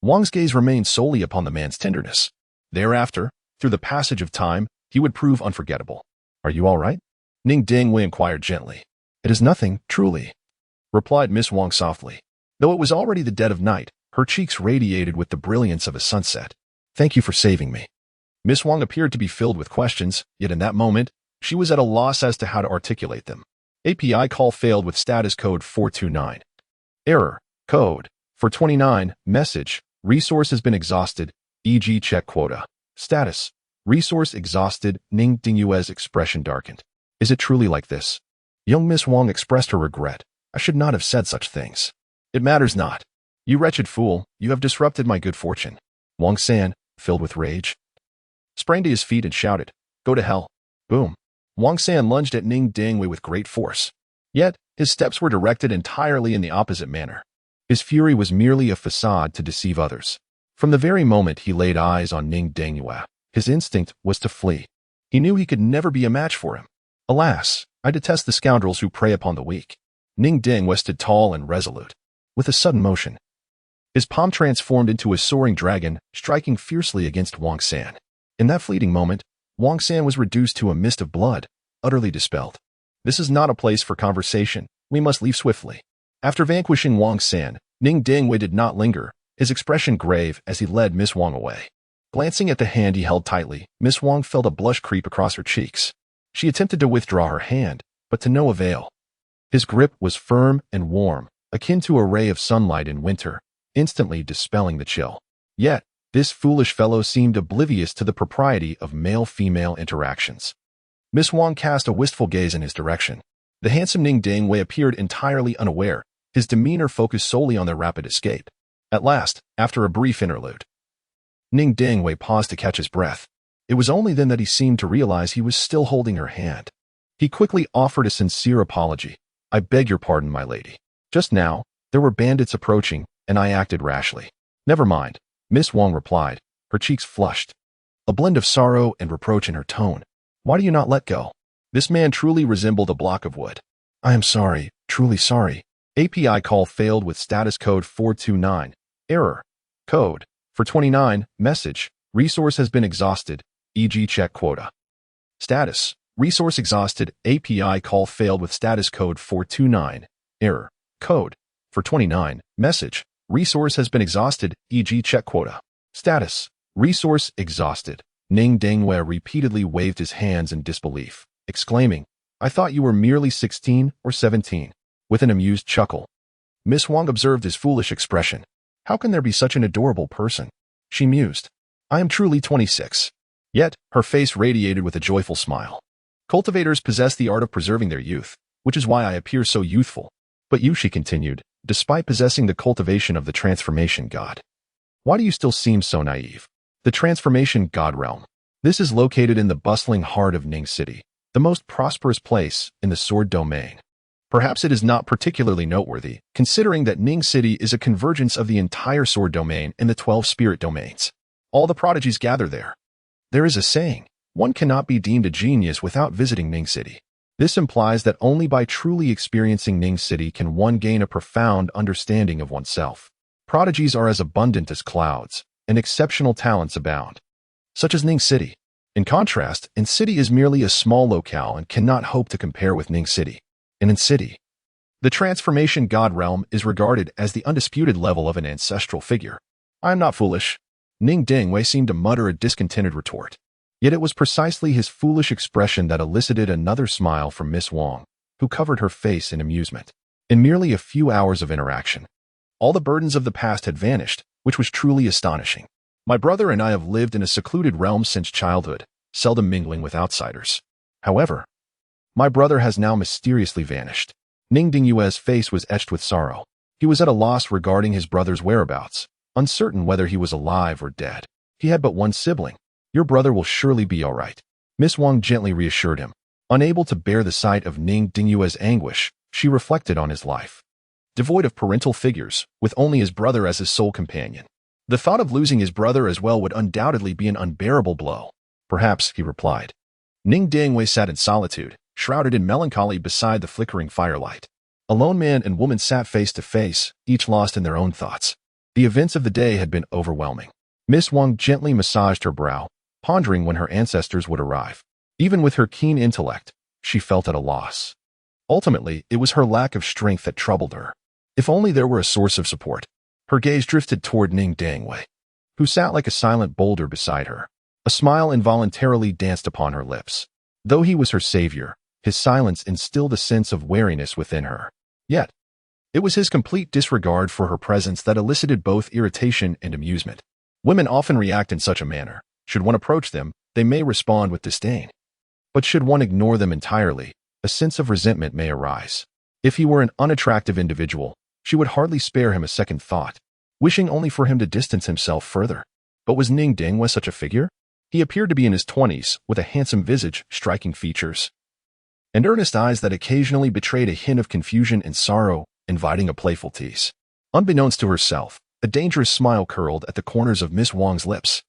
Wang's gaze remained solely upon the man's tenderness. Thereafter, through the passage of time, he would prove unforgettable. "Are you all right?" Ning Xuan inquired gently. "It is nothing, truly," replied Miss Wang softly. Though it was already the dead of night, her cheeks radiated with the brilliance of a sunset. "Thank you for saving me." Miss Wang appeared to be filled with questions, yet in that moment, she was at a loss as to how to articulate them. API call failed with status code 429. Error. Code. For 29. Message. Resource has been exhausted, e.g. check quota. Status. Resource exhausted. Ning Xuan's expression darkened. "Is it truly like this?" Young Miss Wang expressed her regret. "I should not have said such things." "It matters not. You wretched fool, you have disrupted my good fortune." Wang San, filled with rage, sprang to his feet and shouted, "Go to hell." Boom. Wang San lunged at Ning Xuan with great force. Yet, his steps were directed entirely in the opposite manner. His fury was merely a facade to deceive others. From the very moment he laid eyes on Ning Xuan, his instinct was to flee. He knew he could never be a match for him. "Alas, I detest the scoundrels who prey upon the weak." Ning Xuan stood tall and resolute. With a sudden motion, his palm transformed into a soaring dragon, striking fiercely against Wang San. In that fleeting moment, Wang San was reduced to a mist of blood, utterly dispelled. "This is not a place for conversation. We must leave swiftly." After vanquishing Wang San, Ning Xuan did not linger, his expression grave as he led Miss Wang away. Glancing at the hand he held tightly, Miss Wang felt a blush creep across her cheeks. She attempted to withdraw her hand, but to no avail. His grip was firm and warm, akin to a ray of sunlight in winter, instantly dispelling the chill. Yet, this foolish fellow seemed oblivious to the propriety of male-female interactions. Miss Wang cast a wistful gaze in his direction. The handsome Ning Xuan appeared entirely unaware, his demeanor focused solely on their rapid escape. At last, after a brief interlude, Ning Xuan paused to catch his breath. It was only then that he seemed to realize he was still holding her hand. He quickly offered a sincere apology. "I beg your pardon, my lady. Just now, there were bandits approaching, and I acted rashly." "Never mind," Miss Wang replied, her cheeks flushed, a blend of sorrow and reproach in her tone. "Why do you not let go?" This man truly resembled a block of wood. "I am sorry, truly sorry." API call failed with status code 429. Error. Code. For 29. Message. Resource has been exhausted, e.g. check quota. Status. Resource exhausted. API call failed with status code 429. Error. Code. For 29. Message. Resource has been exhausted, e.g. check quota. Status. Resource exhausted. Ning Xuan repeatedly waved his hands in disbelief, exclaiming, "I thought you were merely 16 or 17. With an amused chuckle, Miss Wang observed his foolish expression. "How can there be such an adorable person?" she mused. "I am truly 26. Yet, her face radiated with a joyful smile. "Cultivators possess the art of preserving their youth, which is why I appear so youthful. But you," she continued, "despite possessing the cultivation of the transformation god, why do you still seem so naive?" The transformation god realm. This is located in the bustling heart of Ning City, the most prosperous place in the sword domain. Perhaps it is not particularly noteworthy, considering that Ning City is a convergence of the entire sword domain and the 12 spirit domains. All the prodigies gather there. There is a saying, one cannot be deemed a genius without visiting Ning City. This implies that only by truly experiencing Ning City can one gain a profound understanding of oneself. Prodigies are as abundant as clouds, and exceptional talents abound, such as Ning City. In contrast, In City is merely a small locale and cannot hope to compare with Ning City. In City, the transformation god realm is regarded as the undisputed level of an ancestral figure. "I am not foolish." Ning Xuan seemed to mutter a discontented retort. Yet it was precisely his foolish expression that elicited another smile from Miss Wang, who covered her face in amusement. In merely a few hours of interaction, all the burdens of the past had vanished, which was truly astonishing. "My brother and I have lived in a secluded realm since childhood, seldom mingling with outsiders. However, my brother has now mysteriously vanished." Ning Xuan's face was etched with sorrow. He was at a loss regarding his brother's whereabouts, uncertain whether he was alive or dead. He had but one sibling. "Your brother will surely be all right," Miss Wang gently reassured him. Unable to bear the sight of Ning Xuan's anguish, she reflected on his life. Devoid of parental figures, with only his brother as his sole companion. The thought of losing his brother as well would undoubtedly be an unbearable blow. Perhaps, he replied. Ning Xuan sat in solitude, shrouded in melancholy beside the flickering firelight. A lone man and woman sat face to face, each lost in their own thoughts. The events of the day had been overwhelming. Miss Wang gently massaged her brow, pondering when her ancestors would arrive. Even with her keen intellect, she felt at a loss. Ultimately, it was her lack of strength that troubled her. If only there were a source of support. Her gaze drifted toward Ning Xuan, who sat like a silent boulder beside her. A smile involuntarily danced upon her lips. Though he was her savior, his silence instilled a sense of wariness within her. Yet, it was his complete disregard for her presence that elicited both irritation and amusement. Women often react in such a manner. Should one approach them, they may respond with disdain. But should one ignore them entirely, a sense of resentment may arise. If he were an unattractive individual, she would hardly spare him a second thought, wishing only for him to distance himself further. But was Ning Xuan such a figure? He appeared to be in his 20s, with a handsome visage, striking features, and earnest eyes that occasionally betrayed a hint of confusion and sorrow, inviting a playful tease. Unbeknownst to herself, a dangerous smile curled at the corners of Miss Wang's lips.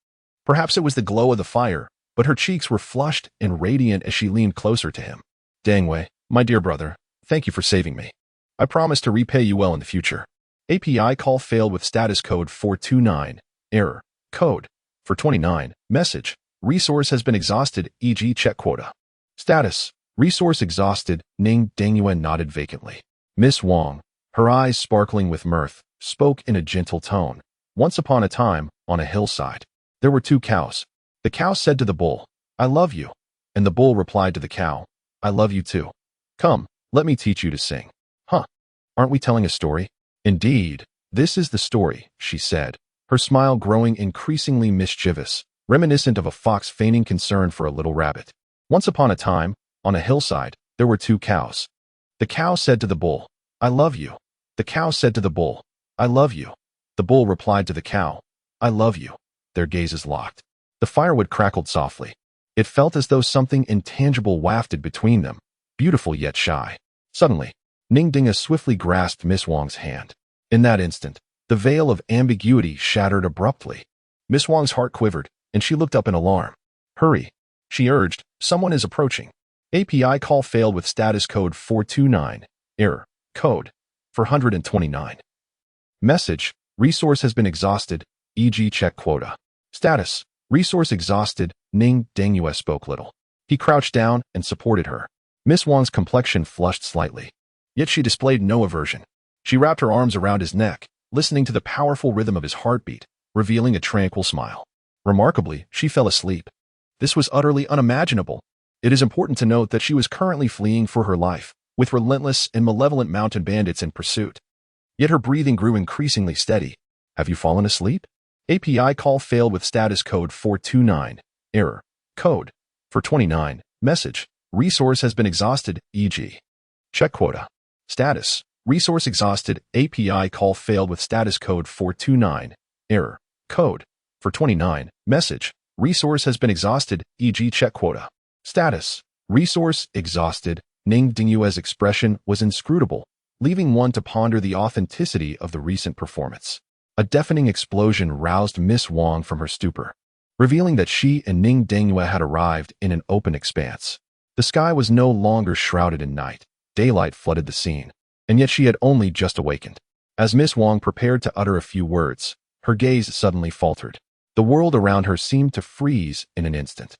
Perhaps it was the glow of the fire, but her cheeks were flushed and radiant as she leaned closer to him. Xuan, my dear brother, thank you for saving me. I promise to repay you well in the future. API call failed with status code 429, error, code, for 29, message, resource has been exhausted, e.g. check quota. Status, resource exhausted, Ning Xuan nodded vacantly. Miss Wang, her eyes sparkling with mirth, spoke in a gentle tone. Once upon a time, on a hillside, there were two cows. The cow said to the bull, I love you. And the bull replied to the cow, I love you too. Come, let me teach you to sing. Huh, aren't we telling a story? Indeed, this is the story, she said, her smile growing increasingly mischievous, reminiscent of a fox feigning concern for a little rabbit. Once upon a time, on a hillside, there were two cows. The cow said to the bull, I love you. The cow said to the bull, I love you. The bull replied to the cow, I love you. Their gazes locked. The firewood crackled softly. It felt as though something intangible wafted between them, beautiful yet shy. Suddenly, Ning Xuan swiftly grasped Miss Wang's hand. In that instant, the veil of ambiguity shattered abruptly. Miss Wang's heart quivered, and she looked up in alarm. Hurry, she urged, someone is approaching. API call failed with status code 429, error, code, for 129. Message, resource has been exhausted, e.g. check quota. Status, resource exhausted, Ning Xuan spoke little. He crouched down and supported her. Miss Wang's complexion flushed slightly. Yet she displayed no aversion. She wrapped her arms around his neck, listening to the powerful rhythm of his heartbeat, revealing a tranquil smile. Remarkably, she fell asleep. This was utterly unimaginable. It is important to note that she was currently fleeing for her life, with relentless and malevolent mountain bandits in pursuit. Yet her breathing grew increasingly steady. Have you fallen asleep? API call failed with status code 429, error, code, for 29, message, resource has been exhausted, e.g. check quota. Status, resource exhausted, API call failed with status code 429, error, code, for 29, message, resource has been exhausted, e.g. check quota. Status, resource exhausted, Ning Xuan's expression was inscrutable, leaving one to ponder the authenticity of the recent performance. A deafening explosion roused Miss Wang from her stupor, revealing that she and Ning Xuan had arrived in an open expanse. The sky was no longer shrouded in night. Daylight flooded the scene, and yet she had only just awakened. As Miss Wang prepared to utter a few words, her gaze suddenly faltered. The world around her seemed to freeze in an instant.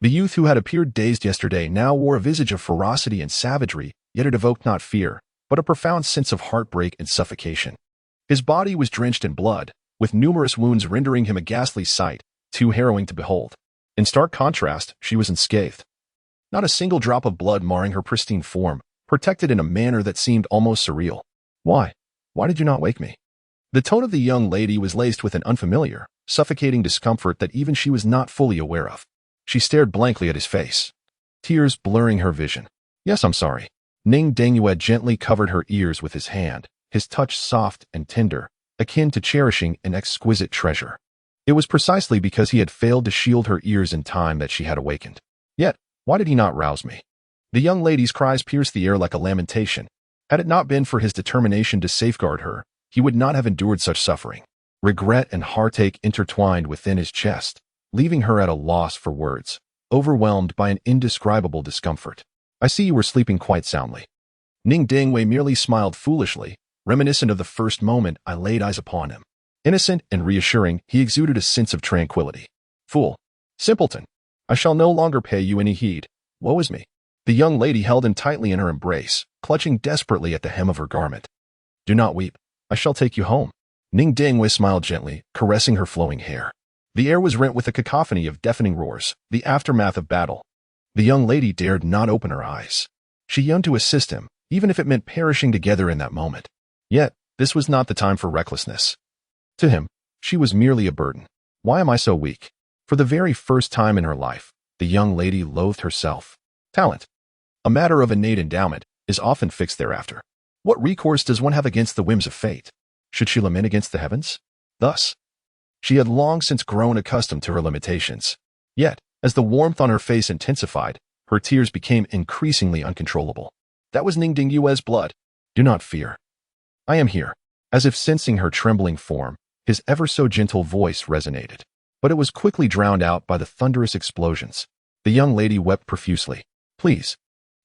The youth who had appeared dazed yesterday now wore a visage of ferocity and savagery, yet it evoked not fear, but a profound sense of heartbreak and suffocation. His body was drenched in blood, with numerous wounds rendering him a ghastly sight, too harrowing to behold. In stark contrast, she was unscathed. Not a single drop of blood marring her pristine form, protected in a manner that seemed almost surreal. Why? Why did you not wake me? The tone of the young lady was laced with an unfamiliar, suffocating discomfort that even she was not fully aware of. She stared blankly at his face, tears blurring her vision. Yes, I'm sorry. Ning Xuan gently covered her ears with his hand, his touch soft and tender, akin to cherishing an exquisite treasure. It was precisely because he had failed to shield her ears in time that she had awakened. Yet, why did he not rouse me? The young lady's cries pierced the air like a lamentation. Had it not been for his determination to safeguard her, he would not have endured such suffering. Regret and heartache intertwined within his chest, leaving her at a loss for words, overwhelmed by an indescribable discomfort. I see you were sleeping quite soundly. Ning Dingwei merely smiled foolishly, reminiscent of the first moment I laid eyes upon him. Innocent and reassuring, he exuded a sense of tranquility. Fool. Simpleton. I shall no longer pay you any heed. Woe is me. The young lady held him tightly in her embrace, clutching desperately at the hem of her garment. Do not weep. I shall take you home. Ning Dingwei smiled gently, caressing her flowing hair. The air was rent with a cacophony of deafening roars, the aftermath of battle. The young lady dared not open her eyes. She yearned to assist him, even if it meant perishing together in that moment. Yet, this was not the time for recklessness. To him, she was merely a burden. Why am I so weak? For the very first time in her life, the young lady loathed herself. Talent, a matter of innate endowment, is often fixed thereafter. What recourse does one have against the whims of fate? Should she lament against the heavens? Thus, she had long since grown accustomed to her limitations. Yet, as the warmth on her face intensified, her tears became increasingly uncontrollable. That was Ning Dingwei's blood. Do not fear. I am here. As if sensing her trembling form, his ever-so-gentle voice resonated. But it was quickly drowned out by the thunderous explosions. The young lady wept profusely. Please,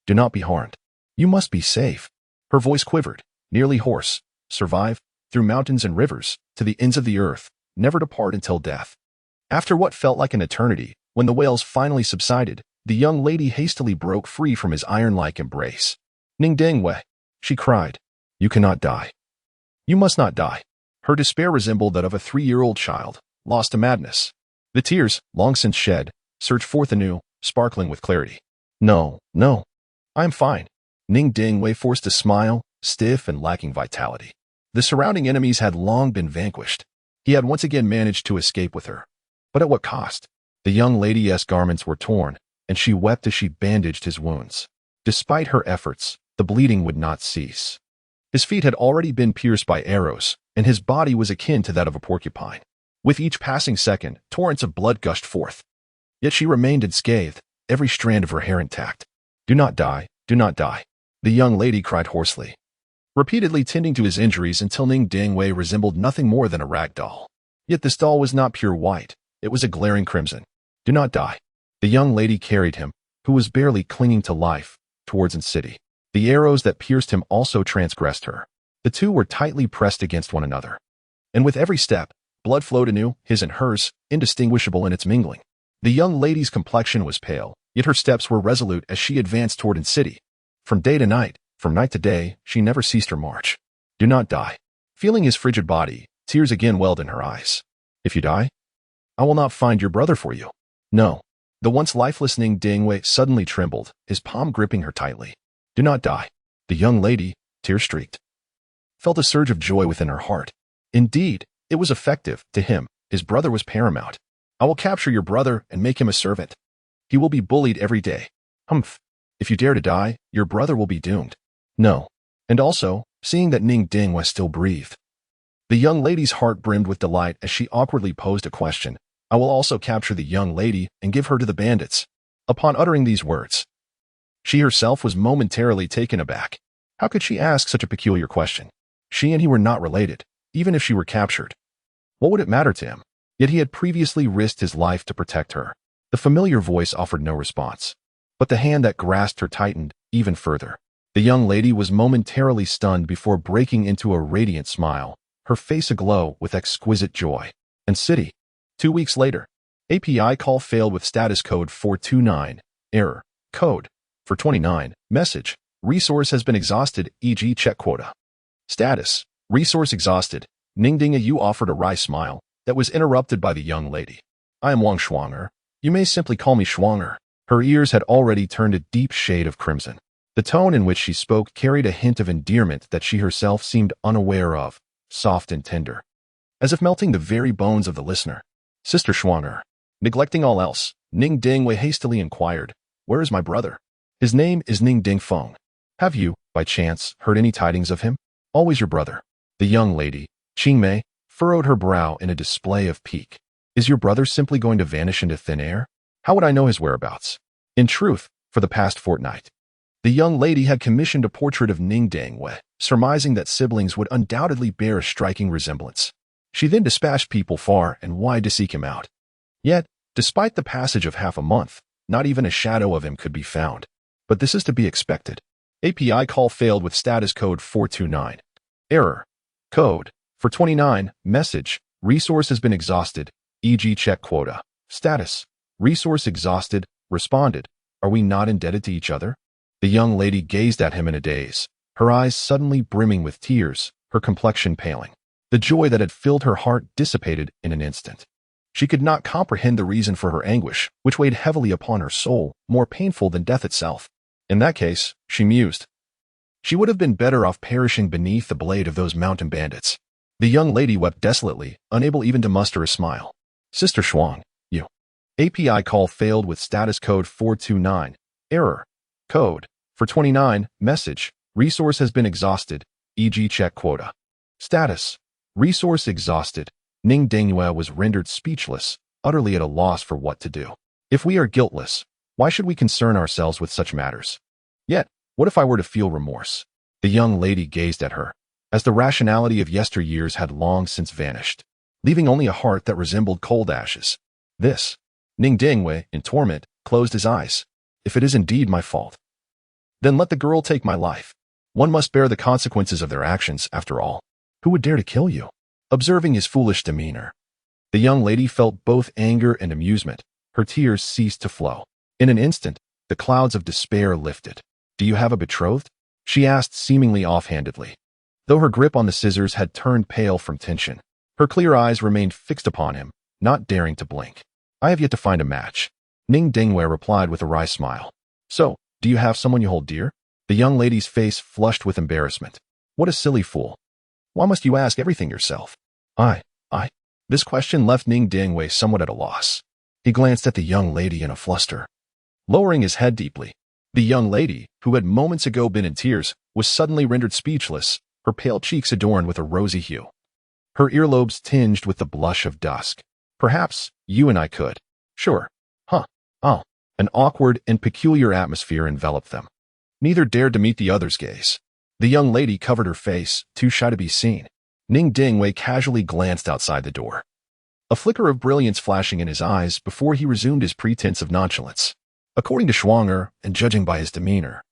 do not be harmed. You must be safe. Her voice quivered, nearly hoarse. Survive, through mountains and rivers, to the ends of the earth, never depart until death. After what felt like an eternity, when the wails finally subsided, the young lady hastily broke free from his iron-like embrace. Ning Dingwei, she cried, you cannot die. You must not die. Her despair resembled that of a 3-year-old child, lost to madness. The tears, long since shed, surged forth anew, sparkling with clarity. No, no. I am fine. Ning Dingwei forced a smile, stiff and lacking vitality. The surrounding enemies had long been vanquished. He had once again managed to escape with her. But at what cost? The young lady's garments were torn, and she wept as she bandaged his wounds. Despite her efforts, the bleeding would not cease. His feet had already been pierced by arrows, and his body was akin to that of a porcupine. With each passing second, torrents of blood gushed forth. Yet she remained unscathed, every strand of her hair intact. Do not die, do not die. The young lady cried hoarsely, repeatedly tending to his injuries until Ning Dingwei resembled nothing more than a rag doll. Yet this doll was not pure white, it was a glaring crimson. Do not die. The young lady carried him, who was barely clinging to life, towards the city. The arrows that pierced him also transgressed her. The two were tightly pressed against one another. And with every step, blood flowed anew, his and hers, indistinguishable in its mingling. The young lady's complexion was pale, yet her steps were resolute as she advanced toward the city. From day to night, from night to day, she never ceased her march. Do not die. Feeling his frigid body, tears again welled in her eyes. If you die, I will not find your brother for you. No. The once lifeless Ning Dingwei suddenly trembled, his palm gripping her tightly. Do not die. The young lady, tear-streaked, felt a surge of joy within her heart. Indeed, it was effective. To him, his brother was paramount. I will capture your brother and make him a servant. He will be bullied every day. Humph. If you dare to die, your brother will be doomed. No. And also, seeing that Ning Dingwei still breathed. The young lady's heart brimmed with delight as she awkwardly posed a question. I will also capture the young lady and give her to the bandits. Upon uttering these words, she herself was momentarily taken aback. How could she ask such a peculiar question? She and he were not related, even if she were captured. What would it matter to him? Yet he had previously risked his life to protect her. The familiar voice offered no response. But the hand that grasped her tightened even further. The young lady was momentarily stunned before breaking into a radiant smile, her face aglow with exquisite joy. And city. 2 weeks later, API call failed with status code 429, error, code, for 29, message, resource has been exhausted, e.g. check quota. Status, resource exhausted. Ning Dingwei offered a wry smile that was interrupted by the young lady. I am Wang Shuanger. You may simply call me Shuanger. Her ears had already turned a deep shade of crimson. The tone in which she spoke carried a hint of endearment that she herself seemed unaware of, soft and tender, as if melting the very bones of the listener. Sister Shuanger. Neglecting all else, Ning Dingwei hastily inquired, where is my brother? His name is Ning Dingfeng. Have you, by chance, heard any tidings of him? Always your brother. The young lady, Qingmei, furrowed her brow in a display of pique. Is your brother simply going to vanish into thin air? How would I know his whereabouts? In truth, for the past fortnight, The young lady had commissioned a portrait of Ning Xuan, surmising that siblings would undoubtedly bear a striking resemblance. She then dispatched people far and wide to seek him out. Yet, despite the passage of half a month, not even a shadow of him could be found. But this is to be expected. API call failed with status code 429. Error. Code. For 29. Message. Resource has been exhausted, e.g. check quota. Status. Resource exhausted. Responded. Are we not indebted to each other? The young lady gazed at him in a daze, her eyes suddenly brimming with tears, her complexion paling. The joy that had filled her heart dissipated in an instant. She could not comprehend the reason for her anguish, which weighed heavily upon her soul, more painful than death itself. In that case, she mused, she would have been better off perishing beneath the blade of those mountain bandits. The young lady wept desolately, unable even to muster a smile. Sister Xuan, you. API call failed with status code 429. Error. Code. For 29. Message. Resource has been exhausted, e.g. check quota. Status. Resource exhausted. Ning Xuan was rendered speechless, utterly at a loss for what to do. If we are guiltless, why should we concern ourselves with such matters? Yet, what if I were to feel remorse? The young lady gazed at her, as the rationality of yesteryears had long since vanished, leaving only a heart that resembled cold ashes. This. Ning Xuan, in torment, closed his eyes. If it is indeed my fault, then let the girl take my life. One must bear the consequences of their actions, after all. Who would dare to kill you? Observing his foolish demeanor, the young lady felt both anger and amusement. Her tears ceased to flow. In an instant, the clouds of despair lifted. Do you have a betrothed? She asked seemingly offhandedly. Though her grip on the scissors had turned pale from tension, her clear eyes remained fixed upon him, not daring to blink. I have yet to find a match. Ning Xuan replied with a wry smile. So, do you have someone you hold dear? The young lady's face flushed with embarrassment. What a silly fool. Why must you ask everything yourself? I. This question left Ning Xuan somewhat at a loss. He glanced at the young lady in a fluster. Lowering his head deeply, the young lady, who had moments ago been in tears, was suddenly rendered speechless, her pale cheeks adorned with a rosy hue, her earlobes tinged with the blush of dusk. Perhaps you and I could. Sure. Huh. Oh. An awkward and peculiar atmosphere enveloped them. Neither dared to meet the other's gaze. The young lady covered her face, too shy to be seen. Ning Xuan casually glanced outside the door, a flicker of brilliance flashing in his eyes before he resumed his pretense of nonchalance. According to Xuan, and judging by his demeanor,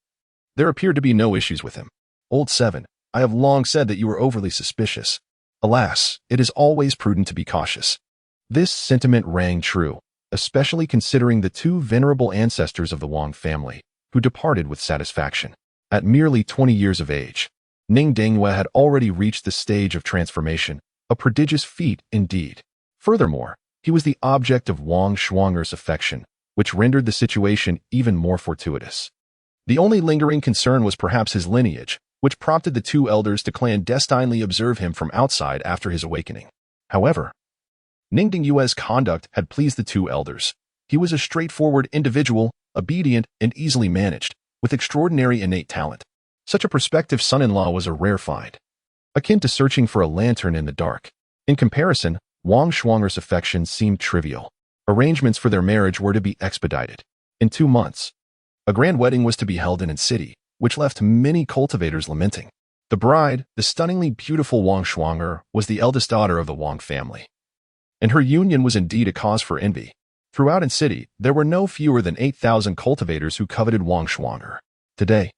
there appeared to be no issues with him. Old Seven, I have long said that you were overly suspicious. Alas, it is always prudent to be cautious. This sentiment rang true, especially considering the two venerable ancestors of the Wang family, who departed with satisfaction. At merely 20 years of age, Ning Xuan had already reached the stage of transformation, a prodigious feat indeed. Furthermore, he was the object of Wang Xuan's affection, which rendered the situation even more fortuitous. The only lingering concern was perhaps his lineage, which prompted the two elders to clandestinely observe him from outside after his awakening. However, Ning Xuan's conduct had pleased the two elders. He was a straightforward individual, obedient and easily managed, with extraordinary innate talent. Such a prospective son-in-law was a rare find, akin to searching for a lantern in the dark. In comparison, Wang Xuan's affection seemed trivial. Arrangements for their marriage were to be expedited. In 2 months, a grand wedding was to be held in a city, which left many cultivators lamenting. The bride, the stunningly beautiful Wang Xuan, was the eldest daughter of the Wang family, and her union was indeed a cause for envy. Throughout the city, there were no fewer than 8,000 cultivators who coveted Wang Xuan. Today,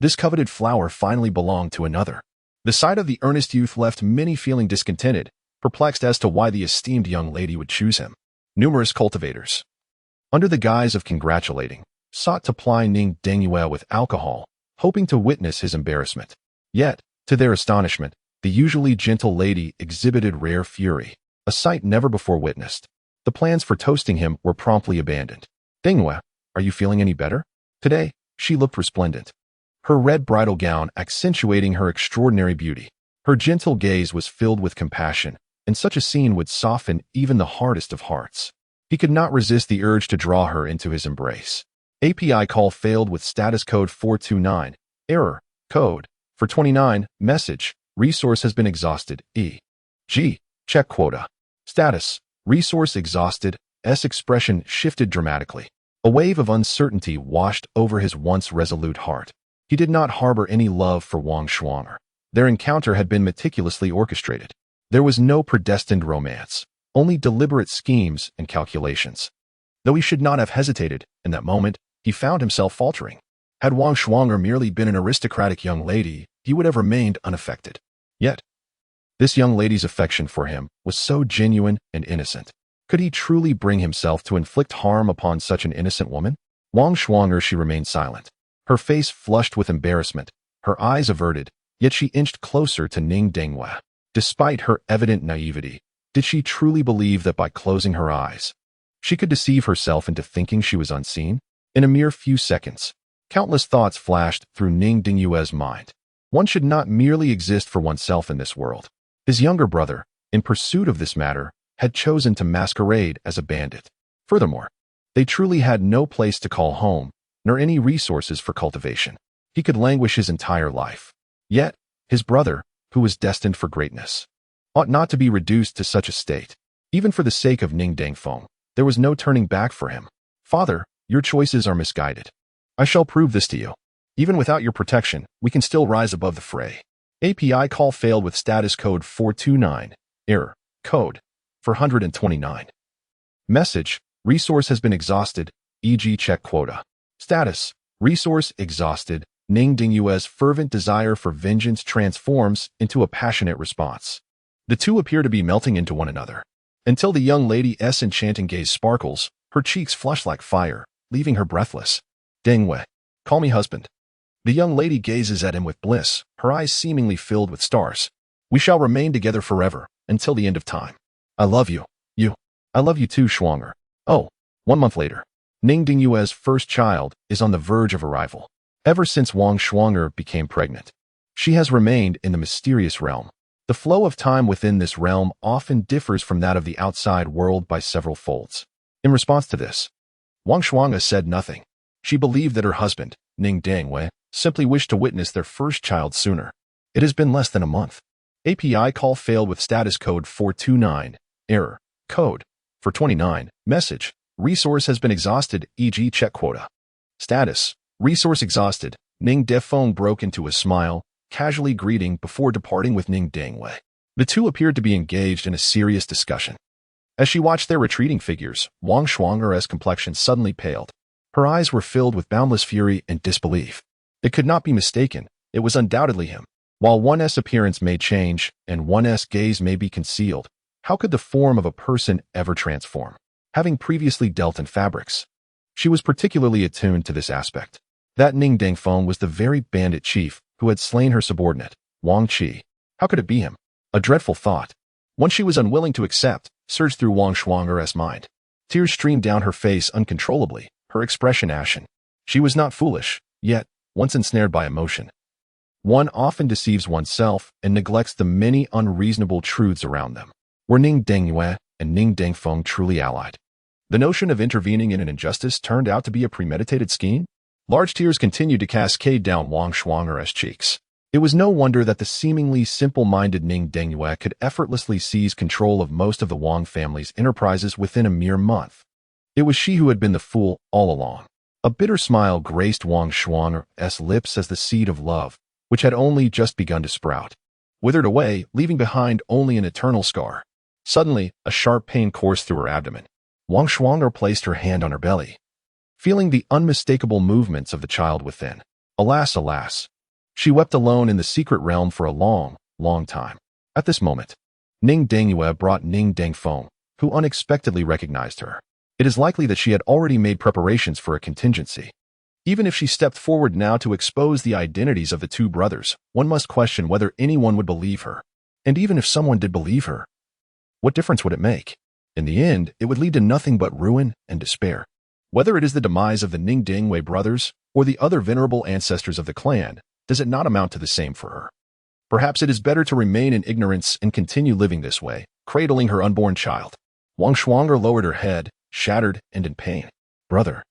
this coveted flower finally belonged to another. The sight of the earnest youth left many feeling discontented, perplexed as to why the esteemed young lady would choose him. Numerous cultivators, under the guise of congratulating, sought to ply Ning Xuan with alcohol, hoping to witness his embarrassment. Yet, to their astonishment, the usually gentle lady exhibited rare fury, a sight never before witnessed. The plans for toasting him were promptly abandoned. Xuan, are you feeling any better? Today, she looked resplendent, her red bridal gown accentuating her extraordinary beauty. Her gentle gaze was filled with compassion, and such a scene would soften even the hardest of hearts. He could not resist the urge to draw her into his embrace. API call failed with status code 429. Error. Code. For 29. Message. Resource has been exhausted. E.g. check quota. Status. Resource exhausted. S expression shifted dramatically. A wave of uncertainty washed over his once resolute heart. He did not harbor any love for Wang Shuang. Their encounter had been meticulously orchestrated. There was no predestined romance, only deliberate schemes and calculations. Though he should not have hesitated, in that moment, he found himself faltering. Had Wang Shuang merely been an aristocratic young lady, he would have remained unaffected. Yet, this young lady's affection for him was so genuine and innocent. Could he truly bring himself to inflict harm upon such an innocent woman? Wang Shuang, she remained silent. Her face flushed with embarrassment, her eyes averted, yet she inched closer to Ning Xuan. Despite her evident naivety, did she truly believe that by closing her eyes, she could deceive herself into thinking she was unseen? In a mere few seconds, countless thoughts flashed through Ning Xuan's mind. One should not merely exist for oneself in this world. His younger brother, in pursuit of this matter, had chosen to masquerade as a bandit. Furthermore, they truly had no place to call home, nor any resources for cultivation. He could languish his entire life. Yet, his brother, who was destined for greatness, ought not to be reduced to such a state. Even for the sake of Ning Xuan, there was no turning back for him. Father, your choices are misguided. I shall prove this to you. Even without your protection, we can still rise above the fray. API call failed with status code 429. Error. Code 429. Message. Resource has been exhausted, e.g. check quota. Status. Resource exhausted. Ning Xuan's fervent desire for vengeance transforms into a passionate response. The two appear to be melting into one another, until the young lady's enchanting gaze sparkles, her cheeks flush like fire, leaving her breathless. Xuan, call me husband. The young lady gazes at him with bliss, her eyes seemingly filled with stars. We shall remain together forever, until the end of time. I love you. I love you too, Shuang. Oh, 1 month later. Ning Xuan's first child is on the verge of arrival. Ever since Wang Shuang became pregnant, she has remained in the mysterious realm. The flow of time within this realm often differs from that of the outside world by several folds. In response to this, Wang Shuang said nothing. She believed that her husband, Ning Xuan, simply wished to witness their first child sooner. It has been less than a month. API call failed with status code 429. Error. Code 429. Message. Resource has been exhausted, e.g. check quota. Status. Resource exhausted. Ning Xuan broke into a smile, casually greeting before departing with Ning Xuan. The two appeared to be engaged in a serious discussion. As she watched their retreating figures, Wang Shuang's complexion suddenly paled. Her eyes were filled with boundless fury and disbelief. It could not be mistaken. It was undoubtedly him. While one's appearance may change and one's gaze may be concealed, how could the form of a person ever transform? Having previously dealt in fabrics, she was particularly attuned to this aspect. That Ning Xuan was the very bandit chief who had slain her subordinate, Wang Qi. How could it be him? A dreadful thought, one she was unwilling to accept, surged through Wang Shuang's mind. Tears streamed down her face uncontrollably, her expression ashen. She was not foolish, yet, once ensnared by emotion, one often deceives oneself and neglects the many unreasonable truths around them. Were Ning Xuan and Ning Xuan truly allied? The notion of intervening in an injustice turned out to be a premeditated scheme? Large tears continued to cascade down Wang Shuang's cheeks. It was no wonder that the seemingly simple-minded Ning Xuan could effortlessly seize control of most of the Wang family's enterprises within a mere month. It was she who had been the fool all along. A bitter smile graced Wang Shuang's lips as the seed of love, which had only just begun to sprout, withered away, leaving behind only an eternal scar. Suddenly, a sharp pain coursed through her abdomen. Wang Shuang placed her hand on her belly, feeling the unmistakable movements of the child within. Alas, alas! She wept alone in the secret realm for a long, long time. At this moment, Ning Xuan brought Ning Xuan, who unexpectedly recognized her. It is likely that she had already made preparations for a contingency. Even if she stepped forward now to expose the identities of the two brothers, one must question whether anyone would believe her. And even if someone did believe her, what difference would it make? In the end, it would lead to nothing but ruin and despair. Whether it is the demise of the Ning Xuan brothers or the other venerable ancestors of the clan, does it not amount to the same for her? Perhaps it is better to remain in ignorance and continue living this way, cradling her unborn child. Wang Shuang lowered her head, shattered and in pain. Brother,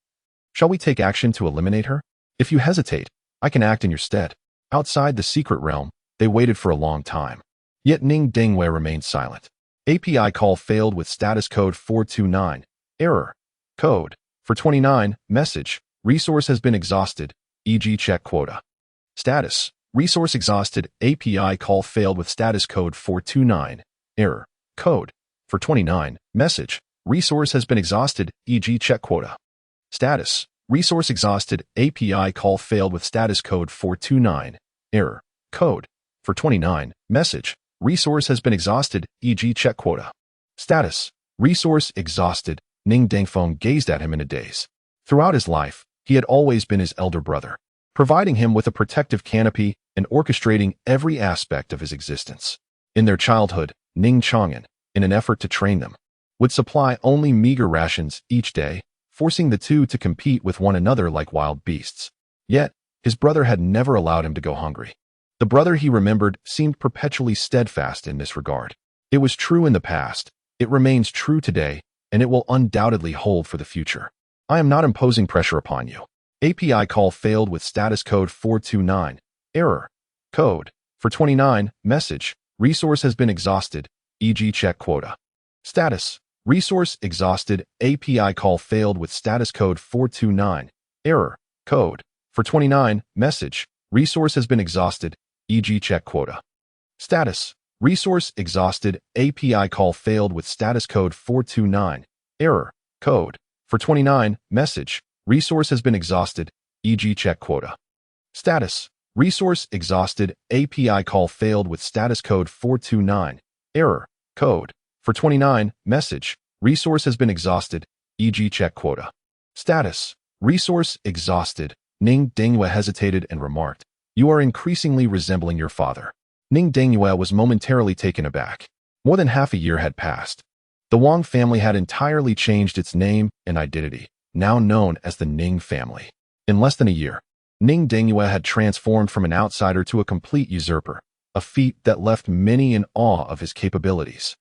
shall we take action to eliminate her? If you hesitate, I can act in your stead. Outside the secret realm, they waited for a long time. Yet Ning Xuan remained silent. API call failed with status code 429. Error. Code For 29, message, resource has been exhausted, e.g. check quota. Status, resource exhausted, API call failed with status code 429, error, code. For 29, message, resource has been exhausted, e.g. check quota. Status, resource exhausted, API call failed with status code 429, error, code. For 29, message, resource has been exhausted, e.g. check quota. Status, resource exhausted, Ning Xuan gazed at him in a daze. Throughout his life, he had always been his elder brother, providing him with a protective canopy and orchestrating every aspect of his existence. In their childhood, Ning Xuan, in an effort to train them, would supply only meager rations each day, forcing the two to compete with one another like wild beasts. Yet, his brother had never allowed him to go hungry. The brother he remembered seemed perpetually steadfast in this regard. It was true in the past, it remains true today, and it will undoubtedly hold for the future. I am not imposing pressure upon you. API call failed with status code 429, error, code. For 29, message, resource has been exhausted, e.g. check quota. Status, resource exhausted, API call failed with status code 429, error, code. For 29, message, resource has been exhausted, e.g. check quota. Status, resource exhausted, API call failed with status code 429, error, code. For 29, message, resource has been exhausted, e.g. check quota. Status, resource exhausted, API call failed with status code 429, error, code. For 29, message, resource has been exhausted, e.g. check quota. Status, resource exhausted, Ning Xuan hesitated and remarked, "You are increasingly resembling your father." Ning Xuan was momentarily taken aback. More than half a year had passed. The Wang family had entirely changed its name and identity, now known as the Ning family. In less than a year, Ning Xuan had transformed from an outsider to a complete usurper, a feat that left many in awe of his capabilities.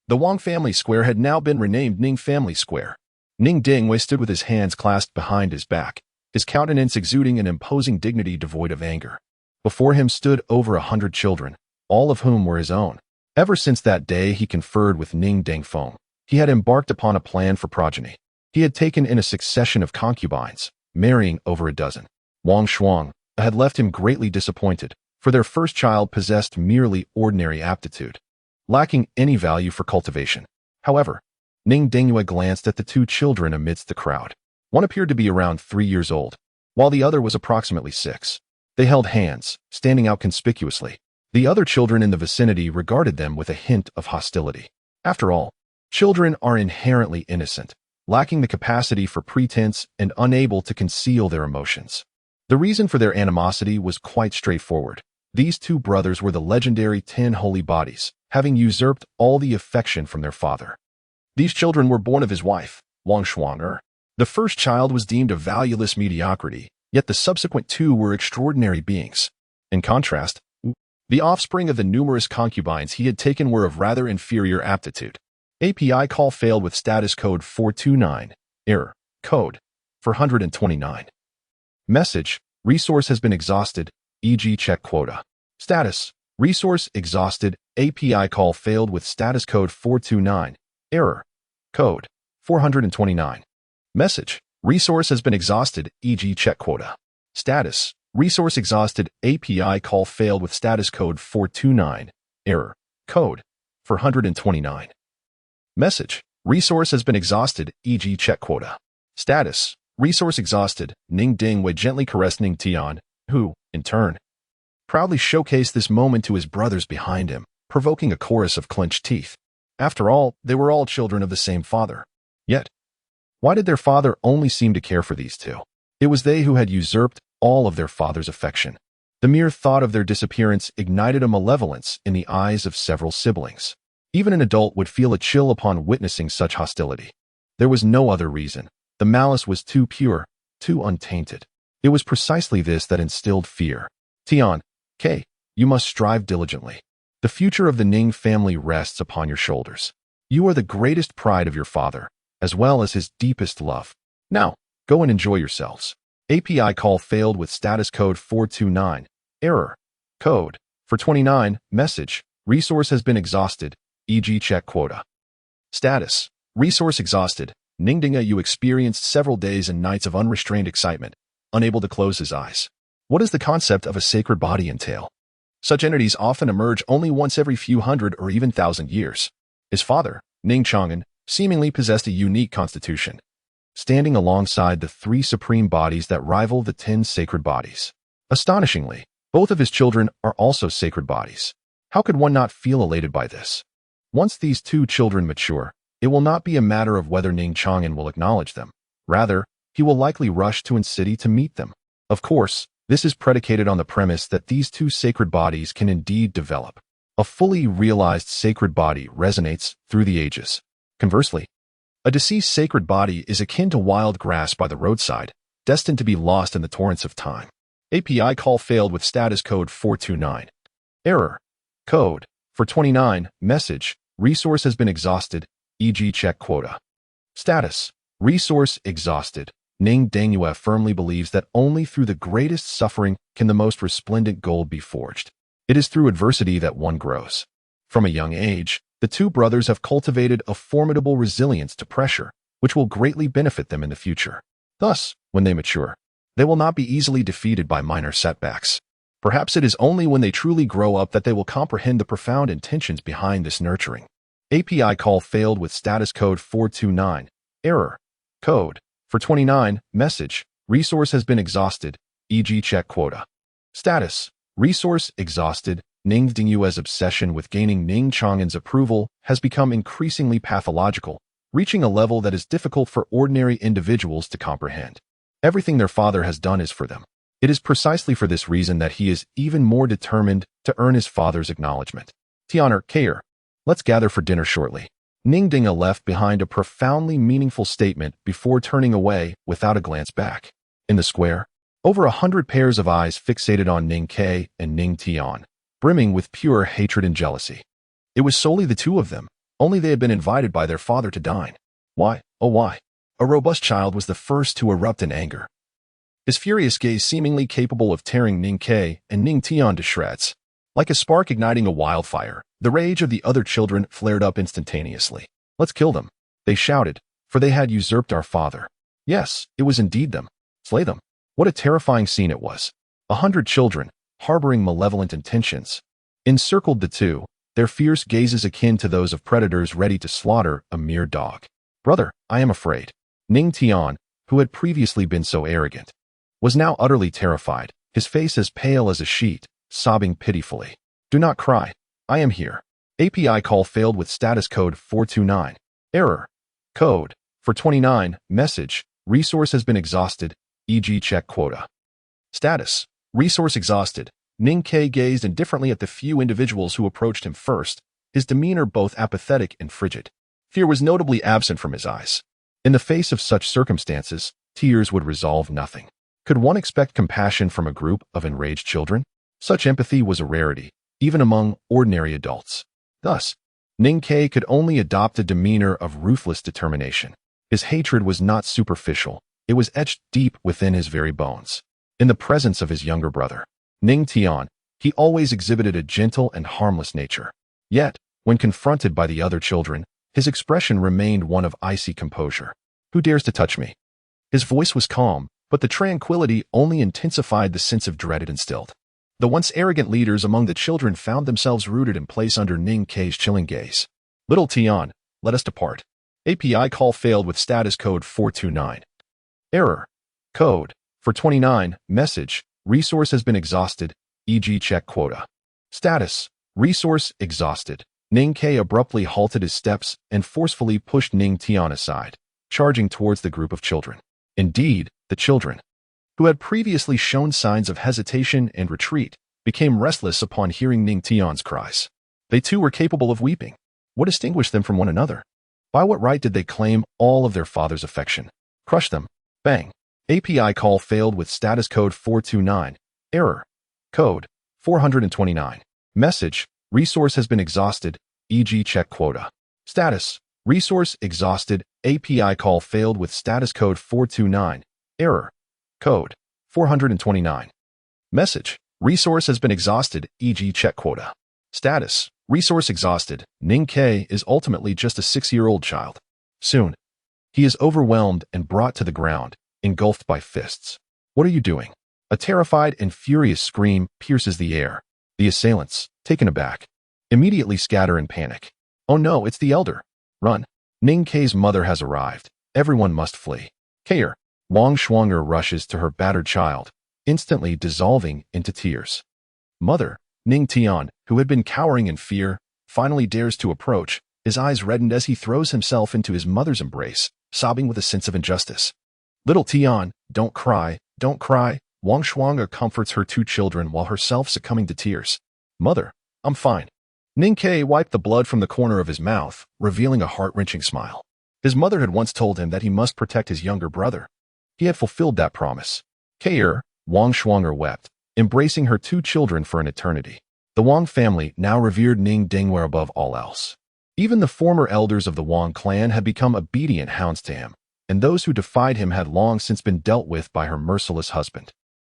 The Wang family square had now been renamed Ning Family Square. Ning Xuan stood with his hands clasped behind his back, his countenance exuding an imposing dignity devoid of anger. Before him stood over 100 children, all of whom were his own. Ever since that day he conferred with Ning Xuan, he had embarked upon a plan for progeny. He had taken in a succession of concubines, marrying over a dozen. Wang Xuan had left him greatly disappointed, for their first child possessed merely ordinary aptitude, lacking any value for cultivation. However, Ning Xuan glanced at the two children amidst the crowd. One appeared to be around 3 years old, while the other was approximately 6. They held hands, standing out conspicuously. The other children in the vicinity regarded them with a hint of hostility. After all, children are inherently innocent, lacking the capacity for pretense and unable to conceal their emotions. The reason for their animosity was quite straightforward. These two brothers were the legendary 10 holy bodies, having usurped all the affection from their father. These children were born of his wife, Wang Xuan. The first child was deemed a valueless mediocrity, yet the subsequent two were extraordinary beings. In contrast, the offspring of the numerous concubines he had taken were of rather inferior aptitude. API call failed with status code 429, error, code, for 129. Message, resource has been exhausted, e.g. check quota. Status, resource exhausted, API call failed with status code 429, error, code, 429. Message, resource has been exhausted, e.g. check quota. Status, resource exhausted, API call failed with status code 429, error, code, for 129. Message, resource has been exhausted, e.g. check quota. Status, resource exhausted, Ning Xuan gently caressed Ning Xuan, who, in turn, proudly showcased this moment to his brothers behind him, provoking a chorus of clenched teeth. After all, they were all children of the same father. Yet, why did their father only seem to care for these two? It was they who had usurped all of their father's affection. The mere thought of their disappearance ignited a malevolence in the eyes of several siblings. Even an adult would feel a chill upon witnessing such hostility. There was no other reason. The malice was too pure, too untainted. It was precisely this that instilled fear. Tian, K, you must strive diligently. The future of the Ning family rests upon your shoulders. You are the greatest pride of your father, as well as his deepest love. Now, go and enjoy yourselves. API call failed with status code 429, error, code, for 29, message, resource has been exhausted, e.g. check quota. Status, resource exhausted, Ning Yu experienced several days and nights of unrestrained excitement, unable to close his eyes. What does the concept of a sacred body entail? Such entities often emerge only once every few hundred or even thousand years. His father, Ning Xuan, seemingly possessed a unique constitution, standing alongside the three supreme bodies that rival the 10 sacred bodies. Astonishingly, both of his children are also sacred bodies. How could one not feel elated by this? Once these two children mature, it will not be a matter of whether Ning Xuan will acknowledge them. Rather, he will likely rush to a city to meet them. Of course, this is predicated on the premise that these two sacred bodies can indeed develop. A fully realized sacred body resonates through the ages. Conversely, a deceased sacred body is akin to wild grass by the roadside, destined to be lost in the torrents of time. API call failed with status code 429. Error. Code 429. Message. Resource has been exhausted, e.g. check quota. Status. Resource exhausted. Ning Xuan firmly believes that only through the greatest suffering can the most resplendent gold be forged. It is through adversity that one grows. From a young age, the two brothers have cultivated a formidable resilience to pressure, which will greatly benefit them in the future. Thus, when they mature, they will not be easily defeated by minor setbacks. Perhaps it is only when they truly grow up that they will comprehend the profound intentions behind this nurturing. API call failed with status code 429. Error. Code 429. Message. Resource has been exhausted, e.g. check quota. Status. Resource exhausted. Ning Xuan's obsession with gaining Ning Xuan's approval has become increasingly pathological, reaching a level that is difficult for ordinary individuals to comprehend. Everything their father has done is for them. It is precisely for this reason that he is even more determined to earn his father's acknowledgement. Tianer, Kayer, let's gather for dinner shortly. Ning Xuan left behind a profoundly meaningful statement before turning away without a glance back. In the square, over 100 pairs of eyes fixated on Ning Ke and Ning Tian, brimming with pure hatred and jealousy. It was solely the two of them, only they had been invited by their father to dine. Why, oh why? A robust child was the first to erupt in anger, his furious gaze seemingly capable of tearing Ning Ke and Ning Tian to shreds. Like a spark igniting a wildfire, the rage of the other children flared up instantaneously. Let's kill them, they shouted, for they had usurped our father. Yes, it was indeed them. Slay them. What a terrifying scene it was. 100 children, harboring malevolent intentions, encircled the two, their fierce gazes akin to those of predators ready to slaughter a mere dog. Brother, I am afraid. Ning Tian, who had previously been so arrogant, was now utterly terrified, his face as pale as a sheet, sobbing pitifully. Do not cry. I am here. API call failed with status code 429. Error. Code 429. Message. Resource has been exhausted, e.g. check quota. Status. Resource exhausted. Ning Ke gazed indifferently at the few individuals who approached him first, his demeanor both apathetic and frigid. Fear was notably absent from his eyes. In the face of such circumstances, tears would resolve nothing. Could one expect compassion from a group of enraged children? Such empathy was a rarity, even among ordinary adults. Thus, Ning Ke could only adopt a demeanor of ruthless determination. His hatred was not superficial, it was etched deep within his very bones. In the presence of his younger brother, Ning Tian, he always exhibited a gentle and harmless nature. Yet, when confronted by the other children, his expression remained one of icy composure. Who dares to touch me? His voice was calm, but the tranquility only intensified the sense of dread it instilled. The once arrogant leaders among the children found themselves rooted in place under Ning Ke's chilling gaze. Little Tian, let us depart. API call failed with status code 429. Error. Code 429. Message. Resource has been exhausted, e.g. check quota. Status. Resource exhausted. Ning Ke abruptly halted his steps and forcefully pushed Ning Tian aside, charging towards the group of children. Indeed, the children, who had previously shown signs of hesitation and retreat, became restless upon hearing Ning Tian's cries. They too were capable of weeping. What distinguished them from one another? By what right did they claim all of their father's affection? Crush them. Bang. API call failed with status code 429. Error. Code 429. Message. Resource has been exhausted, e.g. check quota. Status. Resource exhausted. API call failed with status code 429. Error. Code 429. Message. Resource has been exhausted, e.g. check quota. Status. Resource exhausted. Ning Ke is ultimately just a 6-year-old child. Soon, He is overwhelmed and brought to the ground, engulfed by fists. What are you doing? A terrified and furious scream pierces the air. The assailants, taken aback, immediately scatter in panic. Oh no, it's the elder. Run. Ning Kei's mother has arrived. Everyone must flee. Keier. Wang Shuanger rushes to her battered child, instantly dissolving into tears. Mother, Ning Tian, who had been cowering in fear, finally dares to approach, his eyes reddened as he throws himself into his mother's embrace, sobbing with a sense of injustice. Little Tian, don't cry, don't cry. Wang Shuanger comforts her two children while herself succumbing to tears. Mother, I'm fine. Ning Kei wiped the blood from the corner of his mouth, revealing a heart-wrenching smile. His mother had once told him that he must protect his younger brother. He had fulfilled that promise. Keier, Wang Shuanger wept, embracing her two children for an eternity. The Wang family now revered Ning Dingwe above all else. Even the former elders of the Wang clan had become obedient hounds to him, and those who defied him had long since been dealt with by her merciless husband.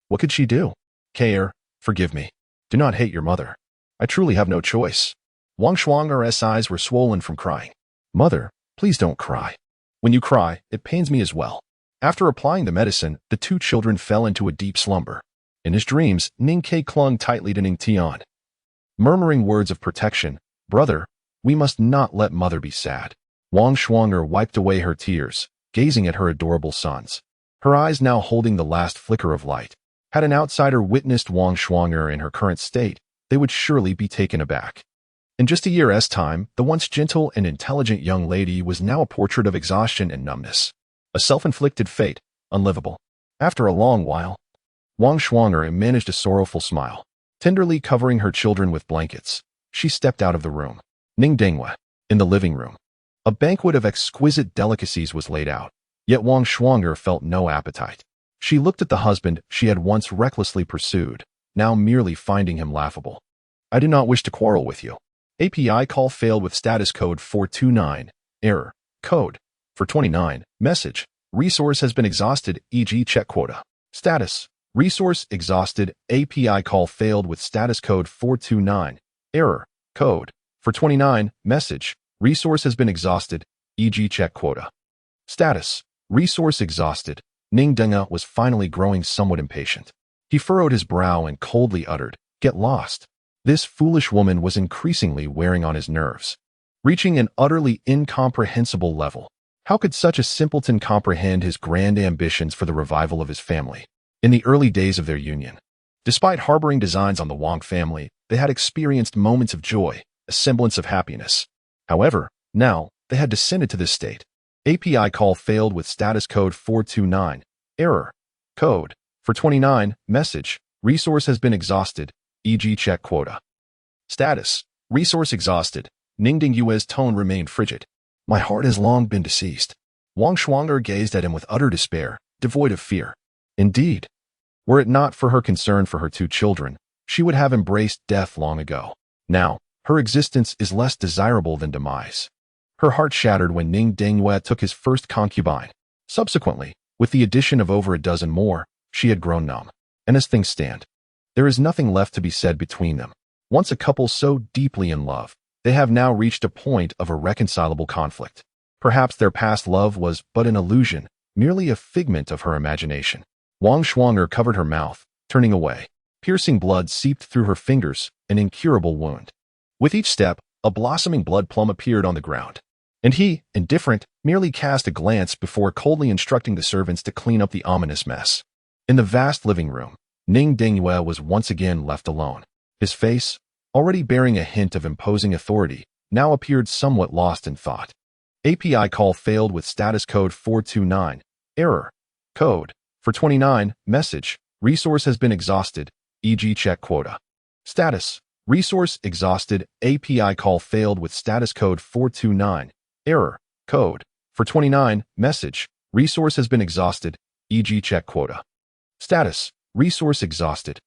What could she do? Keier, forgive me. Do not hate your mother. I truly have no choice. Wang Shuanger's eyes were swollen from crying. Mother, please don't cry. When you cry, it pains me as well. After applying the medicine, the two children fell into a deep slumber. In his dreams, Ning Kei clung tightly to Ning Tian, murmuring words of protection. Brother, we must not let mother be sad. Wang Shuanger wiped away her tears, gazing at her adorable sons, her eyes now holding the last flicker of light. Had an outsider witnessed Wang Shuanger in her current state, they would surely be taken aback. In just a year's time, the once gentle and intelligent young lady was now a portrait of exhaustion and numbness. A self-inflicted fate, unlivable. After a long while, Wang Shuanger managed a sorrowful smile. Tenderly covering her children with blankets, she stepped out of the room. Ning Dingwe, in the living room. A banquet of exquisite delicacies was laid out, yet Wang Shuanger felt no appetite. She looked at the husband she had once recklessly pursued, now merely finding him laughable. I do not wish to quarrel with you. API call failed with status code 429. Error. Code. For 29. Message. Resource has been exhausted, e.g. check quota. Status. Resource exhausted. API call failed with status code 429. Error. Code. For 29. Message. Resource has been exhausted, e.g. check quota. Status. Resource exhausted. Ning Dingwe was finally growing somewhat impatient. He furrowed his brow and coldly uttered, "Get lost." This foolish woman was increasingly wearing on his nerves, reaching an utterly incomprehensible level. How could such a simpleton comprehend his grand ambitions for the revival of his family? In the early days of their union, despite harboring designs on the Wang family, they had experienced moments of joy, a semblance of happiness. However, now, they had descended to this state. API call failed with status code 429. Error. Code. For 29. Message. Resource has been exhausted, e.g. check quota. Status. Resource exhausted. Ning Dingwe's tone remained frigid. My heart has long been deceased. Wang Shuanger gazed at him with utter despair, devoid of fear. Indeed, were it not for her concern for her two children, she would have embraced death long ago. Now, her existence is less desirable than demise. Her heart shattered when Ning Dingwe took his first concubine. Subsequently, with the addition of over a dozen more, she had grown numb. And as things stand, there is nothing left to be said between them. Once a couple so deeply in love, they have now reached a point of irreconcilable conflict. Perhaps their past love was but an illusion, merely a figment of her imagination. Wang Shuanger covered her mouth, turning away. Piercing blood seeped through her fingers, an incurable wound. With each step, a blossoming blood plum appeared on the ground. And he, indifferent, merely cast a glance before coldly instructing the servants to clean up the ominous mess. In the vast living room, Ning Dingwe was once again left alone. His face, already bearing a hint of imposing authority, now appeared somewhat lost in thought. API call failed with status code 429. Error. Code. For 29. Message. Resource has been exhausted, e.g. check quota. Status. Resource exhausted. API call failed with status code 429. Error. Code. For 29. Message. Resource has been exhausted, e.g. check quota. Status. Resource exhausted.